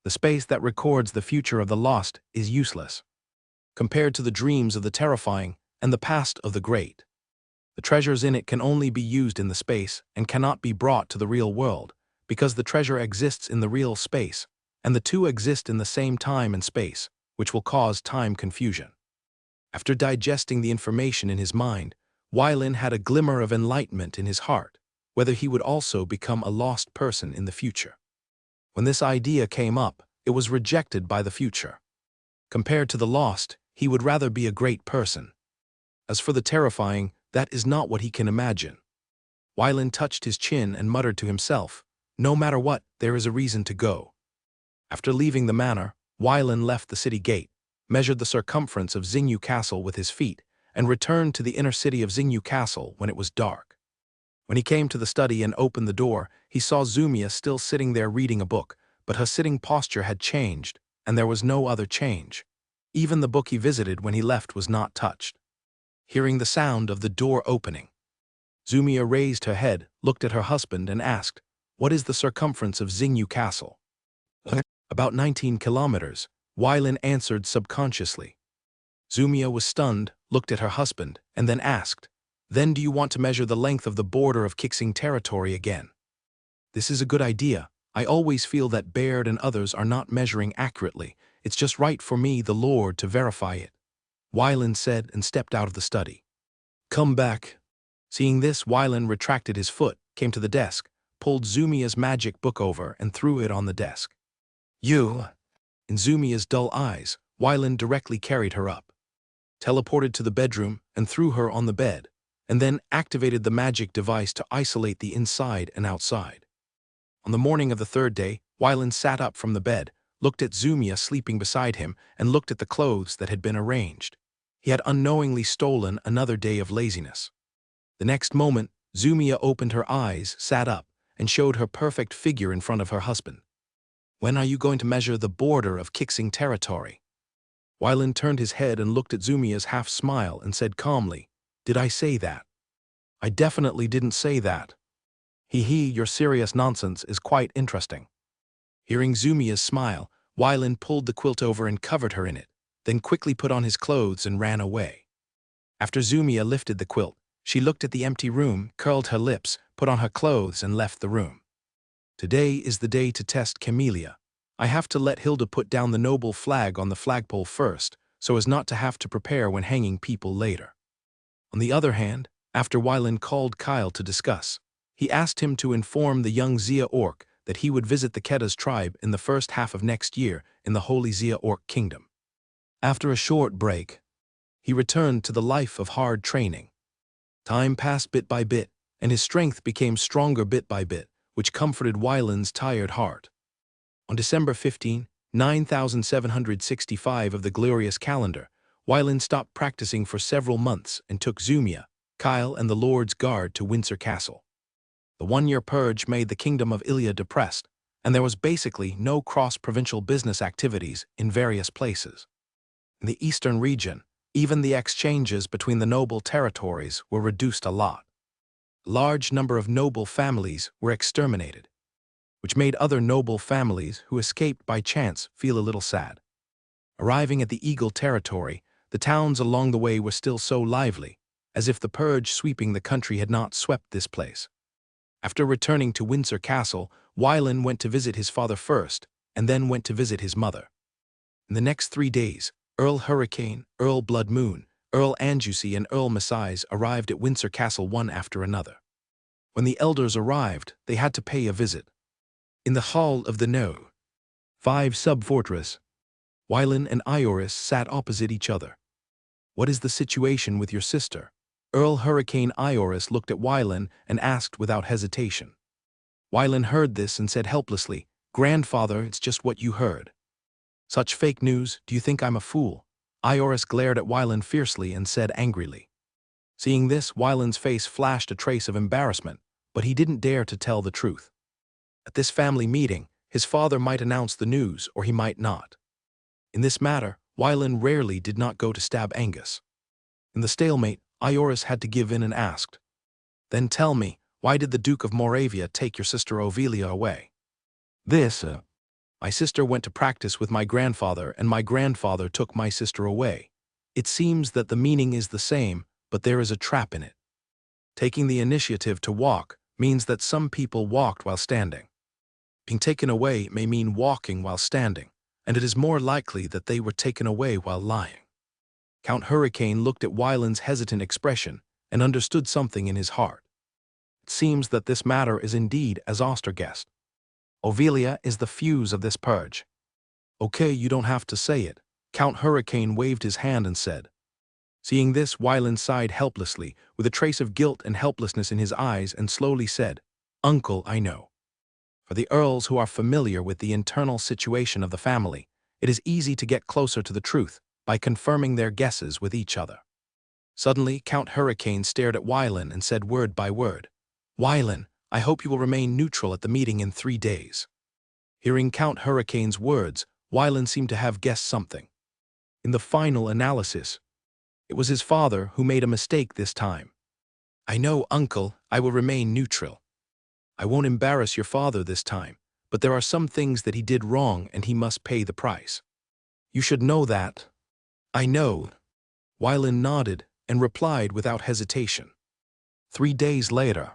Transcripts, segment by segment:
The space that records the future of the lost is useless, compared to the dreams of the terrifying and the past of the great. The treasures in it can only be used in the space and cannot be brought to the real world, because the treasure exists in the real space, and the two exist in the same time and space, which will cause time confusion. After digesting the information in his mind, Wylin had a glimmer of enlightenment in his heart, whether he would also become a lost person in the future. When this idea came up, it was rejected by the future. Compared to the lost, he would rather be a great person. As for the terrifying, that is not what he can imagine. Wylin touched his chin and muttered to himself, "No matter what, there is a reason to go." After leaving the manor, Wylin left the city gate, measured the circumference of Xingyu Castle with his feet, and returned to the inner city of Xingyu Castle when it was dark. When he came to the study and opened the door, he saw Zumia still sitting there reading a book, but her sitting posture had changed, and there was no other change. Even the book he visited when he left was not touched. Hearing the sound of the door opening, Zumia raised her head, looked at her husband, and asked, "What is the circumference of Xingyu Castle?" "About 19 kilometers," Wylin answered subconsciously. Zumia was stunned, looked at her husband, and then asked, "Then do you want to measure the length of the border of Kixing territory again?" "This is a good idea. I always feel that Baird and others are not measuring accurately. It's just right for me, the Lord, to verify it," Wylin said and stepped out of the study. "Come back." Seeing this, Wylin retracted his foot, came to the desk, pulled Zumia's magic book over, and threw it on the desk. "You!" In Zumia's dull eyes, Wylin directly carried her up, teleported to the bedroom, and threw her on the bed, and then activated the magic device to isolate the inside and outside. On the morning of the third day, Wylin sat up from the bed, looked at Zumia sleeping beside him, and looked at the clothes that had been arranged. He had unknowingly stolen another day of laziness. The next moment, Zumia opened her eyes, sat up, and showed her perfect figure in front of her husband. "When are you going to measure the border of Kixing territory?" Wylin turned his head and looked at Zumia's half-smile and said calmly, "Did I say that?" "I definitely didn't say that." "Hee, your serious nonsense is quite interesting." Hearing Zumia's smile, Wylin pulled the quilt over and covered her in it, then quickly put on his clothes and ran away. After Zumia lifted the quilt, she looked at the empty room, curled her lips, put on her clothes, and left the room. "Today is the day to test Camellia. I have to let Hilda put down the noble flag on the flagpole first, so as not to have to prepare when hanging people later." On the other hand, after Wylin called Kyle to discuss, he asked him to inform the young Xia Orc that he would visit the Keda's tribe in the first half of next year in the Holy Xia Orc Kingdom. After a short break, he returned to the life of hard training. Time passed bit by bit, and his strength became stronger bit by bit, which comforted Wylin's tired heart. On December 15, 9765 of the glorious calendar, Wylin stopped practicing for several months and took Zumia, Kyle, and the Lord's Guard to Windsor Castle. The one-year purge made the kingdom of Ilya depressed, and there was basically no cross-provincial business activities in various places. In the eastern region, even the exchanges between the noble territories were reduced a lot. A large number of noble families were exterminated, which made other noble families who escaped by chance feel a little sad. Arriving at the Eagle territory, the towns along the way were still so lively, as if the purge sweeping the country had not swept this place. After returning to Windsor Castle, Wylin went to visit his father first, and then went to visit his mother. In the next 3 days, Earl Hurricane, Earl Blood Moon, Earl Angiusy, and Earl Messiah arrived at Windsor Castle one after another. When the elders arrived, they had to pay a visit. In the Hall of the No. 5 sub-fortress, Wylin and Ioris sat opposite each other. "What is the situation with your sister?" Earl Hurricane Ioris looked at Wylin and asked without hesitation. Wylin heard this and said helplessly, "Grandfather, it's just what you heard." "Such fake news, do you think I'm a fool?" Ioris glared at Wylin fiercely and said angrily. Seeing this, Wylin's face flashed a trace of embarrassment, but he didn't dare to tell the truth. At this family meeting, his father might announce the news or he might not. In this matter, Wylin rarely did not go to stab Angus. In the stalemate, Ioris had to give in and asked, "Then tell me, why did the Duke of Moravia take your sister Ovelia away?" My sister went to practice with my grandfather, and my grandfather took my sister away. It seems that the meaning is the same, but there is a trap in it. Taking the initiative to walk means that some people walked while standing. Being taken away may mean walking while standing, and it is more likely that they were taken away while lying. Count Hurricane looked at Wyland's hesitant expression and understood something in his heart. It seems that this matter is indeed as Oster guessed. Ovelia is the fuse of this purge. Okay, you don't have to say it. Count Hurricane waved his hand and said. Seeing this, Wyland sighed helplessly, with a trace of guilt and helplessness in his eyes, and slowly said, Uncle, I know. For the earls who are familiar with the internal situation of the family, it is easy to get closer to the truth by confirming their guesses with each other. Suddenly, Count Hurricane stared at Wyland and said word by word, Wyland, I hope you will remain neutral at the meeting in 3 days. Hearing Count Hurricane's words, Wyland seemed to have guessed something. In the final analysis, it was his father who made a mistake this time. I know, Uncle, I will remain neutral. I won't embarrass your father this time, but there are some things that he did wrong and he must pay the price. You should know that. I know. Wyland nodded and replied without hesitation. 3 days later,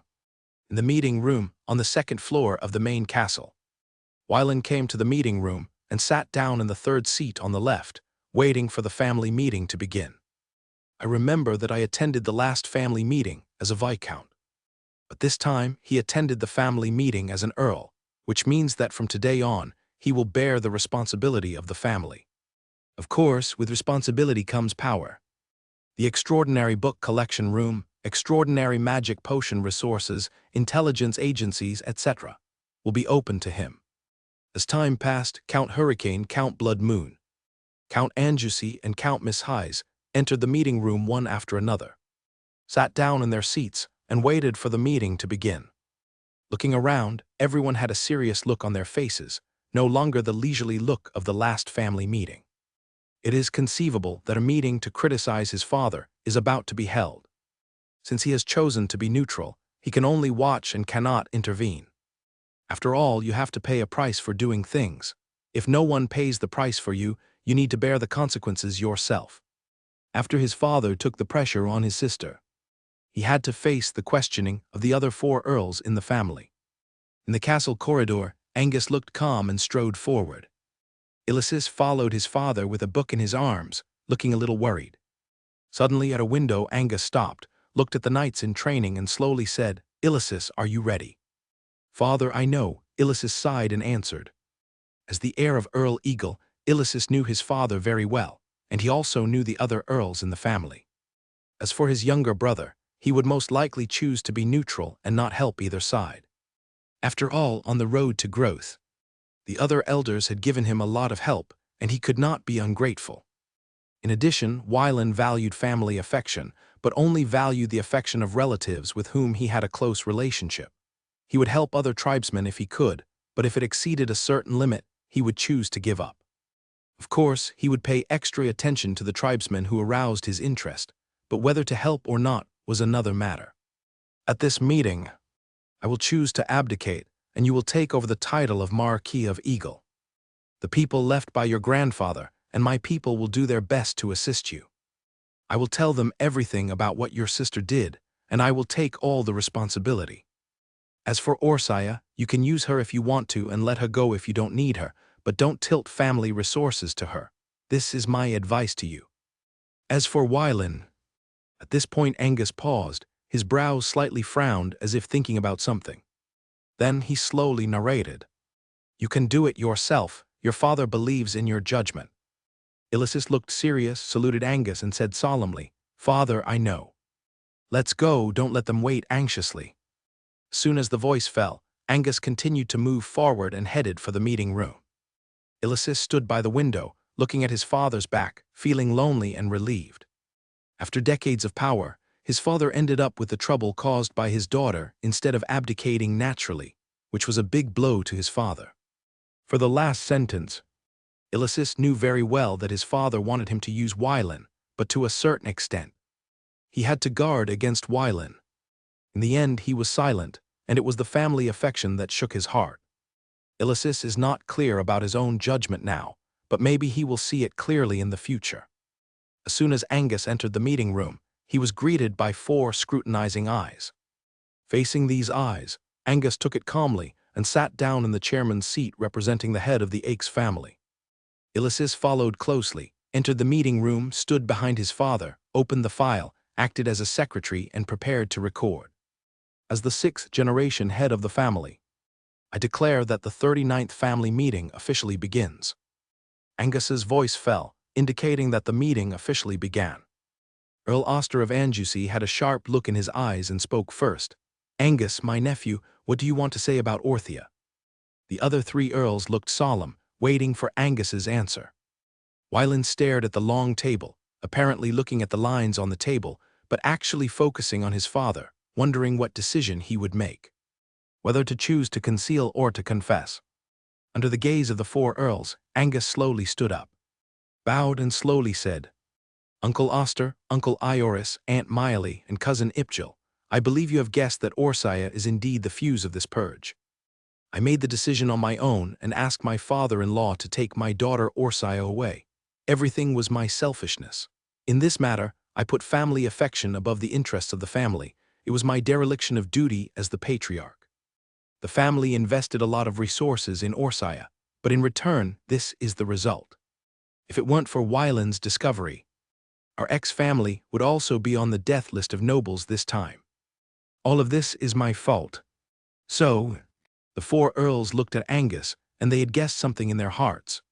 in the meeting room on the 2nd floor of the main castle, Wyland came to the meeting room and sat down in the 3rd seat on the left, waiting for the family meeting to begin. I remember that I attended the last family meeting as a viscount. But this time, he attended the family meeting as an earl, which means that from today on, he will bear the responsibility of the family. Of course, with responsibility comes power. The extraordinary book collection room, extraordinary magic potion resources, intelligence agencies, etc., will be open to him. As time passed, Count Hurricane, Count Blood Moon, Count Angiusi, and Count Miss Hayes entered the meeting room one after another, sat down in their seats, and waited for the meeting to begin. Looking around, everyone had a serious look on their faces, no longer the leisurely look of the last family meeting. It is conceivable that a meeting to criticize his father is about to be held. Since he has chosen to be neutral, he can only watch and cannot intervene. After all, you have to pay a price for doing things. If no one pays the price for you, you need to bear the consequences yourself. After his father took the pressure on his sister, he had to face the questioning of the other 4 earls in the family. In the castle corridor, Angus looked calm and strode forward. Illusis followed his father with a book in his arms, looking a little worried. Suddenly, at a window, Angus stopped, looked at the knights in training, and slowly said, Illusis, are you ready? Father, I know, Illusis sighed and answered. As the heir of Earl Eagle, Illusis knew his father very well, and he also knew the other earls in the family. As for his younger brother, he would most likely choose to be neutral and not help either side. After all, on the road to growth, the other elders had given him a lot of help, and he could not be ungrateful. In addition, Wyland valued family affection, but only valued the affection of relatives with whom he had a close relationship. He would help other tribesmen if he could, but if it exceeded a certain limit, he would choose to give up. Of course, he would pay extra attention to the tribesmen who aroused his interest, but whether to help or not was another matter. At this meeting, I will choose to abdicate, and you will take over the title of Marquis of Eagle. The people left by your grandfather and my people will do their best to assist you. I will tell them everything about what your sister did, and I will take all the responsibility. As for Orsaya, you can use her if you want to and let her go if you don't need her, but don't tilt family resources to her. This is my advice to you. As for Wyland, at this point Angus paused, his brows slightly frowned as if thinking about something. Then he slowly narrated. You can do it yourself. Your father believes in your judgment. Illusis looked serious, saluted Angus, and said solemnly, Father, I know. Let's go, don't let them wait anxiously. As soon as the voice fell, Angus continued to move forward and headed for the meeting room. Illusis stood by the window, looking at his father's back, feeling lonely and relieved. After decades of power, his father ended up with the trouble caused by his daughter instead of abdicating naturally, which was a big blow to his father. For the last sentence, Illusis knew very well that his father wanted him to use Wyland, but to a certain extent. He had to guard against Wyland. In the end, he was silent, and it was the family affection that shook his heart. Ilyssus is not clear about his own judgment now, but maybe he will see it clearly in the future. As soon as Angus entered the meeting room, he was greeted by 4 scrutinizing eyes. Facing these eyes, Angus took it calmly and sat down in the chairman's seat representing the head of the Aix family. Ilyssus followed closely, entered the meeting room, stood behind his father, opened the file, acted as a secretary, and prepared to record. As the 6th-generation head of the family, I declare that the 39th family meeting officially begins. Angus's voice fell, indicating that the meeting officially began. Earl Oster of Anjoucy had a sharp look in his eyes and spoke first. "Angus, my nephew, what do you want to say about Orthia?" The other 3 earls looked solemn, waiting for Angus's answer. Wylan stared at the long table, apparently looking at the lines on the table, but actually focusing on his father, wondering what decision he would make. Whether to choose to conceal or to confess. Under the gaze of the 4 earls, Angus slowly stood up, bowed and slowly said, "Uncle Oster, Uncle Ioris, Aunt Miley, and Cousin Ipjil, I believe you have guessed that Orsia is indeed the fuse of this purge. I made the decision on my own and asked my father-in-law to take my daughter Orsia away. Everything was my selfishness. In this matter, I put family affection above the interests of the family. It was my dereliction of duty as the patriarch. The family invested a lot of resources in Orsia, but in return, this is the result. If it weren't for Wylan's discovery, our ex-family would also be on the death list of nobles this time. All of this is my fault." So, the 4 earls looked at Angus, and they had guessed something in their hearts.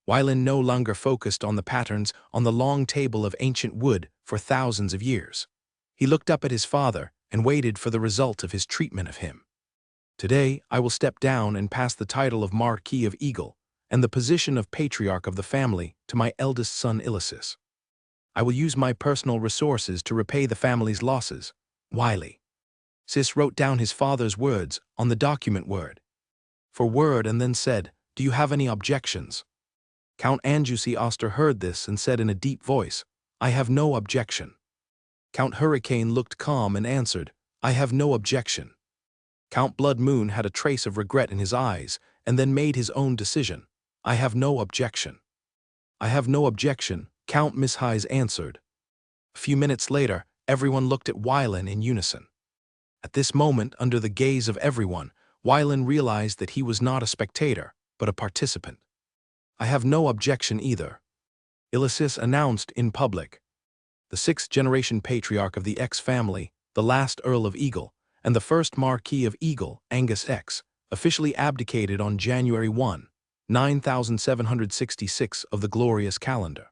Wylan no longer focused on the patterns on the long table of ancient wood for thousands of years. He looked up at his father and waited for the result of his treatment of him. "Today, I will step down and pass the title of Marquis of Eagle and the position of patriarch of the family to my eldest son Ilyssus. I will use my personal resources to repay the family's losses." Wiley. Sis wrote down his father's words on the document word for word and then said, "Do you have any objections?" Count Anjoucy Oster heard this and said in a deep voice, "I have no objection." Count Hurricane looked calm and answered, "I have no objection." Count Blood Moon had a trace of regret in his eyes and then made his own decision, "I have no objection." "I have no objection," Count Mishais answered. A few minutes later, everyone looked at Wylan in unison. At this moment, under the gaze of everyone, Wylan realized that he was not a spectator, but a participant. "I have no objection either," Ilyssus announced in public. The 6th-generation patriarch of the X family, the last Earl of Eagle, and the first Marquis of Eagle, Angus X, officially abdicated on January 1, 9766 of the glorious calendar.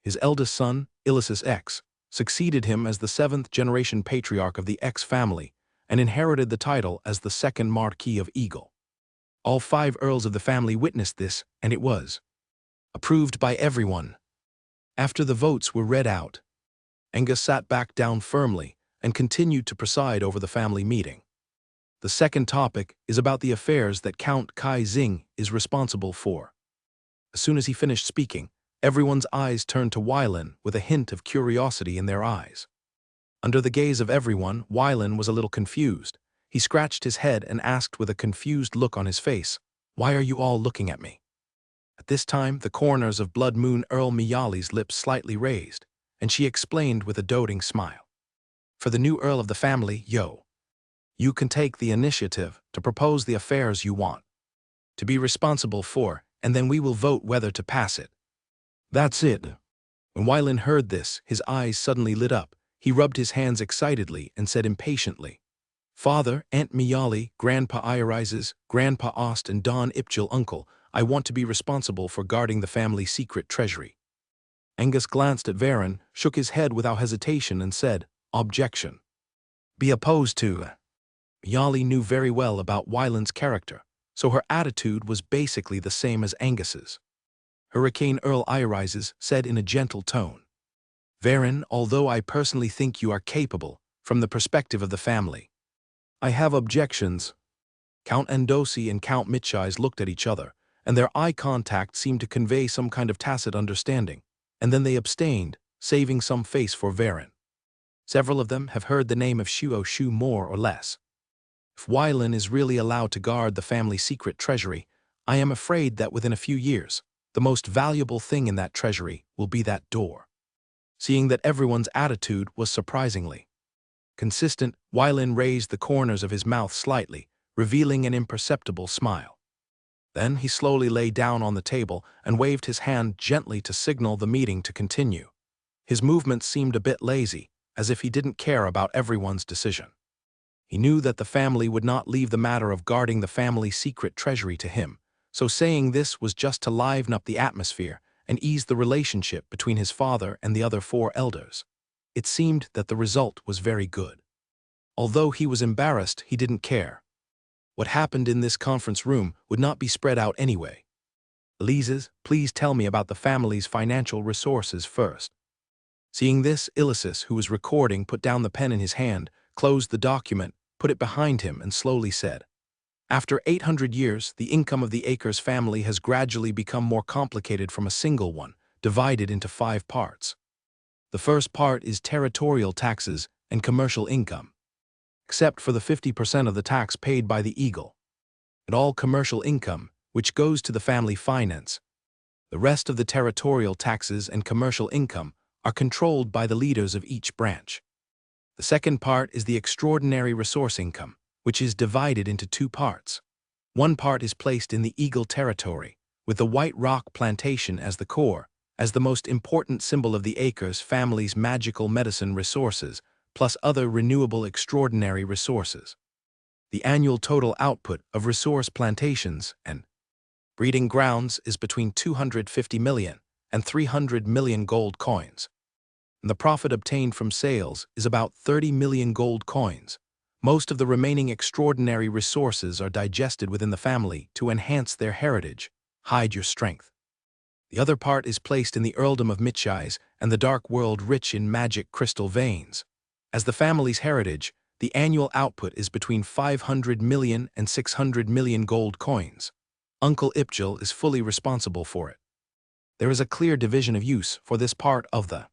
His eldest son, Ilyssus X, succeeded him as the 7th-generation patriarch of the X family and inherited the title as the 2nd Marquis of Eagle. All 5 earls of the family witnessed this, and it was approved by everyone. After the votes were read out, Angus sat back down firmly and continued to preside over the family meeting. The second topic is about the affairs that Count Kai Xing is responsible for. As soon as he finished speaking, everyone's eyes turned to Wylan with a hint of curiosity in their eyes. Under the gaze of everyone, Wylan was a little confused. He scratched his head and asked with a confused look on his face, "Why are you all looking at me?" At this time, the corners of Blood Moon Earl Miyali's lips slightly raised, and she explained with a doting smile. "For the new Earl of the family, you can take the initiative to propose the affairs you want to be responsible for, and then we will vote whether to pass it. That's it." When Wylan heard this, his eyes suddenly lit up. He rubbed his hands excitedly and said impatiently, "Father, Aunt Miyali, Grandpa Iorises, Grandpa Ost, and Don Ipjil uncle, I want to be responsible for guarding the family secret treasury." Angus glanced at Varen, shook his head without hesitation, and said, "Objection. Be opposed to." Miyali knew very well about Wylan's character, so her attitude was basically the same as Angus's. Hurricane Earl Iorises said in a gentle tone, "Varen, although I personally think you are capable, from the perspective of the family, I have objections." Count Andosi and Count Mishais looked at each other, and their eye contact seemed to convey some kind of tacit understanding, and then they abstained, saving some face for Varen. Several of them have heard the name of Shuo Shu more or less. If Wylan is really allowed to guard the family secret treasury, I am afraid that within a few years, the most valuable thing in that treasury will be that door. Seeing that everyone's attitude was surprisingly consistent, Wylan raised the corners of his mouth slightly, revealing an imperceptible smile. Then he slowly lay down on the table and waved his hand gently to signal the meeting to continue. His movements seemed a bit lazy, as if he didn't care about everyone's decision. He knew that the family would not leave the matter of guarding the family secret treasury to him, so saying this was just to liven up the atmosphere and ease the relationship between his father and the other 4 elders. It seemed that the result was very good. Although he was embarrassed, he didn't care. What happened in this conference room would not be spread out anyway. Elises, please tell me about the family's financial resources first. Seeing this, Ilyssus, who was recording, put down the pen in his hand, closed the document, put it behind him, and slowly said, "After 800 years, the income of the Akers family has gradually become more complicated from a single one, divided into 5 parts. The first part is territorial taxes and commercial income, except for the 50% of the tax paid by the Eagle, and all commercial income, which goes to the family finance. The rest of the territorial taxes and commercial income are controlled by the leaders of each branch. The second part is the extraordinary resource income, which is divided into 2 parts. One part is placed in the Eagle territory, with the White Rock Plantation as the core, as the most important symbol of the Akers family's magical medicine resources, plus other renewable extraordinary resources. The annual total output of resource plantations and breeding grounds is between 250 million and 300 million gold coins. And the profit obtained from sales is about 30 million gold coins. Most of the remaining extraordinary resources are digested within the family to enhance their heritage, hide your strength. The other part is placed in the earldom of Mitchais and the dark world rich in magic crystal veins. As the family's heritage, the annual output is between 500 million and 600 million gold coins. Uncle Ipjil is fully responsible for it. There is a clear division of use for this part of the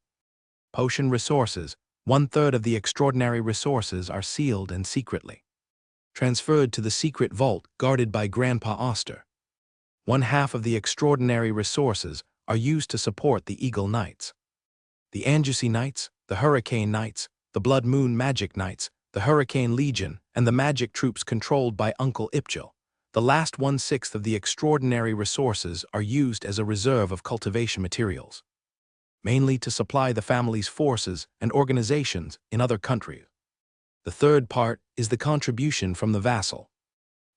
potion resources. 1/3 of the extraordinary resources are sealed and secretly transferred to the secret vault guarded by Grandpa Oster. 1/2 of the extraordinary resources are used to support the Eagle Knights, the Anjusi Knights, the Hurricane Knights, the Blood Moon Magic Knights, the Hurricane Legion, and the magic troops controlled by Uncle Ipjil. The last 1/6 of the extraordinary resources are used as a reserve of cultivation materials, mainly to supply the family's forces and organizations in other countries. The third part is the contribution from the vassal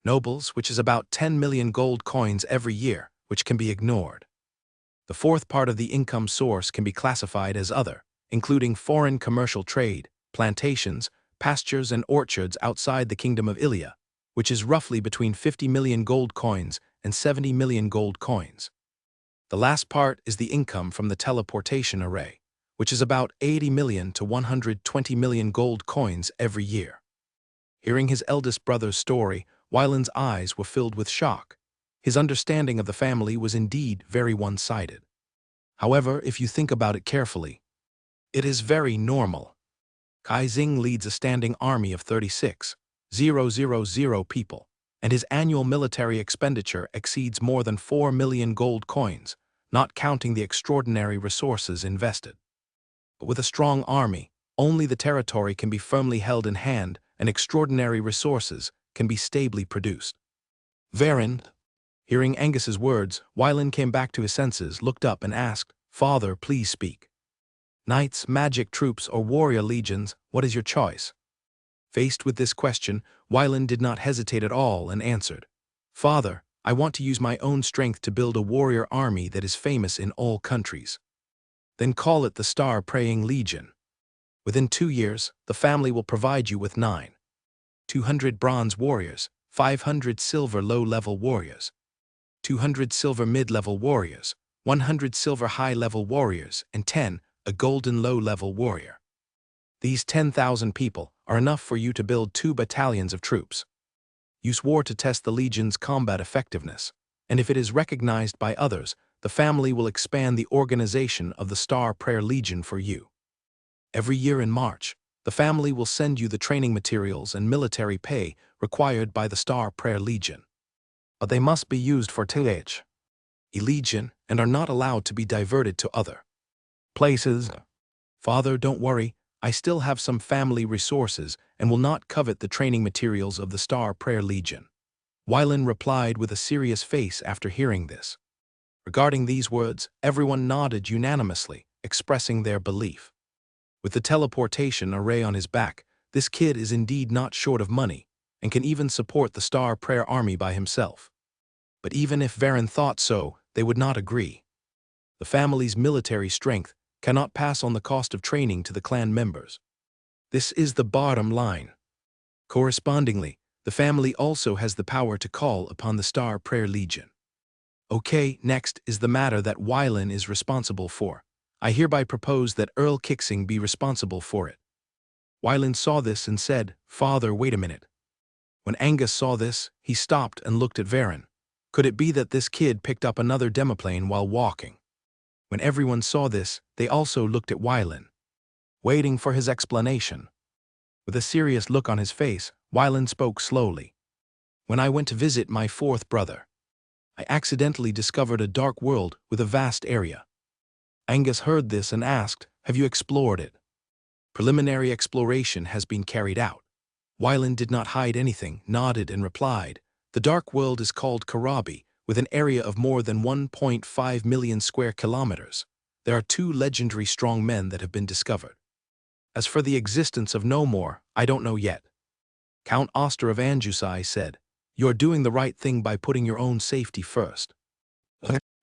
nobles, which is about 10 million gold coins every year, which can be ignored. The fourth part of the income source can be classified as other, including foreign commercial trade, plantations, pastures and orchards outside the Kingdom of Ilia, which is roughly between 50 million gold coins and 70 million gold coins. The last part is the income from the teleportation array, which is about 80 million to 120 million gold coins every year. Hearing his eldest brother's story, Wylan's eyes were filled with shock. His understanding of the family was indeed very one-sided. However, if you think about it carefully, it is very normal. Kai Xing leads a standing army of 36,000 people, and his annual military expenditure exceeds more than 4 million gold coins, not counting the extraordinary resources invested. But with a strong army, only the territory can be firmly held in hand and extraordinary resources can be stably produced. Varen, hearing Angus's words, Wylan came back to his senses, looked up and asked, "Father, please speak. Knights, magic troops, or warrior legions, what is your choice?" Faced with this question, Wylan did not hesitate at all and answered, "Father, I want to use my own strength to build a warrior army that is famous in all countries. Then call it the Star-Praying Legion. Within 2 years, the family will provide you with 200 bronze warriors, 500 silver low-level warriors, 200 silver mid-level warriors, 100 silver high-level warriors, and 10 a golden low-level warrior. These 10,000 people are enough for you to build 2 battalions of troops. Use war to test the Legion's combat effectiveness, and if it is recognized by others, the family will expand the organization of the Star Prayer Legion for you. Every year in March, The family will send you the training materials and military pay required by the Star Prayer Legion. But they must be used for TH. Legion and are not allowed to be diverted to other places. Father, don't worry, I still have some family resources and will not covet the training materials of the Star Prayer Legion. Wylan replied with a serious face after hearing this. Regarding these words, everyone nodded unanimously, expressing their belief. With the teleportation array on his back, this kid is indeed not short of money, and can even support the Star Prayer Army by himself. But even if Varen thought so, they would not agree. The family's military strength cannot pass on the cost of training to the clan members. This is the bottom line. Correspondingly, the family also has the power to call upon the Star Prayer Legion. Okay, next is the matter that Wylan is responsible for. I hereby propose that Earl Kixing be responsible for it. Wylan saw this and said, Father, wait a minute. When Angus saw this, he stopped and looked at Varen. Could it be that this kid picked up another demoplane while walking? When everyone saw this, they also looked at Wylan, waiting for his explanation. With a serious look on his face, Wylan spoke slowly. When I went to visit my fourth brother, I accidentally discovered a dark world with a vast area. Angus heard this and asked, Have you explored it? Preliminary exploration has been carried out. Wylan did not hide anything, nodded and replied, The dark world is called Karabi, with an area of more than 1.5 million square kilometers. There are 2 legendary strong men that have been discovered. As for the existence of no more, I don't know yet. Count Oster of Anjusai said, You're doing the right thing by putting your own safety first.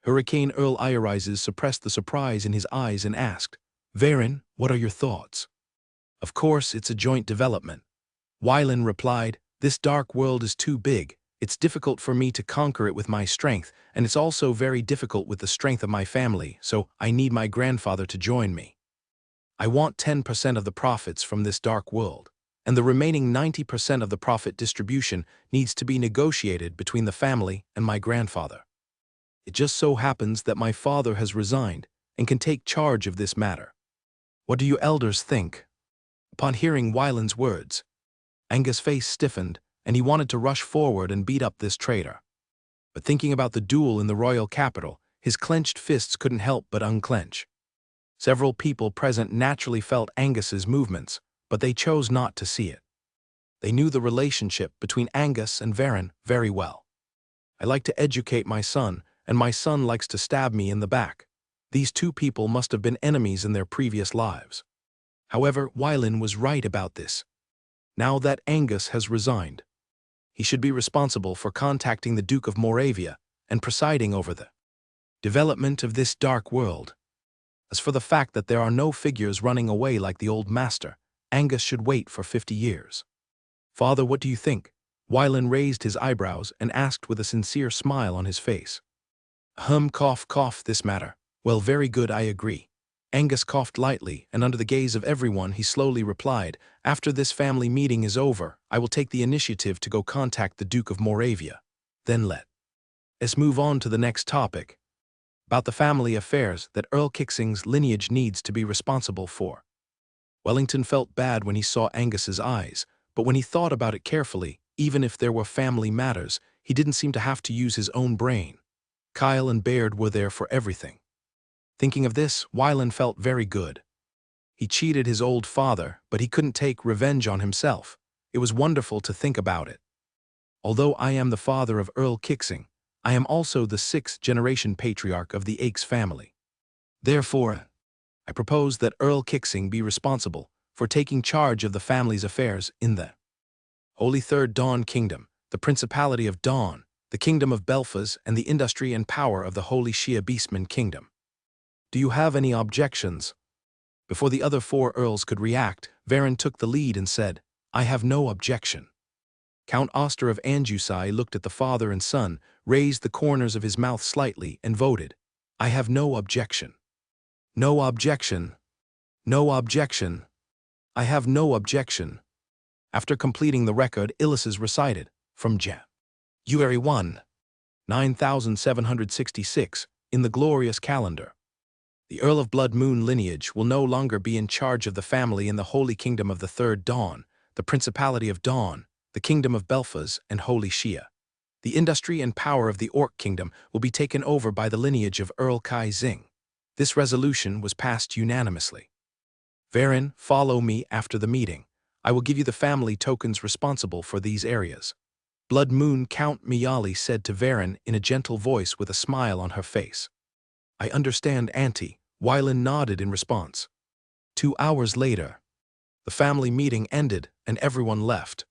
Hurricane Earl Iorises suppressed the surprise in his eyes and asked, Varen, what are your thoughts? Of course, it's a joint development. Wylan replied, This dark world is too big. It's difficult for me to conquer it with my strength, and it's also very difficult with the strength of my family, so I need my grandfather to join me. I want 10% of the profits from this dark world, and the remaining 90% of the profit distribution needs to be negotiated between the family and my grandfather. It just so happens that my father has resigned and can take charge of this matter. What do you elders think? Upon hearing Wylan's words, Angus' face stiffened, and he wanted to rush forward and beat up this traitor. But thinking about the duel in the royal capital, his clenched fists couldn't help but unclench. Several people present naturally felt Angus's movements, but they chose not to see it. They knew the relationship between Angus and Varen very well. I like to educate my son, and my son likes to stab me in the back. These 2 people must have been enemies in their previous lives. However, Wylan was right about this. Now that Angus has resigned, he should be responsible for contacting the Duke of Moravia and presiding over the development of this dark world. As for the fact that there are no figures running away like the old master, Angus should wait for 50 years. Father, what do you think? Wylan raised his eyebrows and asked with a sincere smile on his face. Cough, cough, this matter. Well, very good, I agree. Angus coughed lightly, and under the gaze of everyone he slowly replied, After this family meeting is over, I will take the initiative to go contact the Duke of Moravia. Then let's move on to the next topic, about the family affairs that Earl Kixing's lineage needs to be responsible for. Wellington felt bad when he saw Angus's eyes, but when he thought about it carefully, even if there were family matters, he didn't seem to have to use his own brain. Kyle and Baird were there for everything. Thinking of this, Wylan felt very good. He cheated his old father, but he couldn't take revenge on himself. It was wonderful to think about it. Although I am the father of Earl Kixing, I am also the 6th-generation patriarch of the Aches family. Therefore, I propose that Earl Kixing be responsible for taking charge of the family's affairs in the Holy Third Dawn Kingdom, the Principality of Dawn, the Kingdom of Belfaz, and the industry and power of the Holy Shia Beastman Kingdom. Do you have any objections? Before the other 4 earls could react, Varen took the lead and said, I have no objection. Count Oster of Anjusai looked at the father and son, raised the corners of his mouth slightly, and voted, I have no objection. No objection. No objection. I have no objection. After completing the record, Illises recited, from January 1, 9766, in the glorious calendar. The Earl of Blood Moon lineage will no longer be in charge of the family in the Holy Kingdom of the Third Dawn, the Principality of Dawn, the Kingdom of Belfaz, and Holy Shia. The industry and power of the Orc Kingdom will be taken over by the lineage of Earl Kai Xing. This resolution was passed unanimously. Varen, follow me after the meeting. I will give you the family tokens responsible for these areas. Blood Moon Count Miyali said to Varen in a gentle voice with a smile on her face. I understand, Auntie. Wylan nodded in response. 2 hours later, the family meeting ended and everyone left.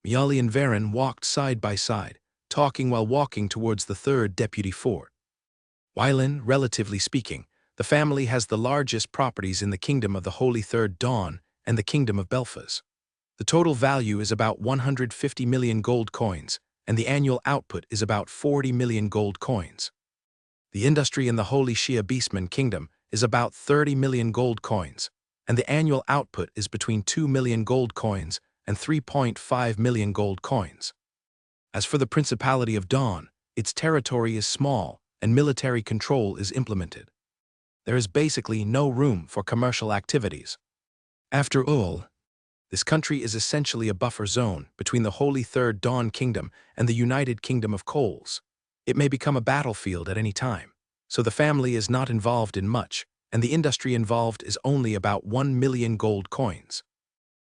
Miyali and Varen walked side by side, talking while walking towards the third deputy fort. Wylan, relatively speaking, the family has the largest properties in the Kingdom of the Holy Third Dawn and the Kingdom of Belfaz. The total value is about 150 million gold coins, and the annual output is about 40 million gold coins. The industry in the Holy Shia Beastman Kingdom is about 30 million gold coins, and the annual output is between 2 million gold coins and 3.5 million gold coins. As for the Principality of Dawn, its territory is small and military control is implemented. There is basically no room for commercial activities. After all, this country is essentially a buffer zone between the Holy Third Dawn Kingdom and the United Kingdom of Coals. It may become a battlefield at any time, so the family is not involved in much, and the industry involved is only about 1 million gold coins.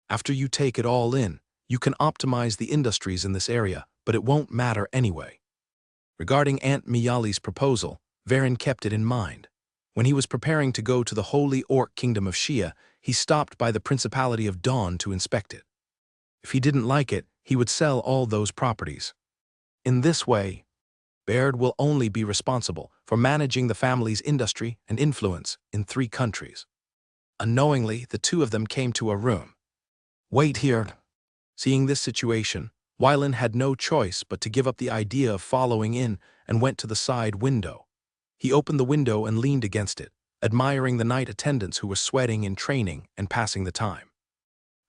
After you take it all in, you can optimize the industries in this area, but it won't matter anyway. Regarding Aunt Miyali's proposal, Varen kept it in mind. When he was preparing to go to the Holy Orc Kingdom of Shia, he stopped by the Principality of Dawn to inspect it. If he didn't like it, he would sell all those properties. In this way, Baird will only be responsible for managing the family's industry and influence in 3 countries. Unknowingly, the two of them came to a room. Wait here. Seeing this situation, Wylan had no choice but to give up the idea of following in and went to the side window. He opened the window and leaned against it, admiring the night attendants who were sweating in training and passing the time.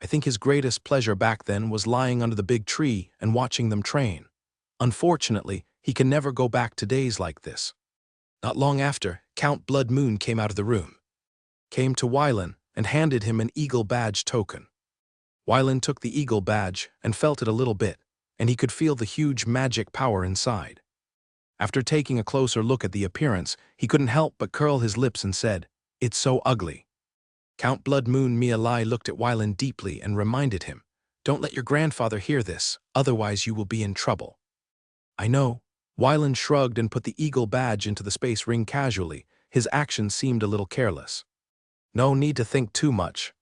I think his greatest pleasure back then was lying under the big tree and watching them train. Unfortunately, he can never go back to days like this. Not long after, Count Blood Moon came out of the room, came to Wylan and handed him an eagle badge token. Wylan took the eagle badge and felt it a little bit, and he could feel the huge magic power inside. After taking a closer look at the appearance, he couldn't help but curl his lips and said, "It's so ugly." Count Blood Moon Mialai looked at Wylan deeply and reminded him, "Don't let your grandfather hear this, otherwise you will be in trouble." "I know." Wylan shrugged and put the eagle badge into the space ring casually. His action seemed a little careless. "No need to think too much.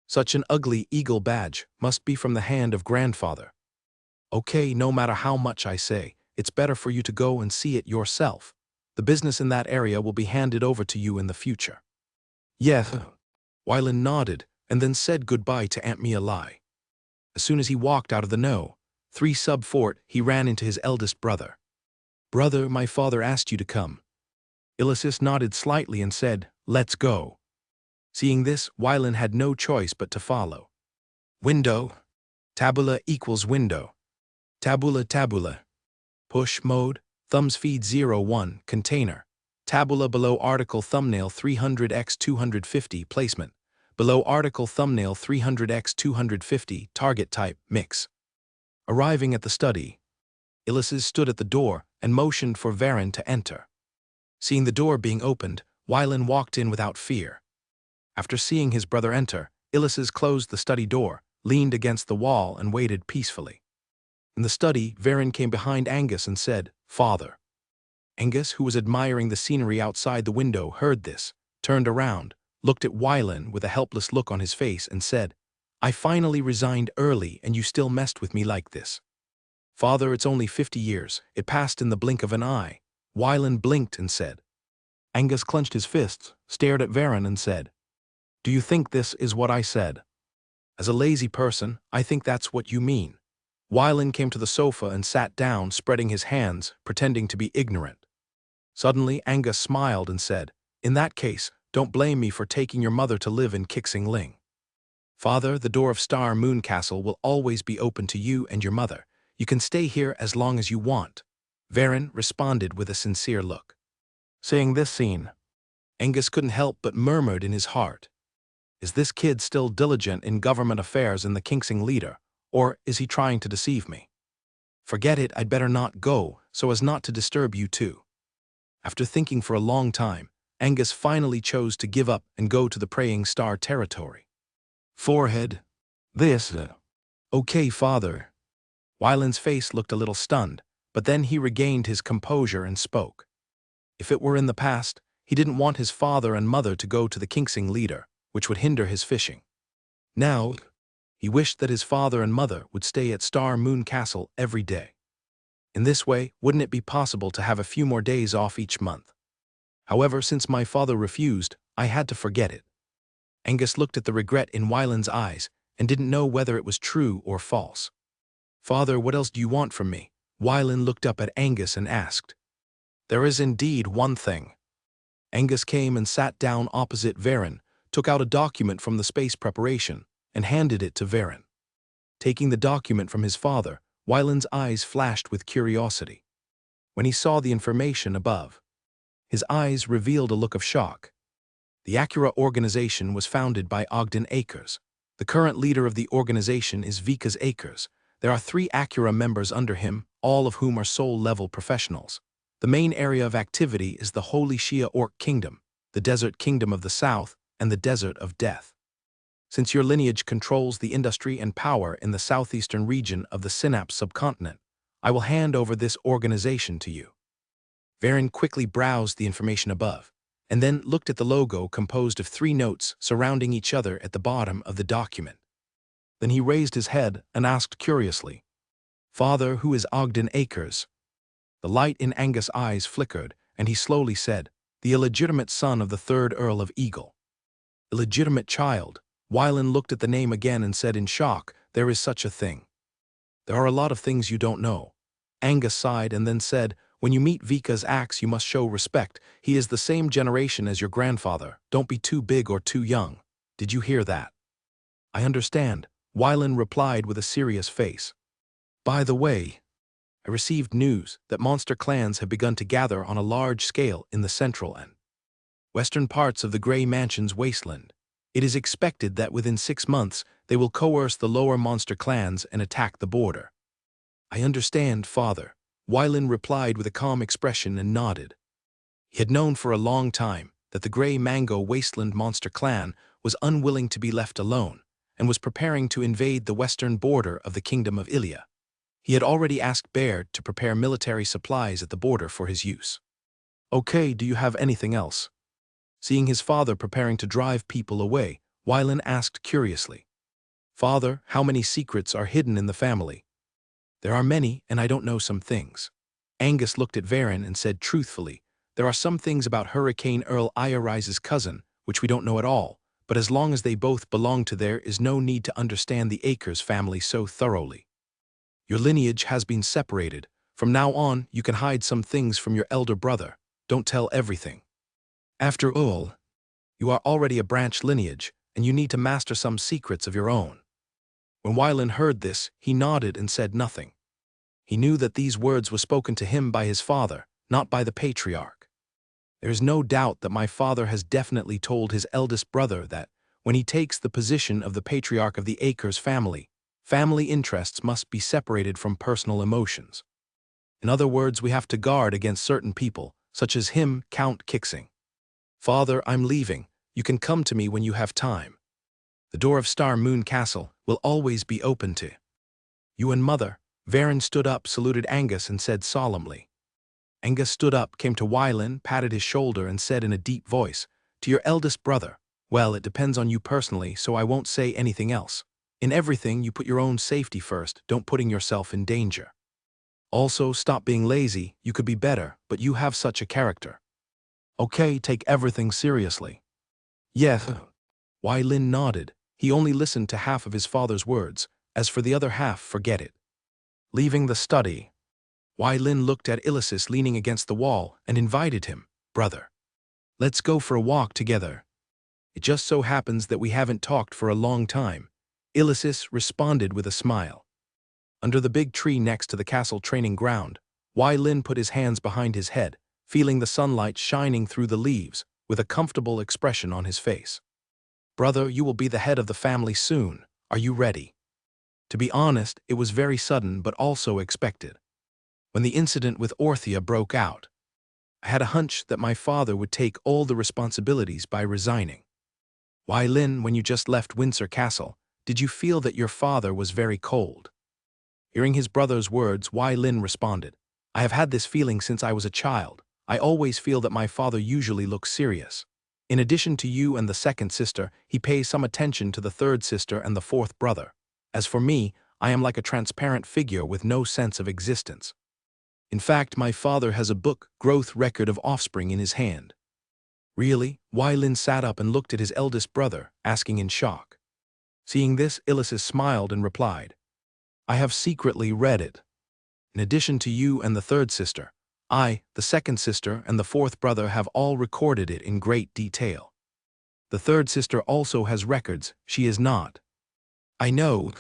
Such an ugly eagle badge must be from the hand of grandfather. Okay, no matter how much I say, it's better for you to go and see it yourself. The business in that area will be handed over to you in the future." "Yes." Wylan nodded and then said goodbye to Aunt Mialai. As soon as he walked out of the No. 3 sub-fort, he ran into his eldest brother. "Brother, my father asked you to come." Illusis nodded slightly and said, "Let's go." Seeing this, Wylan had no choice but to follow. Window. Tabula equals window. Tabula tabula. Push mode. Thumbs feed 01. Container. Tabula below article thumbnail 300x 250 placement. Below article thumbnail 300x 250 target type mix. Arriving at the study, Illusis stood at the door and motioned for Varen to enter. Seeing the door being opened, Wylan walked in without fear. After seeing his brother enter, Illusis closed the study door, leaned against the wall and waited peacefully. In the study, Varen came behind Angus and said, "Father." Angus, who was admiring the scenery outside the window, heard this, turned around, looked at Wylan with a helpless look on his face and said, "I finally resigned early and you still messed with me like this." "Father, it's only 50 years. It passed in the blink of an eye." Wylan blinked and said. Angus clenched his fists, stared at Varen and said, "Do you think this is what I said?" "As a lazy person, I think that's what you mean." Wylan came to the sofa and sat down, spreading his hands, pretending to be ignorant. Suddenly, Angus smiled and said, "In that case, don't blame me for taking your mother to live in Kixing Ling. Father, the door of Star Moon Castle will always be open to you and your mother. You can stay here as long as you want." Varen responded with a sincere look. Seeing this scene, Angus couldn't help but murmured in his heart. Is this kid still diligent in government affairs in the Kingsing leader, or is he trying to deceive me? Forget it, I'd better not go, so as not to disturb you too. After thinking for a long time, Angus finally chose to give up and go to the Praying Star territory. Forehead. This. Okay, father. Wyland's face looked a little stunned, but then he regained his composure and spoke. If it were in the past, he didn't want his father and mother to go to the Kingsing leader, which would hinder his fishing. Now, he wished that his father and mother would stay at Star Moon Castle every day. In this way, wouldn't it be possible to have a few more days off each month? However, since my father refused, I had to forget it. Angus looked at the regret in Wyland's eyes and didn't know whether it was true or false. Father, what else do you want from me? Wyland looked up at Angus and asked. There is indeed one thing. Angus came and sat down opposite Varen, took out a document from the space preparation, and handed it to Varen. Taking the document from his father, Wyland's eyes flashed with curiosity. When he saw the information above, his eyes revealed a look of shock. The Acura organization was founded by Ogden Akers. The current leader of the organization is Vikas Akers. There are 3 Acura members under him, all of whom are soul-level professionals. The main area of activity is the Holy Shia Orc Kingdom, the Desert Kingdom of the South, and the Desert of Death. Since your lineage controls the industry and power in the southeastern region of the Synapse subcontinent, I will hand over this organization to you. Varen quickly browsed the information above, and then looked at the logo composed of 3 notes surrounding each other at the bottom of the document. Then he raised his head and asked curiously, Father, who is Ogden Akers? The light in Angus' eyes flickered, and he slowly said, the illegitimate son of the 3rd Earl of Eagle. Illegitimate child. Wyland looked at the name again and said in shock, there is such a thing. There are a lot of things you don't know. Angus sighed and then said, when you meet Vika's axe you must show respect. He is the same generation as your grandfather. Don't be too big or too young. Did you hear that? I understand, Wyland replied with a serious face. By the way, I received news that monster clans have begun to gather on a large scale in the central and western parts of the Grey Mansion's wasteland. It is expected that within 6 months they will coerce the lower monster clans and attack the border. I understand, father, Wyland replied with a calm expression and nodded. He had known for a long time that the Grey Mango Wasteland monster clan was unwilling to be left alone and was preparing to invade the western border of the Kingdom of Ilia. He had already asked Baird to prepare military supplies at the border for his use. Okay, do you have anything else? Seeing his father preparing to drive people away, Wyland asked curiously. Father, how many secrets are hidden in the family? There are many, and I don't know some things. Angus looked at Varen and said truthfully, there are some things about Hurricane Earl Iorise's cousin, which we don't know at all, but as long as they both belong to there is no need to understand the Akers family so thoroughly. Your lineage has been separated. From now on, you can hide some things from your elder brother. Don't tell everything. After all, you are already a branch lineage, and you need to master some secrets of your own. When Wyland heard this, he nodded and said nothing. He knew that these words were spoken to him by his father, not by the patriarch. There is no doubt that my father has definitely told his eldest brother that, when he takes the position of the patriarch of the Akers family, family interests must be separated from personal emotions. In other words, we have to guard against certain people, such as him, Count Kingsing. Father, I'm leaving. You can come to me when you have time. The door of Star Moon Castle will always be open to you and Mother. Varen stood up, saluted Angus, and said solemnly. Angus stood up, came to Wyland, patted his shoulder, and said in a deep voice, to your eldest brother, well, it depends on you personally, so I won't say anything else. In everything, you put your own safety first, don't putting yourself in danger. Also, stop being lazy, you could be better, but you have such a character. Okay, take everything seriously. Yes. Wyland nodded. He only listened to half of his father's words. As for the other half, forget it. Leaving the study, Wyland looked at Illusis leaning against the wall and invited him, brother. Let's go for a walk together. It just so happens that we haven't talked for a long time. Illusis responded with a smile. Under the big tree next to the castle training ground, Wyland put his hands behind his head, feeling the sunlight shining through the leaves, with a comfortable expression on his face. "Brother, you will be the head of the family soon. Are you ready?" To be honest, it was very sudden but also expected. When the incident with Orthia broke out, I had a hunch that my father would take all the responsibilities by resigning. "Why, Lin, when you just left Windsor Castle, did you feel that your father was very cold?" Hearing his brother's words, Wai Lin responded, "I have had this feeling since I was a child. I always feel that my father usually looks serious. In addition to you and the second sister, he pays some attention to the third sister and the fourth brother. As for me, I am like a transparent figure with no sense of existence. In fact, my father has a book growth record of offspring in his hand." "Really?" Wai Lin sat up and looked at his eldest brother, asking in shock. Seeing this, Illusis smiled and replied, "I have secretly read it. In addition to you and the third sister, I, the second sister, and the fourth brother have all recorded it in great detail. The third sister also has records, she is not." "I know."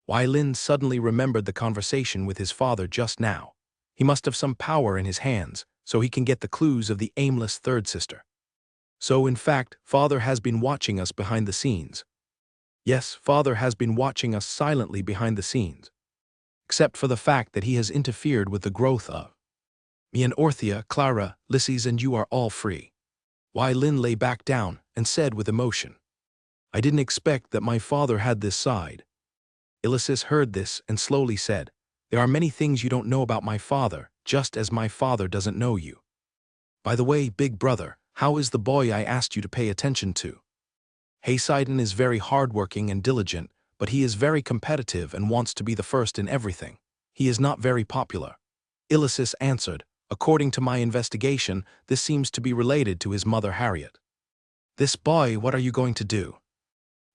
Wai Lin suddenly remembered the conversation with his father just now. He must have some power in his hands, so he can get the clues of the aimless third sister. "So, in fact, father has been watching us behind the scenes." "Yes, father has been watching us silently behind the scenes. Except for the fact that he has interfered with the growth of me and Orthia, Clara, Lysis, and you are all free." Wai Lin lay back down and said with emotion, "I didn't expect that my father had this side." Illusis heard this and slowly said, "There are many things you don't know about my father, just as my father doesn't know you. By the way, big brother, how is the boy I asked you to pay attention to?" "Haysidon is very hardworking and diligent, but he is very competitive and wants to be the first in everything. He is not very popular." Illusis answered, "According to my investigation, this seems to be related to his mother Harriet." "This boy, what are you going to do?"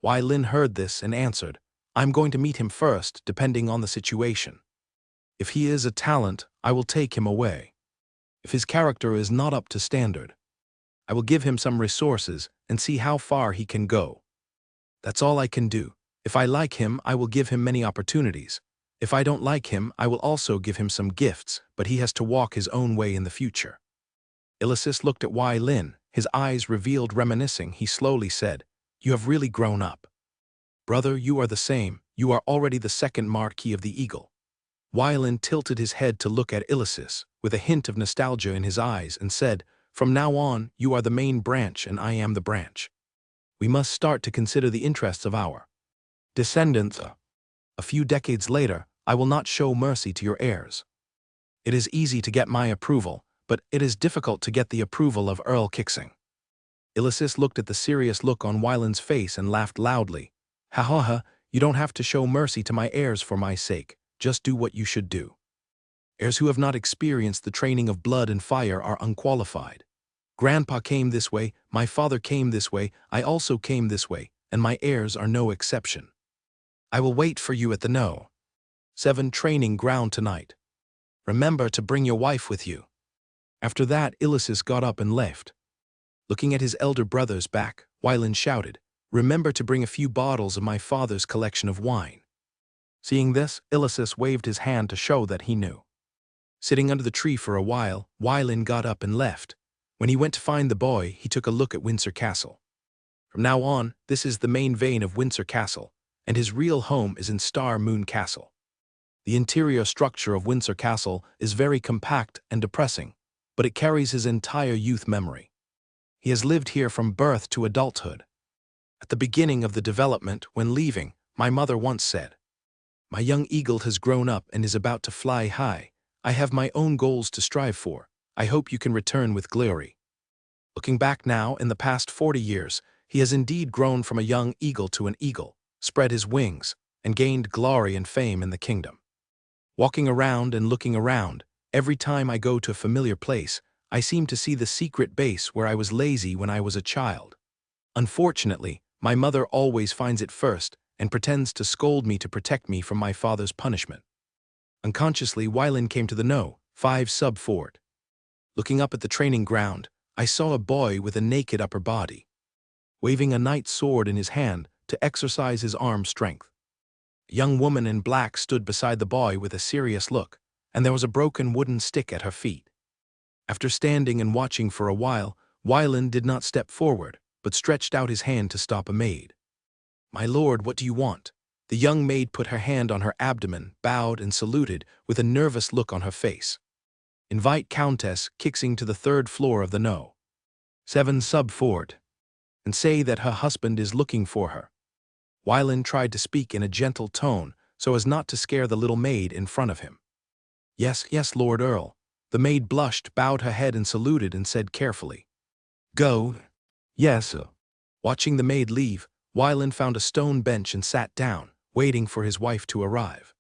Wai Lin heard this and answered, "I'm going to meet him first, depending on the situation. If he is a talent, I will take him away. If his character is not up to standard, I will give him some resources and see how far he can go. That's all I can do. If I like him, I will give him many opportunities. If I don't like him, I will also give him some gifts, but he has to walk his own way in the future." Illusis looked at Wai Lin, his eyes revealed reminiscing. He slowly said, "You have really grown up. Brother, you are the same. You are already the second Marquis of the Eagle." Wai Lin tilted his head to look at Illusis, with a hint of nostalgia in his eyes, and said, "From now on, you are the main branch and I am the branch. We must start to consider the interests of our descendants. A few decades later, I will not show mercy to your heirs. It is easy to get my approval, but it is difficult to get the approval of Earl Kixing." Illusis looked at the serious look on Wai Lin's face and laughed loudly. "Ha ha ha, you don't have to show mercy to my heirs for my sake. Just do what you should do. Heirs who have not experienced the training of blood and fire are unqualified. Grandpa came this way, my father came this way, I also came this way, and my heirs are no exception. I will wait for you at the No. 7 training ground tonight. Remember to bring your wife with you." After that, Illusis got up and left. Looking at his elder brother's back, Wai Lin shouted, "Remember to bring a few bottles of my father's collection of wine." Seeing this, Illusis waved his hand to show that he knew. Sitting under the tree for a while, Wai Lin got up and left. When he went to find the boy, he took a look at Windsor Castle. From now on, this is the main vein of Windsor Castle, and his real home is in Star Moon Castle. The interior structure of Windsor Castle is very compact and depressing, but it carries his entire youth memory. He has lived here from birth to adulthood. At the beginning of the development, when leaving, my mother once said, "My young eagle has grown up and is about to fly high. I have my own goals to strive for. I hope you can return with glory." Looking back now, in the past 40 years, he has indeed grown from a young eagle to an eagle, spread his wings, and gained glory and fame in the kingdom. Walking around and looking around, every time I go to a familiar place, I seem to see the secret base where I was lazy when I was a child. Unfortunately, my mother always finds it first and pretends to scold me to protect me from my father's punishment. Unconsciously, Wai Lin came to the No. 5 sub-fort. Looking up at the training ground, I saw a boy with a naked upper body, waving a knight's sword in his hand to exercise his arm strength. A young woman in black stood beside the boy with a serious look, and there was a broken wooden stick at her feet. After standing and watching for a while, Wylan did not step forward, but stretched out his hand to stop a maid. "My lord, what do you want?" The young maid put her hand on her abdomen, bowed and saluted, with a nervous look on her face. "Invite Countess Kixing to the 3rd floor of the No. 7 sub-fort, and say that her husband is looking for her." Wylan tried to speak in a gentle tone so as not to scare the little maid in front of him. "Yes, yes, Lord Earl." The maid blushed, bowed her head and saluted and said carefully, "Go." "Yes, sir." Watching the maid leave, Wylan found a stone bench and sat down, waiting for his wife to arrive.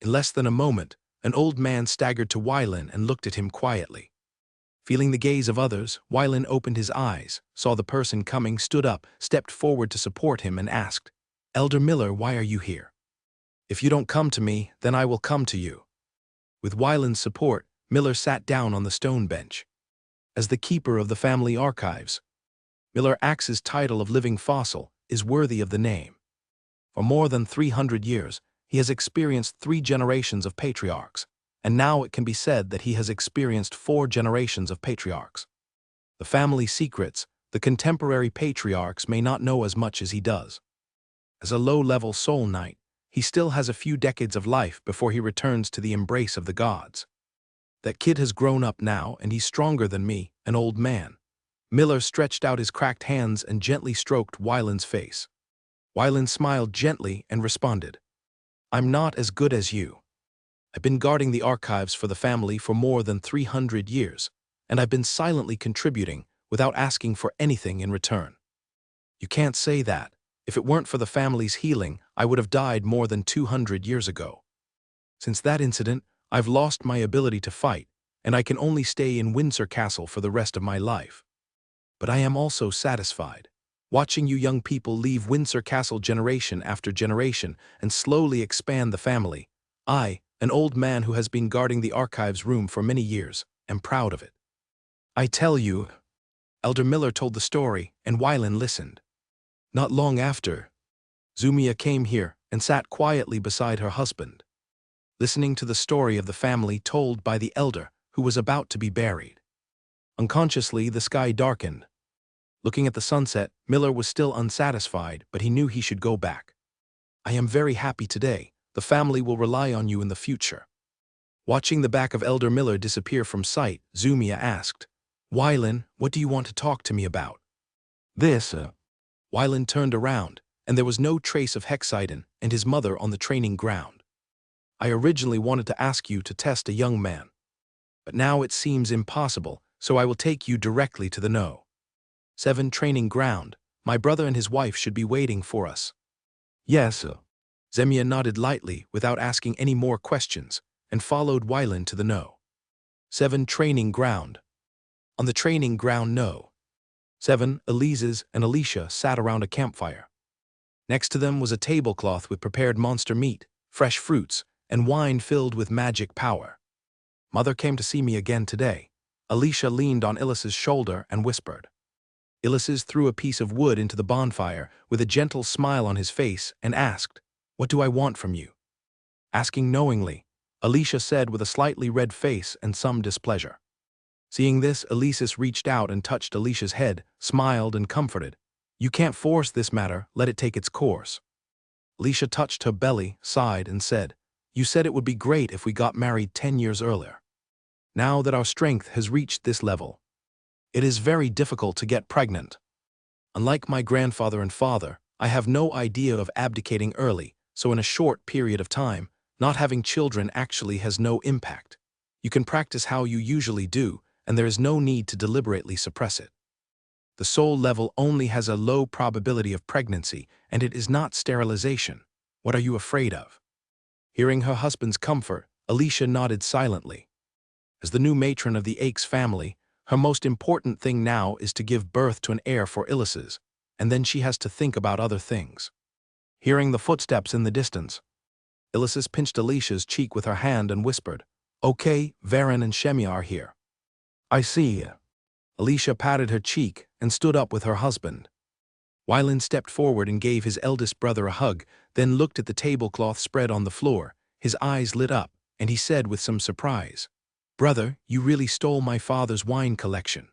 In less than a moment, an old man staggered to Wylan and looked at him quietly. Feeling the gaze of others, Wylan opened his eyes, saw the person coming, stood up, stepped forward to support him and asked, "Elder Miller, why are you here?" "If you don't come to me, then I will come to you." With Wylan's support, Miller sat down on the stone bench. As the keeper of the family archives, Miller Axe's title of living fossil is worthy of the name. For more than 300 years, he has experienced 3 generations of patriarchs, and now it can be said that he has experienced 4 generations of patriarchs. The family secrets, the contemporary patriarchs may not know as much as he does. As a low-level soul knight, he still has a few decades of life before he returns to the embrace of the gods. That kid has grown up now, and he's stronger than me, an old man. Miller stretched out his cracked hands and gently stroked Wylan's face. Wylan smiled gently and responded, "I'm not as good as you. I've been guarding the archives for the family for more than 300 years, and I've been silently contributing without asking for anything in return." "You can't say that. If it weren't for the family's healing, I would have died more than 200 years ago. Since that incident, I've lost my ability to fight, and I can only stay in Windsor Castle for the rest of my life. But I am also satisfied, watching you young people leave Windsor Castle generation after generation and slowly expand the family. I, an old man who has been guarding the archives room for many years, am proud of it. I tell you," Elder Miller told the story, and Wylan listened. "Not long after, Zumia came here and sat quietly beside her husband, listening to the story of the family told by the elder who was about to be buried. Unconsciously, the sky darkened. Looking at the sunset, Miller was still unsatisfied, but he knew he should go back. I am very happy today. The family will rely on you in the future." Watching the back of Elder Miller disappear from sight, Zumia asked, "Wylan, what do you want to talk to me about?" "This." Wylan turned around, and there was no trace of Hexiden and his mother on the training ground. "I originally wanted to ask you to test a young man, but now it seems impossible, so I will take you directly to the No. 7 training ground. My brother and his wife should be waiting for us." "Yes, sir." Zemia nodded lightly without asking any more questions and followed Wylan to the No. 7 training ground. On the training ground No. 7, Elises and Alicia sat around a campfire. Next to them was a tablecloth with prepared monster meat, fresh fruits, and wine filled with magic power. "Mother came to see me again today." Alicia leaned on Ilys's shoulder and whispered. Ilysses threw a piece of wood into the bonfire with a gentle smile on his face and asked, "What do I want from you?" Asking knowingly, Alicia said with a slightly red face and some displeasure. Seeing this, Elises reached out and touched Alicia's head, smiled and comforted. "You can't force this matter, let it take its course." Alicia touched her belly, sighed, and said, "You said it would be great if we got married 10 years earlier. Now that our strength has reached this level, it is very difficult to get pregnant. Unlike my grandfather and father, I have no idea of abdicating early, so in a short period of time, not having children actually has no impact. You can practice how you usually do, and there is no need to deliberately suppress it. The soul level only has a low probability of pregnancy, and it is not sterilization. What are you afraid of?" Hearing her husband's comfort, Alicia nodded silently. As the new matron of the Aches family, her most important thing now is to give birth to an heir for Ilysses, and then she has to think about other things. Hearing the footsteps in the distance, Ilysses pinched Alicia's cheek with her hand and whispered, "Okay, Varen and Shemia are here." "I see." Alicia patted her cheek and stood up with her husband. Wylan stepped forward and gave his eldest brother a hug, then looked at the tablecloth spread on the floor. His eyes lit up, and he said with some surprise, "Brother, you really stole my father's wine collection."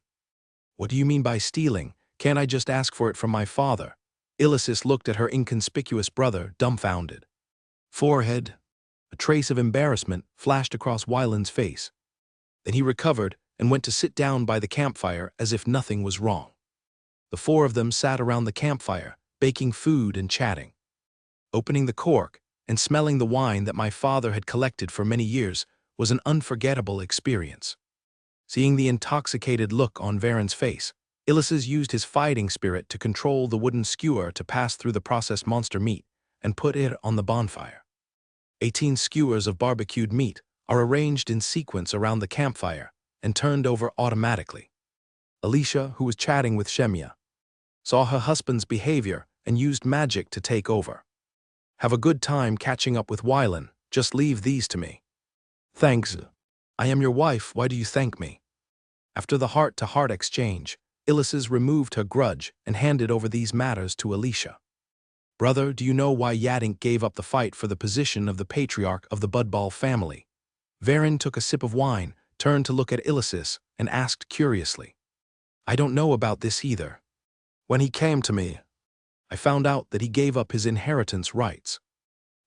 What do you mean by stealing? Can't I just ask for it from my father? Ilyssus looked at her inconspicuous brother, dumbfounded. Forehead. A trace of embarrassment flashed across Wyland's face. Then he recovered and went to sit down by the campfire as if nothing was wrong. The four of them sat around the campfire, baking food and chatting. Opening the cork and smelling the wine that my father had collected for many years was an unforgettable experience. Seeing the intoxicated look on Varen's face, Ilyssus used his fighting spirit to control the wooden skewer to pass through the processed monster meat and put it on the bonfire. 18 skewers of barbecued meat are arranged in sequence around the campfire and turned over automatically. Alicia, who was chatting with Shemya, saw her husband's behavior and used magic to take over. Have a good time catching up with Wyland, just leave these to me. Thanks. I am your wife, why do you thank me? After the heart-to-heart exchange, Ilyssus removed her grudge and handed over these matters to Alicia. Brother, do you know why Yadink gave up the fight for the position of the patriarch of the Budball family? Varen took a sip of wine, turned to look at Ilyssus, and asked curiously. I don't know about this either. When he came to me, I found out that he gave up his inheritance rights.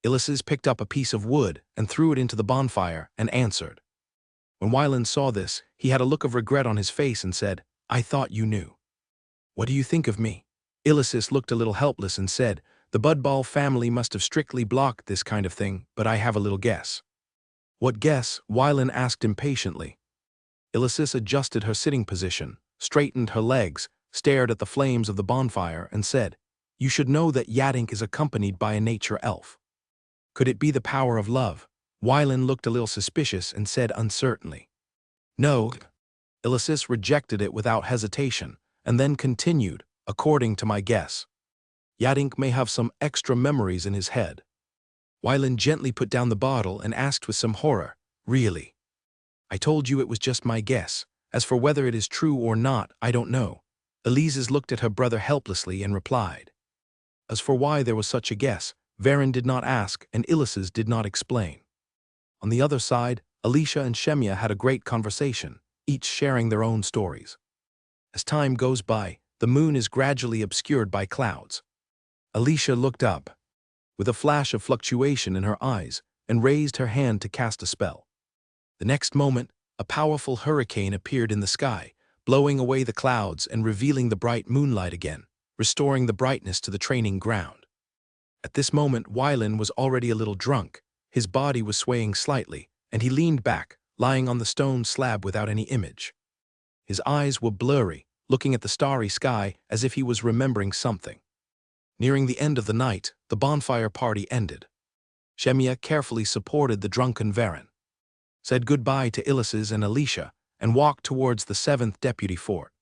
Ilyssus picked up a piece of wood and threw it into the bonfire and answered. When Wyland saw this, he had a look of regret on his face and said, I thought you knew. What do you think of me? Ilyssus looked a little helpless and said, the Budball family must have strictly blocked this kind of thing, but I have a little guess. What guess? Wyland asked impatiently. Ilyssus adjusted her sitting position, straightened her legs, stared at the flames of the bonfire, and said, You should know that Yadink is accompanied by a nature elf. Could it be the power of love? Wyland looked a little suspicious and said uncertainly. No. Ilyssus rejected it without hesitation, and then continued, according to my guess. Yadink may have some extra memories in his head. Wyland gently put down the bottle and asked with some horror, Really? I told you it was just my guess. As for whether it is true or not, I don't know. Ilyssus looked at her brother helplessly and replied. As for why there was such a guess, Varen did not ask and Ilyssus did not explain. On the other side, Alicia and Shemya had a great conversation, each sharing their own stories. As time goes by, the moon is gradually obscured by clouds. Alicia looked up, with a flash of fluctuation in her eyes, and raised her hand to cast a spell. The next moment, a powerful hurricane appeared in the sky, blowing away the clouds and revealing the bright moonlight again, restoring the brightness to the training ground. At this moment, Wyland was already a little drunk. His body was swaying slightly, and he leaned back, lying on the stone slab without any image. His eyes were blurry, looking at the starry sky as if he was remembering something. Nearing the end of the night, the bonfire party ended. Shemya carefully supported the drunken Varen, said goodbye to Ilyssus and Alicia, and walked towards the 7th Deputy Fort.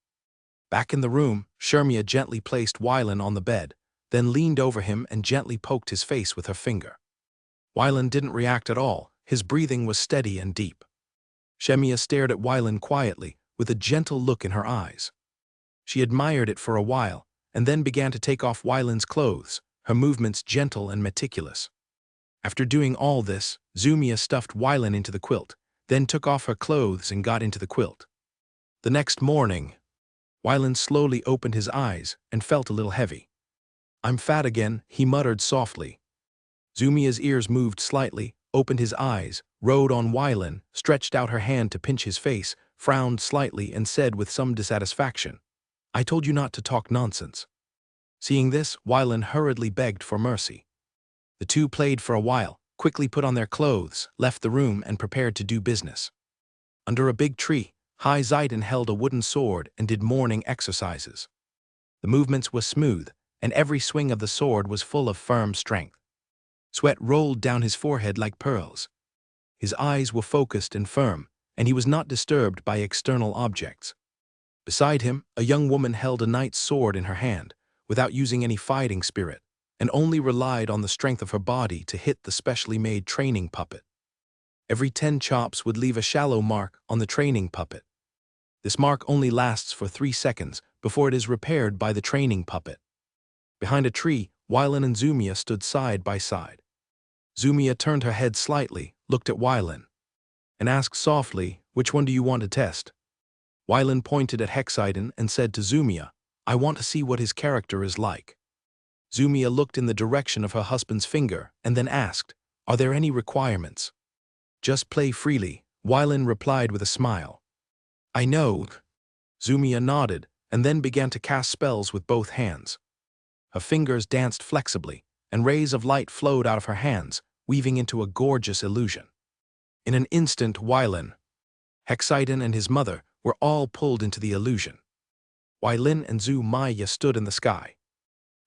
Back in the room, Shemya gently placed Wyland on the bed, then leaned over him and gently poked his face with her finger. Wyland didn't react at all, his breathing was steady and deep. Shemya stared at Wyland quietly, with a gentle look in her eyes. She admired it for a while, and then began to take off Wyland's clothes, her movements gentle and meticulous. After doing all this, Zumia stuffed Wyland into the quilt, then took off her clothes and got into the quilt. The next morning, Wyland slowly opened his eyes and felt a little heavy. I'm fat again, he muttered softly. Zumia's ears moved slightly, opened his eyes, rode on Wyland, stretched out her hand to pinch his face, frowned slightly and said with some dissatisfaction, I told you not to talk nonsense. Seeing this, Wyland hurriedly begged for mercy. The two played for a while, quickly put on their clothes, left the room and prepared to do business. Under a big tree, High Zidon held a wooden sword and did morning exercises. The movements were smooth, and every swing of the sword was full of firm strength. Sweat rolled down his forehead like pearls. His eyes were focused and firm, and he was not disturbed by external objects. Beside him, a young woman held a knight's sword in her hand, without using any fighting spirit, and only relied on the strength of her body to hit the specially made training puppet. Every 10 chops would leave a shallow mark on the training puppet. This mark only lasts for 3 seconds before it is repaired by the training puppet. Behind a tree, Wyland and Zumia stood side by side. Zumia turned her head slightly, looked at Wyland, and asked softly, which one do you want to test? Wylan pointed at Hexiden and said to Zumia, "I want to see what his character is like." Zumia looked in the direction of her husband's finger and then asked, "Are there any requirements?" "Just play freely," Wylan replied with a smile. "I know." Zumia nodded and then began to cast spells with both hands. Her fingers danced flexibly, and rays of light flowed out of her hands, weaving into a gorgeous illusion. In an instant, Wylan, Hexiden and his mother were all pulled into the illusion. Wylin and Zumaya stood in the sky,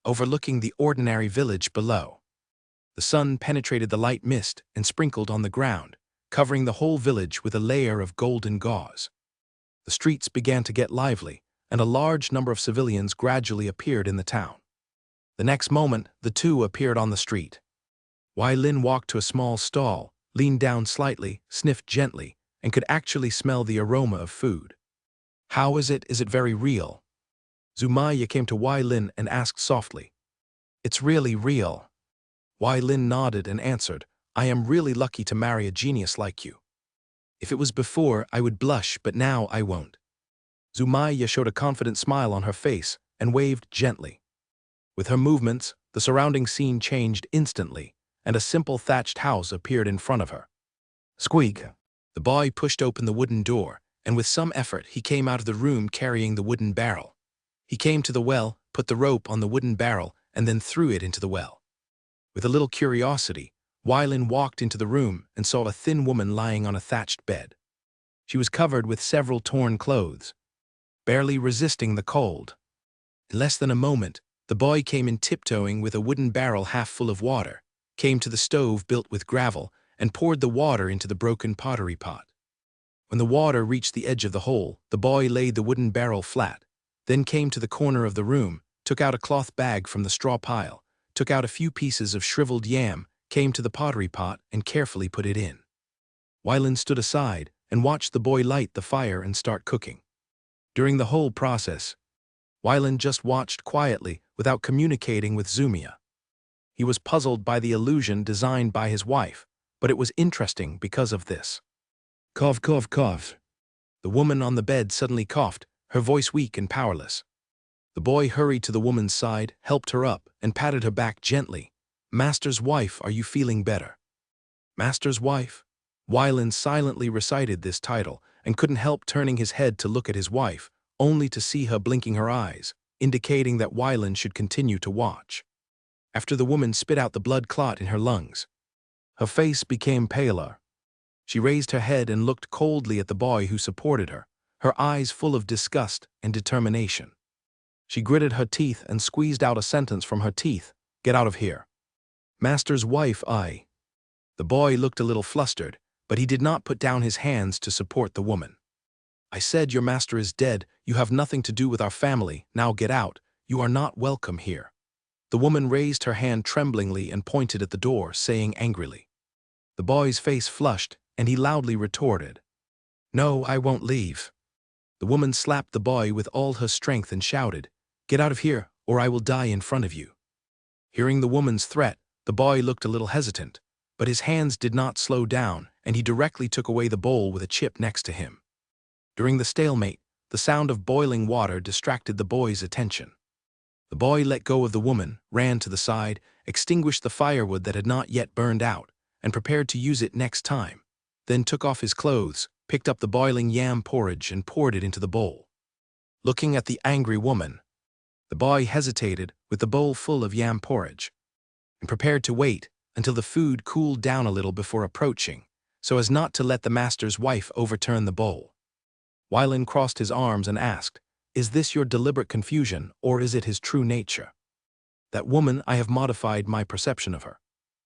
overlooking the ordinary village below. The sun penetrated the light mist and sprinkled on the ground, covering the whole village with a layer of golden gauze. The streets began to get lively, and a large number of civilians gradually appeared in the town. The next moment, the two appeared on the street. Wylin walked to a small stall, leaned down slightly, sniffed gently, and could actually smell the aroma of food. "How is it? Is it very real?" Zumaya came to Wylin and asked softly. "It's really real." Wylin nodded and answered, "I am really lucky to marry a genius like you. If it was before, I would blush, but now I won't." Zumaya showed a confident smile on her face and waved gently. With her movements, the surrounding scene changed instantly, and a simple thatched house appeared in front of her. Squeak! The boy pushed open the wooden door, and with some effort he came out of the room carrying the wooden barrel. He came to the well, put the rope on the wooden barrel, and then threw it into the well. With a little curiosity, Wylin walked into the room and saw a thin woman lying on a thatched bed. She was covered with several torn clothes, barely resisting the cold. In less than a moment, the boy came in tiptoeing with a wooden barrel half full of water, came to the stove built with gravel, and poured the water into the broken pottery pot. When the water reached the edge of the hole, the boy laid the wooden barrel flat, then came to the corner of the room, took out a cloth bag from the straw pile, took out a few pieces of shriveled yam, came to the pottery pot, and carefully put it in. Wylin stood aside and watched the boy light the fire and start cooking. During the whole process, Wylin just watched quietly without communicating with Zumia. He was puzzled by the illusion designed by his wife, but it was interesting because of this. "Cough, cough, cough." The woman on the bed suddenly coughed, her voice weak and powerless. The boy hurried to the woman's side, helped her up, and patted her back gently. "Master's wife, are you feeling better?" "Master's wife?" Wylin silently recited this title and couldn't help turning his head to look at his wife, only to see her blinking her eyes, indicating that Wylin should continue to watch. After the woman spit out the blood clot in her lungs, her face became paler. She raised her head and looked coldly at the boy who supported her, her eyes full of disgust and determination. She gritted her teeth and squeezed out a sentence from her teeth. "Get out of here." "Master's wife, I." The boy looked a little flustered, but he did not put down his hands to support the woman. "I said your master is dead, you have nothing to do with our family, now get out, you are not welcome here." The woman raised her hand tremblingly and pointed at the door, saying angrily. The boy's face flushed, and he loudly retorted, "No, I won't leave." The woman slapped the boy with all her strength and shouted, "Get out of here, or I will die in front of you." Hearing the woman's threat, the boy looked a little hesitant, but his hands did not slow down, and he directly took away the bowl with a chip next to him. During the stalemate, the sound of boiling water distracted the boy's attention. The boy let go of the woman, ran to the side, extinguished the firewood that had not yet burned out, and prepared to use it next time, then took off his clothes, picked up the boiling yam porridge and poured it into the bowl. Looking at the angry woman, the boy hesitated with the bowl full of yam porridge, and prepared to wait until the food cooled down a little before approaching, so as not to let the master's wife overturn the bowl. Wylin crossed his arms and asked, "Is this your deliberate confusion, or is it his true nature?" "That woman, I have modified my perception of her,"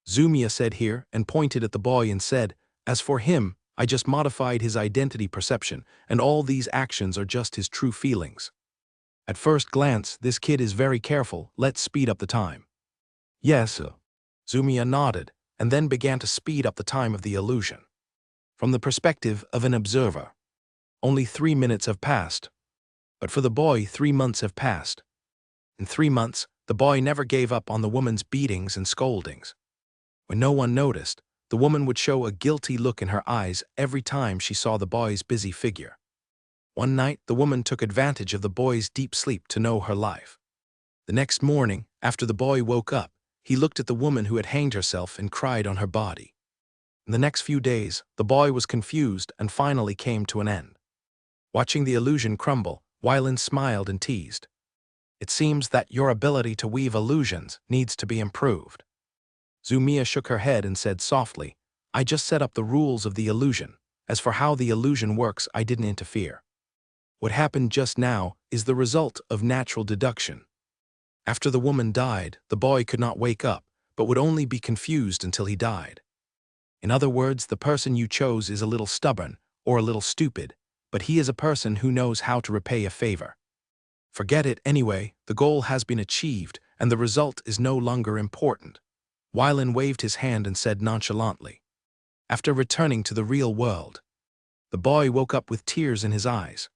Zumia said here and pointed at the boy and said, "As for him, I just modified his identity perception, and all these actions are just his true feelings. At first glance, this kid is very careful, let's speed up the time." "Yes, sir." Zumia nodded, and then began to speed up the time of the illusion. From the perspective of an observer, only 3 minutes have passed. But for the boy, 3 months have passed. In 3 months, the boy never gave up on the woman's beatings and scoldings. When no one noticed, the woman would show a guilty look in her eyes every time she saw the boy's busy figure. One night, the woman took advantage of the boy's deep sleep to know her life. The next morning, after the boy woke up, he looked at the woman who had hanged herself and cried on her body. In the next few days, the boy was confused and finally came to an end. Watching the illusion crumble, Wylan smiled and teased. It seems that your ability to weave illusions needs to be improved. Zumia shook her head and said softly, I just set up the rules of the illusion. As for how the illusion works, I didn't interfere. What happened just now is the result of natural deduction. After the woman died, the boy could not wake up, but would only be confused until he died. In other words, the person you chose is a little stubborn or a little stupid, but he is a person who knows how to repay a favor. Forget it anyway, the goal has been achieved, and the result is no longer important. Wylan waved his hand and said nonchalantly. After returning to the real world, the boy woke up with tears in his eyes.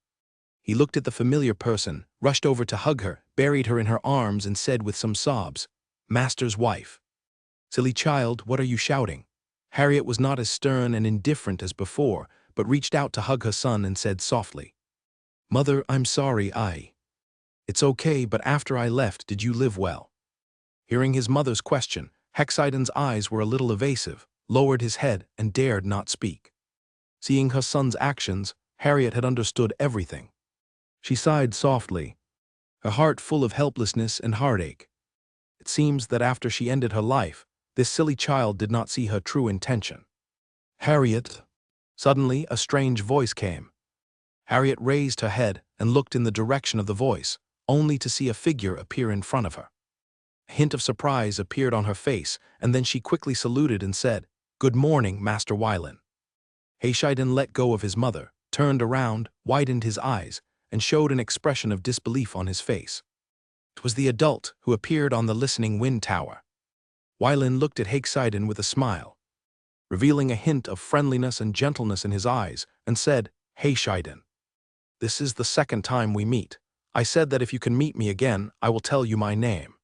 He looked at the familiar person, rushed over to hug her, buried her in her arms and said with some sobs, Master's wife. Silly child, what are you shouting? Harriet was not as stern and indifferent as before, but reached out to hug her son and said softly, Mother, I'm sorry, It's okay, but after I left, did you live well? Hearing his mother's question, Hexaiden's eyes were a little evasive, lowered his head, and dared not speak. Seeing her son's actions, Harriet had understood everything. She sighed softly, her heart full of helplessness and heartache. It seems that after she ended her life, this silly child did not see her true intention. Harriet. Suddenly, a strange voice came. Harriet raised her head and looked in the direction of the voice, only to see a figure appear in front of her. A hint of surprise appeared on her face, and then she quickly saluted and said, Good morning, Master Wylan. Hexaiden let go of his mother, turned around, widened his eyes, and showed an expression of disbelief on his face. It was the adult who appeared on the listening wind tower. Wylan looked at Hexaiden with a smile, revealing a hint of friendliness and gentleness in his eyes, and said, Hexaiden, this is the second time we meet. I said that if you can meet me again, I will tell you my name.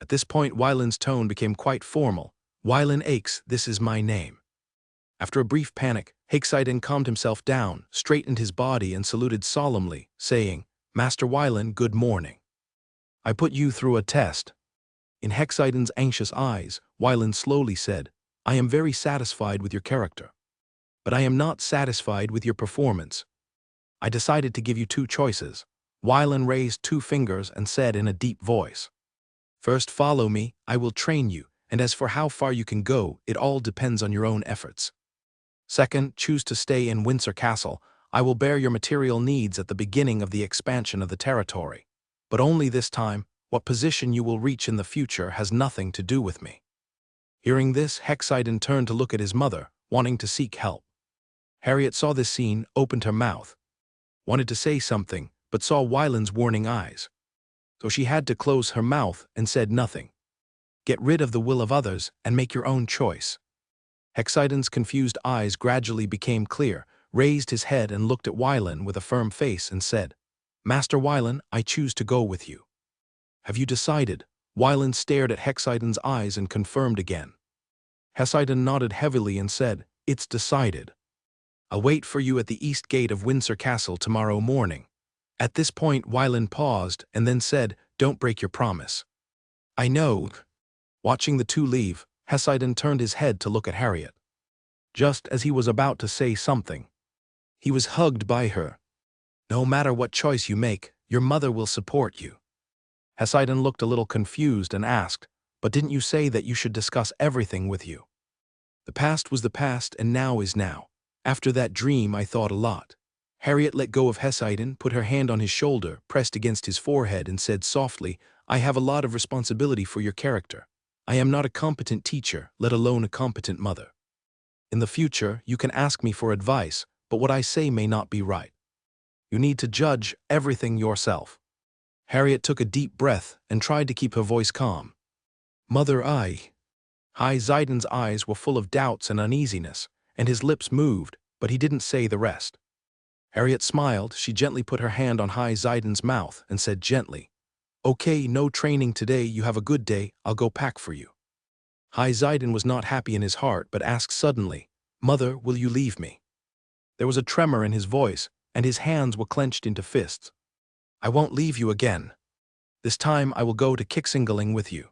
At this point, Wylan's tone became quite formal. Wylan Aches, this is my name. After a brief panic, Hexaiden calmed himself down, straightened his body, and saluted solemnly, saying, Master Wylan, good morning. I put you through a test. In Hexaiden's anxious eyes, Wylan slowly said, I am very satisfied with your character. But I am not satisfied with your performance. I decided to give you two choices. Wylan raised two fingers and said in a deep voice, First, follow me, I will train you, and as for how far you can go, it all depends on your own efforts. Second, choose to stay in Windsor Castle. I will bear your material needs at the beginning of the expansion of the territory. But only this time, what position you will reach in the future has nothing to do with me. Hearing this, Hexaiden turned to look at his mother, wanting to seek help. Harriet saw this scene, opened her mouth, wanted to say something, but saw Wylan's warning eyes. So she had to close her mouth and said nothing. Get rid of the will of others and make your own choice. Hexaiden's confused eyes gradually became clear, raised his head and looked at Wylan with a firm face and said, Master Wylan, I choose to go with you. Have you decided? Wylan stared at Hexaiden's eyes and confirmed again. Hexaiden nodded heavily and said, It's decided. I'll wait for you at the east gate of Windsor Castle tomorrow morning. At this point, Wylan paused and then said, Don't break your promise. I know. Watching the two leave, Hexaiden turned his head to look at Harriet. Just as he was about to say something, he was hugged by her. No matter what choice you make, your mother will support you. Hexaiden looked a little confused and asked, But didn't you say that you should discuss everything with you? The past was the past and now is now. After that dream, I thought a lot. Harriet let go of Hexaiden, put her hand on his shoulder, pressed against his forehead, and said softly, I have a lot of responsibility for your character. I am not a competent teacher, let alone a competent mother. In the future, you can ask me for advice, but what I say may not be right. You need to judge everything yourself. Harriet took a deep breath and tried to keep her voice calm. Mother, Hexaiden's eyes were full of doubts and uneasiness, and his lips moved, but he didn't say the rest. Harriet smiled. She gently put her hand on Hexaiden's mouth and said gently, Okay, no training today, you have a good day, I'll go pack for you. Hexaiden was not happy in his heart, but asked suddenly, Mother, will you leave me? There was a tremor in his voice, and his hands were clenched into fists. "I won't leave you again. This time I will go to Kixingaling with you."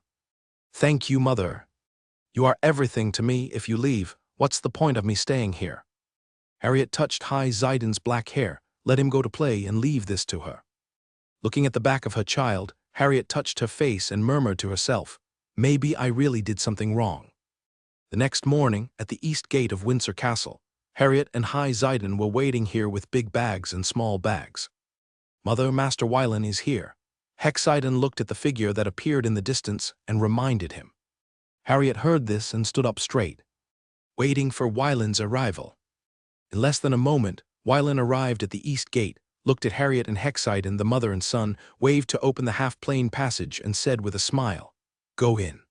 "Thank you, mother. You are everything to me. If you leave, what's the point of me staying here?" Harriet touched High Zaiden's black hair, let him go to play and leave this to her. Looking at the back of her child, Harriet touched her face and murmured to herself, "Maybe I really did something wrong." The next morning, at the east gate of Windsor Castle, Harriet and High Zaiden were waiting here with big bags and small bags. "Mother, Master Wylan is here." Hexiden looked at the figure that appeared in the distance and reminded him. Harriet heard this and stood up straight, waiting for Wylan's arrival. In less than a moment, Wylan arrived at the east gate, looked at Harriet and Hexiden, the mother and son, waved to open the half-plane passage, and said with a smile, "Go in."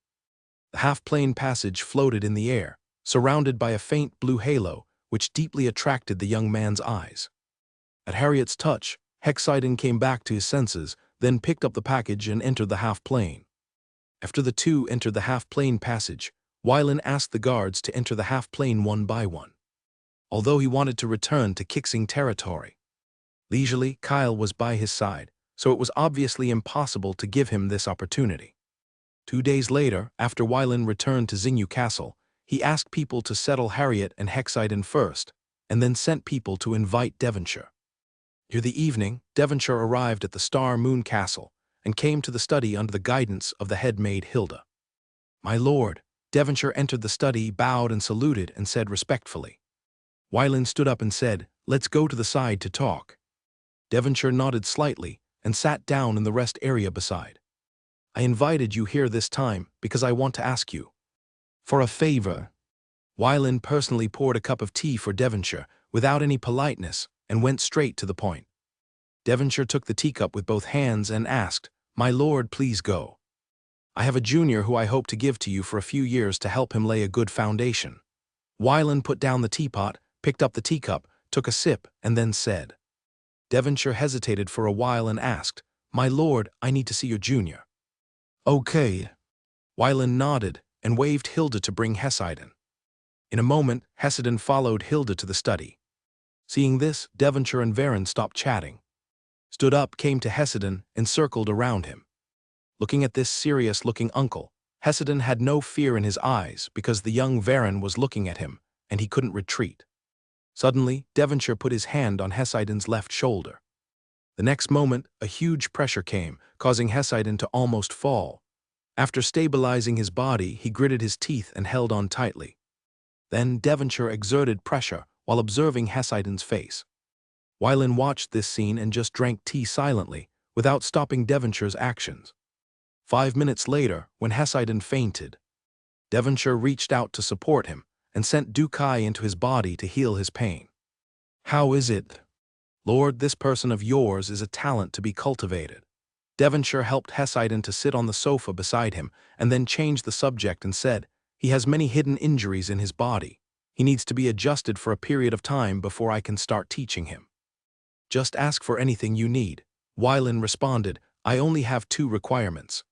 The half-plane passage floated in the air, surrounded by a faint blue halo, which deeply attracted the young man's eyes. At Harriet's touch, Hexiden came back to his senses, then picked up the package and entered the half-plane. After the two entered the half-plane passage, Wylan asked the guards to enter the half-plane one by one. Although he wanted to return to Kixing territory, leisurely, Kyle was by his side, so it was obviously impossible to give him this opportunity. 2 days later, after Wylan returned to Xingyu Castle, he asked people to settle Harriet and Hexiden first, and then sent people to invite Devonshire. Near the evening, Devonshire arrived at the Star Moon Castle and came to the study under the guidance of the head maid Hilda. "My lord." Devonshire entered the study, bowed and saluted, and said respectfully. Wylan stood up and said, "Let's go to the side to talk." Devonshire nodded slightly and sat down in the rest area beside. "I invited you here this time because I want to ask you for a favor." Wylan personally poured a cup of tea for Devonshire without any politeness and went straight to the point. Devonshire took the teacup with both hands and asked, "My lord, please go. I have a junior who I hope to give to you for a few years to help him lay a good foundation." Wylan put down the teapot, picked up the teacup, took a sip, and then said. Devonshire hesitated for a while and asked, "My lord, I need to see your junior." "Okay." Wylan nodded and waved Hilda to bring Hexiden. In a moment, Hexiden followed Hilda to the study. Seeing this, Devonshire and Varen stopped chatting, stood up, came to Hexiden, and circled around him. Looking at this serious-looking uncle, Hexiden had no fear in his eyes because the young Varen was looking at him, and he couldn't retreat. Suddenly, Devonshire put his hand on Hexiden's left shoulder. The next moment, a huge pressure came, causing Hexiden to almost fall. After stabilizing his body, he gritted his teeth and held on tightly. Then Devonshire exerted pressure while observing Hexiden's face. Wylan watched this scene and just drank tea silently, without stopping Devonshire's actions. 5 minutes later, when Hexiden fainted, Devonshire reached out to support him and sent Dukai into his body to heal his pain. "How is it, Lord? This person of yours is a talent to be cultivated." Devonshire helped Hexiden to sit on the sofa beside him and then changed the subject and said, "He has many hidden injuries in his body. He needs to be adjusted for a period of time before I can start teaching him. Just ask for anything you need." Wylan responded, "I only have 2 requirements.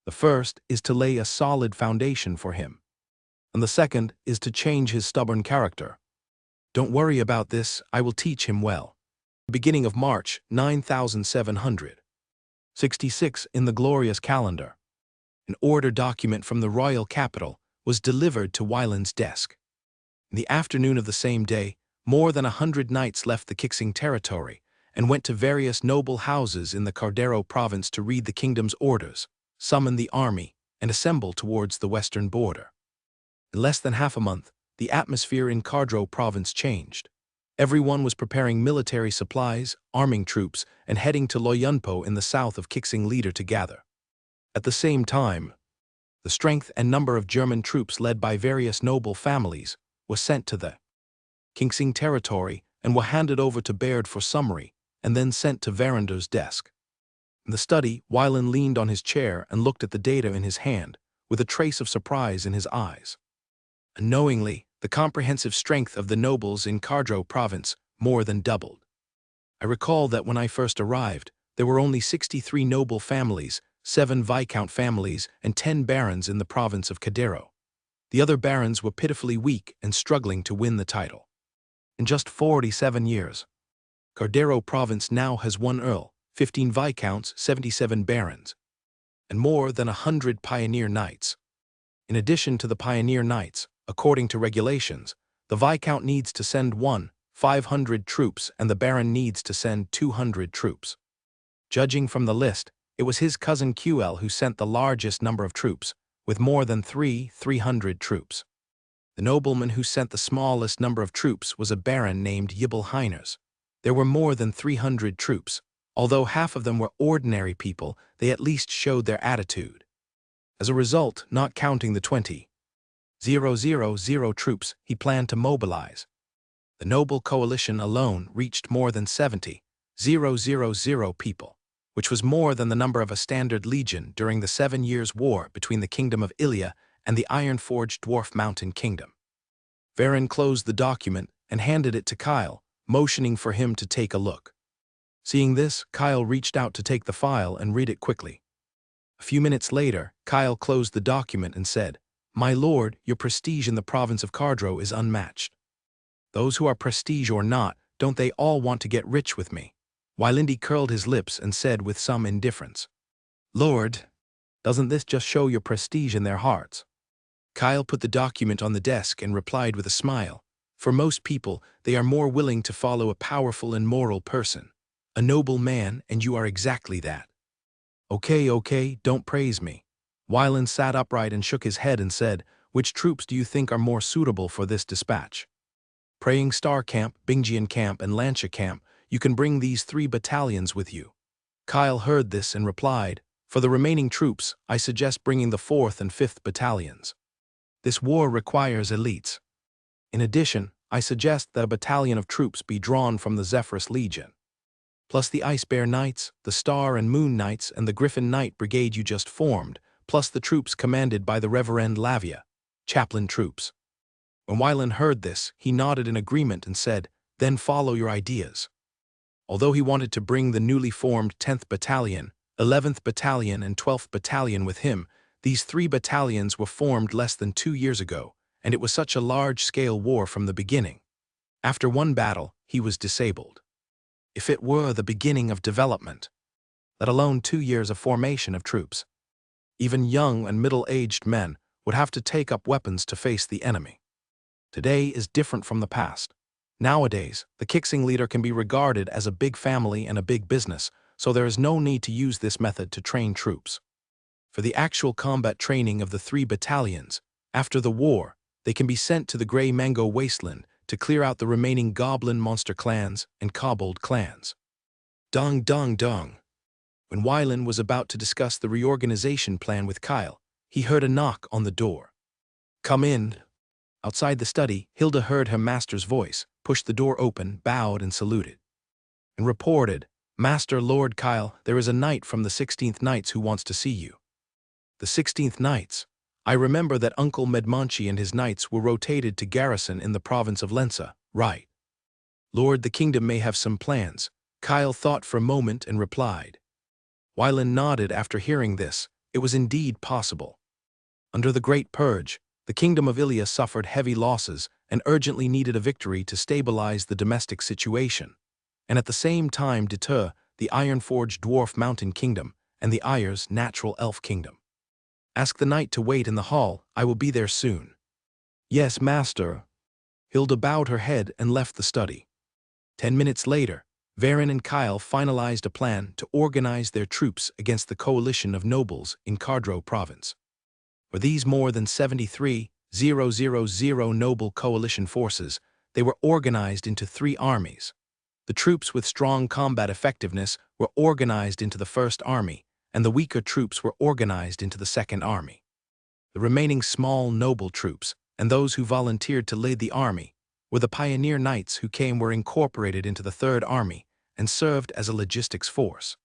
The first is to lay a solid foundation for him, and the second is to change his stubborn character. Don't worry about this, I will teach him well." Beginning of March 9766 in the glorious calendar, an order document from the royal capital was delivered to Wylan's desk. In the afternoon of the same day, more than 100 knights left the Kixing territory and went to various noble houses in the Cardero province to read the kingdom's orders, summon the army, and assemble towards the western border. In less than half a month, the atmosphere in Cardero province changed. Everyone was preparing military supplies, arming troops, and heading to Loyunpo in the south of Kixing leader to gather. At the same time, the strength and number of German troops led by various noble families was sent to the Kixing territory and were handed over to Baird for summary and then sent to Varander's desk. In the study, Wylan leaned on his chair and looked at the data in his hand, with a trace of surprise in his eyes. Unknowingly, the comprehensive strength of the nobles in Cardero province more than doubled. I recall that when I first arrived, there were only 63 noble families, 7 viscount families, and 10 barons in the province of Cardero. The other barons were pitifully weak and struggling to win the title. In just 47 years, Cardero province now has 1 earl, 15 viscounts, 77 barons, and more than 100 pioneer knights. In addition to the pioneer knights, according to regulations, the viscount needs to send 500 troops and the baron needs to send 200 troops. Judging from the list, it was his cousin QL who sent the largest number of troops, with more than 300 troops. The nobleman who sent the smallest number of troops was a baron named Yibel Heiners. There were more than 300 troops. Although half of them were ordinary people, they at least showed their attitude. As a result, not counting the 20,000 troops he planned to mobilize, the noble coalition alone reached more than 70,000 people, which was more than the number of a standard legion during the 7 Years' War between the Kingdom of Ilia and the Iron-Forged Dwarf Mountain Kingdom. Varin closed the document and handed it to Kyle, motioning for him to take a look. Seeing this, Kyle reached out to take the file and read it quickly. A few minutes later, Kyle closed the document and said, "My lord, your prestige in the province of Cardro is unmatched. Those who are prestige or not, don't they all want to get rich with me?" Wylindi curled his lips and said with some indifference, "Lord, doesn't this just show your prestige in their hearts?" Kyle put the document on the desk and replied with a smile. "For most people, they are more willing to follow a powerful and moral person. A noble man, and you are exactly that." Okay, don't praise me." Wyland sat upright and shook his head and said, "Which troops do you think are more suitable for this dispatch?" "Praying Star Camp, Bingjian Camp, and Lancia Camp, you can bring these 3 battalions with you." Kyle heard this and replied, "For the remaining troops, I suggest bringing the 4th and 5th battalions. This war requires elites. In addition, I suggest that a battalion of troops be drawn from the Zephyrus Legion, plus the Ice Bear Knights, the Star and Moon Knights, and the Griffin Knight Brigade you just formed, plus the troops commanded by the Reverend Lavia, chaplain troops." When Wyland heard this, he nodded in agreement and said, "Then follow your ideas." Although he wanted to bring the newly formed 10th Battalion, 11th Battalion, and 12th Battalion with him, these 3 battalions were formed less than 2 years ago, and it was such a large-scale war from the beginning. After one battle, he was disabled. If it were the beginning of development, let alone 2 years of formation of troops, even young and middle-aged men would have to take up weapons to face the enemy. Today is different from the past. Nowadays, the Kixing leader can be regarded as a big family and a big business, so there is no need to use this method to train troops. For the actual combat training of the 3 battalions, after the war, they can be sent to the Grey Mango Wasteland to clear out the remaining goblin monster clans and kobold clans. Dong dong dong. When Wyland was about to discuss the reorganization plan with Kyle, he heard a knock on the door. "Come in." Outside the study, Hilda heard her master's voice, pushed the door open, bowed and saluted, and reported, "Master Lord Kyle, there is a knight from the 16th Knights who wants to see you." "The 16th Knights? I remember that Uncle Medmanchi and his knights were rotated to garrison in the province of Lensa, right?" "Lord, the kingdom may have some plans." Kyle thought for a moment and replied. Wyland nodded after hearing this. It was indeed possible. Under the Great Purge, the Kingdom of Ilia suffered heavy losses and urgently needed a victory to stabilize the domestic situation, and at the same time deter the Iron-Forged Dwarf Mountain Kingdom and the Ayers Natural Elf Kingdom. "Ask the knight to wait in the hall. I will be there soon." "Yes, master." Hilda bowed her head and left the study. 10 minutes later, Varin and Kyle finalized a plan to organize their troops against the coalition of nobles in Cardro province. For these more than 73,000 noble coalition forces, they were organized into 3 armies. The troops with strong combat effectiveness were organized into the First Army, and the weaker troops were organized into the Second Army. The remaining small noble troops, and those who volunteered to lead the army, were the pioneer knights who were incorporated into the Third Army and served as a logistics force.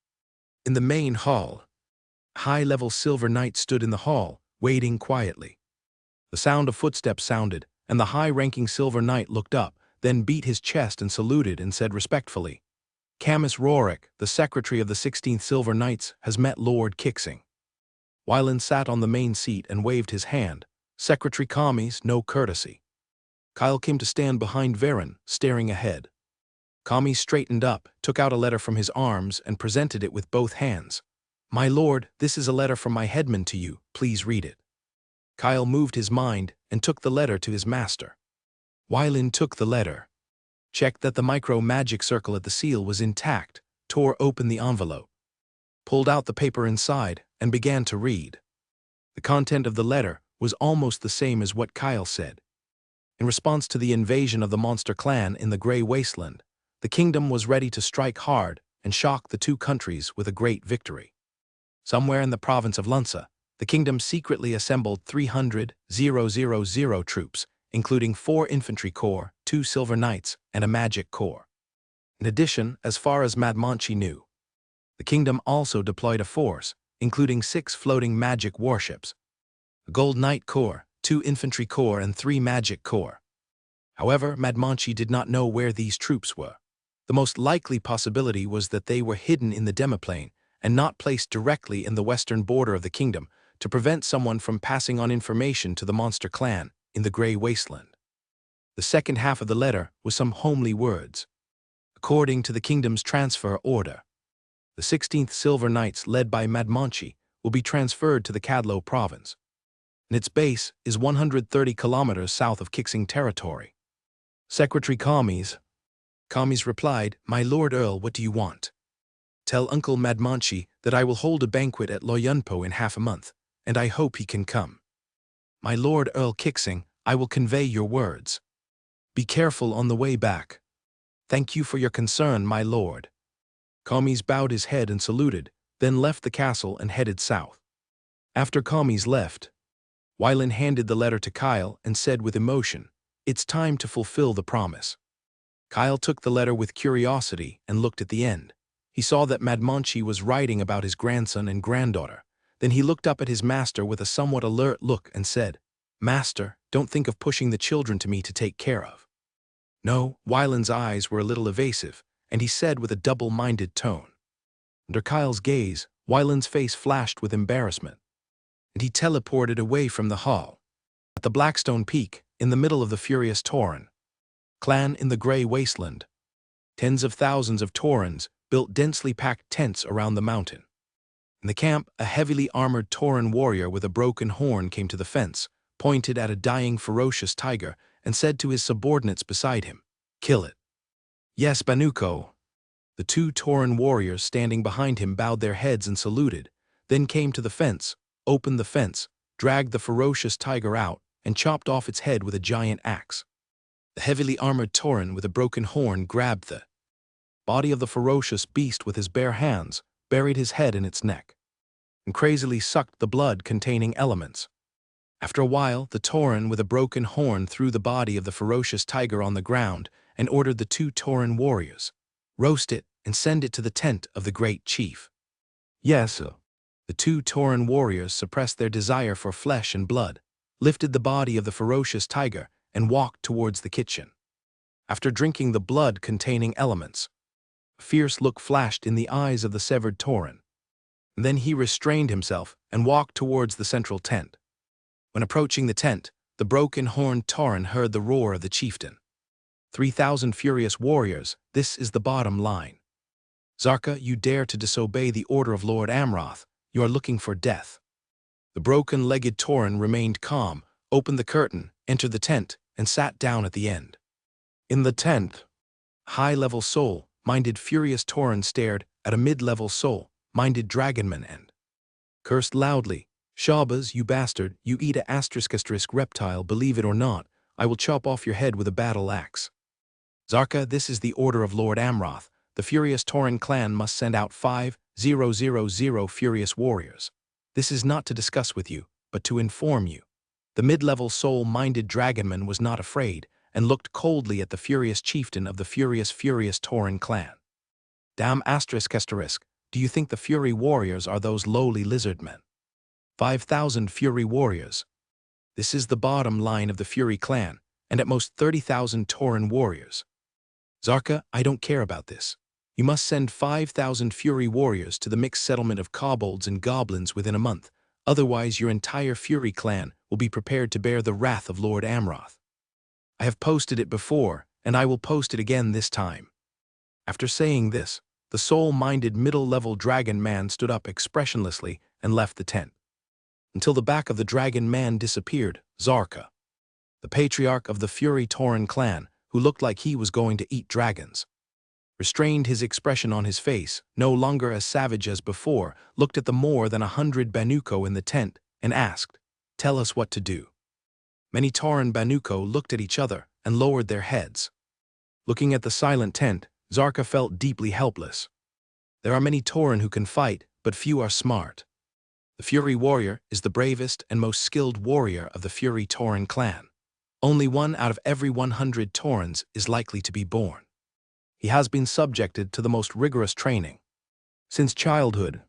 In the main hall, high-level silver knight stood in the hall, waiting quietly. The sound of footsteps sounded, and the high-ranking silver knight looked up, then beat his chest and saluted and said respectfully, "Camus Rorik, the secretary of the 16th Silver Knights, has met Lord Kixing." Wyland sat on the main seat and waved his hand. Secretary Kami's no courtesy. Kyle came to stand behind Varin, staring ahead. Kami straightened up, took out a letter from his arms, and presented it with both hands. "My lord, this is a letter from my headman to you, please read it." Kyle moved his mind and took the letter to his master. Weilin took the letter, checked that the micro-magic circle at the seal was intact, tore open the envelope, pulled out the paper inside, and began to read. The content of the letter was almost the same as what Kyle said. In response to the invasion of the monster clan in the Grey Wasteland, the kingdom was ready to strike hard and shock the two countries with a great victory. Somewhere in the province of Lunsa, the kingdom secretly assembled 300,000 troops, including 4 infantry corps, 2 silver knights, and a magic corps. In addition, as far as Madmanchi knew, the kingdom also deployed a force, including 6 floating magic warships, a gold knight corps, 2 infantry corps, and 3 magic corps. However, Madmanchi did not know where these troops were. The most likely possibility was that they were hidden in the demiplane and not placed directly in the western border of the kingdom to prevent someone from passing on information to the monster clan in the Grey Wasteland. The second half of the letter was some homely words. According to the kingdom's transfer order, the 16th Silver Knights, led by Madmanchi, will be transferred to the Kadlo province, and its base is 130 kilometers south of Kixing territory. Secretary Kami's replied, "My Lord Earl, what do you want? Tell Uncle Madmanchi that I will hold a banquet at Loyunpo in half a month, and I hope he can come. My Lord Earl Kixing, I will convey your words. Be careful on the way back. Thank you for your concern, my lord." Kami's bowed his head and saluted, then left the castle and headed south. After Kami's left, Weilin handed the letter to Kyle and said with emotion, "It's time to fulfill the promise." Kyle took the letter with curiosity and looked at the end. He saw that Madmanchi was writing about his grandson and granddaughter. Then he looked up at his master with a somewhat alert look and said, "Master, don't think of pushing the children to me to take care of." No, Weilin's eyes were a little evasive, and he said with a double-minded tone. Under Kyle's gaze, Weilin's face flashed with embarrassment, and he teleported away from the hall. At the Blackstone Peak, in the middle of the furious Tauren clan in the Grey Wasteland, tens of thousands of Taurens built densely packed tents around the mountain. In the camp, a heavily armored Tauren warrior with a broken horn came to the fence, pointed at a dying ferocious tiger, and said to his subordinates beside him, "Kill it." "Yes, Banuko." The 2 Tauren warriors standing behind him bowed their heads and saluted, then came to the fence, opened the fence, dragged the ferocious tiger out, and chopped off its head with a giant axe. The heavily armored Tauren with a broken horn grabbed the body of the ferocious beast with his bare hands, buried his head in its neck, and crazily sucked the blood-containing elements. After a while, the Tauren with a broken horn threw the body of the ferocious tiger on the ground and ordered the 2 Tauren warriors, "Roast it and send it to the tent of the great chief." "Yes, sir." The 2 Tauren warriors suppressed their desire for flesh and blood, lifted the body of the ferocious tiger, and walked towards the kitchen. After drinking the blood-containing elements, a fierce look flashed in the eyes of the severed Tauren. Then he restrained himself and walked towards the central tent. When approaching the tent, the broken-horned Tauren heard the roar of the chieftain. 3,000 furious warriors, this is the bottom line. Zarka, you dare to disobey the order of Lord Amroth, you are looking for death. The broken-legged Tauren remained calm, opened the curtain, entered the tent, and sat down at the end. In the tent, high-level soul-minded furious Tauren stared at a mid-level soul-minded dragonman and cursed loudly, "Shabas, you bastard, you eat a *** reptile, believe it or not, I will chop off your head with a battle axe." Zarka, this is the order of Lord Amroth. The furious Tauren clan must send out 5,000 furious warriors. This is not to discuss with you, but to inform you. The mid-level soul-minded dragonman was not afraid, and looked coldly at the furious chieftain of the furious Tauren clan. "Damn ***, do you think the fury warriors are those lowly lizard men? 5,000 fury warriors. This is the bottom line of the Fury clan, and at most 30,000 Tauren warriors. Zarka, I don't care about this. You must send 5,000 Fury warriors to the mixed settlement of kobolds and goblins within a month, otherwise your entire Fury clan will be prepared to bear the wrath of Lord Amroth. I have posted it before, and I will post it again this time. After saying this, the soul-minded middle-level dragon man stood up expressionlessly and left the tent. Until the back of the dragon man disappeared, Zarka, the patriarch of the Fury Tauren clan, who looked like he was going to eat dragons, restrained his expression on his face, no longer as savage as before, looked at the more than 100 Banuko in the tent, and asked, "Tell us what to do." Many Tauren Banuko looked at each other and lowered their heads. Looking at the silent tent, Zarka felt deeply helpless. There are many Tauren who can fight, but few are smart. The Fury Warrior is the bravest and most skilled warrior of the Fury Tauren clan. Only one out of every 100 Taurens is likely to be born. He has been subjected to the most rigorous training. Since childhood,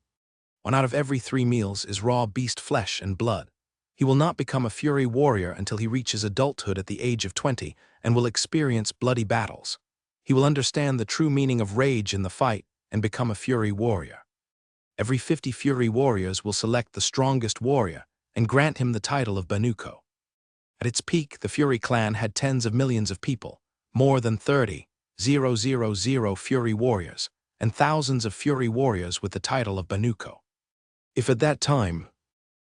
1 out of every 3 meals is raw beast flesh and blood. He will not become a Fury Warrior until he reaches adulthood at the age of 20 and will experience bloody battles. He will understand the true meaning of rage in the fight and become a Fury Warrior. Every 50 Fury Warriors will select the strongest warrior and grant him the title of Banuko. At its peak, the Fury clan had tens of millions of people, more than 30,000 Fury Warriors, and thousands of Fury Warriors with the title of Banuko. If at that time,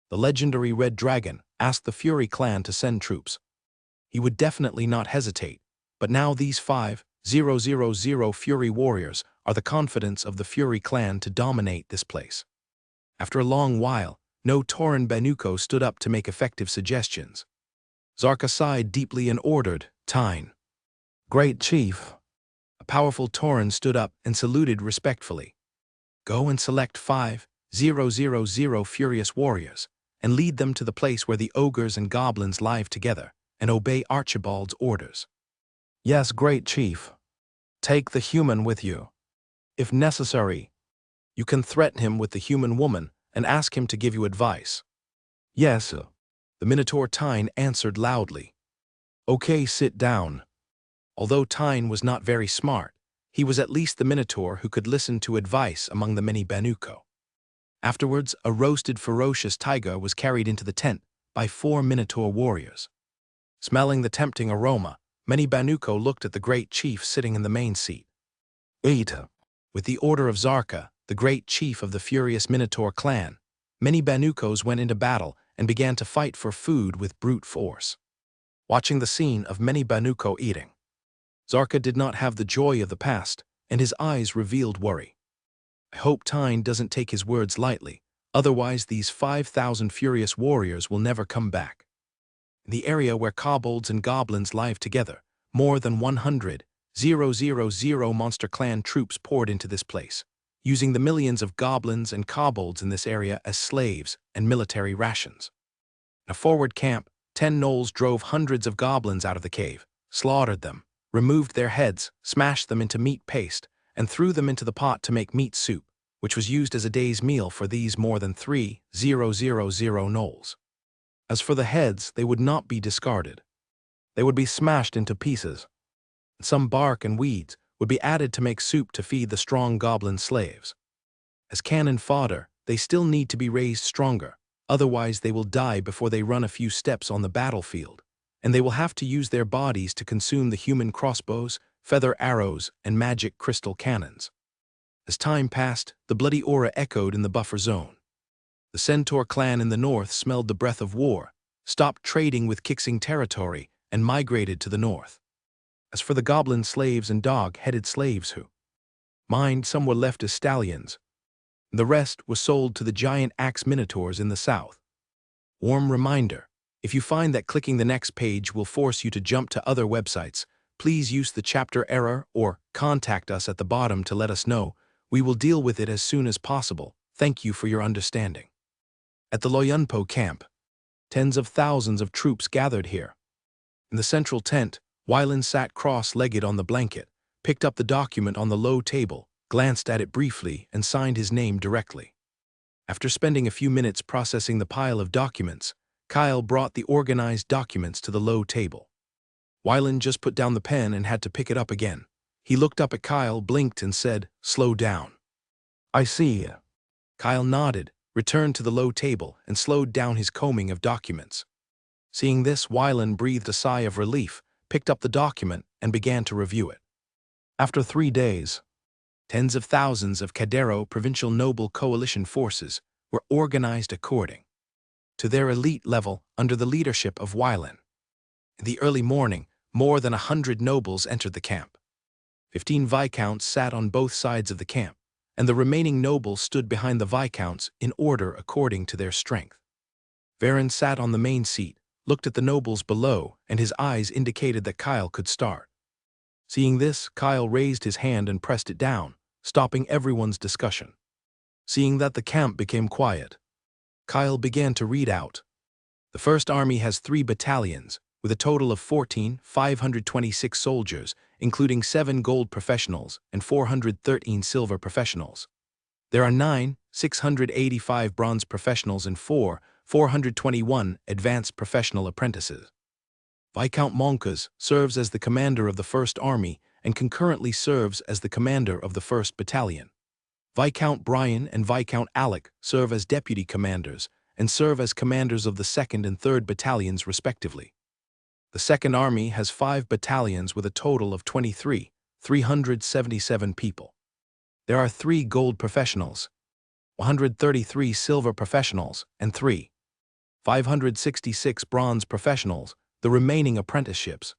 the legendary Red Dragon asked the Fury clan to send troops, he would definitely not hesitate, but now these 5,000 Fury Warriors are the confidence of the Fury clan to dominate this place. After a long while, no Tauren Banuko stood up to make effective suggestions. Zarka sighed deeply and ordered, "Tyne." "Great Chief." A powerful Tauren stood up and saluted respectfully. "Go and select 5,000 furious warriors, and lead them to the place where the ogres and goblins live together, and obey Archibald's orders." "Yes, Great Chief." "Take the human with you. If necessary, you can threaten him with the human woman and ask him to give you advice." "Yes, sir." The Minotaur Tyne answered loudly. "Okay, sit down." Although Tyne was not very smart, he was at least the Minotaur who could listen to advice among the many Banuko. Afterwards, a roasted ferocious tiger was carried into the tent by 4 Minotaur warriors. Smelling the tempting aroma, many Banuko looked at the great chief sitting in the main seat. "Eat." With the order of Zarka, the great chief of the furious Minotaur clan, many Banukos went into battle and began to fight for food with brute force. Watching the scene of many Banuko eating, Zarka did not have the joy of the past, and his eyes revealed worry. "I hope Tyne doesn't take his words lightly, otherwise these 5,000 furious warriors will never come back." In the area where kobolds and goblins live together, more than 100,000 monster clan troops poured into this place, using the millions of goblins and kobolds in this area as slaves and military rations. In a forward camp, 10 gnolls drove hundreds of goblins out of the cave, slaughtered them, removed their heads, smashed them into meat paste, and threw them into the pot to make meat soup, which was used as a day's meal for these more than 3,000 gnolls. As for the heads, they would not be discarded. They would be smashed into pieces. Some bark and weeds would be added to make soup to feed the strong goblin slaves. As cannon fodder, they still need to be raised stronger, otherwise they will die before they run a few steps on the battlefield, and they will have to use their bodies to consume the human crossbows, feather arrows, and magic crystal cannons. As time passed, the bloody aura echoed in the buffer zone. The Centaur clan in the north smelled the breath of war, stopped trading with Kixing territory, and migrated to the north. As for the goblin slaves and dog-headed slaves who mined, some were left as stallions. The rest was sold to the giant axe minotaurs in the south. Warm reminder, if you find that clicking the next page will force you to jump to other websites, please use the chapter error or contact us at the bottom to let us know. We will deal with it as soon as possible. Thank you for your understanding. At the Loyunpo camp, tens of thousands of troops gathered here. In the central tent, Wylan sat cross-legged on the blanket, picked up the document on the low table, glanced at it briefly, and signed his name directly. After spending a few minutes processing the pile of documents, Kyle brought the organized documents to the low table. Wylan just put down the pen and had to pick it up again. He looked up at Kyle, blinked, and said, "Slow down." "I see." Kyle nodded, returned to the low table, and slowed down his combing of documents. Seeing this, Wylan breathed a sigh of relief, picked up the document, and began to review it. After 3 days, Tens of thousands of Cadero provincial noble coalition forces were organized according to their elite level under the leadership of Wylan. In the early morning, more than 100 nobles entered the camp. 15 viscounts sat on both sides of the camp, and the remaining nobles stood behind the viscounts in order according to their strength. Varon sat on the main seat, looked at the nobles below, and his eyes indicated that Kyle could start. Seeing this, Kyle raised his hand and pressed it down, stopping everyone's discussion. Seeing that the camp became quiet, Kyle began to read out. The First Army has 3 battalions, with a total of 14,526 soldiers, including 7 gold professionals and 413 silver professionals. There are 9,685 bronze professionals and 421 advanced professional apprentices. Viscount Moncas serves as the commander of the First Army and concurrently serves as the commander of the 1st Battalion. Viscount Brian and Viscount Alec serve as deputy commanders and serve as commanders of the 2nd and 3rd Battalions respectively. The Second Army has 5 battalions with a total of 377 people. There are 3 gold professionals, 133 silver professionals, and 566 bronze professionals, the remaining apprenticeships.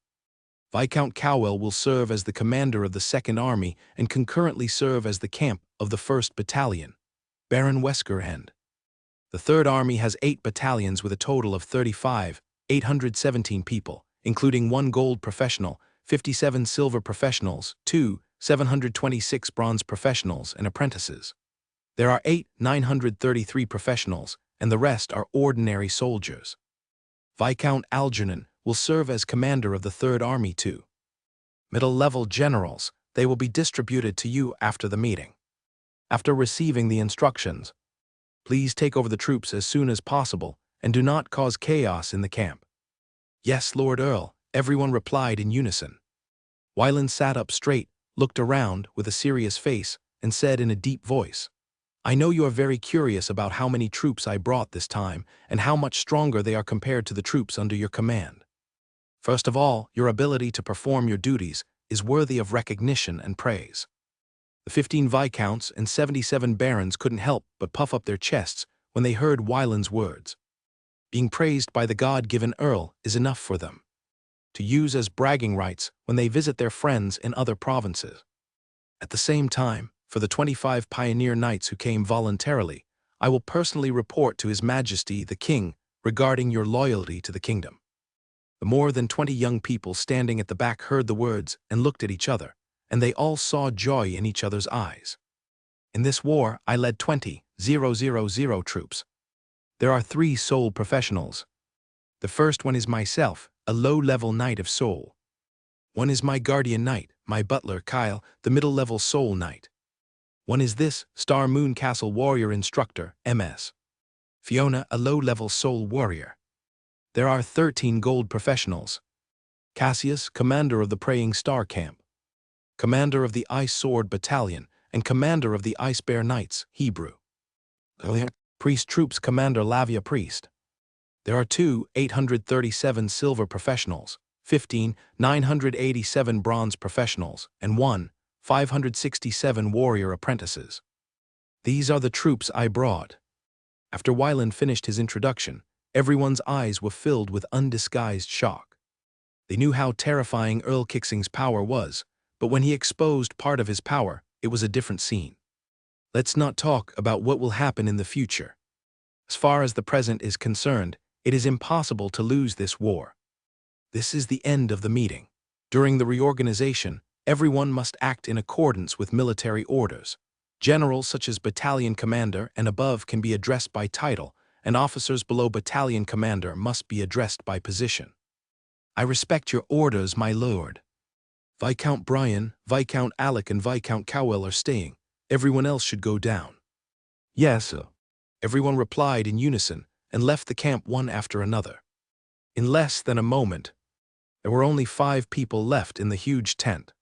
Viscount Cowell will serve as the commander of the Second Army and concurrently serve as the camp of the 1st Battalion, Baron Wesker End. The Third Army has 8 battalions with a total of 817 people, including 1 gold professional, 57 silver professionals, 726 bronze professionals and apprentices. There are 933 professionals, and the rest are ordinary soldiers. Viscount Algernon will serve as commander of the Third Army too. Middle-level generals, they will be distributed to you after the meeting. After receiving the instructions, please take over the troops as soon as possible and do not cause chaos in the camp. Yes, Lord Earl, everyone replied in unison. Wylan sat up straight, looked around with a serious face, and said in a deep voice, I know you are very curious about how many troops I brought this time and how much stronger they are compared to the troops under your command. First of all, your ability to perform your duties is worthy of recognition and praise. The 15 viscounts and 77 barons couldn't help but puff up their chests when they heard Wylan's words. Being praised by the God-given Earl is enough for them to use as bragging rights when they visit their friends in other provinces. At the same time, for the 25 pioneer knights who came voluntarily, I will personally report to His Majesty the King regarding your loyalty to the kingdom. The more than 20 young people standing at the back heard the words and looked at each other, and they all saw joy in each other's eyes. In this war, I led 20,000 troops. There are 3 soul professionals. The first one is myself, a low-level knight of soul. One is my guardian knight, my butler Kyle, the middle-level soul knight. One is this, Star Moon Castle warrior instructor, MS. Fiona, a low-level soul warrior. There are 13 gold professionals. Cassius, commander of the Praying Star Camp. Commander of the Ice Sword Battalion, and commander of the Ice Bear Knights, Hebrew. Priest Troops Commander Lavia Priest. There are 837 silver professionals, 987 bronze professionals, and 567 warrior apprentices. These are the troops I brought. After Wylan finished his introduction, everyone's eyes were filled with undisguised shock. They knew how terrifying Earl Kicksing's power was, but when he exposed part of his power, it was a different scene. Let's not talk about what will happen in the future. As far as the present is concerned, it is impossible to lose this war. This is the end of the meeting. During the reorganization, everyone must act in accordance with military orders. Generals such as battalion commander and above can be addressed by title, and officers below battalion commander must be addressed by position. I respect your orders, my lord. Viscount Brian, Viscount Alec, and Viscount Cowell are staying. Everyone else should go down. Yes, sir. Everyone replied in unison and left the camp one after another. In less than a moment, there were only 5 people left in the huge tent.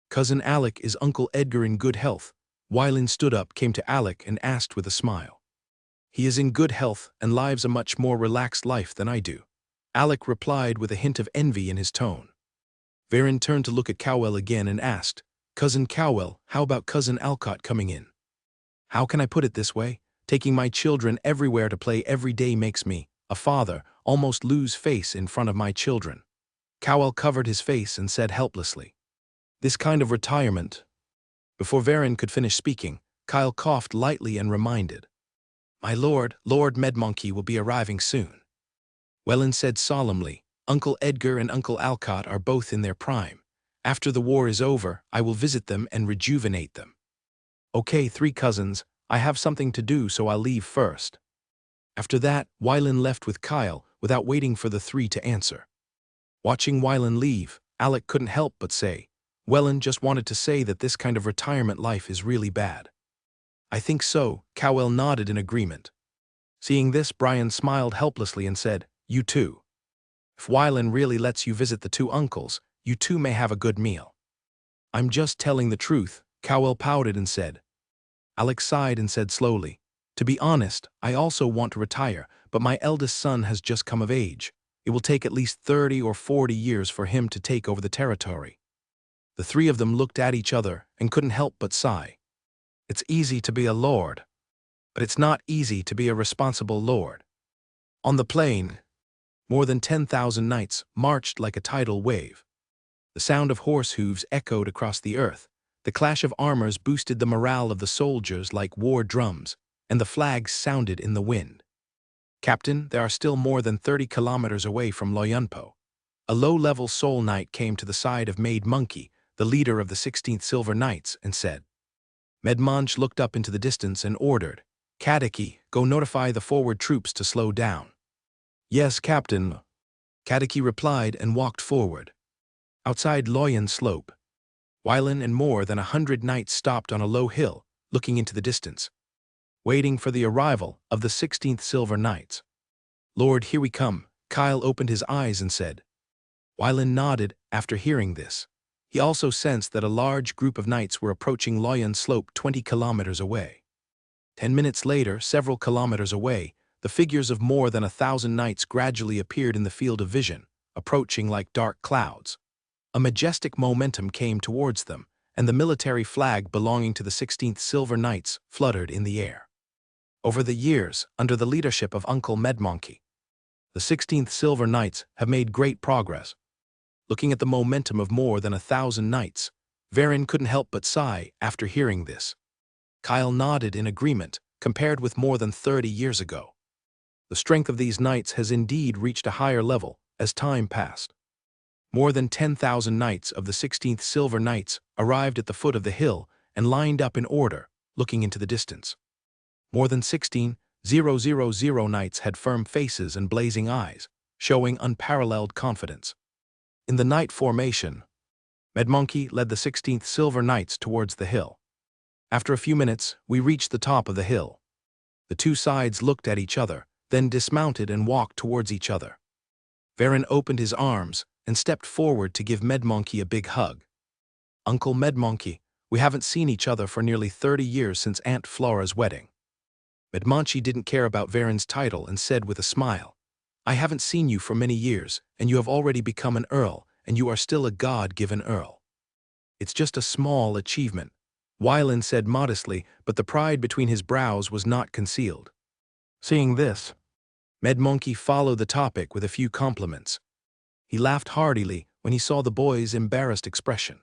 Cousin Alec, is Uncle Edgar in good health? Wylan stood up, came to Alec, and asked with a smile. He is in good health and lives a much more relaxed life than I do. Alec replied with a hint of envy in his tone. Varon turned to look at Cowell again and asked, Cousin Cowell, how about Cousin Alcott coming in? How can I put it this way? Taking my children everywhere to play every day makes me, a father, almost lose face in front of my children. Cowell covered his face and said helplessly, "This kind of retirement." Before Varin could finish speaking, Kyle coughed lightly and reminded, "My lord, Lord Medmonkey will be arriving soon." Wellen said solemnly, "Uncle Edgar and Uncle Alcott are both in their prime. After the war is over, I will visit them and rejuvenate them." "Okay, three cousins, I have something to do, so I'll leave first." After that, Wylan left with Kyle without waiting for the three to answer. Watching Wylan leave, Alec couldn't help but say, "Wellen just wanted to say that this kind of retirement life is really bad." "I think so," Cowell nodded in agreement. Seeing this, Brian smiled helplessly and said, "You too. If Wylan really lets you visit the two uncles, you two may have a good meal." "I'm just telling the truth," Cowell pouted and said. Alec sighed and said slowly, "To be honest, I also want to retire, but my eldest son has just come of age. It will take at least 30 or 40 years for him to take over the territory." The three of them looked at each other and couldn't help but sigh. It's easy to be a lord, but it's not easy to be a responsible lord. On the plain, more than 10,000 knights marched like a tidal wave. The sound of horse hooves echoed across the earth. The clash of armors boosted the morale of the soldiers like war drums, and the flags sounded in the wind. "Captain, there are still more than 30 kilometers away from Loyunpo." A low-level soul knight came to the side of Maid Monkey, the leader of the 16th Silver Knights, and said. Medmonch looked up into the distance and ordered, "Kadeki, go notify the forward troops to slow down." "Yes, Captain." Kadeki replied and walked forward. Outside Loyan Slope, Wylan and more than 100 knights stopped on a low hill, looking into the distance, waiting for the arrival of the 16th Silver Knights. "Lord, here we come." Kyle opened his eyes and said. Wylan nodded after hearing this. He also sensed that a large group of knights were approaching Loyan Slope 20 kilometers away. 10 minutes later, several kilometers away, the figures of more than 1,000 knights gradually appeared in the field of vision, approaching like dark clouds. A majestic momentum came towards them, and the military flag belonging to the 16th Silver Knights fluttered in the air. Over the years, under the leadership of Uncle Medmonkey, the 16th Silver Knights have made great progress. Looking at the momentum of more than 1,000 knights, Varin couldn't help but sigh after hearing this. Kyle nodded in agreement, compared with more than 30 years ago. The strength of these knights has indeed reached a higher level as time passed. More than 10,000 knights of the 16th Silver Knights arrived at the foot of the hill and lined up in order, looking into the distance. More than 16,000 knights had firm faces and blazing eyes, showing unparalleled confidence. In the knight formation, Medmonkey led the 16th Silver Knights towards the hill. After a few minutes, we reached the top of the hill. The two sides looked at each other, then dismounted and walked towards each other. Varin opened his arms and stepped forward to give Medmonkey a big hug. "Uncle Medmonkey, we haven't seen each other for nearly 30 years since Aunt Flora's wedding." Medmonkey didn't care about Varin's title and said with a smile, "I haven't seen you for many years, and you have already become an earl, and you are still a God-given earl." "It's just a small achievement," Wylan said modestly, but the pride between his brows was not concealed. Seeing this, Medmonkey followed the topic with a few compliments. He laughed heartily when he saw the boy's embarrassed expression.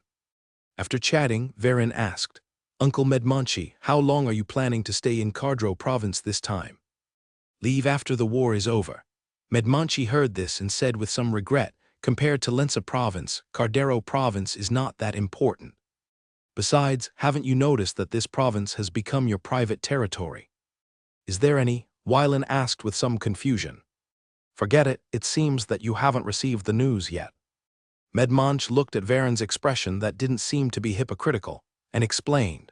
After chatting, Varin asked, "Uncle Medmonkey, how long are you planning to stay in Cardro province this time?" "Leave after the war is over." Medmonkey heard this and said with some regret, "Compared to Lensa province, Cardero province is not that important. Besides, haven't you noticed that this province has become your private territory?" "Is there any?" Wylan asked with some confusion. "Forget it, it seems that you haven't received the news yet." Medmonch looked at Varin's expression that didn't seem to be hypocritical, and explained.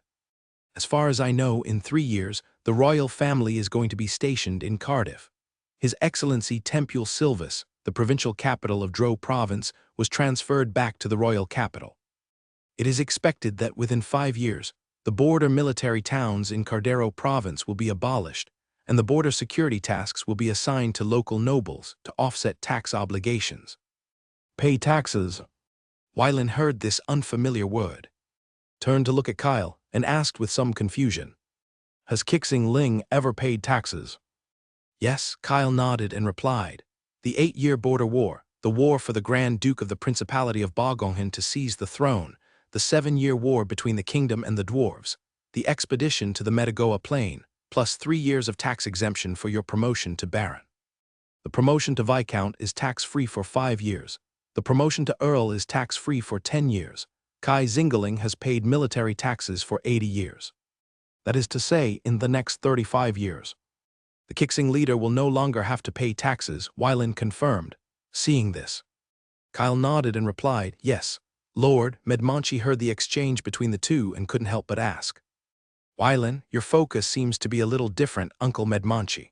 "As far as I know, in 3 years, the royal family is going to be stationed in Cardiff. His Excellency Tempule Silvis, the provincial capital of Dro province, was transferred back to the royal capital. It is expected that within 5 years, the border military towns in Cardero province will be abolished, and the border security tasks will be assigned to local nobles to offset tax obligations." "Pay taxes." Wylan heard this unfamiliar word. turned to look at Kyle and asked with some confusion, "Has Kixing Ling ever paid taxes?" Yes, Kyle nodded and replied, "The 8-year border war, the war for the Grand Duke of the Principality of Bogonghan to seize the throne, the 7-year war between the kingdom and the dwarves, the expedition to the Metagoa Plain, plus 3 years of tax exemption for your promotion to Baron. The promotion to Viscount is tax-free for 5 years. The promotion to Earl is tax-free for 10 years. Kai Zingeling has paid military taxes for 80 years. That is to say, in the next 35 years. The Kixing leader will no longer have to pay taxes," Wylin confirmed. Seeing this, Kyle nodded and replied, "Yes." Lord Medmonchi heard the exchange between the two and couldn't help but ask, "Wylin, your focus seems to be a little different, Uncle Medmonchi."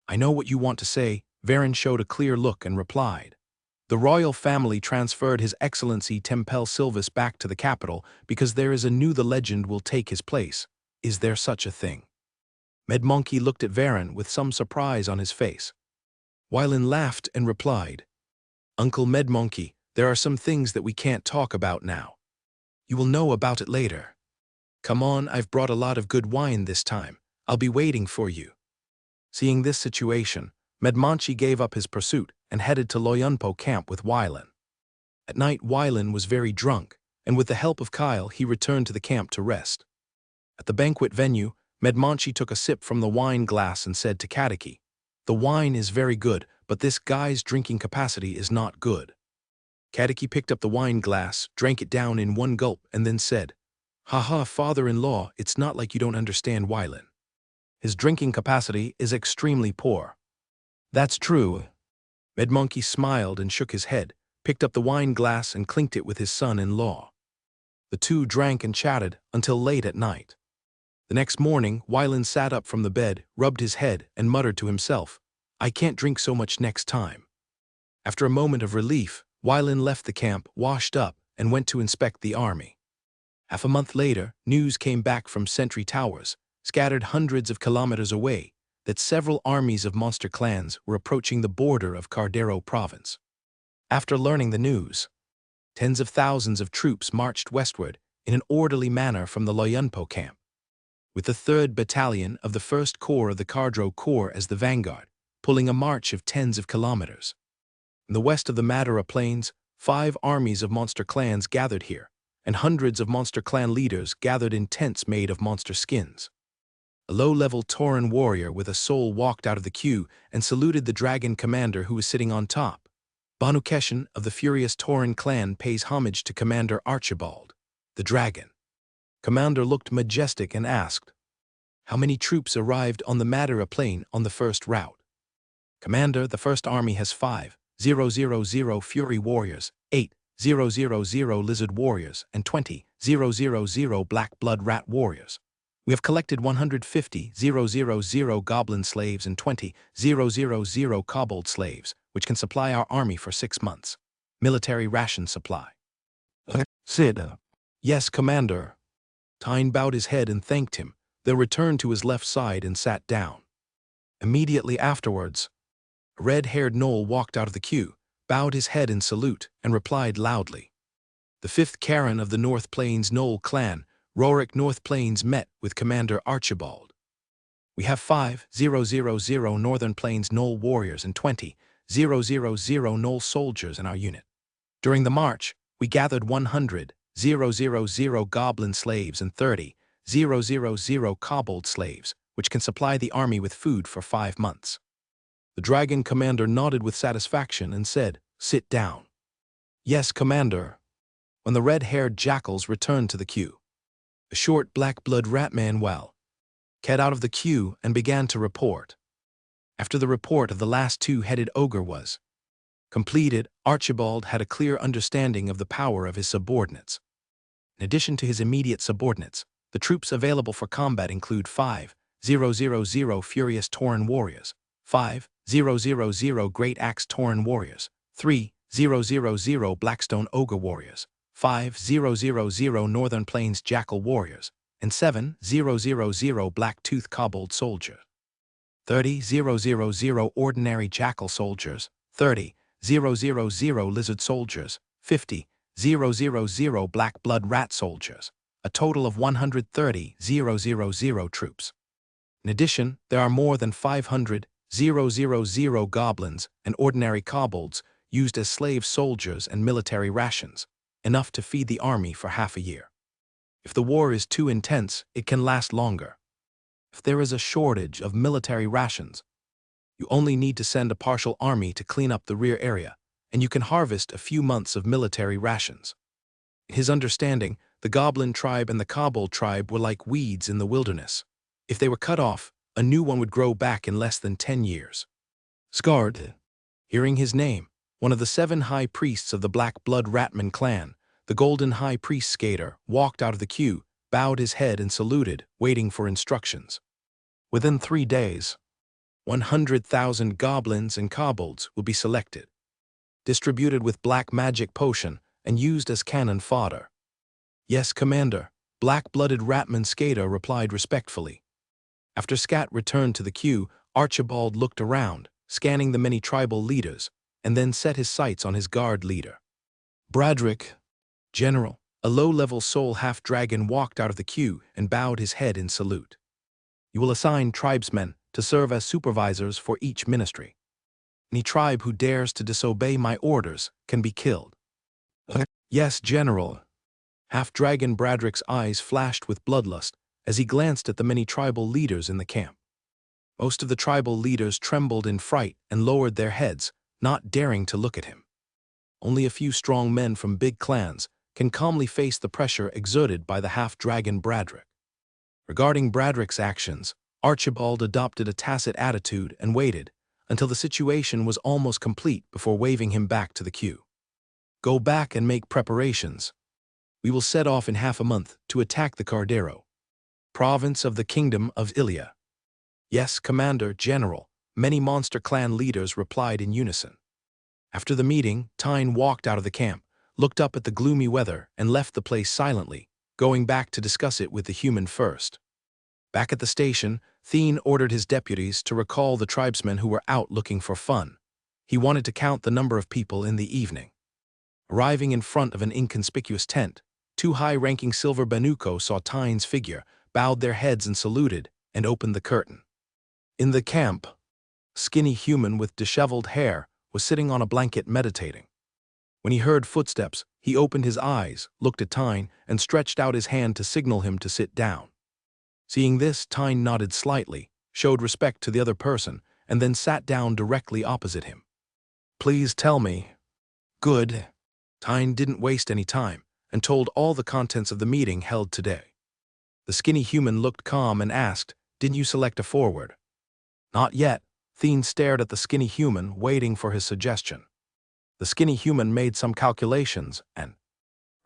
"I know what you want to say." Varen showed a clear look and replied, "The royal family transferred His Excellency Tempel Silvis back to the capital because there is a new the legend will take his place. Is there such a thing?" Medmonchi looked at Varen with some surprise on his face. Wylin laughed and replied, "Uncle Medmonchi, there are some things that we can't talk about now. You will know about it later. Come on, I've brought a lot of good wine this time. I'll be waiting for you." Seeing this situation, Medmonchi gave up his pursuit and headed to Loyunpo camp with Wylin. At night, Wylin was very drunk, and with the help of Kyle, he returned to the camp to rest. At the banquet venue, Medmonchi took a sip from the wine glass and said to Kadeki, "The wine is very good, but this guy's drinking capacity is not good." Kadeki picked up the wine glass, drank it down in one gulp, and then said, "Haha, father-in-law, it's not like you don't understand Wylin. His drinking capacity is extremely poor." "That's true." Medmonchi smiled and shook his head, picked up the wine glass and clinked it with his son-in-law. The two drank and chatted until late at night. The next morning, Wylin sat up from the bed, rubbed his head, and muttered to himself, "I can't drink so much next time." After a moment of relief, Wylin left the camp, washed up, and went to inspect the army. Half a month later, news came back from sentry towers, scattered hundreds of kilometers away, that several armies of monster clans were approaching the border of Cardero province. After learning the news, tens of thousands of troops marched westward in an orderly manner from the Loyunpo camp, with the 3rd Battalion of the 1st Corps of the Cardro Corps as the vanguard, pulling a march of tens of kilometers. In the west of the Madara Plains, 5 armies of monster clans gathered here, and hundreds of monster clan leaders gathered in tents made of monster skins. A low-level Tauran warrior with a soul walked out of the queue and saluted the dragon commander who was sitting on top. Banu Keshan of the furious Tauran clan pays homage to Commander Archibald, the dragon. Commander looked majestic and asked, "How many troops arrived on the Madara Plain on the first route?" "Commander, the first army has 5,000 Fury Warriors, 8,000 Lizard Warriors, and 20,000 Black Blood Rat Warriors. We have collected 150,000 Goblin Slaves and 20,000 Kobold Slaves, which can supply our army for 6 months. Military ration supply." "Sid." "Yes, Commander." Tyne bowed his head and thanked him, then returned to his left side and sat down. Immediately afterwards, a red-haired Gnoll walked out of the queue, bowed his head in salute, and replied loudly. The 5th Karen of the North Plains Gnoll clan, Rorik North Plains, met with Commander Archibald. "We have 5,000 Northern Plains Gnoll warriors and 20,000 Gnoll soldiers in our unit. During the march, we gathered 100,000 Goblin slaves and 30,000 Kobold slaves, which can supply the army with food for 5 months." The dragon commander nodded with satisfaction and said, "Sit down." "Yes, Commander." When the red-haired jackals returned to the queue, a short black-blood ratman came out of the queue and began to report. After the report of the last 2-headed ogre was completed, Archibald had a clear understanding of the power of his subordinates. In addition to his immediate subordinates, the troops available for combat include 5,000 Furious Tauran Warriors, 5,000 Great Axe Tauran Warriors, 3,000 Blackstone Ogre Warriors, 5,000 Northern Plains Jackal Warriors, and 7,000 Black-Tooth Kobold Soldiers, 30,000 Ordinary Jackal Soldiers, 30,000 Lizard Soldiers, 50,000 Black Blood Rat Soldiers, a total of 130,000 troops. In addition, there are more than 500,000 goblins and ordinary kobolds used as slave soldiers and military rations, enough to feed the army for half a year. If the war is too intense, it can last longer. If there is a shortage of military rations, you only need to send a partial army to clean up the rear area, and you can harvest a few months of military rations. In his understanding, the goblin tribe and the kobold tribe were like weeds in the wilderness. If they were cut off, a new one would grow back in less than 10 years. Skard, hearing his name, one of the 7 high priests of the Black Blood Ratman clan, the Golden High Priest Skater, walked out of the queue, bowed his head and saluted, waiting for instructions. Within 3 days, 100,000 goblins and kobolds will be selected, distributed with black magic potion, and used as cannon fodder. Yes, Commander, Black-Blooded Ratman Skater replied respectfully. After Scat returned to the queue, Archibald looked around, scanning the many tribal leaders, and then set his sights on his guard leader. Bradrick, General, a low-level soul half-dragon, walked out of the queue and bowed his head in salute. You will assign tribesmen to serve as supervisors for each ministry. Any tribe who dares to disobey my orders can be killed. Yes, General. Half-dragon Bradrick's eyes flashed with bloodlust as he glanced at the many tribal leaders in the camp. Most of the tribal leaders trembled in fright and lowered their heads, not daring to look at him. Only a few strong men from big clans can calmly face the pressure exerted by the half-dragon Bradrick. Regarding Bradrick's actions, Archibald adopted a tacit attitude and waited until the situation was almost complete before waving him back to the queue. Go back and make preparations. We will set off in half a month to attack the Cardero, province of the Kingdom of Ilia. Yes, Commander General, many monster clan leaders replied in unison. After the meeting, Tyne walked out of the camp, looked up at the gloomy weather, and left the place silently, going back to discuss it with the human first. Back at the station, Thien ordered his deputies to recall the tribesmen who were out looking for fun. He wanted to count the number of people in the evening. Arriving in front of an inconspicuous tent, 2 high-ranking silver Banuko saw Tyne's figure, bowed their heads and saluted, and opened the curtain. In the camp, a skinny human with disheveled hair was sitting on a blanket meditating. When he heard footsteps, he opened his eyes, looked at Tyne, and stretched out his hand to signal him to sit down. Seeing this, Tyne nodded slightly, showed respect to the other person, and then sat down directly opposite him. Please tell me. Good. Tyne didn't waste any time, and told all the contents of the meeting held today. The skinny human looked calm and asked, "Didn't you select a forward?" Not yet. Thien stared at the skinny human, waiting for his suggestion. The skinny human made some calculations and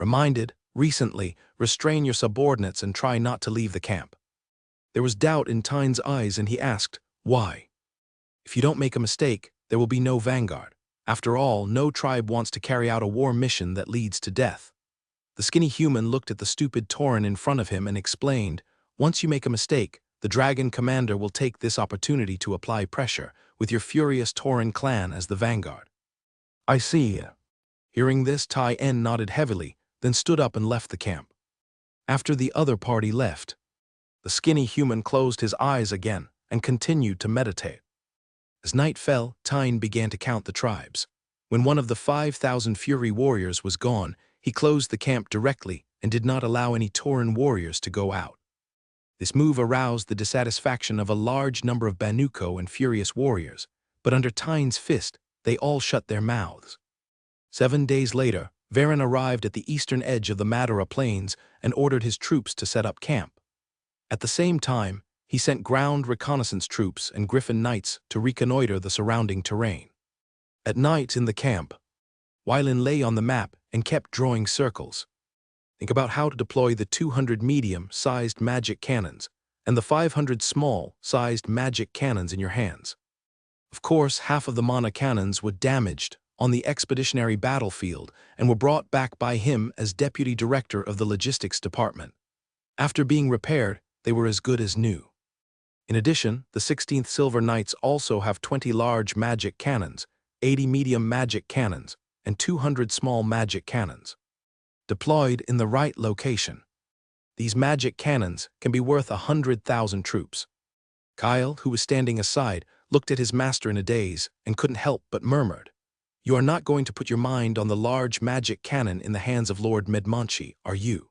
reminded, recently, restrain your subordinates and try not to leave the camp. There was doubt in Tyne's eyes and he asked, why? If you don't make a mistake, there will be no vanguard. After all, no tribe wants to carry out a war mission that leads to death. The skinny human looked at the stupid Tauren in front of him and explained, once you make a mistake, the dragon commander will take this opportunity to apply pressure, with your furious Tauren clan as the vanguard. I see. Hearing this, Tyne nodded heavily, then stood up and left the camp. After the other party left, the skinny human closed his eyes again and continued to meditate. As night fell, Tyne began to count the tribes. When one of the 5,000 Fury warriors was gone, he closed the camp directly and did not allow any Tauren warriors to go out. This move aroused the dissatisfaction of a large number of Banuko and Furious warriors, but under Tyne's fist, they all shut their mouths. 7 days later, Varen arrived at the eastern edge of the Madara Plains and ordered his troops to set up camp. At the same time, he sent ground reconnaissance troops and Griffin Knights to reconnoiter the surrounding terrain. At night in the camp, Wylin lay on the map and kept drawing circles. Think about how to deploy the 200 medium-sized magic cannons and the 500 small-sized magic cannons in your hands. Of course, half of the mana cannons were damaged on the expeditionary battlefield and were brought back by him as deputy director of the logistics department. After being repaired, they were as good as new. In addition, the 16th Silver Knights also have 20 large magic cannons, 80 medium magic cannons, and 200 small magic cannons. Deployed in the right location, These magic cannons can be worth 100,000 troops. Kyle, who was standing aside, looked at his master in a daze and couldn't help but murmured, "You are not going to put your mind on the large magic cannon in the hands of Lord Medmonchi, are you?"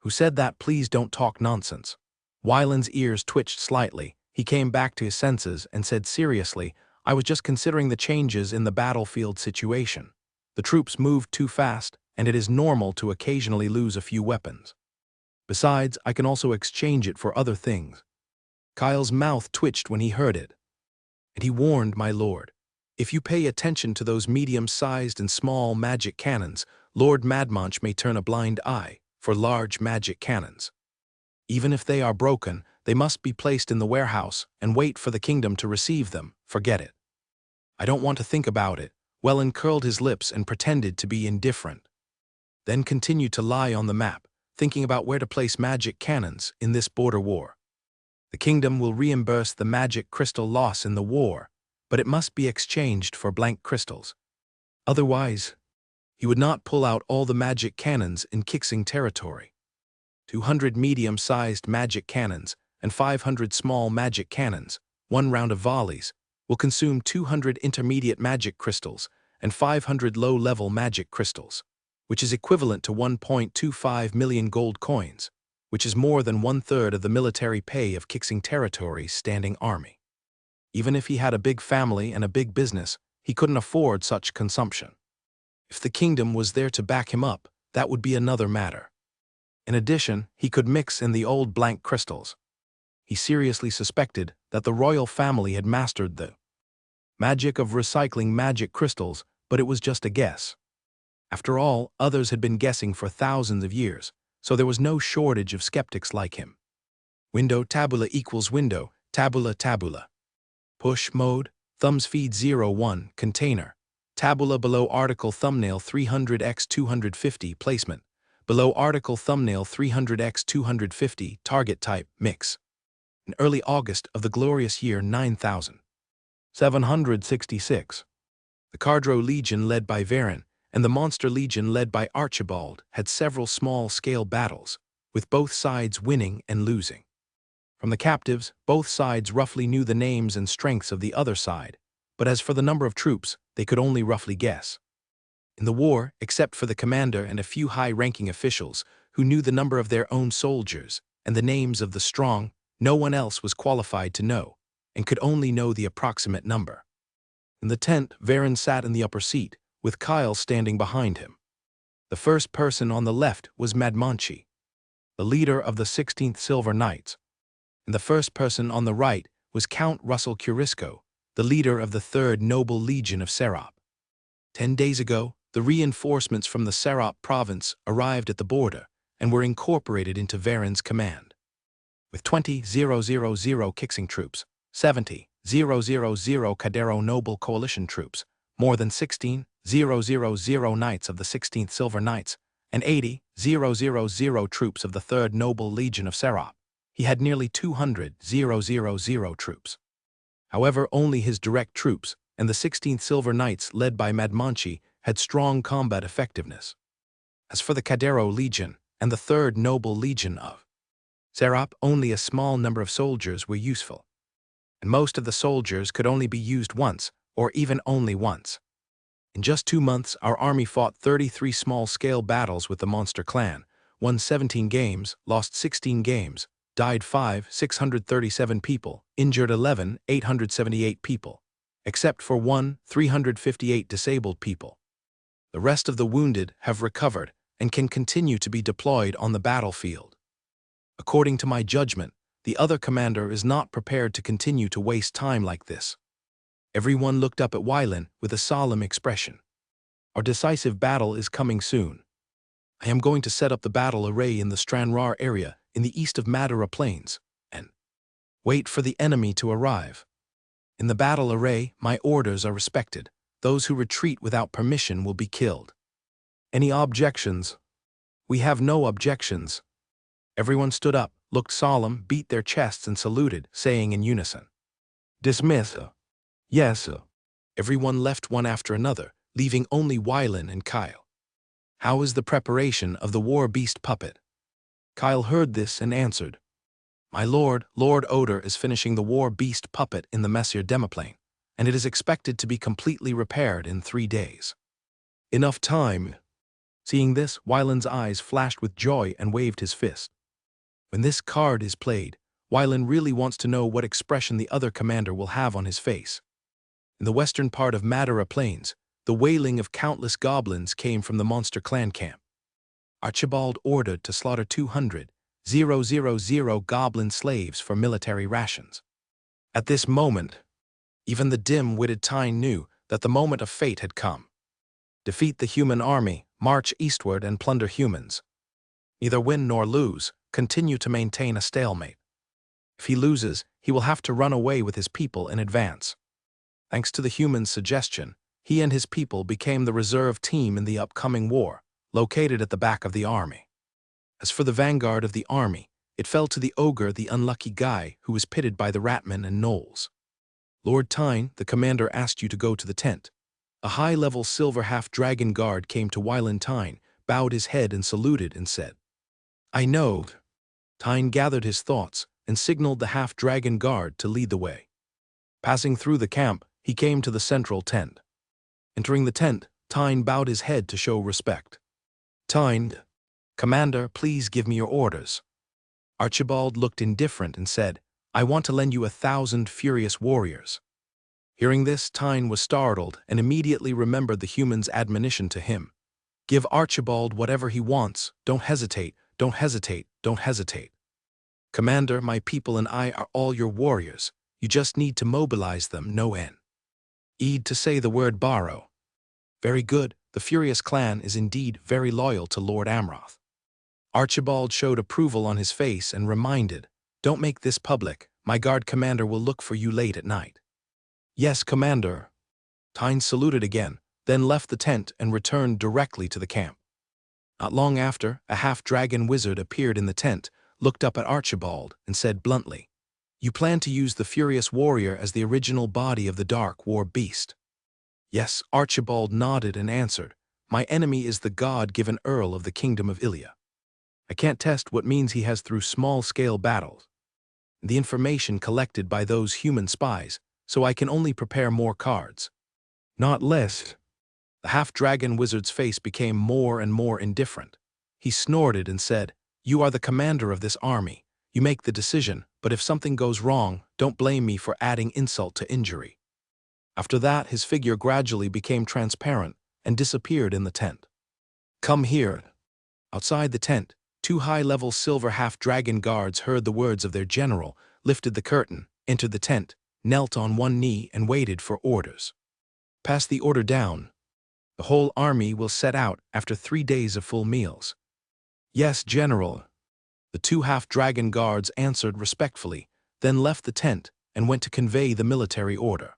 "Who said that? Please don't talk nonsense." Wyland's ears twitched slightly. He came back to his senses and said seriously, "I was just considering the changes in the battlefield situation. The troops moved too fast, and it is normal to occasionally lose a few weapons. Besides, I can also exchange it for other things." Kyle's mouth twitched when he heard it. "And he warned, my lord, if you pay attention to those medium-sized and small magic cannons, Lord Madmonch may turn a blind eye for large magic cannons. Even if they are broken, they must be placed in the warehouse and wait for the kingdom to receive them. Forget it." "I don't want to think about it." Welland curled his lips and pretended to be indifferent, then continued to lie on the map, thinking about where to place magic cannons in this border war. "The kingdom will reimburse the magic crystal loss in the war, but it must be exchanged for blank crystals. Otherwise, he would not pull out all the magic cannons in Kixing territory. 200 medium-sized magic cannons and 500 small magic cannons, one round of volleys, will consume 200 intermediate magic crystals and 500 low-level magic crystals, which is equivalent to 1.25 million gold coins, which is more than one-third of the military pay of Kixing territory's standing army. Even if he had a big family and a big business, he couldn't afford such consumption. If the kingdom was there to back him up, that would be another matter. In addition, he could mix in the old blank crystals. He seriously suspected that the royal family had mastered the magic of recycling magic crystals, but it was just a guess. After all, others had been guessing for thousands of years, so there was no shortage of skeptics like him. Window tabula equals window, tabula tabula. Push mode, thumbs feed 01, container. Tabula below article thumbnail 300x 250 placement. Below article thumbnail 300x 250 target type mix. In early August of the glorious year 9766, the Cardro Legion led by Varen and the Monster Legion led by Archibald had several small-scale battles, with both sides winning and losing. From the captives, both sides roughly knew the names and strengths of the other side, but as for the number of troops, they could only roughly guess. In the war, except for the commander and a few high-ranking officials who knew the number of their own soldiers and the names of the strong, no one else was qualified to know, and could only know the approximate number. In the tent, Varen sat in the upper seat, with Kyle standing behind him. The first person on the left was Madmonchi, the leader of the 16th Silver Knights, and the first person on the right was Count Russell Curisco, the leader of the 3rd Noble Legion of Serap. 10 days ago, the reinforcements from the Serap province arrived at the border and were incorporated into Varen's command. With 20,000 Kixing troops, 70,000 Cadero Noble Coalition troops, more than 16,000 Knights of the 16th Silver Knights, and 80,000 troops of the 3rd Noble Legion of Serap, he had nearly 200,000 troops. However, only his direct troops and the 16th Silver Knights led by Madmonchi had strong combat effectiveness. As for the Cadero Legion and the 3rd Noble Legion of Serap, only a small number of soldiers were useful, and most of the soldiers could only be used once, or even only once. In just 2 months, our army fought 33 small-scale battles with the Monster Clan, won 17 games, lost 16 games, died 637 people, injured 878 people, except for 358 disabled people. The rest of the wounded have recovered and can continue to be deployed on the battlefield. According to my judgment, the other commander is not prepared to continue to waste time like this." Everyone looked up at Wyland with a solemn expression. "Our decisive battle is coming soon. I am going to set up the battle array in the Stranraer area in the east of Madara Plains, and wait for the enemy to arrive. In the battle array, my orders are respected. Those who retreat without permission will be killed. Any objections?" "We have no objections." Everyone stood up, looked solemn, beat their chests and saluted, saying in unison, "Dismiss." "Yes." Everyone left one after another, leaving only Wyland and Kyle. "How is the preparation of the war beast puppet?" Kyle heard this and answered, "My lord, Lord Oder is finishing the war beast puppet in the Messier demiplane, and it is expected to be completely repaired in 3 days." "Enough time." Seeing this, Wyland's eyes flashed with joy and waved his fist. When this card is played, Wyland really wants to know what expression the other commander will have on his face. In the western part of Madara Plains, the wailing of countless goblins came from the monster clan camp. Archibald ordered to slaughter 200,000 goblin slaves for military rations. At this moment, even the dim-witted Tyne knew that the moment of fate had come. Defeat the human army, march eastward and plunder humans. Neither win nor lose, continue to maintain a stalemate. If he loses, he will have to run away with his people in advance. Thanks to the human's suggestion, he and his people became the reserve team in the upcoming war, located at the back of the army. As for the vanguard of the army, it fell to the ogre, the unlucky guy who was pitted by the Ratmen and Gnolls. "Lord Tyne, the commander asked you to go to the tent." A high-level silver half-dragon guard came to Wyland Tyne, bowed his head and saluted and said, "I know." Tyne gathered his thoughts and signaled the half-dragon guard to lead the way. Passing through the camp, he came to the central tent. Entering the tent, Tyne bowed his head to show respect. "Tyne, Commander, please give me your orders." Archibald looked indifferent and said, "I want to lend you 1,000 furious warriors." Hearing this, Tyne was startled and immediately remembered the human's admonition to him. "Give Archibald whatever he wants, don't hesitate, don't hesitate, don't hesitate." "Commander, my people and I are all your warriors. You just need to mobilize them, no end. Eid to say the word borrow." "Very good, the Furious clan is indeed very loyal to Lord Amroth." Archibald showed approval on his face and reminded, "Don't make this public, my guard commander will look for you late at night." "Yes, Commander." Tyne saluted again, then left the tent and returned directly to the camp. Not long after, a half-dragon wizard appeared in the tent, looked up at Archibald, and said bluntly, "You plan to use the Furious Warrior as the original body of the Dark War Beast?" "Yes," Archibald nodded and answered, "My enemy is the god-given Earl of the Kingdom of Ilia. I can't test what means he has through small-scale battles. The information collected by those human spies, so I can only prepare more cards. Not less." The half-dragon wizard's face became more and more indifferent. He snorted and said, "You are the commander of this army. You make the decision, but if something goes wrong, don't blame me for adding insult to injury." After that, his figure gradually became transparent and disappeared in the tent. "Come here." Outside the tent, 2 high-level silver half-dragon guards heard the words of their general, lifted the curtain, entered the tent, knelt on one knee and waited for orders. "Pass the order down. The whole army will set out after 3 days of full meals." "Yes, General." The 2 half-dragon guards answered respectfully, then left the tent and went to convey the military order.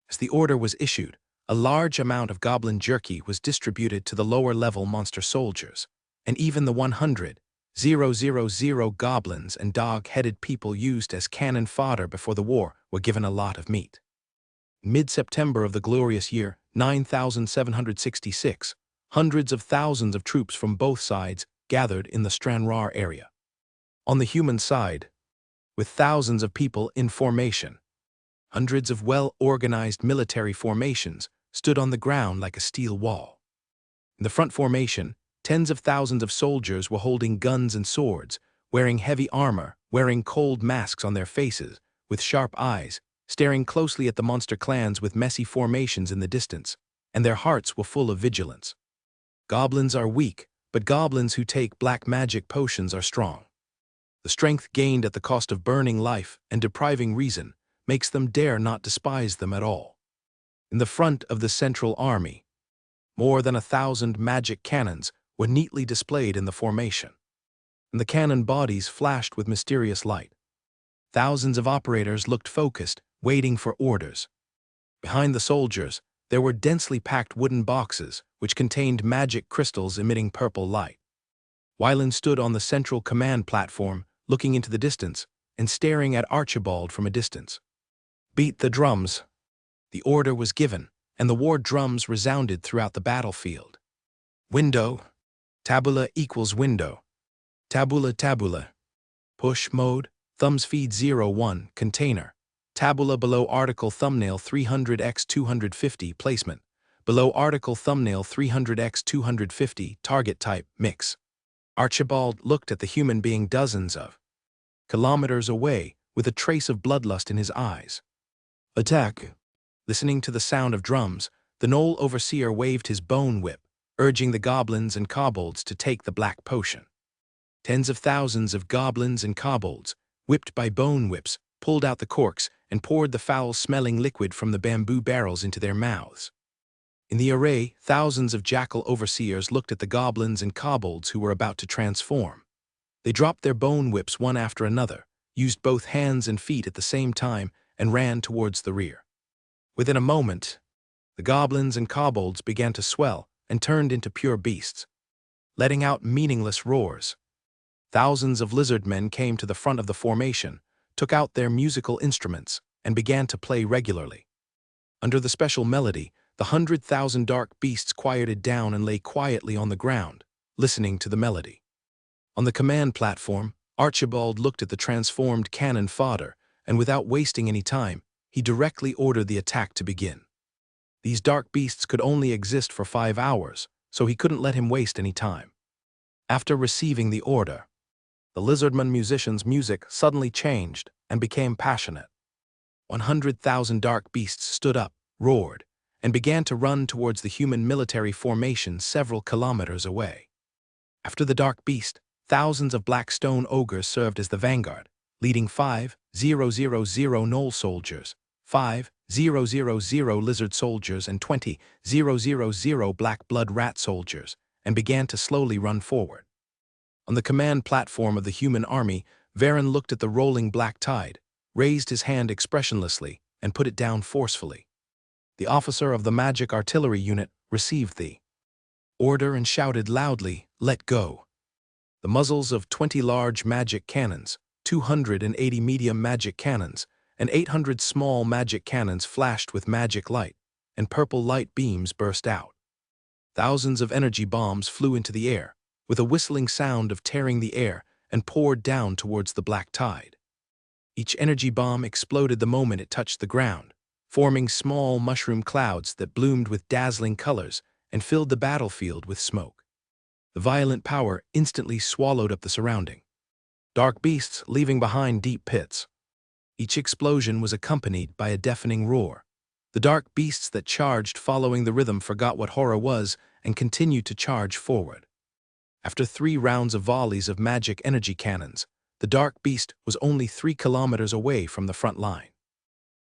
As the order was issued, a large amount of goblin jerky was distributed to the lower-level monster soldiers, and even the 100,000 goblins and dog-headed people used as cannon fodder before the war were given a lot of meat. Mid-September of the glorious year 9766, hundreds of thousands of troops from both sides gathered in the Stranraer area. On the human side, with thousands of people in formation, hundreds of well-organized military formations stood on the ground like a steel wall. In the front formation, tens of thousands of soldiers were holding guns and swords, wearing heavy armor, wearing cold masks on their faces, with sharp eyes, staring closely at the monster clans with messy formations in the distance, and their hearts were full of vigilance. Goblins are weak, but goblins who take black magic potions are strong. The strength gained at the cost of burning life and depriving reason makes them dare not despise them at all. In the front of the central army, more than 1,000 magic cannons were neatly displayed in the formation, and the cannon bodies flashed with mysterious light. Thousands of operators looked focused, waiting for orders. Behind the soldiers, there were densely packed wooden boxes which contained magic crystals emitting purple light. Wyland stood on the central command platform, looking into the distance and staring at Archibald from a distance. "Beat the drums." The order was given, and the war drums resounded throughout the battlefield. "Window. Tabula equals window." Tabula tabula. Push mode, thumbs feed 01, container. Tabula below article thumbnail 300x 250 placement. Below article thumbnail 300x 250 target type mix. Archibald looked at the human being dozens of kilometers away with a trace of bloodlust in his eyes. Attack! Listening to the sound of drums, the Knoll overseer waved his bone whip, urging the goblins and kobolds to take the black potion. Tens of thousands of goblins and kobolds, whipped by bone whips, pulled out the corks and poured the foul-smelling liquid from the bamboo barrels into their mouths. In the array, thousands of jackal overseers looked at the goblins and kobolds who were about to transform. They dropped their bone whips one after another, used both hands and feet at the same time, and ran towards the rear. Within a moment, the goblins and kobolds began to swell and turned into pure beasts, letting out meaningless roars. Thousands of lizard men came to the front of the formation, took out their musical instruments, and began to play regularly. Under the special melody, the 100,000 dark beasts quieted down and lay quietly on the ground, listening to the melody. On the command platform, Archibald looked at the transformed cannon fodder, and without wasting any time, he directly ordered the attack to begin. These dark beasts could only exist for 5 hours, so he couldn't let him waste any time. After receiving the order, the lizardman musician's music suddenly changed and became passionate. 100,000 dark beasts stood up, roared, and began to run towards the human military formation several kilometers away. After the dark beast, thousands of black stone ogres served as the vanguard, leading 5,000 Knoll soldiers, 5,000 lizard soldiers, and 20,000 black blood rat soldiers, and began to slowly run forward. On the command platform of the human army, Varen looked at the rolling black tide, raised his hand expressionlessly, and put it down forcefully. The officer of the magic artillery unit received the order and shouted loudly, "Let go!" The muzzles of 20 large magic cannons, 280 medium magic cannons, and 800 small magic cannons flashed with magic light, and purple light beams burst out. Thousands of energy bombs flew into the air, with a whistling sound of tearing the air, and poured down towards the black tide. Each energy bomb exploded the moment it touched the ground, forming small mushroom clouds that bloomed with dazzling colors and filled the battlefield with smoke. The violent power instantly swallowed up the surrounding dark beasts, leaving behind deep pits. Each explosion was accompanied by a deafening roar. The dark beasts that charged following the rhythm forgot what horror was and continued to charge forward. After 3 rounds of volleys of magic energy cannons, the dark beast was only 3 kilometers away from the front line.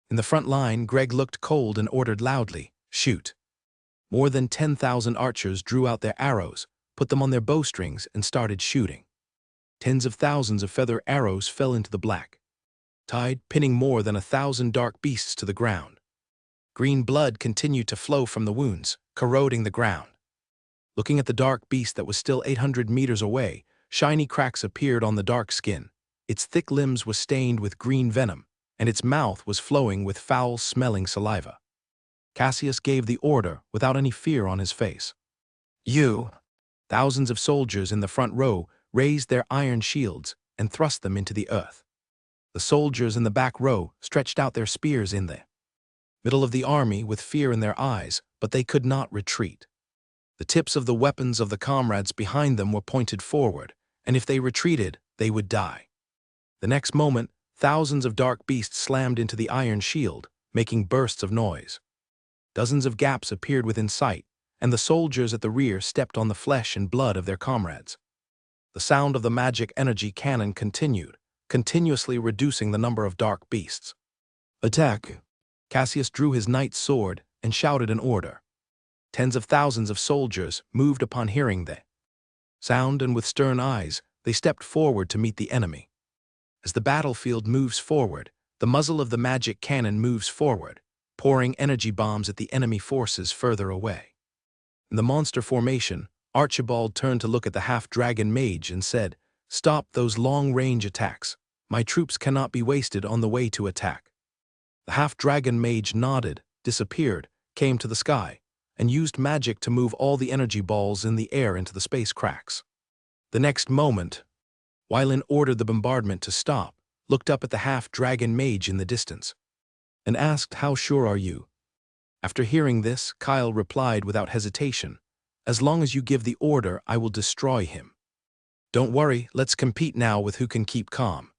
In the front line, Greg looked cold and ordered loudly, "Shoot!" More than 10,000 archers drew out their arrows, put them on their bowstrings, and started shooting. Tens of thousands of feather arrows fell into the black tide, pinning more than 1,000 dark beasts to the ground. Green blood continued to flow from the wounds, corroding the ground. Looking at the dark beast that was still 800 meters away, shiny cracks appeared on the dark skin. Its thick limbs were stained with green venom, and its mouth was flowing with foul-smelling saliva. Cassius gave the order without any fear on his face. "You!" Thousands of soldiers in the front row raised their iron shields and thrust them into the earth. The soldiers in the back row stretched out their spears in the middle of the army with fear in their eyes, but they could not retreat. The tips of the weapons of the comrades behind them were pointed forward, and if they retreated, they would die. The next moment, thousands of dark beasts slammed into the iron shield, making bursts of noise. Dozens of gaps appeared within sight, and the soldiers at the rear stepped on the flesh and blood of their comrades. The sound of the magic energy cannon continued, continuously reducing the number of dark beasts. "Attack!" Cassius drew his knight's sword and shouted an order. Tens of thousands of soldiers moved upon hearing the sound, and with stern eyes, they stepped forward to meet the enemy. As the battlefield moves forward, the muzzle of the magic cannon moves forward, pouring energy bombs at the enemy forces further away. In the monster formation, Archibald turned to look at the half-dragon mage and said, "Stop those long-range attacks. My troops cannot be wasted on the way to attack." The half-dragon mage nodded, disappeared, came to the sky, and used magic to move all the energy balls in the air into the space cracks. The next moment, Wylin ordered the bombardment to stop, looked up at the half-dragon mage in the distance, and asked, "How sure are you?" After hearing this, Kyle replied without hesitation, "As long as you give the order, I will destroy him. Don't worry, let's compete now with who can keep calm."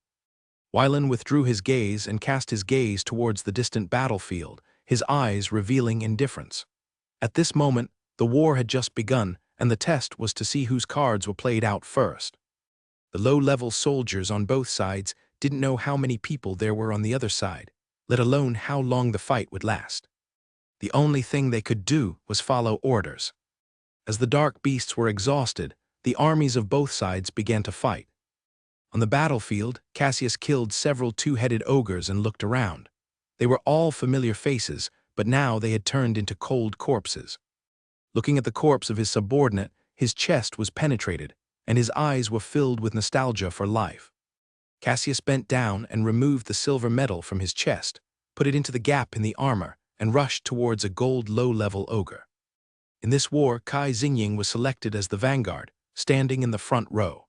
Wylin withdrew his gaze and cast his gaze towards the distant battlefield, his eyes revealing indifference. At this moment, the war had just begun, and the test was to see whose cards were played out first. The low-level soldiers on both sides didn't know how many people there were on the other side, let alone how long the fight would last. The only thing they could do was follow orders. As the dark beasts were exhausted, the armies of both sides began to fight. On the battlefield, Cassius killed several two-headed ogres and looked around. They were all familiar faces, but now they had turned into cold corpses. Looking at the corpse of his subordinate, his chest was penetrated, and his eyes were filled with nostalgia for life. Cassius bent down and removed the silver medal from his chest, put it into the gap in the armor, and rushed towards a gold low-level ogre. In this war, Kai Xingying was selected as the vanguard, standing in the front row.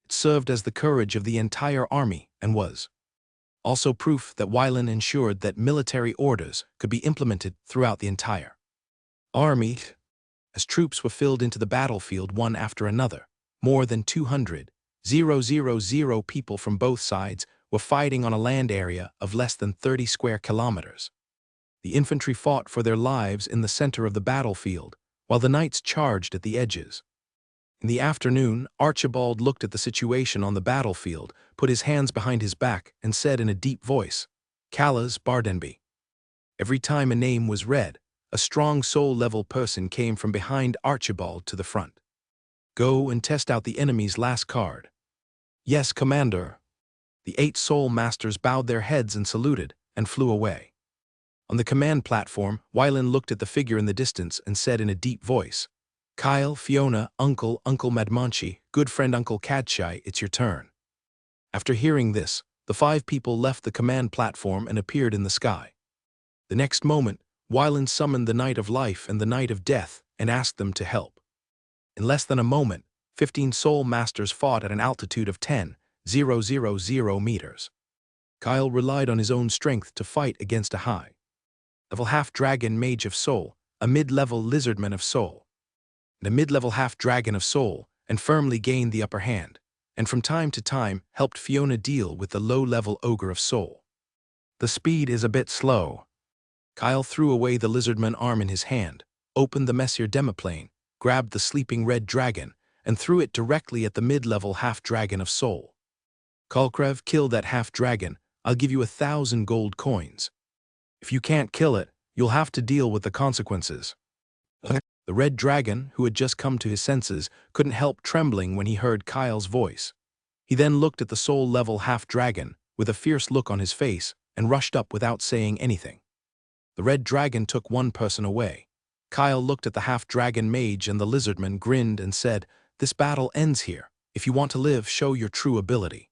It served as the courage of the entire army and was also proof that Wylin ensured that military orders could be implemented throughout the entire army. As troops were filled into the battlefield one after another, more than 200,000 people from both sides were fighting on a land area of less than 30 square kilometers. The infantry fought for their lives in the center of the battlefield, while the knights charged at the edges. In the afternoon, Archibald looked at the situation on the battlefield, put his hands behind his back, and said in a deep voice, "Callas Bardenby." Every time a name was read, a strong soul-level person came from behind Archibald to the front. "Go and test out the enemy's last card." "Yes, Commander." The 8 soul masters bowed their heads and saluted, and flew away. On the command platform, Wylin looked at the figure in the distance and said in a deep voice, "Kyle, Fiona, Uncle Madmanchi, good friend Uncle Kadshai, it's your turn." After hearing this, the 5 people left the command platform and appeared in the sky. The next moment, Wylin summoned the Knight of Life and the Knight of Death and asked them to help. In less than a moment, 15 soul masters fought at an altitude of 10,000 meters. Kyle relied on his own strength to fight against a high-level half-dragon mage of soul, a mid-level lizardman of soul, and a mid-level half-dragon of soul, and firmly gained the upper hand, and from time to time helped Fiona deal with the low-level ogre of soul. "The speed is a bit slow." Kyle threw away the lizardman arm in his hand, opened the Messier demiplane, grabbed the sleeping red dragon, and threw it directly at the mid-level half-dragon of soul. "Kulkrev, kill that half-dragon. I'll give you 1,000 gold coins. If you can't kill it, you'll have to deal with the consequences." The red dragon, who had just come to his senses, couldn't help trembling when he heard Kyle's voice. He then looked at the soul-level half-dragon, with a fierce look on his face, and rushed up without saying anything. The red dragon took one person away. Kyle looked at the half-dragon mage and the lizardman grinned and said, "This battle ends here. If you want to live, show your true ability."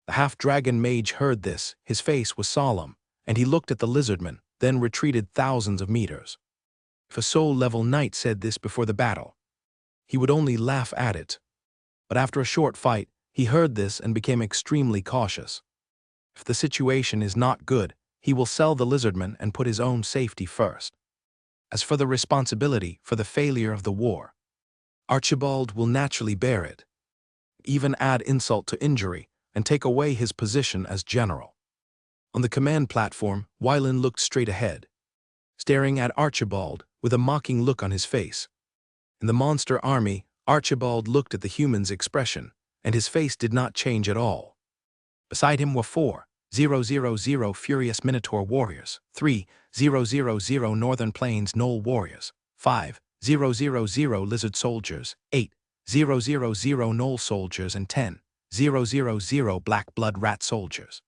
The half-dragon mage heard this, his face was solemn, and he looked at the lizardman, then retreated thousands of meters. If a soul-level knight said this before the battle, he would only laugh at it. But after a short fight, he heard this and became extremely cautious. If the situation is not good, he will sell the lizardman and put his own safety first. As for the responsibility for the failure of the war, Archibald will naturally bear it, even add insult to injury, and take away his position as general. On the command platform, Wylin looked straight ahead, staring at Archibald with a mocking look on his face. In the monster army, Archibald looked at the human's expression, and his face did not change at all. Beside him were 4,000 Furious Minotaur warriors, 3,000 Northern Plains Gnoll warriors, 5,000 Lizard soldiers, 8,000 Gnoll soldiers, and 10,000 Black Blood Rat soldiers.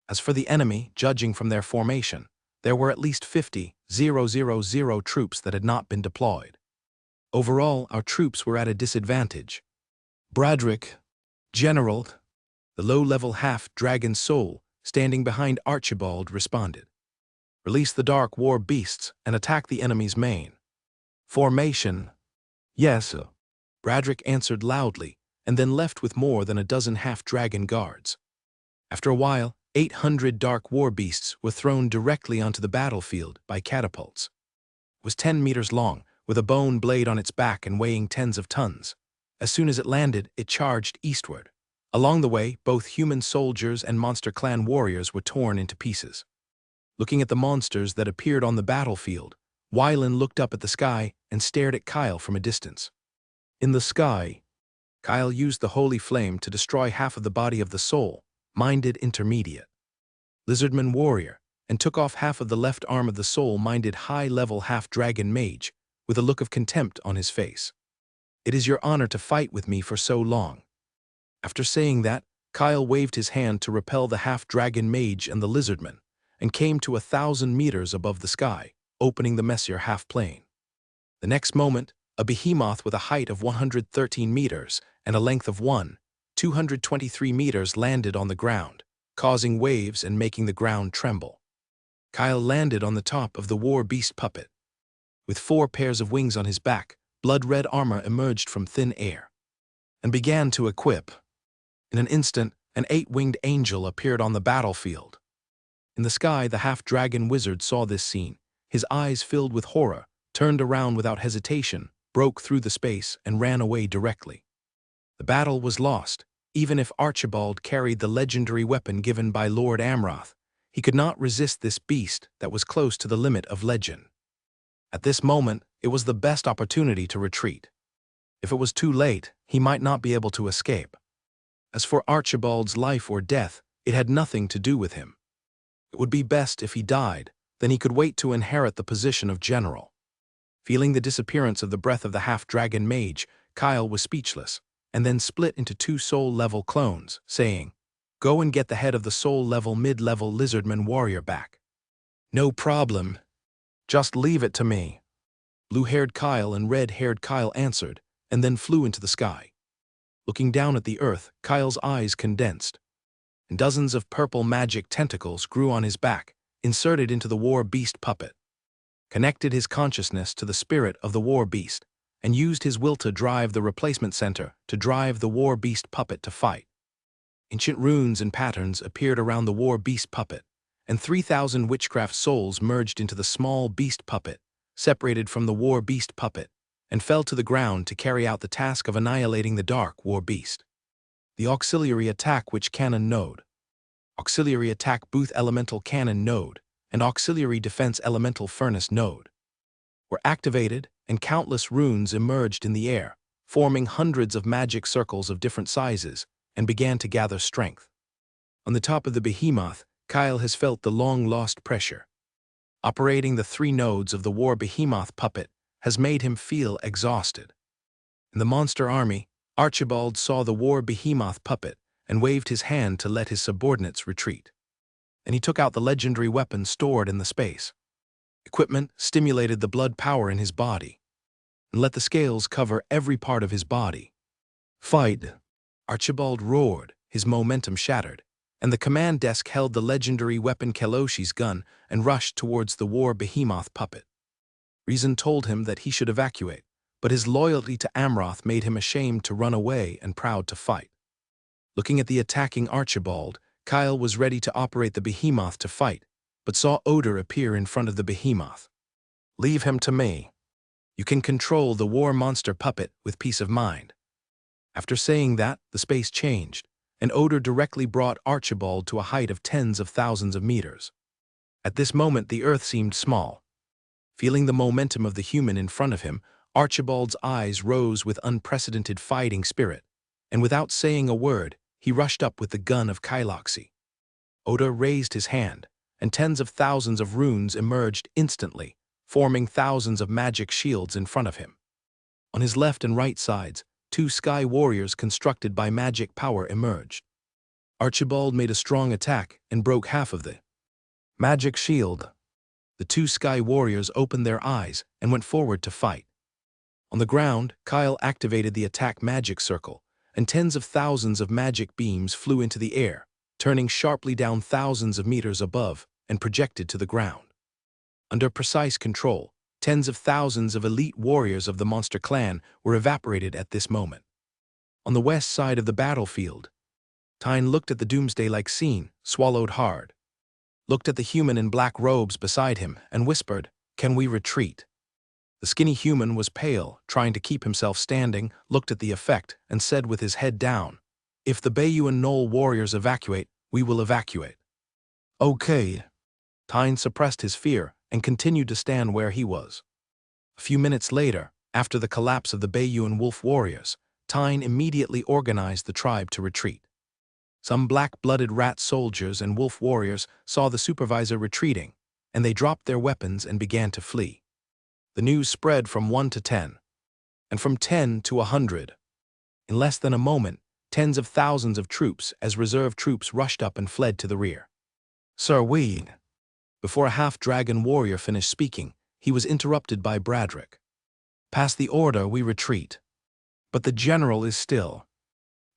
As for the enemy, judging from their formation, there were at least 50,000 troops that had not been deployed. Overall, our troops were at a disadvantage. Bradrick, General, the low-level half-dragon soul, standing behind Archibald, responded. "Release the dark war beasts and attack the enemy's main formation." "Yes, sir." Bradrick answered loudly, and then left with more than a dozen half-dragon guards. After a while, 800 dark war beasts were thrown directly onto the battlefield by catapults. It was 10 meters long, with a bone blade on its back and weighing tens of tons. As soon as it landed, it charged eastward. Along the way, both human soldiers and monster clan warriors were torn into pieces. Looking at the monsters that appeared on the battlefield, Wylan looked up at the sky and stared at Kyle from a distance. In the sky, Kyle used the holy flame to destroy half of the body of the soul-minded intermediate lizardman warrior, and took off half of the left arm of the soul-minded high-level half-dragon mage, with a look of contempt on his face. "It is your honor to fight with me for so long." After saying that, Kyle waved his hand to repel the half-dragon mage and the lizardman, and came to 1,000 meters above the sky, opening the messier half-plane. The next moment, a behemoth with a height of 113 meters and a length of 223 meters landed on the ground, causing waves and making the ground tremble. Kyle landed on the top of the war beast puppet. With 4 pairs of wings on his back, blood-red armor emerged from thin air and began to equip. In an instant, an 8-winged angel appeared on the battlefield. In the sky, the half-dragon wizard saw this scene. His eyes filled with horror, turned around without hesitation, broke through the space, and ran away directly. The battle was lost. Even if Archibald carried the legendary weapon given by Lord Amroth, he could not resist this beast that was close to the limit of legend. At this moment, it was the best opportunity to retreat. If it was too late, he might not be able to escape. As for Archibald's life or death, it had nothing to do with him. It would be best if he died, then he could wait to inherit the position of general. Feeling the disappearance of the breath of the half-dragon mage, Kyle was speechless, and then split into 2 soul-level clones, saying, "Go and get the head of the soul-level mid-level lizardman warrior back." "No problem. Just leave it to me." Blue-haired Kyle and red-haired Kyle answered, and then flew into the sky. Looking down at the earth, Kyle's eyes condensed, and dozens of purple magic tentacles grew on his back, inserted into the war beast puppet, connected his consciousness to the spirit of the war beast, and used his will to drive the replacement center to drive the war beast puppet to fight. Ancient runes and patterns appeared around the war beast puppet, and 3,000 witchcraft souls merged into the small beast puppet, separated from the war beast puppet, and fell to the ground to carry out the task of annihilating the dark war beast. The auxiliary attack witch cannon node, auxiliary attack booth elemental cannon node, and auxiliary defense elemental furnace node were activated, and countless runes emerged in the air, forming hundreds of magic circles of different sizes, and began to gather strength. On the top of the behemoth, Kyle has felt the long-lost pressure. Operating the 3 nodes of the war behemoth puppet has made him feel exhausted. In the monster army, Archibald saw the war behemoth puppet and waved his hand to let his subordinates retreat. And he took out the legendary weapon stored in the space. Equipment stimulated the blood power in his body and let the scales cover every part of his body. "Fight!" Archibald roared, his momentum shattered, and the command desk held the legendary weapon Keloshi's gun and rushed towards the war behemoth puppet. Reason told him that he should evacuate, but his loyalty to Amroth made him ashamed to run away and proud to fight. Looking at the attacking Archibald, Kyle was ready to operate the behemoth to fight, but saw odor appear in front of the behemoth. "Leave him to me. You can control the war monster puppet with peace of mind." After saying that, the space changed, and odor directly brought Archibald to a height of tens of thousands of meters. At this moment, the earth seemed small. Feeling the momentum of the human in front of him, Archibald's eyes rose with unprecedented fighting spirit, and without saying a word, he rushed up with the gun of Kyloxy. Oda raised his hand, and tens of thousands of runes emerged instantly, forming thousands of magic shields in front of him. On his left and right sides, 2 sky warriors constructed by magic power emerged. Archibald made a strong attack and broke half of the magic shield. The 2 sky warriors opened their eyes and went forward to fight. On the ground, Kyle activated the attack magic circle, and tens of thousands of magic beams flew into the air, turning sharply down thousands of meters above and projected to the ground. Under precise control, tens of thousands of elite warriors of the monster clan were evaporated at this moment. On the west side of the battlefield, Tyne looked at the doomsday-like scene, swallowed hard, looked at the human in black robes beside him, and whispered, "Can we retreat?" The skinny human was pale, trying to keep himself standing, looked at the effect, and said with his head down, "If the Bayou and Knoll warriors evacuate, we will evacuate." "Okay." Tyne suppressed his fear and continued to stand where he was. A few minutes later, after the collapse of the Bayou and Wolf warriors, Tyne immediately organized the tribe to retreat. Some black-blooded rat soldiers and wolf warriors saw the supervisor retreating, and they dropped their weapons and began to flee. The news spread from 1 to 10, and from 10 to 100. In less than a moment, tens of thousands of troops as reserve troops rushed up and fled to the rear. "Sir, we—" Before a half-dragon warrior finished speaking, he was interrupted by Bradrick. "Pass the order, we retreat. But the general is still.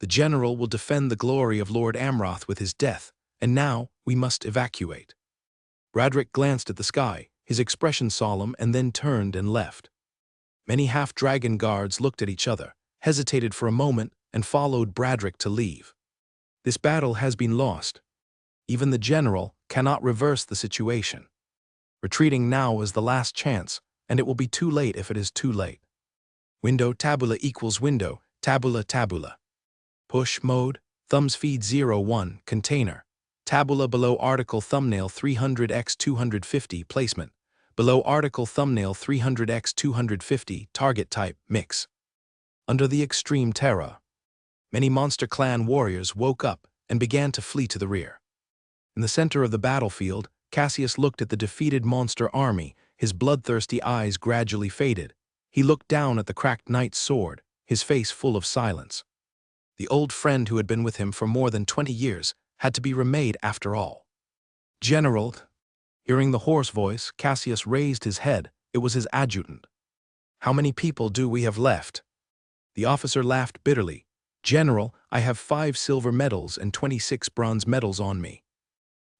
The general will defend the glory of Lord Amroth with his death, and now we must evacuate." Bradrick glanced at the sky, his expression solemn, and then turned and left. Many half-dragon guards looked at each other, hesitated for a moment, and followed Bradrick to leave. "This battle has been lost. Even the general cannot reverse the situation. Retreating now is the last chance, and it will be too late if it is too late. Window tabula equals window, tabula tabula. Push mode, thumbs feed 01, container. Tabula below article thumbnail 300x 250 placement. Below article thumbnail 300x 250 target type mix. Under the extreme terror, many Monster Clan warriors woke up and began to flee to the rear. In the center of the battlefield, Cassius looked at the defeated monster army, his bloodthirsty eyes gradually faded. He looked down at the cracked knight's sword, his face full of silence. The old friend who had been with him for more than 20 years had to be remade after all. "General." Hearing the hoarse voice, Cassius raised his head. It was his adjutant. "How many people do we have left?" The officer laughed bitterly. "General, I have 5 silver medals and 26 bronze medals on me."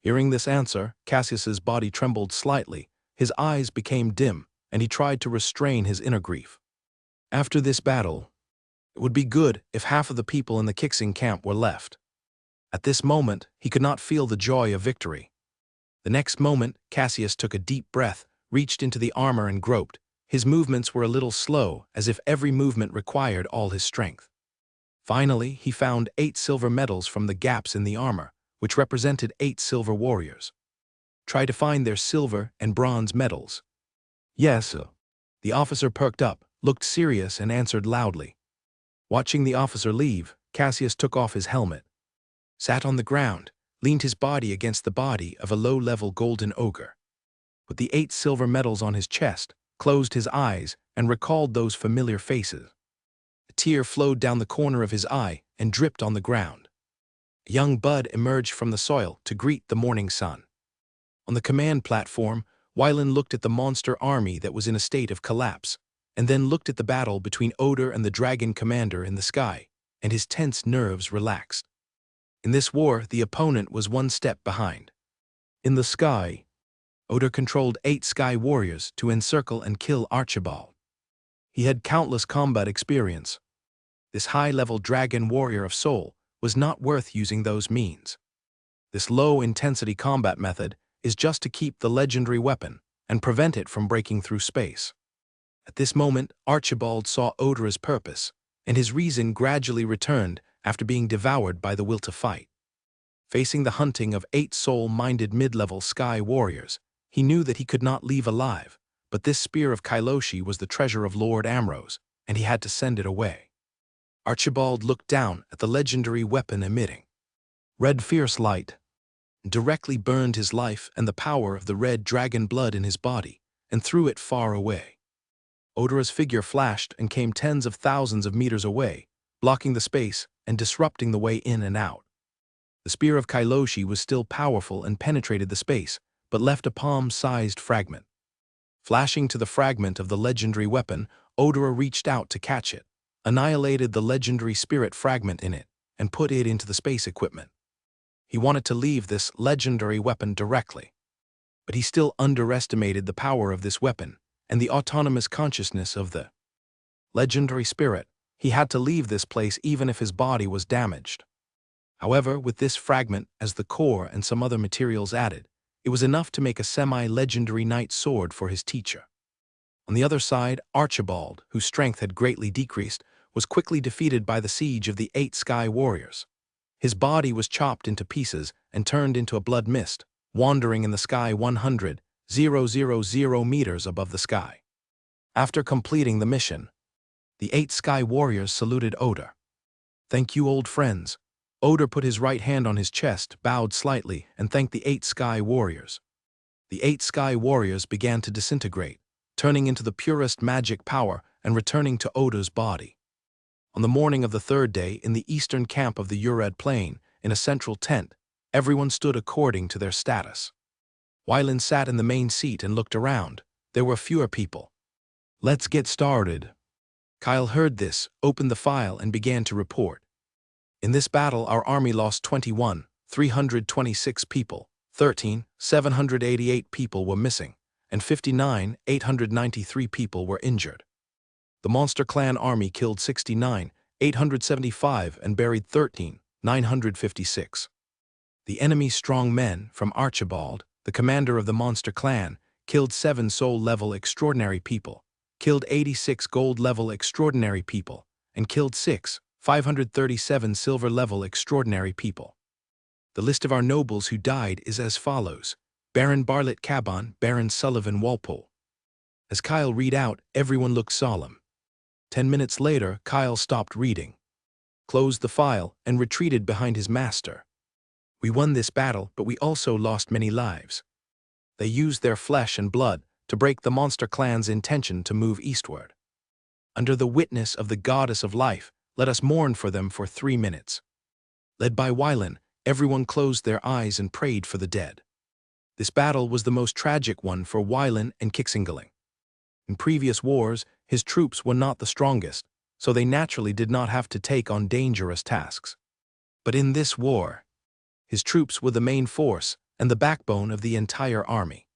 Hearing this answer, Cassius's body trembled slightly, his eyes became dim, and he tried to restrain his inner grief. After this battle, it would be good if half of the people in the Kixing camp were left. At this moment, he could not feel the joy of victory. The next moment, Cassius took a deep breath, reached into the armor and groped. His movements were a little slow, as if every movement required all his strength. Finally, he found 8 silver medals from the gaps in the armor, which represented 8 silver warriors. "Try to find their silver and bronze medals." "Yes, sir." The officer perked up, looked serious, and answered loudly. Watching the officer leave, Cassius took off his helmet, sat on the ground, leaned his body against the body of a low-level golden ogre. With the 8 silver medals on his chest, closed his eyes, and recalled those familiar faces. A tear flowed down the corner of his eye and dripped on the ground. A young bud emerged from the soil to greet the morning sun. On the command platform, Wylan looked at the monster army that was in a state of collapse, and then looked at the battle between Oder and the dragon commander in the sky, and his tense nerves relaxed. In this war, the opponent was one step behind. In the sky, Oder controlled 8 sky warriors to encircle and kill Archibald. He had countless combat experience. This high-level dragon warrior of soul was not worth using those means. This low-intensity combat method is just to keep the legendary weapon and prevent it from breaking through space. At this moment, Archibald saw Odora's purpose, and his reason gradually returned after being devoured by the will to fight. Facing the hunting of 8 soul-minded mid-level sky warriors, he knew that he could not leave alive, but this spear of Kailoshi was the treasure of Lord Amrose, and he had to send it away. Archibald looked down at the legendary weapon emitting red fierce light, directly burned his life and the power of the red dragon blood in his body, and threw it far away. Odora's figure flashed and came tens of thousands of meters away, blocking the space and disrupting the way in and out. The spear of Kailoshi was still powerful and penetrated the space, but left a palm-sized fragment. Flashing to the fragment of the legendary weapon, Odora reached out to catch it, annihilated the legendary spirit fragment in it, and put it into the space equipment. He wanted to leave this legendary weapon directly, but he still underestimated the power of this weapon and the autonomous consciousness of the legendary spirit. He had to leave this place even if his body was damaged. However, with this fragment as the core and some other materials added, it was enough to make a semi-legendary knight sword for his teacher. On the other side, Archibald, whose strength had greatly decreased, was quickly defeated by the siege of the 8 Sky Warriors. His body was chopped into pieces and turned into a blood mist, wandering in the sky 100,000 meters above the sky. After completing the mission, the 8 Sky Warriors saluted Oder. "Thank you, old friends." Oder put his right hand on his chest, bowed slightly, and thanked the 8 Sky Warriors. The 8 Sky Warriors began to disintegrate, turning into the purest magic power and returning to Oda's body. On the morning of the 3rd day, in the eastern camp of the Ured Plain, in a central tent, everyone stood according to their status. Wylan sat in the main seat and looked around. There were fewer people. "Let's get started." Kyle heard this, opened the file, and began to report. "In this battle, our army lost 21,326 people, 13,788 people were missing, and 59,893 people were injured. The Monster Clan army killed 69,875 and buried 13,956. The enemy's strong men, from Archibald, the commander of the Monster Clan, killed 7 soul-level extraordinary people, killed 86 gold-level extraordinary people, and killed 6,537 silver-level extraordinary people. The list of our nobles who died is as follows: Baron Bartlett Caban, Baron Sullivan Walpole." As Kyle read out, everyone looked solemn. 10 minutes later, Kyle stopped reading, closed the file, and retreated behind his master. "We won this battle, but we also lost many lives. They used their flesh and blood to break the Monster Clan's intention to move eastward. Under the witness of the Goddess of Life, let us mourn for them for 3 minutes." Led by Wylan, everyone closed their eyes and prayed for the dead. This battle was the most tragic one for Wylan and Kixingaling. In previous wars, his troops were not the strongest, so they naturally did not have to take on dangerous tasks. But in this war, his troops were the main force and the backbone of the entire army.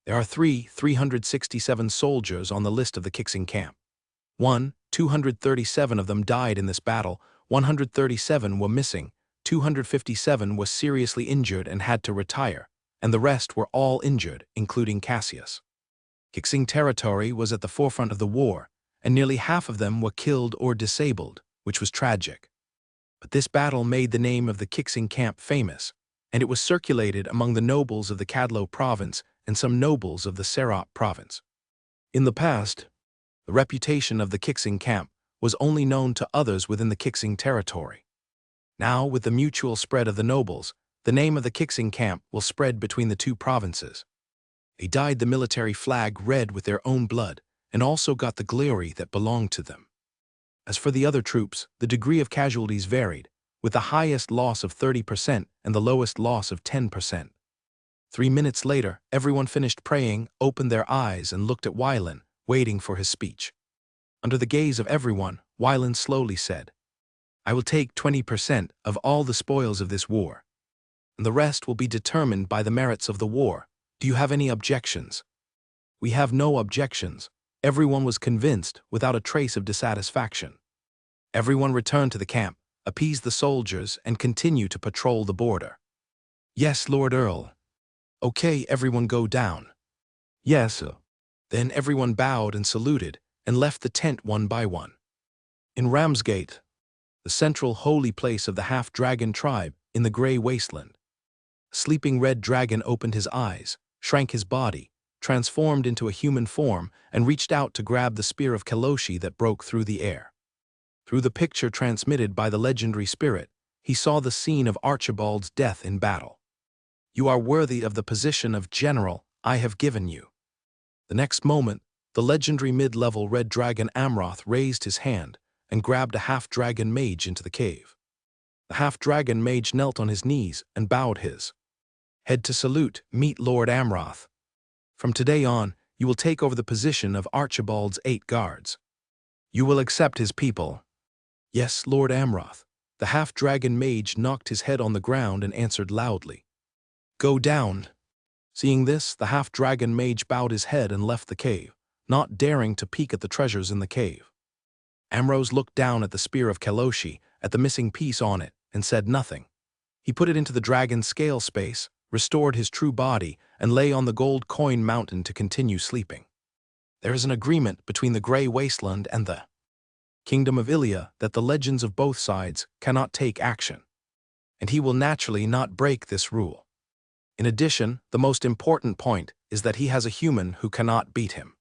There are 367 soldiers on the list of the Kixing camp. 237 of them died in this battle, 137 were missing, 257 were seriously injured and had to retire, and the rest were all injured, including Cassius. Kixing territory was at the forefront of the war, and nearly half of them were killed or disabled, which was tragic. But this battle made the name of the Kixing camp famous, and it was circulated among the nobles of the Cadlo province and some nobles of the Serap province. In the past, the reputation of the Kixing camp was only known to others within the Kixing territory. Now, with the mutual spread of the nobles, the name of the Kixing camp will spread between the 2 provinces. They dyed the military flag red with their own blood, and also got the glory that belonged to them. As for the other troops, the degree of casualties varied, with the highest loss of 30% and the lowest loss of 10%. 3 minutes later, everyone finished praying, opened their eyes, and looked at Wylan, waiting for his speech. Under the gaze of everyone, Wylan slowly said, "I will take 20% of all the spoils of this war, and the rest will be determined by the merits of the war. Do you have any objections?" "We have no objections." Everyone was convinced, without a trace of dissatisfaction. Everyone returned to the camp, appeased the soldiers, and continued to patrol the border. "Yes, Lord Earl." "Okay, everyone go down." "Yes, sir." Then everyone bowed and saluted, and left the tent one by one. In Ramsgate, the central holy place of the half-dragon tribe in the Grey Wasteland, a sleeping red dragon opened his eyes, shrank his body, transformed into a human form, and reached out to grab the spear of Kaloshi that broke through the air. Through the picture transmitted by the legendary spirit, he saw the scene of Archibald's death in battle. "You are worthy of the position of general I have given you." The next moment, the legendary mid-level red dragon Amroth raised his hand and grabbed a half-dragon mage into the cave. The half-dragon mage knelt on his knees and bowed his head to salute, "Meet Lord Amroth. From today on, you will take over the position of Archibald's 8 guards. You will accept his people." "Yes, Lord Amroth." The half-dragon mage knocked his head on the ground and answered loudly, "Go down." Seeing this, the half-dragon mage bowed his head and left the cave, not daring to peek at the treasures in the cave. Amrose looked down at the spear of Keloshi, at the missing piece on it, and said nothing. He put it into the dragon's scale space, restored his true body, and lay on the gold coin mountain to continue sleeping. There is an agreement between the Grey Wasteland and the Kingdom of Ilia that the legends of both sides cannot take action, and he will naturally not break this rule. In addition, the most important point is that he has a human who cannot beat him.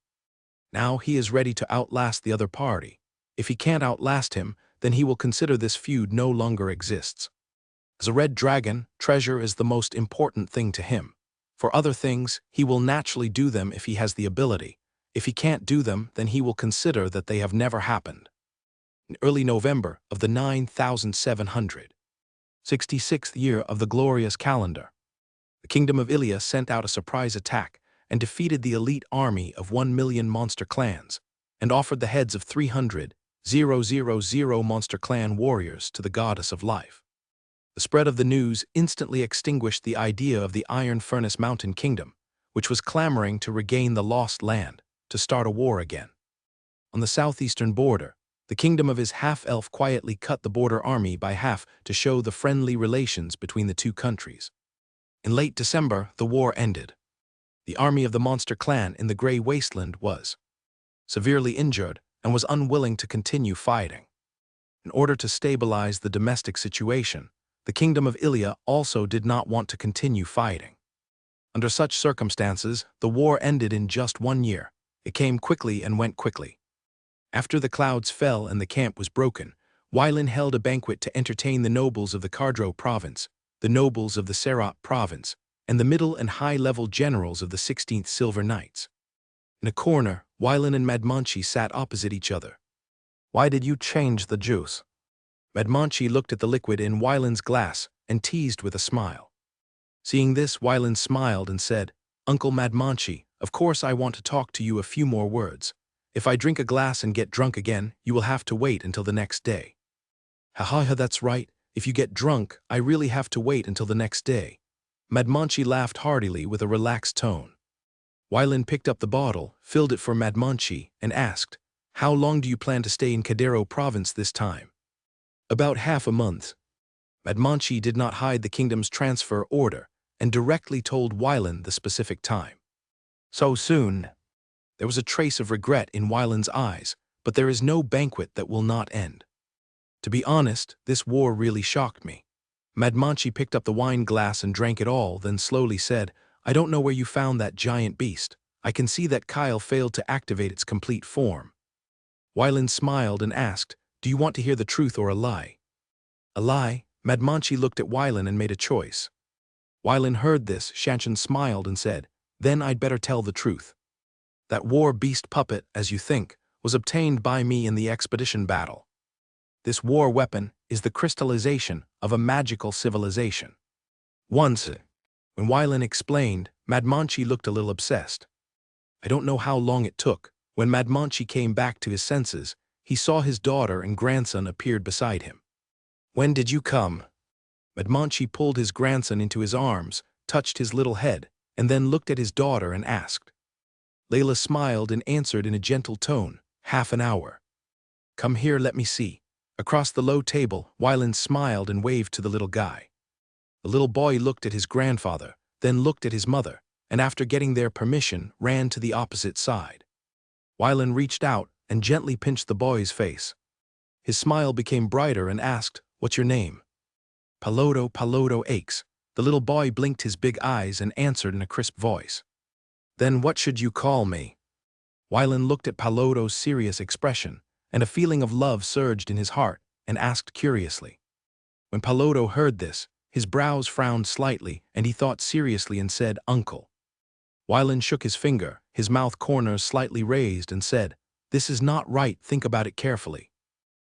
Now he is ready to outlast the other party. If he can't outlast him, then he will consider this feud no longer exists. As a red dragon, treasure is the most important thing to him. For other things, he will naturally do them if he has the ability. If he can't do them, then he will consider that they have never happened. In early November of the 9,766th year of the glorious calendar, the Kingdom of Ilia sent out a surprise attack and defeated the elite army of 1,000,000 monster clans and offered the heads of 300,000 monster clan warriors to the goddess of life. The spread of the news instantly extinguished the idea of the Iron Furnace Mountain Kingdom, which was clamoring to regain the lost land, to start a war again. On the southeastern border, the kingdom of his half-elf quietly cut the border army by half to show the friendly relations between the two countries. In late December, the war ended. The army of the monster clan in the Grey Wasteland was severely injured and was unwilling to continue fighting. In order to stabilize the domestic situation, the Kingdom of Ilia also did not want to continue fighting. Under such circumstances, the war ended in just 1 year. It came quickly and went quickly. After the clouds fell and the camp was broken, Wylin held a banquet to entertain the nobles of the Cardro province, the nobles of the Serot province, and the middle and high-level generals of the 16th Silver Knights. In a corner, Wylin and Madmanchi sat opposite each other. "Why did you change the juice?" Madmanchi looked at the liquid in Wylin's glass and teased with a smile. Seeing this, Wylin smiled and said, "Uncle Madmanchi, of course I want to talk to you a few more words. If I drink a glass and get drunk again, you will have to wait until the next day." "Ha, that's right. If you get drunk, I really have to wait until the next day." Madmanchi laughed heartily with a relaxed tone. Wylin picked up the bottle, filled it for Madmanchi, and asked, "How long do you plan to stay in Cadero province this time?" "About half a month." Madmanchi did not hide the kingdom's transfer order and directly told Wylin the specific time. "So soon?" There was a trace of regret in Wylin's eyes, but there is no banquet that will not end. "To be honest, this war really shocked me." Madmanchi picked up the wine glass and drank it all, then slowly said, "I don't know where you found that giant beast. I can see that Kyle failed to activate its complete form." Wylin smiled and asked, "Do you want to hear the truth or a lie?" "A lie?" Madmanchi looked at Wylin and made a choice. Wylin heard this, Shanshan smiled and said, "Then I'd better tell the truth. That war beast puppet, as you think, was obtained by me in the expedition battle. This war weapon is the crystallization of a magical civilization." Once, when Wylin explained, Madmanchi looked a little obsessed. I don't know how long it took. When Madmanchi came back to his senses, he saw his daughter and grandson appeared beside him. "When did you come?" Madmanchi pulled his grandson into his arms, touched his little head, and then looked at his daughter and asked. Layla smiled and answered in a gentle tone, "Half an hour." "Come here, let me see." Across the low table, Wylin smiled and waved to the little guy. The little boy looked at his grandfather, then looked at his mother, and after getting their permission, ran to the opposite side. Wylin reached out and gently pinched the boy's face. His smile became brighter and asked, "What's your name?" Palodo Aches." The little boy blinked his big eyes and answered in a crisp voice. "Then what should you call me?" Wylin looked at Palodo's serious expression, and a feeling of love surged in his heart, and asked curiously. When Palodo heard this, his brows frowned slightly, and he thought seriously and said, "Uncle." Wylin shook his finger, his mouth corners slightly raised, and said, "This is not right, think about it carefully."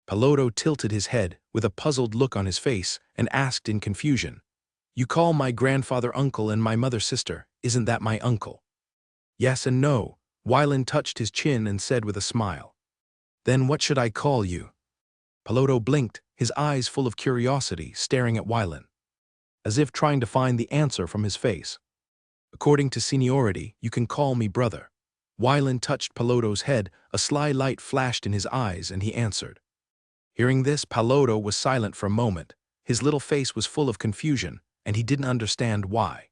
Palodo tilted his head, with a puzzled look on his face, and asked in confusion, "You call my grandfather uncle and my mother sister, isn't that my uncle?" "Yes and no." Wylin touched his chin and said with a smile. "Then what should I call you?" Palodo blinked, his eyes full of curiosity, staring at Wylin, as if trying to find the answer from his face. "According to seniority, you can call me brother." Wylan touched Palodo's head, a sly light flashed in his eyes, and he answered. Hearing this, Palodo was silent for a moment. His little face was full of confusion, and he didn't understand why.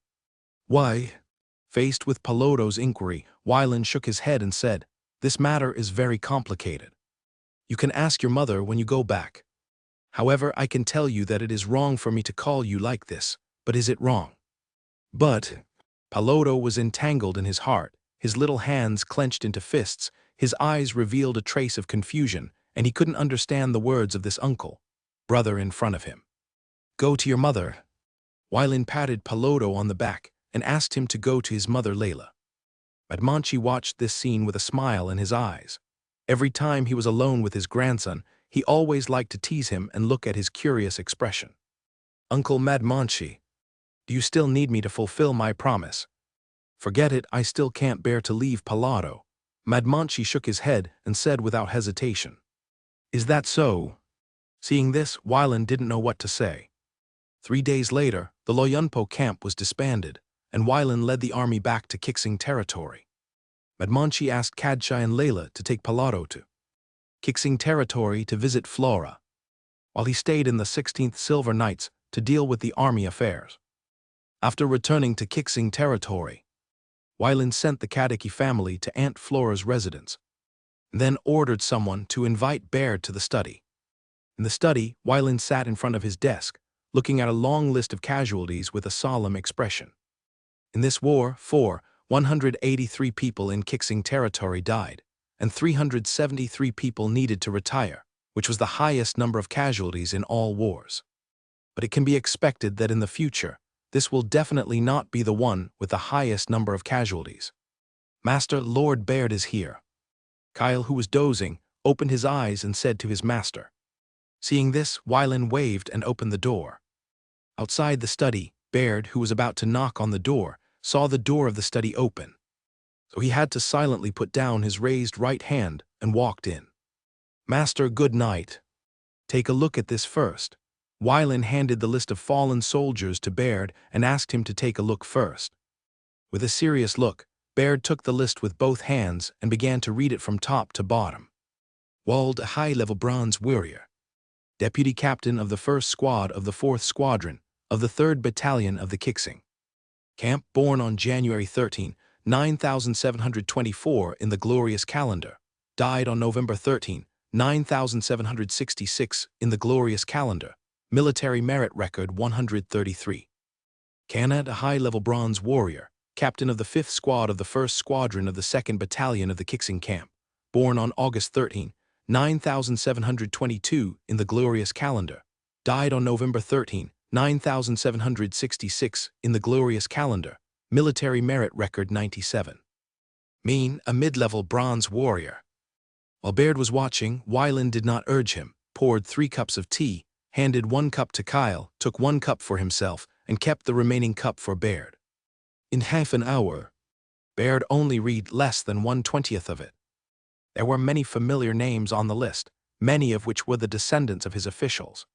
Why? Faced with Palodo's inquiry, Wylan shook his head and said, This matter is very complicated. You can ask your mother when you go back. However, I can tell you that it is wrong for me to call you like this, but is it wrong? But Palodo was entangled in his heart, his little hands clenched into fists, his eyes revealed a trace of confusion, and he couldn't understand the words of this brother in front of him. Go to your mother. Wylan patted Palodo on the back and asked him to go to his mother Layla. Madmanchi watched this scene with a smile in his eyes. Every time he was alone with his grandson, he always liked to tease him and look at his curious expression. Uncle Madmanchi, do you still need me to fulfill my promise? Forget it, I still can't bear to leave Palodo. Madmanchi shook his head and said without hesitation. Is that so? Seeing this, Wylan didn't know what to say. 3 days later, the Loyunpo camp was disbanded, and Wylan led the army back to Kixing territory. Madmanchi asked Kadshai and Layla to take Palodo to Kixing territory to visit Flora, while he stayed in the 16th Silver Knights to deal with the army affairs. After returning to Kixing territory, Wylan sent the Kadiki family to Aunt Flora's residence, and then ordered someone to invite Baird to the study. In the study, Wylan sat in front of his desk, looking at a long list of casualties with a solemn expression. In this war, 183 people in Kixing territory died, and 373 people needed to retire, which was the highest number of casualties in all wars. But it can be expected that in the future, this will definitely not be the one with the highest number of casualties. Master, Lord Baird is here. Kyle, who was dozing, opened his eyes and said to his master. Seeing this, Wylan waved and opened the door. Outside the study, Baird, who was about to knock on the door, saw the door of the study open. So he had to silently put down his raised right hand and walked in. Master, good night. Take a look at this first. Wylan handed the list of fallen soldiers to Baird and asked him to take a look first. With a serious look, Baird took the list with both hands and began to read it from top to bottom. Wald, a high-level bronze warrior. Deputy captain of the 1st Squad of the 4th Squadron of the 3rd Battalion of the Kixing Camp, born on January 13, 9724 in the glorious calendar, died on November 13, 9766 in the glorious calendar, military merit record 133. Kanad, a high-level bronze warrior, captain of the 5th Squad of the 1st Squadron of the 2nd Battalion of the Kixing Camp, born on August 13, 9722 in the glorious calendar, died on November 13, 9766 in the glorious calendar, military merit record 97. Mean, a mid-level bronze warrior. While Baird was watching, Wylan did not urge him, poured 3 cups of tea, handed 1 cup to Kyle, took 1 cup for himself, and kept the remaining cup for Baird. In half an hour, Baird only read less than 1/20th of it. There were many familiar names on the list, many of which were the descendants of his officials.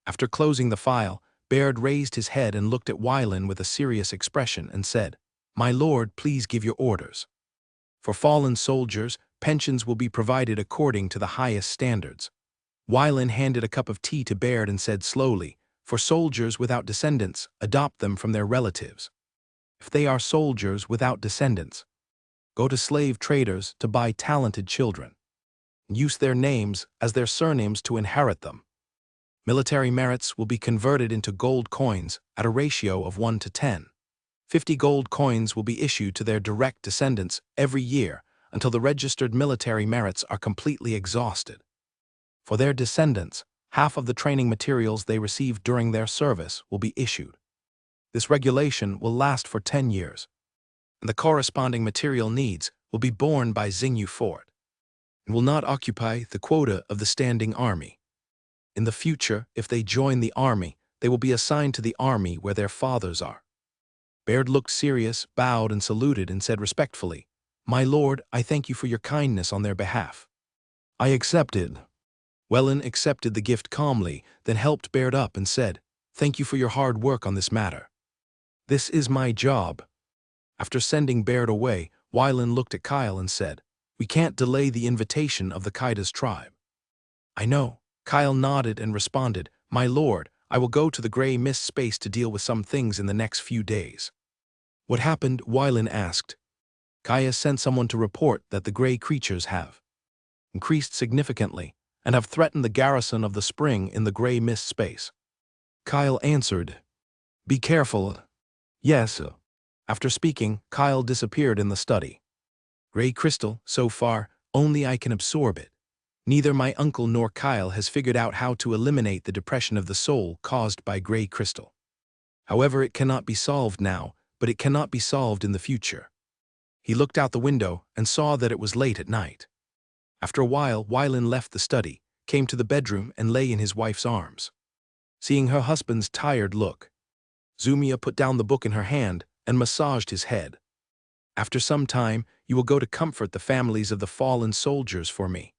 After closing the file, Baird raised his head and looked at Wylan with a serious expression and said, My lord, please give your orders. For fallen soldiers, pensions will be provided according to the highest standards. Wylan handed a cup of tea to Baird and said slowly, For soldiers without descendants, adopt them from their relatives. If they are soldiers without descendants, go to slave traders to buy talented children. Use their names as their surnames to inherit them. Military merits will be converted into gold coins at a ratio of 1 to 10. 50 gold coins will be issued to their direct descendants every year until the registered military merits are completely exhausted. For their descendants, half of the training materials they received during their service will be issued. This regulation will last for 10 years, and the corresponding material needs will be borne by Xingyu Fort, and will not occupy the quota of the standing army. In the future, if they join the army, they will be assigned to the army where their fathers are. Baird looked serious, bowed and saluted and said respectfully, My lord, I thank you for your kindness on their behalf. I accepted. Wylan accepted the gift calmly, then helped Baird up and said, Thank you for your hard work on this matter. This is my job. After sending Baird away, Wylan looked at Kyle and said, "We can't delay the invitation of the Kaida's tribe." "I know." Kyle nodded and responded, "My lord, I will go to the gray mist space to deal with some things in the next few days." "What happened?" Wylan asked. "Kaya sent someone to report that the gray creatures have increased significantly and have threatened the garrison of the spring in the gray mist space." Kyle answered, "Be careful." "Yes." After speaking, Kyle disappeared in the study. "Gray crystal, so far, only I can absorb it. Neither my uncle nor Kyle has figured out how to eliminate the depression of the soul caused by gray crystal. However, it cannot be solved now, but it cannot be solved in the future." He looked out the window and saw that it was late at night. After a while, Wylan left the study, came to the bedroom and lay in his wife's arms. Seeing her husband's tired look, Zumia put down the book in her hand and massaged his head. "After some time, you will go to comfort the families of the fallen soldiers for me."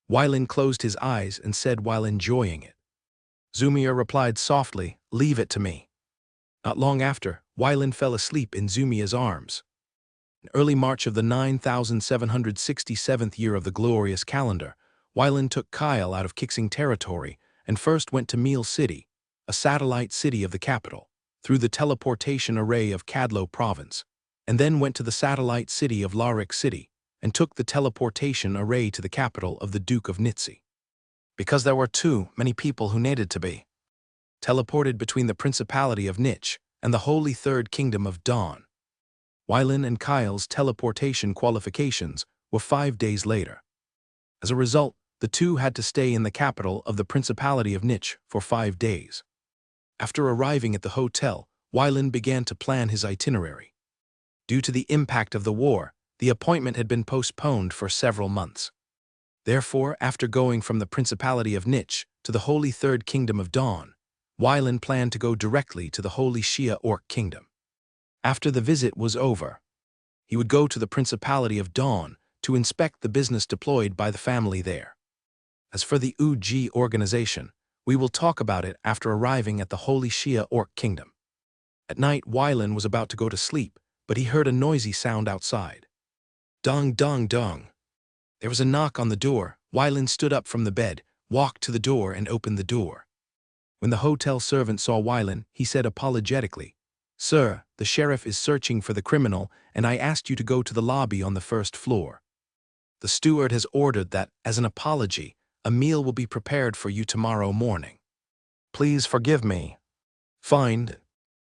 Wylan closed his eyes and said while enjoying it. Zumia replied softly, "Leave it to me." Not long after, Wylan fell asleep in Zumia's arms. In early March of the 9767th year of the glorious calendar, Wylan took Kyle out of Kixing territory and first went to Meal City, a satellite city of the capital, through the teleportation array of Kadlo province, and then went to the satellite city of Larik City and took the teleportation array to the capital of the Duke of Nitsi. Because there were too many people who needed to be teleported between the Principality of Nitch and the Holy Third Kingdom of Dawn. Wylan and Kyle's teleportation qualifications were 5 days later. As a result, the two had to stay in the capital of the Principality of Nitch for 5 days. After arriving at the hotel, Wylan began to plan his itinerary. Due to the impact of the war, the appointment had been postponed for several months. Therefore, after going from the Principality of Nitch to the Holy Third Kingdom of Dawn, Wylan planned to go directly to the Holy Shia Orc Kingdom. After the visit was over, he would go to the Principality of Dawn to inspect the business deployed by the family there. As for the UG organization, we will talk about it after arriving at the Holy Shia Orc Kingdom. At night, Wylan was about to go to sleep, but he heard a noisy sound outside. Dong, dong, dong. There was a knock on the door. Wylan stood up from the bed, walked to the door and opened the door. When the hotel servant saw Wylan, he said apologetically, "Sir, the sheriff is searching for the criminal, and I asked you to go to the lobby on the first floor. The steward has ordered that, as an apology, a meal will be prepared for you tomorrow morning. Please forgive me." "Fine."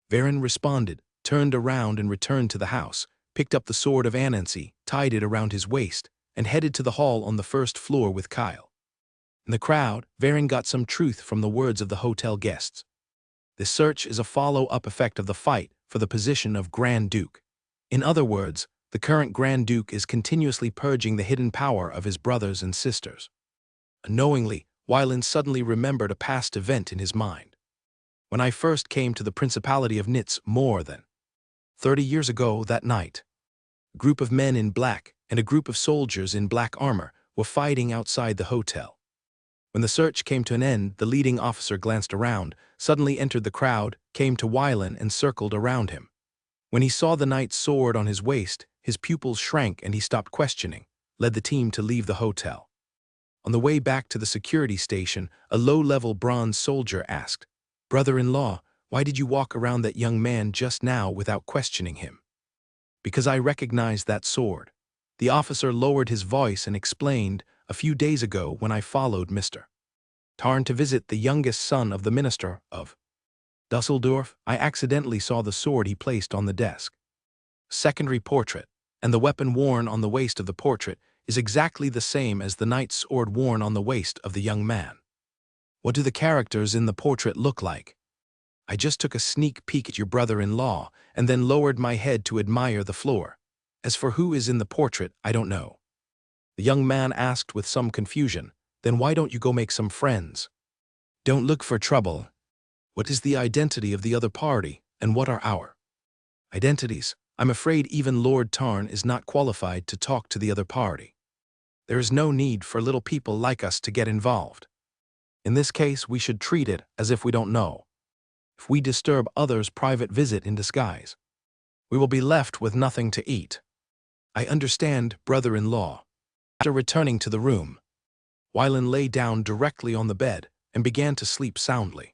Varen responded, turned around and returned to the house, picked up the sword of Anansi, tied it around his waist, and headed to the hall on the first floor with Kyle. In the crowd, Varen got some truth from the words of the hotel guests. This search is a follow-up effect of the fight for the position of Grand Duke. In other words, the current Grand Duke is continuously purging the hidden power of his brothers and sisters. Unknowingly, Wylan suddenly remembered a past event in his mind. When I first came to the Principality of Nitz more than 30 years ago that night, a group of men in black and a group of soldiers in black armor were fighting outside the hotel. When the search came to an end, the leading officer glanced around, suddenly entered the crowd, came to Wylan and circled around him. When he saw the knight's sword on his waist, his pupils shrank and he stopped questioning, led the team to leave the hotel. On the way back to the security station, a low-level bronze soldier asked, "Brother-in-law, why did you walk around that young man just now without questioning him?" "Because I recognized that sword." The officer lowered his voice and explained, "A few days ago when I followed Mr. Tarn to visit the youngest son of the minister of Dusseldorf, I accidentally saw the sword he placed on the desk. Secondary portrait, and the weapon worn on the waist of the portrait is exactly the same as the knight's sword worn on the waist of the young man. What do the characters in the portrait look like? I just took a sneak peek at your brother-in-law and then lowered my head to admire the floor. As for who is in the portrait, I don't know." The young man asked with some confusion, "Then why don't you go make some friends? Don't look for trouble. What is the identity of the other party, and what are our identities? I'm afraid even Lord Tarn is not qualified to talk to the other party. There is no need for little people like us to get involved. In this case, we should treat it as if we don't know. If we disturb others' private visit in disguise, we will be left with nothing to eat. I understand, brother-in-law. After returning to the room, Wylan lay down directly on the bed and began to sleep soundly.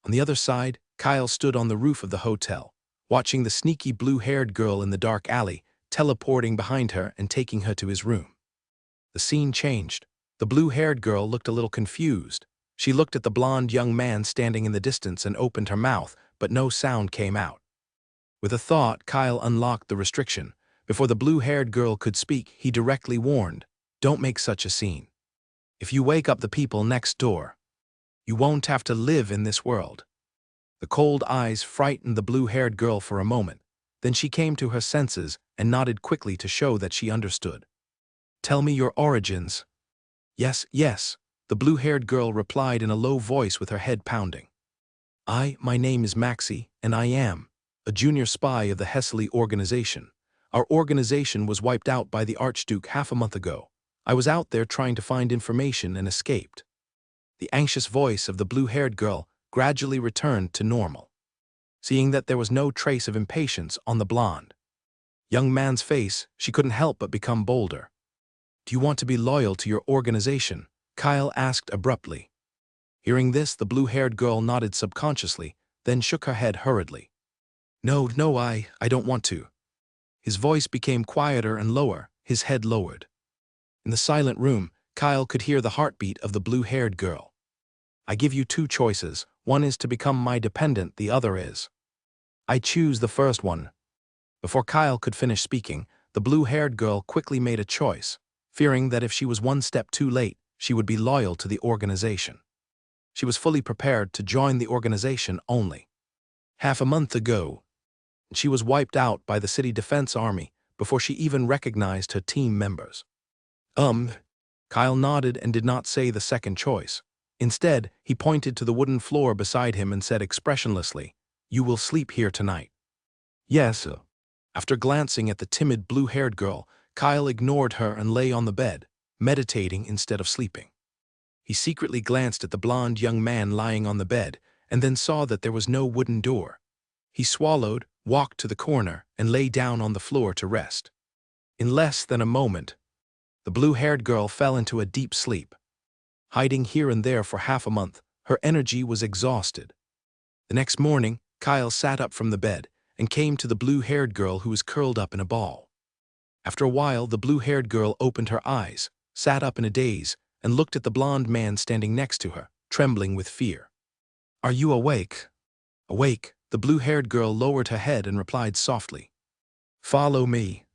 On the other side, Kyle stood on the roof of the hotel, watching the sneaky blue-haired girl in the dark alley, teleporting behind her and taking her to his room. The scene changed. The blue-haired girl looked a little confused. She looked at the blond young man standing in the distance and opened her mouth, but no sound came out. With a thought, Kyle unlocked the restriction. Before the blue-haired girl could speak, he directly warned, "Don't make such a scene. If you wake up the people next door, you won't have to live in this world." The cold eyes frightened the blue-haired girl for a moment. Then she came to her senses and nodded quickly to show that she understood. "Tell me your origins." "Yes, yes," the blue-haired girl replied in a low voice with her head pounding. My name is Maxie, and I am a junior spy of the Hessley organization. Our organization was wiped out by the Archduke half a month ago. I was out there trying to find information and escaped." The anxious voice of the blue-haired girl gradually returned to normal. Seeing that there was no trace of impatience on the blonde young man's face, she couldn't help but become bolder. "Do you want to be loyal to your organization?" Kyle asked abruptly. Hearing this, the blue-haired girl nodded subconsciously, then shook her head hurriedly. No, I don't want to." His voice became quieter and lower, his head lowered. In the silent room, Kyle could hear the heartbeat of the blue-haired girl. "I give you two choices. One is to become my dependent, the other is." "I choose the first one." Before Kyle could finish speaking, the blue-haired girl quickly made a choice, fearing that if she was one step too late, she would be loyal to the organization. She was fully prepared to join the organization only. Half a month ago, she was wiped out by the city defense army before she even recognized her team members. Kyle nodded and did not say the second choice. Instead, he pointed to the wooden floor beside him and said expressionlessly, "You will sleep here tonight." "Yes, sir." After glancing at the timid blue-haired girl, Kyle ignored her and lay on the bed, meditating instead of sleeping. He secretly glanced at the blond young man lying on the bed and then saw that there was no wooden door. He swallowed, walked to the corner, and lay down on the floor to rest. In less than a moment, the blue-haired girl fell into a deep sleep. Hiding here and there for half a month, her energy was exhausted. The next morning, Kyle sat up from the bed and came to the blue-haired girl who was curled up in a ball. After a while, the blue-haired girl opened her eyes, sat up in a daze, and looked at the blond man standing next to her, trembling with fear. "Are you awake?" "Awake," the blue-haired girl lowered her head and replied softly. "Follow me."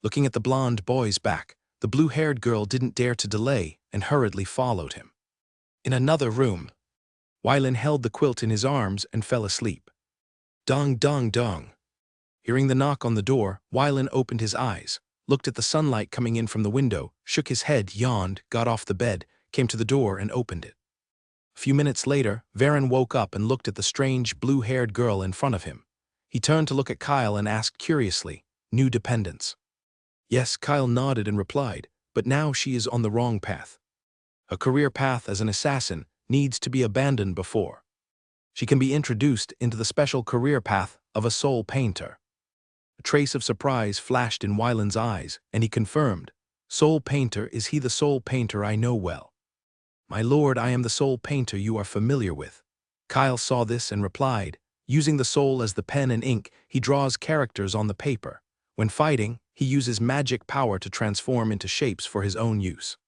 Looking at the blond boy's back, the blue-haired girl didn't dare to delay and hurriedly followed him. In another room, Wylan held the quilt in his arms and fell asleep. Dong, dong, dong. Hearing the knock on the door, Wylan opened his eyes, looked at the sunlight coming in from the window, shook his head, yawned, got off the bed, came to the door and opened it. A few minutes later, Varen woke up and looked at the strange blue-haired girl in front of him. He turned to look at Kyle and asked curiously, "New dependents?" "Yes," Kyle nodded and replied, "but now she is on the wrong path. Her career path as an assassin needs to be abandoned before she can be introduced into the special career path of a soul painter." A trace of surprise flashed in Wylan's eyes, and he confirmed, "Soul painter, is he the soul painter I know well?" "My lord, I am the soul painter you are familiar with." Kyle saw this and replied, "Using the soul as the pen and ink, he draws characters on the paper. When fighting, he uses magic power to transform into shapes for his own use.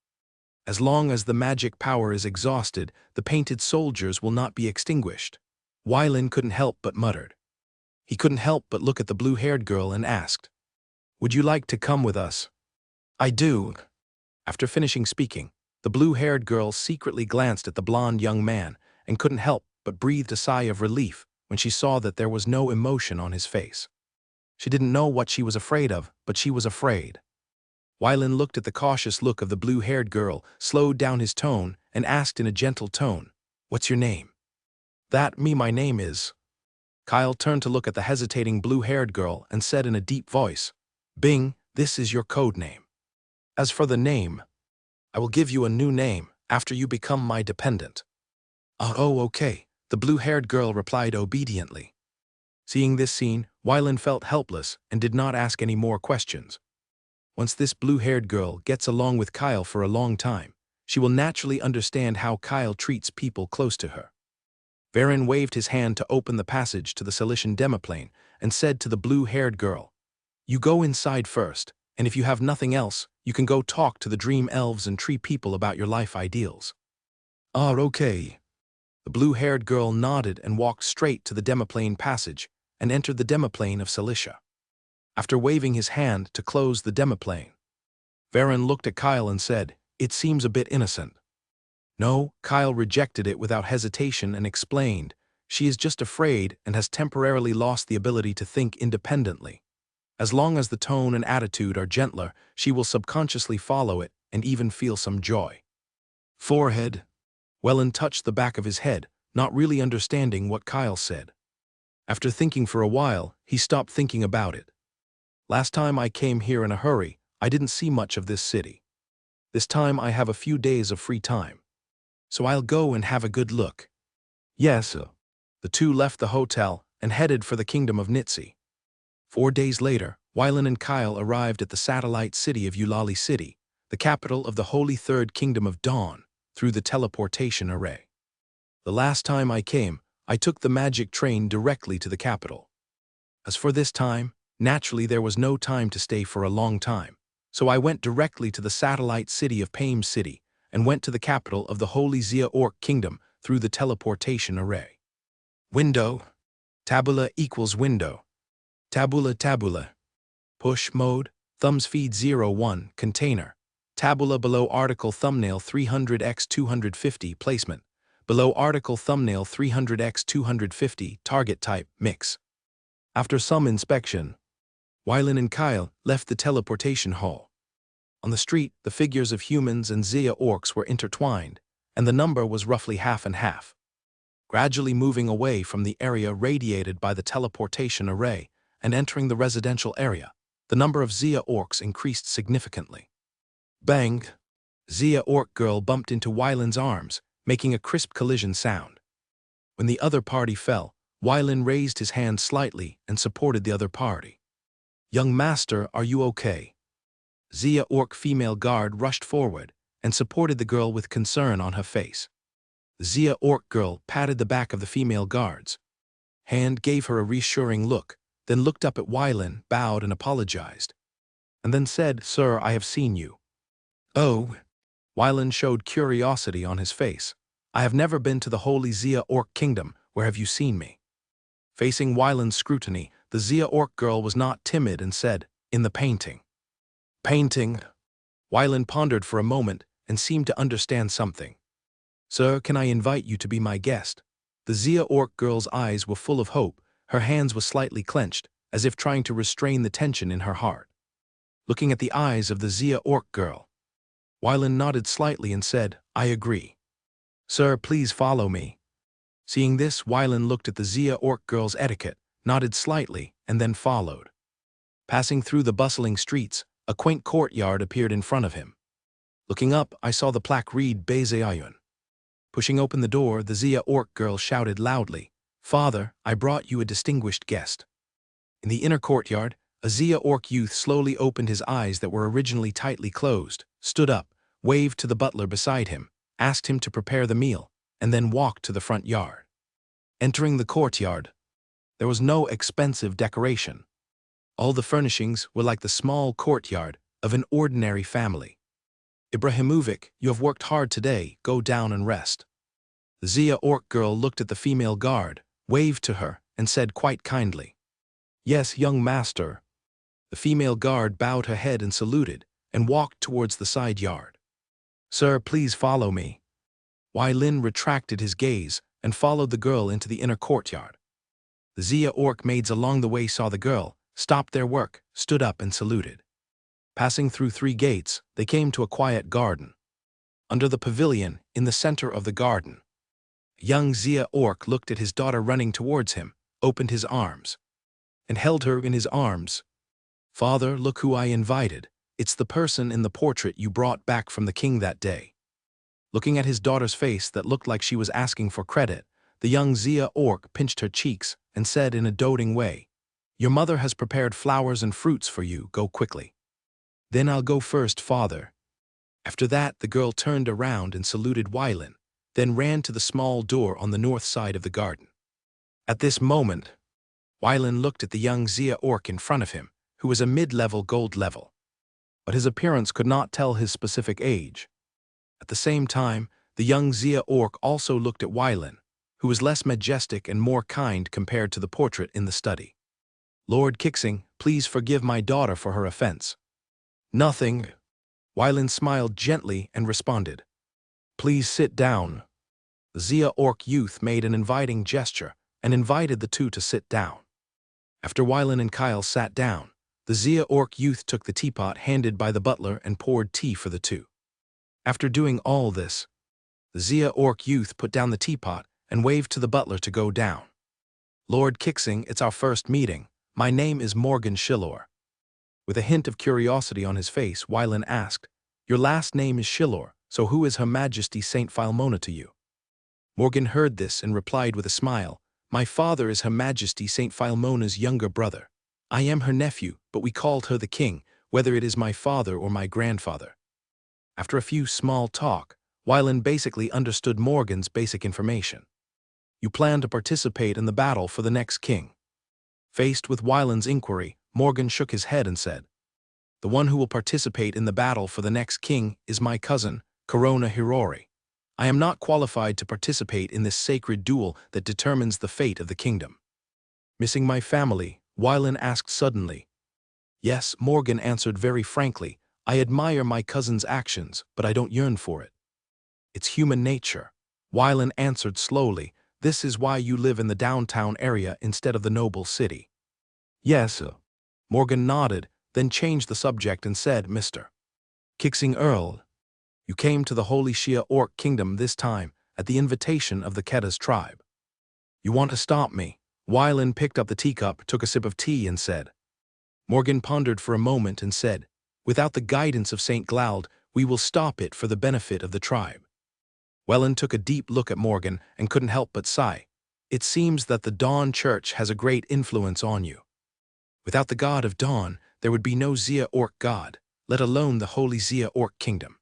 As long as the magic power is exhausted, the painted soldiers will not be extinguished." Wylan couldn't help but muttered. He couldn't help but look at the blue-haired girl and asked, "Would you like to come with us?" "I do." After finishing speaking, the blue-haired girl secretly glanced at the blond young man and couldn't help but breathed a sigh of relief when she saw that there was no emotion on his face. She didn't know what she was afraid of, but she was afraid. Wylan looked at the cautious look of the blue-haired girl, slowed down his tone, and asked in a gentle tone, "What's your name?" My name is." Kyle turned to look at the hesitating blue-haired girl and said in a deep voice, "Bing, this is your code name. As for the name, I will give you a new name after you become my dependent." "Oh, okay," the blue-haired girl replied obediently. Seeing this scene, Wylan felt helpless and did not ask any more questions. Once this blue-haired girl gets along with Kyle for a long time, she will naturally understand how Kyle treats people close to her. Varen waved his hand to open the passage to the Cilician demiplane and said to the blue-haired girl, "You go inside first, and if you have nothing else, you can go talk to the dream elves and tree people about your life ideals." "Ah, okay." The blue-haired girl nodded and walked straight to the demiplane passage and entered the demiplane of Cilicia. After waving his hand to close the demiplane, Varen looked at Kyle and said, "It seems a bit innocent." No, Kyle rejected it without hesitation and explained, "She is just afraid and has temporarily lost the ability to think independently. As long as the tone and attitude are gentler, she will subconsciously follow it and even feel some joy." Forehead. Wellen touched the back of his head, not really understanding what Kyle said. After thinking for a while, he stopped thinking about it. "Last time I came here in a hurry, I didn't see much of this city. This time I have a few days of free time. So I'll go and have a good look." "Yes, sir." The two left the hotel and headed for the kingdom of Nitsi. 4 days later, Wylan and Kyle arrived at the satellite city of Eulalie City, the capital of the Holy Third Kingdom of Dawn, through the teleportation array. "The last time I came, I took the magic train directly to the capital. As for this time, naturally there was no time to stay for a long time, so I went directly to the satellite city of Pame City and went to the capital of the Holy Zia Orc Kingdom through the teleportation array." Window. Tabula equals window. Tabula tabula. Push mode, thumbs feed 01, container. Tabula below article thumbnail 300x 250 placement. Below article thumbnail 300x 250 target type mix. After some inspection, Wylan and Kyle left the teleportation hall. On the street, the figures of humans and Zia orcs were intertwined, and the number was roughly half and half. Gradually moving away from the area radiated by the teleportation array and entering the residential area, the number of Zia orcs increased significantly. Bang! Zia orc girl bumped into Wylan's arms, making a crisp collision sound. When the other party fell, Wylan raised his hand slightly and supported the other party. "Young master, are you okay?" Zia orc female guard rushed forward and supported the girl with concern on her face. The Zia orc girl patted the back of the female guard's hand, gave her a reassuring look, then looked up at Wylan, bowed and apologized, and then said, "Sir, I have seen you." "Oh?" Wylan showed curiosity on his face. "I have never been to the Holy Zia Orc Kingdom. Where have you seen me?" Facing Wylan's scrutiny, the Zia orc girl was not timid and said, "In the painting." "Painting?" Wylan pondered for a moment and seemed to understand something. "Sir, can I invite you to be my guest?" The Zia orc girl's eyes were full of hope, her hands were slightly clenched, as if trying to restrain the tension in her heart. Looking at the eyes of the Zia orc girl, Wylan nodded slightly and said, "I agree. Sir, please follow me." Seeing this, Wylan looked at the Zia orc girl's etiquette, nodded slightly, and then followed. Passing through the bustling streets, a quaint courtyard appeared in front of him. Looking up, I saw the plaque read Bezeayun. Pushing open the door, the Zia orc girl shouted loudly, "Father, I brought you a distinguished guest." In the inner courtyard, a Zia orc youth slowly opened his eyes that were originally tightly closed, stood up, waved to the butler beside him, asked him to prepare the meal, and then walked to the front yard. Entering the courtyard, there was no expensive decoration. All the furnishings were like the small courtyard of an ordinary family. "Ibrahimovic, you have worked hard today, go down and rest." The Zia orc girl looked at the female guard, waved to her, and said quite kindly, "Yes, young master." The female guard bowed her head and saluted, and walked towards the side yard. "Sir, please follow me." Wylan retracted his gaze and followed the girl into the inner courtyard. The Zia orc maids along the way saw the girl, stopped their work, stood up and saluted. Passing through 3 gates, they came to a quiet garden. Under the pavilion, in the center of the garden, a young Zia orc looked at his daughter running towards him, opened his arms, and held her in his arms. "Father, look who I invited. It's the person in the portrait you brought back from the king that day." Looking at his daughter's face that looked like she was asking for credit, the young Zia orc pinched her cheeks and said in a doting way, "Your mother has prepared flowers and fruits for you, go quickly." Then I'll go first, father. After that, the girl turned around and saluted Wylin, then ran to the small door on the north side of the garden. At this moment, Wylin looked at the young Zia orc in front of him, who was a mid-level gold level. But his appearance could not tell his specific age. At the same time, the young Zia orc also looked at Wylin, who was less majestic and more kind compared to the portrait in the study. Lord Kixing, please forgive my daughter for her offense. Nothing. Wylin smiled gently and responded. Please sit down. The Zia orc youth made an inviting gesture and invited the two to sit down. After Wylin and Kyle sat down, the Zia orc youth took the teapot handed by the butler and poured tea for the two. After doing all this, the Zia orc youth put down the teapot and waved to the butler to go down. Lord Kixing, it's our first meeting. My name is Morgan Shillor. With a hint of curiosity on his face, Wylin asked, Your last name is Shillor, so who is Her Majesty Saint Philomona to you? Morgan heard this and replied with a smile, My father is Her Majesty Saint Philomona's younger brother. I am her nephew, but we called her the king, whether it is my father or my grandfather. After a few small talk, Wylin basically understood Morgan's basic information. You plan to participate in the battle for the next king. Faced with Wylin's inquiry, Morgan shook his head and said, The one who will participate in the battle for the next king is my cousin, Corona Hirori. I am not qualified to participate in this sacred duel that determines the fate of the kingdom. Missing my family? Wylin asked suddenly. Yes, Morgan answered very frankly. I admire my cousin's actions, but I don't yearn for it. It's human nature. Wylin answered slowly. This is why you live in the downtown area instead of the noble city. Yes. Morgan nodded, then changed the subject and said, Mr. Kixing Earl, you came to the Holy Shia Orc Kingdom this time at the invitation of the Kedas tribe. You want to stop me? Wylin picked up the teacup, took a sip of tea and said. Morgan pondered for a moment and said, Without the guidance of St. Glaud, we will stop it for the benefit of the tribe. Wylin took a deep look at Morgan and couldn't help but sigh. It seems that the Dawn Church has a great influence on you. Without the god of Dawn, there would be no Zia Orc god, let alone the Holy Zia Orc Kingdom.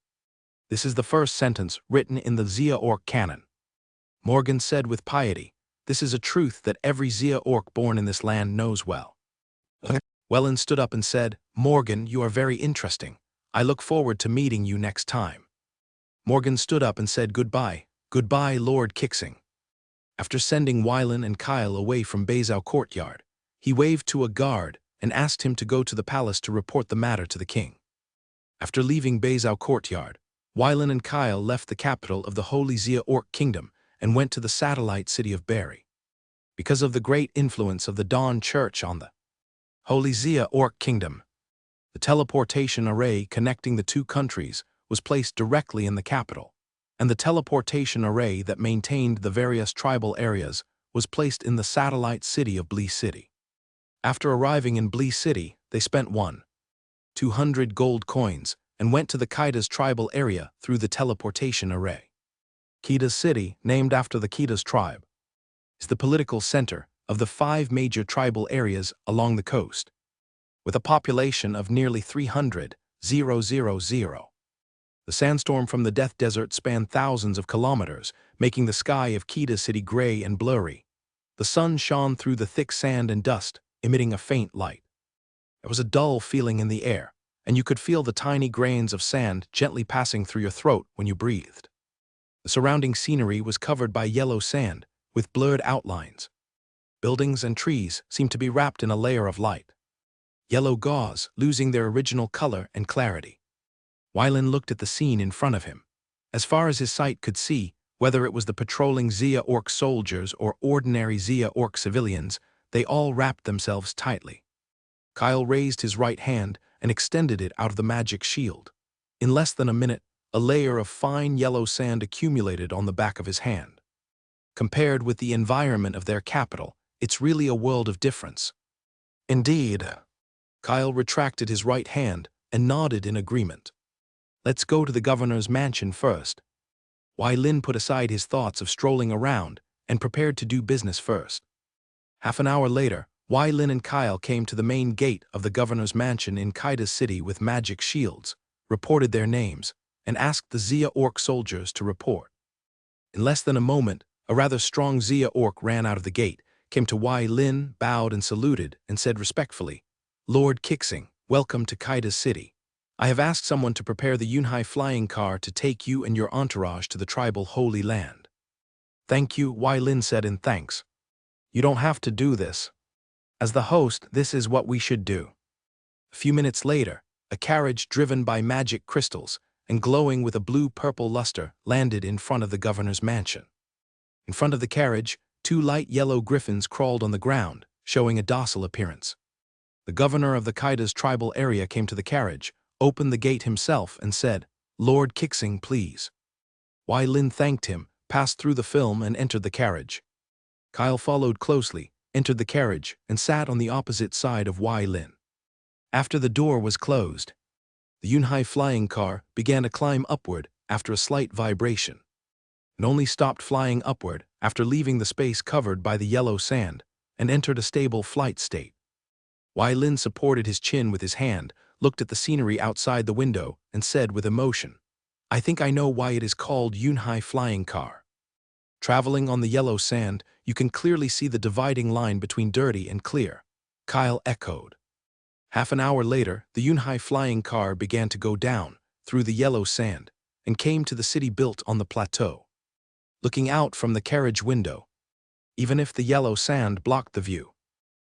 This is the first sentence written in the Zia Orc canon. Morgan said with piety, This is a truth that every Zia Orc born in this land knows well. Wylin stood up and said, Morgan, you are very interesting. I look forward to meeting you next time. Morgan stood up and said goodbye. Goodbye, Lord Kixing. After sending Wylin and Kyle away from Beizao courtyard, he waved to a guard and asked him to go to the palace to report the matter to the king. After leaving Beizao courtyard, Wylin and Kyle left the capital of the Holy Zia Orc Kingdom and went to the satellite city of Berry. Because of the great influence of the Dawn Church on the Holy Zia Orc Kingdom, the teleportation array connecting the two countries was placed directly in the capital, and the teleportation array that maintained the various tribal areas was placed in the satellite city of Blee City. After arriving in Blee City, they spent 200 gold coins and went to the Kaida's tribal area through the teleportation array. Kaida's city, named after the Kaida's tribe, is the political center of the 5 major tribal areas along the coast, with a population of nearly 300,000. The sandstorm from the Death Desert spanned thousands of kilometers, making the sky of Kaida's city gray and blurry. The sun shone through the thick sand and dust, emitting a faint light. There was a dull feeling in the air, and you could feel the tiny grains of sand gently passing through your throat when you breathed. The surrounding scenery was covered by yellow sand, with blurred outlines. Buildings and trees seemed to be wrapped in a layer of light. Yellow gauze, losing their original color and clarity. Wylin looked at the scene in front of him. As far as his sight could see, whether it was the patrolling Zia Orc soldiers or ordinary Zia Orc civilians, they all wrapped themselves tightly. Kyle raised his right hand and extended it out of the magic shield. In less than a minute, a layer of fine yellow sand accumulated on the back of his hand. Compared with the environment of their capital, it's really a world of difference. Indeed. Kyle retracted his right hand and nodded in agreement. Let's go to the governor's mansion first. Wylin put aside his thoughts of strolling around and prepared to do business first. Half an hour later, Lin and Kyle came to the main gate of the governor's mansion in Kaida's city with magic shields, reported their names, and asked the Xia Orc soldiers to report. In less than a moment, a rather strong Xia Orc ran out of the gate, came to Lin, bowed and saluted, and said respectfully, "Lord Kixing, welcome to Kaida's city. I have asked someone to prepare the Yunhai flying car to take you and your entourage to the tribal Holy Land." "Thank you," Lin said in thanks. "You don't have to do this. As the host, this is what we should do." A few minutes later, a carriage driven by magic crystals and glowing with a blue-purple luster landed in front of the governor's mansion. In front of the carriage, 2 light yellow griffins crawled on the ground, showing a docile appearance. The governor of the Kaida's tribal area came to the carriage, opened the gate himself, and said, "Lord Kixing, please." Lin thanked him, passed through the film, and entered the carriage. Kyle followed closely, entered the carriage, and sat on the opposite side of Lin. After the door was closed, the Yunhai flying car began to climb upward after a slight vibration. It only stopped flying upward after leaving the space covered by the yellow sand and entered a stable flight state. Lin supported his chin with his hand, looked at the scenery outside the window, and said with emotion, "I think I know why it is called Yunhai flying car." Traveling on the yellow sand, you can clearly see the dividing line between dirty and clear, Kyle echoed. Half an hour later, the Yunhai flying car began to go down through the yellow sand and came to the city built on the plateau. Looking out from the carriage window, even if the yellow sand blocked the view,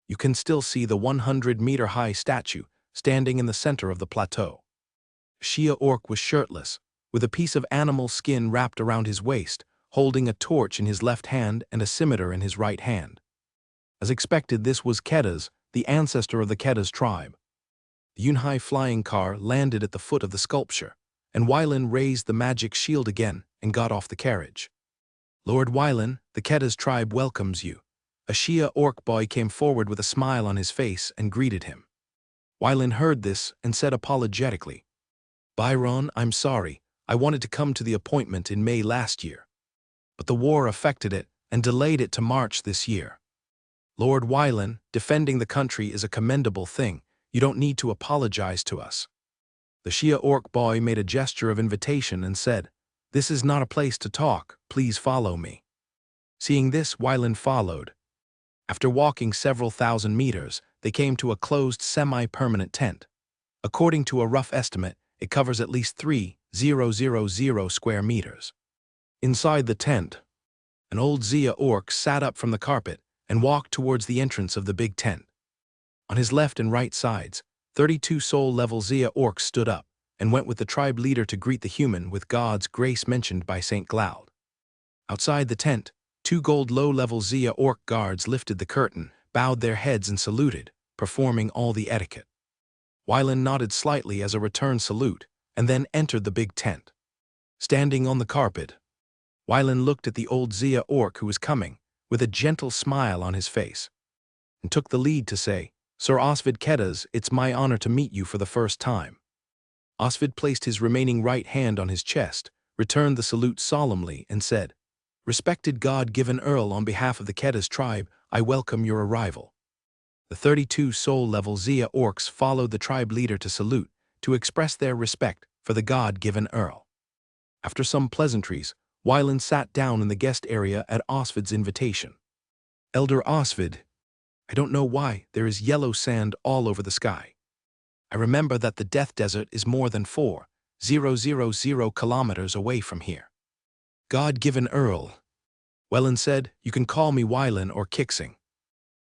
you can still see the 100-meter-high statue standing in the center of the plateau. Xia Orc was shirtless, with a piece of animal skin wrapped around his waist, holding a torch in his left hand and a scimitar in his right hand. As expected, this was Kedas, the ancestor of the Kedas tribe. The Yunhai flying car landed at the foot of the sculpture, and Lin raised the magic shield again and got off the carriage. "Lord Lin, the Kedas tribe welcomes you." A Xia Orc boy came forward with a smile on his face and greeted him. Lin heard this and said apologetically, "Byron, I'm sorry, I wanted to come to the appointment in May last year. But the war affected it and delayed it to March this year." "Lord Lin, defending the country is a commendable thing. You don't need to apologize to us." The Xia Orc boy made a gesture of invitation and said, "This is not a place to talk, please follow me." Seeing this, Lin followed. After walking several thousand meters, they came to a closed semi-permanent tent. According to a rough estimate, it covers at least 3,000 square meters. Inside the tent, an old Xia Orc sat up from the carpet and walked towards the entrance of the big tent. On his left and right sides, 32 soul-level Xia Orcs stood up and went with the tribe leader to greet the human with God's grace mentioned by St. Cloud. Outside the tent, 2 gold low-level Xia Orc guards lifted the curtain, bowed their heads and saluted, performing all the etiquette. Lin nodded slightly as a return salute, and then entered the big tent. Standing on the carpet, Lin looked at the old Xia Orc who was coming, with a gentle smile on his face, and took the lead to say, "Sir Osvid Kedas, it's my honor to meet you for the first time." Osvid placed his remaining right hand on his chest, returned the salute solemnly, and said, "Respected God-given Earl, on behalf of the Kedas tribe, I welcome your arrival." The 32 soul-level Xia Orcs followed the tribe leader to salute, to express their respect for the God-given Earl. After some pleasantries, Lin sat down in the guest area at Osvid's invitation. "Elder Osvid, I don't know why there is yellow sand all over the sky. I remember that the Death Desert is more than 4,000 kilometers away from here." "God-given Earl," Lin said, "you can call me Lin or Kixing."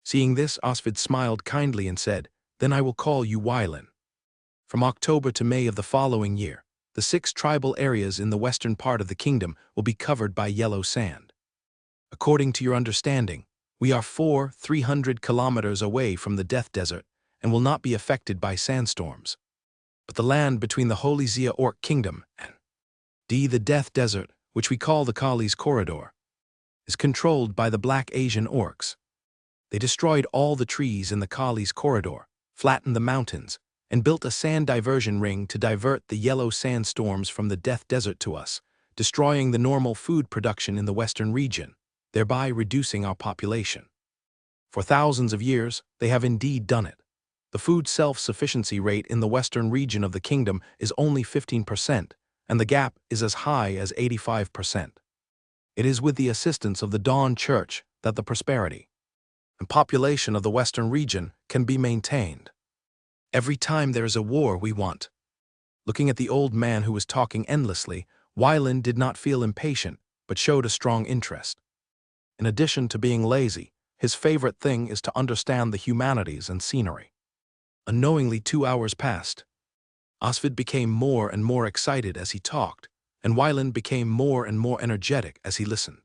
Seeing this, Osvid smiled kindly and said, "Then I will call you Lin." From October to May of the following year, the 6 tribal areas in the western part of the kingdom will be covered by yellow sand. According to your understanding, we are 300 kilometers away from the Death Desert and will not be affected by sandstorms. But the land between the Holy Xia Orc Kingdom and the Death Desert, which we call the Kali's Corridor, is controlled by the Black Asian Orcs. They destroyed all the trees in the Kali's Corridor, flattened the mountains, and built a sand diversion ring to divert the yellow sandstorms from the Death Desert to us, destroying the normal food production in the western region, thereby reducing our population. For thousands of years, they have indeed done it. The food self-sufficiency rate in the western region of the kingdom is only 15%, and the gap is as high as 85%. It is with the assistance of the Dawn Church that the prosperity and population of the western region can be maintained. Every time there is a war, we want. Looking at the old man who was talking endlessly, Wyland did not feel impatient, but showed a strong interest. In addition to being lazy, his favorite thing is to understand the humanities and scenery. Unknowingly, 2 hours passed. Osvid became more and more excited as he talked, and Wyland became more and more energetic as he listened.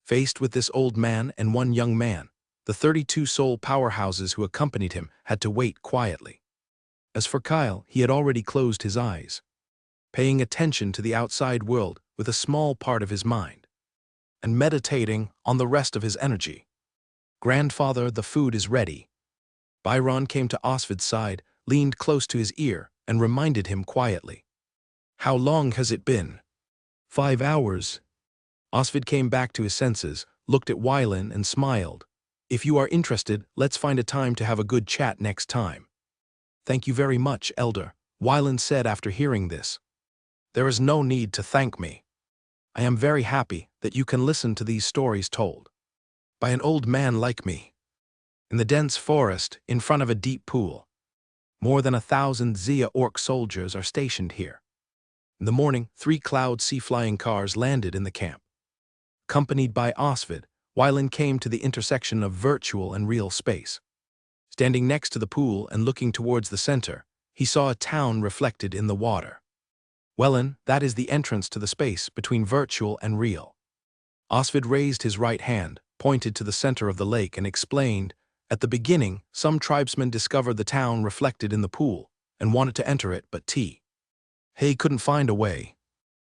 Faced with this old man and one young man, the 32 soul powerhouses who accompanied him had to wait quietly. As for Kyle, he had already closed his eyes, paying attention to the outside world with a small part of his mind, and meditating on the rest of his energy. "Grandfather, the food is ready." Byron came to Osvid's side, leaned close to his ear, and reminded him quietly. "How long has it been?" "5 hours. Osvid came back to his senses, looked at Wyland and smiled. "If you are interested, let's find a time to have a good chat next time." "Thank you very much, Elder," Wyland said after hearing this. "There is no need to thank me. I am very happy that you can listen to these stories told by an old man like me. In the dense forest, in front of a deep pool, more than 1,000 Zia Orc soldiers are stationed here. In the morning, 3 Cloud Sea-flying cars landed in the camp. Accompanied by Osvid, Wyland came to the intersection of virtual and real space. Standing next to the pool and looking towards the center, he saw a town reflected in the water. "Wellen, that is the entrance to the space between virtual and real." Osvid raised his right hand, pointed to the center of the lake, and explained, "At the beginning, some tribesmen discovered the town reflected in the pool and wanted to enter it, but Hay couldn't find a way.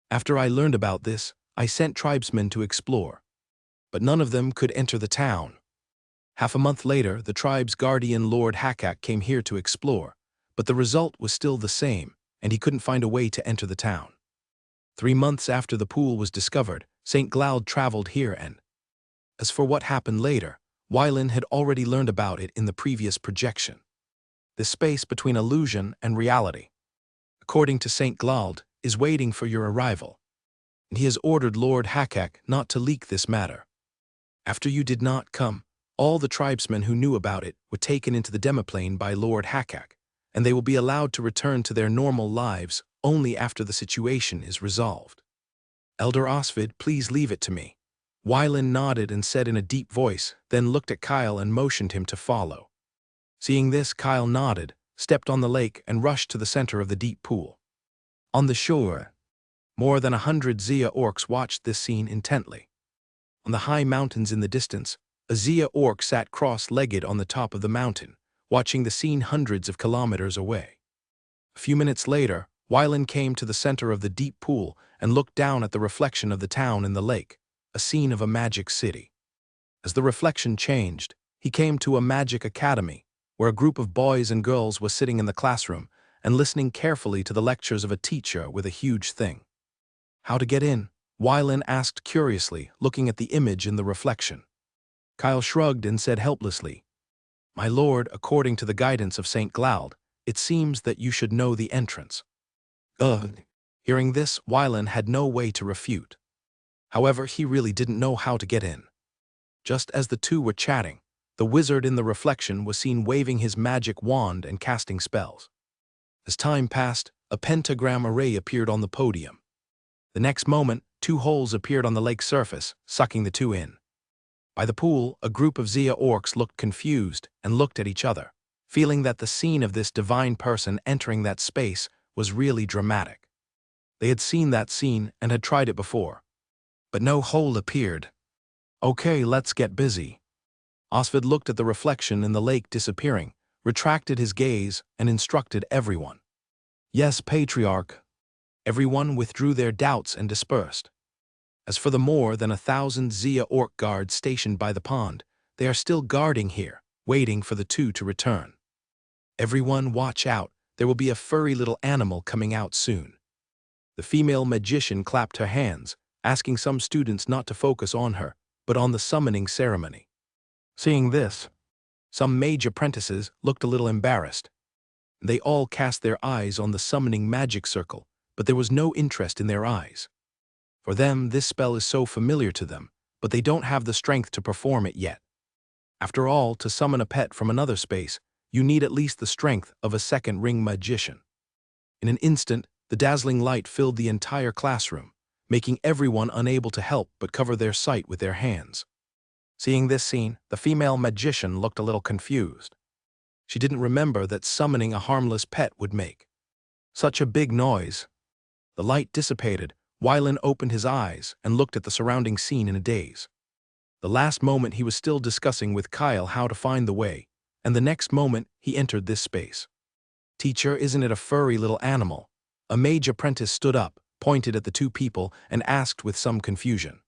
After I learned about this, I sent tribesmen to explore, but none of them could enter the town. Half a month later, the tribe's guardian Lord Hakak came here to explore, but the result was still the same, and he couldn't find a way to enter the town. 3 months after the pool was discovered, St. Cloud traveled here, and as for what happened later, Wyland had already learned about it in the previous projection. The space between illusion and reality, according to St. Cloud, is waiting for your arrival, and he has ordered Lord Hakak not to leak this matter. After you did not come, all the tribesmen who knew about it were taken into the demiplane by Lord Hakak, and they will be allowed to return to their normal lives only after the situation is resolved. Elder Osvid, please leave it to me." Wyland nodded and said in a deep voice, then looked at Kyle and motioned him to follow. Seeing this, Kyle nodded, stepped on the lake, and rushed to the center of the deep pool. On the shore, more than 100 Zia Orcs watched this scene intently. On the high mountains in the distance, a Zia Orc sat cross-legged on the top of the mountain, watching the scene hundreds of kilometers away. A few minutes later, Wyland came to the center of the deep pool and looked down at the reflection of the town in the lake, a scene of a magic city. As the reflection changed, he came to a magic academy, where a group of boys and girls was sitting in the classroom and listening carefully to the lectures of a teacher with a huge thing. "How to get in?" Wyland asked curiously, looking at the image in the reflection. Kyle shrugged and said helplessly, "My lord, according to the guidance of St. Cloud, it seems that you should know the entrance." Hearing this, Wyland had no way to refute. However, he really didn't know how to get in. Just as the two were chatting, the wizard in the reflection was seen waving his magic wand and casting spells. As time passed, a pentagram array appeared on the podium. The next moment, 2 holes appeared on the lake's surface, sucking the 2 in. By the pool, a group of Zia Orcs looked confused and looked at each other, feeling that the scene of this divine person entering that space was really dramatic. They had seen that scene and had tried it before, but no hole appeared. "Okay, let's get busy." Osvid looked at the reflection in the lake disappearing, retracted his gaze, and instructed everyone. "Yes, Patriarch." Everyone withdrew their doubts and dispersed. As for the more than 1,000 Zia Orc guards stationed by the pond, they are still guarding here, waiting for the 2 to return. "Everyone watch out, there will be a furry little animal coming out soon." The female magician clapped her hands, asking some students not to focus on her, but on the summoning ceremony. Seeing this, some mage apprentices looked a little embarrassed. They all cast their eyes on the summoning magic circle, but there was no interest in their eyes. For them, this spell is so familiar to them, but they don't have the strength to perform it yet. After all, to summon a pet from another space, you need at least the strength of a second ring magician. In an instant, the dazzling light filled the entire classroom, making everyone unable to help but cover their sight with their hands. Seeing this scene, the female magician looked a little confused. She didn't remember that summoning a harmless pet would make such a big noise. The light dissipated. Wylan opened his eyes and looked at the surrounding scene in a daze. The last moment he was still discussing with Kyle how to find the way, and the next moment he entered this space. Teacher, isn't it a furry little animal? A mage apprentice stood up, pointed at the two people, and asked with some confusion.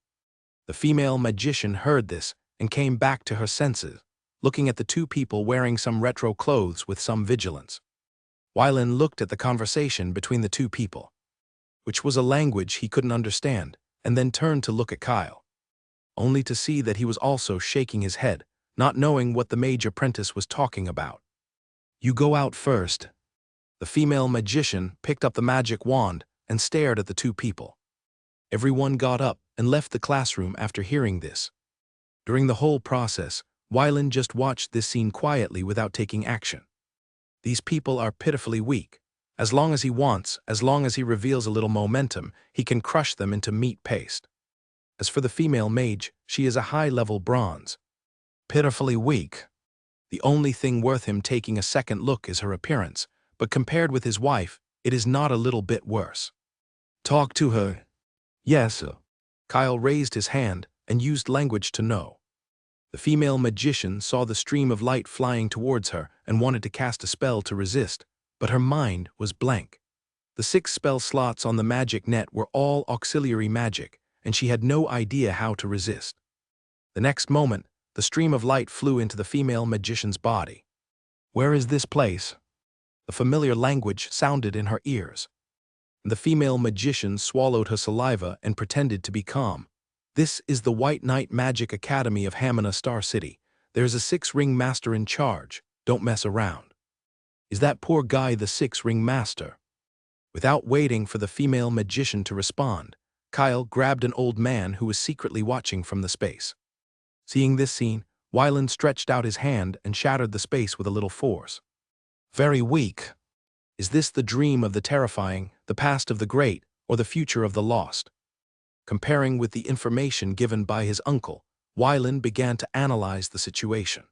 The female magician heard this and came back to her senses, looking at the two people wearing some retro clothes with some vigilance. Wylan looked at the conversation between the two people, which was a language he couldn't understand, and then turned to look at Kyle, only to see that he was also shaking his head, not knowing what the mage apprentice was talking about. You go out first. The female magician picked up the magic wand and stared at the two people. Everyone got up and left the classroom after hearing this. During the whole process, Wylan just watched this scene quietly without taking action. These people are pitifully weak. As long as he wants, as long as he reveals a little momentum, he can crush them into meat paste. As for the female mage, she is a high-level bronze. Pitifully weak. The only thing worth him taking a second look is her appearance, but compared with his wife, it is not a little bit worse. Talk to her. Yes, sir. Kyle raised his hand and used language to know. The female magician saw the stream of light flying towards her and wanted to cast a spell to resist, but her mind was blank. The 6 spell slots on the magic net were all auxiliary magic, and she had no idea how to resist. The next moment, the stream of light flew into the female magician's body. Where is this place? The familiar language sounded in her ears. The female magician swallowed her saliva and pretended to be calm. This is the White Knight Magic Academy of Hamina Star City. There's a 6-ring master in charge. Don't mess around. Is that poor guy the 6-ring master? Without waiting for the female magician to respond, Kyle grabbed an old man who was secretly watching from the space. Seeing this scene, Wylan stretched out his hand and shattered the space with a little force. Very weak. Is this the dream of the terrifying, the past of the great, or the future of the lost? Comparing with the information given by his uncle, Wylan began to analyze the situation.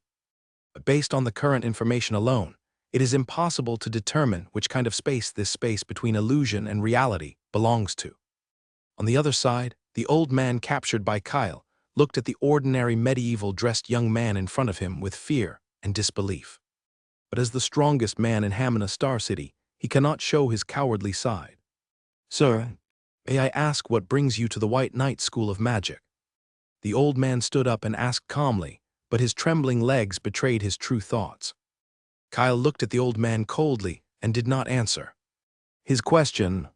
But based on the current information alone, it is impossible to determine which kind of space this space between illusion and reality belongs to. On the other side, the old man captured by Kyle looked at the ordinary medieval-dressed young man in front of him with fear and disbelief. But as the strongest man in Hamina Star City, he cannot show his cowardly side. Sir, may I ask what brings you to the White Knight School of Magic? The old man stood up and asked calmly, but his trembling legs betrayed his true thoughts. Kyle looked at the old man coldly and did not answer his question.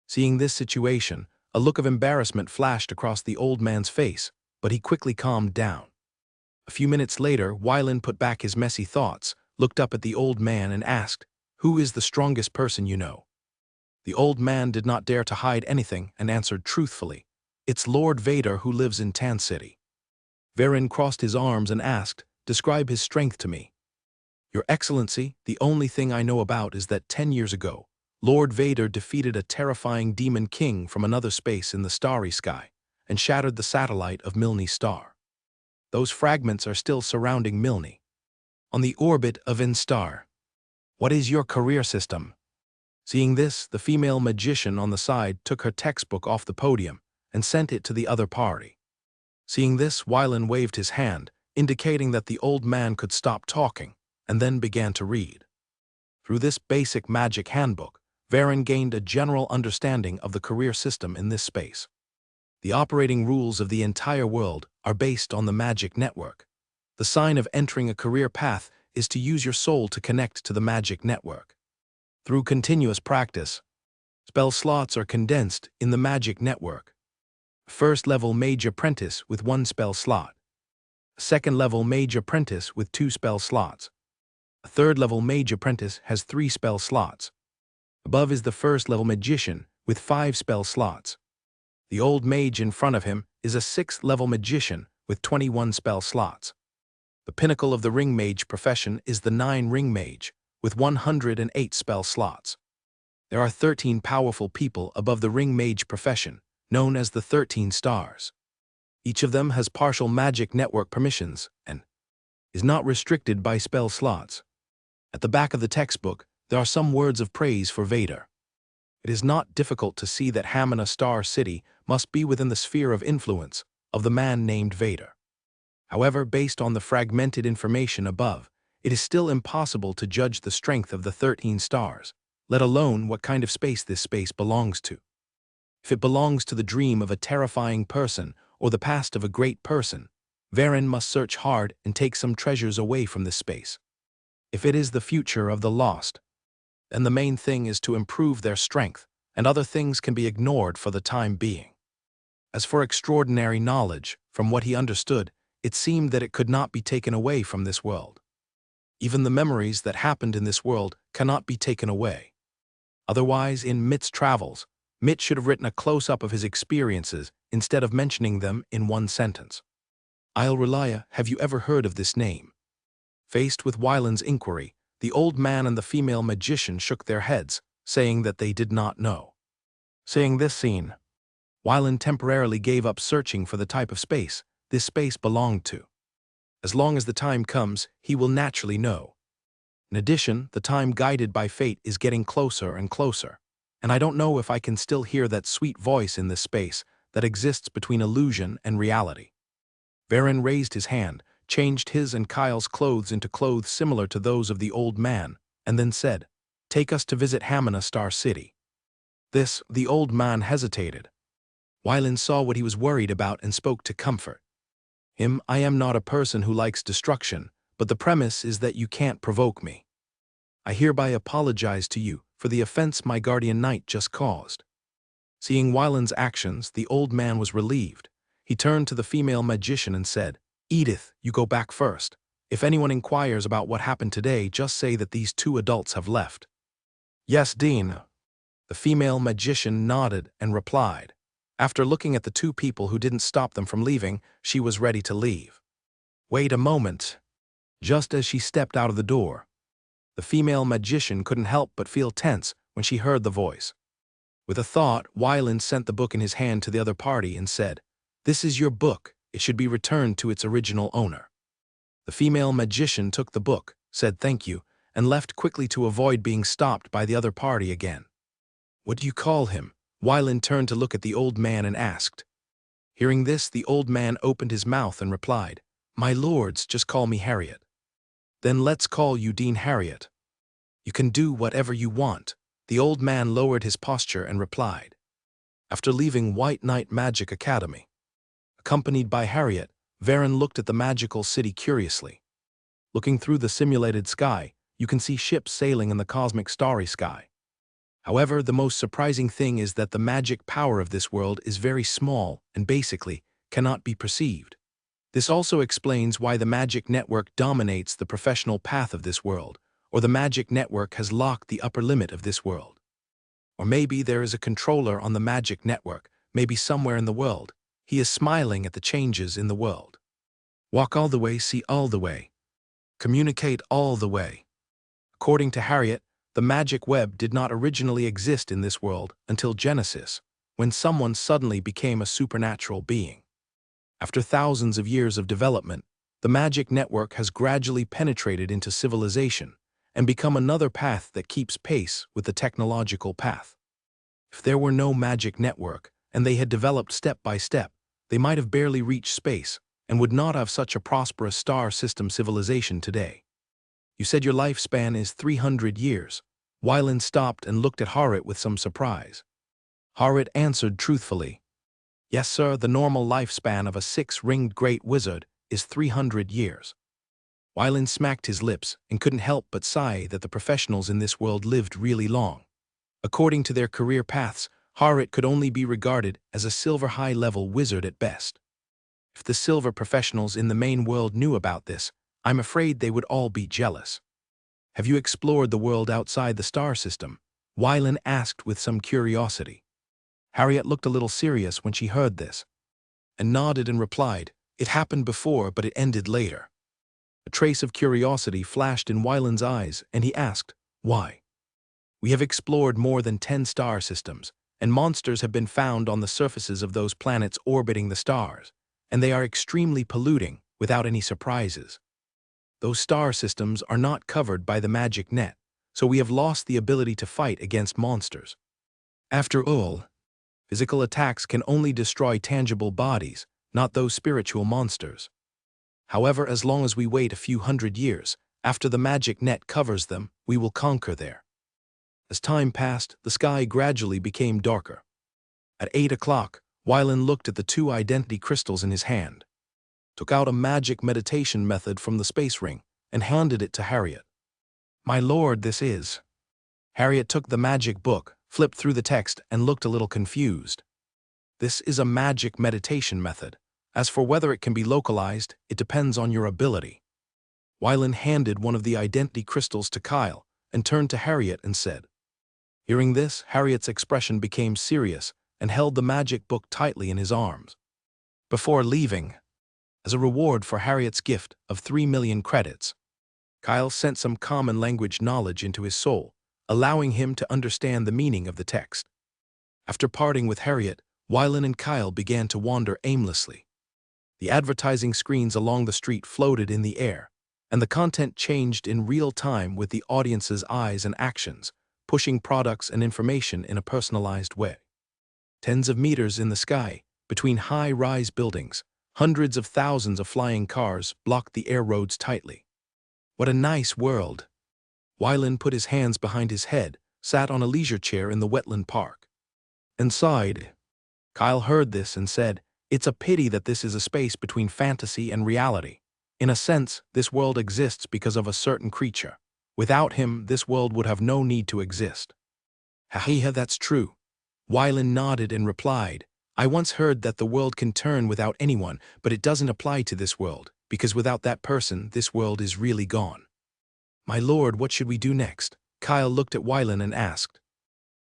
Seeing this situation, a look of embarrassment flashed across the old man's face, but he quickly calmed down. A few minutes later, Wylan put back his messy thoughts, looked up at the old man and asked, "Who is the strongest person you know?" The old man did not dare to hide anything and answered truthfully, "It's Lord Vader who lives in Tan City." Varen crossed his arms and asked, "Describe his strength to me." "Your Excellency, the only thing I know about is that 10 years ago, Lord Vader defeated a terrifying demon king from another space in the starry sky and shattered the satellite of Milne's star. Those fragments are still surrounding Milne, on the orbit of Instar. What is your career system?" Seeing this, the female magician on the side took her textbook off the podium and sent it to the other party. Seeing this, Wylan waved his hand, indicating that the old man could stop talking, and then began to read. Through this basic magic handbook, Varen gained a general understanding of the career system in this space. The operating rules of the entire world are based on the magic network. The sign of entering a career path is to use your soul to connect to the magic network. Through continuous practice, spell slots are condensed in the magic network. First-level mage apprentice with 1 spell slot. A second-level mage apprentice with 2 spell slots. A third-level mage apprentice has 3 spell slots. Above is the first-level magician with 5 spell slots. The old mage in front of him is a 6th-level magician with 21 spell slots. The pinnacle of the ring mage profession is the 9-ring mage with 108 spell slots. There are 13 powerful people above the ring mage profession, known as the 13 stars. Each of them has partial magic network permissions and is not restricted by spell slots. At the back of the textbook, there are some words of praise for Vader. It is not difficult to see that Hamina Star City must be within the sphere of influence of the man named Vader. However, based on the fragmented information above, it is still impossible to judge the strength of the 13 stars, let alone what kind of space this space belongs to. If it belongs to the dream of a terrifying person or the past of a great person, Varen must search hard and take some treasures away from this space. If it is the future of the lost, then the main thing is to improve their strength, and other things can be ignored for the time being. As for extraordinary knowledge, from what he understood, it seemed that it could not be taken away from this world. Even the memories that happened in this world cannot be taken away. Otherwise, in Mitt's travels, Mitt should have written a close-up of his experiences instead of mentioning them in one sentence. Ilrelia, have you ever heard of this name? Faced with Wyland's inquiry, the old man and the female magician shook their heads, saying that they did not know. Seeing this scene, Wyland temporarily gave up searching for the type of space this space belonged to. As long as the time comes, he will naturally know. In addition, the time guided by fate is getting closer and closer, and I don't know if I can still hear that sweet voice in this space that exists between illusion and reality. Varen raised his hand, changed his and Kyle's clothes into clothes similar to those of the old man, and then said, "Take us to visit Hamina Star City." The old man hesitated. Wyland saw what he was worried about and spoke to comfort him. "I am not a person who likes destruction, but the premise is that you can't provoke me. I hereby apologize to you for the offense my guardian knight just caused." Seeing Wyland's actions, the old man was relieved. He turned to the female magician and said, "Edith, you go back first. If anyone inquires about what happened today, just say that these 2 adults have left." "Yes, Dean." The female magician nodded and replied. After looking at the 2 people who didn't stop them from leaving, she was ready to leave. "Wait a moment." Just as she stepped out of the door, the female magician couldn't help but feel tense when she heard the voice. With a thought, Wyland sent the book in his hand to the other party and said, "This is your book. It should be returned to its original owner." The female magician took the book, said thank you, and left quickly to avoid being stopped by the other party again. "What do you call him?" Wyland turned to look at the old man and asked. Hearing this, the old man opened his mouth and replied, "My lords, just call me Harriet." "Then let's call you Dean Harriet." "You can do whatever you want." The old man lowered his posture and replied. After leaving White Knight Magic Academy, accompanied by Harriet, Varen looked at the magical city curiously. Looking through the simulated sky, you can see ships sailing in the cosmic starry sky. However, the most surprising thing is that the magic power of this world is very small and basically cannot be perceived. This also explains why the magic network dominates the professional path of this world, or the magic network has locked the upper limit of this world. Or maybe there is a controller on the magic network, maybe somewhere in the world. He is smiling at the changes in the world. Walk all the way, see all the way. Communicate all the way. According to Harriet, the magic web did not originally exist in this world until Genesis, when someone suddenly became a supernatural being. After thousands of years of development, the magic network has gradually penetrated into civilization and become another path that keeps pace with the technological path. If there were no magic network, and they had developed step by step, they might have barely reached space and would not have such a prosperous star system civilization today. "You said your lifespan is 300 years. Wyland stopped and looked at Harriet with some surprise. Harriet answered truthfully, "Yes, sir, the normal lifespan of a 6-ringed great wizard is 300 years. Wyland smacked his lips and couldn't help but sigh that the professionals in this world lived really long. According to their career paths, Harriet could only be regarded as a silver high-level wizard at best. If the silver professionals in the main world knew about this, I'm afraid they would all be jealous. Have you explored the world outside the star system? Wylan asked with some curiosity. Harriet looked a little serious when she heard this, and nodded and replied, "It happened before, but it ended later." A trace of curiosity flashed in Wylan's eyes, and he asked, "Why?" "We have explored more than 10 star systems, and monsters have been found on the surfaces of those planets orbiting the stars, and they are extremely polluting, without any surprises. Those star systems are not covered by the magic net, so we have lost the ability to fight against monsters. After all, physical attacks can only destroy tangible bodies, not those spiritual monsters. However, as long as we wait a few hundred years, after the magic net covers them, we will conquer there." As time passed, the sky gradually became darker. At 8 o'clock, Wylan looked at the 2 identity crystals in his hand, took out a magic meditation method from the space ring, and handed it to Harriet. "My lord, this is..." Harriet took the magic book, flipped through the text, and looked a little confused. "This is a magic meditation method. As for whether it can be localized, it depends on your ability." Wylan handed one of the identity crystals to Kyle, and turned to Harriet and said. Hearing this, Harriet's expression became serious, and held the magic book tightly in his arms. Before leaving, as a reward for Harriet's gift of 3 million credits, Kyle sent some common language knowledge into his soul, allowing him to understand the meaning of the text. After parting with Harriet, Wylan and Kyle began to wander aimlessly. The advertising screens along the street floated in the air, and the content changed in real time with the audience's eyes and actions, pushing products and information in a personalized way. Tens of meters in the sky, between high-rise buildings, hundreds of thousands of flying cars blocked the air roads tightly. "What a nice world." Wylan put his hands behind his head, sat on a leisure chair in the wetland park, and sighed. Kyle heard this and said, "It's a pity that this is a space between fantasy and reality. In a sense, this world exists because of a certain creature. Without him, this world would have no need to exist." "Haha, that's true." Wylan nodded and replied, "I once heard that the world can turn without anyone, but it doesn't apply to this world, because without that person, this world is really gone." "My lord, what should we do next?" Kyle looked at Wylan and asked.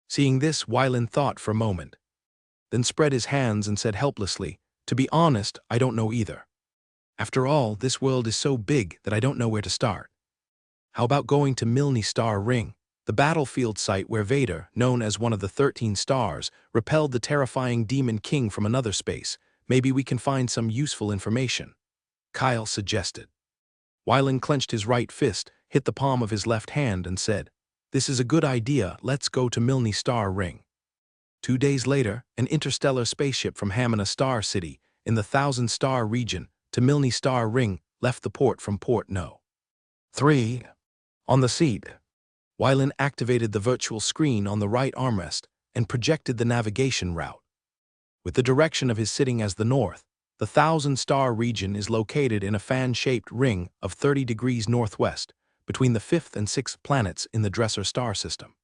Seeing this, Wylan thought for a moment, then spread his hands and said helplessly, "To be honest, I don't know either. After all, this world is so big that I don't know where to start. How about going to Milne Star Ring, the battlefield site where Vader, known as one of the 13 stars, repelled the terrifying Demon King from another space? Maybe we can find some useful information," Kyle suggested. Wylan clenched his right fist, hit the palm of his left hand, and said, "This is a good idea, let's go to Milne Star Ring." 2 days later, an interstellar spaceship from Hamina Star City, in the 1,000-star region, to Milne Star Ring, left the port from Port No. 3. On the seat, Wylan activated the virtual screen on the right armrest and projected the navigation route. With the direction of his sitting as the north, the 1,000-star region is located in a fan-shaped ring of 30 degrees northwest, between the 5th and 6th planets in the Dresser star system.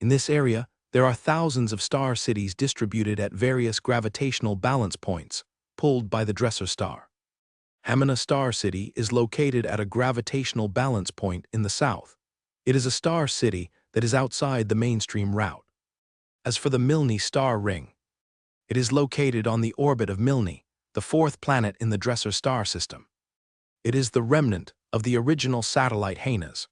In this area, there are thousands of star cities distributed at various gravitational balance points, pulled by the Dresser star. Hamina Star City is located at a gravitational balance point in the south. It is a star city that is outside the mainstream route. As for the Milne Star Ring, it is located on the orbit of Milne, the 4th planet in the Dresser star system. It is the remnant of the original satellite Hanas.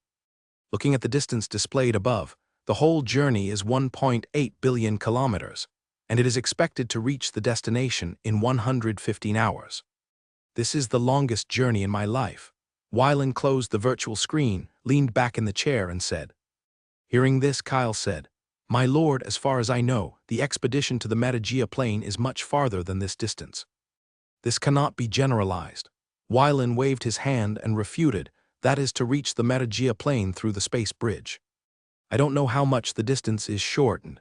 Looking at the distance displayed above, the whole journey is 1.8 billion kilometers, and it is expected to reach the destination in 115 hours. "This is the longest journey in my life." Wylan closed the virtual screen, leaned back in the chair, and said. Hearing this, Kyle said, "My lord, as far as I know, the expedition to the Metagea plane is much farther than this distance. This cannot be generalized." Wylan waved his hand and refuted, "That is to reach the Metagea plane through the space bridge. I don't know how much the distance is shortened.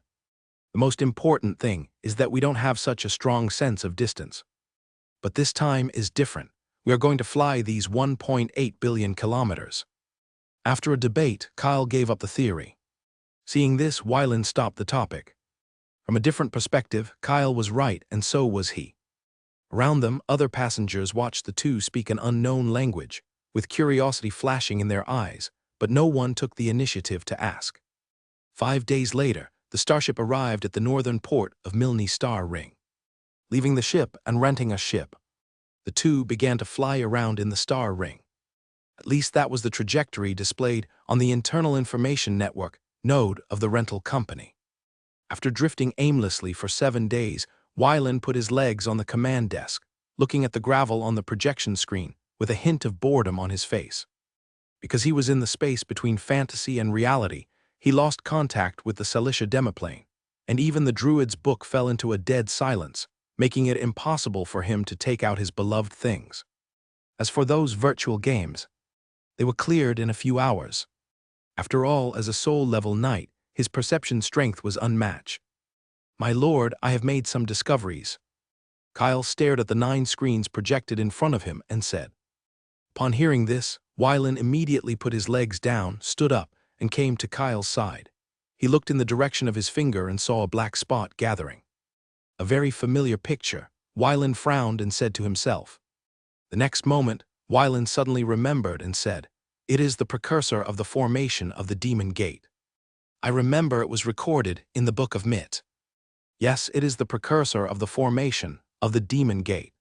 The most important thing is that we don't have such a strong sense of distance. But this time is different. We are going to fly these 1.8 billion kilometers." After a debate, Kyle gave up the theory. Seeing this, Wylan stopped the topic. From a different perspective, Kyle was right, and so was he. Around them, other passengers watched the two speak an unknown language, with curiosity flashing in their eyes, but no one took the initiative to ask. 5 days later, the starship arrived at the northern port of Milne Star Ring. Leaving the ship and renting a ship, the two began to fly around in the star ring. At least that was the trajectory displayed on the internal information network node of the rental company. After drifting aimlessly for 7 days, Wyland put his legs on the command desk, looking at the gravel on the projection screen with a hint of boredom on his face. Because he was in the space between fantasy and reality, he lost contact with the Celicia demiplane, and even the druid's book fell into a dead silence, making it impossible for him to take out his beloved things. As for those virtual games, they were cleared in a few hours. After all, as a soul-level knight, his perception strength was unmatched. "My lord, I have made some discoveries." Kyle stared at the 9 screens projected in front of him and said. Upon hearing this, Wyland immediately put his legs down, stood up, and came to Kyle's side. He looked in the direction of his finger and saw a black spot gathering. A very familiar picture. Wyland frowned and said to himself. The next moment, Wyland suddenly remembered and said, "It is the precursor of the formation of the Demon Gate. I remember it was recorded in the Book of Myth. Yes, it is the precursor of the formation of the Demon Gate."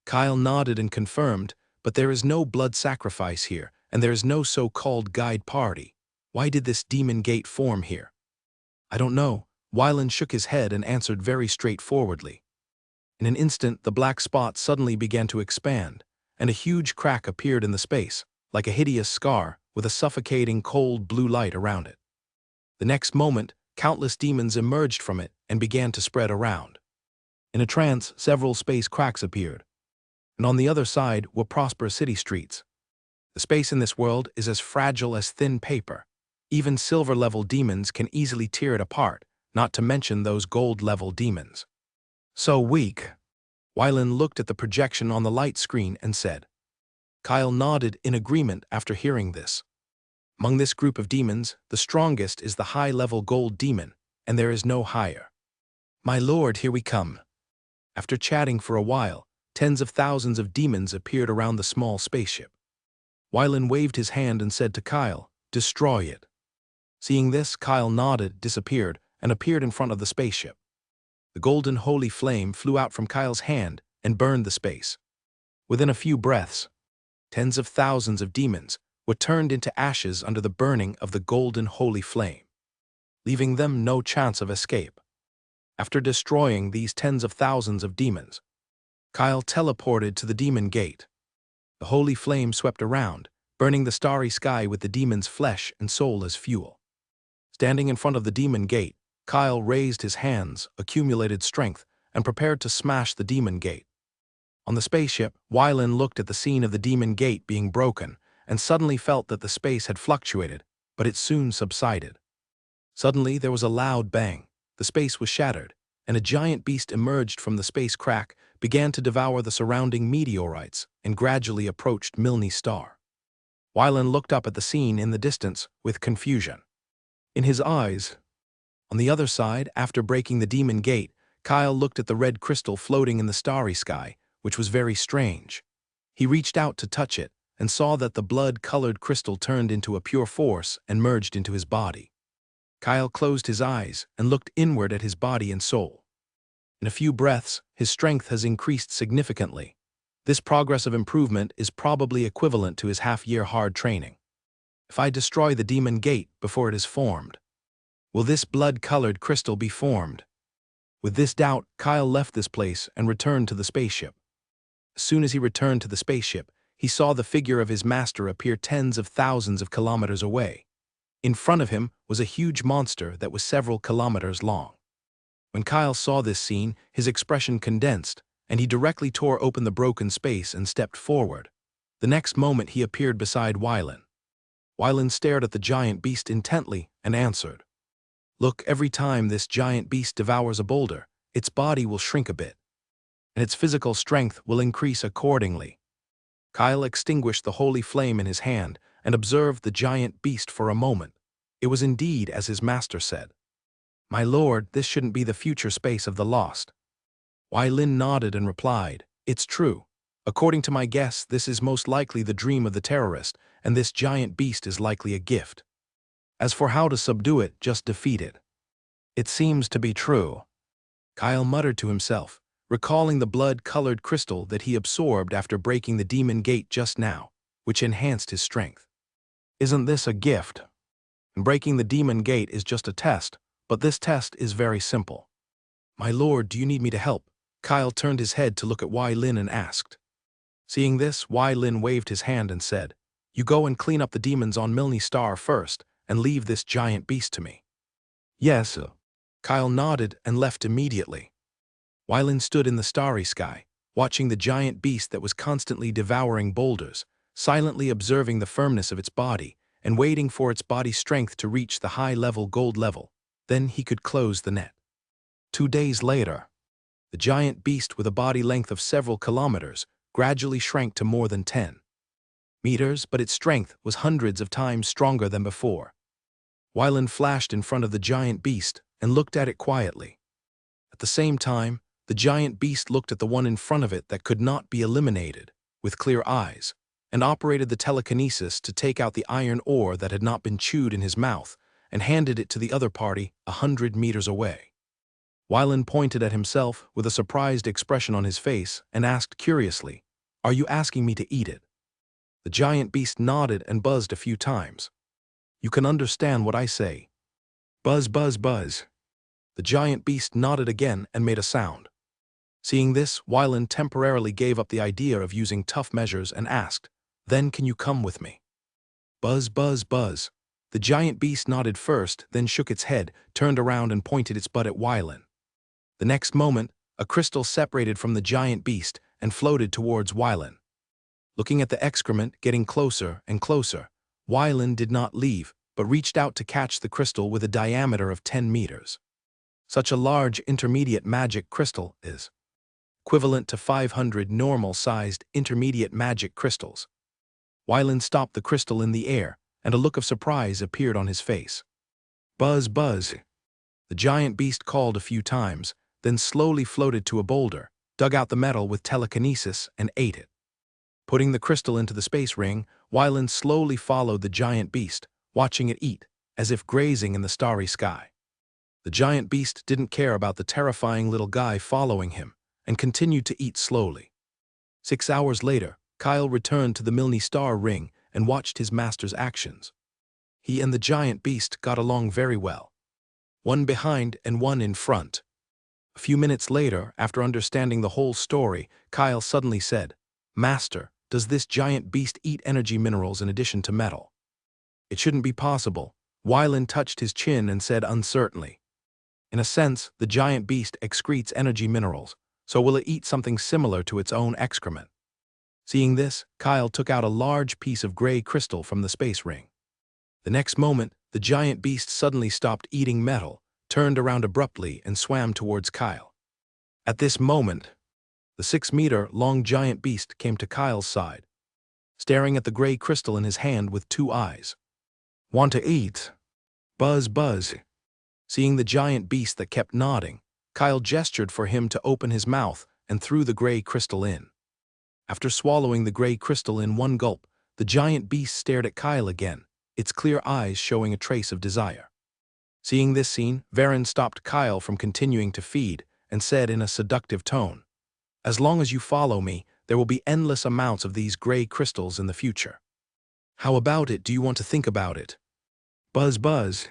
Kyle nodded and confirmed, "But there is no blood sacrifice here, and there is no so-called guide party. Why did this Demon Gate form here?" "I don't know." Wyland shook his head and answered very straightforwardly. In an instant, the black spot suddenly began to expand, and a huge crack appeared in the space, like a hideous scar, with a suffocating cold blue light around it. The next moment, countless demons emerged from it and began to spread around. In a trance, several space cracks appeared, and on the other side were prosperous city streets. The space in this world is as fragile as thin paper. Even silver-level demons can easily tear it apart, not to mention those gold-level demons. "So weak." Wyland looked at the projection on the light screen and said. Kyle nodded in agreement after hearing this. Among this group of demons, the strongest is the high-level gold demon, and there is no higher. "My lord, here we come." After chatting for a while, tens of thousands of demons appeared around the small spaceship. Wyland waved his hand and said to Kyle, "Destroy it." Seeing this, Kyle nodded, disappeared, and appeared in front of the spaceship. The golden holy flame flew out from Kyle's hand and burned the space. Within a few breaths, tens of thousands of demons were turned into ashes under the burning of the golden holy flame, leaving them no chance of escape. After destroying these tens of thousands of demons, Kyle teleported to the Demon Gate. The holy flame swept around, burning the starry sky with the demon's flesh and soul as fuel. Standing in front of the Demon Gate, Kyle raised his hands, accumulated strength, and prepared to smash the Demon Gate. On the spaceship, Wyland looked at the scene of the Demon Gate being broken and suddenly felt that the space had fluctuated, but it soon subsided. Suddenly, there was a loud bang. The space was shattered, and a giant beast emerged from the space crack, began to devour the surrounding meteorites, and gradually approached Milne Star. Wyland looked up at the scene in the distance with confusion. In his eyes, on the other side, after breaking the Demon Gate, Kyle looked at the red crystal floating in the starry sky, which was very strange. He reached out to touch it and saw that the blood-colored crystal turned into a pure force and merged into his body. Kyle closed his eyes and looked inward at his body and soul. In a few breaths, his strength has increased significantly. This progress of improvement is probably equivalent to his half-year hard training. If I destroy the Demon Gate before it is formed, will this blood-colored crystal be formed? With this doubt, Kyle left this place and returned to the spaceship. As soon as he returned to the spaceship, he saw the figure of his master appear tens of thousands of kilometers away. In front of him was a huge monster that was several kilometers long. When Kyle saw this scene, his expression condensed, and he directly tore open the broken space and stepped forward. The next moment he appeared beside Wyland. Wyland stared at the giant beast intently and answered, "Look, every time this giant beast devours a boulder, its body will shrink a bit, and its physical strength will increase accordingly." Kyle extinguished the holy flame in his hand and observed the giant beast for a moment. It was indeed as his master said. "My lord, this shouldn't be the future space of the lost." Wyland nodded and replied, It's true. According to my guess, this is most likely the dream of the terrorist, and this giant beast is likely a gift. As for how to subdue it, just defeat it. It seems to be true. Kyle muttered to himself, recalling the blood-colored crystal that he absorbed after breaking the demon gate just now, which enhanced his strength. Isn't this a gift? And breaking the demon gate is just a test, but this test is very simple. My lord, do you need me to help? Kyle turned his head to look at Wai Lin and asked. Seeing this, Wai Lin waved his hand and said, You go and clean up the demons on Milne Star first, and leave this giant beast to me. Yes, sir. Kyle nodded and left immediately. Wai Lin stood in the starry sky, watching the giant beast that was constantly devouring boulders, silently observing the firmness of its body, and waiting for its body strength to reach the high-level gold level. Then he could close the net. 2 days later, the giant beast with a body length of several kilometers gradually shrank to more than 10 meters, but its strength was hundreds of times stronger than before. Wai Lin flashed in front of the giant beast and looked at it quietly. At the same time, the giant beast looked at the one in front of it that could not be eliminated, with clear eyes, and operated the telekinesis to take out the iron ore that had not been chewed in his mouth and handed it to the other party 100 meters away. Wai Lin pointed at himself with a surprised expression on his face and asked curiously, Are you asking me to eat it? The giant beast nodded and buzzed a few times. You can understand what I say. Buzz, buzz, buzz. The giant beast nodded again and made a sound. Seeing this, Wai Lin temporarily gave up the idea of using tough measures and asked, Then can you come with me? Buzz, buzz, buzz. The giant beast nodded first, then shook its head, turned around and pointed its butt at Wai Lin. The next moment, a crystal separated from the giant beast and floated towards Wai Lin. Looking at the excrement getting closer and closer, Wai Lin did not leave, but reached out to catch the crystal with a diameter of 10 meters. Such a large intermediate magic crystal is equivalent to 500 normal-sized intermediate magic crystals. Wai Lin stopped the crystal in the air, and a look of surprise appeared on his face. Buzz, buzz. The giant beast called a few times, then slowly floated to a boulder, dug out the metal with telekinesis, and ate it. Putting the crystal into the space ring, Wai Lin slowly followed the giant beast, watching it eat, as if grazing in the starry sky. The giant beast didn't care about the terrifying little guy following him, and continued to eat slowly. 6 hours later, Kyle returned to the Milne Star ring and watched his master's actions. He and the giant beast got along very well. One behind and one in front. A few minutes later, after understanding the whole story, Kyle suddenly said, Master, does this giant beast eat energy minerals in addition to metal? It shouldn't be possible. Wai Lin touched his chin and said uncertainly. In a sense, the giant beast excretes energy minerals, so will it eat something similar to its own excrement? Seeing this, Kyle took out a large piece of gray crystal from the space ring. The next moment, the giant beast suddenly stopped eating metal, turned around abruptly and swam towards Kyle. At this moment, the 6-meter-long giant beast came to Kyle's side, staring at the gray crystal in his hand with 2 eyes. Want to eat? Buzz, buzz. Seeing the giant beast that kept nodding, Kyle gestured for him to open his mouth and threw the gray crystal in. After swallowing the gray crystal in one gulp, the giant beast stared at Kyle again, its clear eyes showing a trace of desire. Seeing this scene, Varen stopped Kyle from continuing to feed and said in a seductive tone, As long as you follow me, there will be endless amounts of these gray crystals in the future. How about it? Do you want to think about it? Buzz, buzz.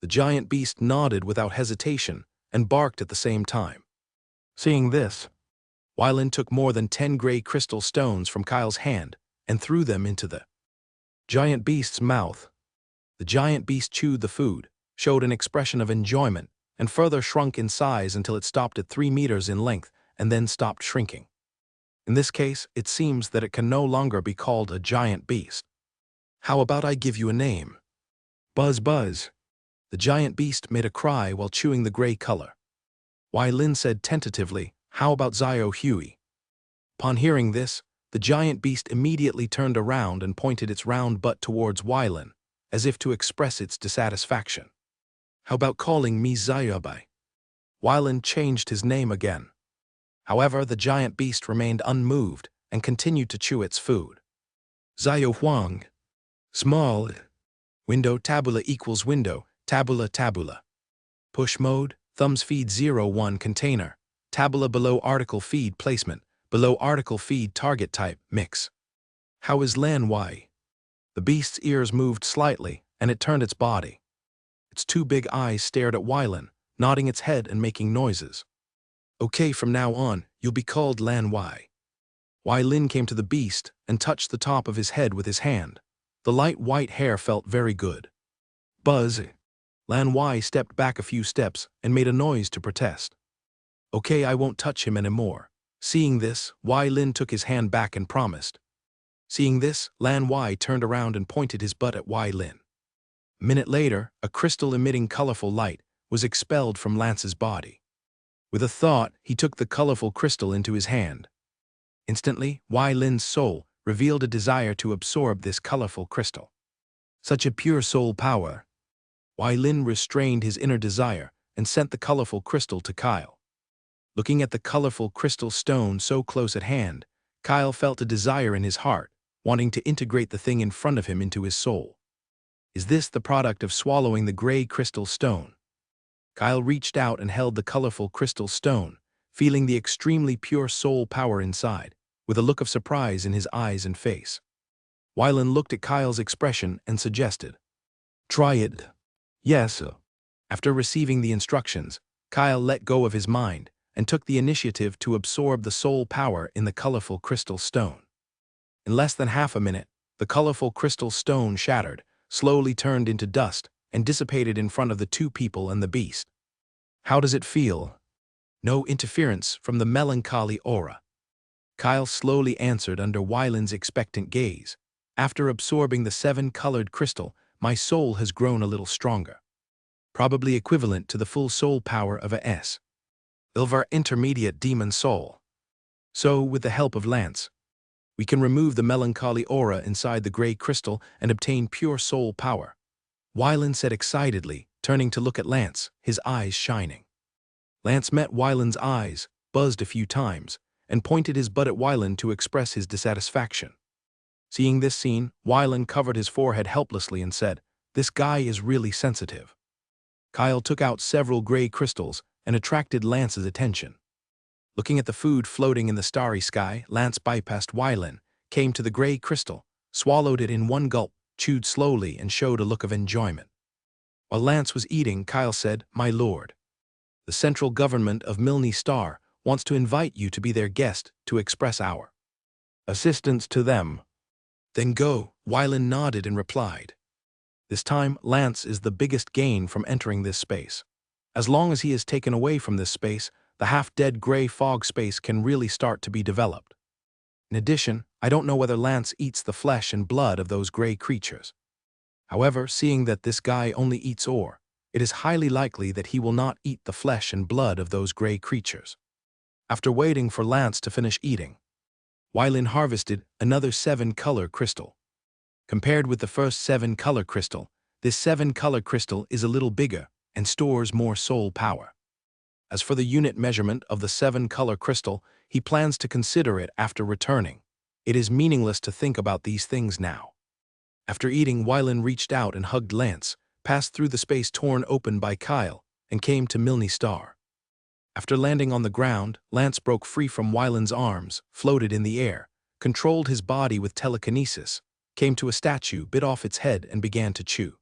The giant beast nodded without hesitation and barked at the same time. Seeing this, Wai Lin took more than 10 gray crystal stones from Kyle's hand and threw them into the giant beast's mouth. The giant beast chewed the food, showed an expression of enjoyment, and further shrunk in size until it stopped at 3 meters in length and then stopped shrinking. In this case, it seems that it can no longer be called a giant beast. How about I give you a name? Buzz, buzz. The giant beast made a cry while chewing the gray color. Wai Lin said tentatively, How about Zio Huey? Upon hearing this, the giant beast immediately turned around and pointed its round butt towards Wai Lin, as if to express its dissatisfaction. How about calling me Ziobai? Wai Lin changed his name again. However, the giant beast remained unmoved and continued to chew its food. Zio Huang. Small. Window tabula equals window, tabula tabula. Push mode, thumbs feed 01 container. Tabula below article feed placement, below article feed target type, mix. How is Lan Y? The beast's ears moved slightly, and it turned its body. Its two big eyes stared at Wylan, nodding its head and making noises. Okay, from now on, you'll be called Lan Y. Lin came to the beast and touched the top of his head with his hand. The light white hair felt very good. Buzz. Lan Y stepped back a few steps and made a noise to protest. Okay, I won't touch him anymore. Seeing this, Lin took his hand back and promised. Seeing this, Lan Y turned around and pointed his butt at Lin. A minute later, a crystal emitting colorful light was expelled from Lance's body. With a thought, he took the colorful crystal into his hand. Instantly, Lin's soul revealed a desire to absorb this colorful crystal. Such a pure soul power. Lin restrained his inner desire and sent the colorful crystal to Kyle. Looking at the colorful crystal stone so close at hand, Kyle felt a desire in his heart, wanting to integrate the thing in front of him into his soul. Is this the product of swallowing the gray crystal stone? Kyle reached out and held the colorful crystal stone, feeling the extremely pure soul power inside, with a look of surprise in his eyes and face. Wylan looked at Kyle's expression and suggested, "Try it." Yes. After receiving the instructions, Kyle let go of his mind and took the initiative to absorb the soul power in the colorful crystal stone. In less than half a minute, the colorful crystal stone shattered, slowly turned into dust, and dissipated in front of the two people and the beast. How does it feel? No interference from the melancholy aura. Kyle slowly answered under Wylan's expectant gaze. After absorbing the 7-colored crystal, my soul has grown a little stronger. Probably equivalent to the full soul power of a S. Ilvar intermediate demon soul. So, with the help of Lance, we can remove the melancholy aura inside the gray crystal and obtain pure soul power. Wylan said excitedly, turning to look at Lance, his eyes shining. Lance met Wylan's eyes, buzzed a few times, and pointed his butt at Wylan to express his dissatisfaction. Seeing this scene, Wylan covered his forehead helplessly and said, "This guy is really sensitive." Kyle took out several gray crystals and attracted Lance's attention. Looking at the food floating in the starry sky, Lance bypassed Wylan, came to the gray crystal, swallowed it in one gulp, chewed slowly and showed a look of enjoyment. While Lance was eating, Kyle said, "My lord, the central government of Milne Star wants to invite you to be their guest to express our assistance to them." "Then go," Wylan nodded and replied. This time, Lance is the biggest gain from entering this space. As long as he is taken away from this space, the half-dead gray fog space can really start to be developed. In addition, I don't know whether Lance eats the flesh and blood of those gray creatures. However, seeing that this guy only eats ore, it is highly likely that he will not eat the flesh and blood of those gray creatures. After waiting for Lance to finish eating, Wylan harvested another 7-color crystal. Compared with the first 7-color crystal, this 7-color crystal is a little bigger and stores more soul power. As for the unit measurement of the 7-color crystal, he plans to consider it after returning. It is meaningless to think about these things now. After eating, Wylan reached out and hugged Lance, passed through the space torn open by Kyle, and came to Milne Star. After landing on the ground, Lance broke free from Wylan's arms, floated in the air, controlled his body with telekinesis, came to a statue, bit off its head, and began to chew.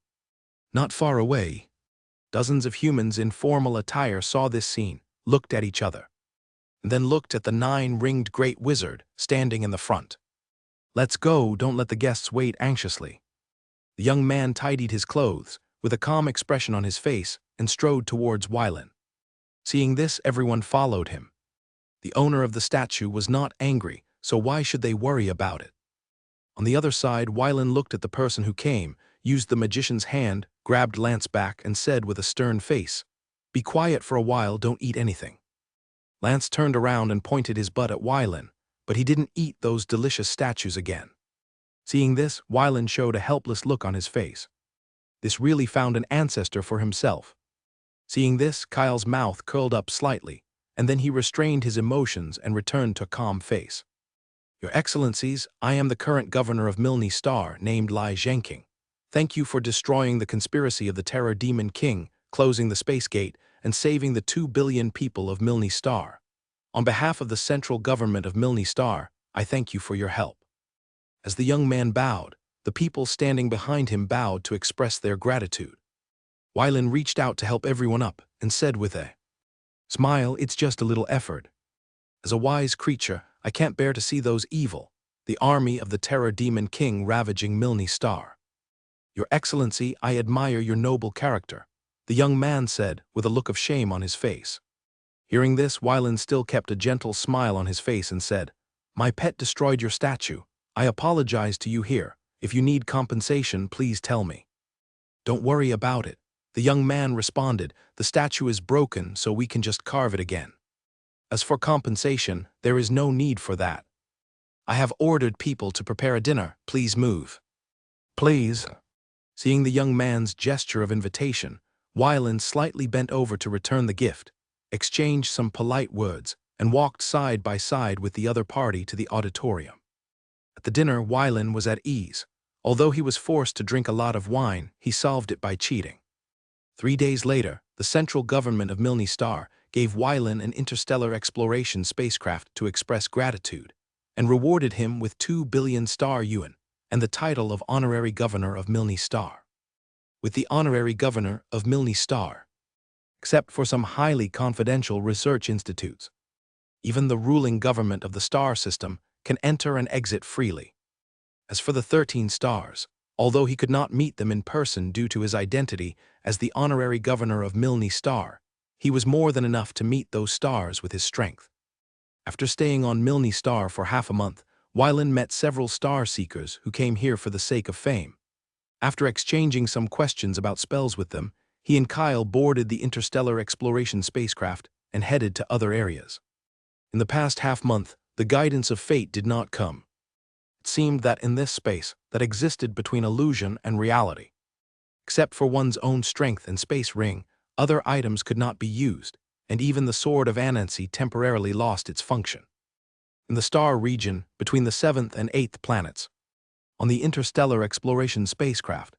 Not far away, dozens of humans in formal attire saw this scene, looked at each other, and then looked at the 9-ringed great wizard standing in the front. "Let's go, don't let the guests wait anxiously." The young man tidied his clothes, with a calm expression on his face, and strode towards Wylan. Seeing this, everyone followed him. The owner of the statue was not angry, so why should they worry about it? On the other side, Wylan looked at the person who came, used the magician's hand, grabbed Lance back, and said with a stern face, "Be quiet for a while, don't eat anything." Lance turned around and pointed his butt at Wylan, but he didn't eat those delicious statues again. Seeing this, Wylan showed a helpless look on his face. This really found an ancestor for himself. Seeing this, Kyle's mouth curled up slightly, and then he restrained his emotions and returned to a calm face. Your Excellencies, I am the current governor of Milne Star, named Lai Zhenking. Thank you for destroying the conspiracy of the Terror Demon King, closing the space gate, and saving the 2 billion people of Milne Star. On behalf of the central government of Milne Star, I thank you for your help. As the young man bowed, the people standing behind him bowed to express their gratitude. Weilin reached out to help everyone up and said with a smile, "It's just a little effort. As a wise creature, I can't bear to see those evil, the army of the Terror Demon King ravaging Milne Star. Your Excellency, I admire your noble character," the young man said with a look of shame on his face. Hearing this, Weilin still kept a gentle smile on his face and said, "My pet destroyed your statue. I apologize to you here. If you need compensation, please tell me." "Don't worry about it," the young man responded. "The statue is broken, so we can just carve it again. As for compensation, there is no need for that. I have ordered people to prepare a dinner. Please move." "Please." Seeing the young man's gesture of invitation, Weilin slightly bent over to return the gift, exchanged some polite words, and walked side by side with the other party to the auditorium. At the dinner, Weilin was at ease. Although he was forced to drink a lot of wine, he solved it by cheating. 3 days later, the central government of Milne Star gave Weilin an interstellar exploration spacecraft to express gratitude, and rewarded him with 2 billion star yuan and the title of honorary governor of Milne Star. With the honorary governor of Milne Star, except for some highly confidential research institutes, even the ruling government of the star system can enter and exit freely. As for the 13 stars, although he could not meet them in person due to his identity as the honorary governor of Milne Star, he was more than enough to meet those stars with his strength. After staying on Milne Star for half a month, Weilin met several star seekers who came here for the sake of fame. After exchanging some questions about spells with them, he and Kyle boarded the interstellar exploration spacecraft and headed to other areas. In the past half-month, the guidance of fate did not come. It seemed that in this space that existed between illusion and reality, except for one's own strength and space ring, other items could not be used, and even the Sword of Anansi temporarily lost its function. In the star region, between the 7th and 8th planets, on the interstellar exploration spacecraft,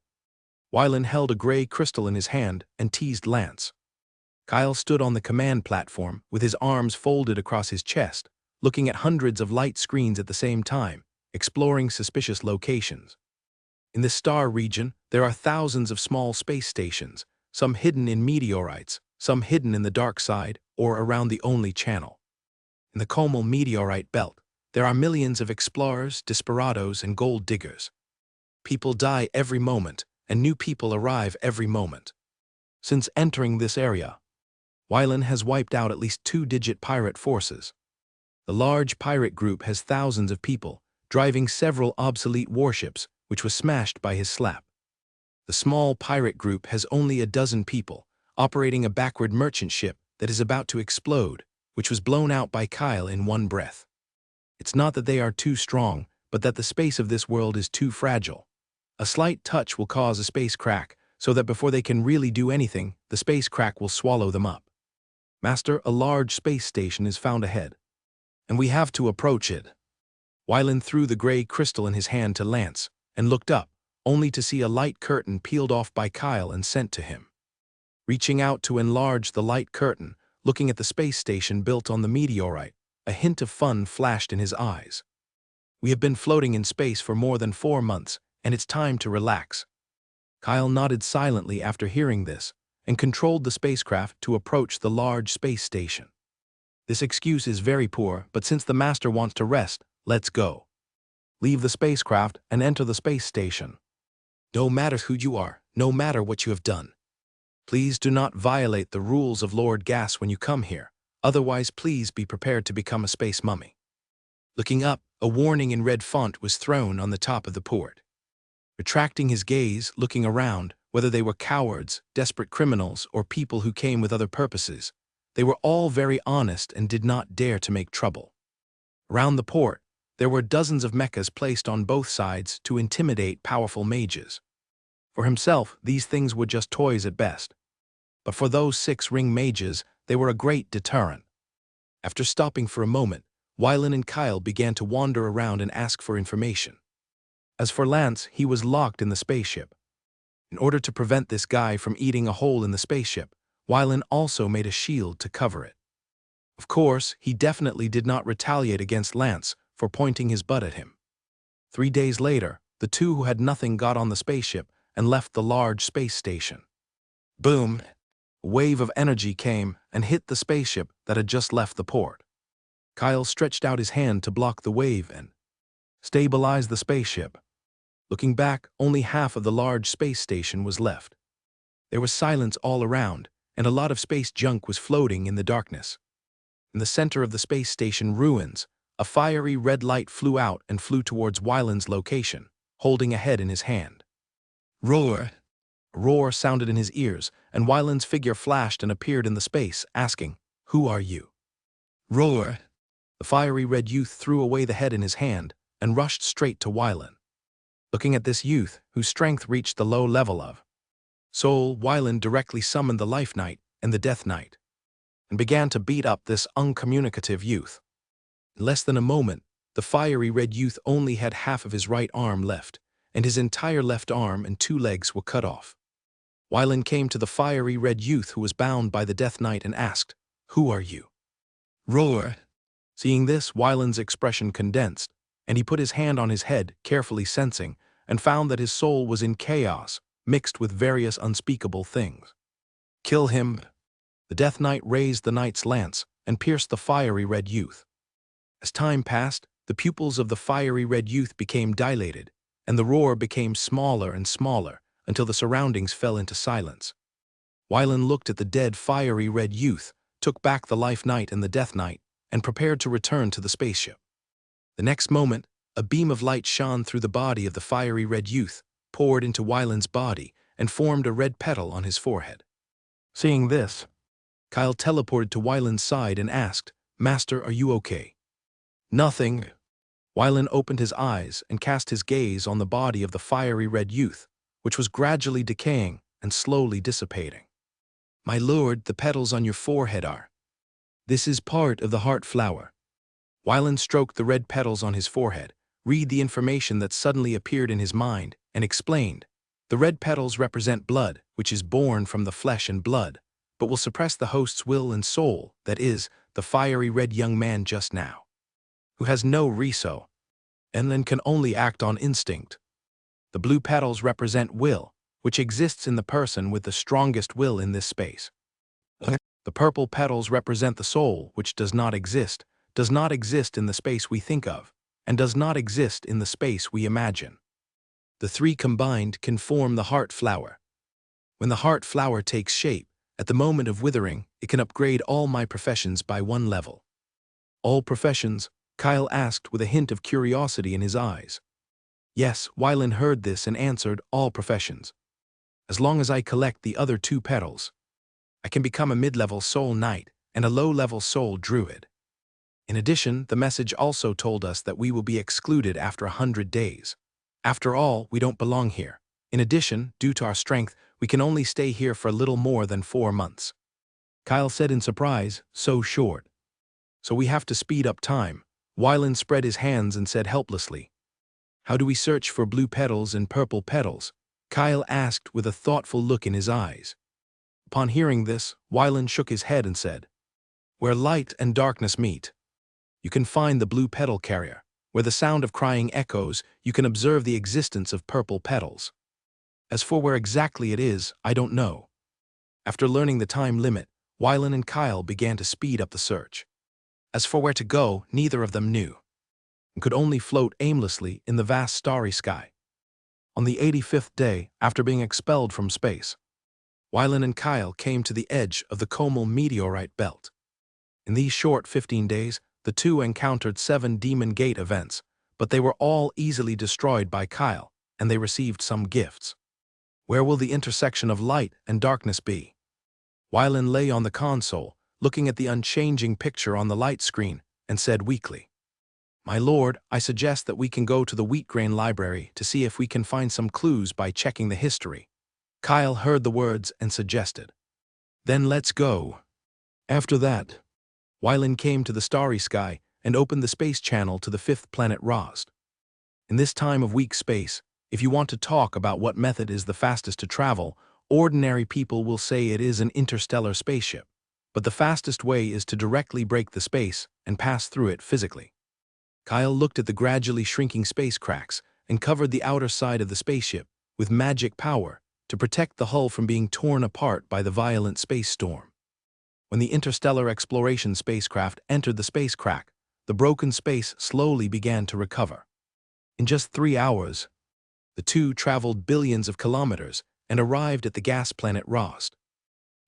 Weilin held a gray crystal in his hand and teased Lance. Kyle stood on the command platform with his arms folded across his chest, looking at hundreds of light screens at the same time, exploring suspicious locations. In this star region, there are thousands of small space stations, some hidden in meteorites, some hidden in the dark side or around the only channel. In the Comal meteorite belt, there are millions of explorers, desperados, and gold diggers. People die every moment, and new people arrive every moment. Since entering this area, Weilin has wiped out at least 2-digit pirate forces. The large pirate group has thousands of people, driving several obsolete warships, which was smashed by his slap. The small pirate group has only a dozen people, operating a backward merchant ship that is about to explode, which was blown out by Kyle in one breath. It's not that they are too strong, but that the space of this world is too fragile. A slight touch will cause a space crack, so that before they can really do anything, the space crack will swallow them up. Master, a large space station is found ahead, and we have to approach it. Weilin threw the gray crystal in his hand to Lance, and looked up, only to see a light curtain peeled off by Kyle and sent to him. Reaching out to enlarge the light curtain, looking at the space station built on the meteorite, a hint of fun flashed in his eyes. We have been floating in space for more than 4 months, and it's time to relax. Kyle nodded silently after hearing this, and controlled the spacecraft to approach the large space station. This excuse is very poor, but since the master wants to rest, let's go. Leave the spacecraft and enter the space station. No matter who you are, no matter what you have done, please do not violate the rules of Lord Gas when you come here, otherwise please be prepared to become a space mummy. Looking up, a warning in red font was thrown on the top of the port. Retracting his gaze, looking around, whether they were cowards, desperate criminals, or people who came with other purposes, they were all very honest and did not dare to make trouble. Around the port, there were dozens of mechas placed on both sides to intimidate powerful mages. For himself, these things were just toys at best. But for those 6 ring mages, they were a great deterrent. After stopping for a moment, Wylan and Kyle began to wander around and ask for information. As for Lance, he was locked in the spaceship. In order to prevent this guy from eating a hole in the spaceship, Wylan also made a shield to cover it. Of course, he definitely did not retaliate against Lance for pointing his butt at him. 3 days later, the two who had nothing got on the spaceship and left the large space station. Boom! A wave of energy came and hit the spaceship that had just left the port. Kyle stretched out his hand to block the wave and stabilize the spaceship. Looking back, only half of the large space station was left. There was silence all around, and a lot of space junk was floating in the darkness. In the center of the space station ruins, a fiery red light flew out and flew towards Wylan's location, holding a head in his hand. Roar! A roar sounded in his ears, and Wylan's figure flashed and appeared in the space, asking, "Who are you?" Roar! The fiery red youth threw away the head in his hand and rushed straight to Wylan. Looking at this youth, whose strength reached the low level of soul, Wylan directly summoned the Life Knight and the Death Knight, and began to beat up this uncommunicative youth. In less than a moment, the fiery red youth only had half of his right arm left, and his entire left arm and 2 legs were cut off. Wylan came to the fiery red youth who was bound by the Death Knight and asked, "Who are you?" Roar! Seeing this, Wylan's expression condensed, and he put his hand on his head, carefully sensing, and found that his soul was in chaos, mixed with various unspeakable things. Kill him! The Death Knight raised the knight's lance and pierced the fiery red youth. As time passed, the pupils of the fiery red youth became dilated, and the roar became smaller and smaller until the surroundings fell into silence. Wylan looked at the dead fiery red youth, took back the Life Knight and the Death Knight, and prepared to return to the spaceship. The next moment, a beam of light shone through the body of the fiery red youth, poured into Wylan's body, and formed a red petal on his forehead. Seeing this, Kyle teleported to Wylan's side and asked, "Master, are you okay?" "Nothing." Wylan opened his eyes and cast his gaze on the body of the fiery red youth, which was gradually decaying and slowly dissipating. "My lord, the petals on your forehead are. This is part of the heart flower." Wylan stroked the red petals on his forehead, read the information that suddenly appeared in his mind, and explained, "The red petals represent blood, which is born from the flesh and blood, but will suppress the host's will and soul, that is, the fiery red young man just now, who has no reso, and then can only act on instinct. The blue petals represent will, which exists in the person with the strongest will in this space. The purple petals represent the soul, which does not exist in the space we think of, and does not exist in the space we imagine. The 3 combined can form the heart flower. When the heart flower takes shape, at the moment of withering, it can upgrade all my professions by 1 level." "All professions?" Kyle asked with a hint of curiosity in his eyes. Yes, Wylan heard this and answered, "All professions. As long as I collect the other 2 petals, I can become a mid-level soul knight and a low-level soul druid. In addition, the message also told us that we will be excluded after 100 days. After all, we don't belong here. In addition, due to our strength, we can only stay here for a little more than 4 months." Kyle said in surprise, "So short." "So we have to speed up time." Wylan spread his hands and said helplessly, "How do we search for blue petals and purple petals?" Kyle asked with a thoughtful look in his eyes. Upon hearing this, Wylan shook his head and said, "Where light and darkness meet, you can find the blue petal carrier. Where the sound of crying echoes, you can observe the existence of purple petals. As for where exactly it is, I don't know." After learning the time limit, Wylan and Kyle began to speed up the search. As for where to go, neither of them knew, and could only float aimlessly in the vast starry sky. On the 85th day, after being expelled from space, Wylan and Kyle came to the edge of the Comel meteorite belt. In these short 15 days, the two encountered 7 Demon Gate events, but they were all easily destroyed by Kyle, and they received some gifts. Where will the intersection of light and darkness be? Wylan lay on the console, looking at the unchanging picture on the light screen, and said weakly, "My lord, I suggest that we can go to the Wheatgrain Library to see if we can find some clues by checking the history." Kyle heard the words and suggested, "Then let's go." After that, Wylan came to the starry sky and opened the space channel to the fifth planet Rost. In this time of weak space, if you want to talk about what method is the fastest to travel, ordinary people will say it is an interstellar spaceship. But the fastest way is to directly break the space and pass through it physically. Kyle looked at the gradually shrinking space cracks and covered the outer side of the spaceship with magic power to protect the hull from being torn apart by the violent space storm. When the interstellar exploration spacecraft entered the space crack, the broken space slowly began to recover. In just 3 hours, the two traveled billions of kilometers and arrived at the gas planet Rost.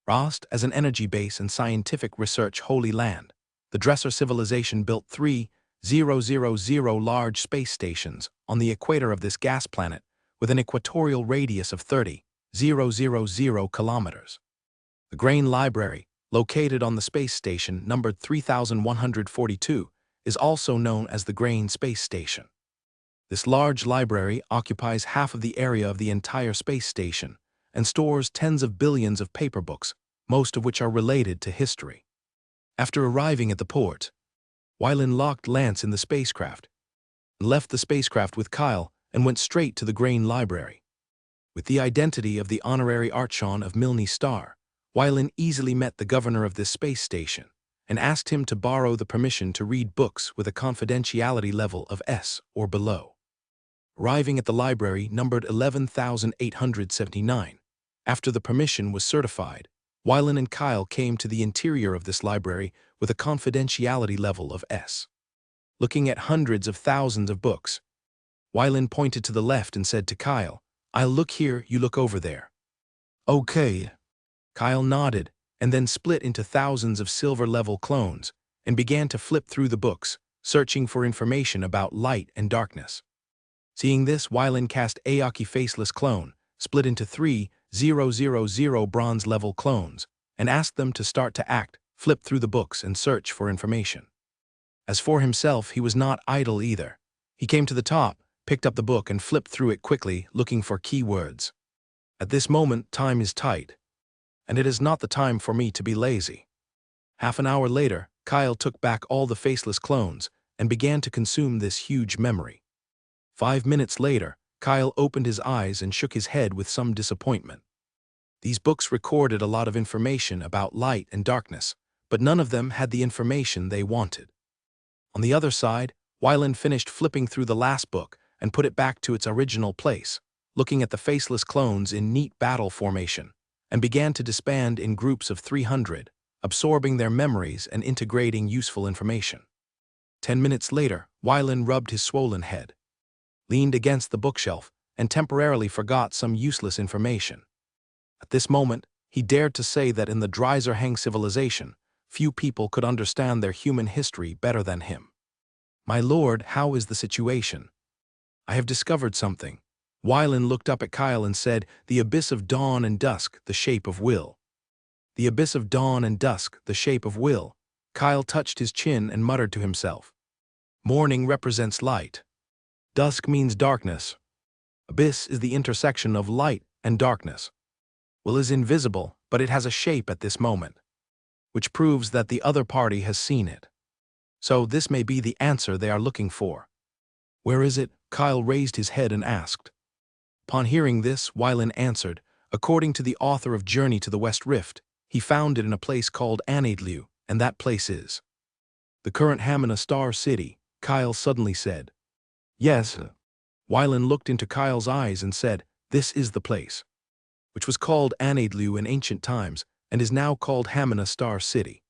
Rost, as an energy base and scientific research holy land, the Dresser civilization built 3,000 large space stations on the equator of this gas planet with an equatorial radius of 30,000 kilometers. The grain library, located on the space station numbered 3142, is also known as the Grain Space Station. This large library occupies half of the area of the entire space station and stores tens of billions of paper books, most of which are related to history. After arriving at the port, Wylan locked Lance in the spacecraft, left the spacecraft with Kyle, and went straight to the Grain Library. With the identity of the honorary Archon of Milne Star, Wylan easily met the governor of this space station and asked him to borrow the permission to read books with a confidentiality level of S or below. Arriving at the library numbered 11,879, after the permission was certified, Wylan and Kyle came to the interior of this library with a confidentiality level of S. Looking at hundreds of thousands of books, Wylan pointed to the left and said to Kyle, "I'll look here, you look over there." "Okay." Kyle nodded and then split into thousands of silver-level clones and began to flip through the books, searching for information about light and darkness. Seeing this, Wylan cast Aoki Faceless Clone, split into 3,000 bronze-level clones, and asked them to start to act, flip through the books, and search for information. As for himself, he was not idle either. He came to the top, picked up the book, and flipped through it quickly, looking for keywords. At this moment, time is tight, and it is not the time for me to be lazy. Half an hour later, Kyle took back all the faceless clones and began to consume this huge memory. 5 minutes later, Kyle opened his eyes and shook his head with some disappointment. These books recorded a lot of information about light and darkness, but none of them had the information they wanted. On the other side, Wylan finished flipping through the last book and put it back to its original place, looking at the faceless clones in neat battle formation, and began to disband in groups of 300, absorbing their memories and integrating useful information. 10 minutes later, Wylan rubbed his swollen head, leaned against the bookshelf, and temporarily forgot some useless information. At this moment, he dared to say that in the Dreiserhang civilization, few people could understand their human history better than him. "My lord, how is the situation?" "I have discovered something." Wylan looked up at Kyle and said, "The abyss of dawn and dusk, the shape of will." "The abyss of dawn and dusk, the shape of will." Kyle touched his chin and muttered to himself. "Morning represents light. Dusk means darkness. Abyss is the intersection of light and darkness. Will is invisible, but it has a shape at this moment, which proves that the other party has seen it. So this may be the answer they are looking for." "Where is it?" Kyle raised his head and asked. Upon hearing this, Wylan answered, "According to the author of Journey to the West Rift, he found it in a place called Anadlu, and that place is the current Hamina Star City." Kyle suddenly said, "Yes." Wylan looked into Kyle's eyes and said, "This is the place," which was called Anadlu in ancient times and is now called Hamina Star City.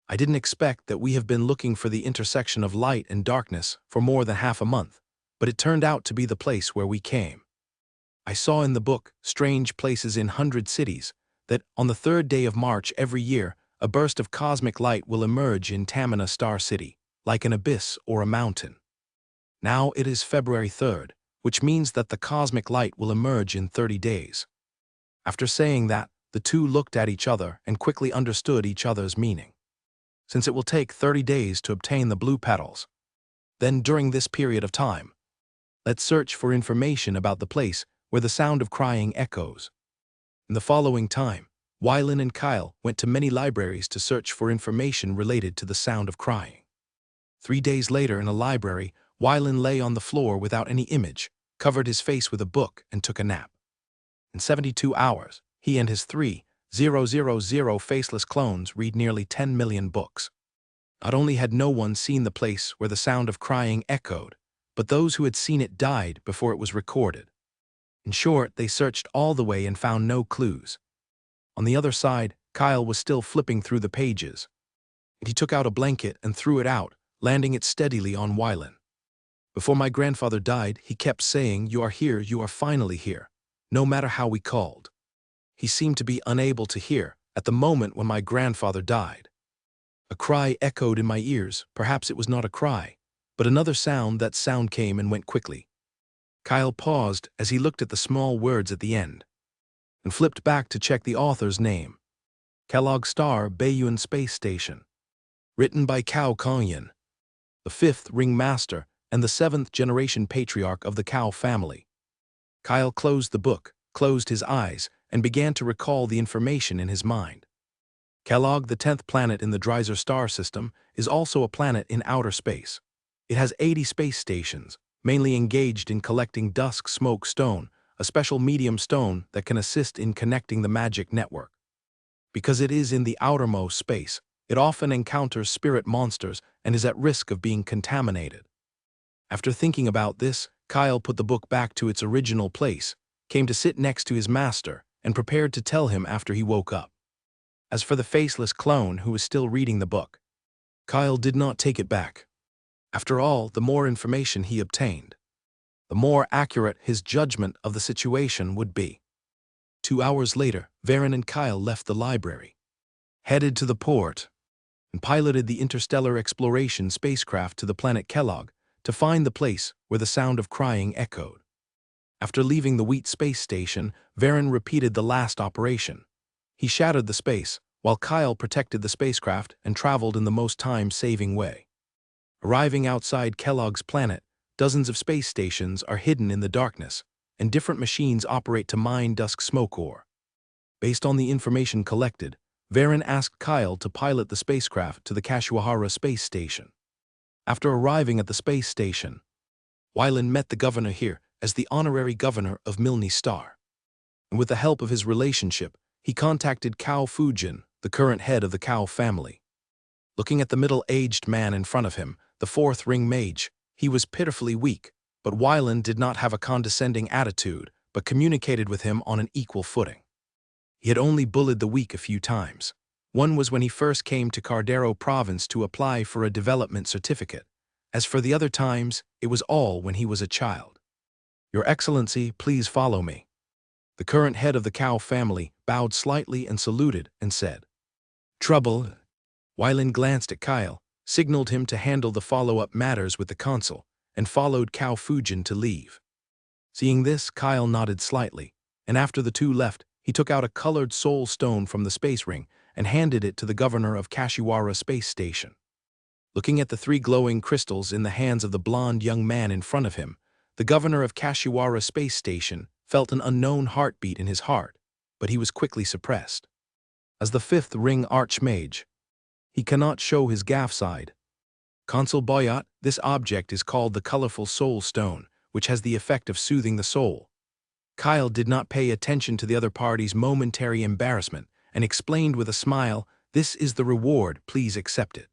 "I didn't expect that we have been looking for the intersection of light and darkness for more than half a month, but it turned out to be the place where we came. I saw in the book, Strange Places in 100 Cities, that on the 3rd day of March every year, a burst of cosmic light will emerge in Tamina Star City, like an abyss or a mountain. Now it is February 3rd, which means that the cosmic light will emerge in 30 days. After saying that, the two looked at each other and quickly understood each other's meaning. Since it will take 30 days to obtain the blue petals, then during this period of time, let's search for information about the place where the sound of crying echoes. In the following time, Wylan and Kyle went to many libraries to search for information related to the sound of crying. 3 days later in a library, Wylan lay on the floor without any image, covered his face with a book, and took a nap. In 72 hours, he and his 3,000 faceless clones read nearly 10 million books. Not only had no one seen the place where the sound of crying echoed, but those who had seen it died before it was recorded. In short, they searched all the way and found no clues. On the other side, Kyle was still flipping through the pages. He took out a blanket and threw it out, landing it steadily on Wylan. Before my grandfather died, he kept saying, "You are here, you are finally here," no matter how we called. He seemed to be unable to hear at the moment when my grandfather died. A cry echoed in my ears. Perhaps it was not a cry, but another sound. That sound came and went quickly. Kyle paused as he looked at the small words at the end, and flipped back to check the author's name. Kellogg Star Baoyuan Space Station. Written by Cao Kongyan, the 5th ringmaster and the 7th-generation patriarch of the Cao family. Kyle closed the book, closed his eyes, and began to recall the information in his mind. Kellogg, the 10th planet in the Dreiser star system, is also a planet in outer space. It has 80 space stations, mainly engaged in collecting dusk smoke stone, a special medium stone that can assist in connecting the magic network. Because it is in the outermost space, it often encounters spirit monsters and is at risk of being contaminated. After thinking about this, Kyle put the book back to its original place, came to sit next to his master, and prepared to tell him after he woke up. As for the faceless clone who was still reading the book, Kyle did not take it back. After all, the more information he obtained, the more accurate his judgment of the situation would be. 2 hours later, Varen and Kyle left the library, headed to the port, and piloted the interstellar exploration spacecraft to the planet Kellogg to find the place where the sound of crying echoed. After leaving the Wheat space station, Varen repeated the last operation. He shattered the space, while Kyle protected the spacecraft and traveled in the most time-saving way. Arriving outside Kellogg's planet, dozens of space stations are hidden in the darkness, and different machines operate to mine dusk smoke ore. Based on the information collected, Varen asked Kyle to pilot the spacecraft to the Kashiwahara space station. After arriving at the space station, Wylan met the governor here as the honorary governor of Milne Star. And with the help of his relationship, he contacted Cao Fujin, the current head of the Cao family. Looking at the middle-aged man in front of him, the 4th ring mage, he was pitifully weak, but Wylan did not have a condescending attitude, but communicated with him on an equal footing. He had only bullied the weak a few times. One was when he first came to Cardero province to apply for a development certificate. As for the other times, it was all when he was a child. "Your Excellency, please follow me." The current head of the Cao family bowed slightly and saluted and said, "Trouble?" Wylan glanced at Kyle, signaled him to handle the follow-up matters with the consul, and followed Cao Fujin to leave. Seeing this, Kyle nodded slightly, and after the two left, he took out a colored soul stone from the space ring and handed it to the governor of Kashiwara Space Station. Looking at the 3 glowing crystals in the hands of the blond young man in front of him, the governor of Kashiwara Space Station felt an unknown heartbeat in his heart, but he was quickly suppressed. As the 5th ring archmage, he cannot show his gaff side. Consul Boyat, this object is called the colorful soul stone, which has the effect of soothing the soul. Kyle did not pay attention to the other party's momentary embarrassment and explained with a smile, "This is the reward, please accept it."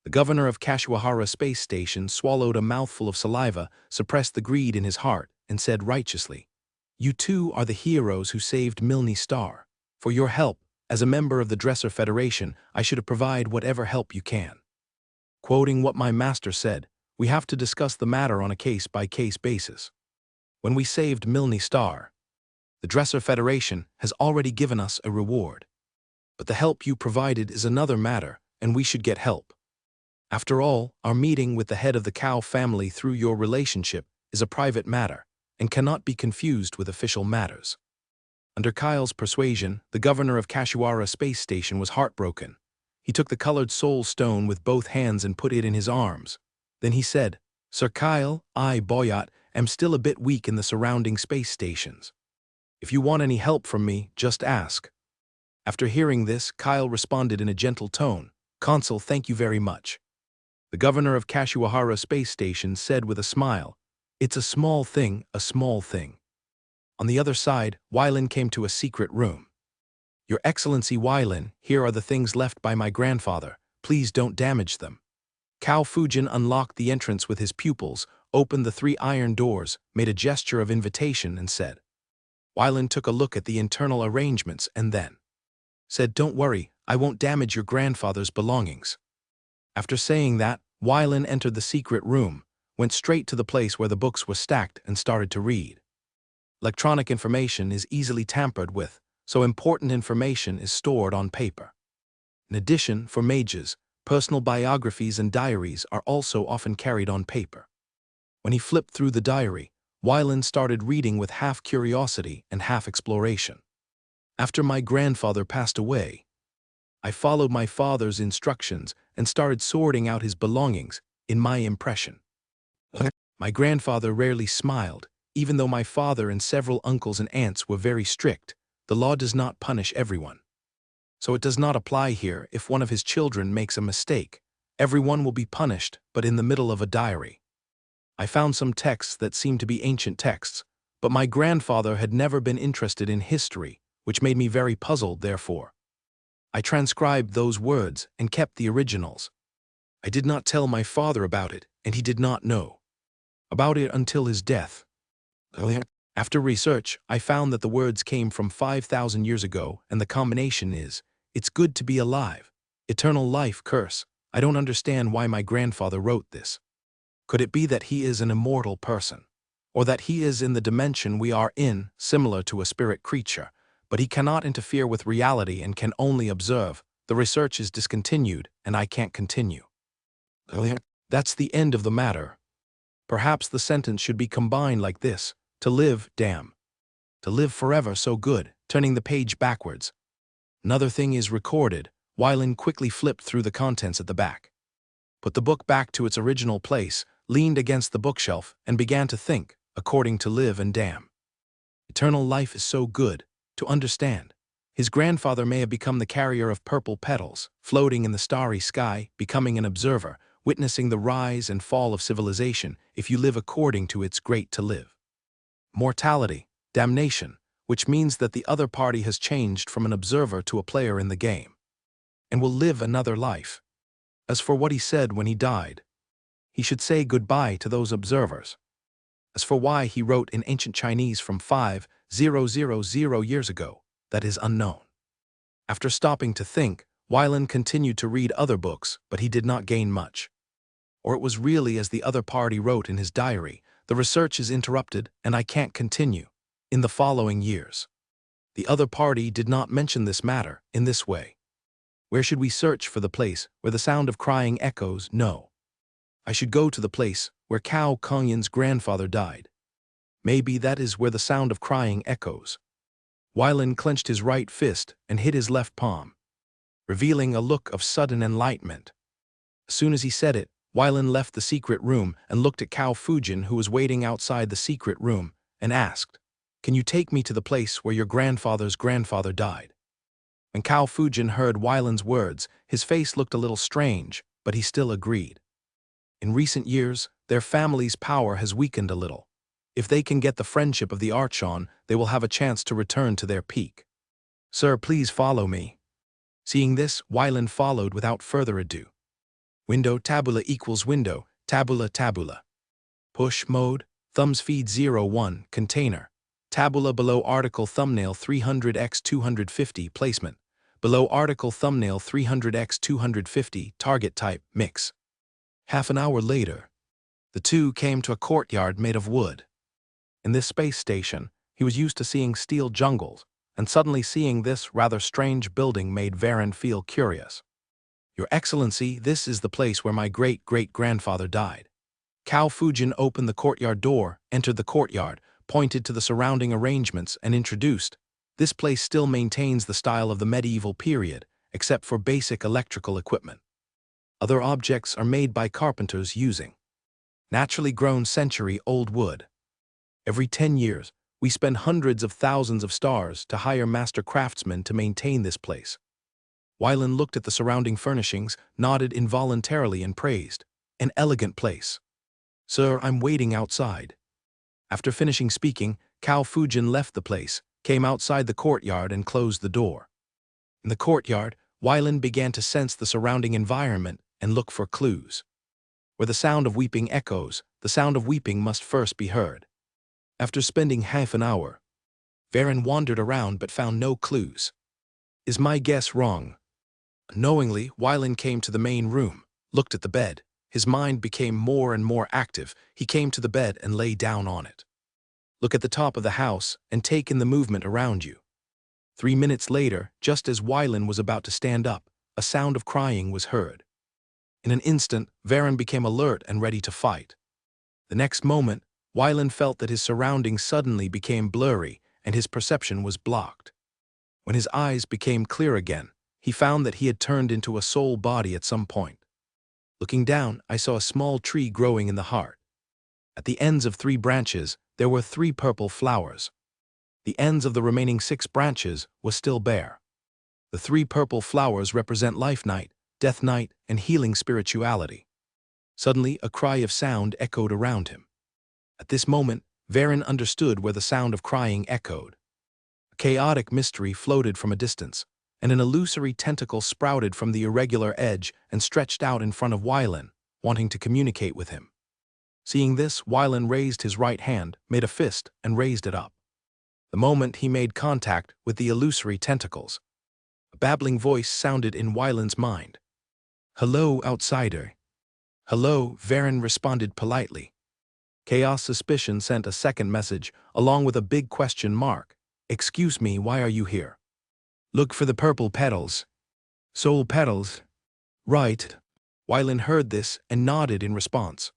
The governor of Kashiwahara Space Station swallowed a mouthful of saliva, suppressed the greed in his heart, and said righteously, "You two are the heroes who saved Milne Star. For your help, as a member of the Dresser Federation, I should provide whatever help you can." Quoting what my master said, "We have to discuss the matter on a case-by-case basis. When we saved Milne Star, the Dresser Federation has already given us a reward. But the help you provided is another matter, and we should get help. After all, our meeting with the head of the Cao family through your relationship is a private matter and cannot be confused with official matters." Under Kyle's persuasion, the governor of Kashiwara Space Station was heartbroken. He took the colored soul stone with both hands and put it in his arms. Then he said, "Sir Kyle, I, Boyat, am still a bit weak in the surrounding space stations. If you want any help from me, just ask." After hearing this, Kyle responded in a gentle tone, "Consul, thank you very much." The governor of Kashiwahara Space Station said with a smile, "It's a small thing, a small thing." On the other side, Wylin came to a secret room. "Your Excellency Wylin, here are the things left by my grandfather. Please don't damage them." Cao Fujin unlocked the entrance with his pupils, opened the 3 iron doors, made a gesture of invitation and said. Wylin took a look at the internal arrangements and then said, "Don't worry, I won't damage your grandfather's belongings." After saying that, Wylin entered the secret room, went straight to the place where the books were stacked and started to read. Electronic information is easily tampered with, so important information is stored on paper. In addition, for mages, personal biographies and diaries are also often carried on paper. When he flipped through the diary, Wylin started reading with half curiosity and half exploration. "After my grandfather passed away, I followed my father's instructions and started sorting out his belongings, in my impression. My grandfather rarely smiled, even though my father and several uncles and aunts were very strict. The law does not punish everyone. So it does not apply here if one of his children makes a mistake. Everyone will be punished, but in the middle of a diary. I found some texts that seemed to be ancient texts, but my grandfather had never been interested in history, which made me very puzzled therefore. I transcribed those words and kept the originals. I did not tell my father about it, and he did not know about it until his death. After research, I found that the words came from 5,000 years ago, and the combination is, "It's good to be alive. Eternal life curse." I don't understand why my grandfather wrote this. Could it be that he is an immortal person? Or that he is in the dimension we are in, similar to a spirit creature, but he cannot interfere with reality and can only observe? The research is discontinued, and I can't continue. That's the end of the matter. Perhaps the sentence should be combined like this: to live, damn. To live forever, so good, turning the page backwards. Another thing is recorded. Wylin quickly flipped through the contents at the back, put the book back to its original place, leaned against the bookshelf, and began to think, according to live and damn. Eternal life is so good to understand. His grandfather may have become the carrier of purple petals, floating in the starry sky, becoming an observer, witnessing the rise and fall of civilization if you live according to its great to live. Mortality, damnation, which means that the other party has changed from an observer to a player in the game, and will live another life. As for what he said when he died, he should say goodbye to those observers. As for why he wrote in ancient Chinese from 5,000 years ago, that is unknown. After stopping to think, Wylin continued to read other books, but he did not gain much. Or it was really as the other party wrote in his diary, "The research is interrupted and I can't continue." In the following years, the other party did not mention this matter in this way. Where should we search for the place where the sound of crying echoes? No. I should go to the place where Cao Kongyin's grandfather died. Maybe that is where the sound of crying echoes. Wylin clenched his right fist and hit his left palm, revealing a look of sudden enlightenment. As soon as he said it, Wylin left the secret room and looked at Cao Fujin, who was waiting outside the secret room, and asked, "Can you take me to the place where your grandfather's grandfather died?" When Cao Fujin heard Wylin's words, his face looked a little strange, but he still agreed. In recent years, their family's power has weakened a little. If they can get the friendship of the Archon, they will have a chance to return to their peak. "Sir, please follow me." Seeing this, Wylin followed without further ado. Window tabula equals window, tabula tabula. Push mode, thumbs feed 01, container. Tabula below article thumbnail 300x 250 placement. Below article thumbnail 300x 250 target type mix. Half an hour later, the two came to a courtyard made of wood. In this space station, he was used to seeing steel jungles, and suddenly seeing this rather strange building made Varen feel curious. "Your Excellency, this is the place where my great-great-grandfather died." Cao Fujin opened the courtyard door, entered the courtyard, pointed to the surrounding arrangements, and introduced, "This place still maintains the style of the medieval period, except for basic electrical equipment. Other objects are made by carpenters using naturally grown century-old wood. Every 10 years, We spend hundreds of thousands of stars to hire master craftsmen to maintain this place. Wylan looked at the surrounding furnishings, nodded involuntarily and praised. An elegant place. Sir, I'm waiting outside. After finishing speaking, Cao Fujin left the place, came outside the courtyard and closed the door. In the courtyard, Wylan began to sense the surrounding environment and look for clues. Where the sound of weeping echoes, the sound of weeping must first be heard. After spending half an hour, Varen wandered around but found no clues. Is my guess wrong? Knowingly, Wylan came to the main room, looked at the bed. His mind became more and more active. He came to the bed and lay down on it. Look at the top of the house and take in the movement around you. 3 minutes later, just as Wylan was about to stand up, a sound of crying was heard. In an instant, Varen became alert and ready to fight. The next moment, Wylan felt that his surroundings suddenly became blurry and his perception was blocked. When his eyes became clear again, he found that he had turned into a soul body at some point. Looking down, I saw a small tree growing in the heart. At the ends of 3 branches, there were 3 purple flowers. The ends of the remaining 6 branches were still bare. The 3 purple flowers represent Life Night, Death Night, and healing spirituality. Suddenly, a cry of sound echoed around him. At this moment, Varen understood where the sound of crying echoed. A chaotic mystery floated from a distance, and an illusory tentacle sprouted from the irregular edge and stretched out in front of Wylan, wanting to communicate with him. Seeing this, Wylan raised his right hand, made a fist, and raised it up. The moment he made contact with the illusory tentacles, a babbling voice sounded in Wylan's mind. "Hello, outsider." "Hello," Varen responded politely. Chaos Suspicion sent a second message, along with a big question mark. "Excuse me, why are you here?" "Look for the purple petals." "Soul petals?" "Right." Wylan heard this and nodded in response.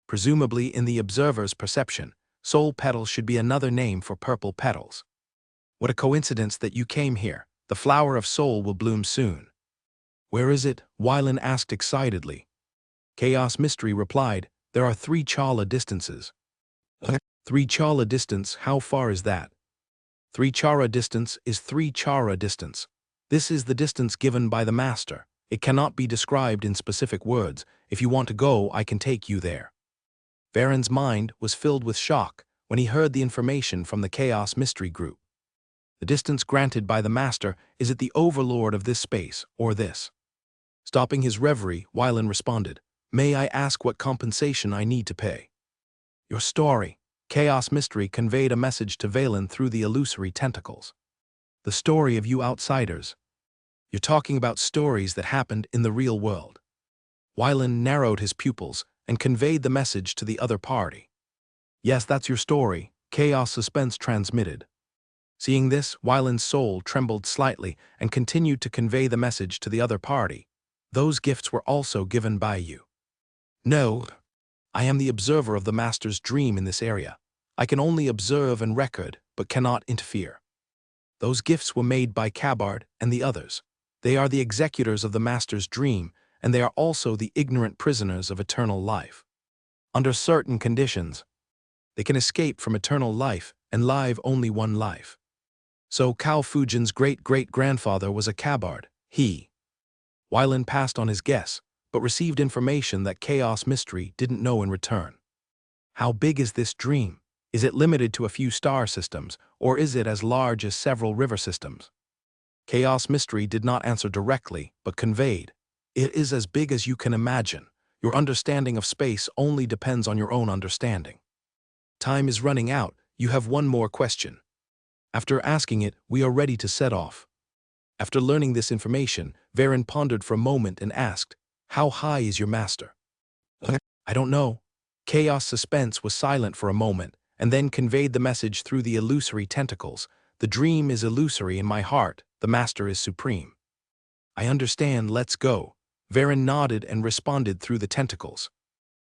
Presumably, in the observer's perception, soul petals should be another name for purple petals. What a coincidence that you came here. The flower of soul will bloom soon. "Where is it?" Wylan asked excitedly. Chaos Mystery replied, "There are 3 Chala distances." 3 Chala distance, how far is that? 3 Chara distance is 3 Chara distance. This is the distance given by the master. It cannot be described in specific words. If you want to go, I can take you there. Varen's mind was filled with shock when he heard the information from the Chaos Mystery Group. The distance granted by the master is it the overlord of this space, or this? Stopping his reverie, Wylan responded, "May I ask what compensation I need to pay?" "Your story." Chaos Mystery conveyed a message to Valen through the illusory tentacles. "The story of you outsiders. You're talking about stories that happened in the real world." Wylan narrowed his pupils and conveyed the message to the other party. "Yes, that's your story," Chaos Suspense transmitted. Seeing this, Wylan's soul trembled slightly and continued to convey the message to the other party. "Those gifts were also given by you." "No. I am the observer of the master's dream in this area. I can only observe and record, but cannot interfere. Those gifts were made by Cabard and the others. They are the executors of the master's dream, and they are also the ignorant prisoners of eternal life. Under certain conditions, they can escape from eternal life and live only one life. So Cao Fujin's great-great-grandfather was a Cabard. Wylan passed on his guess, but received information that Chaos Mystery didn't know in return. How big is this dream? Is it limited to a few star systems, or is it as large as several river systems? Chaos Mystery did not answer directly, but conveyed, "It is as big as you can imagine. Your understanding of space only depends on your own understanding." "Time is running out. You have one more question." After asking it, we are ready to set off. After learning this information, Varen pondered for a moment and asked, "How high is your master?" "I don't know." Chaos Suspense was silent for a moment, and then conveyed the message through the illusory tentacles. "The dream is illusory in my heart, the master is supreme." "I understand, let's go." Varen nodded and responded through the tentacles.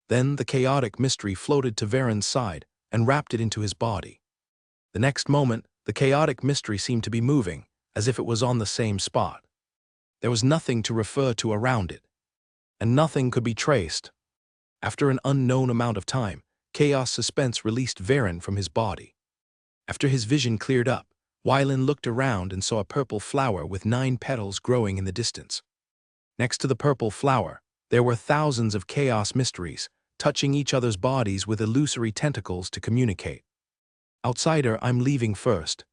Then the chaotic mystery floated to Varen's side and wrapped it into his body. The next moment, the chaotic mystery seemed to be moving, as if it was on the same spot. There was nothing to refer to around it, and nothing could be traced. After an unknown amount of time, Chaos Suspense released Varen from his body. After his vision cleared up, Wylan looked around and saw a purple flower with 9 petals growing in the distance. Next to the purple flower, there were thousands of chaos mysteries, touching each other's bodies with illusory tentacles to communicate. "Outsider, I'm leaving first."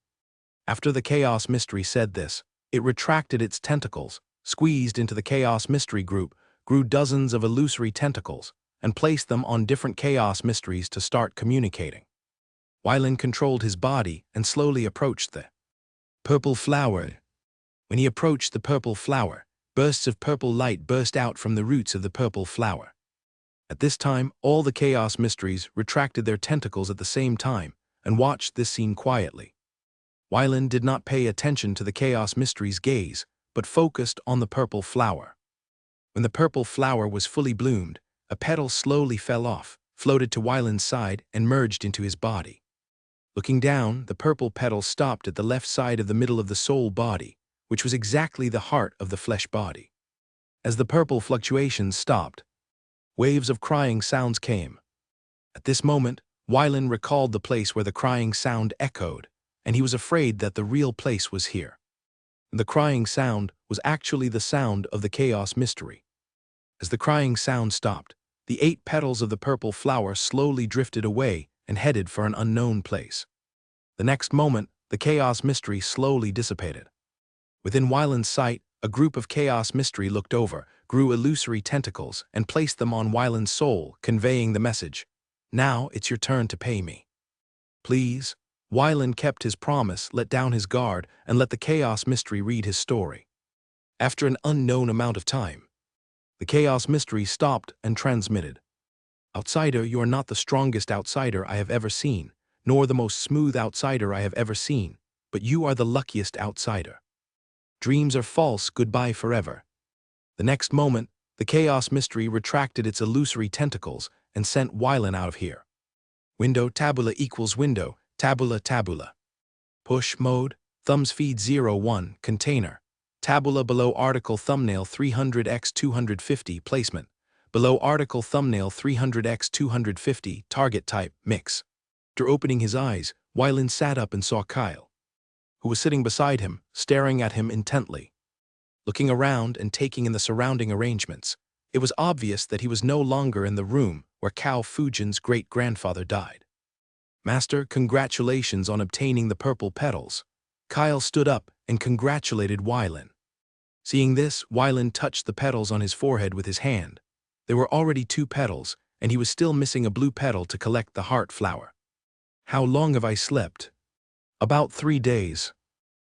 After the chaos mystery said this, it retracted its tentacles, squeezed into the chaos mystery group, grew dozens of illusory tentacles, and placed them on different chaos mysteries to start communicating. Wylan controlled his body and slowly approached the purple flower. When he approached the purple flower, bursts of purple light burst out from the roots of the purple flower. At this time, all the chaos mysteries retracted their tentacles at the same time and watched this scene quietly. Wylan did not pay attention to the chaos mysteries' gaze, but focused on the purple flower. When the purple flower was fully bloomed, a petal slowly fell off, floated to Wylan's side, and merged into his body. Looking down, the purple petal stopped at the left side of the middle of the soul body, which was exactly the heart of the flesh body. As the purple fluctuations stopped, waves of crying sounds came. At this moment, Wylan recalled the place where the crying sound echoed, and he was afraid that the real place was here. The crying sound was actually the sound of the chaos mystery. As the crying sound stopped, the 8 petals of the purple flower slowly drifted away and headed for an unknown place. The next moment, the chaos mystery slowly dissipated. Within Wylan's sight, a group of chaos mystery looked over, grew illusory tentacles, and placed them on Wylan's soul, conveying the message, "Now it's your turn to pay me." Please. Wylan kept his promise, let down his guard, and let the chaos mystery read his story. After an unknown amount of time, the chaos mystery stopped and transmitted. "Outsider, you are not the strongest outsider I have ever seen, nor the most smooth outsider I have ever seen, but you are the luckiest outsider. Dreams are false, goodbye forever." The next moment, the chaos mystery retracted its illusory tentacles and sent Wylan out of here. Window tabula equals window, tabula tabula. Push mode, thumbs feed 01, container. Tabula below article thumbnail 300x 250 placement. Below article thumbnail 300x 250 target type mix. After opening his eyes, Wylan sat up and saw Kyle, who was sitting beside him, staring at him intently. Looking around and taking in the surrounding arrangements, it was obvious that he was no longer in the room where Cao Fujin's great-grandfather died. "Master, congratulations on obtaining the purple petals." Kyle stood up and congratulated Wylan. Seeing this, Wylan touched the petals on his forehead with his hand. There were already 2 petals, and he was still missing a blue petal to collect the heart flower. "How long have I slept?" "About 3 days."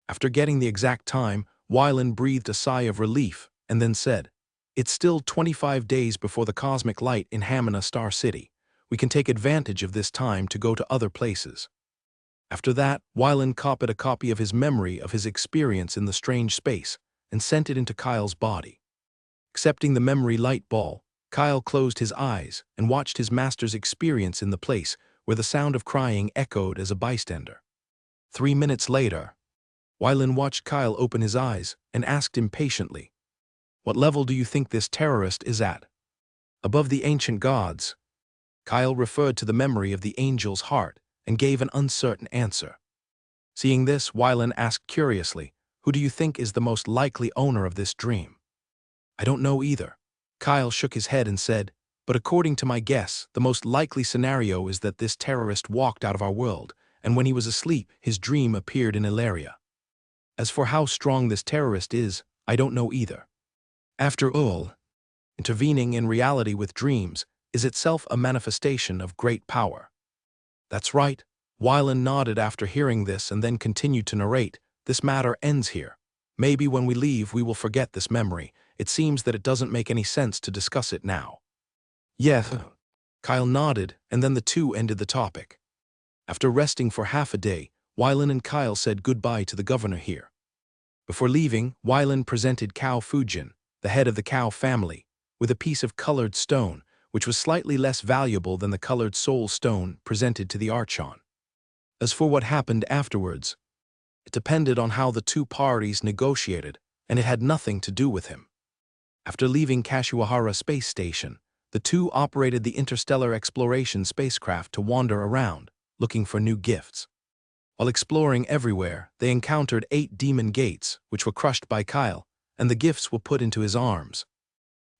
After getting the exact time, Wylan breathed a sigh of relief and then said, "It's still 25 days before the cosmic light in Hamina Star City. We can take advantage of this time to go to other places." After that, Wylan copied a copy of his memory of his experience in the strange space and sent it into Kyle's body. Accepting the memory light ball, Kyle closed his eyes and watched his master's experience in the place where the sound of crying echoed as a bystander. 3 minutes later, Wylan watched Kyle open his eyes and asked impatiently, "What level do you think this terrorist is at?" "Above the ancient gods." Kyle referred to the memory of the angel's heart and gave an uncertain answer. Seeing this, Wylan asked curiously, "Who do you think is the most likely owner of this dream?" "I don't know either." Kyle shook his head and said, "But according to my guess, the most likely scenario is that this terrorist walked out of our world, and when he was asleep, his dream appeared in Ilaria. As for how strong this terrorist is, I don't know either. After all, intervening in reality with dreams is itself a manifestation of great power." "That's right." Wylan nodded after hearing this and then continued to narrate, "This matter ends here. Maybe when we leave we will forget this memory. It seems that it doesn't make any sense to discuss it now." "Yes." Kyle nodded, and then the two ended the topic. After resting for half a day, Wylan and Kyle said goodbye to the governor here. Before leaving, Wylan presented Cao Fujin, the head of the Cao family, with a piece of colored stone, which was slightly less valuable than the colored soul stone presented to the Archon. As for what happened afterwards, it depended on how the 2 parties negotiated, and it had nothing to do with him. After leaving Kashiwahara Space Station, the 2 operated the interstellar exploration spacecraft to wander around, looking for new gifts. While exploring everywhere, they encountered 8 demon gates, which were crushed by Kyle, and the gifts were put into his arms.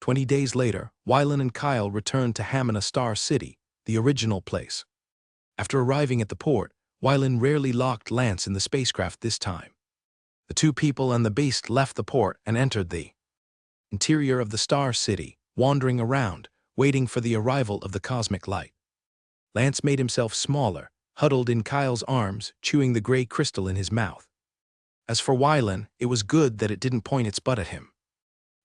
20 days later, Wylan and Kyle returned to Hamina Star City, the original place. After arriving at the port, Wylan rarely locked Lance in the spacecraft this time. The two people and the beast left the port and entered the interior of the Star City, wandering around, waiting for the arrival of the cosmic light. Lance made himself smaller, huddled in Kyle's arms, chewing the gray crystal in his mouth. As for Wylan, it was good that it didn't point its butt at him.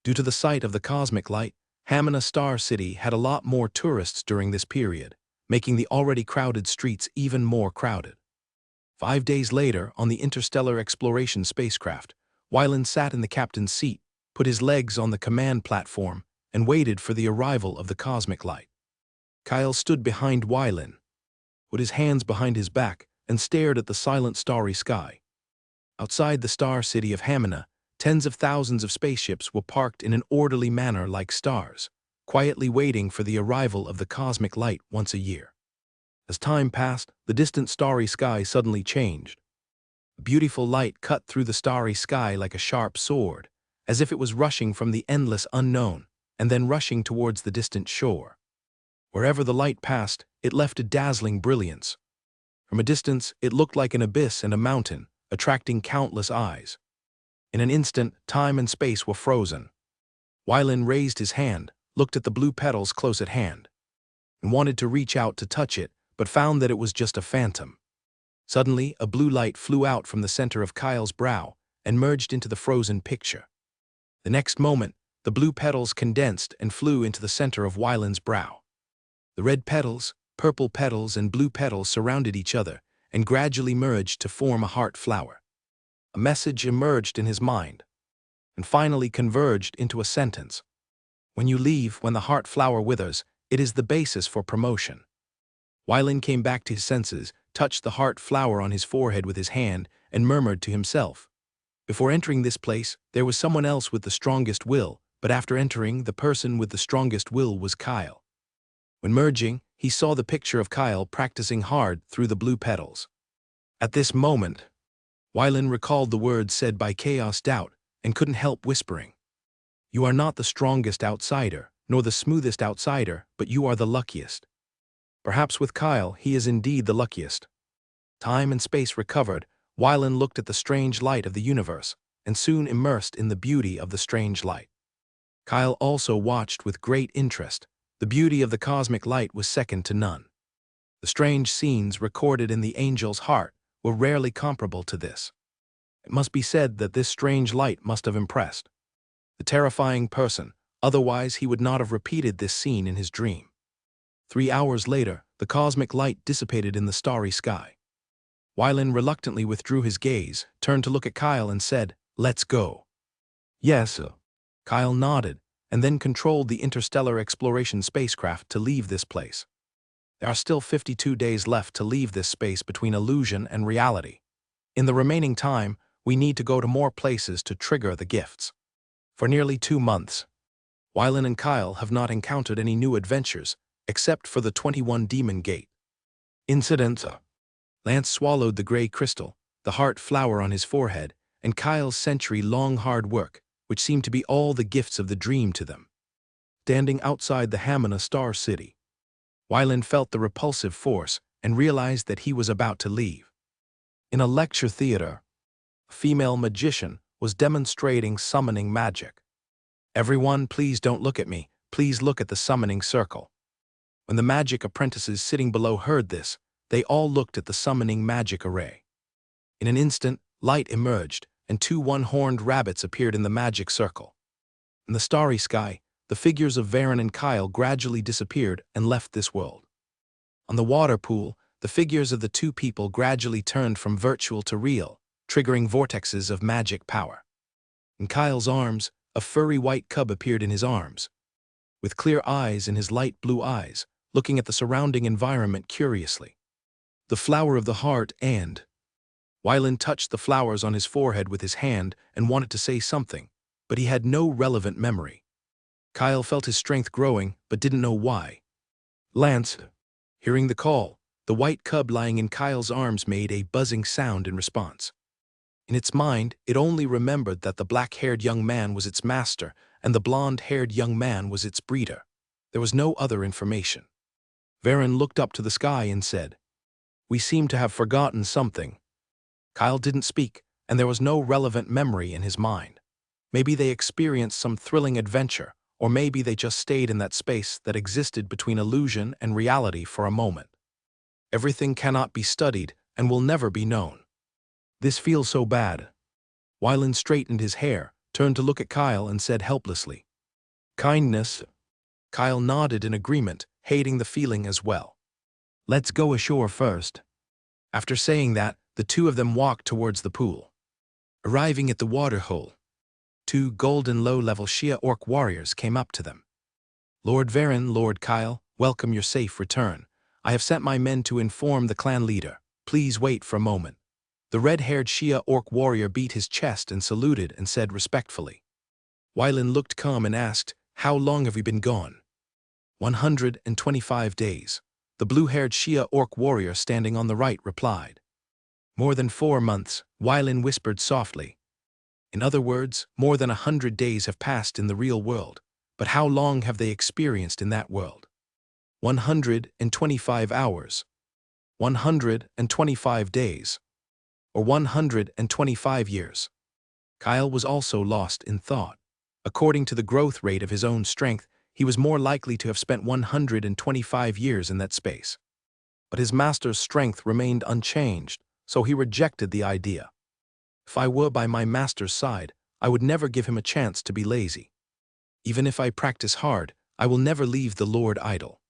Due to the sight of the cosmic light, Hamina Star City had a lot more tourists during this period, making the already crowded streets even more crowded. 5 days later, on the interstellar exploration spacecraft, Wylan sat in the captain's seat, put his legs on the command platform, and waited for the arrival of the cosmic light. Kyle stood behind Wylan, put his hands behind his back, and stared at the silent starry sky. Outside the star city of Hamina, tens of thousands of spaceships were parked in an orderly manner like stars, quietly waiting for the arrival of the cosmic light once a year. As time passed, the distant starry sky suddenly changed. A beautiful light cut through the starry sky like a sharp sword, as if it was rushing from the endless unknown, and then rushing towards the distant shore. Wherever the light passed, it left a dazzling brilliance. From a distance, it looked like an abyss and a mountain, attracting countless eyes. In an instant, time and space were frozen. Wylan raised his hand, looked at the blue petals close at hand, and wanted to reach out to touch it, but found that it was just a phantom. Suddenly, a blue light flew out from the center of Kyle's brow and merged into the frozen picture. The next moment, the blue petals condensed and flew into the center of Wylan's brow. The red petals, purple petals, and blue petals surrounded each other and gradually merged to form a heart flower. A message emerged in his mind, and finally converged into a sentence. When you leave, when the heart flower withers, it is the basis for promotion. Wylan came back to his senses, touched the heart flower on his forehead with his hand, and murmured to himself. Before entering this place, there was someone else with the strongest will, but after entering, the person with the strongest will was Kyle. When merging, he saw the picture of Kyle practicing hard through the blue petals. At this moment, Wylan recalled the words said by Chaos Doubt and couldn't help whispering. You are not the strongest outsider, nor the smoothest outsider, but you are the luckiest. Perhaps with Kyle, he is indeed the luckiest. Time and space recovered, Wylan looked at the strange light of the universe, and soon immersed in the beauty of the strange light. Kyle also watched with great interest. The beauty of the cosmic light was second to none. The strange scenes recorded in the angel's heart were rarely comparable to this. It must be said that this strange light must have impressed the terrifying person, otherwise he would not have repeated this scene in his dream. 3 hours later, the cosmic light dissipated in the starry sky. Wylan reluctantly withdrew his gaze, turned to look at Kyle and said, "Let's go." "Yes, sir." Kyle nodded, and then controlled the interstellar exploration spacecraft to leave this place. There are still 52 days left to leave this space between illusion and reality. In the remaining time, we need to go to more places to trigger the gifts. For nearly 2 months, Wylan and Kyle have not encountered any new adventures, except for the 21 Demon Gate incident. Lance swallowed the gray crystal, the heart flower on his forehead, and Kyle's century-long hard work, which seemed to be all the gifts of the dream to them. Standing outside the Hamina Star City, Wylan felt the repulsive force and realized that he was about to leave. In a lecture theater, a female magician was demonstrating summoning magic. "Everyone, please don't look at me. Please look at the summoning circle." When the magic apprentices sitting below heard this, they all looked at the summoning magic array. In an instant, light emerged, and 2 one-horned rabbits appeared in the magic circle. In the starry sky, the figures of Varen and Kyle gradually disappeared and left this world. On the water pool, the figures of the 2 people gradually turned from virtual to real, triggering vortexes of magic power. In Kyle's arms, a furry white cub appeared in his arms, with clear eyes in his light blue eyes, looking at the surrounding environment curiously. The flower of the heart and... Wylan touched the flowers on his forehead with his hand and wanted to say something, but he had no relevant memory. Kyle felt his strength growing, but didn't know why. "Lance." Hearing the call, The white cub lying in Kyle's arms made a buzzing sound in response. In its mind, it only remembered that the black-haired young man was its master and the blonde-haired young man was its breeder. There was no other information. Varen looked up to the sky and said, "We seem to have forgotten something." Kyle didn't speak, and there was no relevant memory in his mind. Maybe they experienced some thrilling adventure, or maybe they just stayed in that space that existed between illusion and reality for a moment. Everything cannot be studied and will never be known. This feels so bad. Wylan straightened his hair, turned to look at Kyle and said helplessly, "Kindness." Kyle nodded in agreement, hating the feeling as well. "Let's go ashore first." After saying that, the two of them walked towards the pool. Arriving at the water hole, two golden low-level Shia orc warriors came up to them. "Lord Varen, Lord Kyle, welcome your safe return. I have sent my men to inform the clan leader. Please wait for a moment." The red-haired Shia orc warrior beat his chest and saluted and said respectfully. Wylan looked calm and asked, "How long have we been gone?" 125 days. The blue-haired Shia orc warrior standing on the right replied. "More than 4 months, Wylan whispered softly. In other words, more than 100 days have passed in the real world, but how long have they experienced in that world? 125 hours, 125 days, or 125 years. Kyle was also lost in thought. According to the growth rate of his own strength, he was more likely to have spent 125 years in that space. But his master's strength remained unchanged, so he rejected the idea. If I were by my master's side, I would never give him a chance to be lazy. Even if I practice hard, I will never leave the Lord idle.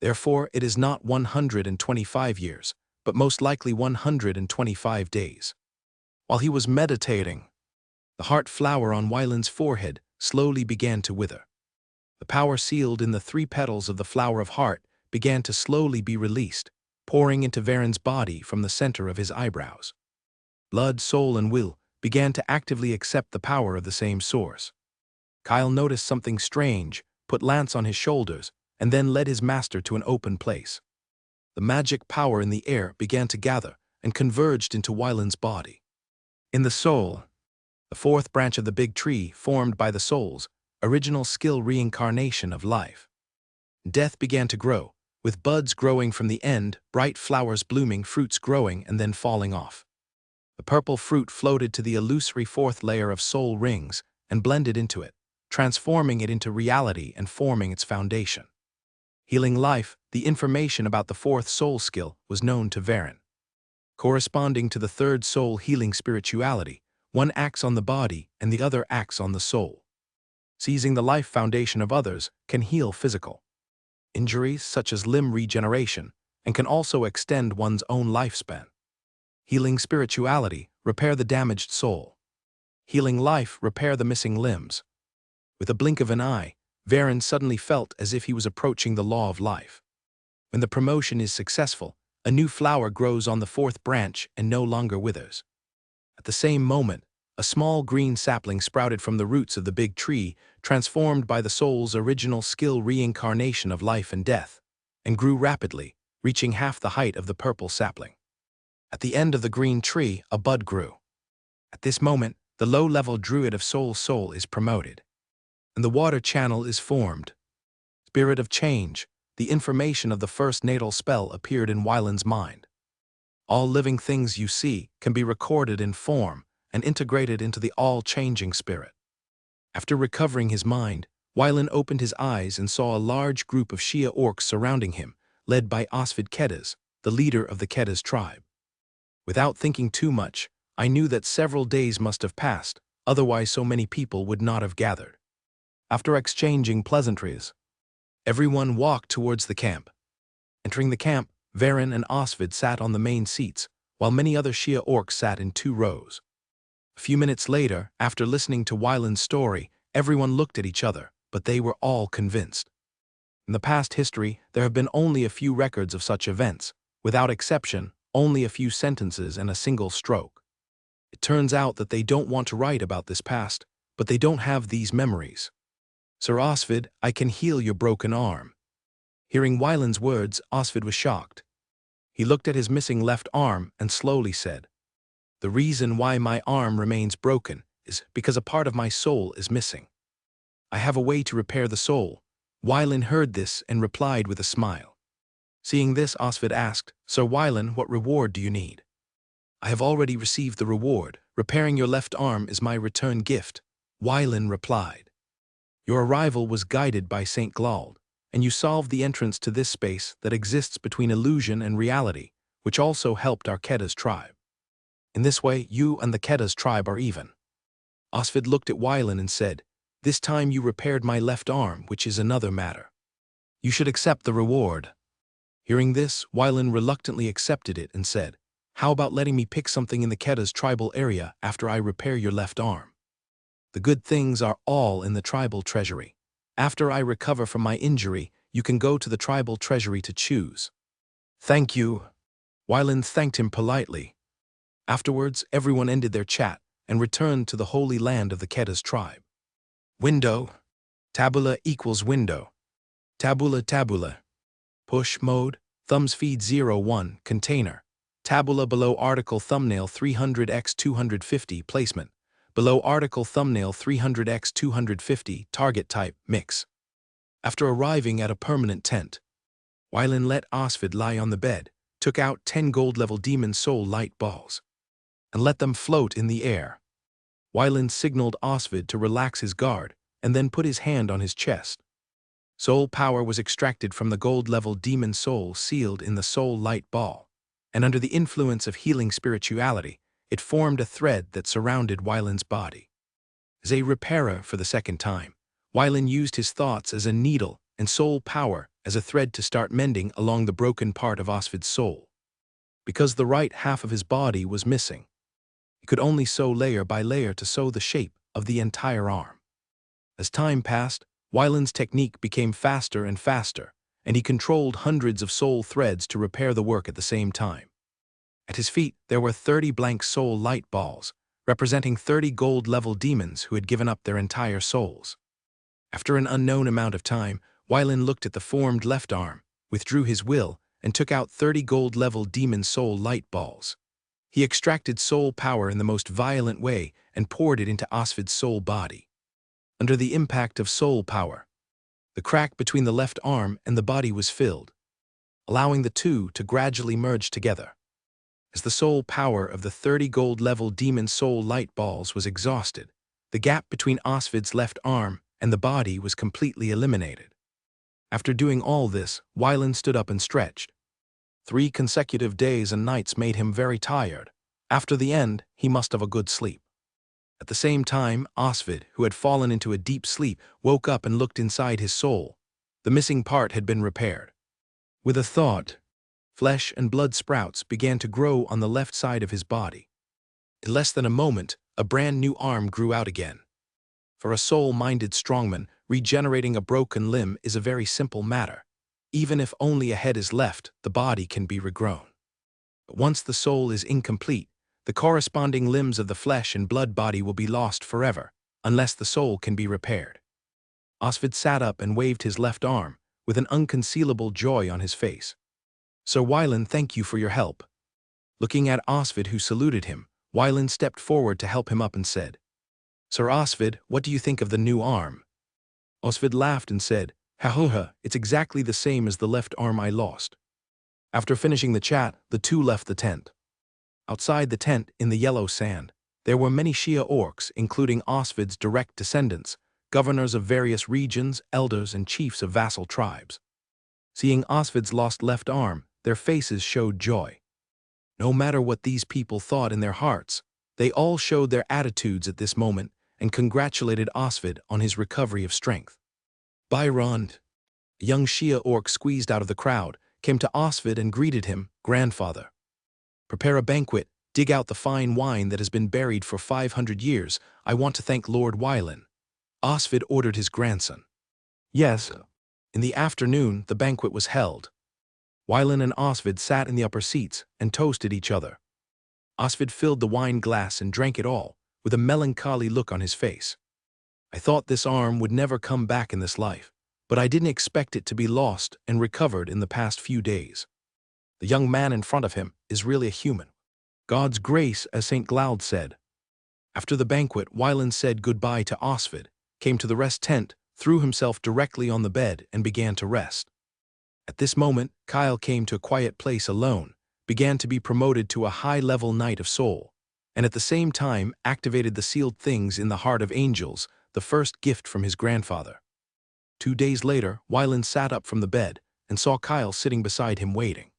Therefore, it is not 125 years, but most likely 125 days. While he was meditating, the heart flower on Wylan's forehead slowly began to wither. The power sealed in the 3 petals of the flower of heart began to slowly be released, pouring into Varen's body from the center of his eyebrows. Blood, soul, and will began to actively accept the power of the same source. Kyle noticed something strange, put Lance on his shoulders, and then led his master to an open place. The magic power in the air began to gather and converged into Wylan's body. In the soul, the 4th branch of the big tree formed by the soul's original skill reincarnation of life. Death began to grow, with buds growing from the end, bright flowers blooming, fruits growing and then falling off. The purple fruit floated to the illusory 4th layer of soul rings and blended into it, transforming it into reality and forming its foundation. Healing life, the information about the 4th soul skill was known to Varen. Corresponding to the 3rd soul healing spirituality, one acts on the body and the other acts on the soul. Seizing the life foundation of others can heal physical injuries such as limb regeneration and can also extend one's own lifespan. Healing spirituality, repair the damaged soul. Healing life, repair the missing limbs. With a blink of an eye, Varen suddenly felt as if he was approaching the law of life. When the promotion is successful, a new flower grows on the 4th branch and no longer withers. At the same moment, a small green sapling sprouted from the roots of the big tree, transformed by the soul's original skill reincarnation of life and death, and grew rapidly, reaching half the height of the purple sapling. At the end of the green tree, a bud grew. At this moment, the low-level druid of soul is promoted, and the water channel is formed. Spirit of change, the information of the 1st natal spell appeared in Wylan's mind. All living things you see can be recorded in form and integrated into the all-changing spirit. After recovering his mind, Wylan opened his eyes and saw a large group of Shia orcs surrounding him, led by Osvid Keddas, the leader of the Keddas tribe. Without thinking too much, I knew that several days must have passed, otherwise so many people would not have gathered. After exchanging pleasantries, everyone walked towards the camp. Entering the camp, Varen and Osvid sat on the main seats, while many other Shia orcs sat in 2 rows. A few minutes later, after listening to Wylan's story, everyone looked at each other, but they were all convinced. In the past history, there have been only a few records of such events, without exception, only a few sentences and a single stroke. It turns out that they don't want to write about this past, but they don't have these memories. "Sir Osvid, I can heal your broken arm." Hearing Wylan's words, Osvid was shocked. He looked at his missing left arm and slowly said, "The reason why my arm remains broken is because a part of my soul is missing. I have a way to repair the soul." Wylan heard this and replied with a smile. Seeing this, Osvid asked, "Sir Wylan, what reward do you need?" "I have already received the reward. Repairing your left arm is my return gift," Wylan replied. "Your arrival was guided by St. Glauld, and you solved the entrance to this space that exists between illusion and reality, which also helped our Keda's tribe. In this way, you and the Keda's tribe are even." Osvid looked at Wylan and said, "This time you repaired my left arm, which is another matter. You should accept the reward." Hearing this, Wylan reluctantly accepted it and said, "How about letting me pick something in the Keda's tribal area after I repair your left arm? The good things are all in the tribal treasury. After I recover from my injury, you can go to the tribal treasury to choose." "Thank you." Wylan thanked him politely. Afterwards, everyone ended their chat and returned to the holy land of the Keda's tribe. Window. Tabula equals window. Tabula tabula. Push mode. Thumbs feed 01. Container. Tabula below article thumbnail 300x 250 placement. Below article thumbnail 300x 250 target type mix. After arriving at a permanent tent, Wylan let Osvid lie on the bed, took out 10 gold level demon soul light balls, and let them float in the air. Wylan signaled Osvid to relax his guard and then put his hand on his chest. Soul power was extracted from the gold-level demon soul sealed in the soul light ball, and under the influence of healing spirituality, it formed a thread that surrounded Wylan's body. As a repairer for the second time, Wylan used his thoughts as a needle and soul power as a thread to start mending along the broken part of Osvid's soul. Because the right half of his body was missing, he could only sew layer by layer to sew the shape of the entire arm. As time passed, Wylan's technique became faster and faster, and he controlled hundreds of soul threads to repair the work at the same time. At his feet, there were 30 blank soul light balls, representing 30 gold-level demons who had given up their entire souls. After an unknown amount of time, Wylan looked at the formed left arm, withdrew his will, and took out 30 gold-level demon soul light balls. He extracted soul power in the most violent way and poured it into Osvid's soul body. Under the impact of soul power, the crack between the left arm and the body was filled, allowing the two to gradually merge together. As the soul power of the 30 gold-level demon soul light balls was exhausted, the gap between Osvid's left arm and the body was completely eliminated. After doing all this, Wylan stood up and stretched. 3 consecutive days and nights made him very tired. After the end, he must have a good sleep. At the same time, Osvid, who had fallen into a deep sleep, woke up and looked inside his soul. The missing part had been repaired. With a thought, flesh and blood sprouts began to grow on the left side of his body. In less than a moment, a brand new arm grew out again. For a soul-minded strongman, regenerating a broken limb is a very simple matter. Even if only a head is left, the body can be regrown. But once the soul is incomplete, the corresponding limbs of the flesh and blood body will be lost forever, unless the soul can be repaired. Osvid sat up and waved his left arm, with an unconcealable joy on his face. "Sir Wylan, thank you for your help." Looking at Osvid, who saluted him, Wylan stepped forward to help him up and said, "Sir Osvid, what do you think of the new arm?" Osvid laughed and said, "Ha, it's exactly the same as the left arm I lost." After finishing the chat, the two left the tent. Outside the tent, in the yellow sand, there were many Shia orcs, including Osvid's direct descendants, governors of various regions, elders, and chiefs of vassal tribes. Seeing Osvid's lost left arm, their faces showed joy. No matter what these people thought in their hearts, they all showed their attitudes at this moment and congratulated Osvid on his recovery of strength. Byron, a young Shia orc squeezed out of the crowd, came to Osvid and greeted him, "Grandfather. Prepare a banquet, dig out the fine wine that has been buried for 500 years. I want to thank Lord Wylan." Osvid ordered his grandson. Yes. In the afternoon, the banquet was held. Wylan and Osvid sat in the upper seats and toasted each other. Osvid filled the wine glass and drank it all, with a melancholy look on his face. "I thought this arm would never come back in this life, but I didn't expect it to be lost and recovered in the past few days. The young man in front of him is really a human. God's grace, as St. Cloud said. After the banquet, Wyland said goodbye to Osvid, came to the rest tent, threw himself directly on the bed, and began to rest. At this moment, Kyle came to a quiet place alone, began to be promoted to a high-level Knight of Soul, and at the same time activated the sealed things in the heart of angels, the first gift from his grandfather. 2 days later, Wyland sat up from the bed and saw Kyle sitting beside him waiting.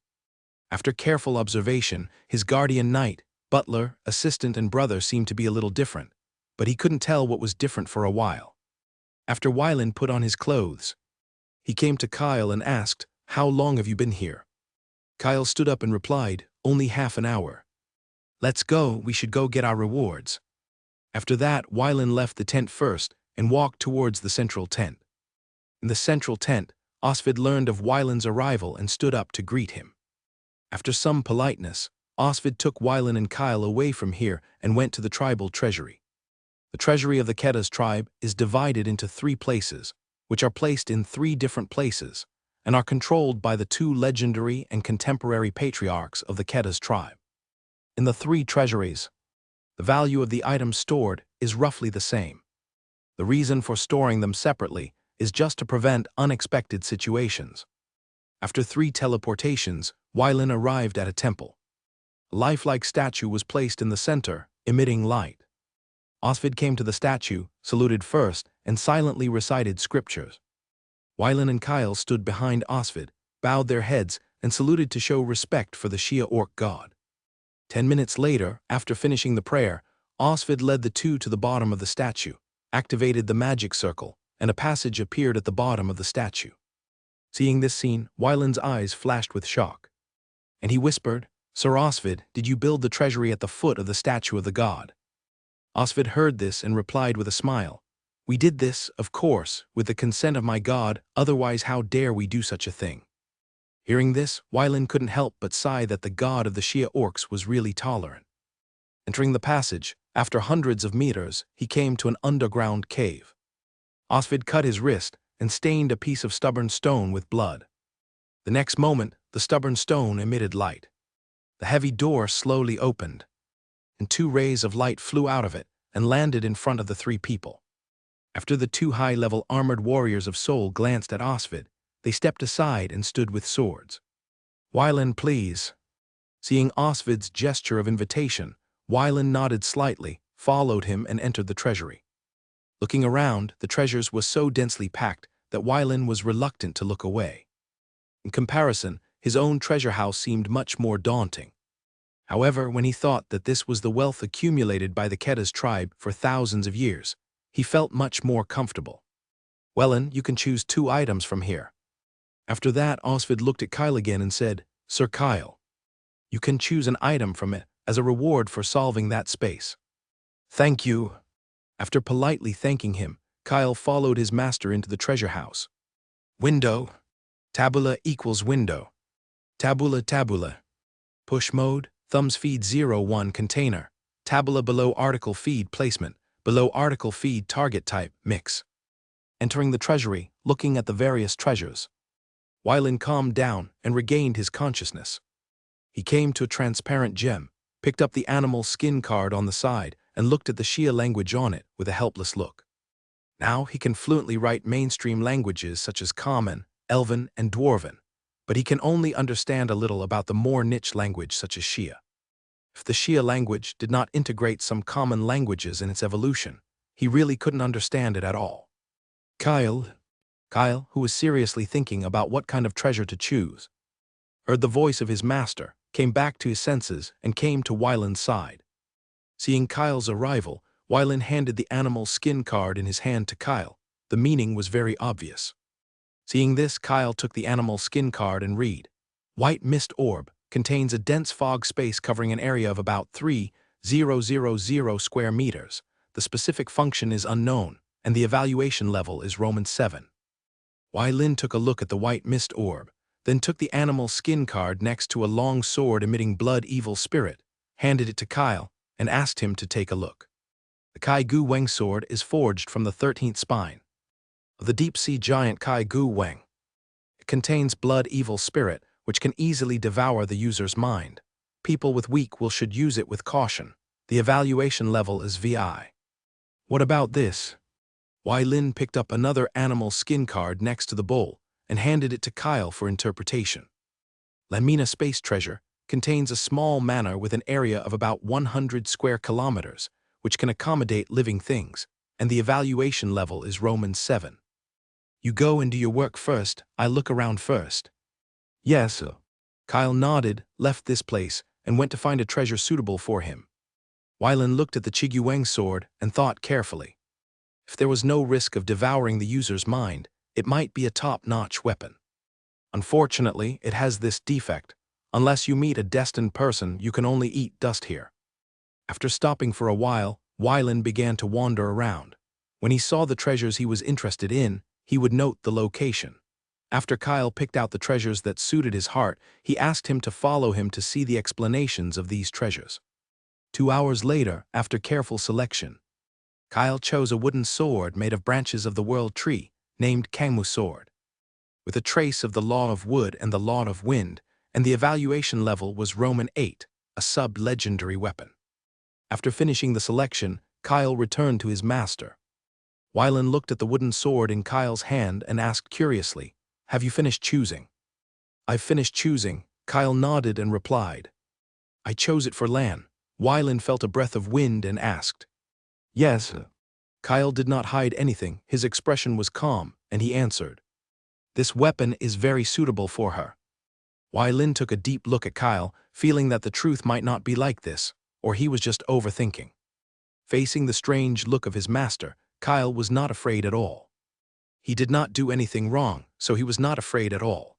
After careful observation, his guardian knight, butler, assistant, and brother seemed to be a little different, but he couldn't tell what was different for a while. After Wyland put on his clothes, he came to Kyle and asked, "How long have you been here?" Kyle stood up and replied, "Only half an hour." "Let's go, we should go get our rewards." After that, Wyland left the tent first and walked towards the central tent. In the central tent, Osvid learned of Wyland's arrival and stood up to greet him. After some politeness, Osvid took Wyland and Kyle away from here and went to the tribal treasury. The treasury of the Kedas tribe is divided into 3 places, which are placed in 3 different places, and are controlled by the 2 legendary and contemporary patriarchs of the Kedas tribe. In the 3 treasuries, the value of the items stored is roughly the same. The reason for storing them separately is just to prevent unexpected situations. After 3 teleportations, Wyland arrived at a temple. A lifelike statue was placed in the center, emitting light. Osvid came to the statue, saluted first, and silently recited scriptures. Wyland and Kyle stood behind Osvid, bowed their heads, and saluted to show respect for the Shia Orc god. 10 minutes later, after finishing the prayer, Osvid led the 2 to the bottom of the statue, activated the magic circle, and a passage appeared at the bottom of the statue. Seeing this scene, Wyland's eyes flashed with shock. And he whispered, "Sir Osvid, did you build the treasury at the foot of the statue of the god?" Osvid heard this and replied with a smile, "We did this, of course, with the consent of my god, otherwise how dare we do such a thing?" Hearing this, Wyland couldn't help but sigh that the god of the Shia Orcs was really tolerant. Entering the passage, after hundreds of meters, he came to an underground cave. Osvid cut his wrist and stained a piece of stubborn stone with blood. The next moment, the stubborn stone emitted light. The heavy door slowly opened, and 2 rays of light flew out of it and landed in front of the 3 people. After the 2 high-level armored warriors of soul glanced at Osvid, they stepped aside and stood with swords. "Wyland, please." Seeing Osvid's gesture of invitation, Wyland nodded slightly, followed him, and entered the treasury. Looking around, the treasures was so densely packed that Wyland was reluctant to look away. In comparison, his own treasure house seemed much more daunting. However, when he thought that this was the wealth accumulated by the Kedas tribe for thousands of years, he felt much more comfortable. "Wellen, you can choose 2 items from here." After that, Osvid looked at Kyle again and said, "Sir Kyle, you can choose an item from it as a reward for solving that space." "Thank you." After politely thanking him, Kyle followed his master into the treasure house. Window. Tabula equals window. Tabula tabula. Push mode, thumbs feed 01 container. Tabula below article feed placement, below article feed target type, mix. Entering the treasury, looking at the various treasures, Wyland calmed down and regained his consciousness. He came to a transparent gem, picked up the animal skin card on the side, and looked at the Shia language on it with a helpless look. Now he can fluently write mainstream languages such as Common, Elven, and Dwarven, but he can only understand a little about the more niche language such as Shia. If the Shia language did not integrate some common languages in its evolution, he really couldn't understand it at all. Kyle, who was seriously thinking about what kind of treasure to choose, heard the voice of his master, came back to his senses, and came to Wyland's side. Seeing Kyle's arrival, Wyland handed the animal skin card in his hand to Kyle. The meaning was very obvious. Seeing this, Kyle took the animal skin card and read, "White mist orb, contains a dense fog space covering an area of about 3,000 square meters. The specific function is unknown, and the evaluation level is Roman 7. Wyland took a look at the white mist orb, then took the animal skin card next to a long sword emitting blood evil spirit, handed it to Kyle, and asked him to take a look. The Kai Gu Weng sword is forged from the 13th spine of the deep-sea giant Kai Gu Weng. It contains blood evil spirit, which can easily devour the user's mind. People with weak will should use it with caution. The evaluation level is VI. What about this? Wai Lin picked up another animal skin card next to the bowl and handed it to Kyle for interpretation. Lamina Space Treasure contains a small manor with an area of about 100 square kilometers, which can accommodate living things, and the evaluation level is Roman 7. You go and do your work first, I look around first. Yes, sir. Kyle nodded, left this place, and went to find a treasure suitable for him. Wai Lin looked at the Chiguang sword and thought carefully. If there was no risk of devouring the user's mind, it might be a top-notch weapon. Unfortunately, it has this defect. Unless you meet a destined person, you can only eat dust here. After stopping for a while, Wai Lin began to wander around. When he saw the treasures he was interested in, he would note the location. After Kyle picked out the treasures that suited his heart, he asked him to follow him to see the explanations of these treasures. 2 hours later, after careful selection, Kyle chose a wooden sword made of branches of the world tree, named Kangmu Sword, with a trace of the Law of Wood and the Law of Wind, and the evaluation level was Roman 8, a sub-legendary weapon. After finishing the selection, Kyle returned to his master. Wai Lin looked at the wooden sword in Kyle's hand and asked curiously, "Have you finished choosing?" "I've finished choosing," Kyle nodded and replied. "I chose it for Lan." Wai Lin felt a breath of wind and asked, "Yes." Kyle did not hide anything, his expression was calm, and he answered, "This weapon is very suitable for her." Wai Lin took a deep look at Kyle, feeling that the truth might not be like this, or he was just overthinking. Facing the strange look of his master, Kyle was not afraid at all. He did not do anything wrong, so he was not afraid at all.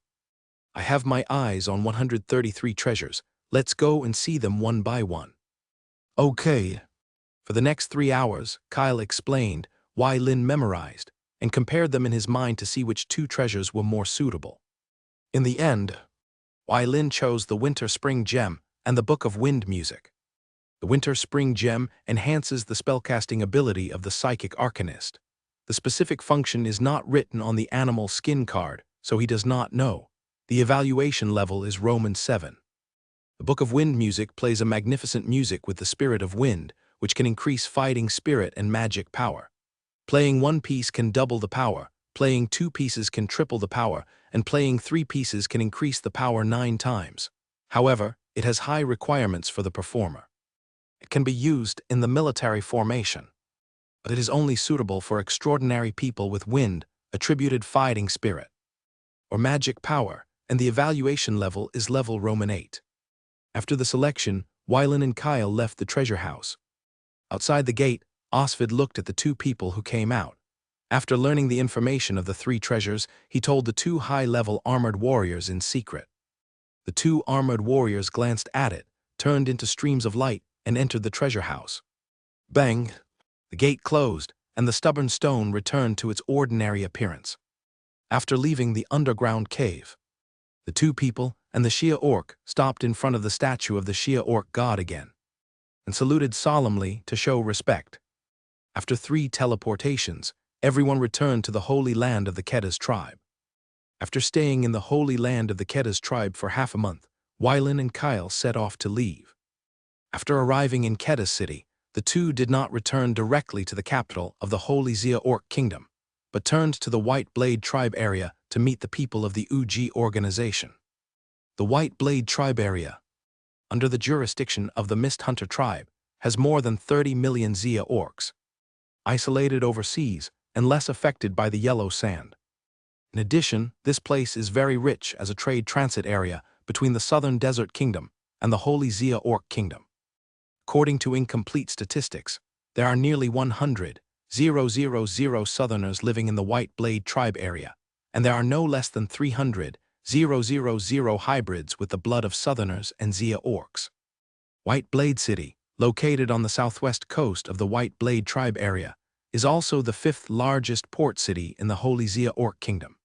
"I have my eyes on 133 treasures. Let's go and see them one by one." "Okay." For the next 3 hours, Kyle explained, Wai Lin memorized, and compared them in his mind to see which 2 treasures were more suitable. In the end, Wai Lin chose the Winter-Spring Gem and the Book of Wind Music. The Winter-Spring Gem enhances the spellcasting ability of the Psychic Arcanist. The specific function is not written on the animal skin card, so he does not know. The evaluation level is Roman 7. The Book of Wind Music plays a magnificent music with the spirit of wind, which can increase fighting spirit and magic power. Playing 1 piece can double the power, playing 2 pieces can triple the power, and playing 3 pieces can increase the power 9 times. However, it has high requirements for the performer. It can be used in the military formation, but it is only suitable for extraordinary people with wind, attributed fighting spirit, or magic power, and the evaluation level is level Roman 8. After the selection, Wai Lin and Kyle left the treasure house. Outside the gate, Osvid looked at the 2 people who came out. After learning the information of the 3 treasures, he told the 2 high-level armored warriors in secret. The 2 armored warriors glanced at it, turned into streams of light, and entered the treasure house. Bang! The gate closed, and the stubborn stone returned to its ordinary appearance. After leaving the underground cave, the 2 people and the Shia Orc stopped in front of the statue of the Shia Orc god again, and saluted solemnly to show respect. After 3 teleportations, everyone returned to the holy land of the Kedas tribe. After staying in the holy land of the Kedas tribe for half a month, Wai Lin and Kyle set off to leave. After arriving in Kedas city, the 2 did not return directly to the capital of the Holy Xia Orc Kingdom, but turned to the White Blade tribe area to meet the people of the Uji organization. The White Blade tribe area, under the jurisdiction of the Mist Hunter tribe, has more than 30 million Xia orcs, isolated overseas and less affected by the yellow sand. In addition, this place is very rich as a trade transit area between the Southern Desert Kingdom and the Holy Xia Orc Kingdom. According to incomplete statistics, there are nearly 100,000 Southerners living in the White Blade tribe area, and there are no less than 300,000 hybrids with the blood of Southerners and Xia orcs. White Blade City, located on the southwest coast of the White Blade tribe area, is also the 5th largest port city in the Holy Xia Orc Kingdom.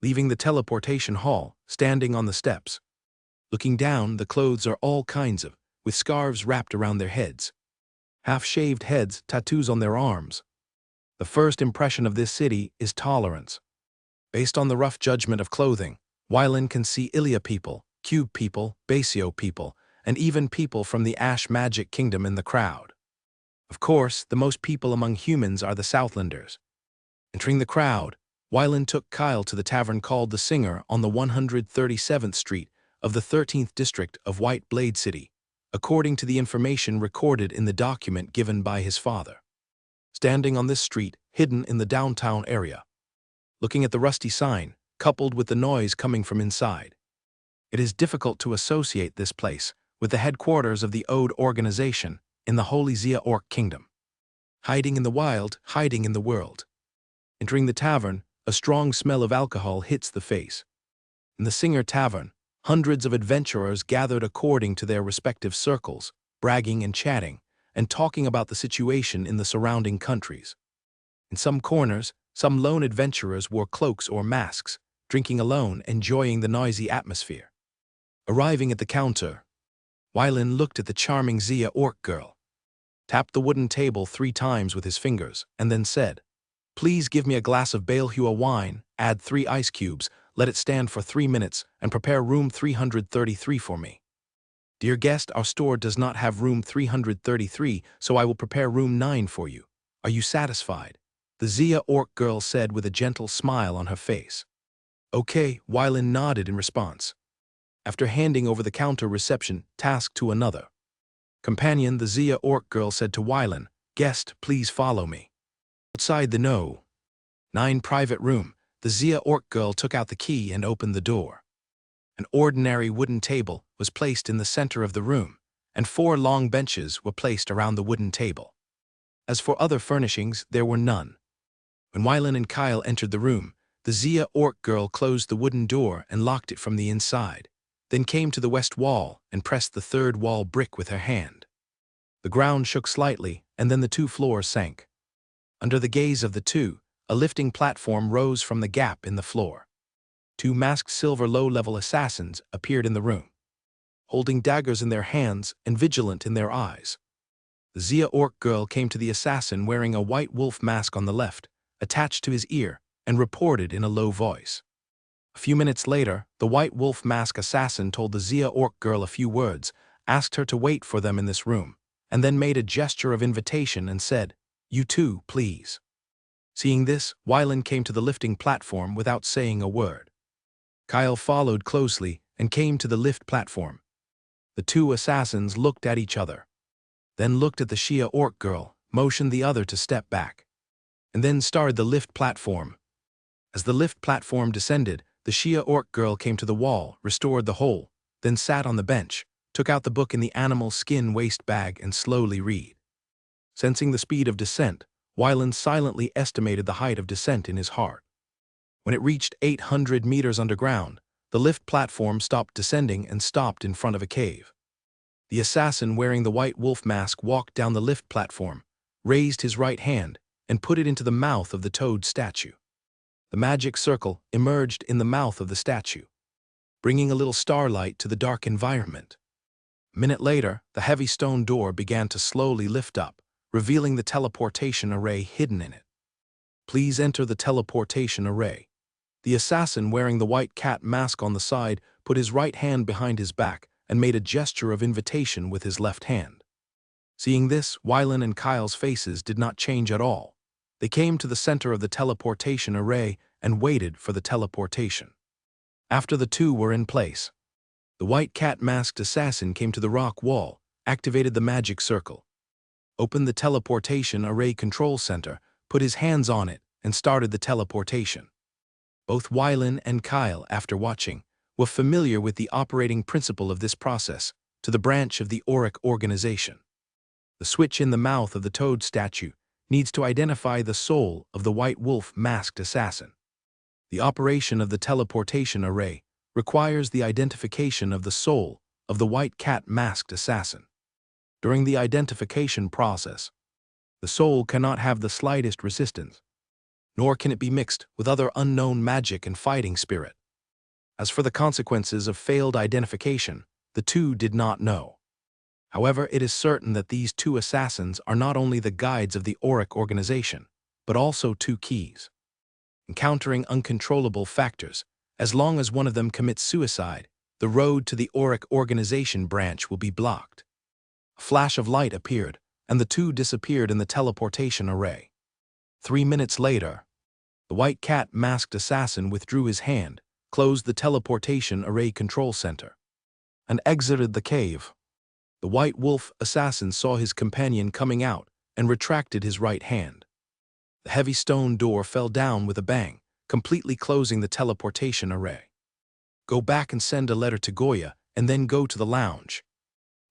Leaving the teleportation hall, standing on the steps, looking down, the clothes are all kinds of, with scarves wrapped around their heads, half-shaved heads, tattoos on their arms. The first impression of this city is tolerance. Based on the rough judgment of clothing, Wylan can see Ilia people, Cube people, Basio people, and even people from the Ash Magic Kingdom in the crowd. Of course, the most people among humans are the Southlanders. Entering the crowd, Wylan took Kyle to the tavern called The Singer on the 137th Street of the 13th District of White Blade City, according to the information recorded in the document given by his father. Standing on this street, hidden in the downtown area, looking at the rusty sign, coupled with the noise coming from inside, it is difficult to associate this place with the headquarters of the Ode organization in the Holy Zia Orc Kingdom. Hiding in the wild, hiding in the world. Entering the tavern, a strong smell of alcohol hits the face. In the Singer Tavern, hundreds of adventurers gathered according to their respective circles, bragging and chatting, and talking about the situation in the surrounding countries. In some corners, some lone adventurers wore cloaks or masks, drinking alone, enjoying the noisy atmosphere. Arriving at the counter, Wylan looked at the charming Zia Orc girl, tapped the wooden table 3 times with his fingers, and then said, "Please give me a glass of Balehua wine, add 3 ice cubes, let it stand for 3 minutes, and prepare room 333 for me." "Dear guest, our store does not have room 333, so I will prepare room 9 for you. Are you satisfied?" the Zia Orc girl said with a gentle smile on her face. "Okay," Wylan nodded in response. After handing over the counter reception task to another companion, the Zia Orc girl said to Wylan, "Guest, please follow me." Outside the No. 9 private room, the Zia Orc girl took out the key and opened the door. An ordinary wooden table was placed in the center of the room, and 4 long benches were placed around the wooden table. As for other furnishings, there were none. When Wylan and Kyle entered the room, the Zia Orc girl closed the wooden door and locked it from the inside, then came to the west wall and pressed the 3rd wall brick with her hand. The ground shook slightly, and then the 2 floors sank. Under the gaze of the 2, a lifting platform rose from the gap in the floor. 2 masked silver low-level assassins appeared in the room, holding daggers in their hands and vigilant in their eyes. The Zia Orc girl came to the assassin wearing a white wolf mask on the left, attached to his ear, and reported in a low voice. A few minutes later, the white wolf mask assassin told the Zia Orc girl a few words, asked her to wait for them in this room, and then made a gesture of invitation and said, "You too, please." Seeing this, Wylan came to the lifting platform without saying a word. Kyle followed closely and came to the lift platform. The 2 assassins looked at each other, then looked at the Zia Orc girl, motioned the other to step back, and then started the lift platform. As the lift platform descended, the Zia Orc girl came to the wall, restored the hole, then sat on the bench, took out the book in the animal skin waist bag and slowly read. Sensing the speed of descent, Wylan silently estimated the height of descent in his heart. When it reached 800 meters underground, the lift platform stopped descending and stopped in front of a cave. The assassin wearing the white wolf mask walked down the lift platform, raised his right hand, and put it into the mouth of the toad statue. The magic circle emerged in the mouth of the statue, bringing a little starlight to the dark environment. A minute later, the heavy stone door began to slowly lift up, revealing the teleportation array hidden in it. "Please enter the teleportation array." The assassin wearing the white cat mask on the side put his right hand behind his back and made a gesture of invitation with his left hand. Seeing this, Wylan and Kyle's faces did not change at all. They came to the center of the teleportation array and waited for the teleportation. After the 2 were in place, the white cat-masked assassin came to the rock wall, activated the magic circle, opened the teleportation array control center, put his hands on it, and started the teleportation. Both Wylan and Kyle, after watching, were familiar with the operating principle of this process to the branch of the Auric organization. The switch in the mouth of the toad statue needs to identify the soul of the white wolf masked assassin. The operation of the teleportation array requires the identification of the soul of the white cat masked assassin. During the identification process, the soul cannot have the slightest resistance, nor can it be mixed with other unknown magic and fighting spirit. As for the consequences of failed identification, the 2 did not know. However, it is certain that these 2 assassins are not only the guides of the Auric organization, but also 2 keys. Encountering uncontrollable factors, As long as one of them commits suicide, the road to the Auric organization branch will be blocked. A flash of light appeared, and the two disappeared in the teleportation array. 3 minutes later, the white cat masked assassin withdrew his hand, closed the teleportation array control center, and exited the cave. The white wolf assassin saw his companion coming out and retracted his right hand. The heavy stone door fell down with a bang, completely closing the teleportation array. Go back and send a letter to Goya, and then go to the lounge.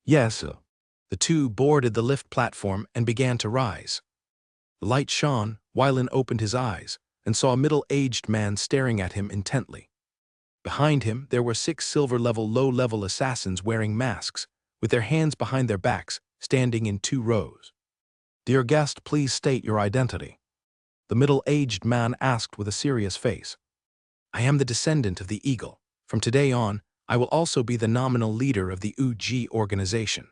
Yes, sir. The two boarded the lift platform and began to rise. The light shone, Wylan opened his eyes, and saw a middle-aged man staring at him intently. Behind him, there were 6 silver-level low-level assassins wearing masks, with their hands behind their backs, standing in 2 rows. Dear guest, please state your identity. The middle-aged man asked with a serious face. I am the descendant of the eagle. From today on, I will also be the nominal leader of the UG organization.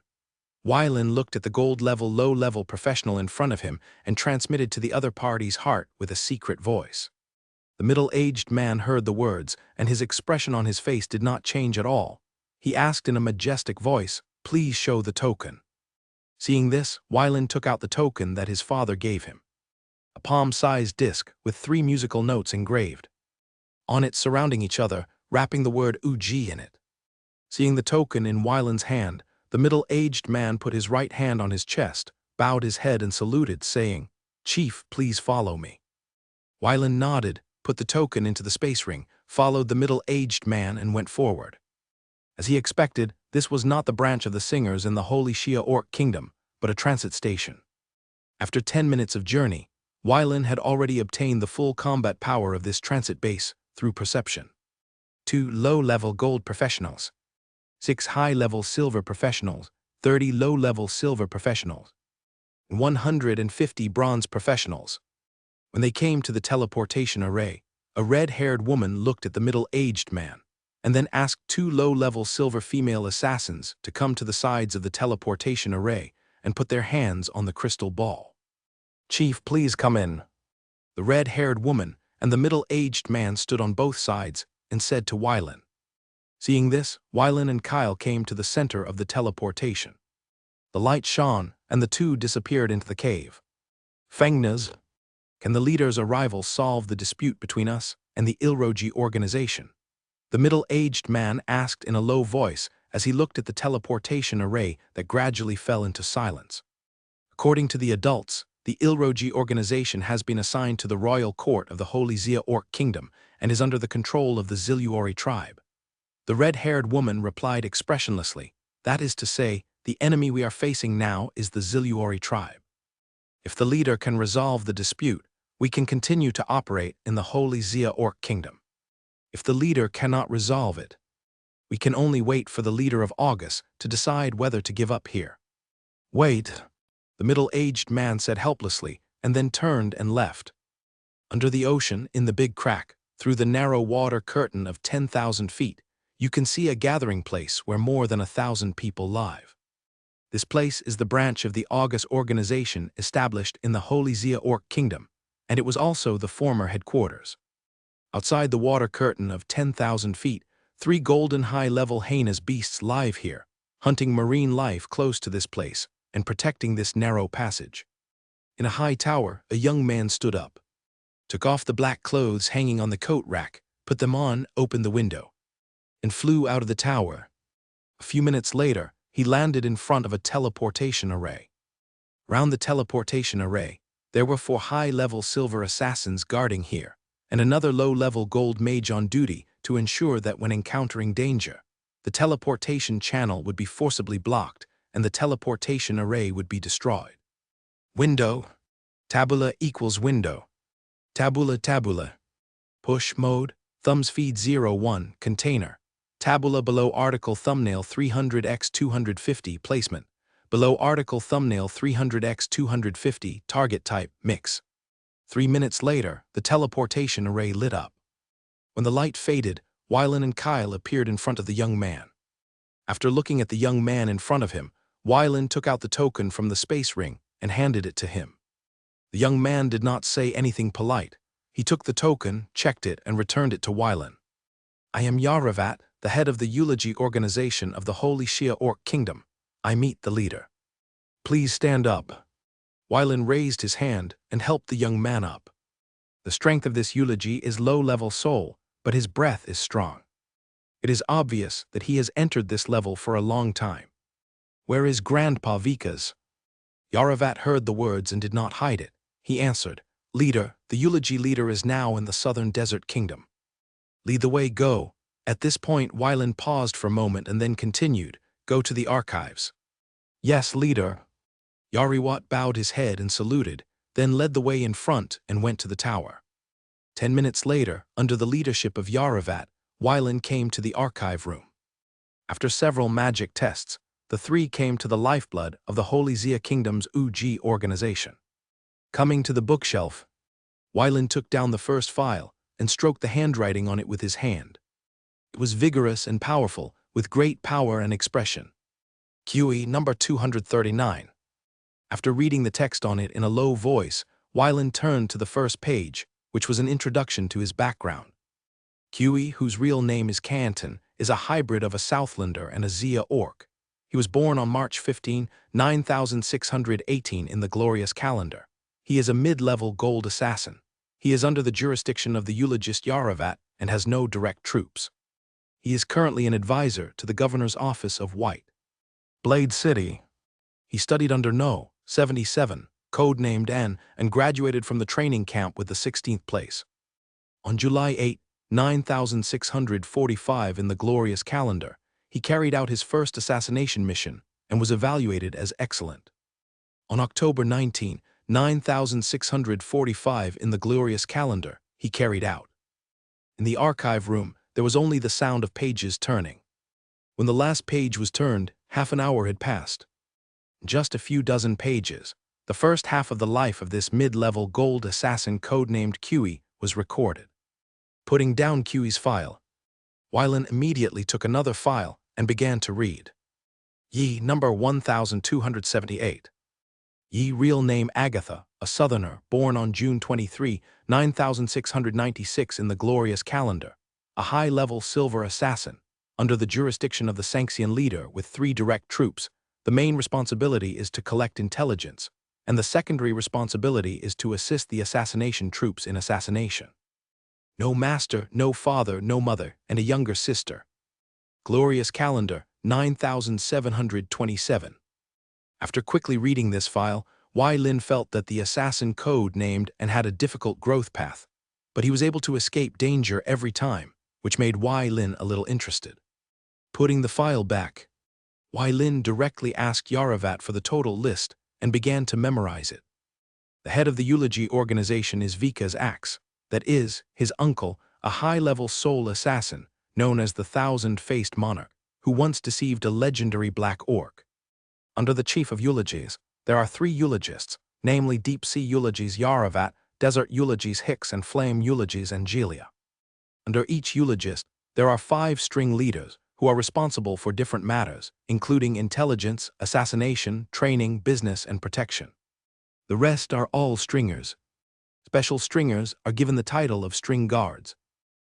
Wylan looked at the gold-level low-level professional in front of him and transmitted to the other party's heart with a secret voice. The middle-aged man heard the words, and his expression on his face did not change at all. He asked in a majestic voice, please show the token. Seeing this, Wylan took out the token that his father gave him. A palm-sized disc with 3 musical notes engraved on it surrounding each other, wrapping the word UG in it. Seeing the token in Wylan's hand, the middle-aged man put his right hand on his chest, bowed his head and saluted, saying, Chief, please follow me. Wylan nodded, put the token into the space ring, followed the middle-aged man and went forward. As he expected, this was not the branch of the singers in the Holy Shia Orc Kingdom, but a transit station. After 10 minutes of journey, Wylan had already obtained the full combat power of this transit base through perception. 2 low-level gold professionals, 6 high-level silver professionals, 30 low-level silver professionals, and 150 bronze professionals. When they came to the teleportation array, a red-haired woman looked at the middle-aged man, and then asked 2 low-level silver female assassins to come to the sides of the teleportation array and put their hands on the crystal ball. Chief, please come in. The red-haired woman and the middle-aged man stood on both sides and said to Wylan. Seeing this, Wylan and Kyle came to the center of the teleportation. The light shone, and the two disappeared into the cave. Fengnaz, can the leader's arrival solve the dispute between us and the Ilroji organization? The middle-aged man asked in a low voice as he looked at the teleportation array that gradually fell into silence. According to the adults, the Ilroji organization has been assigned to the royal court of the Holy Xia Orc Kingdom and is under the control of the Ziluori tribe. The red-haired woman replied expressionlessly, that is to say, the enemy we are facing now is the Ziluori tribe. If the leader can resolve the dispute, we can continue to operate in the Holy Xia Orc Kingdom. If the leader cannot resolve it, we can only wait for the leader of August to decide whether to give up here. Wait, the middle-aged man said helplessly, and then turned and left. Under the ocean, in the big crack, through the narrow water curtain of 10,000 feet, you can see a gathering place where more than 1,000 people live. This place is the branch of the August organization established in the Holy Xia Orc Kingdom, and it was also the former headquarters. Outside the water curtain of 10,000 feet, 3 golden high-level hyenas beasts live here, hunting marine life close to this place and protecting this narrow passage. In a high tower, a young man stood up, took off the black clothes hanging on the coat rack, put them on, opened the window, and flew out of the tower. A few minutes later, he landed in front of a teleportation array. Round the teleportation array, there were 4 high-level silver assassins guarding here, and another low-level gold mage on duty to ensure that when encountering danger, the teleportation channel would be forcibly blocked and the teleportation array would be destroyed. Window. Tabula equals window. Tabula. Push mode. Thumbs feed 01. Container. Tabula below article thumbnail 300x250 placement. Below article thumbnail 300x250 target type mix. 3 minutes later, the teleportation array lit up. When the light faded, Wylan and Kyle appeared in front of the young man. After looking at the young man in front of him, Wylan took out the token from the space ring and handed it to him. The young man did not say anything polite. He took the token, checked it, and returned it to Wylan. I am Yaravat, the head of the eulogy organization of the Holy Shia Orc Kingdom. I meet the leader. Please stand up. Wylin raised his hand and helped the young man up. The strength of this eulogy is low-level soul, but his breath is strong. It is obvious that he has entered this level for a long time. Where is Grandpa Vikas? Yaravat heard the words and did not hide it. He answered, Leader, the eulogy leader is now in the southern desert kingdom. Lead the way, go. At this point, Wylin paused for a moment and then continued, Go to the archives. Yes, leader. Yariwat bowed his head and saluted, then led the way in front and went to the tower. 10 minutes later, under the leadership of Yaravat, Wylin came to the archive room. After several magic tests, the three came to the lifeblood of the Holy Xia Kingdom's Uji organization. Coming to the bookshelf, Wylin took down the first file and stroked the handwriting on it with his hand. It was vigorous and powerful, with great power and expression. QE number 239. After reading the text on it in a low voice, Wylin turned to the first page, which was an introduction to his background. QE, whose real name is Canton, is a hybrid of a Southlander and a Xia Orc. He was born on March 15, 9618 in the glorious calendar. He is a mid-level gold assassin. He is under the jurisdiction of the eulogist Yaravat and has no direct troops. He is currently an advisor to the governor's office of White Blade City. He studied under No. 77, codenamed N, and graduated from the training camp with the 16th place. On July 8, 9645 in the glorious calendar, he carried out his first assassination mission and was evaluated as excellent. On October 19, 9645 in the glorious calendar, he carried out. In the archive room, there was only the sound of pages turning. When the last page was turned, half an hour had passed. Just a few dozen pages, the first half of the life of this mid-level gold assassin codenamed QE was recorded. Putting down QE's file, Wylin immediately took another file and began to read. Yi number 1278. Yi real name Agatha, a southerner, born on June 23, 9696 in the glorious calendar, a high-level silver assassin, under the jurisdiction of the Sanxian leader with 3 direct troops. The main responsibility is to collect intelligence, and the secondary responsibility is to assist the assassination troops in assassination. No master, no father, no mother, and a younger sister. Glorious calendar, 9727. After quickly reading this file, Wylin felt that the assassin code named and had a difficult growth path, but he was able to escape danger every time, which made Wylin a little interested. Putting the file back, Wylin directly asked Yaravat for the total list and began to memorize it. The head of the eulogy organization is Vika's axe, that is, his uncle, a high-level soul assassin known as the Thousand-Faced Monarch, who once deceived a legendary black orc. Under the chief of eulogies, there are 3 eulogists, namely deep-sea eulogies Yaravat, desert eulogies Hicks, and flame eulogies Angelia. Under each eulogist, there are 5 string leaders, who are responsible for different matters, including intelligence, assassination, training, business, and protection. The rest are all stringers. Special stringers are given the title of string guards.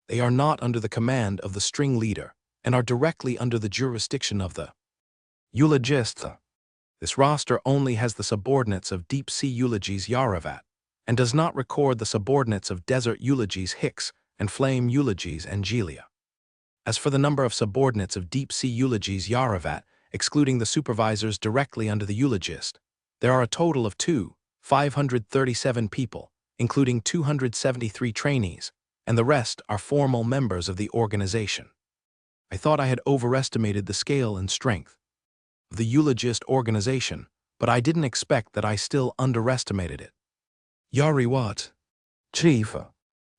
They are not under the command of the string leader and are directly under the jurisdiction of the eulogist. This roster only has the subordinates of deep-sea eulogies Yaravat and does not record the subordinates of desert eulogies Hicks and flame eulogies Angelia. As for the number of subordinates of deep-sea eulogies Yaravat, excluding the supervisors directly under the eulogist, there are a total of 537 people, including 273 trainees, and the rest are formal members of the organization. I thought I had overestimated the scale and strength of the eulogist organization, but I didn't expect that I still underestimated it. Yariwat, Chief.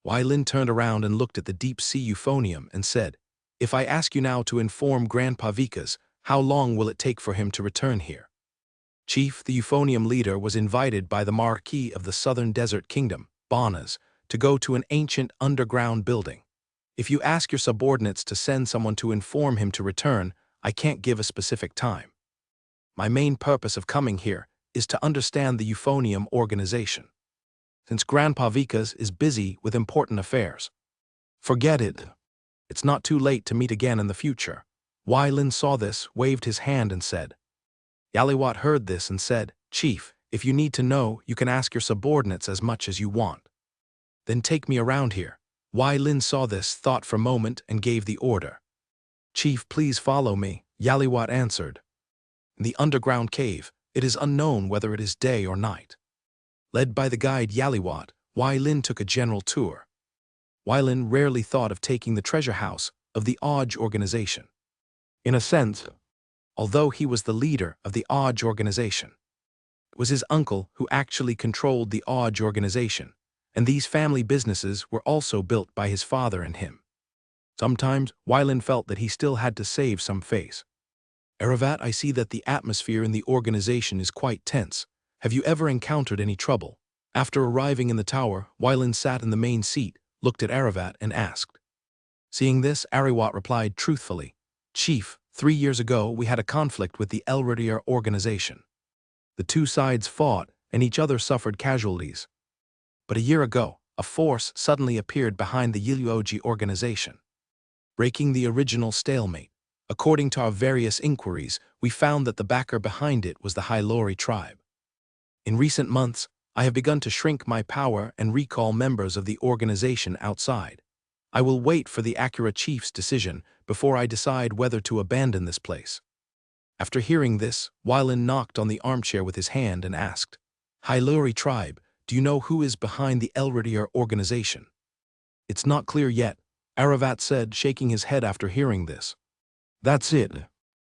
Wylin turned around and looked at the deep-sea euphonium and said, If I ask you now to inform Grandpa Vikas, how long will it take for him to return here? Chief, the euphonium leader was invited by the Marquis of the Southern Desert Kingdom, Banas, to go to an ancient underground building. If you ask your subordinates to send someone to inform him to return, I can't give a specific time. My main purpose of coming here is to understand the euphonium organization. Since Grandpa Vikas is busy with important affairs. Forget it. It's not too late to meet again in the future. Wai Lin saw this, waved his hand and said. Yaliwat heard this and said, Chief, if you need to know, you can ask your subordinates as much as you want. Then take me around here. Wai Lin saw this, thought for a moment, and gave the order. Chief, please follow me, Yaliwat answered. In the underground cave, it is unknown whether it is day or night. Led by the guide Yaliwat, Wai Lin took a general tour. Wai Lin rarely thought of taking the treasure house of the Oj organization. In a sense, although he was the leader of the Oj organization, it was his uncle who actually controlled the Oj organization, and these family businesses were also built by his father and him. Sometimes, Wai Lin felt that he still had to save some face. Aravat, I see that the atmosphere in the organization is quite tense. Have you ever encountered any trouble? After arriving in the tower, Wai Lin sat in the main seat, looked at Aravat and asked. Seeing this, Aravat replied truthfully, Chief, 3 years ago we had a conflict with the Elrodier organization. The two sides fought, and each other suffered casualties. But a year ago, a force suddenly appeared behind the Yiluoji organization, breaking the original stalemate. According to our various inquiries, we found that the backer behind it was the Hylori tribe. In recent months, I have begun to shrink my power and recall members of the organization outside. I will wait for the Akira chief's decision before I decide whether to abandon this place. After hearing this, Wai Lin knocked on the armchair with his hand and asked, Hylori tribe, do you know who is behind the Elrodier organization? It's not clear yet, Aravat said, shaking his head after hearing this. That's it.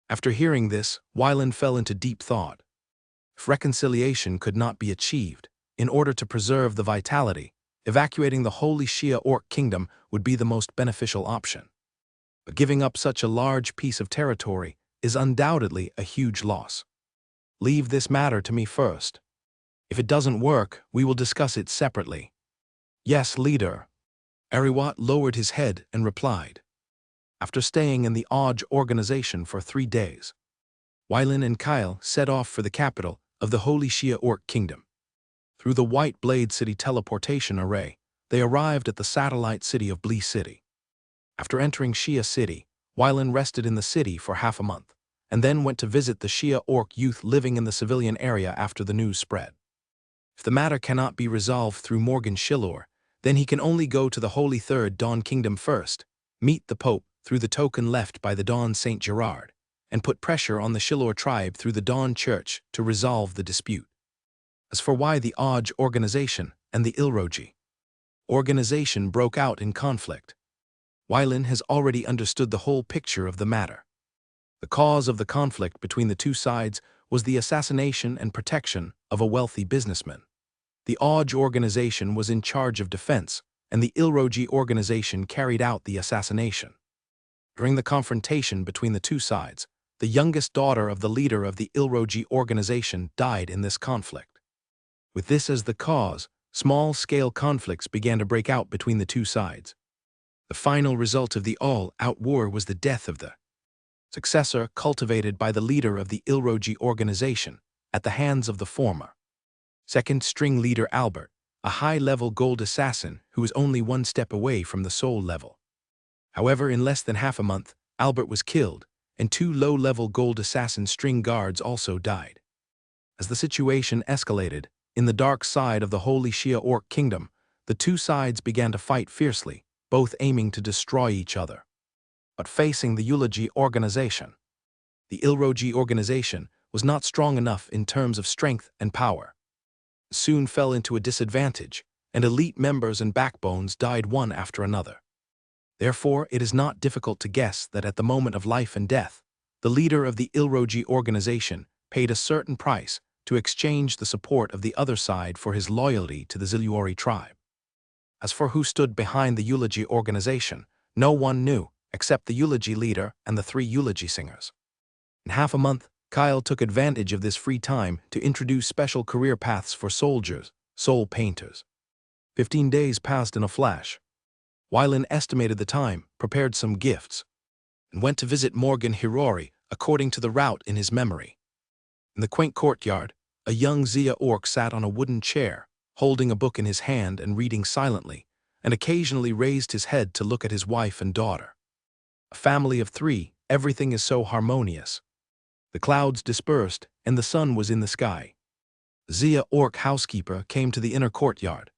After hearing this, Wai Lin fell into deep thought. If reconciliation could not be achieved, in order to preserve the vitality, evacuating the Holy Shia Orc Kingdom would be the most beneficial option. But giving up such a large piece of territory is undoubtedly a huge loss. Leave this matter to me first. If it doesn't work, we will discuss it separately. Yes, leader. Aravat lowered his head and replied. After staying in the Oj organization for 3 days, Wai Lin and Kyle set off for the capital of the Holy Shia Orc Kingdom. Through the White Blade City teleportation array, they arrived at the satellite city of Blee City. After entering Shia City, Wai Lin rested in the city for half a month, and then went to visit the Shia Orc youth living in the civilian area after the news spread. If the matter cannot be resolved through Morgan Shillor, then he can only go to the Holy Third Dawn Kingdom first, meet the Pope through the token left by the Dawn Saint Gerard, and put pressure on the Shillor tribe through the Dawn Church to resolve the dispute. As for why the Oj organization and the Ilroji organization broke out in conflict, Wai Lin has already understood the whole picture of the matter. The cause of the conflict between the two sides was the assassination and protection of a wealthy businessman. The Oj organization was in charge of defense, and the Ilroji organization carried out the assassination. During the confrontation between the two sides, the youngest daughter of the leader of the Ilroji organization died in this conflict. With this as the cause, small-scale conflicts began to break out between the two sides. The final result of the all-out war was the death of the successor cultivated by the leader of the Ilroji organization at the hands of the former second-string leader Albert, a high-level gold assassin who was only 1 step away from the soul level. However, in less than half a month, Albert was killed, and 2 low-level gold assassin string guards also died. As the situation escalated, in the dark side of the Holy Shia Orc Kingdom, the two sides began to fight fiercely, both aiming to destroy each other. But facing the Eulogy organization, the Ilroji organization was not strong enough in terms of strength and power. It soon fell into a disadvantage, and elite members and backbones died one after another. Therefore, it is not difficult to guess that at the moment of life and death, the leader of the Ilroji organization paid a certain price to exchange the support of the other side for his loyalty to the Ziluori tribe. As for who stood behind the Eulogy organization, no one knew, except the Eulogy leader and the 3 Eulogy singers. In half a month, Kyle took advantage of this free time to introduce special career paths for soldiers, soul painters. 15 days passed in a flash. Wai Lin estimated the time, prepared some gifts, and went to visit Morgan Hirori according to the route in his memory. In the quaint courtyard, a young Xia orc sat on a wooden chair, holding a book in his hand and reading silently, and occasionally raised his head to look at his wife and daughter. A family of 3, everything is so harmonious. The clouds dispersed, and the sun was in the sky. Zia Orc housekeeper came to the inner courtyard,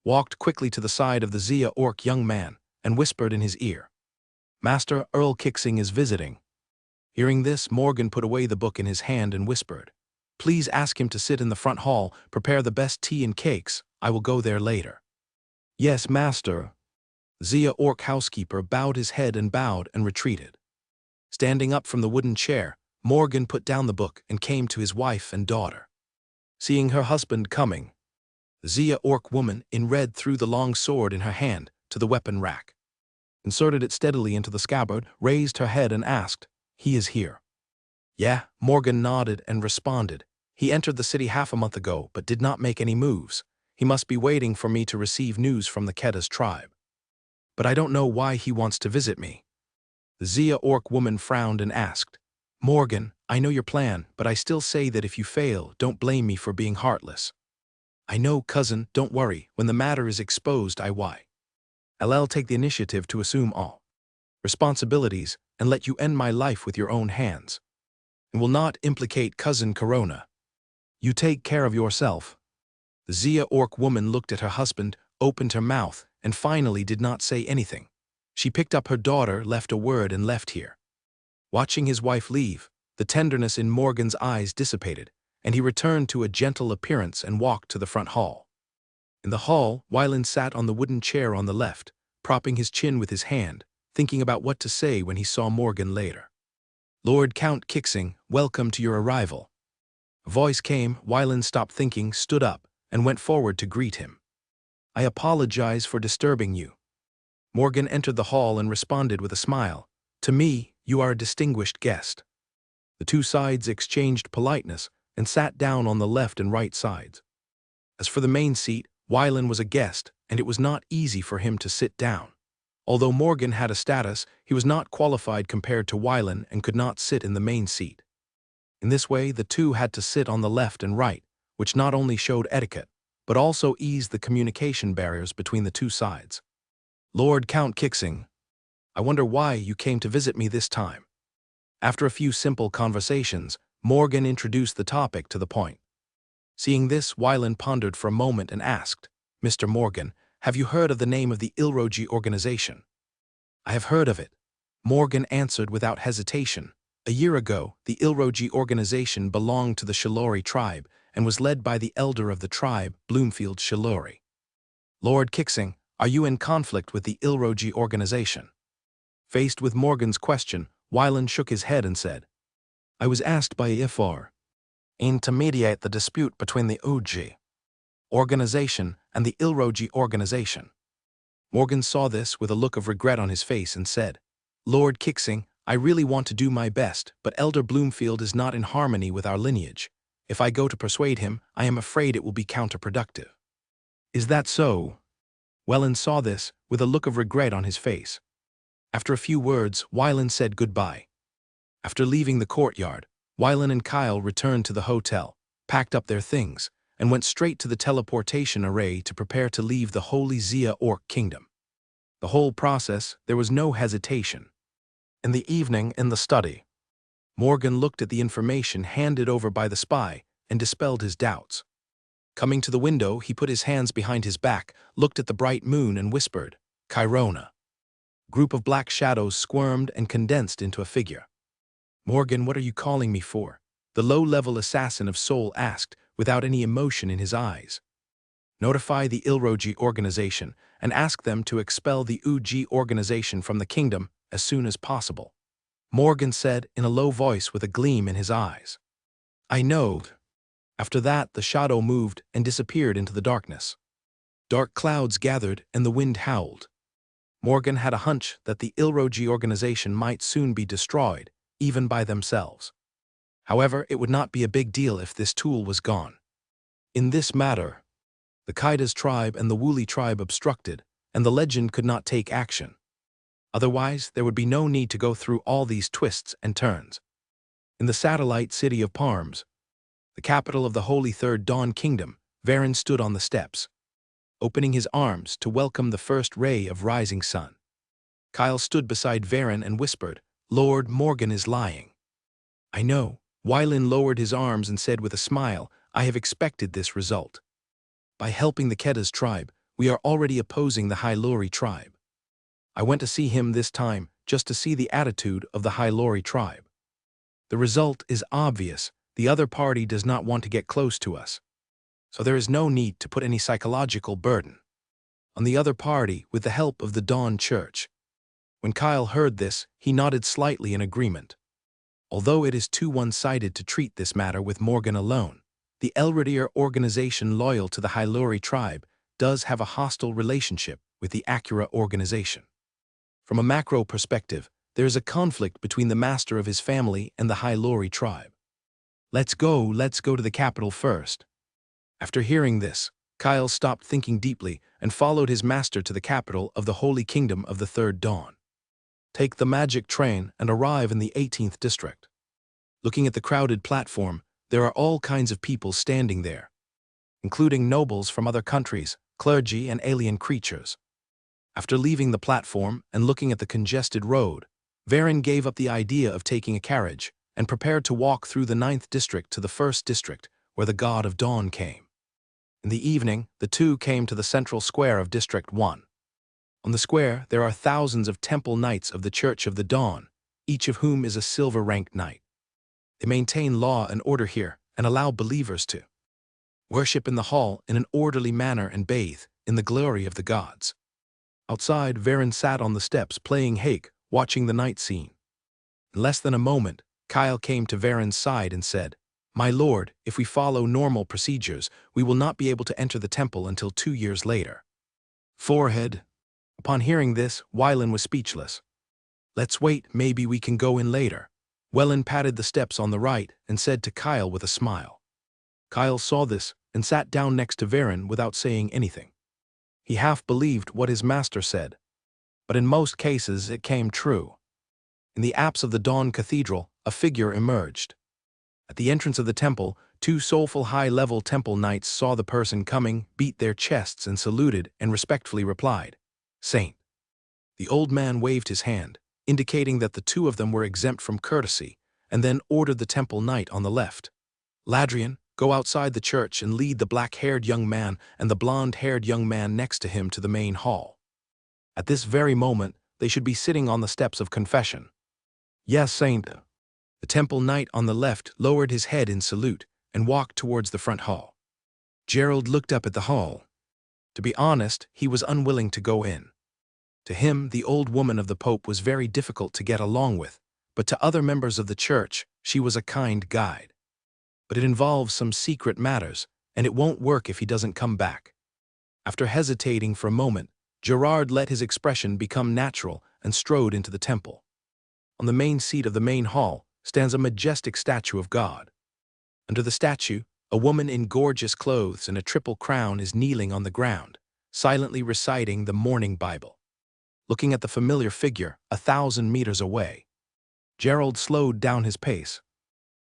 walked quickly to the side of the Zia Orc young man, and whispered in his ear, "Master Earl Kicksing is visiting." Hearing this, Morgan put away the book in his hand and whispered, "Please ask him to sit in the front hall, prepare the best tea and cakes, I will go there later." "Yes, master." Zia Orc housekeeper bowed his head and retreated. Standing up from the wooden chair, Morgan put down the book and came to his wife and daughter. Seeing her husband coming, the Zia Orc woman in red threw the long sword in her hand to the weapon rack, inserted it steadily into the scabbard, raised her head and asked, "He is here?" "Yeah," Morgan nodded and responded. "He entered the city half a month ago but did not make any moves. He must be waiting for me to receive news from the Keda's tribe. But I don't know why he wants to visit me." The Zia Orc woman frowned and asked, "Morgan, I know your plan, but I still say that if you fail, don't blame me for being heartless." "I know, cousin, don't worry. When the matter is exposed, I'll take the initiative to assume all responsibilities and let you end my life with your own hands. And will not implicate cousin Corona. You take care of yourself." The Zia Orc woman looked at her husband, opened her mouth, and finally did not say anything. She picked up her daughter, left a word, and left here. Watching his wife leave, the tenderness in Morgan's eyes dissipated, and he returned to a gentle appearance and walked to the front hall. In the hall, Wyland sat on the wooden chair on the left, propping his chin with his hand, thinking about what to say when he saw Morgan later. "Lord Count Kicksing, welcome to your arrival." A voice came. Wyland stopped thinking, stood up, and went forward to greet him. "I apologize for disturbing you." Morgan entered the hall and responded with a smile, "To me, you are a distinguished guest." The two sides exchanged politeness and sat down on the left and right sides. As for the main seat, Wyland was a guest, and it was not easy for him to sit down. Although Morgan had a status, he was not qualified compared to Wyland and could not sit in the main seat. In this way, the two had to sit on the left and right, which not only showed etiquette, but also eased the communication barriers between the two sides. "Lord Count Kicksing, I wonder why you came to visit me this time." After a few simple conversations, Morgan introduced the topic to the point. Seeing this, Wyland pondered for a moment and asked, "Mr. Morgan, have you heard of the name of the Ilroji organization?" "I have heard of it," Morgan answered without hesitation. "A year ago, the Ilroji organization belonged to the Shilori tribe and was led by the elder of the tribe, Bloomfield Shilori." "Lord Kicksing, are you in conflict with the Ilroji organization?" Faced with Morgan's question, Wyland shook his head and said, "I was asked by Ifar to mediate the dispute between the Uji organization and the Ilroji organization." Morgan saw this with a look of regret on his face and said, "Lord Kicksing, I really want to do my best, but Elder Bloomfield is not in harmony with our lineage. If I go to persuade him, I am afraid it will be counterproductive." "Is that so?" Wyland saw this with a look of regret on his face. After a few words, Wyland said goodbye. After leaving the courtyard, Wyland and Kyle returned to the hotel, packed up their things, and went straight to the teleportation array to prepare to leave the Holy Zia Orc Kingdom. The whole process, there was no hesitation. In the evening, in the study, Morgan looked at the information handed over by the spy and dispelled his doubts. Coming to the window, he put his hands behind his back, looked at the bright moon and whispered, "Chirona." A group of black shadows squirmed and condensed into a figure. "Morgan, what are you calling me for?" the low-level assassin of Soul asked, without any emotion in his eyes. "Notify the Ilroji organization and ask them to expel the Uji organization from the kingdom as soon as possible," Morgan said in a low voice with a gleam in his eyes. "I know." After that, the shadow moved and disappeared into the darkness. Dark clouds gathered and the wind howled. Morgan had a hunch that the Ilroji organization might soon be destroyed, even by themselves. However, it would not be a big deal if this tool was gone. In this matter, the Kaida's tribe and the Wooly tribe obstructed, and the legend could not take action. Otherwise, there would be no need to go through all these twists and turns. In the satellite city of Parms, the capital of the Holy Third Dawn Kingdom, Varen stood on the steps, opening his arms to welcome the first ray of rising sun. Kyle stood beside Varen and whispered, "Lord Morgan is lying." "I know." Wylin lowered his arms and said with a smile, "I have expected this result. By helping the Keda's tribe, we are already opposing the Hylori tribe. I went to see him this time just to see the attitude of the Hylori tribe. The result is obvious. The other party does not want to get close to us. So there is no need to put any psychological burden on the other party with the help of the Dawn Church." When Kyle heard this, he nodded slightly in agreement. Although it is too one-sided to treat this matter with Morgan alone, the Elridir organization loyal to the Hylori tribe does have a hostile relationship with the Acura organization. From a macro perspective, there is a conflict between the master of his family and the Hylori tribe. Let's go to the capital first." After hearing this, Kyle stopped thinking deeply and followed his master to the capital of the Holy Kingdom of the Third Dawn. Take the magic train and arrive in the 18th district. Looking at the crowded platform, there are all kinds of people standing there, including nobles from other countries, clergy, and alien creatures. After leaving the platform and looking at the congested road, Varen gave up the idea of taking a carriage and prepared to walk through the 9th district to the 1st district, where the God of Dawn came. In the evening, the two came to the central square of District 1. On the square, there are thousands of temple knights of the Church of the Dawn, each of whom is a silver-ranked knight. They maintain law and order here and allow believers to worship in the hall in an orderly manner and bathe in the glory of the gods. Outside, Varen sat on the steps playing hake, watching the night scene. In less than a moment, Kyle came to Varen's side and said, "My lord, if we follow normal procedures, we will not be able to enter the temple until 2 years later." Forehead. Upon hearing this, Wylin was speechless. "Let's wait, maybe we can go in later." Wylin patted the steps on the right and said to Kyle with a smile. Kyle saw this and sat down next to Varen without saying anything. He half believed what his master said, but in most cases it came true. In the apse of the Dawn Cathedral, a figure emerged. At the entrance of the temple, 2 soulful high-level temple knights saw the person coming, beat their chests and saluted and respectfully replied, "Saint." The old man waved his hand, indicating that the 2 of them were exempt from courtesy, and then ordered the temple knight on the left, "Ladrian, go outside the church and lead the black-haired young man and the blonde-haired young man next to him to the main hall. At this very moment, they should be sitting on the steps of confession." "Yes, Saint." The temple knight on the left lowered his head in salute and walked towards the front hall. Gerald looked up at the hall. To be honest, he was unwilling to go in. To him, the old woman of the Pope was very difficult to get along with, but to other members of the church, she was a kind guide. But it involves some secret matters, and it won't work if he doesn't come back. After hesitating for a moment, Gerard let his expression become natural and strode into the temple. On the main seat of the main hall stands a majestic statue of God. Under the statue, a woman in gorgeous clothes and a triple crown is kneeling on the ground, silently reciting the Morning Bible. Looking at the familiar figure 1,000 meters away, Gerald slowed down his pace.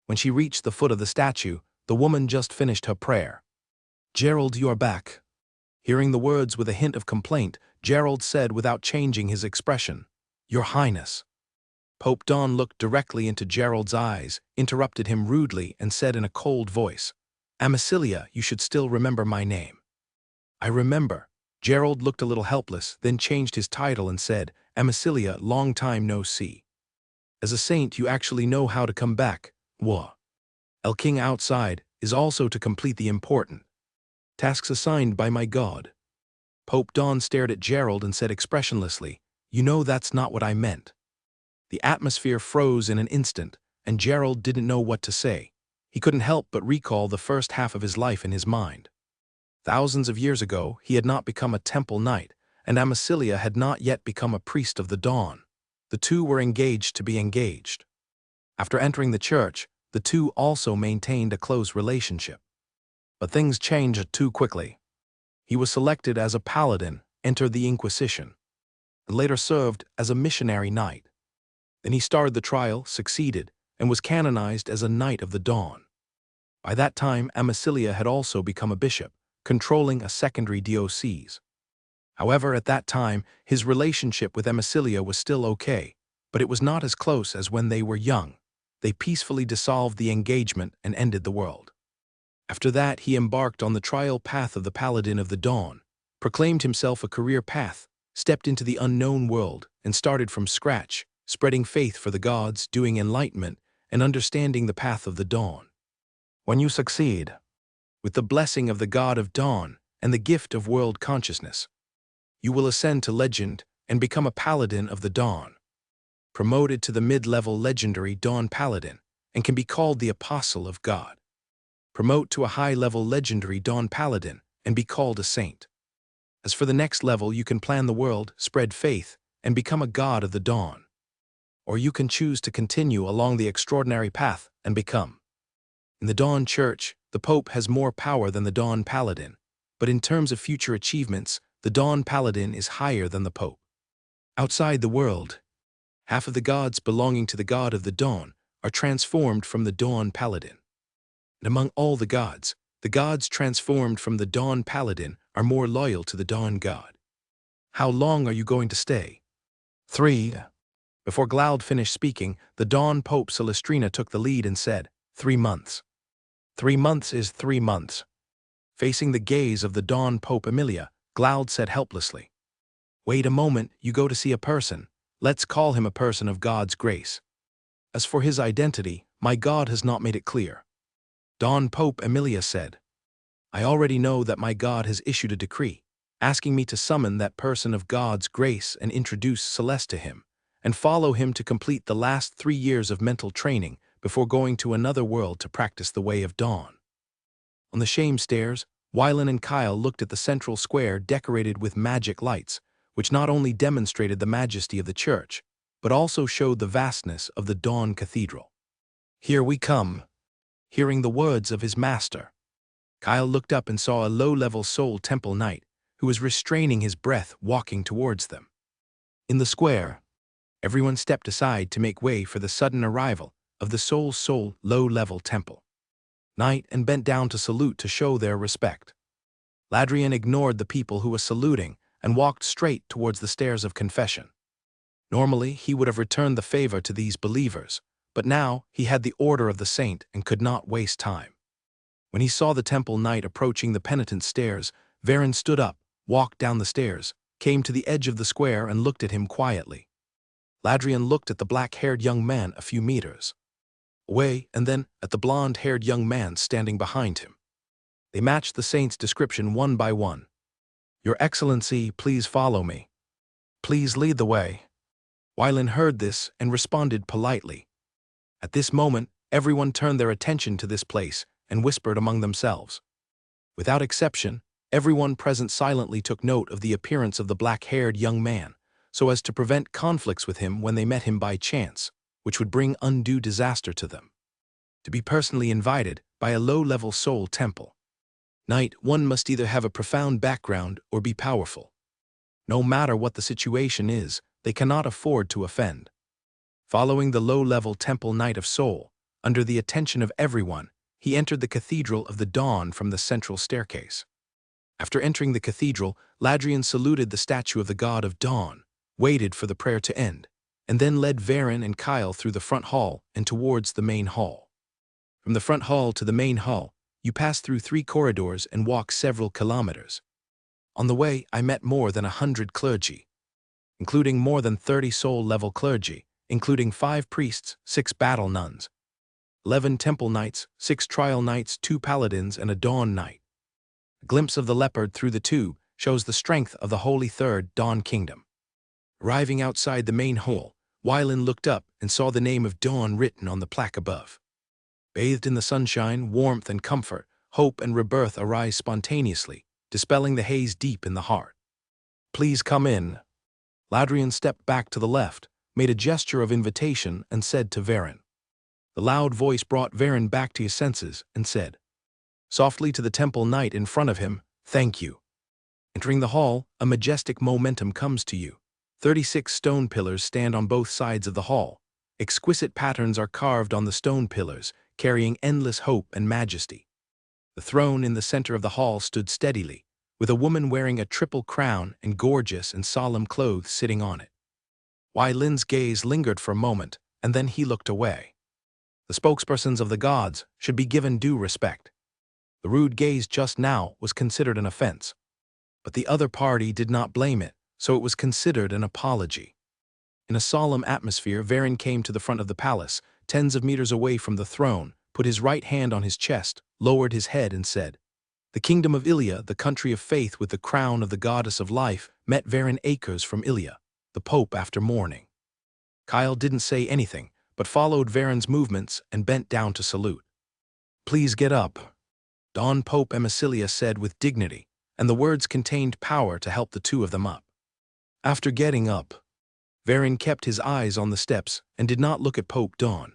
When she reached the foot of the statue, the woman just finished her prayer. "Gerald, you are back." Hearing the words with a hint of complaint, Gerald said without changing his expression, "Your Highness." Pope Dawn looked directly into Gerald's eyes, interrupted him rudely, and said in a cold voice, "Amicilia, you should still remember my name." "I remember." Gerald looked a little helpless, then changed his title and said, "Amicilia, long time no see. As a saint, you actually know how to come back. Wah. El King outside is also to complete the important tasks assigned by my God." Pope Dawn stared at Gerald and said expressionlessly, "You know that's not what I meant." The atmosphere froze in an instant, and Gerald didn't know what to say. He couldn't help but recall the first half of his life in his mind. Thousands of years ago, he had not become a temple knight, and Amicilia had not yet become a priest of the dawn. The two were engaged to be engaged. After entering the church, the two also maintained a close relationship. But things changed too quickly. He was selected as a paladin, entered the Inquisition, and later served as a missionary knight. Then he starred the trial, succeeded, and was canonized as a Knight of the Dawn. By that time, Amicilia had also become a bishop, controlling a secondary diocese. However, at that time, his relationship with Emicilia was still okay, but it was not as close as when they were young. They peacefully dissolved the engagement and ended the world. After that, he embarked on the trial path of the Paladin of the Dawn, proclaimed himself a career path, stepped into the unknown world, and started from scratch, spreading faith for the gods, doing enlightenment, and understanding the path of the dawn. When you succeed, with the blessing of the God of Dawn and the gift of world consciousness, you will ascend to legend and become a Paladin of the Dawn, promoted to the mid-level legendary Dawn Paladin, and can be called the Apostle of God. Promote to a high-level legendary Dawn Paladin and be called a saint. As for the next level, you can plan the world, spread faith, and become a god of the dawn. Or you can choose to continue along the extraordinary path and become. In the Dawn Church, the Pope has more power than the Dawn Paladin, but in terms of future achievements, the Dawn Paladin is higher than the Pope. Outside the world, half of the gods belonging to the God of the Dawn are transformed from the Dawn Paladin. And among all the gods transformed from the Dawn Paladin are more loyal to the Dawn God. How long are you going to stay? 3. Before Glaude finished speaking, the Dawn Pope Celestrina took the lead and said, 3 months. 3 months is 3 months. Facing the gaze of the Dawn Pope Emilia, Glaude said helplessly, wait a moment, you go to see a person. Let's call him a person of God's grace. As for his identity, my God has not made it clear. Dawn Pope Emilia said, I already know that my God has issued a decree, asking me to summon that person of God's grace and introduce Celeste to him, and follow him to complete the last 3 years of mental training before going to another world to practice the way of dawn. On the shame stairs, Wylan and Kyle looked at the central square decorated with magic lights, which not only demonstrated the majesty of the church, but also showed the vastness of the Dawn Cathedral. Here we come. Hearing the words of his master, Kyle looked up and saw a low-level Soul Temple Knight who was restraining his breath walking towards them. In the square, everyone stepped aside to make way for the sudden arrival of the Soul low-level temple Knight and bent down to salute to show their respect. Ladrian ignored the people who were saluting and walked straight towards the stairs of confession. Normally, he would have returned the favor to these believers, but now he had the order of the saint and could not waste time. When he saw the temple knight approaching the penitent stairs, Varen stood up, walked down the stairs, came to the edge of the square and looked at him quietly. Ladrian looked at the black-haired young man a few meters away and then at the blonde-haired young man standing behind him. They matched the saint's description one by one. Your Excellency, please follow me. Please lead the way. Wylan heard this and responded politely. At this moment, everyone turned their attention to this place and whispered among themselves. Without exception, everyone present silently took note of the appearance of the black-haired young man, so as to prevent conflicts with him when they met him by chance, which would bring undue disaster to them. To be personally invited by a low-level soul temple knight, one must either have a profound background or be powerful. No matter what the situation is, they cannot afford to offend. Following the low-level temple knight of soul, under the attention of everyone, he entered the Cathedral of the Dawn from the central staircase. After entering the cathedral, Ladrian saluted the statue of the God of Dawn, waited for the prayer to end, and then led Varen and Kyle through the front hall and towards the main hall. From the front hall to the main hall, you pass through 3 corridors and walk several kilometers. On the way, I met more than 100 clergy, including more than 30 soul-level clergy, including 5 priests, 6 battle nuns, 11 temple knights, 6 trial knights, 2 paladins, and a dawn knight. A glimpse of the leopard through the tube shows the strength of the Holy Third Dawn Kingdom. Arriving outside the main hall, Wylan looked up and saw the name of Dawn written on the plaque above. Bathed in the sunshine, warmth, and comfort, hope and rebirth arise spontaneously, dispelling the haze deep in the heart. Please come in. Ladrian stepped back to the left, made a gesture of invitation, and said to Varen. The loud voice brought Varen back to his senses and said, softly to the temple knight in front of him, thank you. Entering the hall, a majestic momentum comes to you. 36 stone pillars stand on both sides of the hall. Exquisite patterns are carved on the stone pillars, carrying endless hope and majesty. The throne in the center of the hall stood steadily, with a woman wearing a triple crown and gorgeous and solemn clothes sitting on it. Wai Lin's gaze lingered for a moment, and then he looked away. The spokespersons of the gods should be given due respect. The rude gaze just now was considered an offense. But the other party did not blame it, so it was considered an apology. In a solemn atmosphere, Varen came to the front of the palace, tens of meters away from the throne, put his right hand on his chest, lowered his head and said, "The kingdom of Ilia, the country of faith with the crown of the goddess of life, met Varen acres from Ilia, the Pope after morning." Kyle didn't say anything, but followed Varen's movements and bent down to salute. "Please get up," Don Pope Emicilia said with dignity, and the words contained power to help the two of them up. After getting up, Varen kept his eyes on the steps and did not look at Pope Don.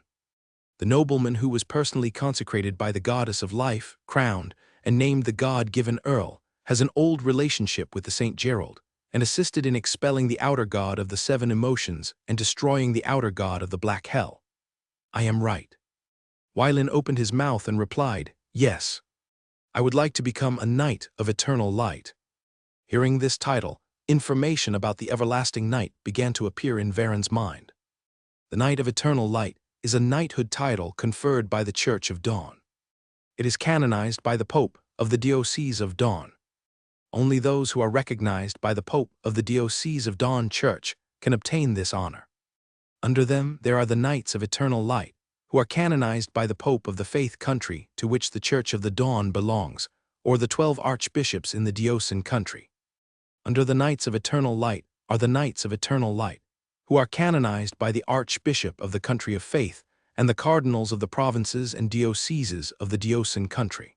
The nobleman who was personally consecrated by the goddess of life, crowned, and named the god-given Earl, has an old relationship with the Saint Gerald, and assisted in expelling the outer god of the seven emotions and destroying the outer god of the black hell. "I am right." Wylin opened his mouth and replied, "Yes. I would like to become a knight of eternal light." Hearing this title, information about the everlasting night began to appear in Varen's mind. The Knight of Eternal Light is a knighthood title conferred by the Church of Dawn. It is canonized by the Pope of the Diocese of Dawn. Only those who are recognized by the Pope of the Diocese of Dawn Church can obtain this honor. Under them, there are the Knights of Eternal Light, who are canonized by the Pope of the faith country to which the Church of the Dawn belongs, or the 12 archbishops in the Diocesan country. Under the Knights of Eternal Light are the Knights of Eternal Light, who are canonized by the Archbishop of the country of faith and the cardinals of the provinces and dioceses of the Diocesan country.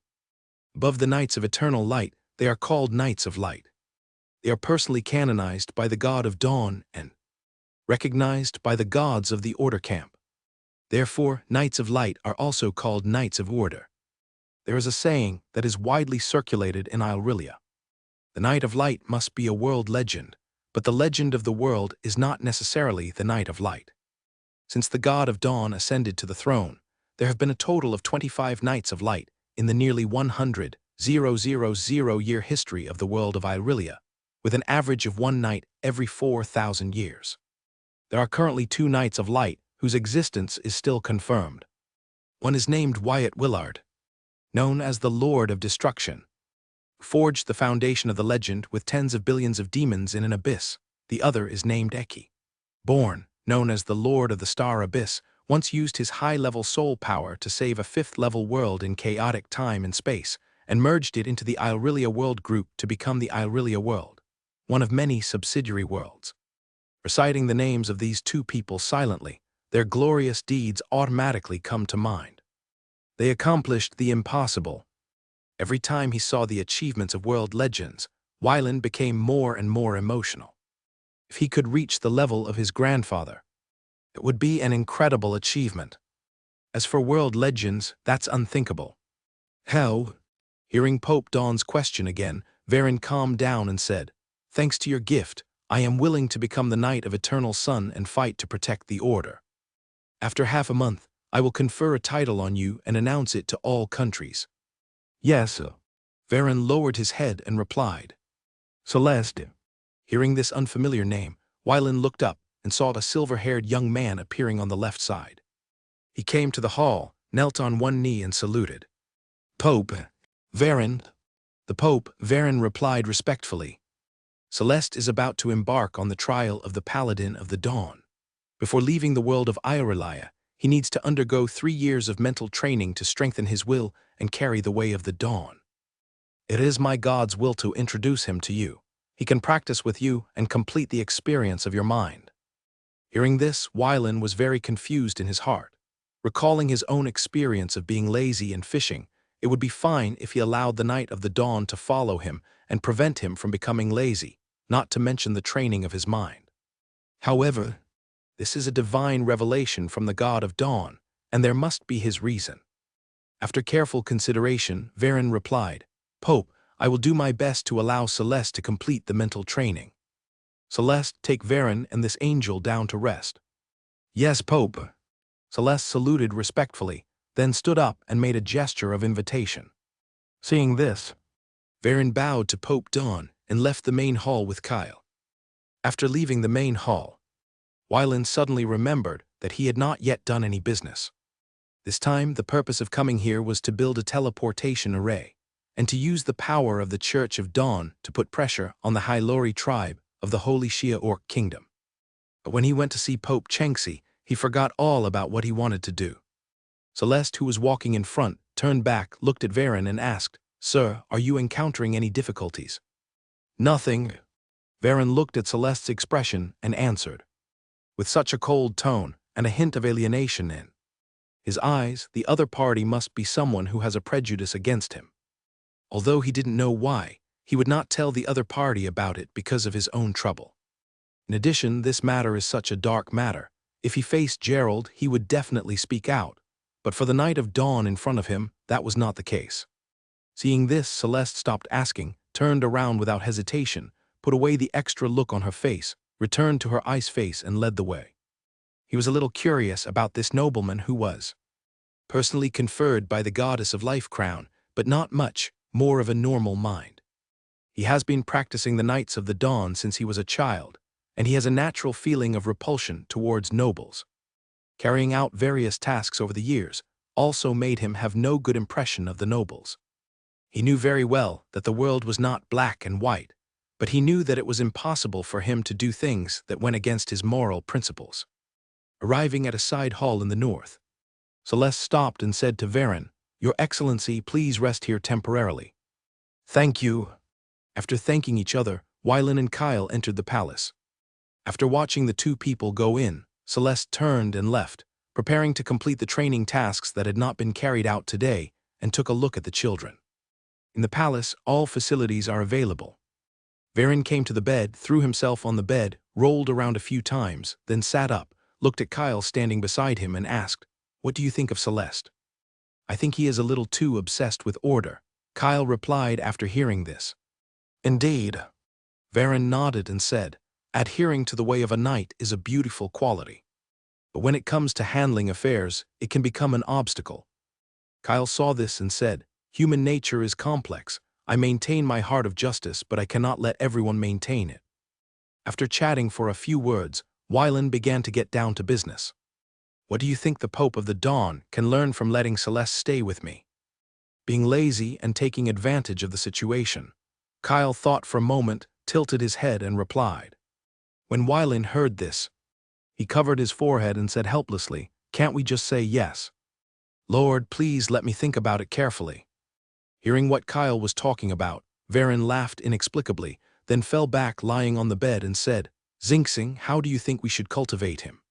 Above the Knights of Eternal Light, they are called Knights of Light. They are personally canonized by the God of Dawn and recognized by the gods of the Order camp. Therefore, Knights of Light are also called Knights of Order. There is a saying that is widely circulated in Ilrylia. The Knight of Light must be a world legend, but the legend of the world is not necessarily the Knight of Light. Since the God of Dawn ascended to the throne, there have been a total of 25 Knights of Light in the nearly 100,000-year history of the world of Ilrylia, with an average of one knight every 4,000 years. There are currently 2 Knights of Light whose existence is still confirmed. One is named Wyatt Willard, known as the Lord of Destruction, forged the foundation of the legend with tens of billions of demons in an abyss. The other is named Eki, born, known as the Lord of the Star Abyss, once used his high-level soul power to save a 5th-level world in chaotic time and space, and merged it into the Ilrylia world group to become the Ilrylia world, one of many subsidiary worlds. Reciting the names of these 2 people silently, their glorious deeds automatically come to mind. They accomplished the impossible. Every time he saw the achievements of world legends, Wylin became more and more emotional. If he could reach the level of his grandfather, it would be an incredible achievement. As for world legends, that's unthinkable. How? Hearing Pope Dawn's question again, Varen calmed down and said, "Thanks to your gift, I am willing to become the Knight of Eternal Sun and fight to protect the Order. After half a month, I will confer a title on you and announce it to all countries." "Yes." Varen lowered his head and replied, "Celeste." Hearing this unfamiliar name, Wylin looked up and saw a silver-haired young man appearing on the left side. He came to the hall, knelt on one knee and saluted. "Pope Varen." The Pope, Varen, replied respectfully, "Celeste is about to embark on the trial of the Paladin of the Dawn. Before leaving the world of Ilrylia, he needs to undergo 3 years of mental training to strengthen his will and carry the way of the Dawn. It is my God's will to introduce him to you. He can practice with you and complete the experience of your mind." Hearing this, Wylin was very confused in his heart. Recalling his own experience of being lazy and fishing, it would be fine if he allowed the Knight of the Dawn to follow him and prevent him from becoming lazy, not to mention the training of his mind. However, this is a divine revelation from the God of Dawn, and there must be his reason. After careful consideration, Varen replied, "Pope, I will do my best to allow Celeste to complete the mental training." "Celeste, take Varen and this angel down to rest." "Yes, Pope." Celeste saluted respectfully, then stood up and made a gesture of invitation. Seeing this, Varen bowed to Pope Dawn and left the main hall with Kyle. After leaving the main hall, Wylan suddenly remembered that he had not yet done any business. This time, the purpose of coming here was to build a teleportation array, and to use the power of the Church of Dawn to put pressure on the Hylori tribe of the Holy Shia Orc Kingdom. But when he went to see Pope Chengxi, he forgot all about what he wanted to do. Celeste, who was walking in front, turned back, looked at Varen and asked, "Sir, are you encountering any difficulties?" "Nothing." Varen looked at Celeste's expression and answered, with such a cold tone and a hint of alienation in his eyes, the other party must be someone who has a prejudice against him. Although he didn't know why, he would not tell the other party about it because of his own trouble. In addition, this matter is such a dark matter. If he faced Gerald, he would definitely speak out. But for the Knight of Dawn in front of him, that was not the case. Seeing this, Celeste stopped asking, turned around without hesitation, put away the extra look on her face, returned to her ice face and led the way. He was a little curious about this nobleman who was personally conferred by the goddess of life crown, but not much more of a normal mind. He has been practicing the Knights of the Dawn since he was a child, and he has a natural feeling of repulsion towards nobles. Carrying out various tasks over the years also made him have no good impression of the nobles. He knew very well that the world was not black and white, but he knew that it was impossible for him to do things that went against his moral principles. Arriving at a side hall in the north, Celeste stopped and said to Varen, "Your Excellency, please rest here temporarily." "Thank you." After thanking each other, Wylan and Kyle entered the palace. After watching the two people go in, Celeste turned and left, preparing to complete the training tasks that had not been carried out today, and took a look at the children. In the palace, all facilities are available. Varen came to the bed, threw himself on the bed, rolled around a few times, then sat up, looked at Kyle standing beside him and asked, "What do you think of Celeste?" "I think he is a little too obsessed with order," Kyle replied after hearing this. "Indeed." Varen nodded and said, "Adhering to the way of a knight is a beautiful quality. But when it comes to handling affairs, it can become an obstacle." Kyle saw this and said, "Human nature is complex. I maintain my heart of justice, but I cannot let everyone maintain it." After chatting for a few words, Wylan began to get down to business. "What do you think the Pope of the Dawn can learn from letting Celeste stay with me?" Being lazy and taking advantage of the situation, Kyle thought for a moment, tilted his head and replied. When Wylan heard this, he covered his forehead and said helplessly, "Can't we just say yes?" "Lord, please let me think about it carefully." Hearing what Kyle was talking about, Varen laughed inexplicably, then fell back lying on the bed and said, "Xingxing, how do you think we should cultivate him?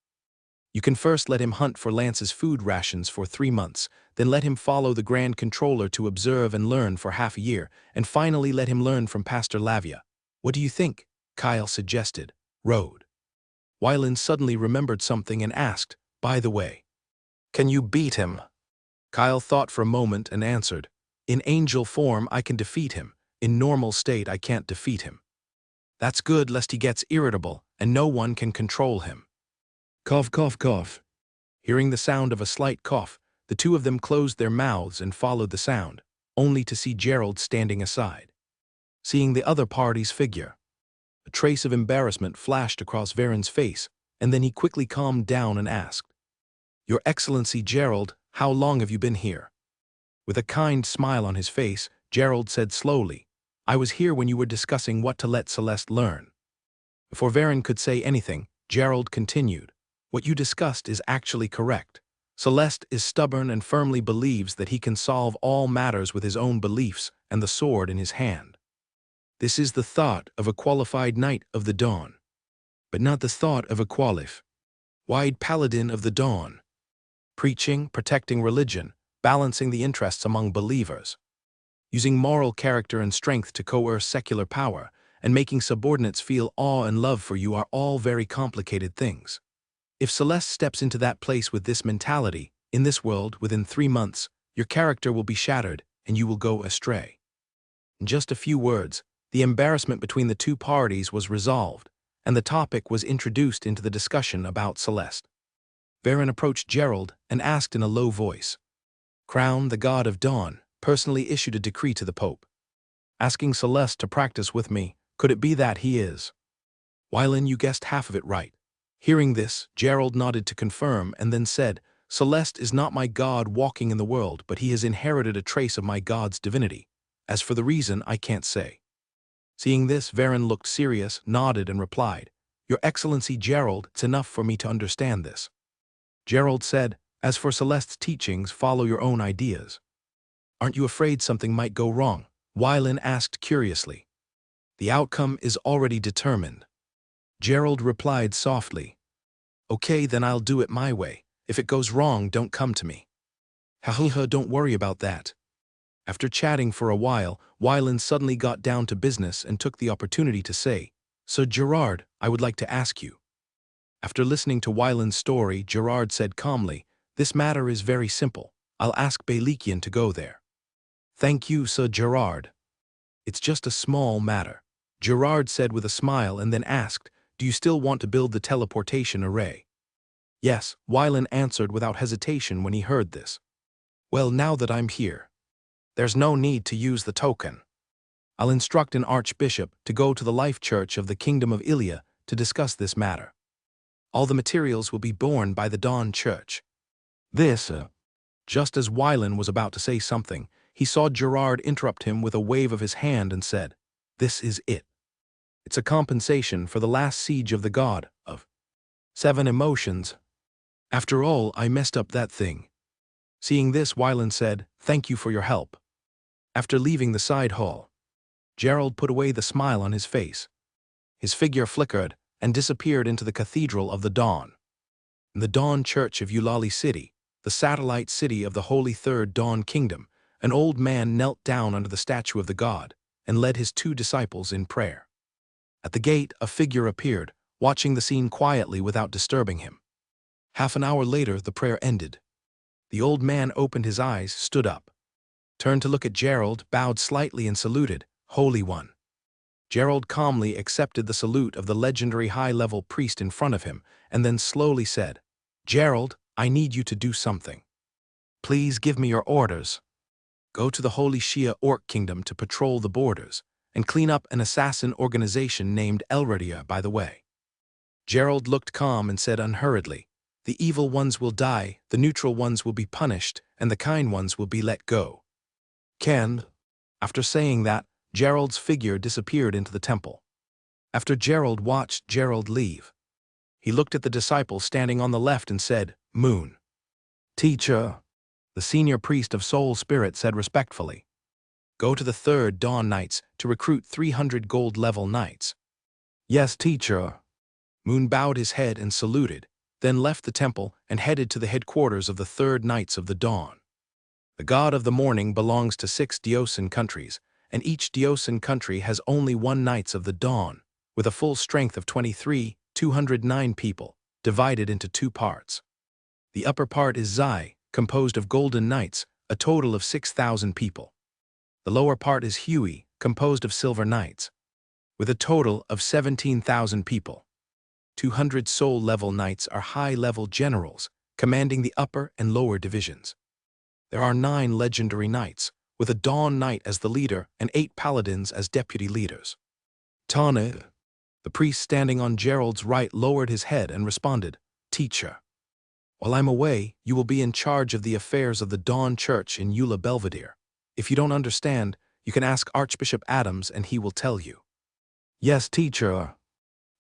You can first let him hunt for Lance's food rations for 3 months, then let him follow the Grand Controller to observe and learn for half a year, and finally let him learn from Pastor Lavia. What do you think?" Kyle suggested. "Road." Wylan suddenly remembered something and asked, "By the way, can you beat him?" Kyle thought for a moment and answered, "In angel form I can defeat him. In normal state I can't defeat him." "That's good, lest he gets irritable, and no one can control him." Cough, cough, cough. Hearing the sound of a slight cough, the two of them closed their mouths and followed the sound, only to see Gerald standing aside. Seeing the other party's figure, a trace of embarrassment flashed across Varen's face, and then he quickly calmed down and asked, "Your Excellency Gerald, how long have you been here?" With a kind smile on his face, Gerald said slowly, "I was here when you were discussing what to let Celeste learn." Before Varen could say anything, Gerald continued, "What you discussed is actually correct. Celeste is stubborn and firmly believes that he can solve all matters with his own beliefs and the sword in his hand. This is the thought of a qualified Knight of the Dawn, but not the thought of a qualified Paladin of the Dawn. Preaching, protecting religion, balancing the interests among believers, using moral character and strength to coerce secular power, and making subordinates feel awe and love for you are all very complicated things. If Celeste steps into that place with this mentality, in this world, within 3 months, your character will be shattered and you will go astray." In just a few words, the embarrassment between the two parties was resolved, and the topic was introduced into the discussion about Celeste. Varen approached Gerald and asked in a low voice, "Crown, the God of Dawn, personally issued a decree to the Pope. asking Celeste to practice with me. Could it be that he is? Wylin, you guessed half of it right. Hearing this, Gerald nodded to confirm and then said, Celeste is not my god walking in the world, but he has inherited a trace of my god's divinity. As for the reason, I can't say. Seeing this, Varen looked serious, nodded and replied, Your Excellency Gerald, it's enough for me to understand this. Gerald said, As for Celeste's teachings, follow your own ideas. Aren't you afraid something might go wrong? Wylin asked curiously. The outcome is already determined. Gerald replied softly. Okay, then I'll do it my way. If it goes wrong, don't come to me. Ha, don't worry about that. After chatting for a while, Wylin suddenly got down to business and took the opportunity to say, Sir Gerard, I would like to ask you. After listening to Wylin's story, Gerard said calmly, This matter is very simple. I'll ask Beylikian to go there. Thank you, Sir Gerard. It's just a small matter. Gerard said with a smile and then asked, Do you still want to build the teleportation array? Yes, Wylin answered without hesitation when he heard this. Well, now that I'm here, there's no need to use the token. I'll instruct an archbishop to go to the Life Church of the Kingdom of Ilia to discuss this matter. All the materials will be borne by the Dawn Church. Just as Wylin was about to say something, he saw Gerard interrupt him with a wave of his hand and said, This is it. It's a compensation for the last siege of the god of 7 emotions. After all, I messed up that thing. Seeing this, Wylin said, Thank you for your help. After leaving the side hall, Gerald put away the smile on his face. His figure flickered and disappeared into the Cathedral of the Dawn. In the Dawn Church of Eulalie City, the satellite city of the Holy Third Dawn Kingdom, an old man knelt down under the statue of the god and led his 2 disciples in prayer. At the gate, a figure appeared, watching the scene quietly without disturbing him. Half an hour later, the prayer ended. The old man opened his eyes, stood up, turned to look at Gerald, bowed slightly and saluted, Holy One. Gerald calmly accepted the salute of the legendary high-level priest in front of him, and then slowly said, Gerald, I need you to do something. Please give me your orders. Go to the Holy Shia Orc Kingdom to patrol the borders, and clean up an assassin organization named Elradia by the way. Gerald looked calm and said unhurriedly, The evil ones will die, the neutral ones will be punished, and the kind ones will be let go. Ken. After saying that, Gerald's figure disappeared into the temple. After Gerald watched Gerald leave, he looked at the disciple standing on the left and said, Moon. Teacher. The senior priest of Soul Spirit said respectfully, Go to the 3rd Dawn Knights to recruit 300 gold-level knights. Yes, teacher. Moon bowed his head and saluted, then left the temple and headed to the headquarters of the 3rd Knights of the Dawn. The god of the morning belongs to 6 Diosan countries, and each Diosan country has only 1 Knights of the Dawn, with a full strength of 209 people, divided into 2 parts. The upper part is Zai, composed of Golden Knights, a total of 6,000 people. The lower part is Huey, composed of Silver Knights, with a total of 17,000 people. 200 soul-level knights are high-level generals, commanding the upper and lower divisions. There are 9 legendary knights, with a Dawn Knight as the leader and 8 paladins as deputy leaders. Tane. The priest standing on Gerald's right lowered his head and responded, Teacher. While I'm away, you will be in charge of the affairs of the Dawn Church in Eula Belvedere. If you don't understand, you can ask Archbishop Adams and he will tell you. Yes, teacher.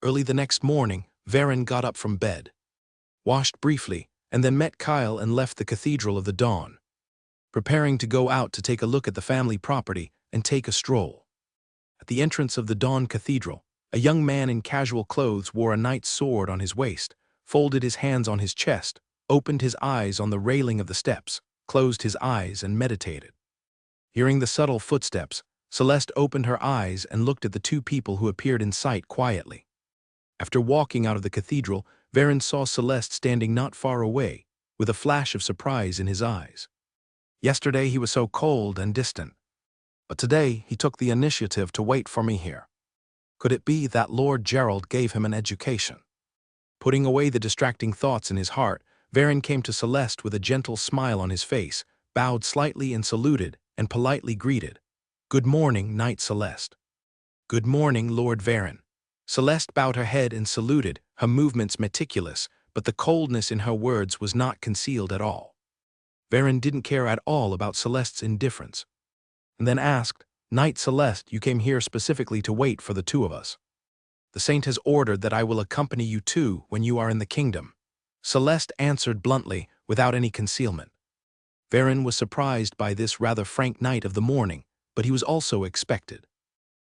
Early the next morning, Varen got up from bed, washed briefly, and then met Kyle and left the Cathedral of the Dawn, preparing to go out to take a look at the family property and take a stroll. At the entrance of the Dawn Cathedral, a young man in casual clothes wore a knight's sword on his waist, folded his hands on his chest, opened his eyes on the railing of the steps, closed his eyes and meditated. Hearing the subtle footsteps, Celeste opened her eyes and looked at the 2 people who appeared in sight quietly. After walking out of the cathedral, Varen saw Celeste standing not far away, with a flash of surprise in his eyes. Yesterday he was so cold and distant, but today he took the initiative to wait for me here. Could it be that Lord Gerald gave him an education? Putting away the distracting thoughts in his heart, Varen came to Celeste with a gentle smile on his face, bowed slightly and saluted, and politely greeted, "Good morning, Knight Celeste." "Good morning, Lord Varen." Celeste bowed her head and saluted, her movements meticulous, but the coldness in her words was not concealed at all. Varen didn't care at all about Celeste's indifference, and then asked, "Knight Celeste, you came here specifically to wait for the two of us. The saint has ordered that I will accompany you too when you are in the kingdom." Celeste answered bluntly, without any concealment. Varen was surprised by this rather frank knight of the morning, but he was also expected.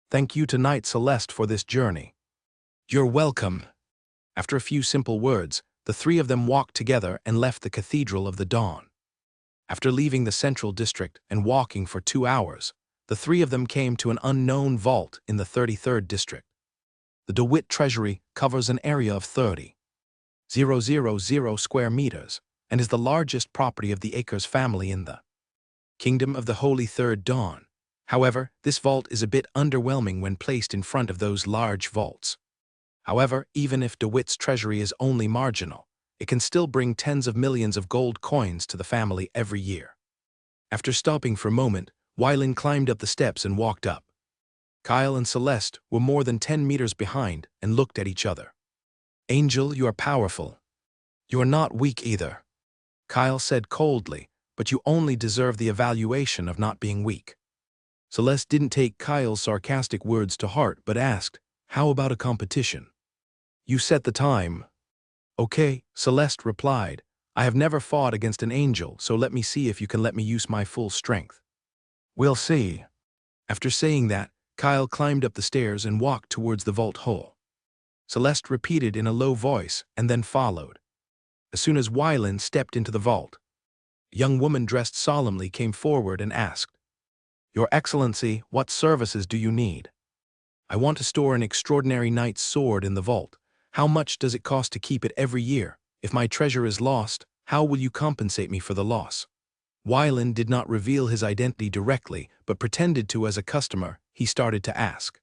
"Thank you to Knight Celeste for this journey." "You're welcome." After a few simple words, the three of them walked together and left the Cathedral of the Dawn. After leaving the central district and walking for 2 hours, the three of them came to an unknown vault in the 33rd district. The DeWitt Treasury covers an area of 30,000 square meters and is the largest property of the Akers family in the Kingdom of the Holy Third Dawn. However, this vault is a bit underwhelming when placed in front of those large vaults. However, even if DeWitt's treasury is only marginal, it can still bring tens of millions of gold coins to the family every year. After stopping for a moment, Wylan climbed up the steps and walked up. Kyle and Celeste were more than 10 meters behind and looked at each other. "Angel, you are powerful. You are not weak either," Kyle said coldly, "but you only deserve the evaluation of not being weak." Celeste didn't take Kyle's sarcastic words to heart but asked, "How about a competition? You set the time." "Okay," Celeste replied. "I have never fought against an angel, so let me see if you can let me use my full strength." "We'll see." After saying that, Kyle climbed up the stairs and walked towards the vault hole. Celeste repeated in a low voice and then followed. As soon as Wylan stepped into the vault, a young woman dressed solemnly came forward and asked, "Your Excellency, what services do you need?" "I want to store an extraordinary knight's sword in the vault. How much does it cost to keep it every year? If my treasure is lost, how will you compensate me for the loss?" Wylan did not reveal his identity directly, but pretended to as a customer. He started to ask.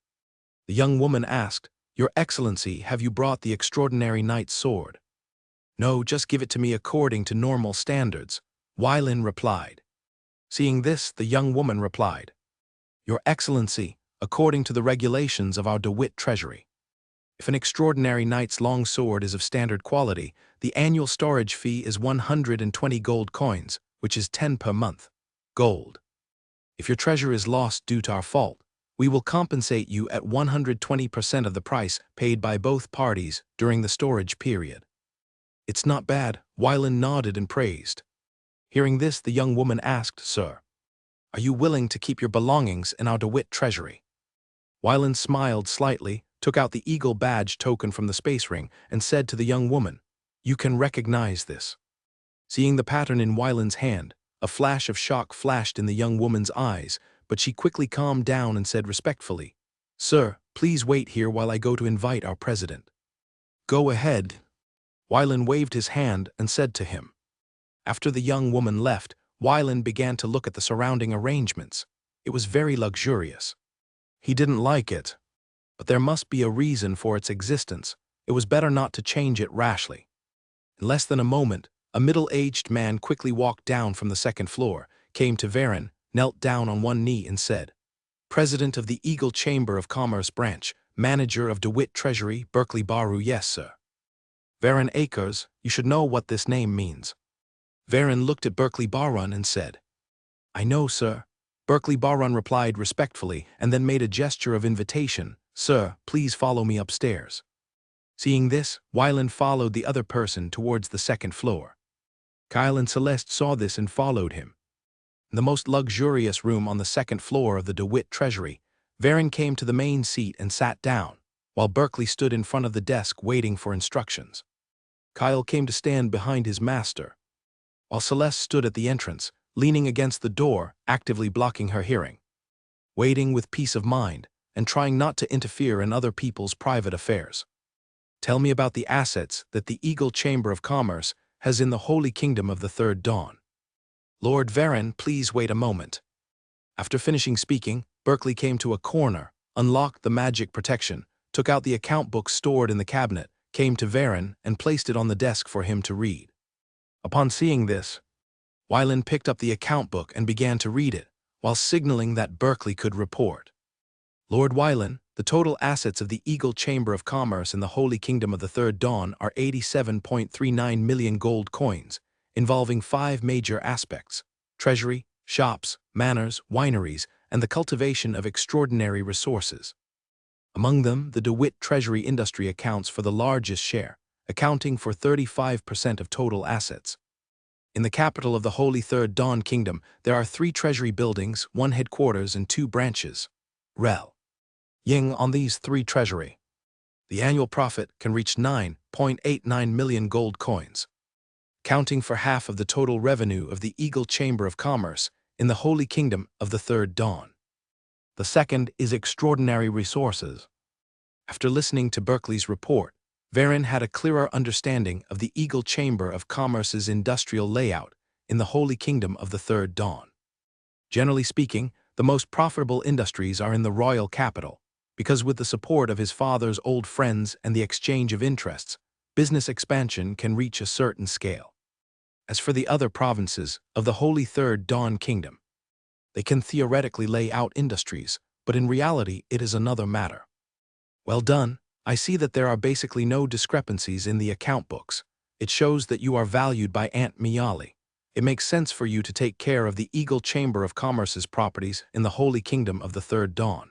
The young woman asked, "Your Excellency, have you brought the extraordinary knight's sword?" "No, just give it to me according to normal standards," Wylan replied. Seeing this, the young woman replied, "Your Excellency, according to the regulations of our DeWitt Treasury, if an extraordinary knight's long sword is of standard quality, the annual storage fee is 120 gold coins, which is 10 per month. Gold. If your treasure is lost due to our fault, we will compensate you at 120% of the price paid by both parties during the storage period." "It's not bad," Wylan nodded and praised. Hearing this, the young woman asked, "Sir, are you willing to keep your belongings in our DeWitt treasury?" Wylan smiled slightly, took out the eagle badge token from the space ring, and said to the young woman, "You can recognize this." Seeing the pattern in Wylan's hand, a flash of shock flashed in the young woman's eyes, but she quickly calmed down and said respectfully, "Sir, please wait here while I go to invite our president." "Go ahead." Wylan waved his hand and said to him. After the young woman left, Wylan began to look at the surrounding arrangements. It was very luxurious. He didn't like it, but there must be a reason for its existence. It was better not to change it rashly. In less than a moment, a middle-aged man quickly walked down from the second floor, came to Varen, knelt down on one knee and said, "President of the Eagle Chamber of Commerce Branch, manager of DeWitt Treasury, Berkeley Baru." "Yes, sir." "Varen Akers, you should know what this name means." Varen looked at Berkeley Barun and said, "I know, sir." Berkeley Barun replied respectfully and then made a gesture of invitation, "Sir, please follow me upstairs." Seeing this, Wylan followed the other person towards the second floor. Kyle and Celeste saw this and followed him. In the most luxurious room on the second floor of the DeWitt Treasury, Varen came to the main seat and sat down, while Berkeley stood in front of the desk waiting for instructions. Kyle came to stand behind his master, while Celeste stood at the entrance, leaning against the door, actively blocking her hearing, waiting with peace of mind, and trying not to interfere in other people's private affairs. "Tell me about the assets that the Eagle Chamber of Commerce has in the Holy Kingdom of the Third Dawn." "Lord Varen, please wait a moment." After finishing speaking, Berkeley came to a corner, unlocked the magic protection, took out the account book stored in the cabinet, came to Varen, and placed it on the desk for him to read. Upon seeing this, Wylan picked up the account book and began to read it, while signaling that Berkeley could report. Lord Wylan, the total assets of the Eagle Chamber of Commerce in the Holy Kingdom of the Third Dawn are 87.39 million gold coins, involving 5 major aspects: treasury, shops, manors, wineries, and the cultivation of extraordinary resources. Among them, the DeWitt treasury industry accounts for the largest share, accounting for 35% of total assets. In the capital of the Holy Third Dawn Kingdom, there are 3 treasury buildings, 1 headquarters, and 2 branches. Rel. Ying on these 3 treasury. The annual profit can reach 9.89 million gold coins, counting for half of the total revenue of the Eagle Chamber of Commerce in the Holy Kingdom of the Third Dawn. The second is extraordinary resources. After listening to Berkeley's report, Varen had a clearer understanding of the Eagle Chamber of Commerce's industrial layout in the Holy Kingdom of the Third Dawn. Generally speaking, the most profitable industries are in the royal capital, because with the support of his father's old friends and the exchange of interests, business expansion can reach a certain scale. As for the other provinces of the Holy Third Dawn Kingdom, they can theoretically lay out industries, but in reality it is another matter. Well done. I see that there are basically no discrepancies in the account books. It shows that you are valued by Aunt Miali. It makes sense for you to take care of the Eagle Chamber of Commerce's properties in the Holy Kingdom of the Third Dawn.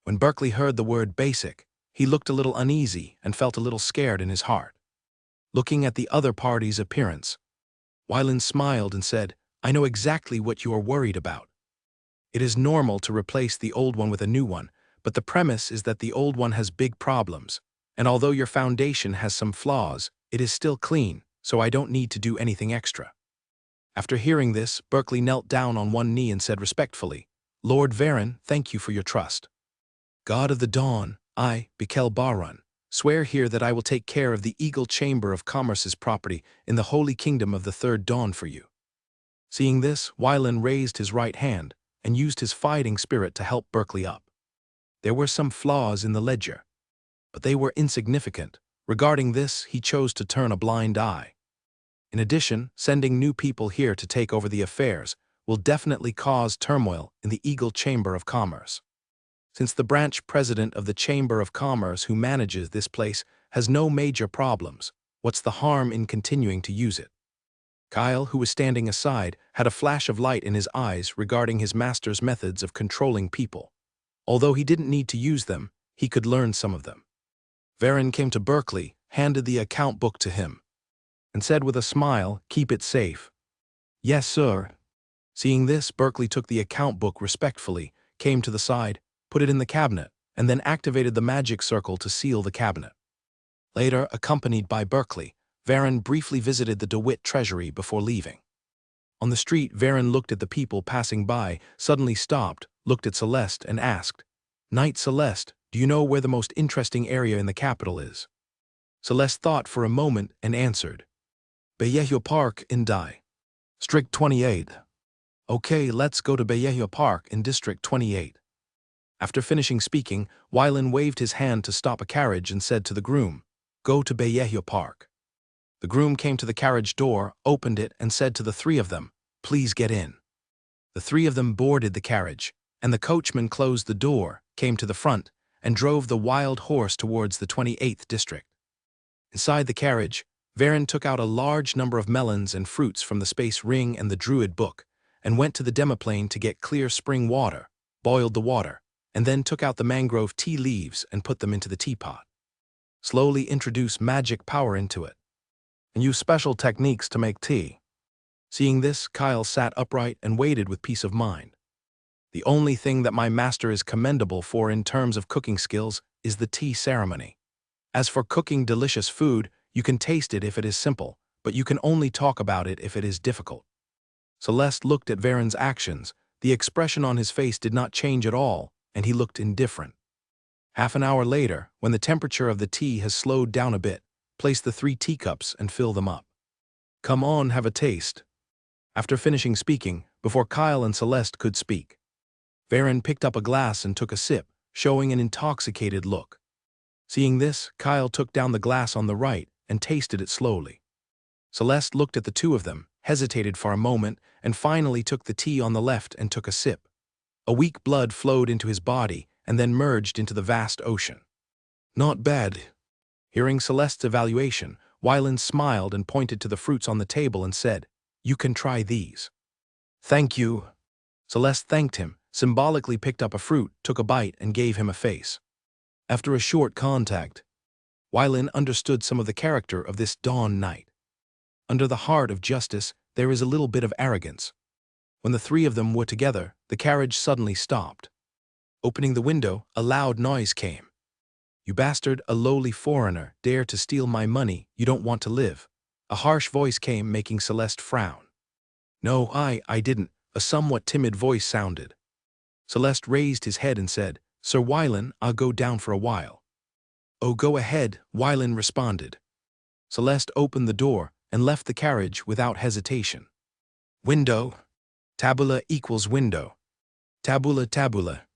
When Berkeley heard the word basic, he looked a little uneasy and felt a little scared in his heart. Looking at the other party's appearance, Wylan smiled and said, "I know exactly what you are worried about. It is normal to replace the old one with a new one, but the premise is that the old one has big problems, and although your foundation has some flaws, it is still clean, so I don't need to do anything extra." After hearing this, Berkeley knelt down on one knee and said respectfully, "Lord Varen, thank you for your trust. God of the Dawn, I, Bikel Barun, swear here that I will take care of the Eagle Chamber of Commerce's property in the Holy Kingdom of the Third Dawn for you." Seeing this, Wylan raised his right hand and used his fighting spirit to help Berkeley up. There were some flaws in the ledger, but they were insignificant. Regarding this, he chose to turn a blind eye. In addition, sending new people here to take over the affairs will definitely cause turmoil in the Eagle Chamber of Commerce. Since the branch president of the Chamber of Commerce who manages this place has no major problems, what's the harm in continuing to use it? Kyle, who was standing aside, had a flash of light in his eyes regarding his master's methods of controlling people. Although he didn't need to use them, he could learn some of them. Varen came to Berkeley, handed the account book to him, and said with a smile, "Keep it safe." "Yes, sir." Seeing this, Berkeley took the account book respectfully, came to the side, put it in the cabinet, and then activated the magic circle to seal the cabinet. Later, accompanied by Berkeley, Varen briefly visited the DeWitt treasury before leaving. On the street, Varen looked at the people passing by, suddenly stopped, looked at Celeste, and asked, "Knight Celeste, do you know where the most interesting area in the capital is?" Celeste thought for a moment and answered, "Bellejo Park in District 28. Okay, let's go to Bellejo Park in District 28. After finishing speaking, Wylan waved his hand to stop a carriage and said to the groom, "Go to Bellejo Park." The groom came to the carriage door, opened it, and said to the 3 of them, "Please get in." The 3 of them boarded the carriage, and the coachman closed the door, came to the front, and drove the wild horse towards the 28th district. Inside the carriage, Varen took out a large number of melons and fruits from the space ring and the druid book, and went to the demoplane to get clear spring water, boiled the water, and then took out the mangrove tea leaves and put them into the teapot. Slowly introduce magic power into it, and use special techniques to make tea. Seeing this, Kyle sat upright and waited with peace of mind. The only thing that my master is commendable for in terms of cooking skills is the tea ceremony. As for cooking delicious food, you can taste it if it is simple, but you can only talk about it if it is difficult. Celeste looked at Varen's actions. The expression on his face did not change at all, and he looked indifferent. Half an hour later, when the temperature of the tea has slowed down a bit, place the 3 teacups and fill them up. "Come on, have a taste." After finishing speaking, before Kyle and Celeste could speak, Varen picked up a glass and took a sip, showing an intoxicated look. Seeing this, Kyle took down the glass on the right and tasted it slowly. Celeste looked at the 2 of them, hesitated for a moment, and finally took the tea on the left and took a sip. A weak blood flowed into his body and then merged into the vast ocean. Not bad. Hearing Celeste's evaluation, Wyland smiled and pointed to the fruits on the table and said, "You can try these." "Thank you." Celeste thanked him, symbolically picked up a fruit, took a bite, and gave him a face. After a short contact, Wyland understood some of the character of this dawn knight. Under the heart of justice, there is a little bit of arrogance. When the three of them were together, the carriage suddenly stopped. Opening the window, a loud noise came. "You bastard, a lowly foreigner, dare to steal my money, you don't want to live." A harsh voice came, making Celeste frown. "No, I didn't," a somewhat timid voice sounded. Celeste raised his head and said, "Sir Wyland, I'll go down for a while." "Oh, go ahead," Wyland responded. Celeste opened the door and left the carriage without hesitation. Window. Tabula equals window. Tabula tabula.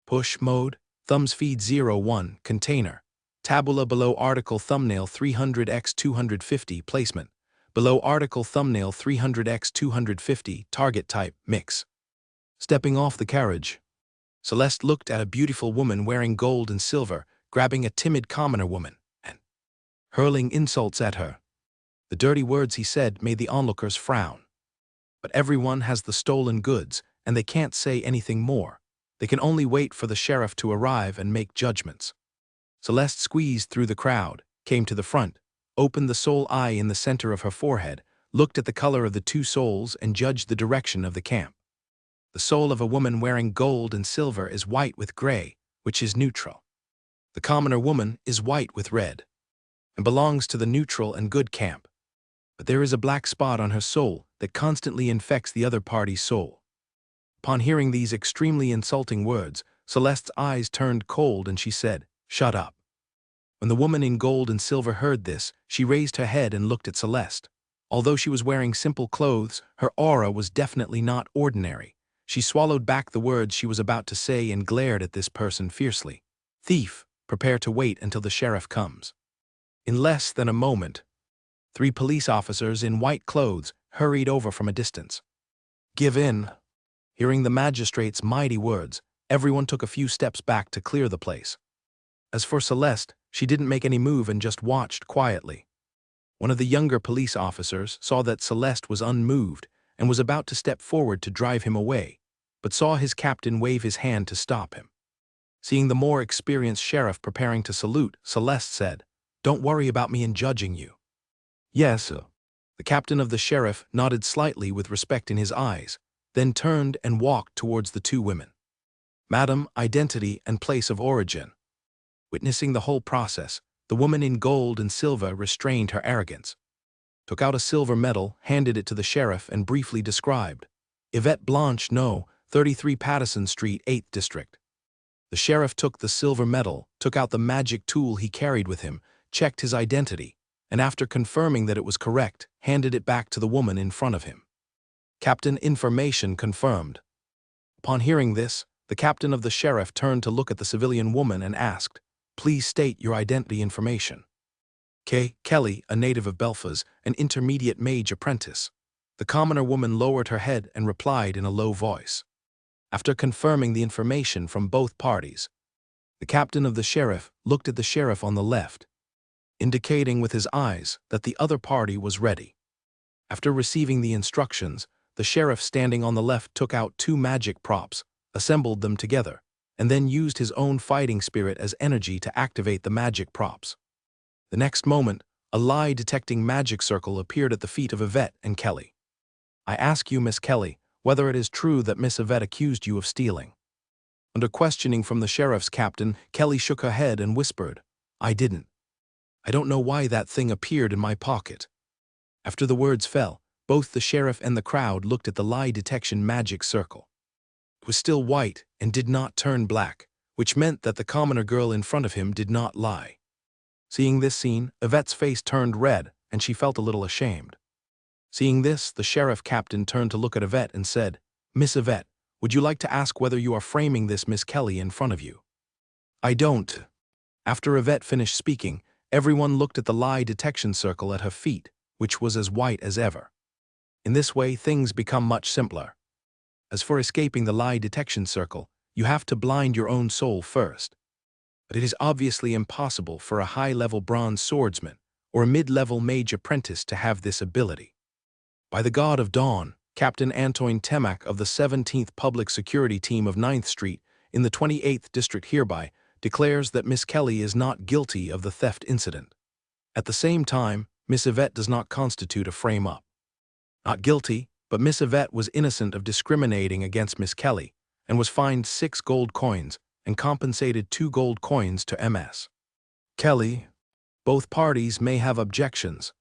Push mode. Thumbs feed 01 container. Tabula below article thumbnail 300x 250 placement. Below article thumbnail 300x 250 target type mix. Stepping off the carriage, Celeste looked at a beautiful woman wearing gold and silver, grabbing a timid commoner woman and hurling insults at her. The dirty words he said made the onlookers frown. But everyone has the stolen goods, and they can't say anything more. They can only wait for the sheriff to arrive and make judgments. Celeste squeezed through the crowd, came to the front, opened the soul eye in the center of her forehead, looked at the color of the two souls, and judged the direction of the camp. The soul of a woman wearing gold and silver is white with gray, which is neutral. The commoner woman is white with red, and belongs to the neutral and good camp. But there is a black spot on her soul that constantly infects the other party's soul. Upon hearing these extremely insulting words, Celeste's eyes turned cold and she said, "Shut up." When the woman in gold and silver heard this, she raised her head and looked at Celeste. Although she was wearing simple clothes, her aura was definitely not ordinary. She swallowed back the words she was about to say and glared at this person fiercely. "Thief, prepare to wait until the sheriff comes." In less than a moment, 3 police officers in white clothes hurried over from a distance. "Give in." Hearing the magistrate's mighty words, everyone took a few steps back to clear the place. As for Celeste, she didn't make any move and just watched quietly. One of the younger police officers saw that Celeste was unmoved and was about to step forward to drive him away, but saw his captain wave his hand to stop him. Seeing the more experienced sheriff preparing to salute, Celeste said, "Don't worry about me in judging you." "Yes, sir." The captain of the sheriff nodded slightly with respect in his eyes, then turned and walked towards the 2 women. "Madam, identity and place of origin." Witnessing the whole process, the woman in gold and silver restrained her arrogance, took out a silver medal, handed it to the sheriff, and briefly described, "Yvette Blanche, No. 33 Patterson Street, 8th District." The sheriff took the silver medal, took out the magic tool he carried with him, checked his identity, and after confirming that it was correct, handed it back to the woman in front of him. "Captain, information confirmed." Upon hearing this, the captain of the sheriff turned to look at the civilian woman and asked, "Please state your identity information." Kelly, a native of Belfast, an intermediate mage apprentice. The commoner woman lowered her head and replied in a low voice. After confirming the information from both parties, the captain of the sheriff looked at the sheriff on the left, indicating with his eyes that the other party was ready. After receiving the instructions, the sheriff standing on the left took out 2 magic props, assembled them together, and then used his own fighting spirit as energy to activate the magic props. The next moment, a lie-detecting magic circle appeared at the feet of Yvette and Kelly. "I ask you, Miss Kelly, whether it is true that Miss Yvette accused you of stealing." Under questioning from the sheriff's captain, Kelly shook her head and whispered, "I didn't. I don't know why that thing appeared in my pocket." After the words fell, both the sheriff and the crowd looked at the lie detection magic circle. It was still white and did not turn black, which meant that the commoner girl in front of him did not lie. Seeing this scene, Yvette's face turned red and she felt a little ashamed. Seeing this, the sheriff captain turned to look at Yvette and said, "Miss Yvette, would you like to ask whether you are framing this Miss Kelly in front of you?" "I don't." After Yvette finished speaking, everyone looked at the lie detection circle at her feet, which was as white as ever. In this way, things become much simpler. As for escaping the lie detection circle, you have to blind your own soul first. But it is obviously impossible for a high-level bronze swordsman or a mid-level mage apprentice to have this ability. By the God of Dawn, Captain Antoine Temak of the 17th Public Security Team of 9th Street in the 28th District hereby declares that Miss Kelly is not guilty of the theft incident. At the same time, Miss Yvette does not constitute a frame-up. Not guilty, but Miss Yvette was innocent of discriminating against Miss Kelly and was fined 6 gold coins and compensated 2 gold coins to Ms. Kelly. Both parties may have objections.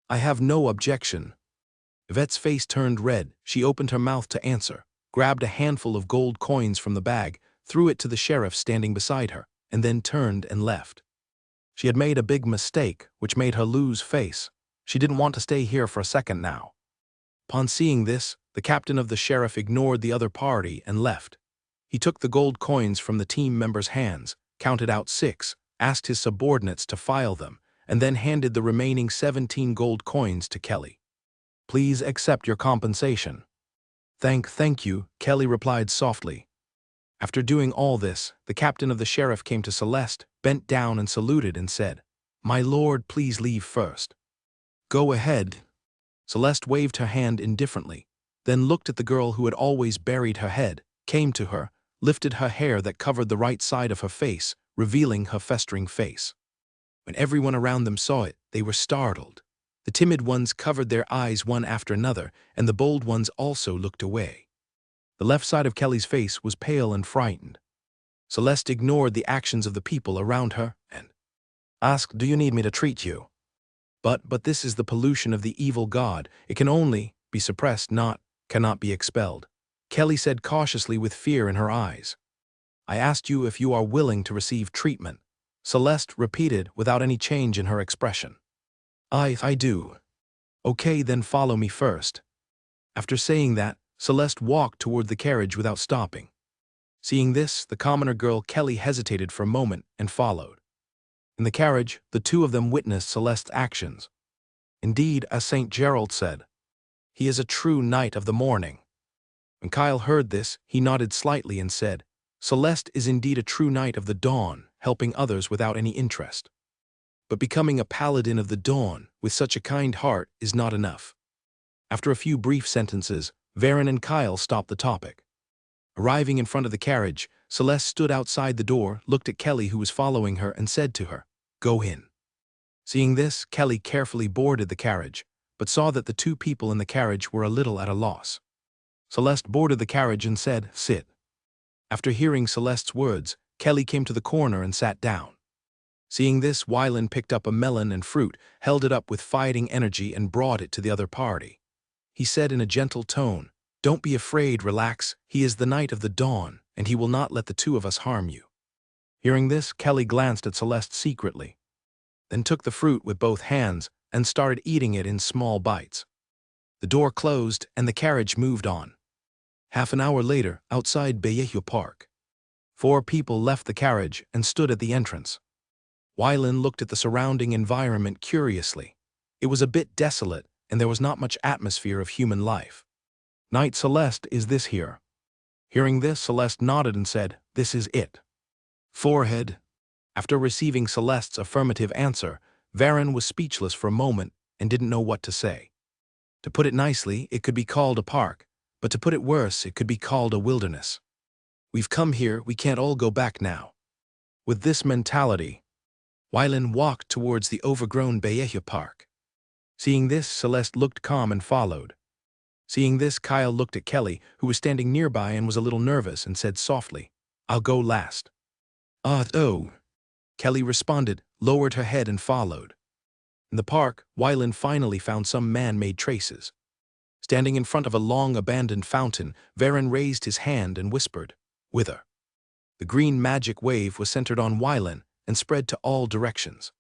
I have no objection. Yvette's face turned red. She opened her mouth to answer, grabbed a handful of gold coins from the bag, threw it to the sheriff standing beside her, and then turned and left. She had made a big mistake, which made her lose face. She didn't want to stay here for a second now. Upon seeing this, the captain of the sheriff ignored the other party and left. He took the gold coins from the team members' hands, counted out 6, asked his subordinates to file them, and then handed the remaining 17 gold coins to Kelly. Please accept your compensation. Thank you, Kelly replied softly. After doing all this, the captain of the sheriff came to Celeste, bent down and saluted and said, "My lord, please leave first." "Go ahead." Celeste waved her hand indifferently, then looked at the girl who had always buried her head, came to her, lifted her hair that covered the right side of her face, revealing her festering face. When everyone around them saw it, they were startled. The timid ones covered their eyes one after another, and the bold ones also looked away. The left side of Kelly's face was pale and frightened. Celeste ignored the actions of the people around her and asked, "Do you need me to treat you?" But this is the pollution of the evil god. It can only be suppressed, cannot be expelled. Kelly said cautiously with fear in her eyes. "I asked you if you are willing to receive treatment," Celeste repeated without any change in her expression. I do." "Okay, then follow me first." After saying that, Celeste walked toward the carriage without stopping. Seeing this, the commoner girl Kelly hesitated for a moment and followed. In the carriage, the two of them witnessed Celeste's actions. Indeed, as St. Gerald said, "He is a true knight of the morning." When Kyle heard this, he nodded slightly and said, "Celeste is indeed a true knight of the dawn, helping others without any interest. But becoming a paladin of the dawn with such a kind heart is not enough." After a few brief sentences, Varen and Kyle stopped the topic. Arriving in front of the carriage, Celeste stood outside the door, looked at Kelly who was following her, and said to her, "Go in." Seeing this, Kelly carefully boarded the carriage, but saw that the two people in the carriage were a little at a loss. Celeste boarded the carriage and said, "Sit." After hearing Celeste's words, Kelly came to the corner and sat down. Seeing this, Wylan picked up a melon and fruit, held it up with fighting energy, and brought it to the other party. He said in a gentle tone, "Don't be afraid, relax. He is the Knight of the Dawn, and he will not let the two of us harm you." Hearing this, Kelly glanced at Celeste secretly, then took the fruit with both hands and started eating it in small bites. The door closed and the carriage moved on. Half an hour later, outside Bayehue Park, 4 people left the carriage and stood at the entrance. Wylan looked at the surrounding environment curiously. It was a bit desolate, and there was not much atmosphere of human life. "Knight Celeste, is this here?" Hearing this, Celeste nodded and said, "This is it." Forehead. After receiving Celeste's affirmative answer, Varen was speechless for a moment and didn't know what to say. To put it nicely, it could be called a park, but to put it worse, it could be called a wilderness. We've come here, we can't all go back now. With this mentality, Wylan walked towards the overgrown Bayehue Park. Seeing this, Celeste looked calm and followed. Seeing this, Kyle looked at Kelly, who was standing nearby and was a little nervous, and said softly, "I'll go last." Oh. Kelly responded, lowered her head and followed. In the park, Wylan finally found some man-made traces. Standing in front of a long abandoned fountain, Varen raised his hand and whispered, "Wither." The green magic wave was centered on Wylan and spread to all directions.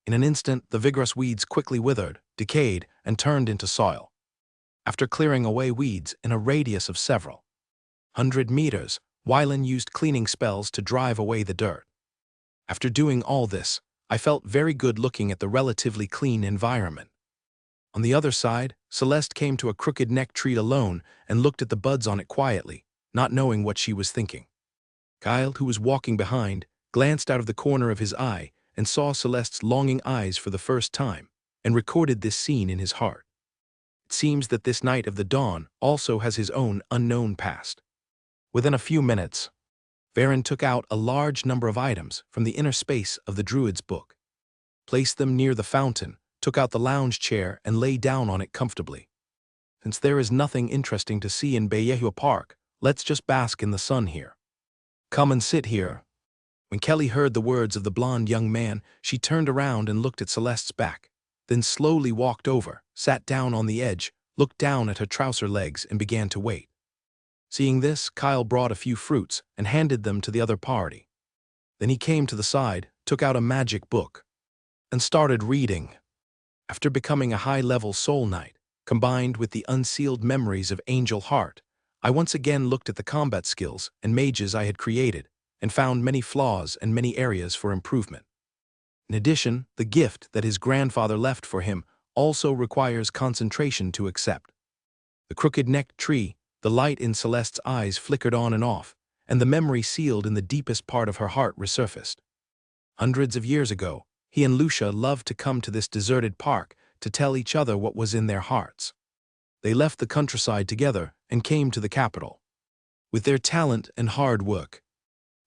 In an instant, the vigorous weeds quickly withered, decayed, and turned into soil. After clearing away weeds in a radius of several 100 meters, Wylan used cleaning spells to drive away the dirt. After doing all this, I felt very good looking at the relatively clean environment. On the other side, Celeste came to a crooked-necked tree alone and looked at the buds on it quietly, not knowing what she was thinking. Kyle, who was walking behind, glanced out of the corner of his eye and saw Celeste's longing eyes for the first time, and recorded this scene in his heart. It seems that this Knight of the Dawn also has his own unknown past. Within a few minutes, Varen took out a large number of items from the inner space of the Druid's book, placed them near the fountain, took out the lounge chair and lay down on it comfortably. Since there is nothing interesting to see in Bayehua Park, let's just bask in the sun here. Come and sit here. When Kelly heard the words of the blonde young man, she turned around and looked at Celeste's back, then slowly walked over, sat down on the edge, looked down at her trouser legs and began to wait. Seeing this, Kyle brought a few fruits and handed them to the other party. Then he came to the side, took out a magic book, and started reading. After becoming a high-level soul knight, combined with the unsealed memories of Angel Heart, I once again looked at the combat skills and mages I had created, and found many flaws and many areas for improvement. In addition, the gift that his grandfather left for him also requires concentration to accept. The crooked-necked tree, the light in Celeste's eyes flickered on and off, and the memory sealed in the deepest part of her heart resurfaced. Hundreds of years ago, he and Lucia loved to come to this deserted park to tell each other what was in their hearts. They left the countryside together and came to the capital. With their talent and hard work,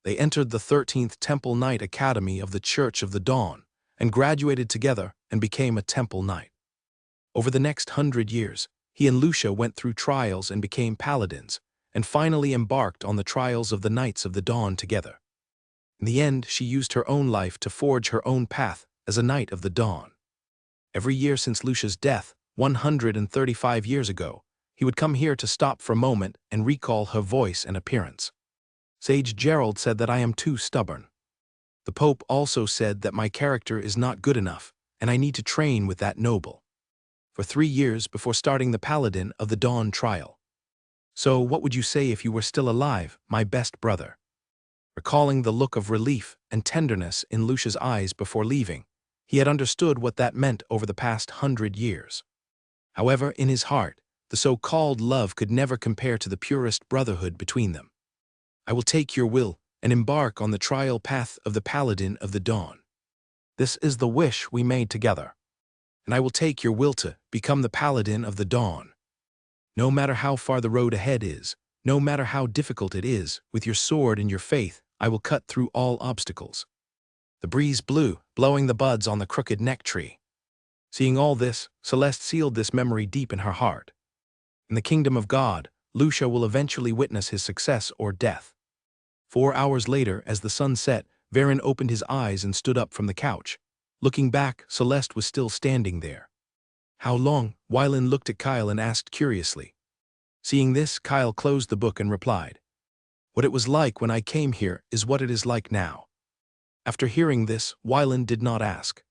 they entered the 13th Temple Knight Academy of the Church of the Dawn and graduated together and became a Temple Knight. Over the next 100 years, he and Lucia went through trials and became paladins, and finally embarked on the trials of the Knights of the Dawn together. In the end, she used her own life to forge her own path as a Knight of the Dawn. Every year since Lucia's death, 135 years ago, he would come here to stop for a moment and recall her voice and appearance. Sage Gerald said that I am too stubborn. The Pope also said that my character is not good enough, and I need to train with that noble. For 3 years before starting the Paladin of the Dawn trial. So what would you say if you were still alive, my best brother? Recalling the look of relief and tenderness in Lucia's eyes before leaving, he had understood what that meant over the past 100 years. However, in his heart, the so-called love could never compare to the purest brotherhood between them. I will take your will and embark on the trial path of the Paladin of the Dawn. This is the wish we made together. And I will take your will to become the Paladin of the Dawn. No matter how far the road ahead is, no matter how difficult it is, with your sword and your faith, I will cut through all obstacles. The breeze blew, blowing the buds on the crooked neck tree. Seeing all this, Celeste sealed this memory deep in her heart. In the kingdom of God, Lucia will eventually witness his success or death. 4 hours later, as the sun set, Varen opened his eyes and stood up from the couch. Looking back, Celeste was still standing there. How long? Wylan looked at Kyle and asked curiously. Seeing this, Kyle closed the book and replied, "What it was like when I came here is what it is like now." After hearing this, Wylan did not ask.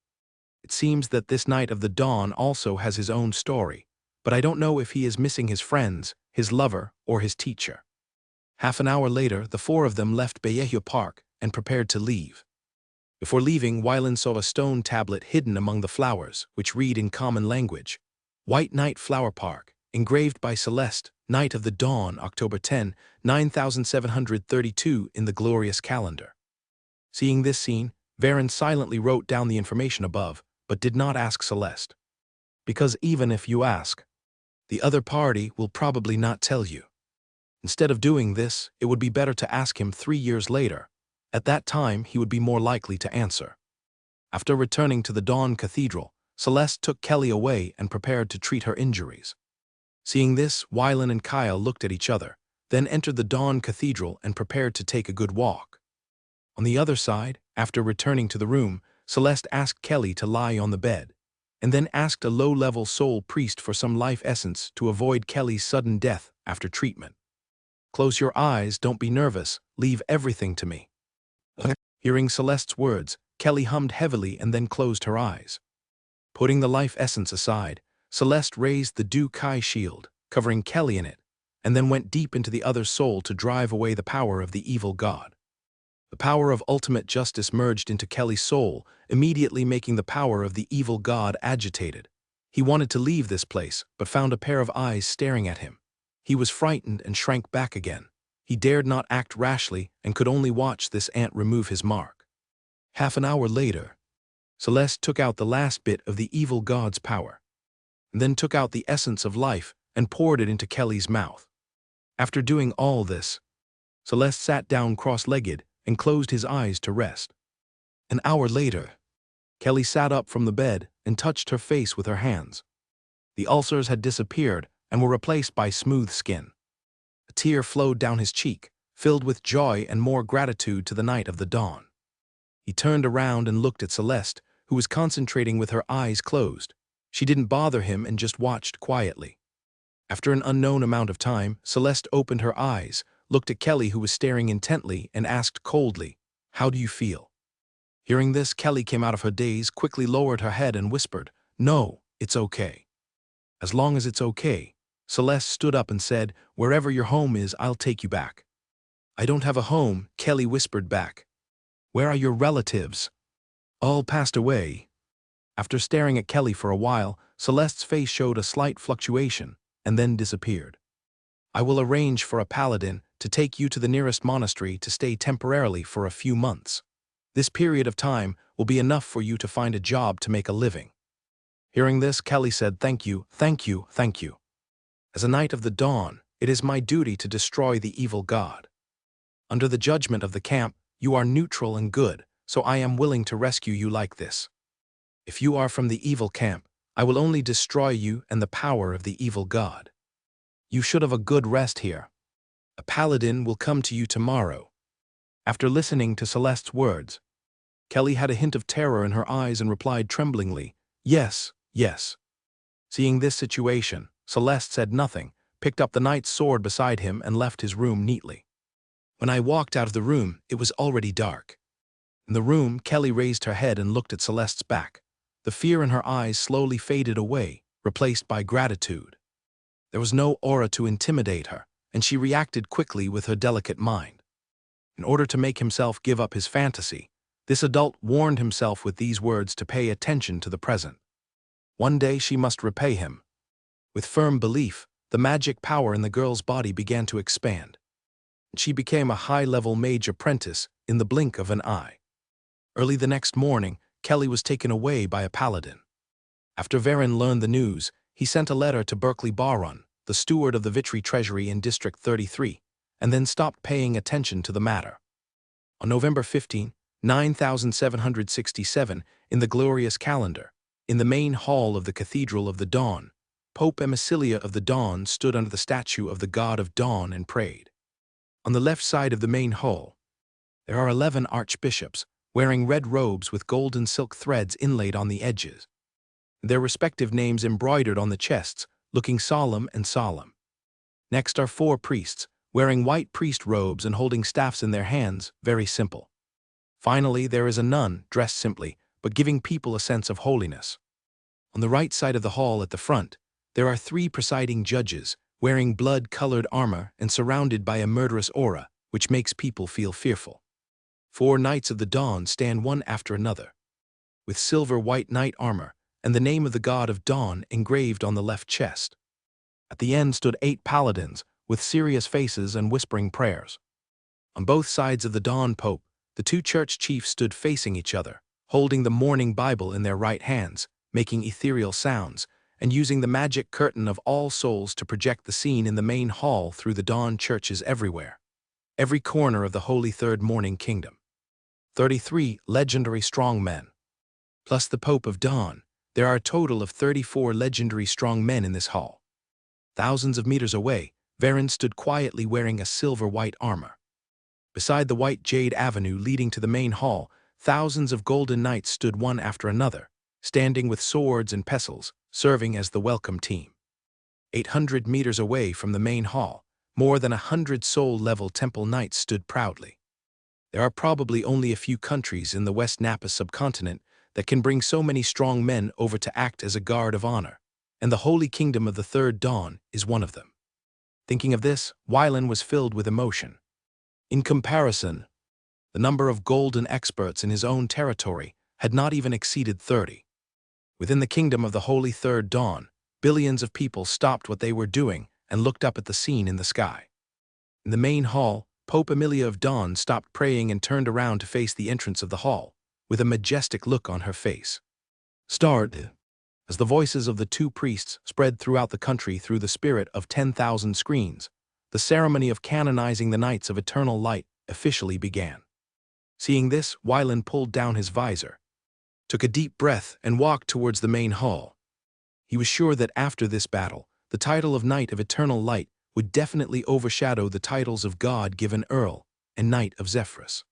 It seems that this Knight of the Dawn also has his own story, but I don't know if he is missing his friends, his lover, or his teacher. Half an hour later, the 4 of them left Bayehua Park and prepared to leave. Before leaving, Wylan saw a stone tablet hidden among the flowers, which read in common language, "White Knight Flower Park, engraved by Celeste, Knight of the Dawn, October 10, 9732 in the glorious calendar." Seeing this scene, Varen silently wrote down the information above, but did not ask Celeste. Because even if you ask, the other party will probably not tell you. Instead of doing this, it would be better to ask him 3 years later. At that time, he would be more likely to answer. After returning to the Dawn Cathedral, Celeste took Kelly away and prepared to treat her injuries. Seeing this, Wylan and Kyle looked at each other, then entered the Dawn Cathedral and prepared to take a good walk. On the other side, after returning to the room, Celeste asked Kelly to lie on the bed, and then asked a low-level soul priest for some life essence to avoid Kelly's sudden death after treatment. "Close your eyes, don't be nervous, leave everything to me." Hearing Celeste's words, Kelly hummed heavily and then closed her eyes. Putting the life essence aside, Celeste raised the Du Kai shield, covering Kelly in it, and then went deep into the other's soul to drive away the power of the evil god. The power of ultimate justice merged into Kelly's soul, immediately making the power of the evil god agitated. He wanted to leave this place, but found a pair of eyes staring at him. He was frightened and shrank back again. He dared not act rashly and could only watch this ant remove his mark. Half an hour later, Celeste took out the last bit of the evil god's power, and then took out the essence of life and poured it into Kelly's mouth. After doing all this, Celeste sat down cross-legged and closed his eyes to rest. An hour later, Kelly sat up from the bed and touched her face with her hands. The ulcers had disappeared and were replaced by smooth skin. A tear flowed down his cheek, filled with joy and more gratitude to the night of the dawn. He turned around and looked at Celeste, who was concentrating with her eyes closed. She didn't bother him and just watched quietly. After an unknown amount of time, Celeste opened her eyes, looked at Kelly, who was staring intently, and asked coldly, "How do you feel?" Hearing this, Kelly came out of her daze, quickly lowered her head and whispered, "No, it's okay." "As long as it's okay." Celeste stood up and said, "Wherever your home is, I'll take you back." "I don't have a home," Kelly whispered back. "Where are your relatives?" "All passed away." After staring at Kelly for a while, Celeste's face showed a slight fluctuation and then disappeared. "I will arrange for a paladin to take you to the nearest monastery to stay temporarily for a few months. This period of time will be enough for you to find a job to make a living." Hearing this, Kelly said, "Thank you, thank you, thank you. As a knight of the dawn, it is my duty to destroy the evil god. Under the judgment of the camp, you are neutral and good, so I am willing to rescue you like this. If you are from the evil camp, I will only destroy you and the power of the evil god. You should have a good rest here. A paladin will come to you tomorrow." After listening to Celeste's words, Kelly had a hint of terror in her eyes and replied tremblingly, "Yes, yes." Seeing this situation, Celeste said nothing, picked up the knight's sword beside him and left his room neatly. When I walked out of the room, it was already dark. In the room, Kelly raised her head and looked at Celeste's back. The fear in her eyes slowly faded away, replaced by gratitude. There was no aura to intimidate her, and she reacted quickly with her delicate mind. In order to make himself give up his fantasy, this adult warned himself with these words to pay attention to the present. One day she must repay him. With firm belief, the magic power in the girl's body began to expand. She became a high-level mage apprentice in the blink of an eye. Early the next morning, Kelly was taken away by a paladin. After Varen learned the news, he sent a letter to Berkeley Baron, the steward of the Vitry Treasury in District 33, and then stopped paying attention to the matter. On November 15, 9767, in the glorious calendar, in the main hall of the Cathedral of the Dawn, Pope Emicilia of the Dawn stood under the statue of the God of Dawn and prayed. On the left side of the main hall, there are 11 archbishops wearing red robes with golden silk threads inlaid on the edges, their respective names embroidered on the chests, looking solemn and solemn. Next are 4 priests, wearing white priest robes and holding staffs in their hands, very simple. Finally, there is a nun, dressed simply, but giving people a sense of holiness. On the right side of the hall at the front, there are 3 presiding judges, wearing blood-colored armor and surrounded by a murderous aura, which makes people feel fearful. 4 knights of the dawn stand one after another, with silver-white knight armor and the name of the god of dawn engraved on the left chest. At the end stood 8 paladins, with serious faces and whispering prayers. On both sides of the Dawn Pope, the 2 church chiefs stood facing each other, holding the morning Bible in their right hands, making ethereal sounds, and using the magic curtain of All Souls to project the scene in the main hall through the Dawn churches everywhere, every corner of the Holy Third Morning Kingdom. 33 legendary strong men. Plus the Pope of Dawn, there are a total of 34 legendary strong men in this hall. Thousands of meters away, Varen stood quietly wearing a silver-white armor. Beside the white jade avenue leading to the main hall, thousands of golden knights stood one after another, standing with swords and pestles, serving as the welcome team. 800 meters away from the main hall, more than 100 soul-level temple knights stood proudly. There are probably only a few countries in the West Napa subcontinent that can bring so many strong men over to act as a guard of honor, and the Holy Kingdom of the Third Dawn is one of them. Thinking of this, Wylan was filled with emotion. In comparison, the number of golden experts in his own territory had not even exceeded 30. Within the kingdom of the Holy Third Dawn, billions of people stopped what they were doing and looked up at the scene in the sky. In the main hall, Pope Emilia of Dawn stopped praying and turned around to face the entrance of the hall, with a majestic look on her face. Start. As the voices of the two priests spread throughout the country through the spirit of 10,000 screens, the ceremony of canonizing the Knights of Eternal Light officially began. Seeing this, Wylan pulled down his visor, took a deep breath, and walked towards the main hall. He was sure that after this battle, the title of Knight of Eternal Light would definitely overshadow the titles of God-given Earl and Knight of Zephyrus.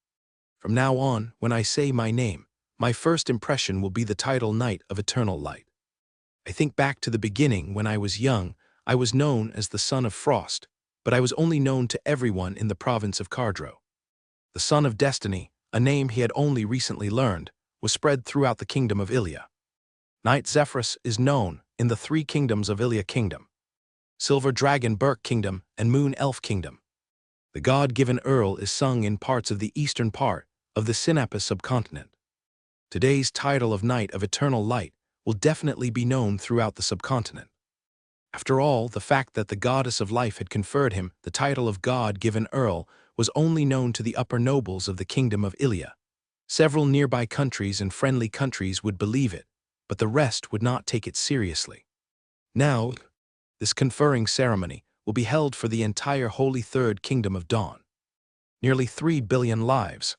From now on, when I say my name, my first impression will be the title Knight of Eternal Light. I think back to the beginning when I was young. I was known as the Son of Frost, but I was only known to everyone in the province of Cardro. The Son of Destiny, a name he had only recently learned, was spread throughout the kingdom of Ilia. Knight Zephyrus is known in the three kingdoms of Ilia Kingdom, Silver Dragon Burke Kingdom, and Moon Elf Kingdom. The God-given Earl is sung in parts of the eastern part of the Sinapis subcontinent. Today's title of Knight of Eternal Light will definitely be known throughout the subcontinent. After all, the fact that the Goddess of Life had conferred him the title of God-given Earl was only known to the upper nobles of the kingdom of Ilia. Several nearby countries and friendly countries would believe it, but the rest would not take it seriously. Now, this conferring ceremony will be held for the entire Holy Third Kingdom of Dawn. Nearly 3 billion lives.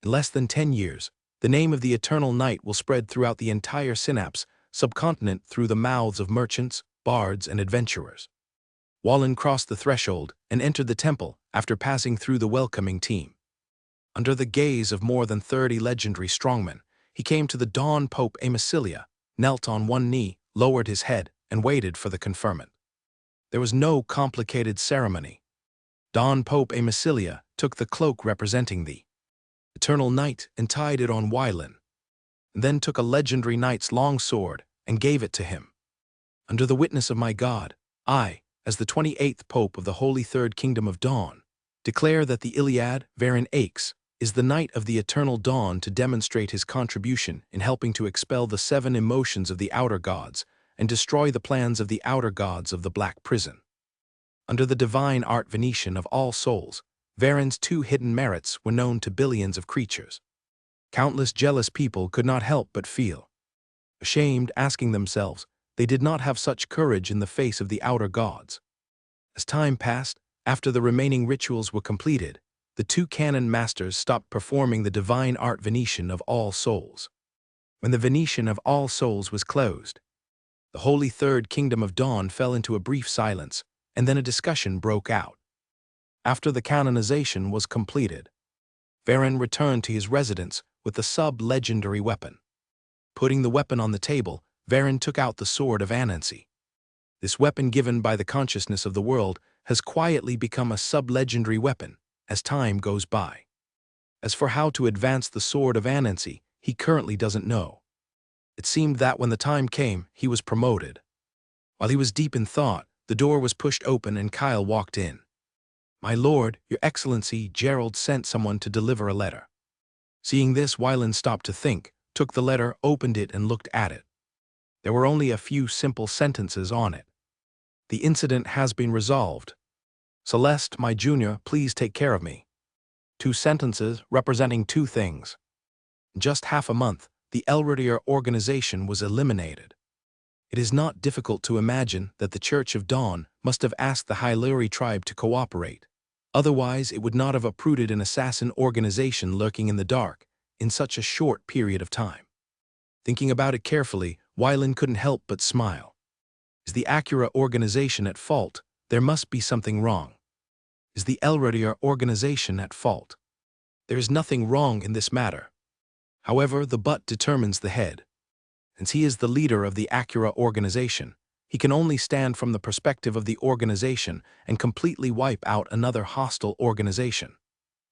In less than 10 years, the name of the Eternal Knight will spread throughout the entire Synapse subcontinent through the mouths of merchants, bards, and adventurers. Wallen crossed the threshold and entered the temple after passing through the welcoming team. Under the gaze of more than 30 legendary strongmen, he came to the Dawn Pope Amicilia, knelt on one knee, lowered his head, and waited for the conferment. There was no complicated ceremony. Dawn Pope Amicilia took the cloak representing the Eternal Knight and tied it on Wylan, and then took a legendary knight's long sword and gave it to him. Under the witness of my God, I, as the 28th Pope of the Holy Third Kingdom of Dawn, declare that the Iliad, Varen Aix, is the Knight of the Eternal Dawn to demonstrate his contribution in helping to expel the 7 emotions of the outer gods and destroy the plans of the outer gods of the Black Prison. Under the divine art Venetian of all souls, Varen's 2 hidden merits were known to billions of creatures. Countless jealous people could not help but feel ashamed, asking themselves, they did not have such courage in the face of the outer gods. As time passed, after the remaining rituals were completed, the 2 canon masters stopped performing the divine art Venetian of all souls. When the Venetian of all souls was closed, the Holy Third Kingdom of Dawn fell into a brief silence, and then a discussion broke out. After the canonization was completed, Varen returned to his residence with the sub-legendary weapon. Putting the weapon on the table, Varen took out the Sword of Anansi. This weapon, given by the consciousness of the world, has quietly become a sub-legendary weapon as time goes by. As for how to advance the Sword of Anansi, he currently doesn't know. It seemed that when the time came, he was promoted. While he was deep in thought, the door was pushed open and Kyle walked in. My lord, your excellency, Gerald sent someone to deliver a letter. Seeing this, Wylan stopped to think, took the letter, opened it, and looked at it. There were only a few simple sentences on it. The incident has been resolved. Celeste, my junior, please take care of me. 2 sentences representing 2 things. In just half a month, the Elridier organization was eliminated. It is not difficult to imagine that the Church of Dawn must have asked the Hyluri tribe to cooperate. Otherwise, it would not have uprooted an assassin organization lurking in the dark in such a short period of time. Thinking about it carefully, Wylan couldn't help but smile. Is the Acura organization at fault? There must be something wrong. Is the Elridier organization at fault? There is nothing wrong in this matter. However, the butt determines the head. Since he is the leader of the Acura organization, he can only stand from the perspective of the organization and completely wipe out another hostile organization.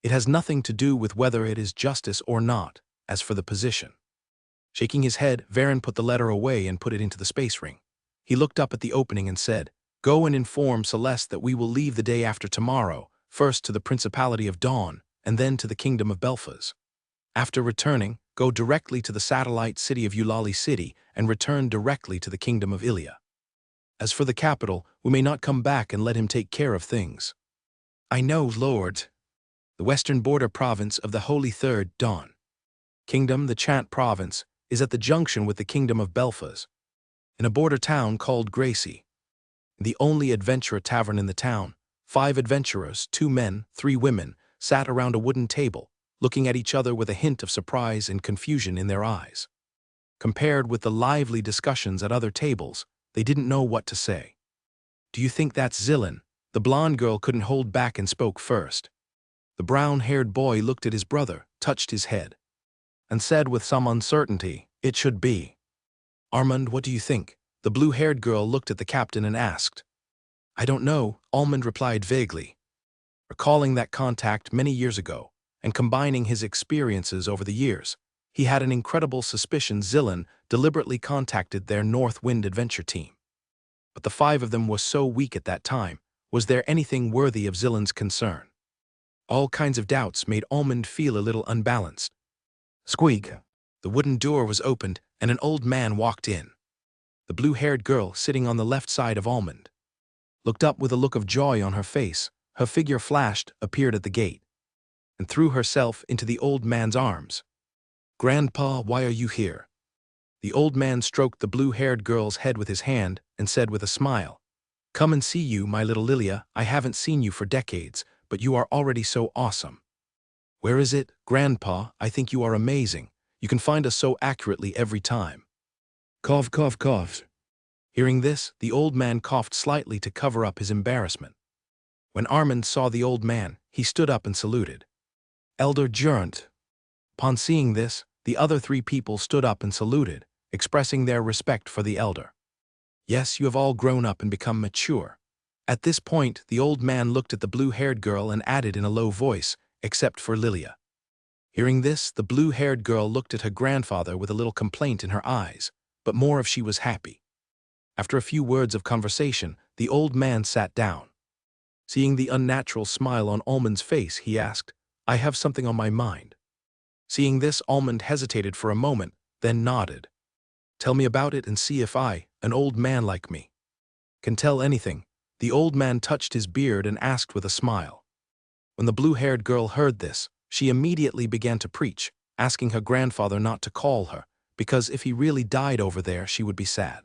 It has nothing to do with whether it is justice or not, as for the position. Shaking his head, Varen put the letter away and put it into the space ring. He looked up at the opening and said, "Go and inform Celeste that we will leave the day after tomorrow, first to the Principality of Dawn, and then to the Kingdom of Belfaz." After returning, go directly to the satellite city of Eulalie City and return directly to the kingdom of Ilia. As for the capital, we may not come back and let him take care of things. I know, Lord. The western border province of the Holy Third Dawn Kingdom, the Chant province, is at the junction with the kingdom of Belfaz, in a border town called Gracie. The only adventurer tavern in the town, 5 adventurers, 2 men, 3 women, sat around a wooden table, looking at each other with a hint of surprise and confusion in their eyes. Compared with the lively discussions at other tables, they didn't know what to say. Do you think that's Zillin? The blonde girl couldn't hold back and spoke first. The brown-haired boy looked at his brother, touched his head, and said with some uncertainty, "It should be." Armand, what do you think? The blue-haired girl looked at the captain and asked. I don't know, Armand replied vaguely, recalling that contact many years ago, and combining his experiences over the years. He had an incredible suspicion Zillin deliberately contacted their North Wind adventure team. But the 5 of them were so weak at that time. Was there anything worthy of Zillin's concern? All kinds of doubts made Almond feel a little unbalanced. Squeak! The wooden door was opened and an old man walked in. The blue-haired girl, sitting on the left side of Almond, looked up with a look of joy on her face. Her figure flashed, appeared at the gate, and threw herself into the old man's arms. Grandpa, why are you here? The old man stroked the blue-haired girl's head with his hand and said with a smile, Come and see you, my little Lilia. I haven't seen you for decades, but you are already so awesome. Where is it? Grandpa, I think you are amazing. You can find us so accurately every time. Cough, cough, cough. Hearing this, the old man coughed slightly to cover up his embarrassment. When Armand saw the old man, he stood up and saluted. Elder Geraint. Upon seeing this, the other 3 people stood up and saluted, expressing their respect for the elder. Yes, you have all grown up and become mature. At this point, the old man looked at the blue-haired girl and added in a low voice, except for Lilia. Hearing this, the blue-haired girl looked at her grandfather with a little complaint in her eyes, but more if she was happy. After a few words of conversation, the old man sat down. Seeing the unnatural smile on Almond's face, he asked, I have something on my mind. Seeing this, Almond hesitated for a moment, then nodded. Tell me about it and see if I, an old man like me, can tell anything. The old man touched his beard and asked with a smile. When the blue-haired girl heard this, she immediately began to preach, asking her grandfather not to call her, because if he really died over there, she would be sad.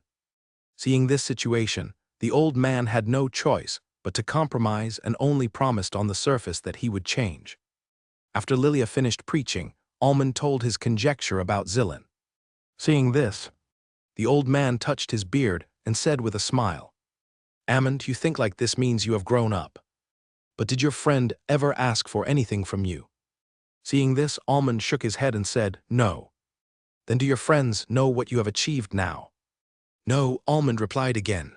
Seeing this situation, the old man had no choice but to compromise and only promised on the surface that he would change. After Lilia finished preaching, Almond told his conjecture about Zillin. Seeing this, the old man touched his beard and said with a smile, Amond, you think like this means you have grown up. But did your friend ever ask for anything from you? Seeing this, Almond shook his head and said, No. Then do your friends know what you have achieved now? No, Almond replied again.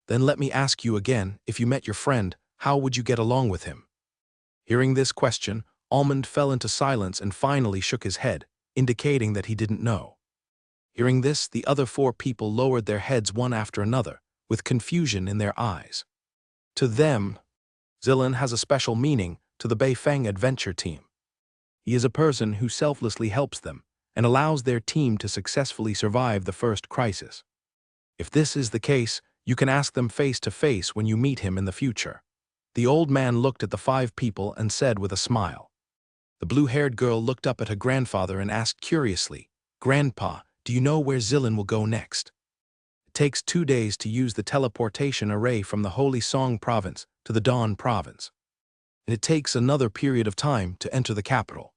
Then let me ask you again, if you met your friend, how would you get along with him? Hearing this question, Almond fell into silence and finally shook his head, indicating that he didn't know. Hearing this, the other 4 people lowered their heads one after another, with confusion in their eyes. To them, Zillin has a special meaning to the Beifeng adventure team. He is a person who selflessly helps them and allows their team to successfully survive the first crisis. If this is the case, you can ask them face to face when you meet him in the future. The old man looked at the 5 people and said with a smile. The blue-haired girl looked up at her grandfather and asked curiously, Grandpa, do you know where Zillin will go next? It takes 2 days to use the teleportation array from the Holy Song province to the Dawn province. And it takes another period of time to enter the capital.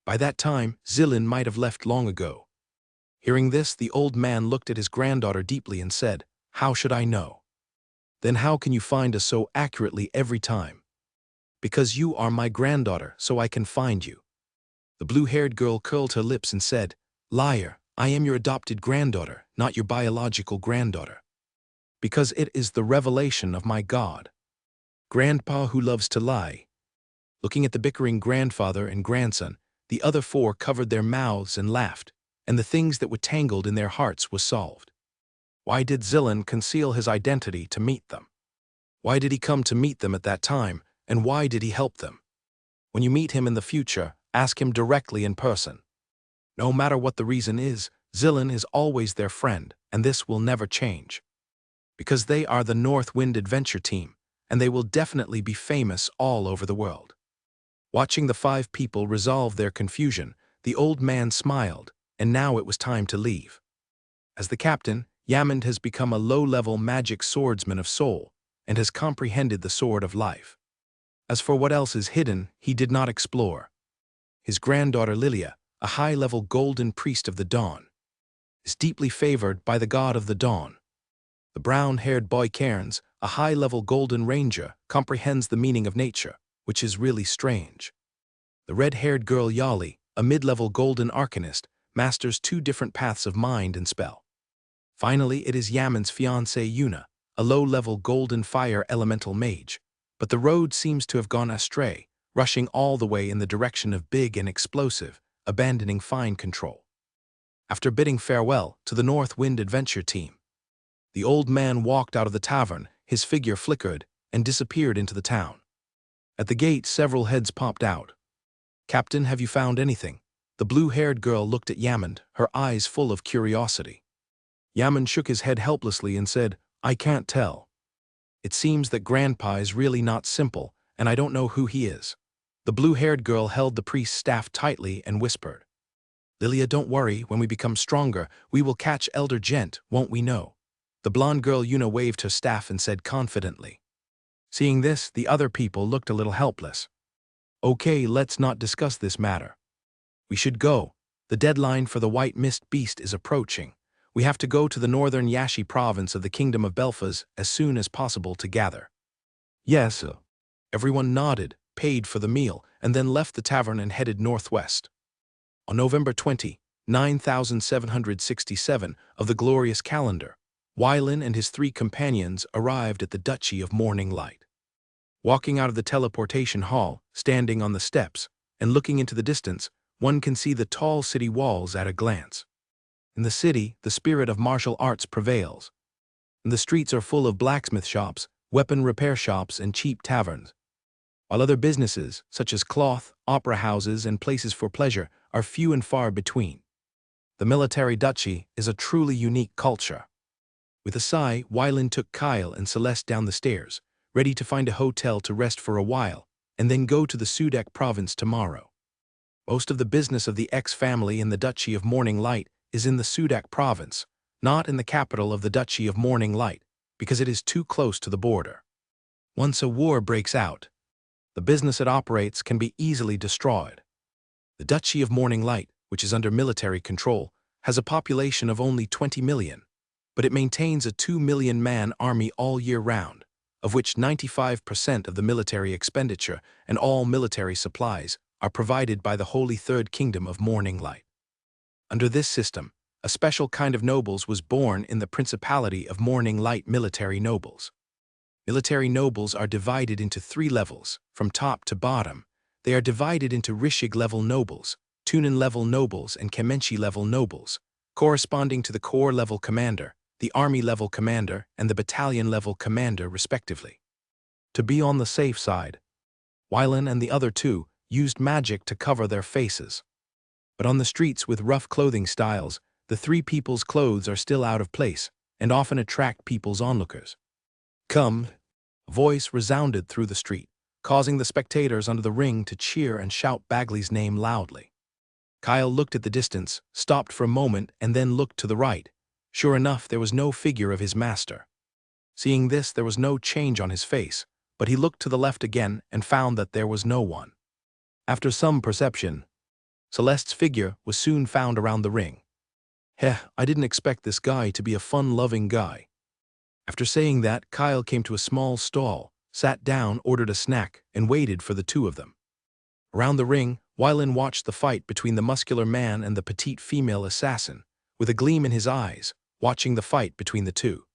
By that time, Zillin might have left long ago. Hearing this, the old man looked at his granddaughter deeply and said, How should I know? Then how can you find us so accurately every time? Because you are my granddaughter, so I can find you. The blue-haired girl curled her lips and said, Liar, I am your adopted granddaughter, not your biological granddaughter. Because it is the revelation of my God. Grandpa who loves to lie. Looking at the bickering grandfather and grandson, the other 4 covered their mouths and laughed, and the things that were tangled in their hearts was solved. Why did Zillin conceal his identity to meet them? Why did he come to meet them at that time, and why did he help them? When you meet him in the future, Ask him directly in person. No matter what the reason is, Zillan is always their friend, and this will never change. Because they are the North Wind Adventure Team, and they will definitely be famous all over the world. Watching the 5 people resolve their confusion, the old man smiled, and now it was time to leave. As the captain, Yamand has become a low-level magic swordsman of soul, and has comprehended the sword of life. As for what else is hidden, he did not explore. His granddaughter Lilia, a high-level golden priest of the dawn, is deeply favored by the god of the dawn. The brown-haired boy Cairns, a high-level golden ranger, comprehends the meaning of nature, which is really strange. The red-haired girl Yali, a mid-level golden arcanist, masters 2 different paths of mind and spell. Finally, it is Yaman's fiancée Yuna, a low-level golden fire elemental mage, but the road seems to have gone astray, rushing all the way in the direction of big and explosive, abandoning fine control. After bidding farewell to the North Wind Adventure Team, the old man walked out of the tavern, his figure flickered, and disappeared into the town. At the gate, several heads popped out. "Captain, have you found anything?" The blue-haired girl looked at Yamand, her eyes full of curiosity. Yamand shook his head helplessly and said, "I can't tell. It seems that Grandpa is really not simple, and I don't know who he is." The blue-haired girl held the priest's staff tightly and whispered, "Lilia, don't worry, when we become stronger, we will catch Elder Gent, won't we know?" The blonde girl Yuna waved her staff and said confidently. Seeing this, the other people looked a little helpless. "Okay, let's not discuss this matter. We should go. The deadline for the White Mist Beast is approaching. We have to go to the northern Yashi province of the Kingdom of Belfaz as soon as possible to gather." "Yes, sir." Everyone nodded, paid for the meal, and then left the tavern and headed northwest. On November 20, 9767 of the glorious calendar, Wylan and his 3 companions arrived at the Duchy of Morning Light. Walking out of the teleportation hall, standing on the steps, and looking into the distance, one can see the tall city walls at a glance. In the city, the spirit of martial arts prevails. And the streets are full of blacksmith shops, weapon repair shops, and cheap taverns. While other businesses, such as cloth, opera houses, and places for pleasure, are few and far between. The military duchy is a truly unique culture. With a sigh, Wylan took Kyle and Celeste down the stairs, ready to find a hotel to rest for a while, and then go to the Sudak province tomorrow. Most of the business of the X family in the Duchy of Morning Light is in the Sudak province, not in the capital of the Duchy of Morning Light, because it is too close to the border. Once a war breaks out, the business it operates can be easily destroyed. The Duchy of Morning Light, which is under military control, has a population of only 20 million, but it maintains a 2 million-man army all year round, of which 95% of the military expenditure and all military supplies are provided by the Holy Third Kingdom of Morning Light. Under this system, a special kind of nobles was born in the Principality of Morning Light military nobles. Military nobles are divided into 3 levels, from top to bottom. They are divided into Rishig-level nobles, Tunin-level nobles, and Kemenchi-level nobles, corresponding to the Corps-level commander, the Army-level commander, and the Battalion-level commander, respectively. To be on the safe side, Wylan and the other 2 used magic to cover their faces. But on the streets with rough clothing styles, the 3 people's clothes are still out of place and often attract people's onlookers. "Come!" A voice resounded through the street, causing the spectators under the ring to cheer and shout Bagley's name loudly. Kyle looked at the distance, stopped for a moment, and then looked to the right. Sure enough, there was no figure of his master. Seeing this, there was no change on his face, but he looked to the left again and found that there was no one. After some perception, Celeste's figure was soon found around the ring. I didn't expect this guy to be a fun-loving guy." After saying that, Kyle came to a small stall, sat down, ordered a snack, and waited for the 2 of them. Around the ring, Wylan watched the fight between the muscular man and the petite female assassin, with a gleam in his eyes, watching the fight between the 2.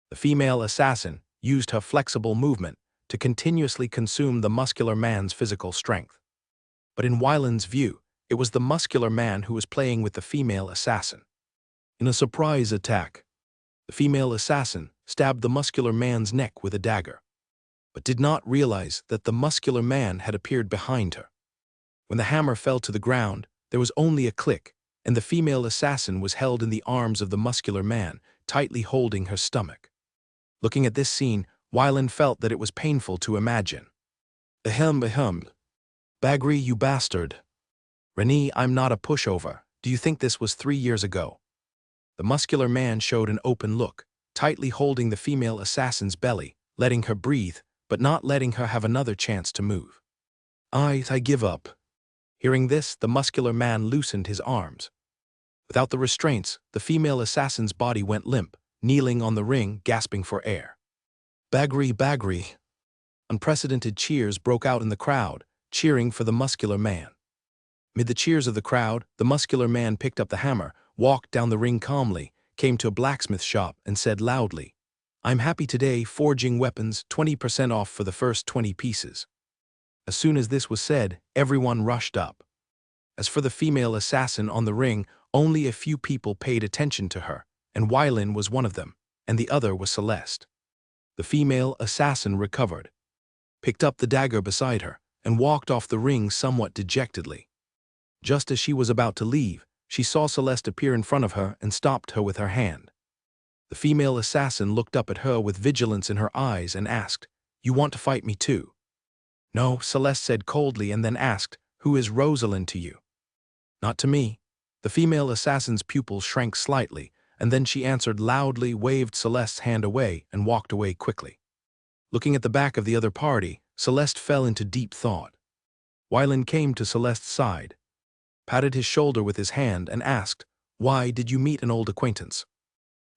The female assassin used her flexible movement to continuously consume the muscular man's physical strength. But in Wylan's view, it was the muscular man who was playing with the female assassin. In a surprise attack, the female assassin stabbed the muscular man's neck with a dagger, but did not realize that the muscular man had appeared behind her. When the hammer fell to the ground, there was only a click, and the female assassin was held in the arms of the muscular man, tightly holding her stomach. Looking at this scene, Wylan felt that it was painful to imagine. Ahem. Bagri, you bastard. Renee, I'm not a pushover. Do you think this was 3 years ago? The muscular man showed an open look, tightly holding the female assassin's belly, letting her breathe, but not letting her have another chance to move. I give up. Hearing this, the muscular man loosened his arms. Without the restraints, the female assassin's body went limp, kneeling on the ring, gasping for air. Bagri. Unprecedented cheers broke out in the crowd, cheering for the muscular man. Mid the cheers of the crowd, the muscular man picked up the hammer, walked down the ring calmly, came to a blacksmith shop, and said loudly, I'm happy today, forging weapons, 20% off for the first 20 pieces. As soon as this was said, everyone rushed up. As for the female assassin on the ring, only a few people paid attention to her, and Wylan was one of them, and the other was Celeste. The female assassin recovered, picked up the dagger beside her, and walked off the ring somewhat dejectedly. Just as she was about to leave, she saw Celeste appear in front of her and stopped her with her hand. The female assassin looked up at her with vigilance in her eyes and asked, You want to fight me too? No, Celeste said coldly, and then asked, Who is Rosalind to you? Not to me. The female assassin's pupils shrank slightly, and then she answered loudly, waved Celeste's hand away, and walked away quickly. Looking at the back of the other party, Celeste fell into deep thought. Wylan came to Celeste's side, patted his shoulder with his hand, and asked, Why did you meet an old acquaintance?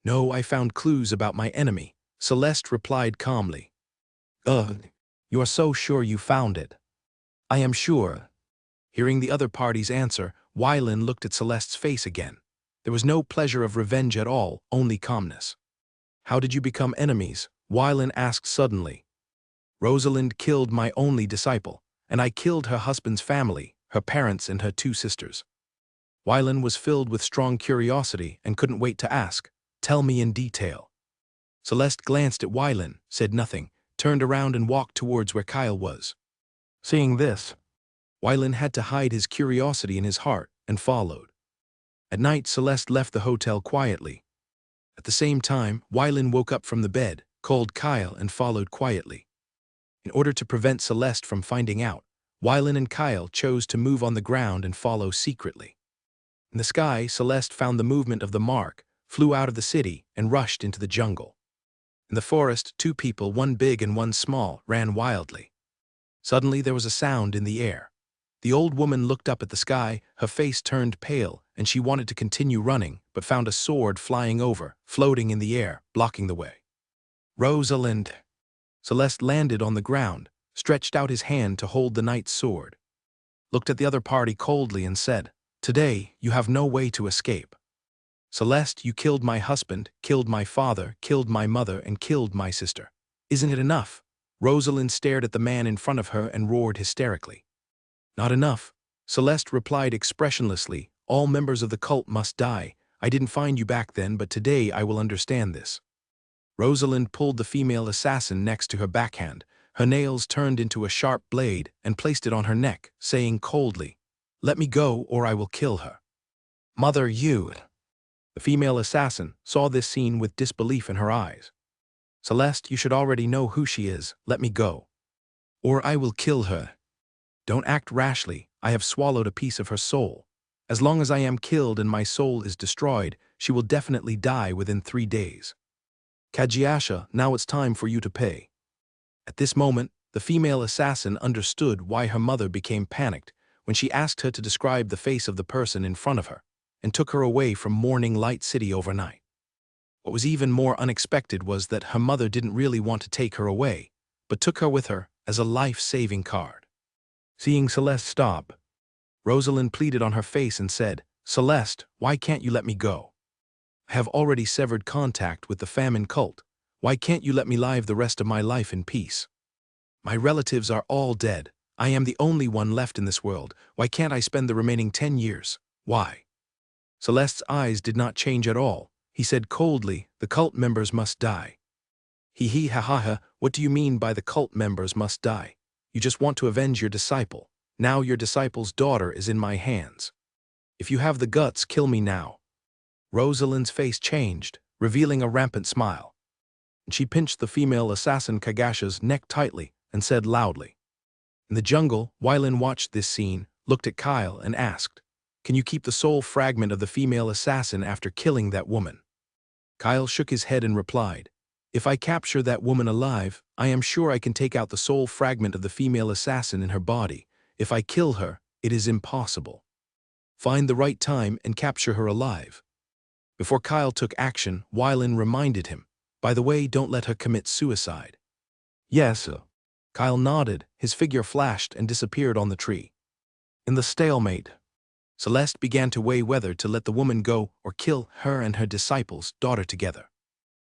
No, I found clues about my enemy, Celeste replied calmly. You are so sure you found it? I am sure. Hearing the other party's answer, Wylan looked at Celeste's face again. There was no pleasure of revenge at all, only calmness. How did you become enemies? Wylan asked suddenly. Rosalind killed my only disciple, and I killed her husband's family, her parents and her 2 sisters. Wylan was filled with strong curiosity and couldn't wait to ask, Tell me in detail. Celeste glanced at Wylan, said nothing, turned around and walked towards where Kyle was. Seeing this, Wylan had to hide his curiosity in his heart and followed. At night, Celeste left the hotel quietly. At the same time, Wylan woke up from the bed, called Kyle, and followed quietly. In order to prevent Celeste from finding out, Wylan and Kyle chose to move on the ground and follow secretly. In the sky, Celeste found the movement of the mark, flew out of the city, and rushed into the jungle. In the forest, 2 people, one big and one small, ran wildly. Suddenly there was a sound in the air. The old woman looked up at the sky, her face turned pale, and she wanted to continue running, but found a sword flying over, floating in the air, blocking the way. Rosalind. Celeste landed on the ground, stretched out his hand to hold the knight's sword, looked at the other party coldly and said, Today, you have no way to escape. Celeste, you killed my husband, killed my father, killed my mother, and killed my sister. Isn't it enough? Rosalind stared at the man in front of her and roared hysterically. Not enough. Celeste replied expressionlessly, All members of the cult must die. I didn't find you back then, but today I will understand this. Rosalind pulled the female assassin next to her backhand. Her nails turned into a sharp blade and placed it on her neck, saying coldly, Let me go or I will kill her. Mother, you. The female assassin saw this scene with disbelief in her eyes. Celeste, you should already know who she is. Let me go. Or I will kill her. Don't act rashly. I have swallowed a piece of her soul. As long as I am killed and my soul is destroyed, she will definitely die within 3 days. Kajiasha, now it's time for you to pay. At this moment, the female assassin understood why her mother became panicked when she asked her to describe the face of the person in front of her, and took her away from Morning Light City overnight. What was even more unexpected was that her mother didn't really want to take her away, but took her with her as a life-saving card. Seeing Celeste stop, Rosalind pleaded on her face and said, Celeste, why can't you let me go? I have already severed contact with the famine cult. Why can't you let me live the rest of my life in peace? My relatives are all dead. I am the only one left in this world. Why can't I spend the remaining 10 years? Why? Celeste's eyes did not change at all. He said coldly, The cult members must die. Ha, what do you mean by the cult members must die? You just want to avenge your disciple. Now your disciple's daughter is in my hands. If you have the guts, kill me now." Rosalind's face changed, revealing a rampant smile. She pinched the female assassin Kagasha's neck tightly and said loudly. In the jungle, Wylin watched this scene, looked at Kyle and asked, "Can you keep the soul fragment of the female assassin after killing that woman?" Kyle shook his head and replied, "If I capture that woman alive, I am sure I can take out the soul fragment of the female assassin in her body. If I kill her, it is impossible. Find the right time and capture her alive." Before Kyle took action, Wylin reminded him, "By the way, don't let her commit suicide." "Yes, sir." Kyle nodded, his figure flashed and disappeared on the tree. In the stalemate, Celeste began to weigh whether to let the woman go or kill her and her disciple's daughter together.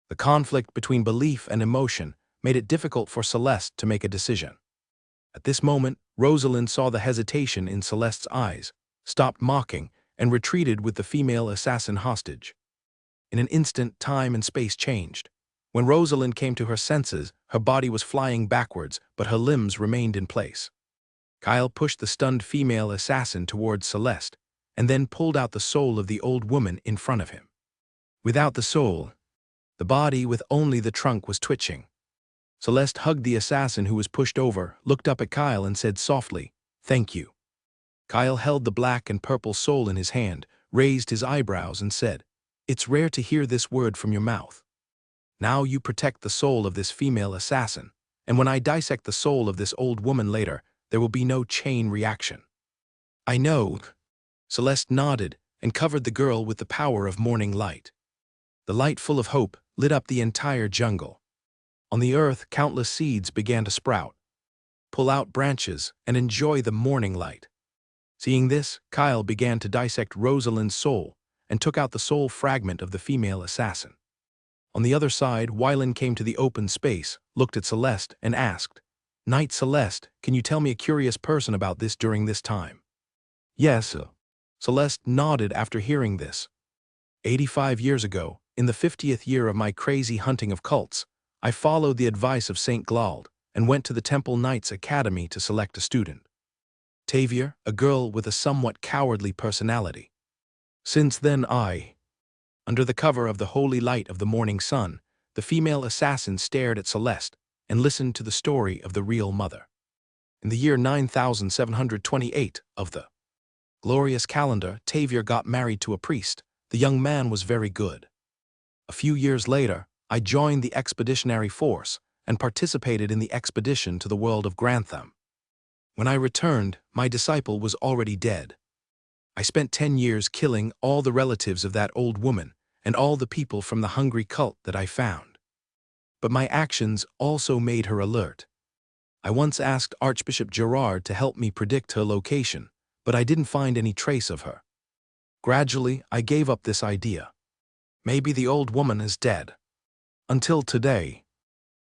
The conflict between belief and emotion made it difficult for Celeste to make a decision. At this moment, Rosalind saw the hesitation in Celeste's eyes, stopped mocking, and retreated with the female assassin hostage. In an instant, time and space changed. When Rosalind came to her senses, her body was flying backwards, but her limbs remained in place. Kyle pushed the stunned female assassin towards Celeste, and then pulled out the soul of the old woman in front of him. Without the soul, the body with only the trunk was twitching. Celeste hugged the assassin who was pushed over, looked up at Kyle and said softly, "Thank you." Kyle held the black and purple soul in his hand, raised his eyebrows and said, "It's rare to hear this word from your mouth. Now you protect the soul of this female assassin, and when I dissect the soul of this old woman later, there will be no chain reaction." "I know." Celeste nodded and covered the girl with the power of morning light. The light, full of hope, lit up the entire jungle. On the earth, countless seeds began to sprout. Pull out branches and enjoy the morning light. Seeing this, Kyle began to dissect Rosalind's soul and took out the soul fragment of the female assassin. On the other side, Wylin came to the open space, looked at Celeste, and asked, "Knight Celeste, can you tell me a curious person about this during this time?" "Yes, sir." Celeste nodded after hearing this. 85 years ago, in the 50th year of my crazy hunting of cults, I followed the advice of St. Glaud and went to the Temple Knights Academy to select a student. Tavia, a girl with a somewhat cowardly personality. Since then under the cover of the holy light of the morning sun, the female assassin stared at Celeste and listened to the story of the real mother. In the year 9728 of the glorious calendar, Tavia got married to a priest. The young man was very good. A few years later, I joined the expeditionary force and participated in the expedition to the world of Grantham. When I returned, my disciple was already dead. I spent 10 years killing all the relatives of that old woman and all the people from the hungry cult that I found. But my actions also made her alert. I once asked Archbishop Gerard to help me predict her location, but I didn't find any trace of her. Gradually, I gave up this idea. Maybe the old woman is dead. Until today,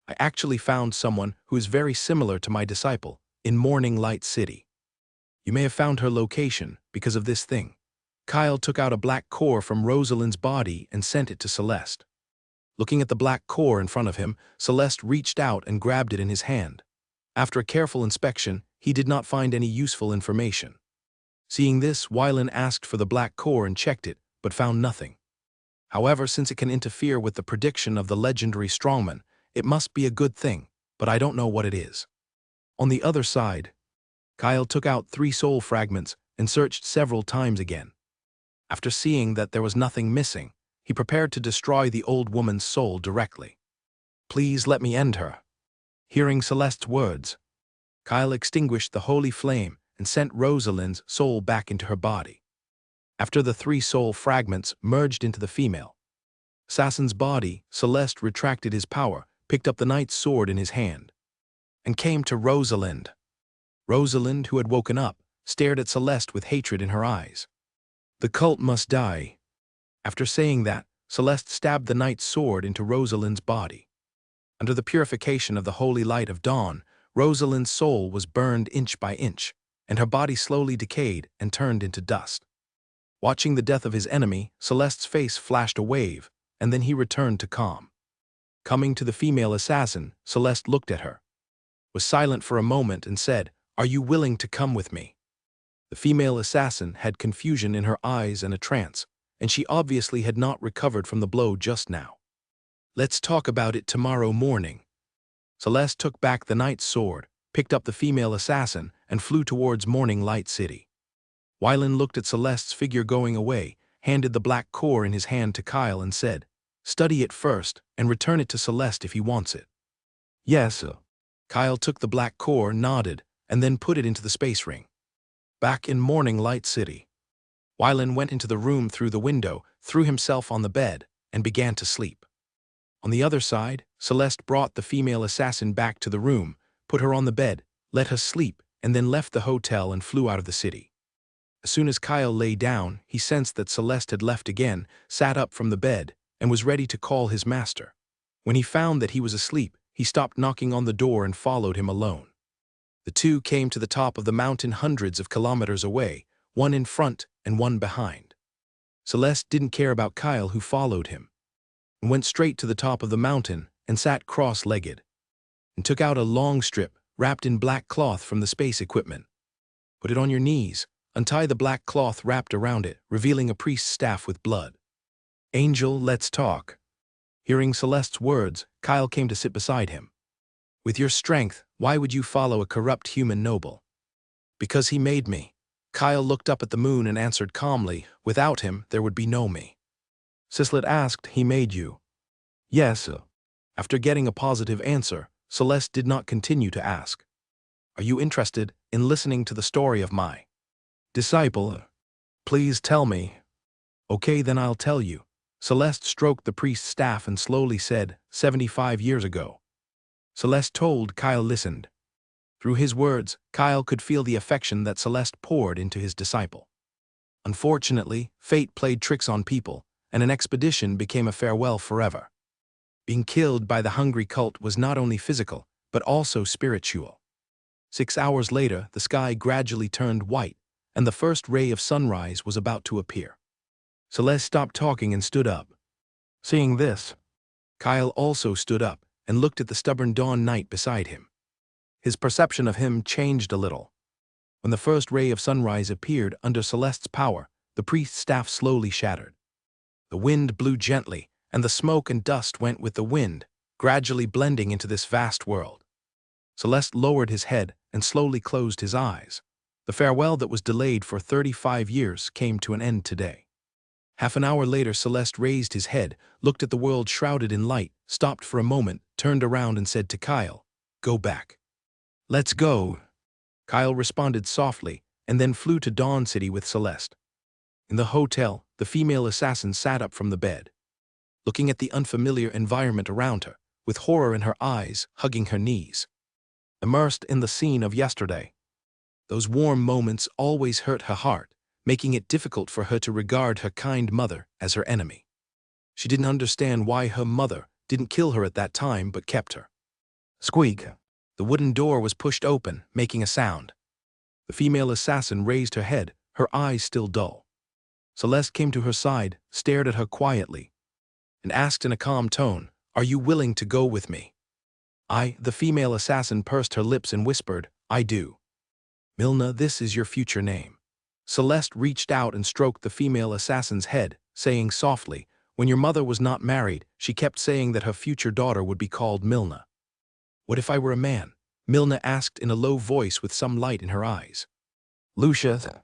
I actually found someone who is very similar to my disciple in Morning Light City. You may have found her location because of this thing. Kyle took out a black core from Rosalind's body and sent it to Celeste. Looking at the black core in front of him, Celeste reached out and grabbed it in his hand. After a careful inspection, he did not find any useful information. Seeing this, Wylin asked for the black core and checked it, but found nothing. However, since it can interfere with the prediction of the legendary strongman, it must be a good thing, but I don't know what it is. On the other side, Kyle took out 3 soul fragments and searched several times again. After seeing that there was nothing missing, he prepared to destroy the old woman's soul directly. "Please let me end her." Hearing Celeste's words, Kyle extinguished the holy flame and sent Rosalind's soul back into her body. After the 3 soul fragments merged into the female assassin's body, Celeste retracted his power, picked up the knight's sword in his hand, and came to Rosalind. Rosalind, who had woken up, stared at Celeste with hatred in her eyes. "The cult must die." After saying that, Celeste stabbed the knight's sword into Rosalind's body. Under the purification of the holy light of dawn, Rosalind's soul was burned inch by inch, and her body slowly decayed and turned into dust. Watching the death of his enemy, Celeste's face flashed a wave, and then he returned to calm. Coming to the female assassin, Celeste looked at her, was silent for a moment and said, Are you willing to come with me? The female assassin had confusion in her eyes and a trance, and she obviously had not recovered from the blow just now. Let's talk about it tomorrow morning. Celeste took back the knight's sword, picked up the female assassin, and flew towards Morning Light City. Wylan looked at Celeste's figure going away, handed the black core in his hand to Kyle and said, "Study it first, and return it to Celeste if he wants it." "Yes, sir." Kyle took the black core, nodded, and then put it into the space ring. Back in Morning Light City, Wylan went into the room through the window, threw himself on the bed, and began to sleep. On the other side, Celeste brought the female assassin back to the room, put her on the bed, let her sleep, and then left the hotel and flew out of the city. As soon as Kyle lay down, he sensed that Celeste had left again, sat up from the bed, and was ready to call his master. When he found that he was asleep, he stopped knocking on the door and followed him alone. The two came to the top of the mountain hundreds of kilometers away, one in front and one behind. Celeste didn't care about Kyle, who followed him, and went straight to the top of the mountain and sat cross-legged, and took out a long strip wrapped in black cloth from the space equipment. "Put it on your knees. Untie the black cloth wrapped around it, revealing a priest's staff with blood. Angel, let's talk." Hearing Celeste's words, Kyle came to sit beside him. "With your strength, why would you follow a corrupt human noble?" "Because he made me." Kyle looked up at the moon and answered calmly, "Without him, there would be no me." Sislet asked, "He made you?" "Yes, sir." After getting a positive answer, Celeste did not continue to ask, "Are you interested in listening to the story of my disciple? Please tell me." "Okay, then I'll tell you." Celeste stroked the priest's staff and slowly said, 75 years ago." Celeste told. Kyle listened. Through his words, Kyle could feel the affection that Celeste poured into his disciple. Unfortunately, fate played tricks on people, and an expedition became a farewell forever. Being killed by the hungry cult was not only physical, but also spiritual. 6 hours later, the sky gradually turned white, and the first ray of sunrise was about to appear. Celeste stopped talking and stood up. Seeing this, Kyle also stood up and looked at the stubborn Dawn Knight beside him. His perception of him changed a little. When the first ray of sunrise appeared under Celeste's power, the priest's staff slowly shattered. The wind blew gently, and the smoke and dust went with the wind, gradually blending into this vast world. Celeste lowered his head and slowly closed his eyes. The farewell that was delayed for 35 years came to an end today. Half an hour later, Celeste raised his head, looked at the world shrouded in light, stopped for a moment, turned around and said to Kyle, "Go back." "Let's go." Kyle responded softly, and then flew to Dawn City with Celeste. In the hotel, the female assassin sat up from the bed, looking at the unfamiliar environment around her, with horror in her eyes, hugging her knees. Immersed in the scene of yesterday, those warm moments always hurt her heart, making it difficult for her to regard her kind mother as her enemy. She didn't understand why her mother didn't kill her at that time but kept her. Squeak. The wooden door was pushed open, making a sound. The female assassin raised her head, her eyes still dull. Celeste came to her side, stared at her quietly, and asked in a calm tone, "Are you willing to go with me?" The female assassin pursed her lips and whispered, "I do." "Milna, this is your future name." Celeste reached out and stroked the female assassin's head, saying softly, "When your mother was not married, she kept saying that her future daughter would be called Milna." "What if I were a man?" Milna asked in a low voice with some light in her eyes. "Lucia,"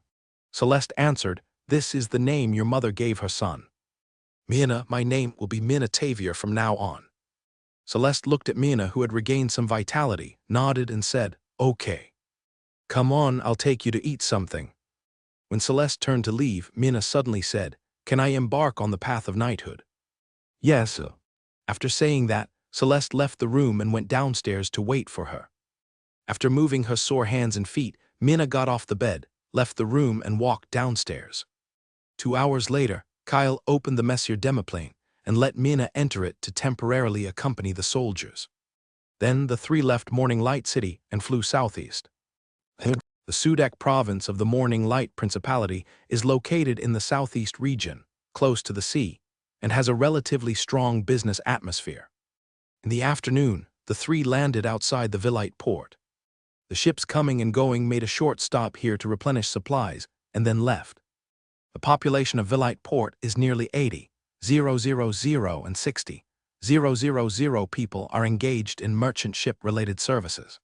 Celeste answered, "this is the name your mother gave her son." "Mina, my name will be Mina Tavier from now on." Celeste looked at Mina, who had regained some vitality, nodded and said, "Okay. Come on, I'll take you to eat something." When Celeste turned to leave, Mina suddenly said, "Can I embark on the path of knighthood?" "Yes, sir." After saying that, Celeste left the room and went downstairs to wait for her. After moving her sore hands and feet, Mina got off the bed, left the room and walked downstairs. 2 hours later, Kyle opened the Messier Demiplane and let Mina enter it to temporarily accompany the soldiers. Then the three left Morning Light City and flew southeast. The Sudak province of the Morning Light Principality is located in the southeast region, close to the sea, and has a relatively strong business atmosphere. In the afternoon, the three landed outside the Villite port. The ships coming and going made a short stop here to replenish supplies, and then left. The population of Villite Port is nearly 80,000 and 60,000 people are engaged in merchant ship-related services.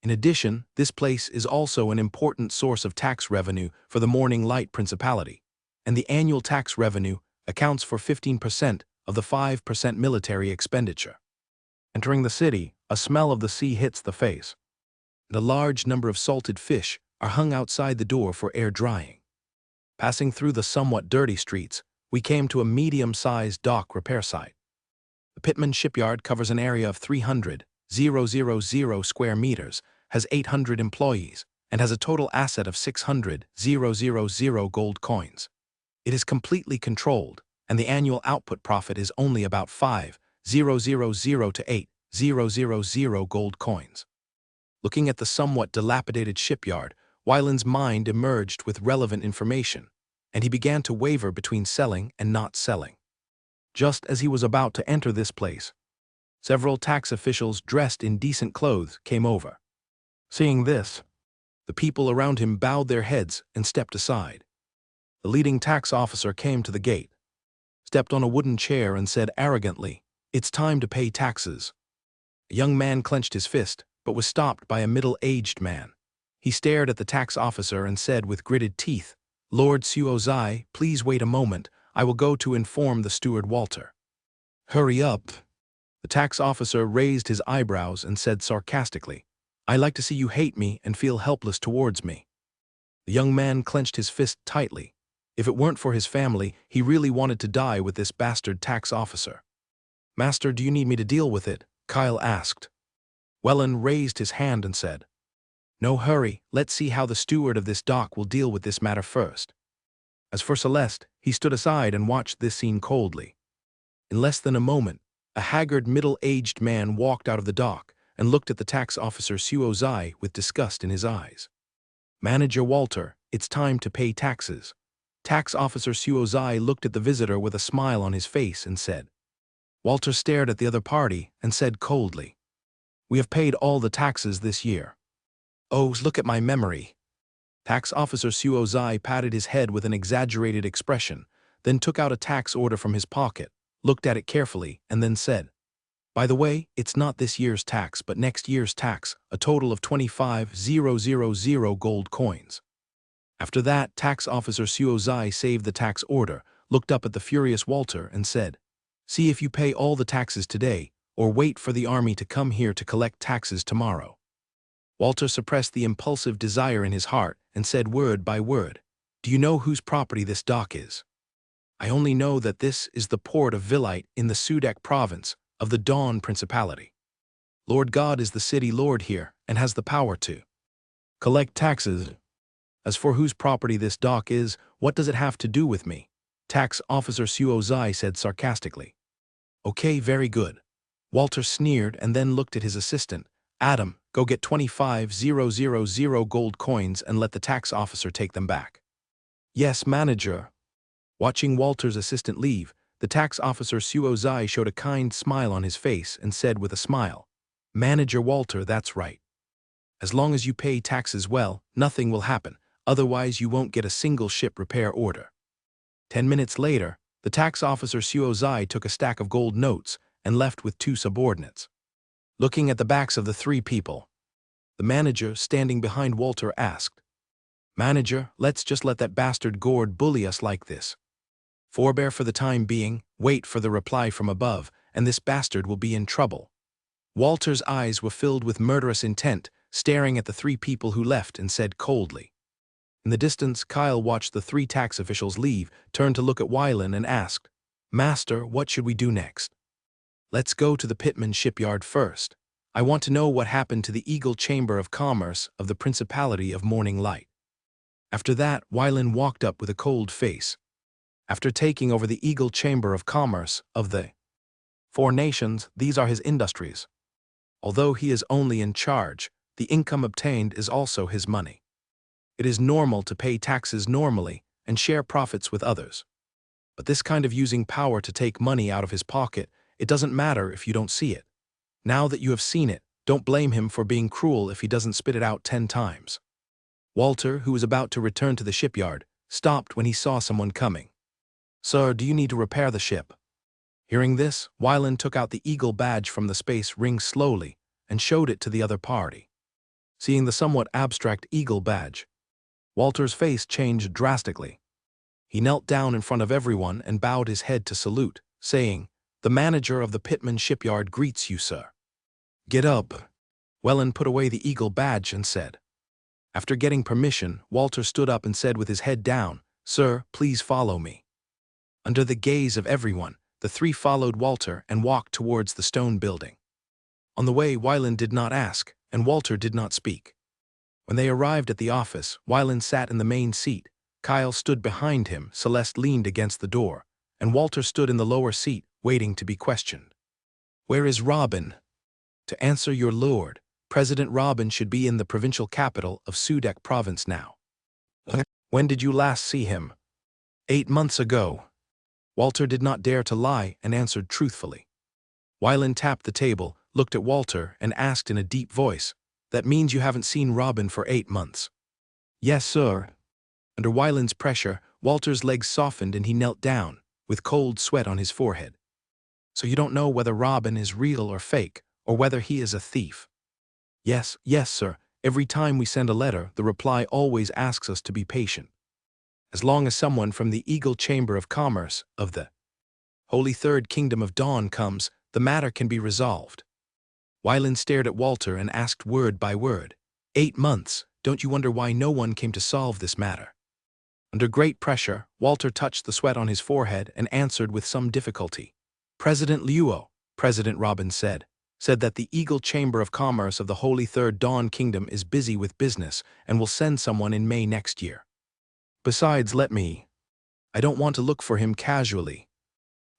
In addition, this place is also an important source of tax revenue for the Morning Light Principality, and the annual tax revenue accounts for 15% of the 5% military expenditure. Entering the city, a smell of the sea hits the face, and a large number of salted fish are hung outside the door for air drying. Passing through the somewhat dirty streets, we came to a medium-sized dock repair site. The Pitman shipyard covers an area of 300,000 square meters, has 800 employees, and has a total asset of 600,000 gold coins. It is completely controlled, and the annual output profit is only about 5,000 to 8,000 gold coins. Looking at the somewhat dilapidated shipyard, Wyland's mind emerged with relevant information, and he began to waver between selling and not selling. Just as he was about to enter this place, several tax officials dressed in decent clothes came over. Seeing this, the people around him bowed their heads and stepped aside. The leading tax officer came to the gate, stepped on a wooden chair and said arrogantly, "It's time to pay taxes." A young man clenched his fist, but was stopped by a middle-aged man. He stared at the tax officer and said with gritted teeth, "Lord Suozai, please wait a moment. I will go to inform the steward Walter." "Hurry up." The tax officer raised his eyebrows and said sarcastically, "I like to see you hate me and feel helpless towards me." The young man clenched his fist tightly. If it weren't for his family, he really wanted to die with this bastard tax officer. "Master, do you need me to deal with it?" Kyle asked. Wellen raised his hand and said, "No hurry, let's see how the steward of this dock will deal with this matter first." As for Celeste, he stood aside and watched this scene coldly. In less than a moment, a haggard middle-aged man walked out of the dock and looked at the tax officer Suozai with disgust in his eyes. "Manager Walter, it's time to pay taxes." Tax officer Suozai looked at the visitor with a smile on his face and said. Walter stared at the other party and said coldly, "We have paid all the taxes this year." "Oh, look at my memory." Tax officer Suozai patted his head with an exaggerated expression, then took out a tax order from his pocket, looked at it carefully, and then said, "By the way, it's not this year's tax but next year's tax, a total of 25,000 gold coins." After that, tax officer Suozai saved the tax order, looked up at the furious Walter and said, "See if you pay all the taxes today, or wait for the army to come here to collect taxes tomorrow." Walter suppressed the impulsive desire in his heart and said word by word, "Do you know whose property this dock is?" "I only know that this is the port of Villite in the Sudak province of the Dawn Principality. Lord God is the city lord here and has the power to collect taxes. As for whose property this dock is, what does it have to do with me?" Tax officer Suozai said sarcastically. "Okay, very good." Walter sneered and then looked at his assistant. "Adam, go get 25,000 gold coins and let the tax officer take them back." "Yes, manager." Watching Walter's assistant leave, the tax officer Suozai showed a kind smile on his face and said with a smile, "Manager Walter, that's right. As long as you pay taxes well, nothing will happen, otherwise you won't get a single ship repair order." 10 minutes later, the tax officer Suozai took a stack of gold notes and left with 2 subordinates. Looking at the backs of the 3 people, the manager, standing behind Walter, asked, "Manager, let's just let that bastard Gord bully us like this. Forbear for the time being, wait for the reply from above, and this bastard will be in trouble." Walter's eyes were filled with murderous intent, staring at the 3 people who left, and said coldly. In the distance, Kyle watched the 3 tax officials leave, turned to look at Wyland and asked, "Master, what should we do next?" "Let's go to the Pitman shipyard first. I want to know what happened to the Eagle Chamber of Commerce of the Principality of Morning Light." After that, Wyland walked up with a cold face. After taking over the Eagle Chamber of Commerce of the 4 nations, these are his industries. Although he is only in charge, the income obtained is also his money. It is normal to pay taxes normally and share profits with others. But this kind of using power to take money out of his pocket, it doesn't matter if you don't see it. Now that you have seen it, Don't blame him for being cruel if he doesn't spit it out 10 times. Walter, who was about to return to the shipyard, stopped when he saw someone coming. Sir, do you need to repair the ship? Hearing this, Wyland took out the eagle badge from the space ring slowly and showed it to the other party. Seeing the somewhat abstract eagle badge, Walter's face changed drastically. He knelt down in front of everyone and bowed his head to salute, saying, "The manager of the Pitman shipyard greets you, sir." "Get up." Welland put away the eagle badge and said. After getting permission, Walter stood up and said with his head down, "Sir, please follow me." Under the gaze of everyone, the three followed Walter and walked towards the stone building. On the way, Wyland did not ask, and Walter did not speak. When they arrived at the office, Wyland sat in the main seat, Kyle stood behind him, Celeste leaned against the door, and Walter stood in the lower seat, waiting to be questioned. "Where is Robin?" "To answer your lord, President Robin should be in the provincial capital of Sudak province now." "When did you last see him?" 8 months ago." Walter did not dare to lie and answered truthfully. Wyland tapped the table, looked at Walter, and asked in a deep voice, "That means you haven't seen Robin for 8 months?" "Yes, sir." Under Wyland's pressure, Walter's legs softened and he knelt down, with cold sweat on his forehead. "So you don't know whether Robin is real or fake, or whether he is a thief?" Yes, sir. Every time we send a letter, the reply always asks us to be patient. As long as someone from the Eagle Chamber of Commerce of the Holy Third Kingdom of Dawn comes, the matter can be resolved." Wyland stared at Walter and asked word by word, 8 months, don't you wonder why no one came to solve this matter?" Under great pressure, Walter touched the sweat on his forehead and answered with some difficulty. "President Luo," President Robin said that the Eagle Chamber of Commerce of the Holy Third Dawn Kingdom is busy with business and will send someone in May next year. Besides, I don't want to look for him casually.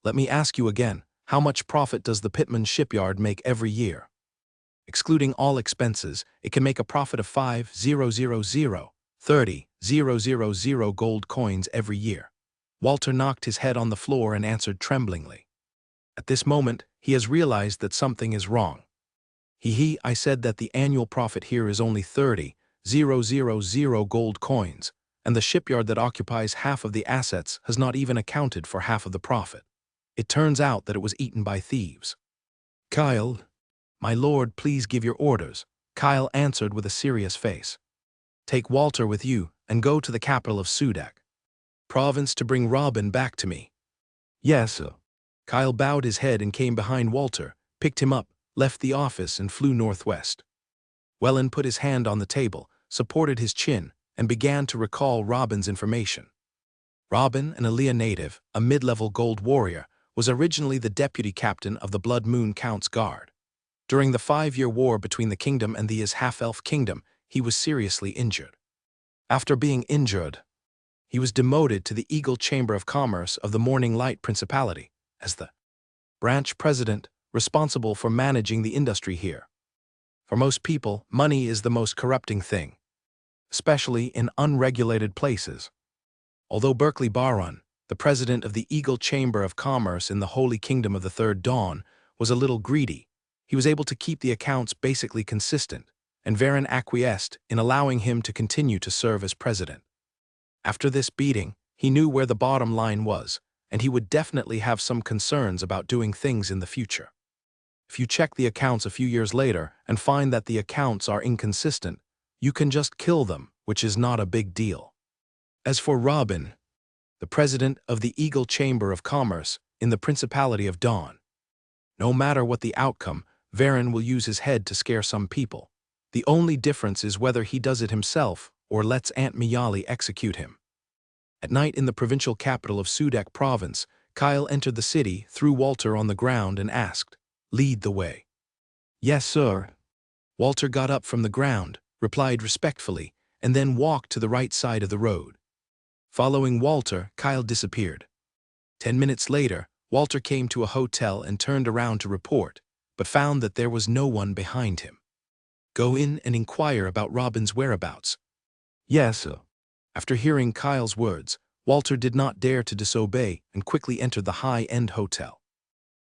Let me ask you again, how much profit does the Pitman shipyard make every year?" Excluding all expenses, it can make a profit of 5,000,030,000 gold coins every year. Walter knocked his head on the floor and answered tremblingly. At this moment, he has realized that something is wrong. I said that the annual profit here is only 30,000 gold coins, and the shipyard that occupies half of the assets has not even accounted for half of the profit. It turns out that it was eaten by thieves. "Kyle." "My lord, please give your orders," Kyle answered with a serious face. "Take Walter with you and go to the capital of Sudak province to bring Robin back to me." "Yes, sir." Kyle bowed his head and came behind Walter, picked him up, left the office and flew northwest. Welland put his hand on the table, supported his chin, and began to recall Robin's information. Robin, an Alea native, a mid-level gold warrior, was originally the deputy captain of the Blood Moon Count's Guard. During the 5-year war between the kingdom and the half-elf kingdom, he was seriously injured. After being injured, he was demoted to the Eagle Chamber of Commerce of the Morning Light Principality as the branch president responsible for managing the industry here. For most people, money is the most corrupting thing, especially in unregulated places. Although Berkeley Baron, the president of the Eagle Chamber of Commerce in the Holy Kingdom of the Third Dawn, was a little greedy, he was able to keep the accounts basically consistent, and Varen acquiesced in allowing him to continue to serve as president. After this beating, he knew where the bottom line was, and he would definitely have some concerns about doing things in the future. If you check the accounts a few years later and find that the accounts are inconsistent, you can just kill them, which is not a big deal. As for Robin, the president of the Eagle Chamber of Commerce in the Principality of Dawn, no matter what the outcome, Varen will use his head to scare some people. The only difference is whether he does it himself or lets Aunt Miyali execute him. At night in the provincial capital of Sudak province, Kyle entered the city, threw Walter on the ground and asked, "Lead the way." "Yes, sir." Walter got up from the ground, replied respectfully, and then walked to the right side of the road. Following Walter, Kyle disappeared. 10 minutes later, Walter came to a hotel and turned around to report, but found that there was no one behind him. "Go in and inquire about Robin's whereabouts." "Yes, sir." After hearing Kyle's words, Walter did not dare to disobey and quickly entered the high-end hotel.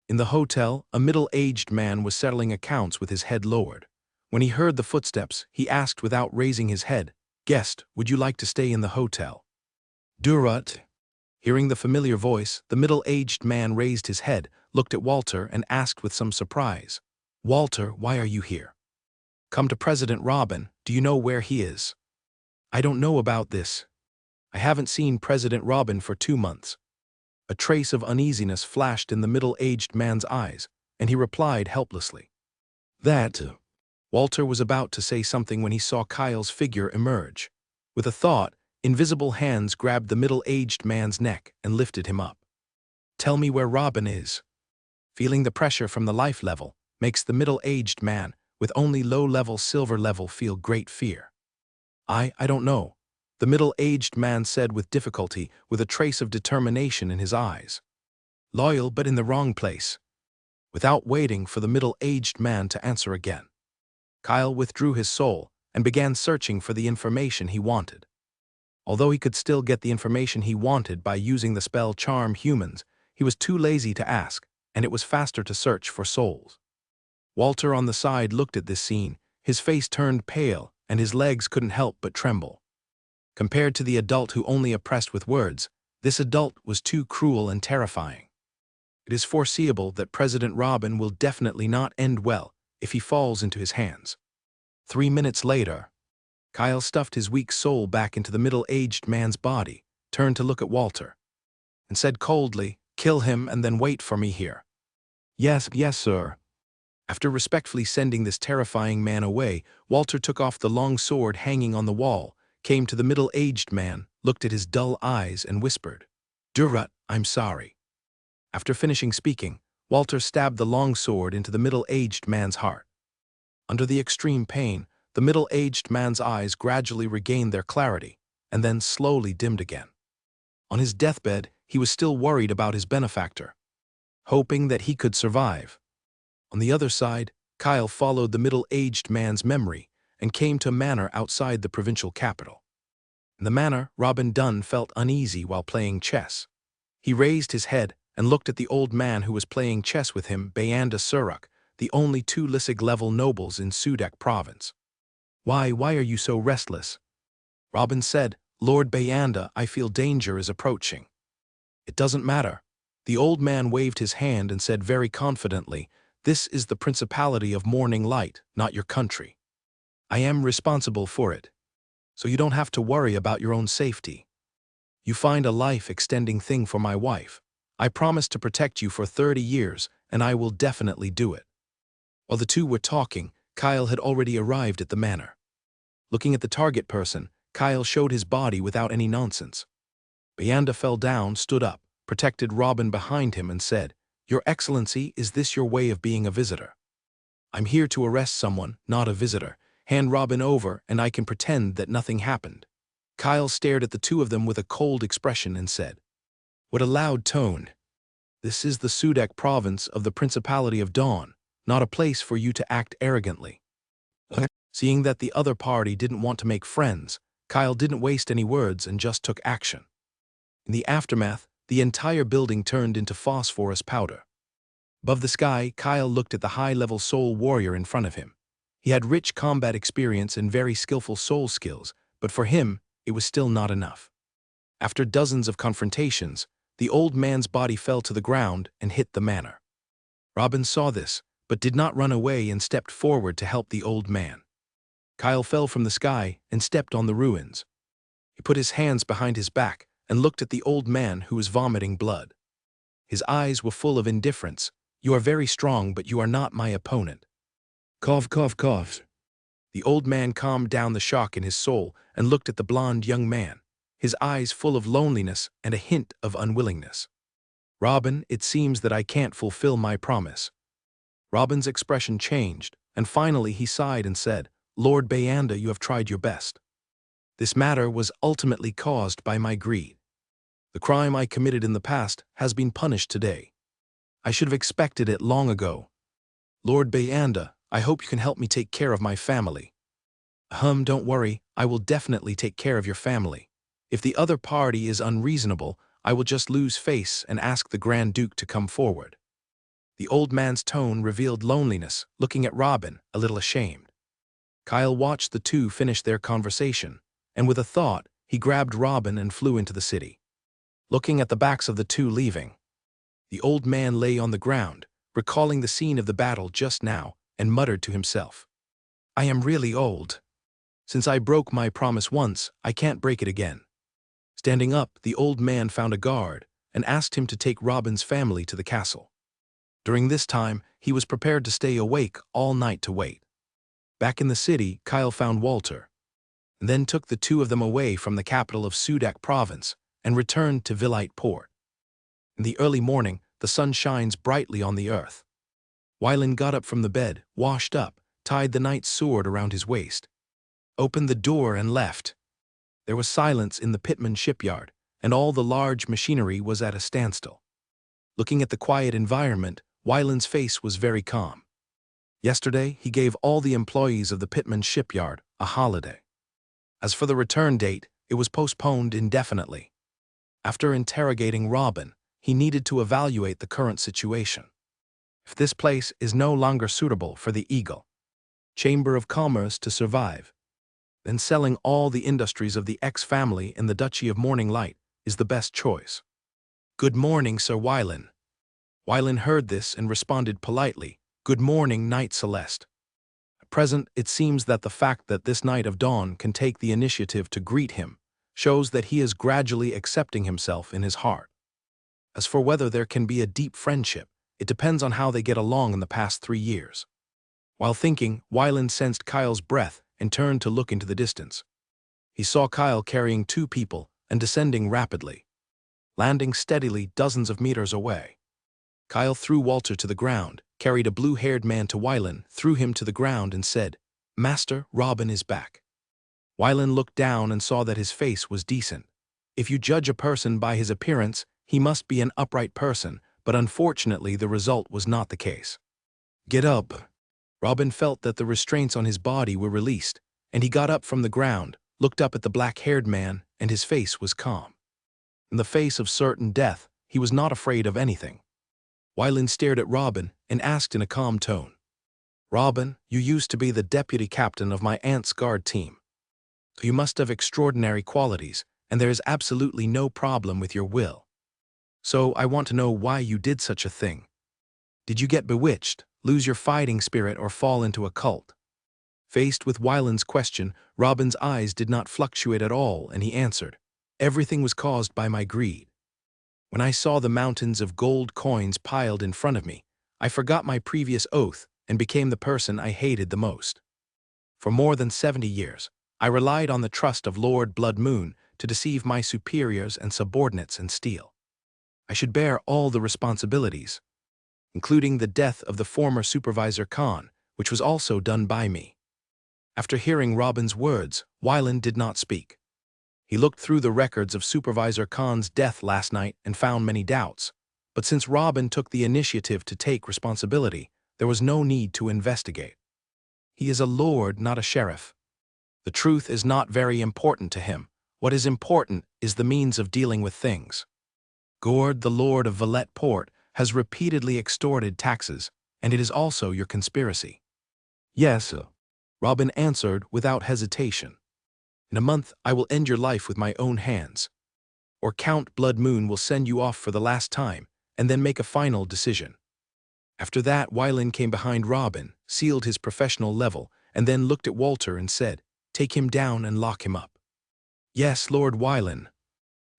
In the hotel, a middle-aged man was settling accounts with his head lowered. When he heard the footsteps, he asked without raising his head, "Guest, would you like to stay in the hotel?" Durut. Hearing the familiar voice, the middle-aged man raised his head, looked at Walter, and asked with some surprise, "Walter, why are you here?" "Come to President Robin. Do you know where he is?" "I don't know about this. I haven't seen President Robin for 2 months." A trace of uneasiness flashed in the middle-aged man's eyes, and he replied helplessly. "That." Walter was about to say something when he saw Kyle's figure emerge. With a thought, invisible hands grabbed the middle-aged man's neck and lifted him up. "Tell me where Robin is." Feeling the pressure from the life level makes the middle-aged man with only low-level silver level feel great fear. I don't know," the middle-aged man said with difficulty, with a trace of determination in his eyes. "Loyal but in the wrong place." Without waiting for the middle-aged man to answer again, Kyle withdrew his soul and began searching for the information he wanted. Although he could still get the information he wanted by using the spell Charm Humans, he was too lazy to ask, and it was faster to search for souls. Walter on the side looked at this scene, his face turned pale, and his legs couldn't help but tremble. Compared to the adult who only oppressed with words, this adult was too cruel and terrifying. It is foreseeable that President Robin will definitely not end well if he falls into his hands. 3 minutes later, Kyle stuffed his weak soul back into the middle-aged man's body, turned to look at Walter, and said coldly, "Kill him and then wait for me here." Yes, sir." After respectfully sending this terrifying man away, Walter took off the long sword hanging on the wall, came to the middle-aged man, looked at his dull eyes, and whispered, "Durut, I'm sorry." After finishing speaking, Walter stabbed the long sword into the middle-aged man's heart. Under the extreme pain, the middle-aged man's eyes gradually regained their clarity, and then slowly dimmed again. On his deathbed, he was still worried about his benefactor, hoping that he could survive. On the other side, Kyle followed the middle-aged man's memory and came to a manor outside the provincial capital. In the manor, Robin Dunn felt uneasy while playing chess. He raised his head and looked at the old man who was playing chess with him, Bayanda Suruk, the only 2 Lissig-level nobles in Sudak province. Why are you so restless?" Robin said, "Lord Bayanda, I feel danger is approaching." "It doesn't matter." The old man waved his hand and said very confidently, "This is the Principality of Morning Light, not your country. I am responsible for it, so you don't have to worry about your own safety. You find a life-extending thing for my wife. I promise to protect you for 30 years, and I will definitely do it." While the two were talking, Kyle had already arrived at the manor. Looking at the target person, Kyle showed his body without any nonsense. Bayanda fell down, stood up, protected Robin behind him, and said, "Your Excellency, is this your way of being a visitor?" "I'm here to arrest someone, not a visitor. Hand Robin over, and I can pretend that nothing happened." Kyle stared at the two of them with a cold expression and said, "What a loud tone. This is the Sudak province of the Principality of Dawn, not a place for you to act arrogantly." Seeing that the other party didn't want to make friends, Kyle didn't waste any words and just took action. In the aftermath, the entire building turned into phosphorus powder. Above the sky, Kyle looked at the high-level soul warrior in front of him. He had rich combat experience and very skillful soul skills, but for him, it was still not enough. After dozens of confrontations, the old man's body fell to the ground and hit the manor. Robin saw this, but did not run away and stepped forward to help the old man. Kyle fell from the sky and stepped on the ruins. He put his hands behind his back and looked at the old man who was vomiting blood. His eyes were full of indifference. "You are very strong, but you are not my opponent." Cough, cough, cough. The old man calmed down the shock in his soul and looked at the blond young man, his eyes full of loneliness and a hint of unwillingness. "Robin, it seems that I can't fulfill my promise." Robin's expression changed, and finally he sighed and said, "Lord Bayanda, you have tried your best. This matter was ultimately caused by my greed. The crime I committed in the past has been punished today. I should have expected it long ago. Lord Bayanda, I hope you can help me take care of my family." Don't worry, I will definitely take care of your family. If the other party is unreasonable, I will just lose face and ask the Grand Duke to come forward." The old man's tone revealed loneliness, looking at Robin, a little ashamed. Kyle watched the two finish their conversation, and with a thought, he grabbed Robin and flew into the city. Looking at the backs of the two leaving, the old man lay on the ground, recalling the scene of the battle just now, and muttered to himself, "I am really old. Since I broke my promise once, I can't break it again." Standing up, the old man found a guard and asked him to take Robin's family to the castle. During this time, he was prepared to stay awake all night to wait. Back in the city, Kyle found Walter, and then took the two of them away from the capital of Sudak province and returned to Villite port. In the early morning, the sun shines brightly on the earth. Wylan got up from the bed, washed up, tied the knight's sword around his waist, opened the door and left. There was silence in the Pitman shipyard, and all the large machinery was at a standstill. Looking at the quiet environment, Wylan's face was very calm. Yesterday, he gave all the employees of the Pitman shipyard a holiday. As for the return date, it was postponed indefinitely. After interrogating Robin, he needed to evaluate the current situation. If this place is no longer suitable for the Eagle Chamber of Commerce to survive, then selling all the industries of the X family in the Duchy of Morning Light is the best choice. "Good morning, Sir Wylan." Wylan heard this and responded politely, "Good morning, Knight Celeste." At present, it seems that the fact that this Knight of Dawn can take the initiative to greet him shows that he is gradually accepting himself in his heart. As for whether there can be a deep friendship, it depends on how they get along in the past 3 years. While thinking, Wylan sensed Kyle's breath and turned to look into the distance. He saw Kyle carrying 2 people and descending rapidly, landing steadily dozens of meters away. Kyle threw Walter to the ground, carried a blue-haired man to Wylan, threw him to the ground and said, "Master, Robin is back." Wylan looked down and saw that his face was decent. If you judge a person by his appearance, he must be an upright person, but unfortunately the result was not the case. "Get up." Robin felt that the restraints on his body were released, and he got up from the ground, looked up at the black-haired man, and his face was calm. In the face of certain death, he was not afraid of anything. Wylan stared at Robin and asked in a calm tone, "Robin, you used to be the deputy captain of my aunt's guard team. So you must have extraordinary qualities, and there is absolutely no problem with your will. So I want to know why you did such a thing. Did you get bewitched, lose your fighting spirit, or fall into a cult?" Faced with Wylan's question, Robin's eyes did not fluctuate at all, and he answered, "Everything was caused by my greed. When I saw the mountains of gold coins piled in front of me, I forgot my previous oath and became the person I hated the most. For more than 70 years, I relied on the trust of Lord Blood Moon to deceive my superiors and subordinates and steal. I should bear all the responsibilities, including the death of the former supervisor Khan, which was also done by me." After hearing Robin's words, Wylan did not speak. He looked through the records of Supervisor Khan's death last night and found many doubts, but since Robin took the initiative to take responsibility, there was no need to investigate. He is a lord, not a sheriff. The truth is not very important to him. What is important is the means of dealing with things. Gord, the lord of Villette Port, has repeatedly extorted taxes, and it is also your conspiracy. "Yes, sir," Robin answered without hesitation. "In a month, I will end your life with my own hands. Or Count Blood Moon will send you off for the last time, and then make a final decision." After that, Wylan came behind Robin, sealed his professional level, and then looked at Walter and said, "Take him down and lock him up." "Yes, Lord Wylan."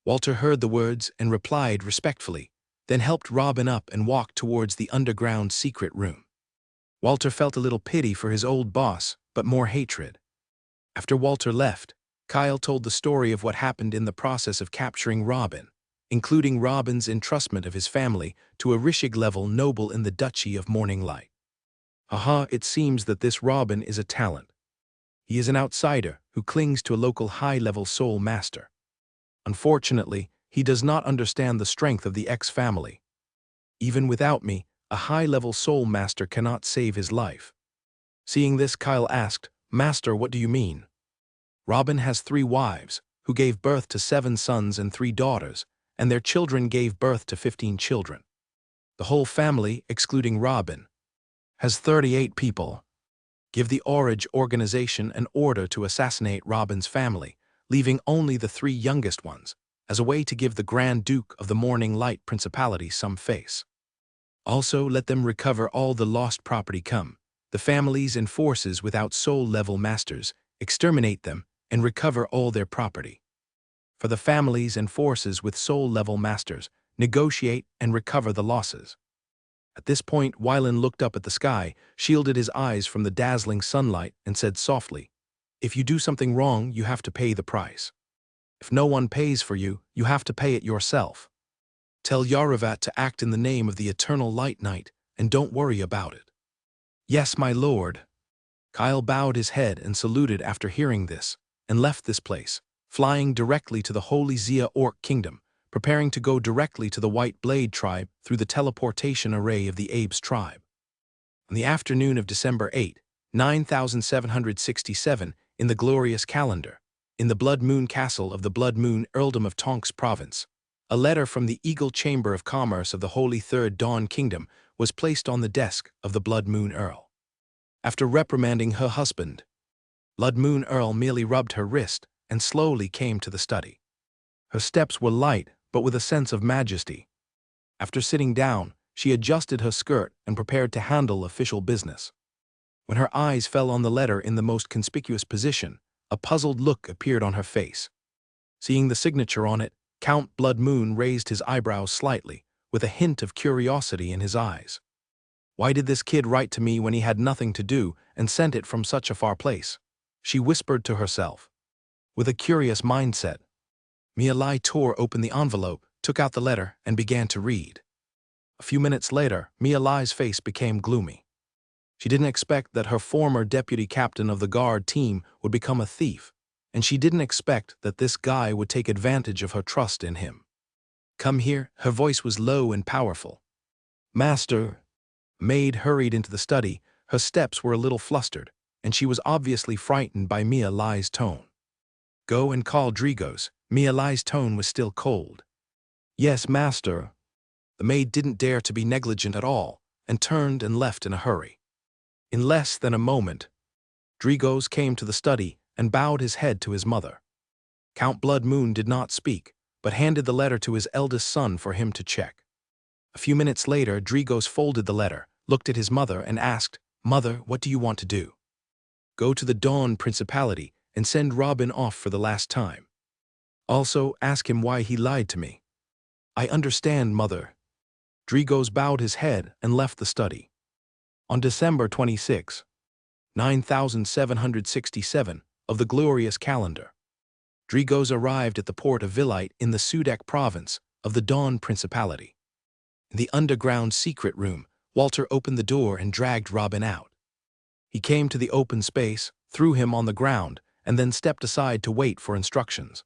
Walter heard the words and replied respectfully, then helped Robin up and walked towards the underground secret room. Walter felt a little pity for his old boss, but more hatred. After Walter left, Kyle told the story of what happened in the process of capturing Robin, including Robin's entrustment of his family to a Rishig-level noble in the Duchy of Morning Light. It seems that this Robin is a talent. He is an outsider who clings to a local high-level soul master. Unfortunately, he does not understand the strength of the X family. Even without me, a high-level soul master cannot save his life. Seeing this, Kyle asked, "Master, what do you mean?" "Robin has 3 wives, who gave birth to 7 sons and 3 daughters, and their children gave birth to 15 children. The whole family, excluding Robin, has 38 people. Give the Orange organization an order to assassinate Robin's family, leaving only the three youngest ones, as a way to give the Grand Duke of the Morning Light Principality some face. Also, let them recover all the lost property the families and forces without soul-level masters, exterminate them, and recover all their property. For the families and forces with soul-level masters, negotiate and recover the losses. At this point, Wylan looked up at the sky, shielded his eyes from the dazzling sunlight, and said softly, "If you do something wrong, you have to pay the price. If no one pays for you, you have to pay it yourself. Tell Yaravat to act in the name of the Eternal Light Knight, and don't worry about it." "Yes, my lord." Kyle bowed his head and saluted after hearing this, and left this place, flying directly to the Holy Zia Orc Kingdom, preparing to go directly to the White Blade tribe through the teleportation array of the Abe's tribe. On the afternoon of December 8, 9767, in the glorious calendar, in the Blood Moon Castle of the Blood Moon Earldom of Tonks Province, a letter from the Eagle Chamber of Commerce of the Holy Third Dawn Kingdom was placed on the desk of the Blood Moon Earl. After reprimanding her husband, Blood Moon Earl merely rubbed her wrist and slowly came to the study. Her steps were light, but with a sense of majesty. After sitting down, she adjusted her skirt and prepared to handle official business. When her eyes fell on the letter in the most conspicuous position, a puzzled look appeared on her face. Seeing the signature on it, Count Blood Moon raised his eyebrows slightly, with a hint of curiosity in his eyes. "Why did this kid write to me when he had nothing to do and sent it from such a far place?" she whispered to herself. With a curious mindset, Mia Lai tore open the envelope, took out the letter, and began to read. A few minutes later, Mia Lai's face became gloomy. She didn't expect that her former deputy captain of the guard team would become a thief, and she didn't expect that this guy would take advantage of her trust in him. "Come here," her voice was low and powerful. "Master." Maid hurried into the study, her steps were a little flustered, and she was obviously frightened by Mia Lai's tone. "Go and call Drigos." Mia Lai's tone was still cold. "Yes, master." The maid didn't dare to be negligent at all, and turned and left in a hurry. In less than a moment, Drigos came to the study and bowed his head to his mother. Count Blood Moon did not speak, but handed the letter to his eldest son for him to check. A few minutes later, Drigos folded the letter, looked at his mother, and asked, "Mother, what do you want to do?" "Go to the Dawn Principality and send Robin off for the last time. Also, ask him why he lied to me." "I understand, mother." Drigos bowed his head and left the study. On December 26, 9767, of the glorious calendar, Drigos arrived at the port of Villite in the Sudak province of the Dawn Principality. In the underground secret room, Walter opened the door and dragged Robin out. He came to the open space, threw him on the ground, and then stepped aside to wait for instructions.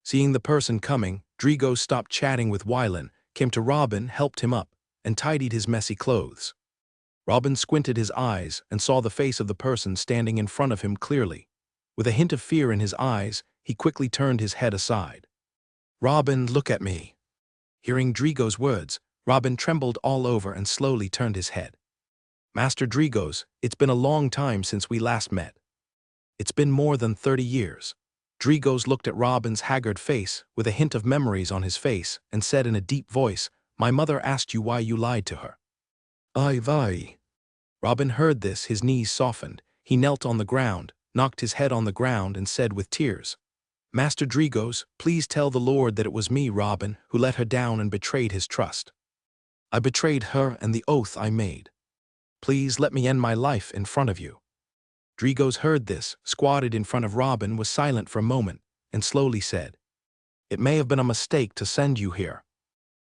Seeing the person coming, Drigos stopped chatting with Wylan, came to Robin, helped him up, and tidied his messy clothes. Robin squinted his eyes and saw the face of the person standing in front of him clearly. With a hint of fear in his eyes, he quickly turned his head aside. "Robin, look at me." Hearing Drigos' words, Robin trembled all over and slowly turned his head. "Master Drigos, it's been a long time since we last met." "It's been more than 30 years. Drigos looked at Robin's haggard face with a hint of memories on his face and said in a deep voice, "My mother asked you why you lied to her." "Aye, why?" Robin heard this, his knees softened. He knelt on the ground, knocked his head on the ground, and said with tears, "Master Drigos, please tell the Lord that it was me, Robin, who let her down and betrayed his trust. I betrayed her and the oath I made. Please let me end my life in front of you." Drigos heard this, squatted in front of Robin, was silent for a moment, and slowly said, "It may have been a mistake to send you here.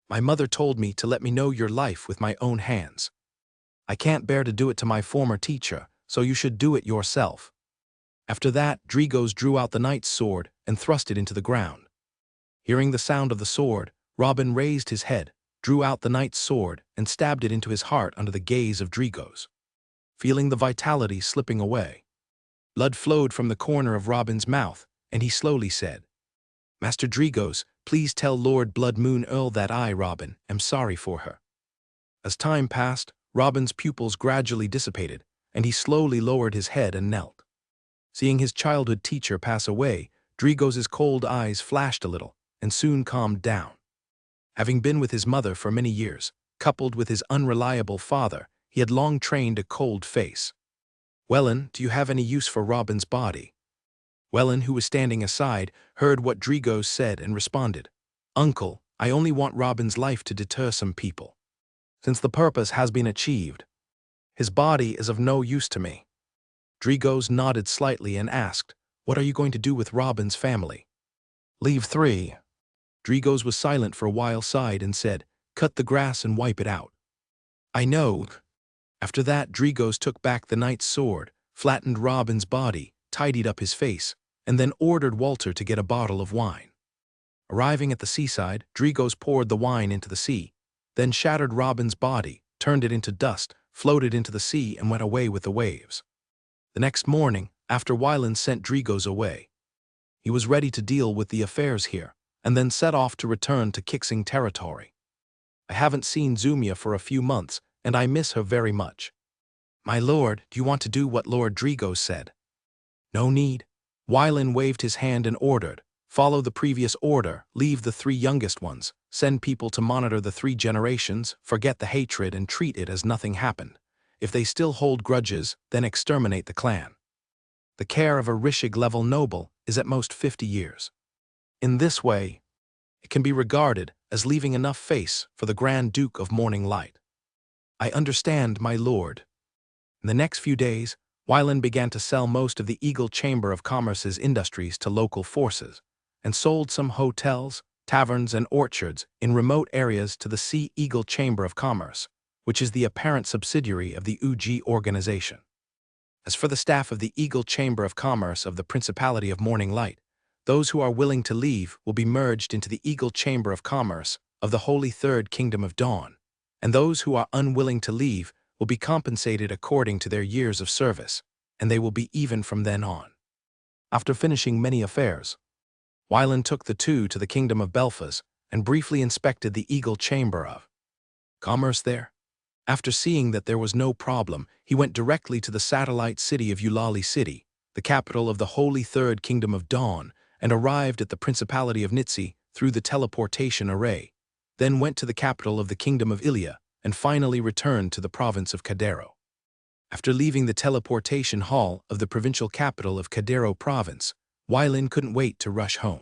My mother told me to let me know your life with my own hands. I can't bear to do it to my former teacher, so you should do it yourself." After that, Drigos drew out the knight's sword and thrust it into the ground. Hearing the sound of the sword, Robin raised his head, drew out the knight's sword, and stabbed it into his heart under the gaze of Drigos. Feeling the vitality slipping away, blood flowed from the corner of Robin's mouth, and he slowly said, "Master Drigos, please tell Lord Blood Moon Earl that I, Robin, am sorry for her." As time passed, Robin's pupils gradually dissipated, and he slowly lowered his head and knelt. Seeing his childhood teacher pass away, Drigos's cold eyes flashed a little, and soon calmed down. Having been with his mother for many years, coupled with his unreliable father, he had long trained a cold face. "Wellen, do you have any use for Robin's body?" Wellen, who was standing aside, heard what Drigos said and responded, "Uncle, I only want Robin's life to deter some people. Since the purpose has been achieved, his body is of no use to me." Drigos nodded slightly and asked, "What are you going to do with Robin's family?" "Leave 3. Drigos was silent for a while, sighed, and said, "Cut the grass and wipe it out." "I know." After that, Drigos took back the knight's sword, flattened Robin's body, tidied up his face, and then ordered Walter to get a bottle of wine. Arriving at the seaside, Drigos poured the wine into the sea, then shattered Robin's body, turned it into dust, floated into the sea, and went away with the waves. The next morning, after Wieland sent Drigos away, he was ready to deal with the affairs here, and then set off to return to Kixing territory. "I haven't seen Zumia for a few months, and I miss her very much." "My lord, do you want to do what Lord Drigos said?" "No need." Wieland waved his hand and ordered, "Follow the previous order, leave the 3 youngest ones, send people to monitor the 3 generations, forget the hatred and treat it as nothing happened. If they still hold grudges, then exterminate the clan. The care of a Rishig-level noble is at most 50 years. In this way, it can be regarded as leaving enough face for the Grand Duke of Morning Light." "I understand, my lord." In the next few days, Wieland began to sell most of the Eagle Chamber of Commerce's industries to local forces, and sold some hotels, taverns, and orchards in remote areas to the Sea Eagle Chamber of Commerce, which is the apparent subsidiary of the UG organization. As for the staff of the Eagle Chamber of Commerce of the Principality of Morning Light, those who are willing to leave will be merged into the Eagle Chamber of Commerce of the Holy Third Kingdom of Dawn, and those who are unwilling to leave will be compensated according to their years of service, and they will be even from then on. After finishing many affairs, Wieland took the 2 to the Kingdom of Belfast and briefly inspected the Eagle Chamber of Commerce there. After seeing that there was no problem, he went directly to the satellite city of Eulalie City, the capital of the Holy Third Kingdom of Dawn, and arrived at the Principality of Nitsi through the teleportation array, then went to the capital of the Kingdom of Ilia, and finally returned to the province of Cadero. After leaving the teleportation hall of the provincial capital of Cadero province, Wieland couldn't wait to rush home.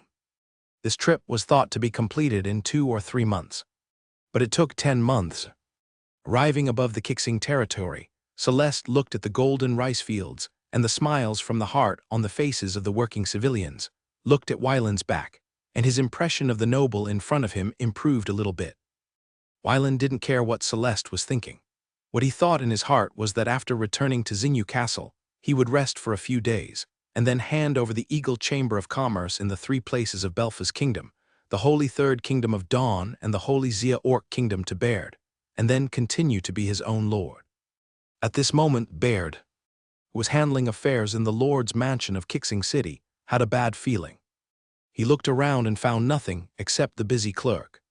This trip was thought to be completed in 2 or 3 months, but it took 10 months. Arriving above the Kixing territory, Celeste looked at the golden rice fields and the smiles from the heart on the faces of the working civilians, looked at Wieland's back, and his impression of the noble in front of him improved a little bit. Wieland didn't care what Celeste was thinking. What he thought in his heart was that after returning to Xinyu Castle, he would rest for a few days, and then hand over the Eagle Chamber of Commerce in the 3 places of Belfa's kingdom, the Holy Third Kingdom of Dawn and the Holy Zia Orc Kingdom to Baird, and then continue to be his own lord. At this moment, Baird, who was handling affairs in the Lord's mansion of Kixing City, had a bad feeling. He looked around and found nothing except the busy clerk.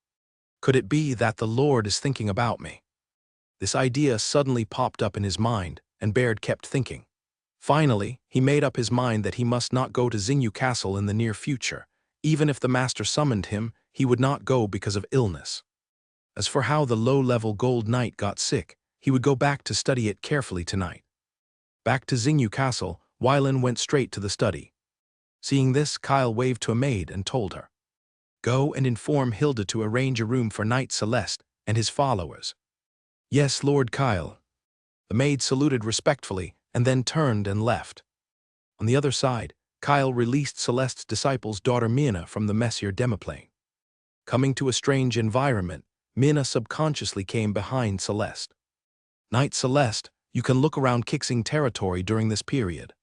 Could it be that the Lord is thinking about me? This idea suddenly popped up in his mind, and Baird kept thinking. Finally, he made up his mind that he must not go to Xinyu Castle in the near future. Even if the master summoned him, he would not go because of illness. As for how the low-level gold knight got sick, he would go back to study it carefully tonight. Back to Xinyu Castle, Wieland went straight to the study. Seeing this, Kyle waved to a maid and told her, "Go and inform Hilda to arrange a room for Knight Celeste and his followers." "Yes, Lord Kyle." The maid saluted respectfully and then turned and left. On the other side, Kyle released Celeste's disciple's daughter Mina from the Messier Demiplane. Coming to a strange environment, Mina subconsciously came behind Celeste. "Knight Celeste, you can look around Kixing territory during this period."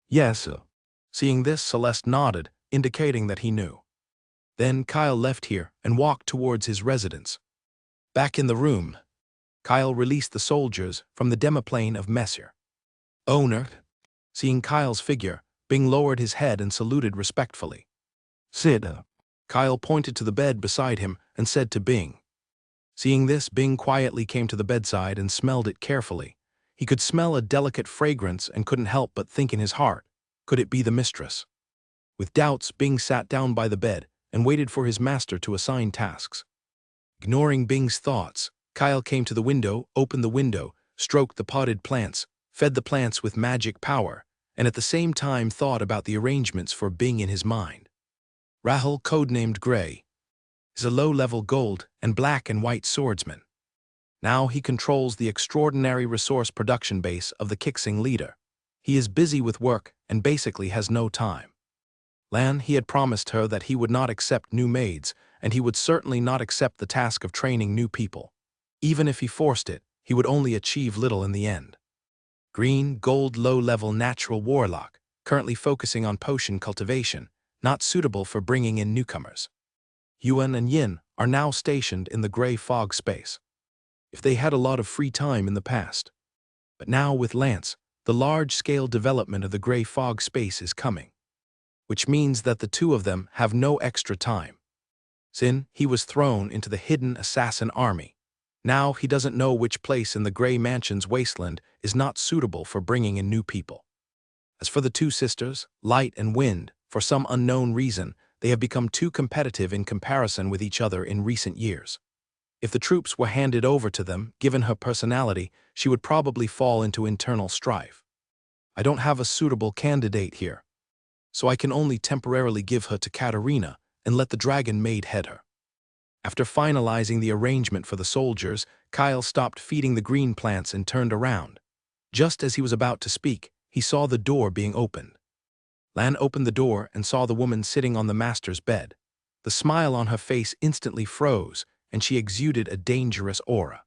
"Yes, sir." Seeing this, Celeste nodded, indicating that he knew. Then Kyle left here and walked towards his residence. Back in the room, Kyle released the soldiers from the demiplane of Messier. "Owner." Seeing Kyle's figure, Bing lowered his head and saluted respectfully. "Sit." Kyle pointed to the bed beside him and said to Bing. Seeing this, Bing quietly came to the bedside and smelled it carefully. He could smell a delicate fragrance and couldn't help but think in his heart, could it be the mistress? With doubts, Bing sat down by the bed and waited for his master to assign tasks. Ignoring Bing's thoughts, Kyle came to the window, opened the window, stroked the potted plants, fed the plants with magic power, and at the same time thought about the arrangements for Bing in his mind. Rahul, codenamed Gray, is a low-level gold and black and white swordsman. Now he controls the extraordinary resource production base of the Kixing leader. He is busy with work and basically has no time. Lan, he had promised her that he would not accept new maids, and he would certainly not accept the task of training new people. Even if he forced it, he would only achieve little in the end. Green, gold, low-level natural warlock, currently focusing on potion cultivation, not suitable for bringing in newcomers. Yuan and Yin are now stationed in the gray fog space. If they had a lot of free time in the past. But now with Lance, the large-scale development of the gray fog space is coming. Which means that the two of them have no extra time. Sin, he was thrown into the hidden assassin army. Now he doesn't know which place in the Gray Mansion's wasteland is not suitable for bringing in new people. As for the two sisters, Light and Wind, for some unknown reason, they have become too competitive in comparison with each other in recent years. If the troops were handed over to them, given her personality, she would probably fall into internal strife. I don't have a suitable candidate here, so I can only temporarily give her to Katerina and let the dragon maid head her. After finalizing the arrangement for the soldiers, Kyle stopped feeding the green plants and turned around. Just as he was about to speak, he saw the door being opened. Lan opened the door and saw the woman sitting on the master's bed. The smile on her face instantly froze, and she exuded a dangerous aura.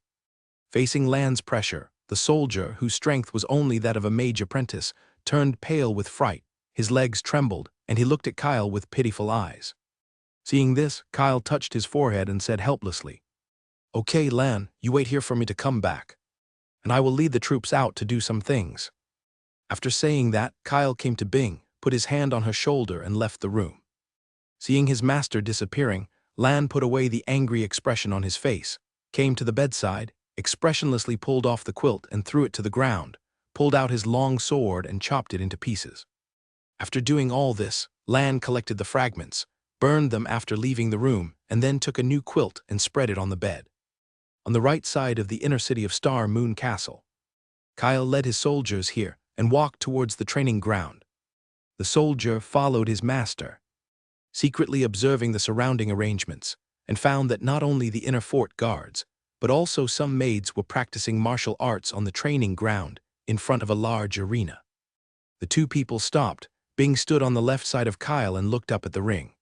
Facing Lan's pressure, the soldier, whose strength was only that of a mage apprentice, turned pale with fright. His legs trembled, and he looked at Kyle with pitiful eyes. Seeing this, Kyle touched his forehead and said helplessly, "Okay, Lan, you wait here for me to come back, and I will lead the troops out to do some things." After saying that, Kyle came to Bing, put his hand on her shoulder and left the room. Seeing his master disappearing, Lan put away the angry expression on his face, came to the bedside, expressionlessly pulled off the quilt and threw it to the ground, pulled out his long sword and chopped it into pieces. After doing all this, Lan collected the fragments, burned them after leaving the room, and then took a new quilt and spread it on the bed. On the right side of the inner city of Star Moon Castle, Kyle led his soldiers here and walked towards the training ground. The soldier followed his master, secretly observing the surrounding arrangements, and found that not only the inner fort guards, but also some maids were practicing martial arts on the training ground in front of a large arena. The two people stopped. Bing stood on the left side of Kyle and looked up at the ring.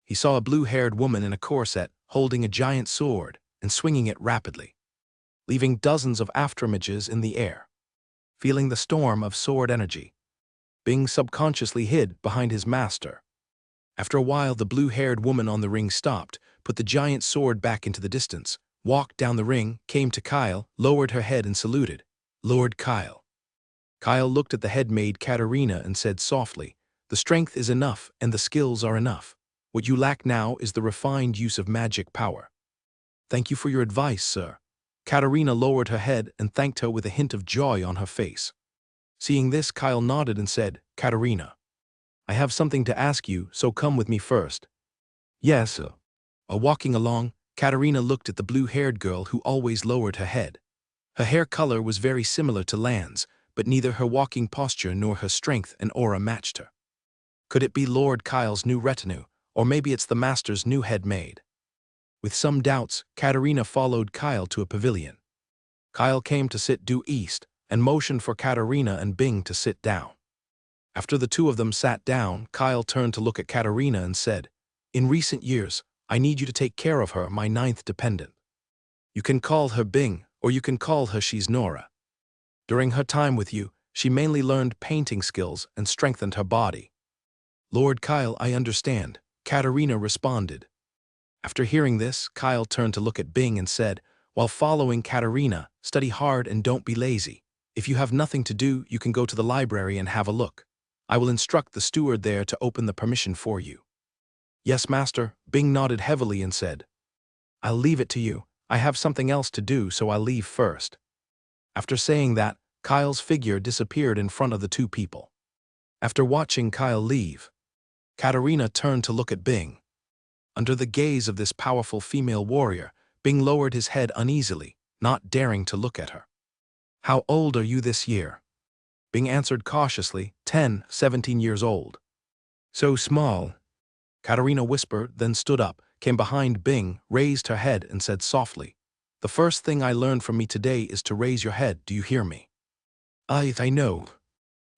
He saw a blue-haired woman in a corset holding a giant sword and swinging it rapidly, leaving dozens of afterimages in the air. Feeling the storm of sword energy, Bing subconsciously hid behind his master. After a while, the blue-haired woman on the ring stopped, put the giant sword back into the distance, walked down the ring, came to Kyle, lowered her head and saluted, "Lord Kyle." Kyle looked at the head maid Katerina and said softly, "The strength is enough and the skills are enough. What you lack now is the refined use of magic power." "Thank you for your advice, sir." Katerina lowered her head and thanked her with a hint of joy on her face. Seeing this, Kyle nodded and said, "Katerina, I have something to ask you, so come with me first." "Yes, sir." While walking along, Katerina looked at the blue-haired girl who always lowered her head. Her hair color was very similar to Lan's, but neither her walking posture nor her strength and aura matched her. Could it be Lord Kyle's new retinue, or maybe it's the master's new head maid? With some doubts, Katerina followed Kyle to a pavilion. Kyle came to sit due east and motioned for Katerina and Bing to sit down. After the two of them sat down, Kyle turned to look at Katerina and said, "In recent years, I need you to take care of her, my 9th dependent. You can call her Bing, or you can call her she's Nora. During her time with you, she mainly learned painting skills and strengthened her body." "Lord Kyle, I understand," Katerina responded. After hearing this, Kyle turned to look at Bing and said, "While following Katerina, study hard and don't be lazy. If you have nothing to do, you can go to the library and have a look. I will instruct the steward there to open the permission for you." "Yes, master," Bing nodded heavily and said, "I'll leave it to you. I have something else to do, so I'll leave first." After saying that, Kyle's figure disappeared in front of the two people. After watching Kyle leave, Katarina turned to look at Bing. Under the gaze of this powerful female warrior, Bing lowered his head uneasily, not daring to look at her. "How old are you this year?" Bing answered cautiously, 10, 17 years old. "So small," Katarina whispered, then stood up, came behind Bing, raised her head and said softly, "The first thing I learned from me today is to raise your head, do you hear me?" I know."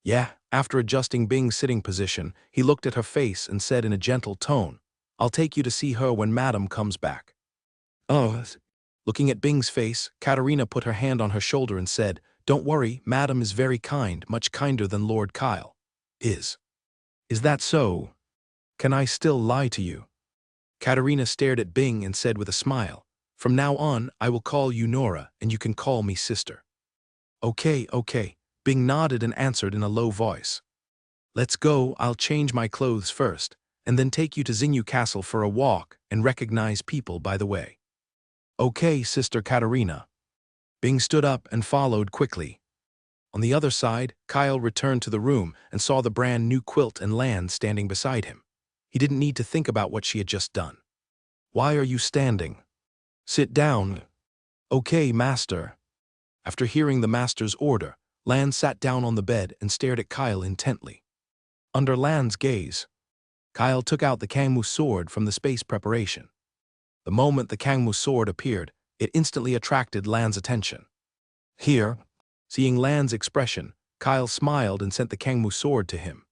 "Yeah." After adjusting Bing's sitting position, he looked at her face and said in a gentle tone, "I'll take you to see her when Madam comes back." "Oh." Looking at Bing's face, Katarina put her hand on her shoulder and said, "Don't worry, Madam is very kind, much kinder than Lord Kyle." Is that so? Can I still lie to you?" Katarina stared at Bing and said with a smile, "From now on, I will call you Nora, and you can call me sister." Okay. Bing nodded and answered in a low voice. "Let's go, I'll change my clothes first, and then take you to Xinyu Castle for a walk and recognize people by the way." "Okay, Sister Katarina." Bing stood up and followed quickly. On the other side, Kyle returned to the room and saw the brand new quilt and Lan standing beside him. He didn't need to think about what she had just done. "Why are you standing?" "Sit down." "Okay, Master." After hearing the Master's order, Lan sat down on the bed and stared at Kyle intently. Under Lan's gaze, Kyle took out the Kangmu sword from the space preparation. The moment the Kangmu sword appeared, it instantly attracted Lan's attention. "Here." Seeing Lan's expression, Kyle smiled and sent the Kangmu sword to him.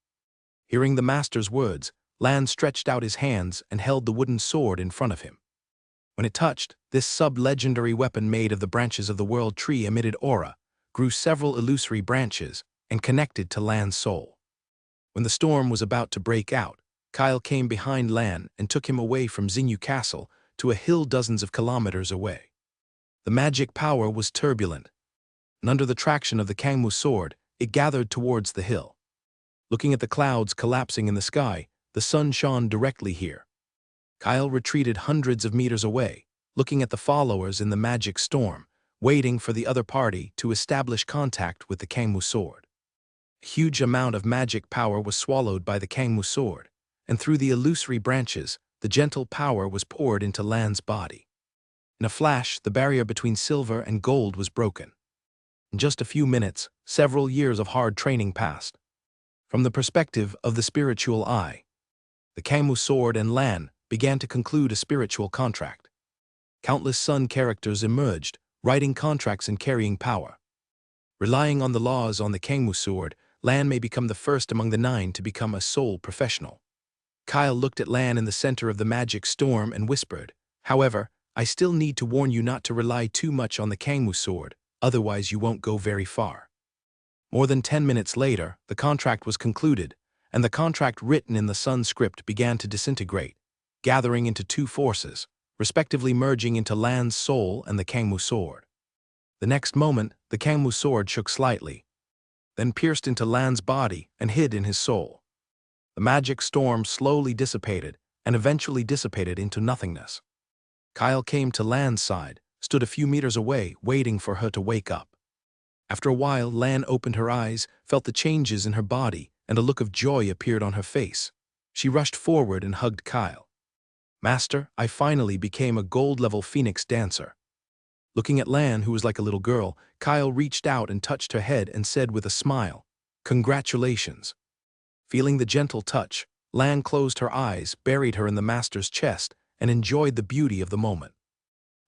Hearing the Master's words, Lan stretched out his hands and held the wooden sword in front of him. When it touched, this sub-legendary weapon made of the branches of the world tree emitted aura, grew several illusory branches, and connected to Lan's soul. When the storm was about to break out, Kyle came behind Lan and took him away from Xinyu Castle to a hill dozens of kilometers away. The magic power was turbulent, and under the traction of the Kangmu sword, it gathered towards the hill. Looking at the clouds collapsing in the sky, the sun shone directly here. Kyle retreated hundreds of meters away, looking at the followers in the magic storm, waiting for the other party to establish contact with the Kangmu sword. A huge amount of magic power was swallowed by the Kangmu sword, and through the illusory branches, the gentle power was poured into Lan's body. In a flash, the barrier between silver and gold was broken. In just a few minutes, several years of hard training passed. From the perspective of the spiritual eye, the Kangmu sword and Lan began to conclude a spiritual contract. Countless Sun characters emerged, writing contracts and carrying power. Relying on the laws on the Kangmu sword, Lan may become the first among the 9 to become a soul professional. Kyle looked at Lan in the center of the magic storm and whispered, "However, I still need to warn you not to rely too much on the Kangmu sword, otherwise you won't go very far." More than 10 minutes later, the contract was concluded, and the contract written in the Sun script began to disintegrate, gathering into 2 forces, respectively merging into Lan's soul and the Kangmu sword. The next moment, the Kangmu sword shook slightly, then pierced into Lan's body and hid in his soul. The magic storm slowly dissipated and eventually dissipated into nothingness. Kyle came to Lan's side, stood a few meters away, waiting for her to wake up. After a while, Lan opened her eyes, felt the changes in her body, and a look of joy appeared on her face. She rushed forward and hugged Kyle. "Master, I finally became a gold-level Phoenix dancer." Looking at Lan, who was like a little girl, Kyle reached out and touched her head and said with a smile, "Congratulations." Feeling the gentle touch, Lan closed her eyes, buried her in the Master's chest, and enjoyed the beauty of the moment.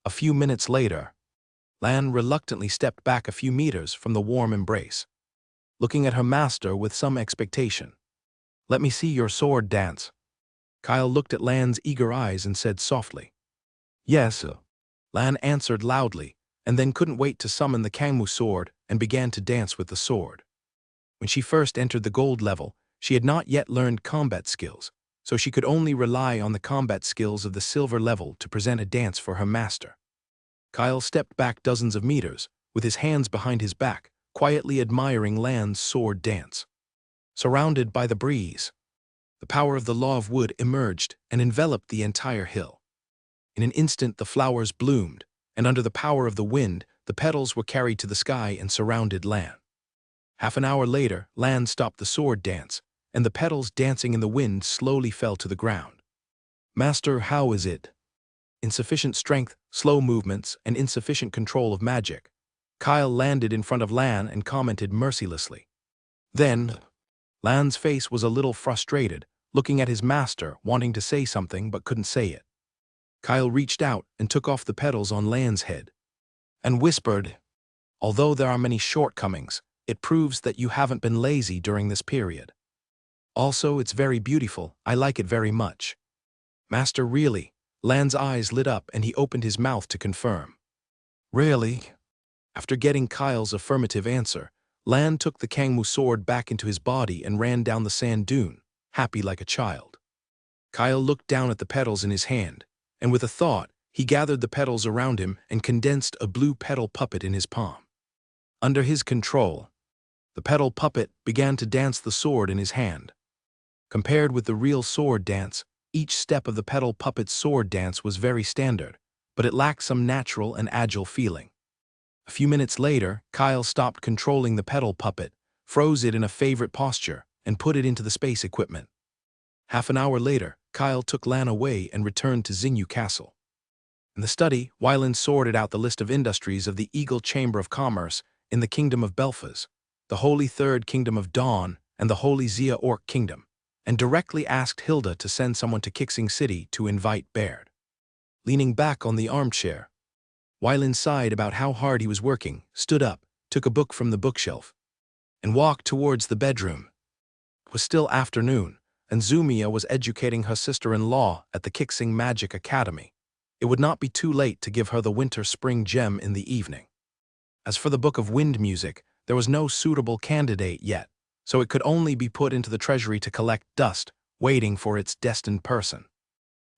A few minutes later, Lan reluctantly stepped back a few meters from the warm embrace, looking at her master with some expectation. "Let me see your sword dance." Kyle looked at Lan's eager eyes and said softly, "Yes." Lan answered loudly, and then couldn't wait to summon the Kangmu sword and began to dance with the sword. When she first entered the gold level, she had not yet learned combat skills, so she could only rely on the combat skills of the silver level to present a dance for her master. Kyle stepped back dozens of meters, with his hands behind his back, quietly admiring Lan's sword dance. Surrounded by the breeze, the power of the Law of Wood emerged and enveloped the entire hill. In an instant the flowers bloomed, and under the power of the wind, the petals were carried to the sky and surrounded Lan. Half an hour later, Lan stopped the sword dance, and the petals dancing in the wind slowly fell to the ground. "Master, how is it?" Insufficient strength, slow movements, and insufficient control of magic. Kyle landed in front of Lan and commented mercilessly. Then, Lan's face was a little frustrated, looking at his master, wanting to say something but couldn't say it. Kyle reached out and took off the petals on Lan's head, and whispered, "Although there are many shortcomings, it proves that you haven't been lazy during this period. Also, it's very beautiful, I like it very much." "Master, really?" Lan's eyes lit up and he opened his mouth to confirm. "Really?" After getting Kyle's affirmative answer, Lan took the Kangmu sword back into his body and ran down the sand dune, happy like a child. Kyle looked down at the petals in his hand, and with a thought, he gathered the petals around him and condensed a blue petal puppet in his palm. Under his control, the petal puppet began to dance the sword in his hand. Compared with the real sword dance, each step of the petal puppet's sword dance was very standard, but it lacked some natural and agile feeling. A few minutes later, Kyle stopped controlling the petal puppet, froze it in a favorite posture, and put it into the space equipment. Half an hour later, Kyle took Lan away and returned to Xingyu Castle. In the study, Wylan sorted out the list of industries of the Eagle Chamber of Commerce in the Kingdom of Belfaz, the Holy Third Kingdom of Dawn, and the Holy Zia Orc Kingdom, and directly asked Hilda to send someone to Kixing City to invite Baird. Leaning back on the armchair, Wylan sighed about how hard he was working, stood up, took a book from the bookshelf, and walked towards the bedroom. It was still afternoon, and Zumia was educating her sister-in-law at the Kixing Magic Academy. It would not be too late to give her the winter-spring gem in the evening. As for the Book of Wind Music, there was no suitable candidate yet, so it could only be put into the treasury to collect dust, waiting for its destined person.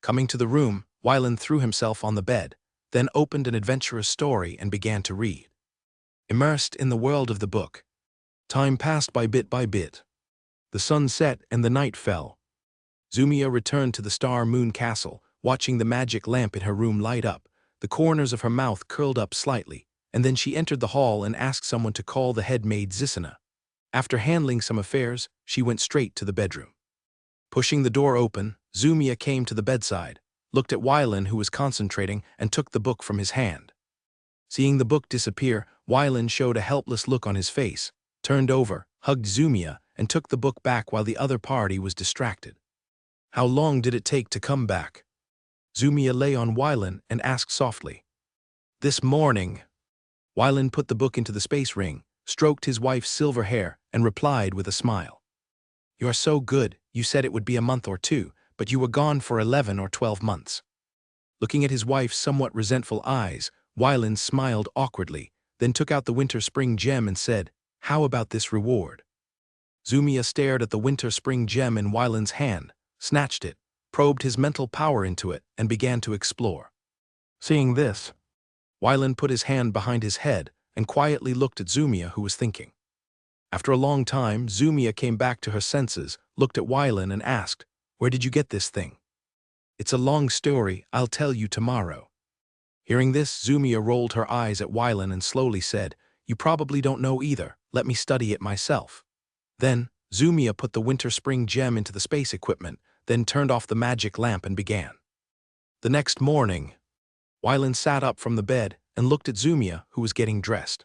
Coming to the room, Wylan threw himself on the bed, then opened an adventurous story and began to read. Immersed in the world of the book, time passed by bit. The sun set and the night fell. Zumia returned to the Star Moon Castle, watching the magic lamp in her room light up. The corners of her mouth curled up slightly, and then she entered the hall and asked someone to call the head maid Zisina. After handling some affairs, she went straight to the bedroom. Pushing the door open, Zumia came to the bedside, looked at Wylan who was concentrating, and took the book from his hand. Seeing the book disappear, Wylan showed a helpless look on his face, turned over, hugged Zumia, and took the book back while the other party was distracted. "How long did it take to come back?" Zumia lay on Wylan and asked softly. "This morning." Wylan put the book into the space ring, stroked his wife's silver hair, and replied with a smile. "You are so good, you said it would be a month or two, but you were gone for 11 or 12 months. Looking at his wife's somewhat resentful eyes, Wylan smiled awkwardly, then took out the winter-spring gem and said, "How about this reward?" Zumia stared at the winter-spring gem in Wylan's hand, snatched it, probed his mental power into it, and began to explore. Seeing this, Wylan put his hand behind his head and quietly looked at Zumia, who was thinking. After a long time, Zumia came back to her senses, looked at Wylan and asked, "Where did you get this thing?" "It's a long story, I'll tell you tomorrow." Hearing this, Zumia rolled her eyes at Wylan and slowly said, "You probably don't know either, let me study it myself." Then, Zumia put the winter-spring gem into the space equipment, then turned off the magic lamp and began. The next morning, Wylan sat up from the bed and looked at Zumia, who was getting dressed.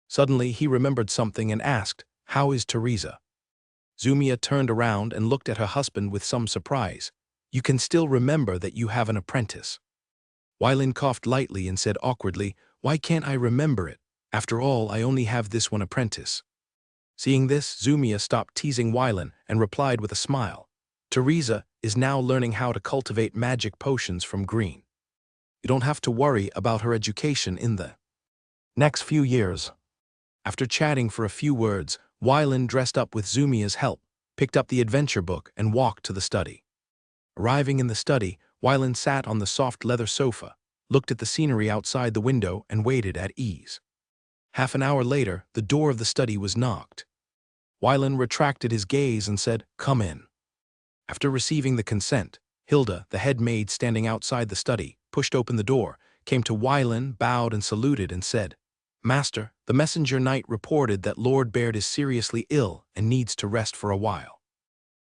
Suddenly, he remembered something and asked, "How is Teresa?" Zumia turned around and looked at her husband with some surprise. "You can still remember that you have an apprentice." Wylan coughed lightly and said awkwardly, "Why can't I remember it? After all, I only have this one apprentice." Seeing this, Zumia stopped teasing Wylan and replied with a smile, "Teresa is now learning how to cultivate magic potions from green. You don't have to worry about her education in the next few years." After chatting for a few words, Wylan dressed up with Zumia's help, picked up the adventure book, and walked to the study. Arriving in the study, Wylan sat on the soft leather sofa, looked at the scenery outside the window, and waited at ease. Half an hour later, the door of the study was knocked. Wylan retracted his gaze and said, "Come in." After receiving the consent, Hilda, the head maid standing outside the study, pushed open the door, came to Wylan, bowed and saluted, and said, Master, the messenger knight reported that Lord Baird is seriously ill and needs to rest for a while.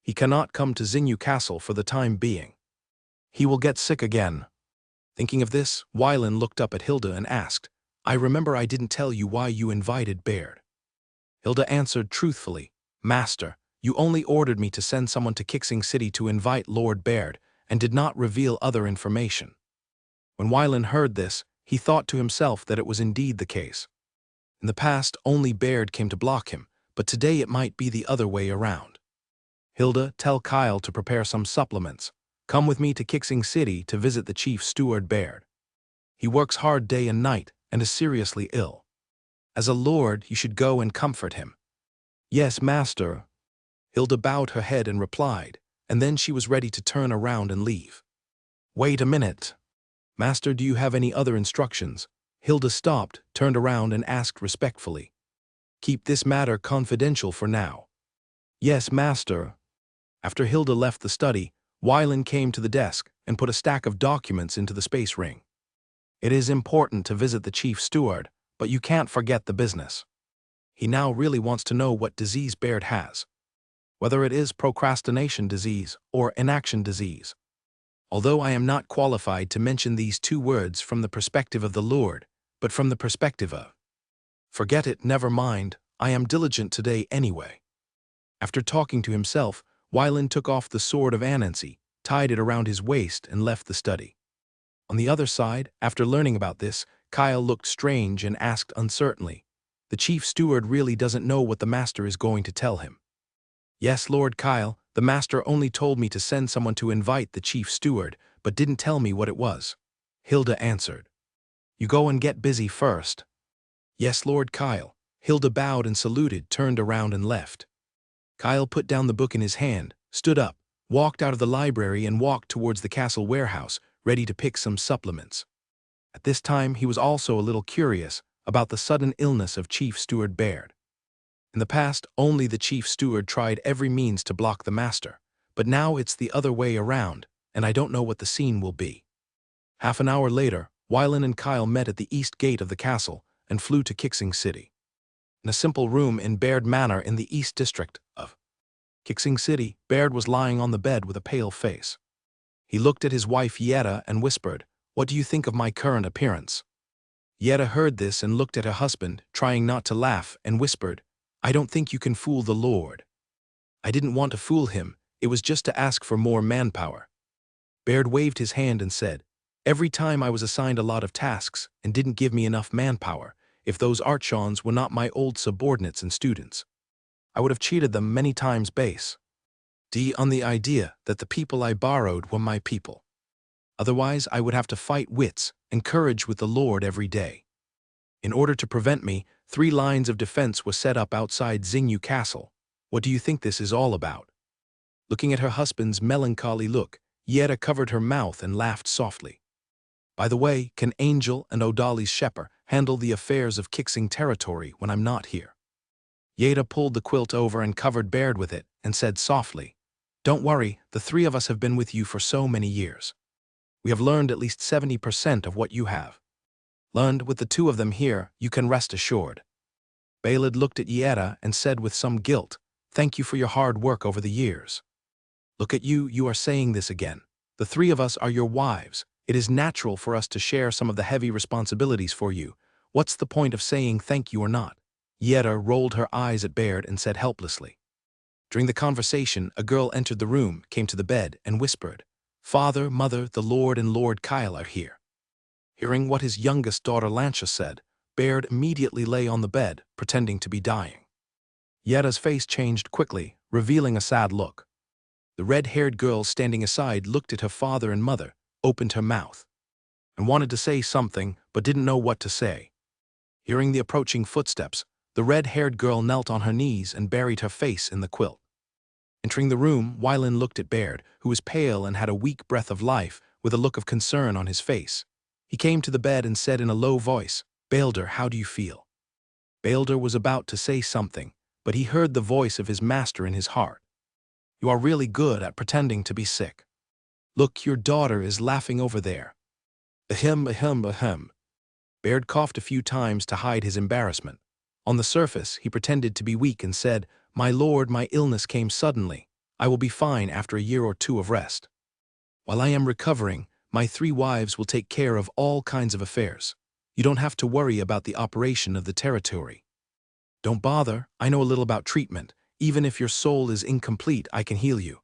He cannot come to Xinyu Castle for the time being. He will get sick again. Thinking of this, Wylan looked up at Hilda and asked, I remember I didn't tell you why you invited Baird. Hilda answered truthfully, Master, you only ordered me to send someone to Kixing City to invite Lord Baird and did not reveal other information. When Wylan heard this, he thought to himself that it was indeed the case. In the past, only Baird came to block him, but today it might be the other way around. Hilda, tell Kyle to prepare some supplements. Come with me to Kixing City to visit the chief steward Baird. He works hard day and night and is seriously ill. As a lord, you should go and comfort him. Yes, master. Hilda bowed her head and replied, and then she was ready to turn around and leave. Wait a minute. Master, do you have any other instructions? Hilda stopped, turned around and asked respectfully. Keep this matter confidential for now. Yes, master. After Hilda left the study, Wylan came to the desk and put a stack of documents into the space ring. It is important to visit the chief steward, but you can't forget the business. He now really wants to know what disease Baird has. Whether it is procrastination disease or inaction disease. Although I am not qualified to mention these two words from the perspective of the Lord, but from the perspective of. Forget it, never mind, I am diligent today anyway. After talking to himself, Wylan took off the sword of Anansi, tied it around his waist and left the study. On the other side, after learning about this, Kyle looked strange and asked uncertainly, the chief steward really doesn't know what the master is going to tell him. Yes, Lord Kyle, the master only told me to send someone to invite the chief steward, but didn't tell me what it was. Hilda answered. You go and get busy first. Yes, Lord Kyle. Hilda bowed and saluted, turned around and left. Kyle put down the book in his hand, stood up, walked out of the library and walked towards the castle warehouse, ready to pick some supplements. At this time, he was also a little curious about the sudden illness of Chief Steward Baird. In the past, only the chief steward tried every means to block the master, but now it's the other way around, and I don't know what the scene will be. Half an hour later, Wylan and Kyle met at the east gate of the castle and flew to Kixing City. In a simple room in Baird Manor in the east district of Kixing City, Baird was lying on the bed with a pale face. He looked at his wife Yetta and whispered, What do you think of my current appearance? Yetta heard this and looked at her husband, trying not to laugh, and whispered, I don't think you can fool the Lord. I didn't want to fool him, it was just to ask for more manpower. Baird waved his hand and said, Every time I was assigned a lot of tasks and didn't give me enough manpower, if those archons were not my old subordinates and students. I would have cheated them many times base. On the idea that the people I borrowed were my people. Otherwise, I would have to fight wits and courage with the Lord every day. In order to prevent me, 3 lines of defense were set up outside Xinyu Castle. What do you think this is all about? Looking at her husband's melancholy look, Yetta covered her mouth and laughed softly. By the way, can Angel and O'Dolly's shepherd handle the affairs of Kixing territory when I'm not here? Yetta pulled the quilt over and covered Baird with it and said softly, Don't worry, the 3 of us have been with you for so many years. We have learned at least 70% of what you have. Learned with the 2 of them here, you can rest assured. Baled looked at Yetta and said with some guilt, Thank you for your hard work over the years. Look at you, you are saying this again. The 3 of us are your wives. It is natural for us to share some of the heavy responsibilities for you. What's the point of saying thank you or not? Yetta rolled her eyes at Baird and said helplessly. During the conversation, a girl entered the room, came to the bed, and whispered, Father, Mother, the Lord and Lord Kyle are here. Hearing what his youngest daughter Lancia said, Baird immediately lay on the bed, pretending to be dying. Yetta's face changed quickly, revealing a sad look. The red-haired girl standing aside looked at her father and mother, opened her mouth, and wanted to say something, but didn't know what to say. Hearing the approaching footsteps, the red-haired girl knelt on her knees and buried her face in the quilt. Entering the room, Wylan looked at Baird, who was pale and had a weak breath of life, with a look of concern on his face. He came to the bed and said in a low voice, Balder, how do you feel? Balder was about to say something, but he heard the voice of his master in his heart. You are really good at pretending to be sick. Look, your daughter is laughing over there. Ahem, ahem, ahem. Baird coughed a few times to hide his embarrassment. On the surface, he pretended to be weak and said, "My lord, my illness came suddenly. I will be fine after a year or two of rest. While I am recovering, my 3 wives will take care of all kinds of affairs. You don't have to worry about the operation of the territory. Don't bother, I know a little about treatment. Even if your soul is incomplete, I can heal you."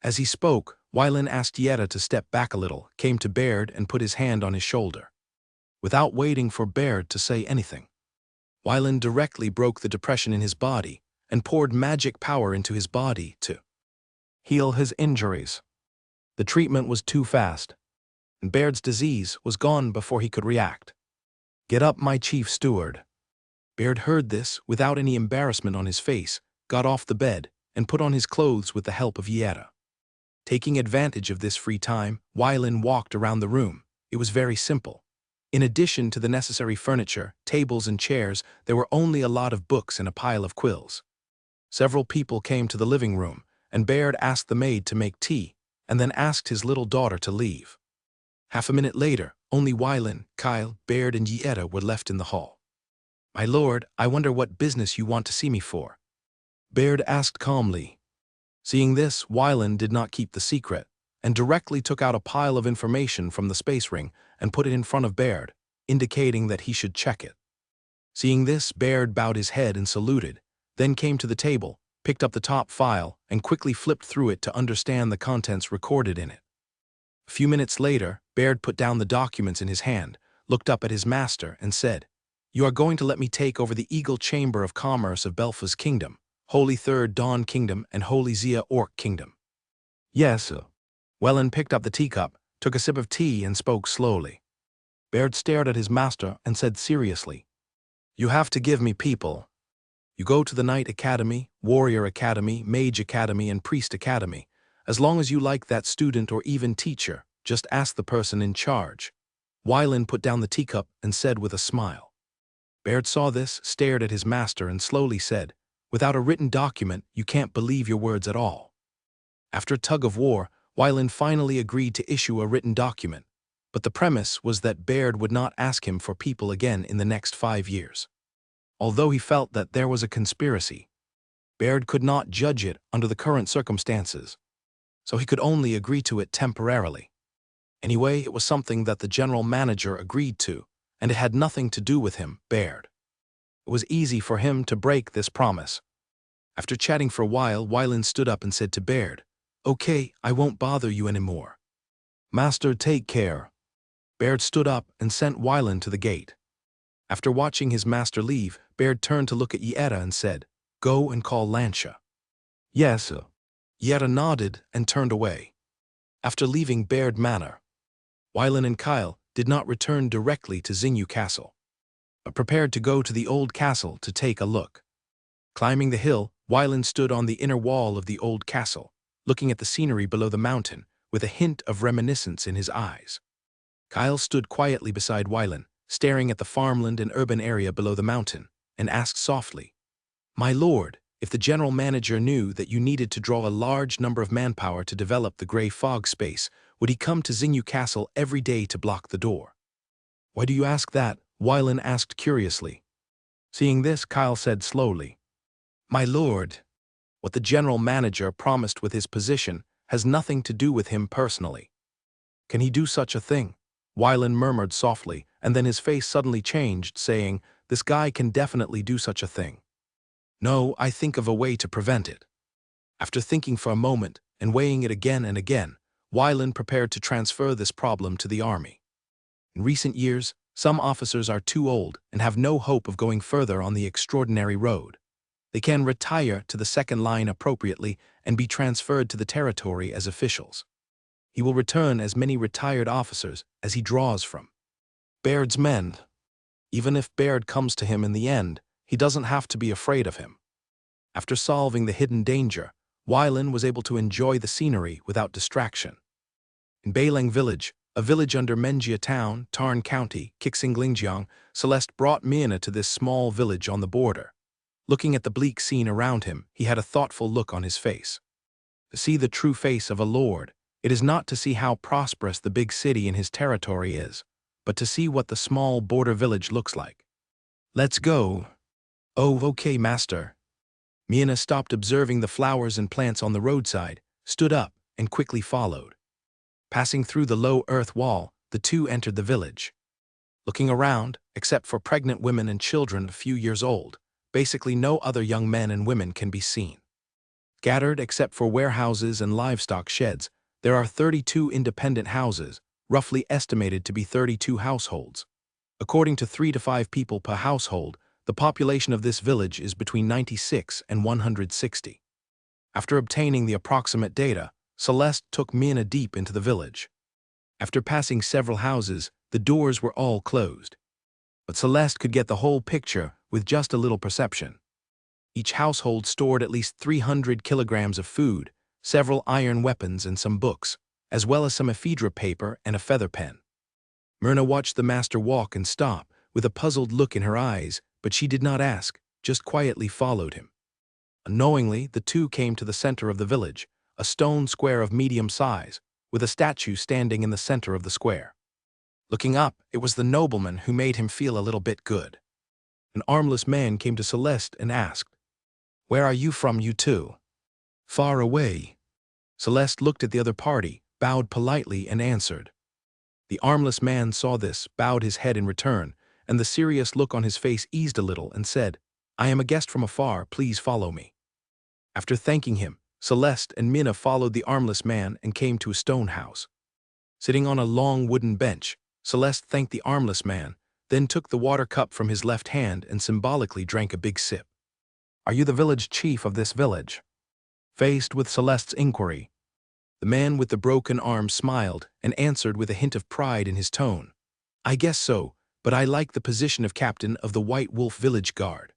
As he spoke, Wylan asked Yetta to step back a little, came to Baird and put his hand on his shoulder. Without waiting for Baird to say anything, Wylan directly broke the depression in his body and poured magic power into his body to heal his injuries. The treatment was too fast, and Baird's disease was gone before he could react. "Get up, my chief steward." Baird heard this without any embarrassment on his face, got off the bed, and put on his clothes with the help of Yetta. Taking advantage of this free time, Wylan walked around the room. It was very simple. In addition to the necessary furniture, tables and chairs, there were only a lot of books and a pile of quills. Several people came to the living room, and Baird asked the maid to make tea, and then asked his little daughter to leave. Half a minute later, only Wylan, Kyle, Baird, and Yetta were left in the hall. "My lord, I wonder what business you want to see me for?" Baird asked calmly. Seeing this, Wylan did not keep the secret, and directly took out a pile of information from the space ring and put it in front of Baird, indicating that he should check it. Seeing this, Baird bowed his head and saluted, then came to the table, picked up the top file, and quickly flipped through it to understand the contents recorded in it. A few minutes later, Baird put down the documents in his hand, looked up at his master, and said, "You are going to let me take over the Eagle Chamber of Commerce of Belfa's Kingdom, Holy Third Dawn Kingdom, and Holy Zia Orc Kingdom?" "Yes, sir." Wylan picked up the teacup, took a sip of tea, and spoke slowly. Baird stared at his master and said seriously, "You have to give me people. You go to the Knight Academy, Warrior Academy, Mage Academy, and Priest Academy. As long as you like that student or even teacher, just ask the person in charge." Wylan put down the teacup and said with a smile. Baird saw this, stared at his master, and slowly said, "Without a written document, you can't believe your words at all." After a tug of war, Wylan finally agreed to issue a written document, but the premise was that Baird would not ask him for people again in the next 5 years. Although he felt that there was a conspiracy, Baird could not judge it under the current circumstances, so he could only agree to it temporarily. Anyway, it was something that the general manager agreed to, and it had nothing to do with him, Baird. It was easy for him to break this promise. After chatting for a while, Wylan stood up and said to Baird, "Okay, I won't bother you anymore. Master, take care." Baird stood up and sent Wylan to the gate. After watching his master leave, Baird turned to look at Yetta and said, "Go and call Lancia." "Yes, sir." Yetta nodded and turned away. After leaving Baird Manor, Wylan and Kyle did not return directly to Xinyu Castle, but prepared to go to the old castle to take a look. Climbing the hill, Wylan stood on the inner wall of the old castle, looking at the scenery below the mountain, with a hint of reminiscence in his eyes. Kyle stood quietly beside Wylan, staring at the farmland and urban area below the mountain, and asked softly, "My lord, if the general manager knew that you needed to draw a large number of manpower to develop the gray fog space, would he come to Xinyu Castle every day to block the door?" "Why do you ask that?" Wylan asked curiously. Seeing this, Kyle said slowly, "My lord, what the general manager promised with his position has nothing to do with him personally." "Can he do such a thing?" Wylan murmured softly, and then his face suddenly changed, saying, "This guy can definitely do such a thing. No, I think of a way to prevent it." After thinking for a moment and weighing it again and again, Wylan prepared to transfer this problem to the army. In recent years, some officers are too old and have no hope of going further on the extraordinary road. They can retire to the second line appropriately and be transferred to the territory as officials. He will return as many retired officers as he draws from Baird's men. Even if Baird comes to him in the end, he doesn't have to be afraid of him. After solving the hidden danger, Wylan was able to enjoy the scenery without distraction. In Beilang Village, a village under Menjia Town, Tarn County, Kixinglingjiang, Celeste brought Mina to this small village on the border. Looking at the bleak scene around him, he had a thoughtful look on his face. To see the true face of a lord, it is not to see how prosperous the big city in his territory is, but to see what the small border village looks like. Let's go. Oh, okay, master. Mina stopped observing the flowers and plants on the roadside, stood up, and quickly followed. Passing through the low earth wall, the two entered the village. Looking around, except for pregnant women and children a few years old, basically no other young men and women can be seen. Scattered except for warehouses and livestock sheds, there are 32 independent houses, roughly estimated to be 32 households. According to 3 to 5 people per household, the population of this village is between 96 and 160. After obtaining the approximate data, Celeste took Mina deep into the village. After passing several houses, the doors were all closed. But Celeste could get the whole picture with just a little perception. Each household stored at least 300 kilograms of food, several iron weapons and some books, as well as some ephedra paper and a feather pen. Myrna watched the master walk and stop, with a puzzled look in her eyes, but she did not ask, just quietly followed him. Unknowingly, the two came to the center of the village, a stone square of medium size, with a statue standing in the center of the square. Looking up, it was the nobleman who made him feel a little bit good. An armless man came to Celeste and asked, "Where are you from, you two?" "Far away." Celeste looked at the other party, bowed politely, and answered. The armless man saw this, bowed his head in return, and the serious look on his face eased a little and said, "I am a guest from afar, please follow me." After thanking him, Celeste and Mina followed the armless man and came to a stone house. Sitting on a long wooden bench, Celeste thanked the armless man, then took the water cup from his left hand and symbolically drank a big sip. "Are you the village chief of this village?" Faced with Celeste's inquiry, the man with the broken arm smiled and answered with a hint of pride in his tone, "I guess so, but I like the position of captain of the White Wolf Village Guard."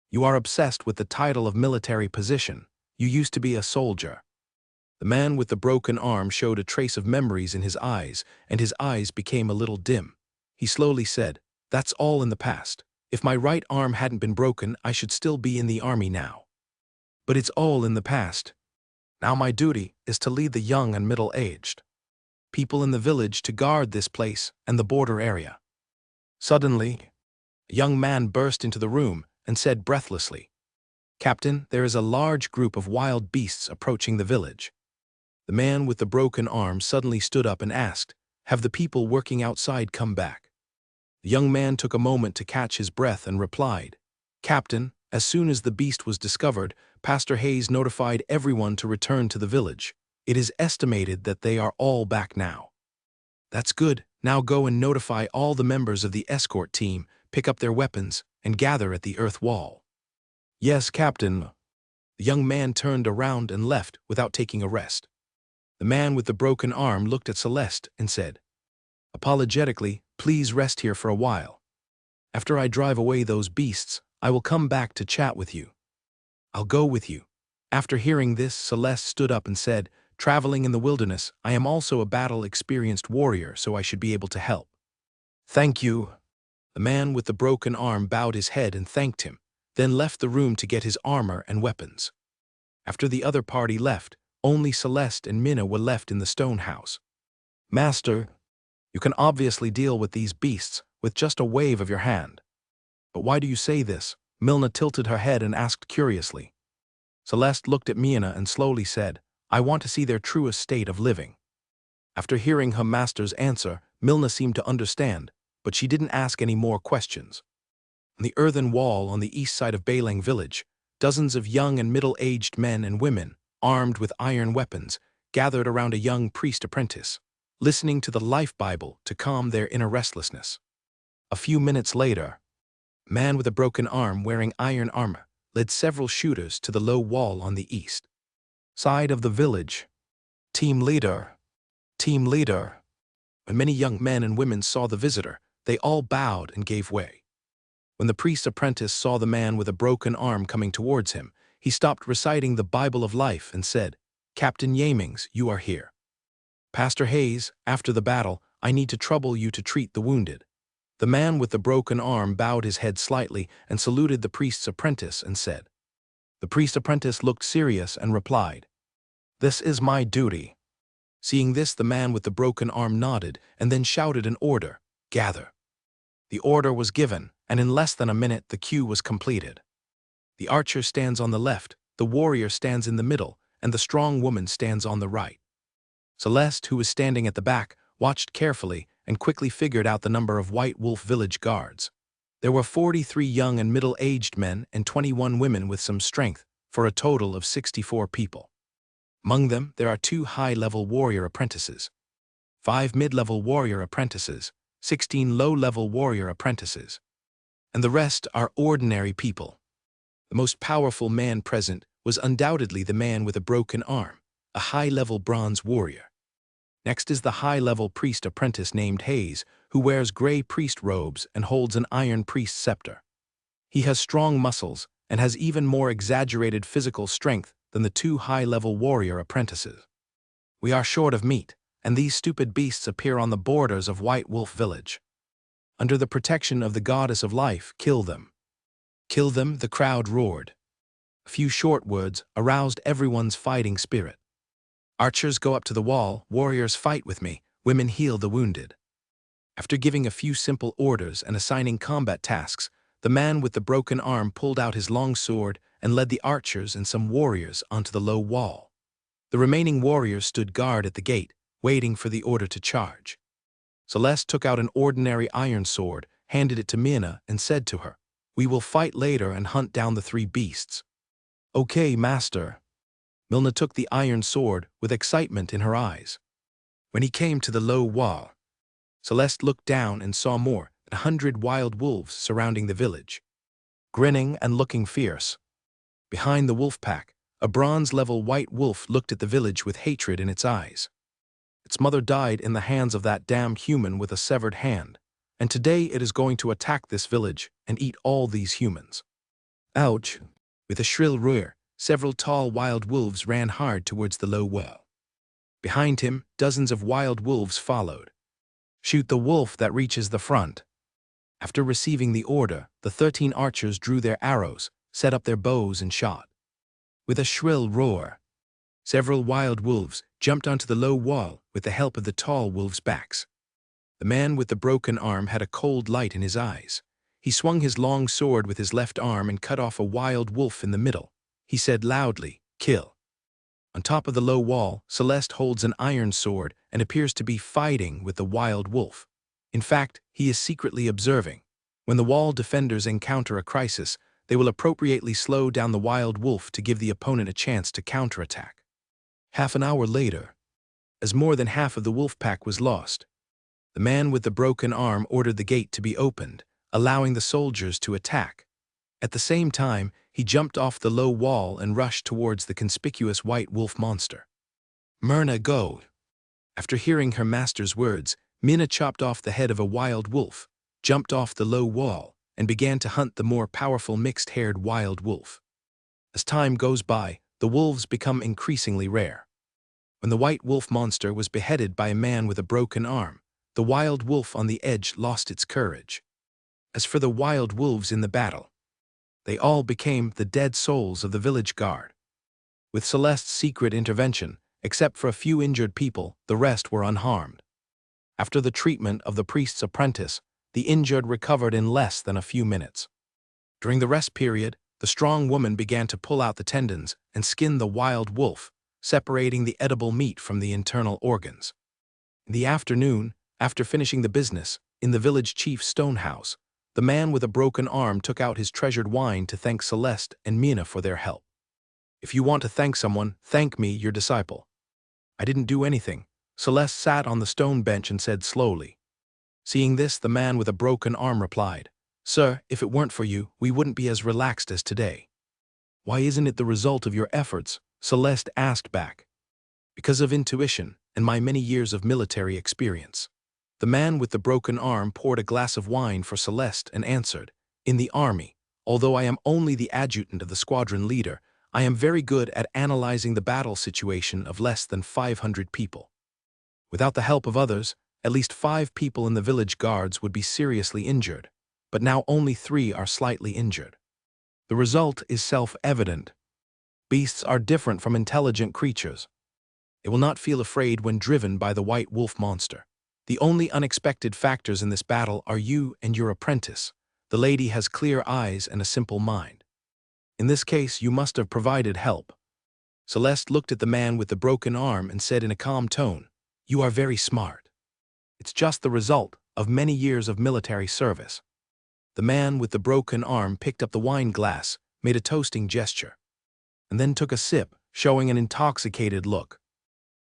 "You are obsessed with the title of military position. You used to be a soldier." The man with the broken arm showed a trace of memories in his eyes, and his eyes became a little dim. He slowly said, "That's all in the past. If my right arm hadn't been broken, I should still be in the army now. But it's all in the past. Now my duty is to lead the young and middle-aged people in the village to guard this place and the border area." Suddenly, a young man burst into the room and said breathlessly, "Captain, there is a large group of wild beasts approaching the village." The man with the broken arm suddenly stood up and asked, "Have the people working outside come back?" The young man took a moment to catch his breath and replied, "Captain, as soon as the beast was discovered, Pastor Hayes notified everyone to return to the village. It is estimated that they are all back now." "That's good. Now go and notify all the members of the escort team, pick up their weapons, and gather at the earth wall." "Yes, Captain." The young man turned around and left without taking a rest. The man with the broken arm looked at Celeste and said, apologetically, "Please rest here for a while. After I drive away those beasts, I will come back to chat with you." "I'll go with you." After hearing this, Celeste stood up and said, "Traveling in the wilderness, I am also a battle-experienced warrior, so I should be able to help." "Thank you." The man with the broken arm bowed his head and thanked him, then left the room to get his armor and weapons. After the other party left, only Celeste and Mina were left in the stone house. "Master, you can obviously deal with these beasts with just a wave of your hand. But why do you say this?" Milna tilted her head and asked curiously. Celeste looked at Mina and slowly said, "I want to see their truest state of living." After hearing her master's answer, Milna seemed to understand, but she didn't ask any more questions. On the earthen wall on the east side of Balang village, dozens of young and middle-aged men and women, armed with iron weapons, gathered around a young priest apprentice, listening to the Life Bible to calm their inner restlessness. A few minutes later, a man with a broken arm wearing iron armor led several shooters to the low wall on the east side of the village. "Team leader, team leader." When many young men and women saw the visitor, they all bowed and gave way. When the priest's apprentice saw the man with a broken arm coming towards him, he stopped reciting the Bible of Life and said, "Captain Yamings, you are here. Pastor Hayes, after the battle, I need to trouble you to treat the wounded." The man with the broken arm bowed his head slightly and saluted the priest's apprentice and said. The priest's apprentice looked serious and replied, "This is my duty." Seeing this, the man with the broken arm nodded and then shouted an order, gather. The order was given, and in less than a minute the queue was completed. The archer stands on the left, the warrior stands in the middle, and the strong woman stands on the right. Celeste, who was standing at the back, watched carefully and quickly figured out the number of White Wolf village guards. There were 43 young and middle-aged men and 21 women with some strength, for a total of 64 people. Among them, there are 2 high-level warrior apprentices, 5 mid-level warrior apprentices, 16 low-level warrior apprentices, and the rest are ordinary people. The most powerful man present was undoubtedly the man with a broken arm, a high-level bronze warrior. Next is the high-level priest apprentice named Hayes, who wears gray priest robes and holds an iron priest scepter. He has strong muscles and has even more exaggerated physical strength than the 2 high-level warrior apprentices. We are short of meat, and these stupid beasts appear on the borders of White Wolf Village. Under the protection of the goddess of life, kill them. Kill them, the crowd roared. A few short words aroused everyone's fighting spirit. Archers go up to the wall, warriors fight with me, women heal the wounded. After giving a few simple orders and assigning combat tasks, the man with the broken arm pulled out his long sword and led the archers and some warriors onto the low wall. The remaining warriors stood guard at the gate, waiting for the order to charge. Celeste took out an ordinary iron sword, handed it to Mina, and said to her, "We will fight later and hunt down the 3 beasts." "Okay, master." Milna took the iron sword with excitement in her eyes. When he came to the low wall, Celeste looked down and saw more than 100 wild wolves surrounding the village, grinning and looking fierce. Behind the wolf pack, a bronze-level white wolf looked at the village with hatred in its eyes. Its mother died in the hands of that damn human with a severed hand, and today it is going to attack this village and eat all these humans. Ouch! With a shrill roar, several tall wild wolves ran hard towards the low wall. Behind him, dozens of wild wolves followed. Shoot the wolf that reaches the front. After receiving the order, the 13 archers drew their arrows, set up their bows and shot. With a shrill roar, several wild wolves jumped onto the low wall with the help of the tall wolves' backs. The man with the broken arm had a cold light in his eyes. He swung his long sword with his left arm and cut off a wild wolf in the middle. He said loudly, "Kill." On top of the low wall, Celeste holds an iron sword and appears to be fighting with the wild wolf. In fact, he is secretly observing. When the wall defenders encounter a crisis, they will appropriately slow down the wild wolf to give the opponent a chance to counterattack. Half an hour later, as more than half of the wolf pack was lost, the man with the broken arm ordered the gate to be opened, allowing the soldiers to attack. At the same time, he jumped off the low wall and rushed towards the conspicuous white wolf monster. "Myrna, go!" After hearing her master's words, Mina chopped off the head of a wild wolf, jumped off the low wall, and began to hunt the more powerful mixed-haired wild wolf. As time goes by, the wolves become increasingly rare. When the white wolf monster was beheaded by a man with a broken arm, the wild wolf on the edge lost its courage. As for the wild wolves in the battle, they all became the dead souls of the village guard. With Celeste's secret intervention, except for a few injured people, the rest were unharmed. After the treatment of the priest's apprentice, the injured recovered in less than a few minutes. During the rest period, the strong woman began to pull out the tendons and skin the wild wolf, separating the edible meat from the internal organs. In the afternoon, after finishing the business, in the village chief's stone house, the man with a broken arm took out his treasured wine to thank Celeste and Mina for their help. "If you want to thank someone, thank me, your disciple." "I didn't do anything." Celeste sat on the stone bench and said slowly. Seeing this, the man with a broken arm replied, "Sir, if it weren't for you, we wouldn't be as relaxed as today." "Why isn't it the result of your efforts?" Celeste asked back. "Because of intuition and my many years of military experience." The man with the broken arm poured a glass of wine for Celeste and answered, "In the army, although I am only the adjutant of the squadron leader, I am very good at analyzing the battle situation of less than 500 people. Without the help of others, at least 5 people in the village guards would be seriously injured, but now only 3 are slightly injured. The result is self-evident. Beasts are different from intelligent creatures. They will not feel afraid when driven by the white wolf monster. The only unexpected factors in this battle are you and your apprentice. The lady has clear eyes and a simple mind. In this case, you must have provided help. Celeste looked at the man with the broken arm and said in a calm tone, "You are very smart. It's just the result of many years of military service." The man with the broken arm picked up the wine glass, made a toasting gesture, and then took a sip, showing an intoxicated look.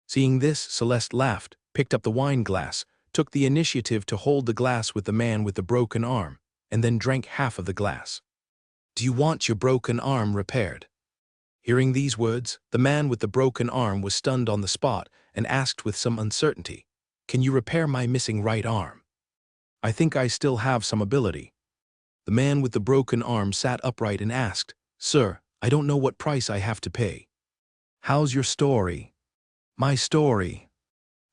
Seeing this, Celeste laughed, picked up the wine glass, took the initiative to hold the glass with the man with the broken arm, and then drank half of the glass. "Do you want your broken arm repaired?" Hearing these words, the man with the broken arm was stunned on the spot and asked with some uncertainty, "Can you repair my missing right arm?" "I think I still have some ability." The man with the broken arm sat upright and asked, "Sir, I don't know what price I have to pay." "How's your story?" "My story."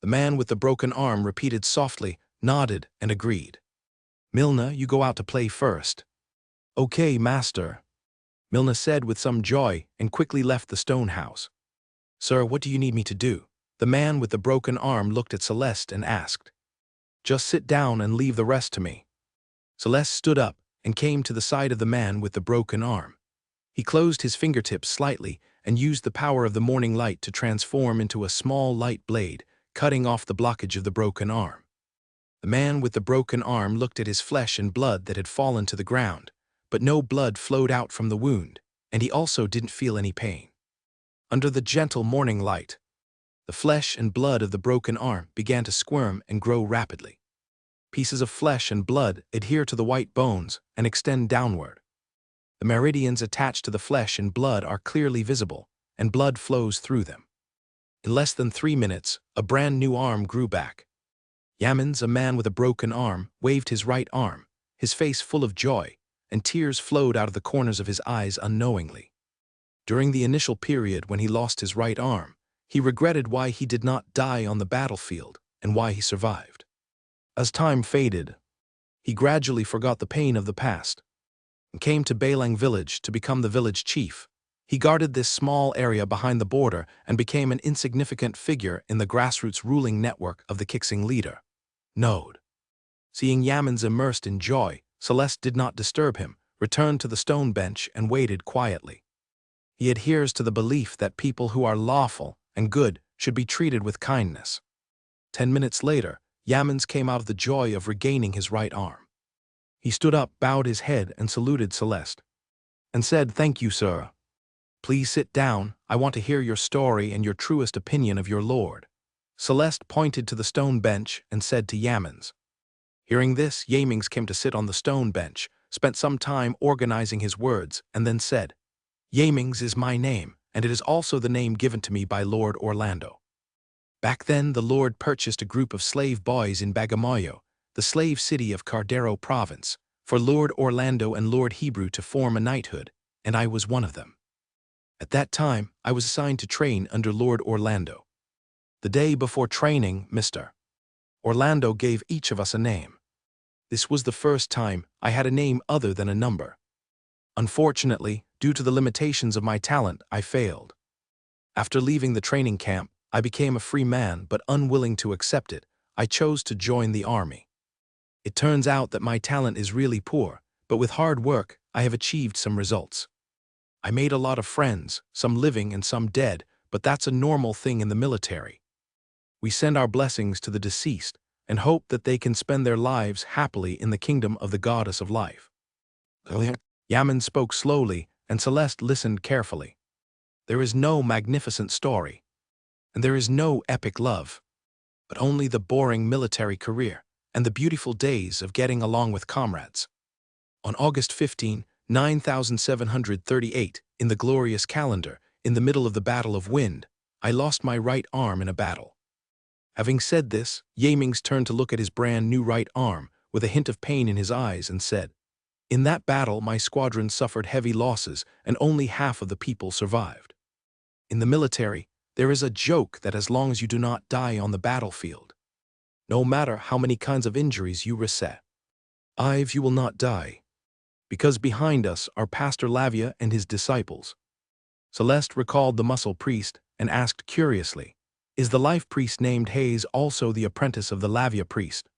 The man with the broken arm repeated softly, nodded, and agreed. "Milna, you go out to play first." "Okay, master," Milna said with some joy and quickly left the stone house. "Sir, what do you need me to do?" The man with the broken arm looked at Celeste and asked. "Just sit down and leave the rest to me." Celeste stood up and came to the side of the man with the broken arm. He closed his fingertips slightly and used the power of the morning light to transform into a small light blade, cutting off the blockage of the broken arm. The man with the broken arm looked at his flesh and blood that had fallen to the ground, but no blood flowed out from the wound, and he also didn't feel any pain. Under the gentle morning light, the flesh and blood of the broken arm began to squirm and grow rapidly. Pieces of flesh and blood adhere to the white bones and extend downward. The meridians attached to the flesh and blood are clearly visible, and blood flows through them. In less than 3 minutes, a brand new arm grew back. Yamins, a man with a broken arm, waved his right arm, his face full of joy, and tears flowed out of the corners of his eyes unknowingly. During the initial period when he lost his right arm, he regretted why he did not die on the battlefield and why he survived. As time faded, he gradually forgot the pain of the past and came to Bailang village to become the village chief. He guarded this small area behind the border and became an insignificant figure in the grassroots ruling network of the Kixing leader, Node. Seeing Yamins immersed in joy, Celeste did not disturb him, returned to the stone bench and waited quietly. He adheres to the belief that people who are lawful and good should be treated with kindness. 10 minutes later, Yamins came out of the joy of regaining his right arm. He stood up, bowed his head, and saluted Celeste, and said, "Thank you, sir. Please sit down. I want to hear your story and your truest opinion of your lord." Celeste pointed to the stone bench and said to Yamins. Hearing this, Yamins came to sit on the stone bench, spent some time organizing his words, and then said, "Yamins is my name, and it is also the name given to me by Lord Orlando. Back then, the Lord purchased a group of slave boys in Bagamoyo, the slave city of Cardero province, for Lord Orlando and Lord Hebrew to form a knighthood, and I was one of them. At that time, I was assigned to train under Lord Orlando. The day before training, Mr. Orlando gave each of us a name. This was the first time I had a name other than a number. Unfortunately, due to the limitations of my talent, I failed. After leaving the training camp, I became a free man, but unwilling to accept it, I chose to join the army. It turns out that my talent is really poor, but with hard work, I have achieved some results. I made a lot of friends, some living and some dead, but that's a normal thing in the military. We send our blessings to the deceased and hope that they can spend their lives happily in the kingdom of the goddess of life." Yamin spoke slowly, and Celeste listened carefully. There is no magnificent story, and there is no epic love, but only the boring military career and the beautiful days of getting along with comrades. On August 15, 9738, in the glorious calendar, in the middle of the Battle of Wind, I lost my right arm in a battle. Having said this, Yamings turned to look at his brand new right arm with a hint of pain in his eyes and said, "In that battle, my squadron suffered heavy losses and only half of the people survived. In the military, there is a joke that as long as you do not die on the battlefield, no matter how many kinds of injuries you receive, you will not die. Because behind us are Pastor Lavia and his disciples." Celeste recalled the muscle priest and asked curiously, Is the life priest named Hayes also the apprentice of the Lavia priest?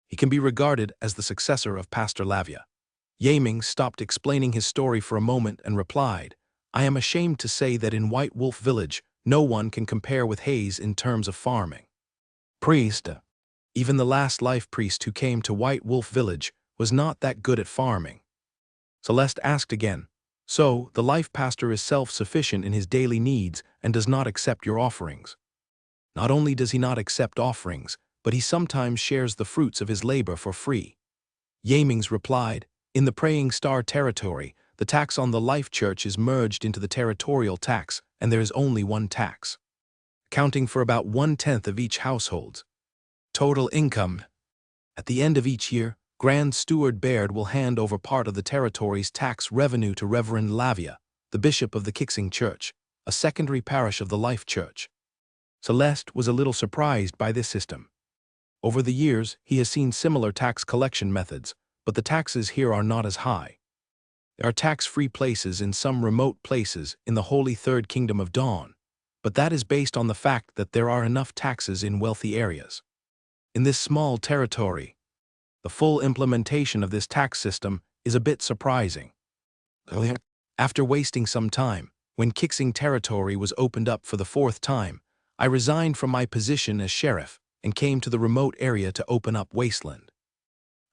He can be regarded as the successor of Pastor Lavia. Yaming stopped explaining his story for a moment and replied, I am ashamed to say that in White Wolf Village, no one can compare with Hayes in terms of farming. Priest, even the last life priest who came to White Wolf Village was not that good at farming. Celeste asked again, so the life pastor is self-sufficient in his daily needs and does not accept your offerings. Not only does he not accept offerings, but he sometimes shares the fruits of his labor for free. Yamings replied, in the Praying Star territory, the tax on the Life Church is merged into the territorial tax, and there is only one tax, accounting for about 1/10 of each household's total income. At the end of each year, Grand Steward Baird will hand over part of the territory's tax revenue to Reverend Lavia, the bishop of the Kixing Church, a secondary parish of the Life Church. Celeste was a little surprised by this system. Over the years, he has seen similar tax collection methods, but the taxes here are not as high. There are tax-free places in some remote places in the Holy Third Kingdom of Dawn, but that is based on the fact that there are enough taxes in wealthy areas. In this small territory, the full implementation of this tax system is a bit surprising. After wasting some time, when Kixing territory was opened up for the 4th time, I resigned from my position as sheriff and came to the remote area to open up Wasteland.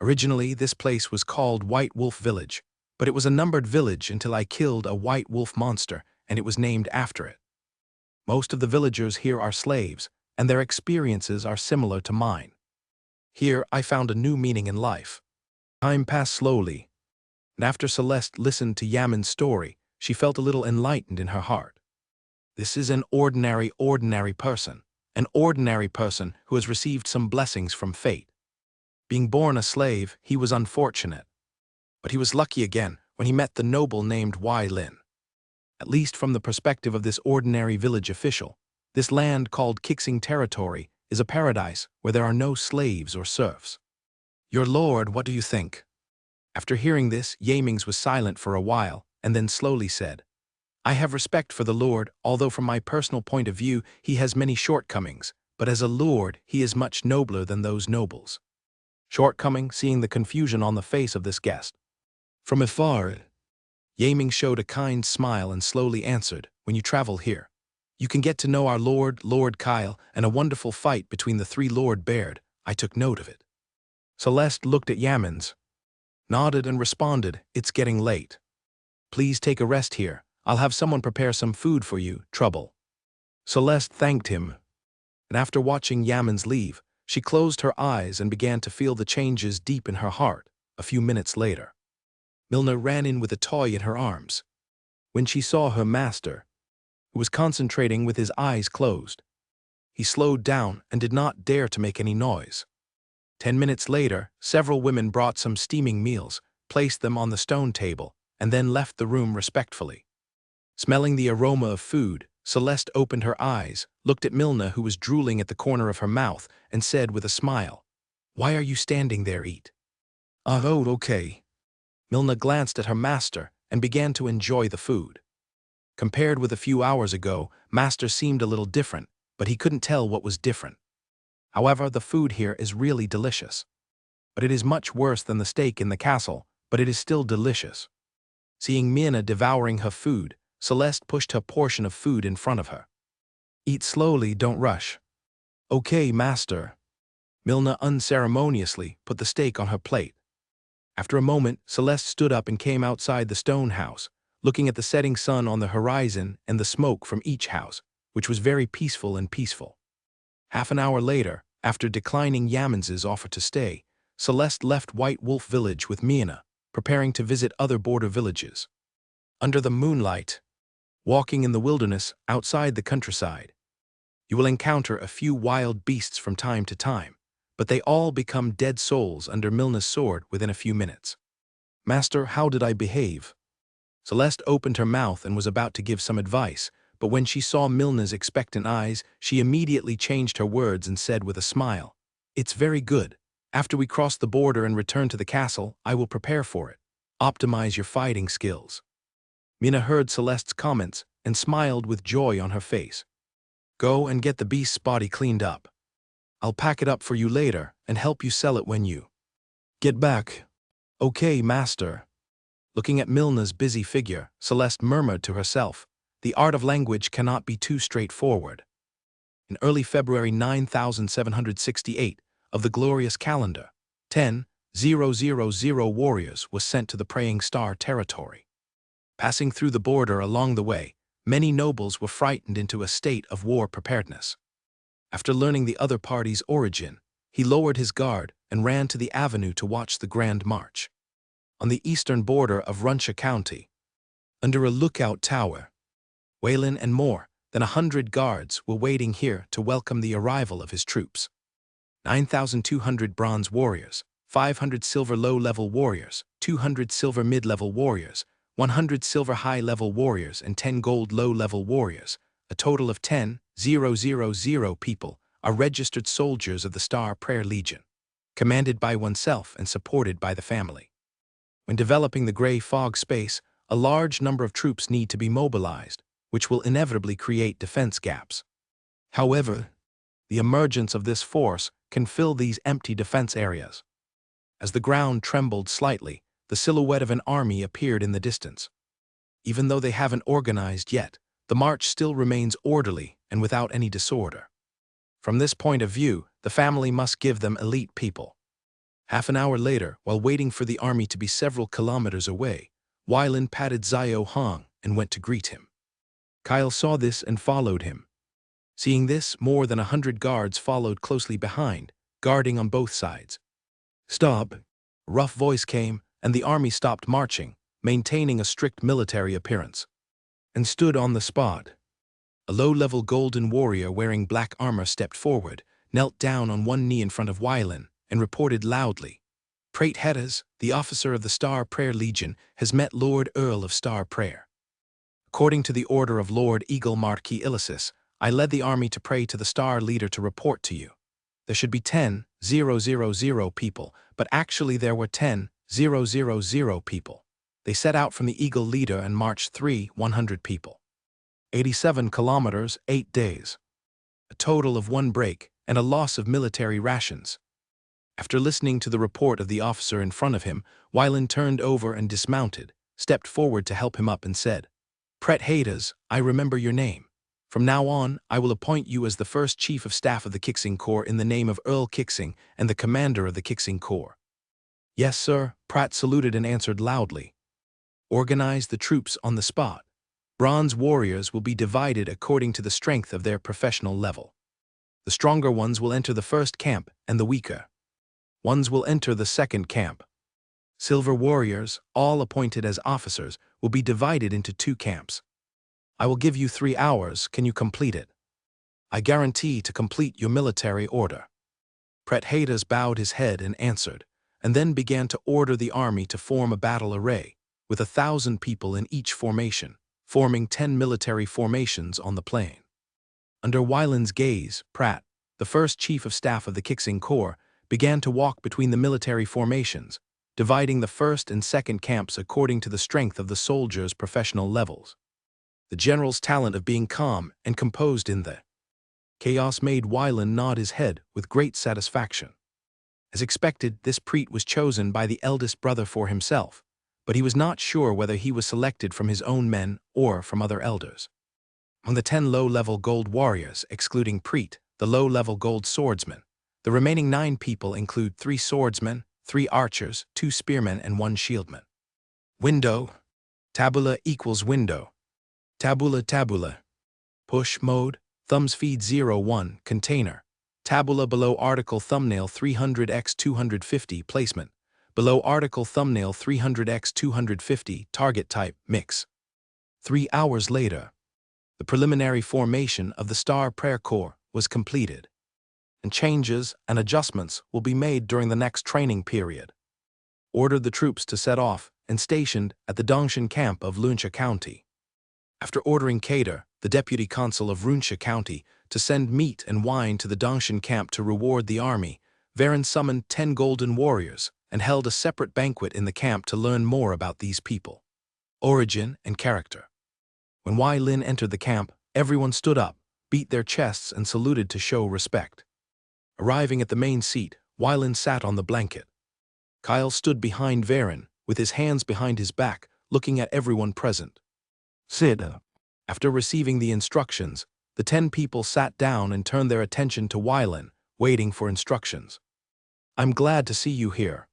Originally, this place was called White Wolf Village, but it was a numbered village until I killed a white wolf monster and it was named after it. Most of the villagers here are slaves, and their experiences are similar to mine. Here, I found a new meaning in life. Time passed slowly, and after Celeste listened to Yaman's story, she felt a little enlightened in her heart. This is an ordinary person who has received some blessings from fate. Being born a slave, he was unfortunate. But he was lucky again when he met the noble named Wai Lin. At least from the perspective of this ordinary village official, this land called Kixing territory is a paradise where there are no slaves or serfs. Your lord, what do you think? After hearing this, Yamings was silent for a while and then slowly said, I have respect for the Lord, although from my personal point of view he has many shortcomings, but as a lord he is much nobler than those nobles. Shortcoming, seeing the confusion on the face of this guest. From afar, Yaming showed a kind smile and slowly answered, when you travel here, you can get to know our Lord, Lord Kyle, and a wonderful fight between the 3 Lord Baird. I took note of it. Celeste looked at Yamins, nodded and responded, it's getting late. Please take a rest here. I'll have someone prepare some food for you, Trouble. Celeste thanked him, and after watching Yamins leave, she closed her eyes and began to feel the changes deep in her heart. A few minutes later, Milna ran in with a toy in her arms. When she saw her master, who was concentrating with his eyes closed, he slowed down and did not dare to make any noise. 10 minutes later, several women brought some steaming meals, placed them on the stone table, and then left the room respectfully. Smelling the aroma of food, Celeste opened her eyes, looked at Milna who was drooling at the corner of her mouth, and said with a smile, Why are you standing there, eat? Oh, okay. Milna glanced at her master and began to enjoy the food. Compared with a few hours ago, Master seemed a little different, but he couldn't tell what was different. However, the food here is really delicious. But it is much worse than the steak in the castle, but it is still delicious. Seeing Mina devouring her food, Celeste pushed her portion of food in front of her. Eat slowly, don't rush. Okay, master. Milna unceremoniously put the steak on her plate. After a moment, Celeste stood up and came outside the stone house, looking at the setting sun on the horizon and the smoke from each house, which was very peaceful and peaceful. Half an hour later, after declining Yamins' offer to stay, Celeste left White Wolf Village with Mina, preparing to visit other border villages. Under the moonlight, walking in the wilderness outside the countryside, you will encounter a few wild beasts from time to time, but they all become dead souls under Milna's sword within a few minutes. Master, how did I behave? Celeste opened her mouth and was about to give some advice, but when she saw Milna's expectant eyes, she immediately changed her words and said with a smile, It's very good. After we cross the border and return to the castle, I will prepare for it. Optimize your fighting skills. Mina heard Celeste's comments and smiled with joy on her face. Go and get the beast's body cleaned up. I'll pack it up for you later and help you sell it when you get back. Okay, master. Looking at Milna's busy figure, Celeste murmured to herself, the art of language cannot be too straightforward. In early February 9768 of the glorious calendar, 10,000 warriors was sent to the Praying Star territory. Passing through the border along the way, many nobles were frightened into a state of war preparedness. After learning the other party's origin, he lowered his guard and ran to the avenue to watch the Grand March. On the eastern border of Runcha County, under a lookout tower, Waylon and more than 100 guards were waiting here to welcome the arrival of his troops. 9,200 bronze warriors, 500 silver low-level warriors, 200 silver mid-level warriors, 100 silver high-level warriors, and 10 gold low-level warriors, a total of 10,000 people, are registered soldiers of the Star Prayer Legion, commanded by oneself and supported by the family. When developing the gray fog space, a large number of troops need to be mobilized, which will inevitably create defense gaps. However, the emergence of this force can fill these empty defense areas. As the ground trembled slightly, the silhouette of an army appeared in the distance. Even though they haven't organized yet, the march still remains orderly and without any disorder. From this point of view, the family must give them elite people. Half an hour later, while waiting for the army to be several kilometers away, Waylon patted Zio Hong and went to greet him. Kyle saw this and followed him. Seeing this, more than 100 guards followed closely behind, guarding on both sides. Stop! A rough voice came, and the army stopped marching, maintaining a strict military appearance, and stood on the spot. A low-level golden warrior wearing black armor stepped forward, knelt down on one knee in front of Waylon, and reported loudly, Protagonist, the officer of the Star Prayer Legion, has met Lord Earl of Star Prayer. According to the order of Lord Eagle Marquis Illicis, I led the army to pray to the Star Leader to report to you. There should be 10,000 people, but actually there were 10,000 people. They set out from the Eagle Leader and marched 100 people. 87 kilometers, 8 days. A total of 1 break and a loss of military rations. After listening to the report of the officer in front of him, Waylon turned over and dismounted, stepped forward to help him up and said, Protagonist, I remember your name. From now on, I will appoint you as the first Chief of Staff of the Kixing Corps in the name of Earl Kixing and the Commander of the Kixing Corps. Yes, sir, Pratt saluted and answered loudly. Organize the troops on the spot. Bronze warriors will be divided according to the strength of their professional level. The stronger ones will enter the first camp and the weaker ones will enter the second camp. Silver warriors, all appointed as officers, will be divided into 2 camps. I will give you 3 hours. Can you complete it? I guarantee to complete your military order. Protagonist bowed his head and answered, and then began to order the army to form a battle array, with 1,000 people in each formation, forming 10 military formations on the plain. Under Waylon's gaze, Pratt, the first Chief of Staff of the Kixing Corps, began to walk between the military formations, dividing the first and second camps according to the strength of the soldiers' professional levels. The general's talent of being calm and composed in the chaos made Waylon nod his head with great satisfaction. As expected, this Preet was chosen by the eldest brother for himself, but he was not sure whether he was selected from his own men or from other elders. Among the 10 low-level gold warriors, excluding Preet, the low-level gold swordsman, the remaining 9 people include 3 swordsmen, 3 archers, 2 spearmen, and 1 shieldman. Window. Tabula equals window. Tabula. Push mode. Thumbs feed 01. Container. Tabula below article thumbnail 300x 250 placement. Below article thumbnail 300x 250 target type mix. 3 hours later, the preliminary formation of the Star Prayer Corps was completed, and changes and adjustments will be made during the next training period. Ordered the troops to set off and stationed at the Dongshan camp of Lunsha County. After ordering Kader, the deputy consul of Runsha County, to send meat and wine to the Dongshan camp to reward the army, Varen summoned 10 golden warriors and held a separate banquet in the camp to learn more about these people, origin, and character. When Waylon entered the camp, everyone stood up, beat their chests and saluted to show respect. Arriving at the main seat, Wylan sat on the blanket. Kyle stood behind Varen, with his hands behind his back, looking at everyone present. Sid. After receiving the instructions, the 10 people sat down and turned their attention to Wylan, waiting for instructions. I'm glad to see you here.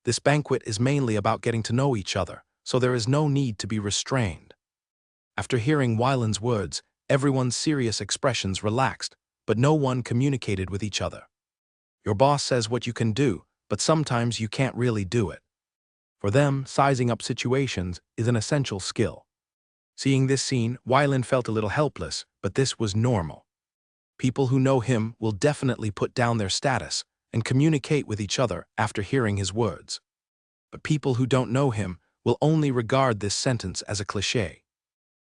This banquet is mainly about getting to know each other, so there is no need to be restrained. After hearing Wylan's words, everyone's serious expressions relaxed, but no one communicated with each other. Your boss says what you can do, but sometimes you can't really do it. For them, sizing up situations is an essential skill. Seeing this scene, Wylan felt a little helpless, but this was normal. People who know him will definitely put down their status and communicate with each other after hearing his words. But people who don't know him will only regard this sentence as a cliché.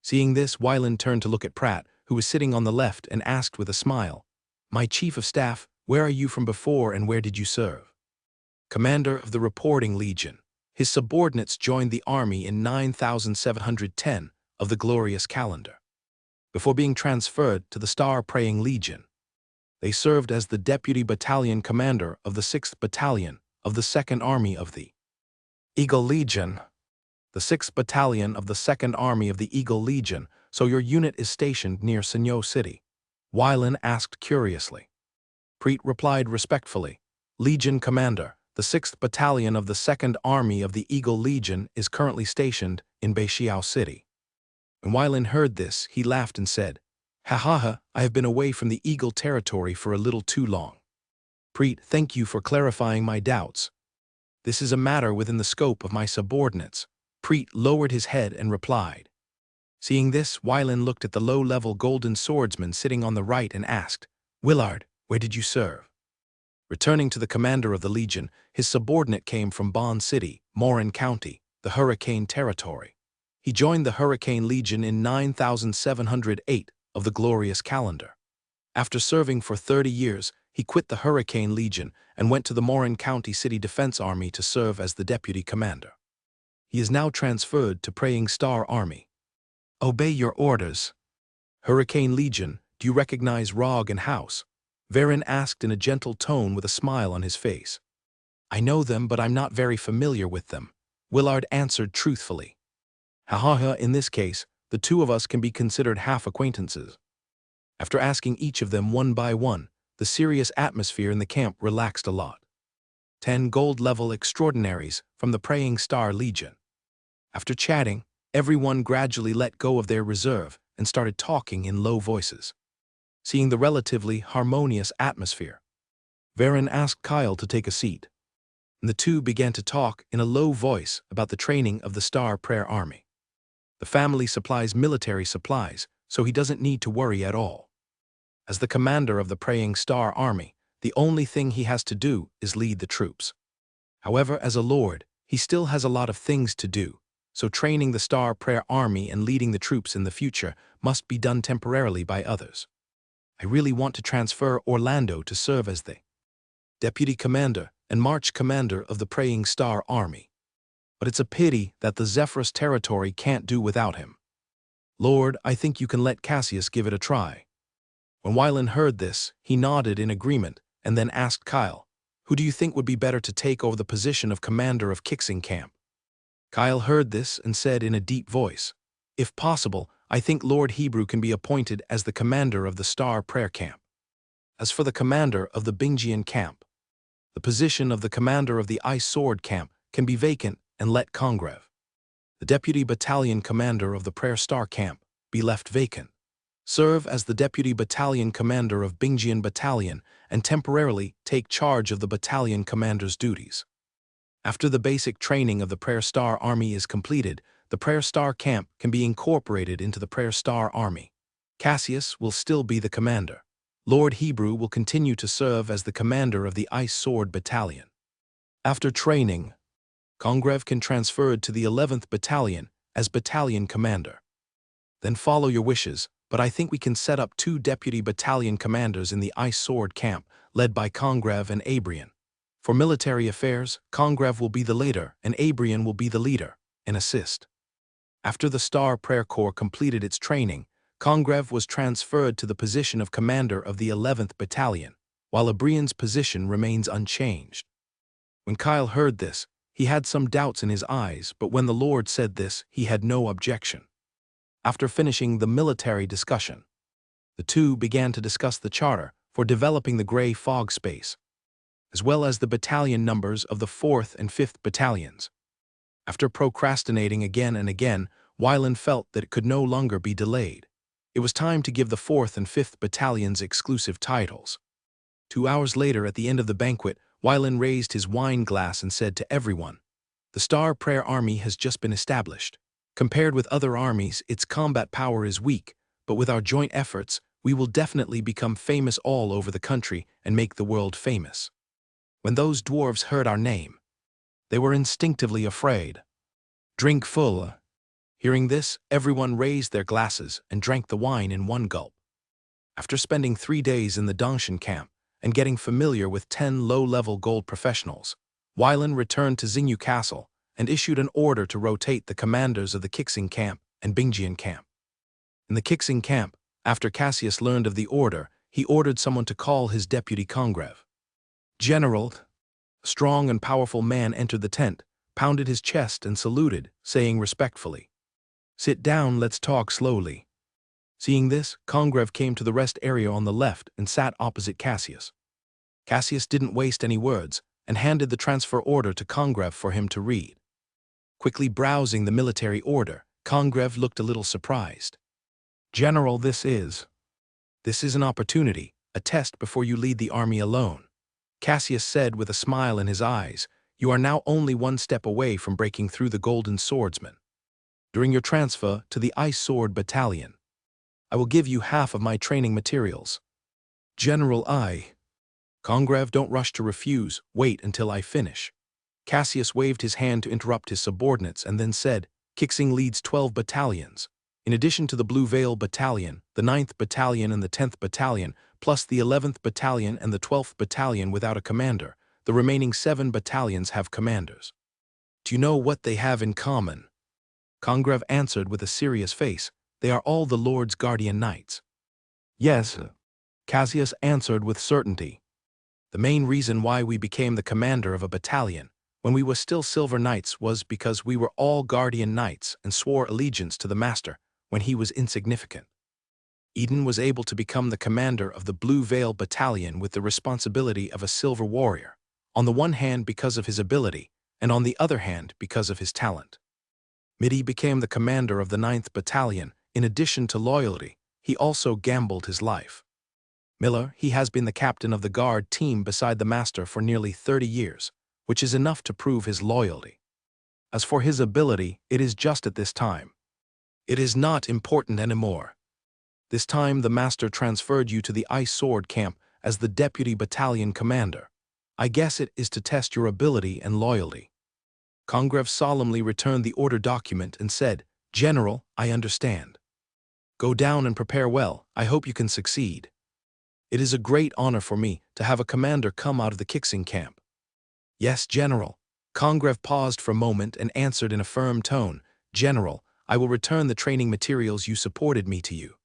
Seeing this, Wylan turned to look at Pratt, who was sitting on the left, and asked with a smile, "My chief of staff, where are you from before and where did you serve?" Commander of the Reporting Legion. His subordinates joined the army in 9710 of the glorious calendar. Before being transferred to the Star-Praying Legion, they served as the Deputy Battalion Commander of the 6th Battalion of the 2nd Army of the Eagle Legion. The 6th Battalion of the 2nd Army of the Eagle Legion, so your unit is stationed near Sinyo City? Wylan asked curiously. Preet replied respectfully, Legion Commander, the 6th Battalion of the 2nd Army of the Eagle Legion is currently stationed in Beixiao City. When Wylan heard this, he laughed and said, "Ha ha ha, I have been away from the Eagle territory for a little too long." Preet, thank you for clarifying my doubts. This is a matter within the scope of my subordinates. Preet lowered his head and replied. Seeing this, Wylan looked at the low-level golden swordsman sitting on the right and asked, Willard, where did you serve? Returning to the commander of the Legion, his subordinate came from Bond City, Morin County, the Hurricane Territory. He joined the Hurricane Legion in 9708 of the glorious calendar. After serving for 30 years, he quit the Hurricane Legion and went to the Morin County City Defense Army to serve as the deputy commander. He is now transferred to Praying Star Army. Obey your orders. Hurricane Legion, do you recognize Rog and House? Varen asked in a gentle tone with a smile on his face. I know them, but I'm not very familiar with them, Willard answered truthfully. Ha, in this case, the two of us can be considered half acquaintances. After asking each of them one by one, the serious atmosphere in the camp relaxed a lot. 10 gold-level extraordinaries from the Praying Star Legion. After chatting, everyone gradually let go of their reserve and started talking in low voices. Seeing the relatively harmonious atmosphere, Varen asked Kyle to take a seat, and the two began to talk in a low voice about the training of the Star Prayer Army. The family supplies military supplies, so he doesn't need to worry at all. As the commander of the Praying Star Army, the only thing he has to do is lead the troops. However, as a lord, he still has a lot of things to do, so training the Star Prayer Army and leading the troops in the future must be done temporarily by others. I really want to transfer Orlando to serve as the deputy commander and march commander of the Praying Star Army. But it's a pity that the Zephyrus territory can't do without him. Lord, I think you can let Cassius give it a try. When Wylan heard this, he nodded in agreement and then asked Kyle, who do you think would be better to take over the position of commander of Kixing Camp? Kyle heard this and said in a deep voice, if possible, I think Lord Hebrew can be appointed as the commander of the Star Prayer Camp. As for the commander of the Bingjian Camp, the position of the commander of the Ice Sword Camp can be vacant and let Congreve, the deputy battalion commander of the Prayer Star Camp, be left vacant. Serve as the deputy battalion commander of Bingjian Battalion and temporarily take charge of the battalion commander's duties. After the basic training of the Prayer Star Army is completed, the Prayer Star Camp can be incorporated into the Prayer Star Army. Cassius will still be the commander. Lord Hebrew will continue to serve as the commander of the Ice Sword Battalion. After training, Congreve can transfer to the 11th Battalion as battalion commander. Then follow your wishes, but I think we can set up 2 deputy battalion commanders in the Ice Sword Camp, led by Congreve and Abrian. For military affairs, Congreve will be the leader and Abrian will be the leader and assist. After the Star Prayer Corps completed its training, Congreve was transferred to the position of commander of the 11th Battalion, while Abrian's position remains unchanged. When Kyle heard this, he had some doubts in his eyes, but when the Lord said this, he had no objection. After finishing the military discussion, the two began to discuss the charter for developing the gray fog space, as well as the battalion numbers of the 4th and 5th Battalions. After procrastinating again and again, Weiland felt that it could no longer be delayed. It was time to give the 4th and 5th Battalions exclusive titles. 2 hours later, at the end of the banquet, Weiland raised his wine glass and said to everyone, "The Star Prayer Army has just been established. Compared with other armies, its combat power is weak, but with our joint efforts, we will definitely become famous all over the country and make the world famous." When those dwarves heard our name, they were instinctively afraid. "Drink full." Hearing this, everyone raised their glasses and drank the wine in one gulp. After spending 3 days in the Dongshan camp and getting familiar with 10 low-level gold professionals, Weiland returned to Xingyu Castle and issued an order to rotate the commanders of the Kixing camp and Bingjian camp. In the Kixing camp, after Cassius learned of the order, he ordered someone to call his deputy Congreve. "General." A strong and powerful man entered the tent, pounded his chest and saluted, saying respectfully, "Sit down, let's talk slowly." Seeing this, Congreve came to the rest area on the left and sat opposite Cassius. Cassius didn't waste any words and handed the transfer order to Congreve for him to read. Quickly browsing the military order, Congreve looked a little surprised. "General, this is an opportunity, a test before you lead the army alone." Cassius said with a smile in his eyes, "You are now only one step away from breaking through the Golden Swordsman. During your transfer to the Ice Sword Battalion, I will give you half of my training materials." "General, Congreve, don't rush to refuse, wait until I finish." Cassius waved his hand to interrupt his subordinates and then said, "Kixing leads 12 battalions. In addition to the Blue Veil Battalion, the 9th Battalion and the 10th Battalion, plus the 11th Battalion and the 12th Battalion without a commander, the remaining 7 battalions have commanders. Do you know what they have in common?" Congreve answered with a serious face, "They are all the Lord's guardian knights." "Yes," Cassius answered with certainty. "The main reason why we became the commander of a battalion when we were still Silver Knights was because we were all guardian knights and swore allegiance to the Master when he was insignificant. Eden was able to become the commander of the Blue Veil Battalion with the responsibility of a silver warrior, on the one hand because of his ability, and on the other hand because of his talent. Midi became the commander of the 9th Battalion. In addition to loyalty, he also gambled his life. Miller, he has been the captain of the guard team beside the Master for nearly 30 years, which is enough to prove his loyalty. As for his ability, it is just at this time. It is not important anymore. This time the Master transferred you to the Ice Sword camp as the deputy battalion commander. I guess it is to test your ability and loyalty." Congreve solemnly returned the order document and said, "General, I understand. Go down and prepare well. I hope you can succeed. It is a great honor for me to have a commander come out of the Kixing camp." "Yes, General." Congreve paused for a moment and answered in a firm tone, "General, I will return the training materials you supported me to you.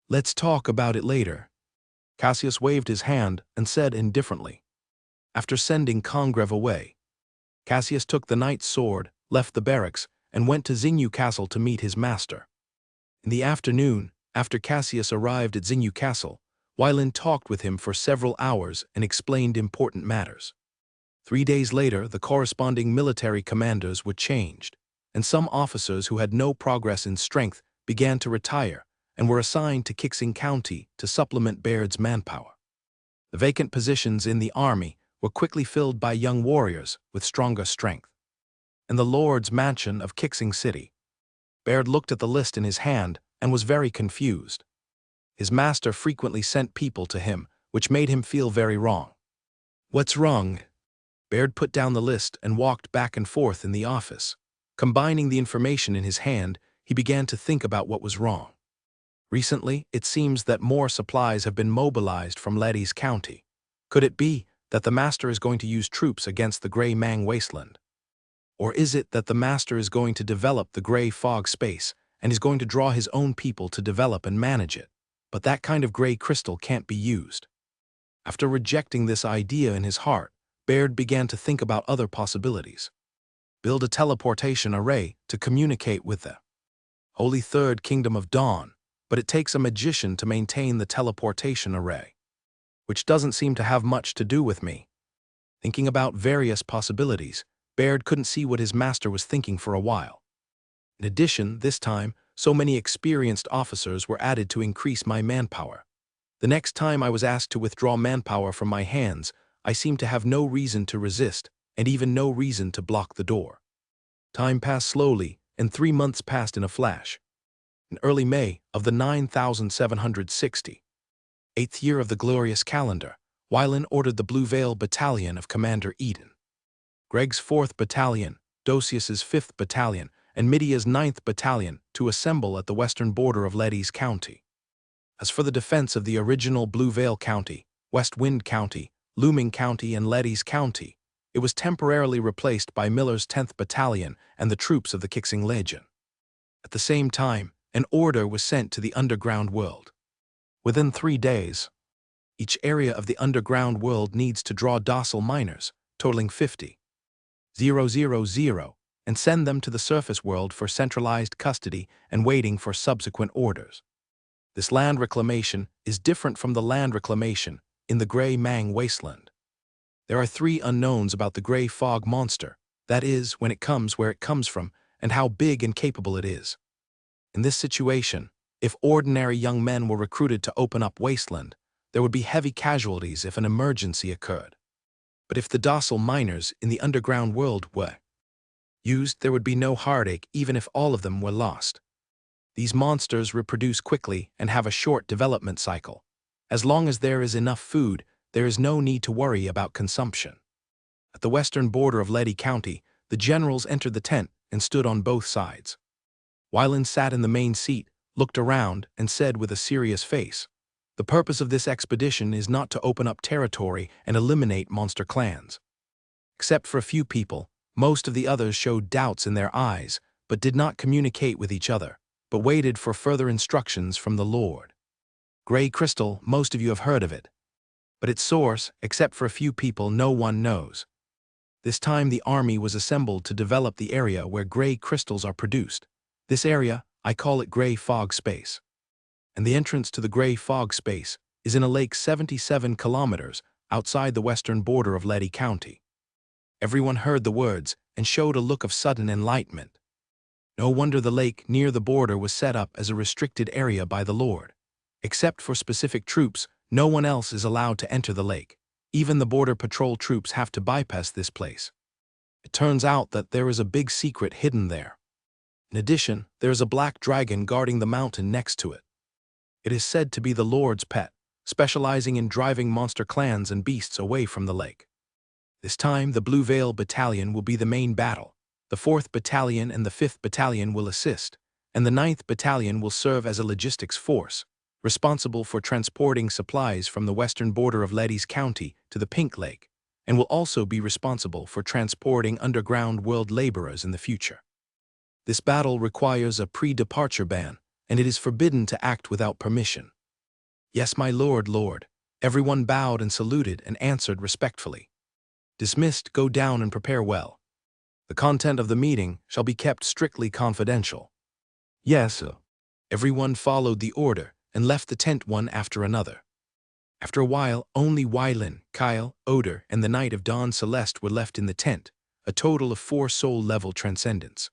Let's talk about it later." Cassius waved his hand and said indifferently. After sending Congreve away, Cassius took the knight's sword, left the barracks, and went to Xingyu Castle to meet his master. In the afternoon, after Cassius arrived at Xingyu Castle, Weiland talked with him for several hours and explained important matters. 3 days later, the corresponding military commanders were changed, and some officers who had no progress in strength began to retire and were assigned to Kixing County to supplement Baird's manpower. The vacant positions in the army were quickly filled by young warriors with stronger strength. In the Lord's mansion of Kixing City, Baird looked at the list in his hand and was very confused. His master frequently sent people to him, which made him feel very wrong. "What's wrong?" Baird put down the list and walked back and forth in the office. Combining the information in his hand, he began to think about what was wrong. Recently, it seems that more supplies have been mobilized from Leddy's County. Could it be that the Master is going to use troops against the Grey Mang Wasteland? Or is it that the Master is going to develop the Grey Fog space and is going to draw his own people to develop and manage it. But that kind of gray crystal can't be used. After rejecting this idea in his heart, Baird began to think about other possibilities. Build a teleportation array to communicate with the Holy Third Kingdom of Dawn, but it takes a magician to maintain the teleportation array, which doesn't seem to have much to do with me. Thinking about various possibilities, Baird couldn't see what his master was thinking for a while. In addition, this time, so many experienced officers were added to increase my manpower. The next time I was asked to withdraw manpower from my hands, I seemed to have no reason to resist, and even no reason to block the door. Time passed slowly, and 3 months passed in a flash. In early May of the 9760, 8th year of the glorious calendar, Wylan ordered the Blue Veil Battalion of Commander Eden, Greg's 4th Battalion, Dosius's 5th Battalion, and Midia's 9th Battalion to assemble at the western border of Leddy's County. As for the defense of the original Blue Veil County, West Wind County, Looming County, and Leddy's County, it was temporarily replaced by Miller's 10th Battalion and the troops of the Kixing Legion. At the same time, an order was sent to the underground world. Within 3 days, each area of the underground world needs to draw docile miners, totaling 50,000, and send them to the surface world for centralized custody and waiting for subsequent orders. This land reclamation is different from the land reclamation in the Grey Mang Wasteland. There are 3 unknowns about the Grey Fog monster, that is, when it comes, where it comes from, and how big and capable it is. In this situation, if ordinary young men were recruited to open up Wasteland, there would be heavy casualties if an emergency occurred. But if the docile miners in the underground world were used, there would be no heartache even if all of them were lost. These monsters reproduce quickly and have a short development cycle. As long as there is enough food, there is no need to worry about consumption. At the western border of Leddy County, the generals entered the tent and stood on both sides. Wylan sat in the main seat, looked around, and said with a serious face, "The purpose of this expedition is not to open up territory and eliminate monster clans." Except for a few people, most of the others showed doubts in their eyes, but did not communicate with each other, but waited for further instructions from the Lord. Gray crystal, most of you have heard of it. But its source, except for a few people, no one knows. This time the army was assembled to develop the area where gray crystals are produced. This area, I call it Gray Fog Space. And the entrance to the Gray Fog Space is in a lake 77 kilometers outside the western border of Leddy County. Everyone heard the words and showed a look of sudden enlightenment. No wonder the lake near the border was set up as a restricted area by the Lord. Except for specific troops, no one else is allowed to enter the lake. Even the border patrol troops have to bypass this place. It turns out that there is a big secret hidden there. In addition, there is a black dragon guarding the mountain next to it. It is said to be the Lord's pet, specializing in driving monster clans and beasts away from the lake. This time, the Blue Veil Battalion will be the main battle. The 4th Battalion and the 5th Battalion will assist, and the 9th Battalion will serve as a logistics force, responsible for transporting supplies from the western border of Leddy's County to the Pink Lake, and will also be responsible for transporting underground world laborers in the future. This battle requires a pre-departure ban, and it is forbidden to act without permission. "Yes, my lord, lord." Everyone bowed and saluted and answered respectfully. "Dismissed, go down and prepare well. The content of the meeting shall be kept strictly confidential." "Yes, sir." Everyone followed the order and left the tent one after another. After a while, only Wylan, Kyle, Oder, and the Knight of Dawn Celeste were left in the tent, a total of 4 soul-level transcendents.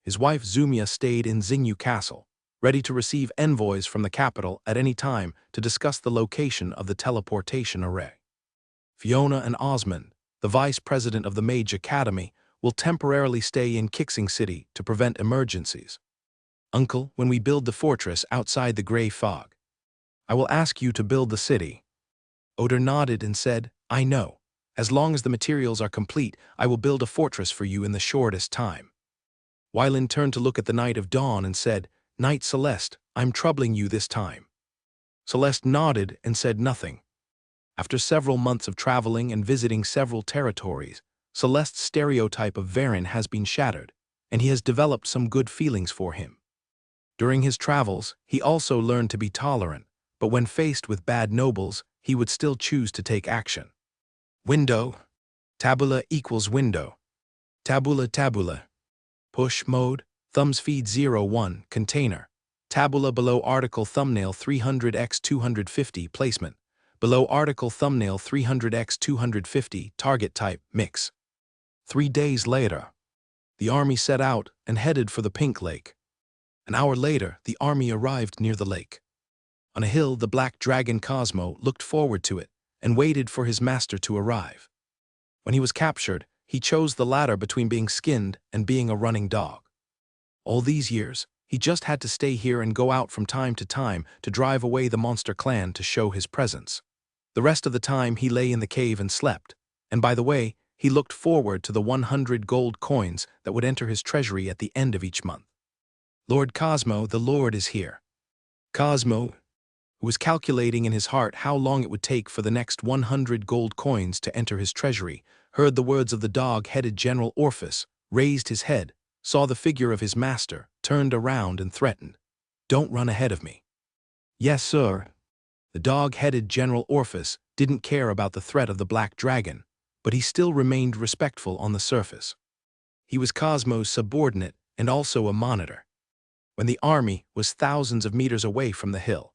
His wife Zumia stayed in Xingyu Castle, ready to receive envoys from the capital at any time to discuss the location of the teleportation array. Fiona and Osmond, the vice president of the Mage Academy, will temporarily stay in Kixing City to prevent emergencies. "Uncle, when we build the fortress outside the Gray Fog, I will ask you to build the city." Oder nodded and said, "I know. As long as the materials are complete, I will build a fortress for you in the shortest time." Wylan turned to look at the Knight of Dawn and said, "Knight Celeste, I'm troubling you this time." Celeste nodded and said nothing. After several months of traveling and visiting several territories, Celeste's stereotype of Varen has been shattered, and he has developed some good feelings for him. During his travels, he also learned to be tolerant, but when faced with bad nobles, he would still choose to take action. Window. Tabula equals window. Tabula tabula. Push mode. Thumbs feed 01. Container. Tabula below article thumbnail 300x 250 placement. Below article thumbnail 300x 250 target type mix. 3 days later, the army set out and headed for the Pink Lake. An hour later, the army arrived near the lake. On a hill, the black dragon Cosmo looked forward to it and waited for his master to arrive. When he was captured, he chose the latter between being skinned and being a running dog. All these years, he just had to stay here and go out from time to time to drive away the monster clan to show his presence. The rest of the time he lay in the cave and slept, and by the way, he looked forward to the 100 gold coins that would enter his treasury at the end of each month. Lord Cosmo, the Lord is here. Cosmo, who was calculating in his heart how long it would take for the next 100 gold coins to enter his treasury, heard the words of the dog-headed General Orphus, raised his head, saw the figure of his master, turned around and threatened. "Don't run ahead of me." "Yes, sir." The dog-headed General Orphus didn't care about the threat of the black dragon, but he still remained respectful on the surface. He was Cosmo's subordinate and also a monitor. When the army was thousands of meters away from the hill,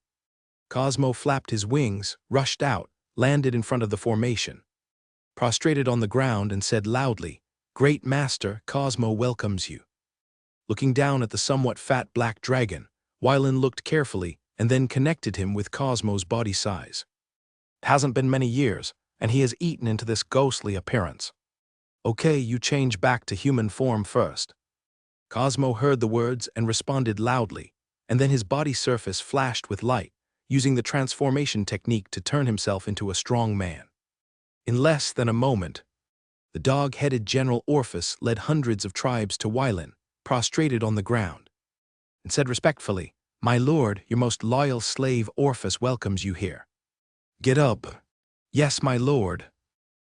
Cosmo flapped his wings, rushed out, landed in front of the formation, prostrated on the ground and said loudly, "Great Master, Cosmo welcomes you." Looking down at the somewhat fat black dragon, Wylan looked carefully and then connected him with Cosmo's body size. It hasn't been many years, and he has eaten into this ghostly appearance. "Okay, you change back to human form first." Cosmo heard the words and responded loudly, and then his body surface flashed with light, using the transformation technique to turn himself into a strong man. In less than a moment, the dog-headed General Orphus led hundreds of tribes to Wylan, prostrated on the ground, and said respectfully, "My lord, your most loyal slave Orphus welcomes you here." "Get up." "Yes, my lord."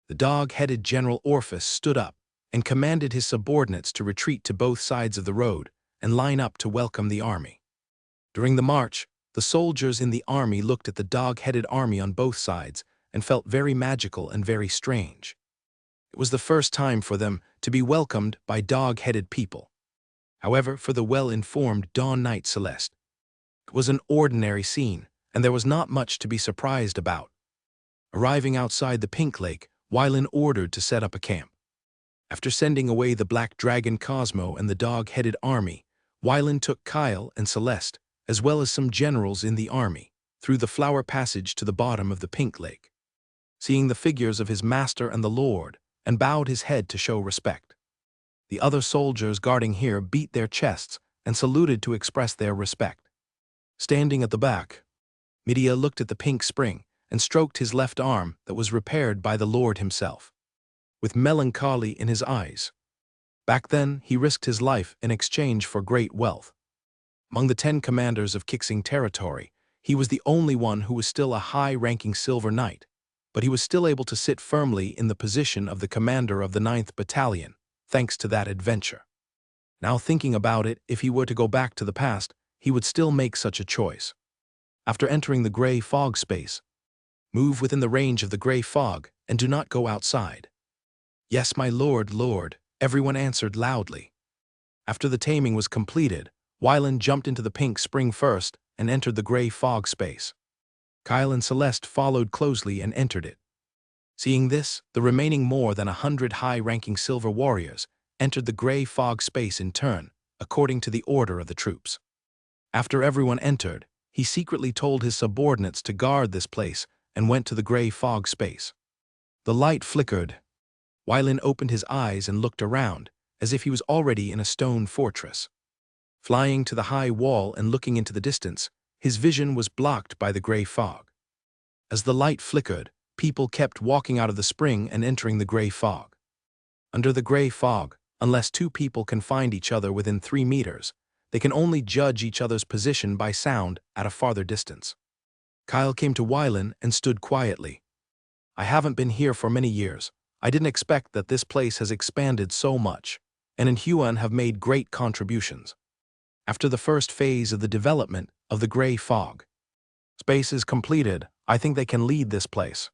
The dog-headed General Orphus stood up and commanded his subordinates to retreat to both sides of the road and line up to welcome the army. During the march, the soldiers in the army looked at the dog-headed army on both sides and felt very magical and very strange. It was the first time for them to be welcomed by dog-headed people. However, for the well-informed Dawn Knight Celeste, it was an ordinary scene, and there was not much to be surprised about. Arriving outside the Pink Lake, Wylan ordered to set up a camp. After sending away the black dragon Cosmo and the dog-headed army, Wylan took Kyle and Celeste, as well as some generals in the army, through the flower passage to the bottom of the Pink Lake, seeing the figures of his master and the Lord, and bowed his head to show respect. The other soldiers guarding here beat their chests and saluted to express their respect. Standing at the back, Medea looked at the pink spring and stroked his left arm that was repaired by the Lord himself, with melancholy in his eyes. Back then, he risked his life in exchange for great wealth. Among the 10 commanders of Kixing territory, he was the only one who was still a high-ranking Silver Knight, but he was still able to sit firmly in the position of the commander of the 9th Battalion, thanks to that adventure. Now thinking about it, if he were to go back to the past, he would still make such a choice. After entering the gray fog space, move within the range of the gray fog and do not go outside. "Yes, my lord, lord," everyone answered loudly. After the taming was completed, Wylan jumped into the pink spring first and entered the gray fog space. Kyle and Celeste followed closely and entered it. Seeing this, the remaining more than 100 high-ranking silver warriors entered the gray fog space in turn, according to the order of the troops. After everyone entered, he secretly told his subordinates to guard this place and went to the gray fog space. The light flickered. Wylan opened his eyes and looked around, as if he was already in a stone fortress. Flying to the high wall and looking into the distance, his vision was blocked by the gray fog. As the light flickered, people kept walking out of the spring and entering the gray fog. Under the gray fog, unless 2 people can find each other within 3 meters, they can only judge each other's position by sound at a farther distance. Kyle came to Wylan and stood quietly. "I haven't been here for many years. I didn't expect that this place has expanded so much, and in Huan have made great contributions." after the first phase of the development of the gray fog. Space is completed. I think they can lead this place.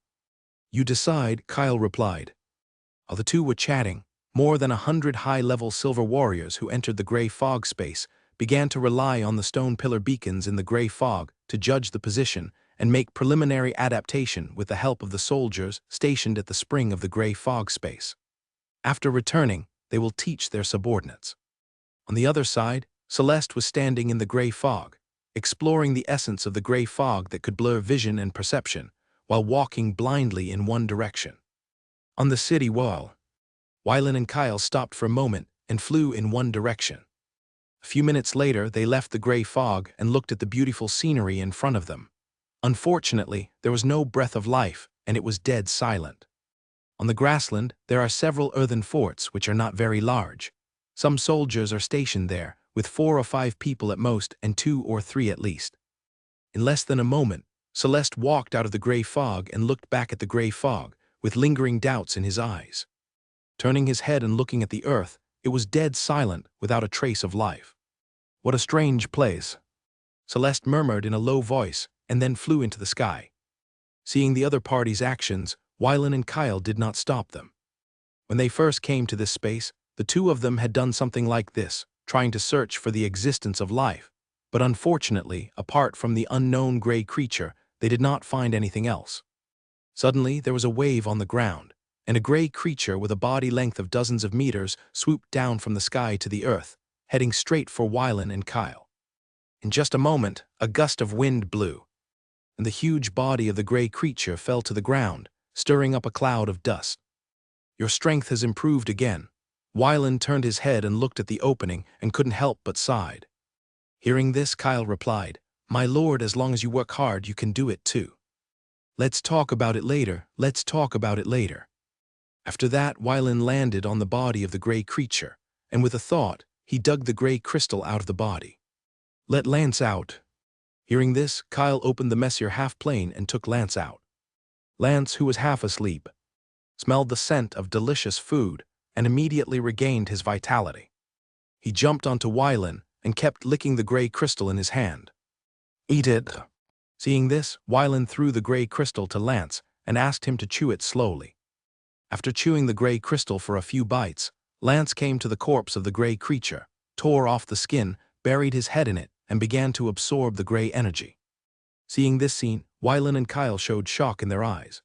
You decide, Kyle replied. While the two were chatting, more than 100 high-level silver warriors who entered the gray fog space began to rely on the stone pillar beacons in the gray fog to judge the position and make preliminary adaptation with the help of the soldiers stationed at the spring of the gray fog space. After returning, they will teach their subordinates. On the other side, Celeste was standing in the gray fog, exploring the essence of the gray fog that could blur vision and perception, while walking blindly in one direction. On the city wall, Wylan and Kyle stopped for a moment and flew in one direction. A few minutes later, they left the gray fog and looked at the beautiful scenery in front of them. Unfortunately, there was no breath of life, and it was dead silent. On the grassland, there are several earthen forts which are not very large. Some soldiers are stationed there, with 4 or 5 people at most and 2 or 3 at least. In less than a moment, Celeste walked out of the gray fog and looked back at the gray fog, with lingering doubts in his eyes. Turning his head and looking at the earth, it was dead silent without a trace of life. What a strange place, Celeste murmured in a low voice and then flew into the sky. Seeing the other party's actions, Wylan and Kyle did not stop them. When they first came to this space, the two of them had done something like this, trying to search for the existence of life, but unfortunately, apart from the unknown gray creature, they did not find anything else. Suddenly, there was a wave on the ground, and a gray creature with a body length of dozens of meters swooped down from the sky to the earth, heading straight for Wylan and Kyle. In just a moment, a gust of wind blew, and the huge body of the gray creature fell to the ground, stirring up a cloud of dust. Your strength has improved again. Wylan turned his head and looked at the opening and couldn't help but sighed. Hearing this, Kyle replied, My lord, as long as you work hard, you can do it too. Let's talk about it later. Let's talk about it later. After that, Wylan landed on the body of the gray creature, and with a thought, he dug the gray crystal out of the body. Let Lance out. Hearing this, Kyle opened the messier half-plane and took Lance out. Lance, who was half asleep, smelled the scent of delicious food and immediately regained his vitality. He jumped onto Wylan and kept licking the gray crystal in his hand. Eat it. Seeing this, Wylan threw the gray crystal to Lance and asked him to chew it slowly. After chewing the gray crystal for a few bites, Lance came to the corpse of the gray creature, tore off the skin, buried his head in it, and began to absorb the gray energy. Seeing this scene, Wylan and Kyle showed shock in their eyes.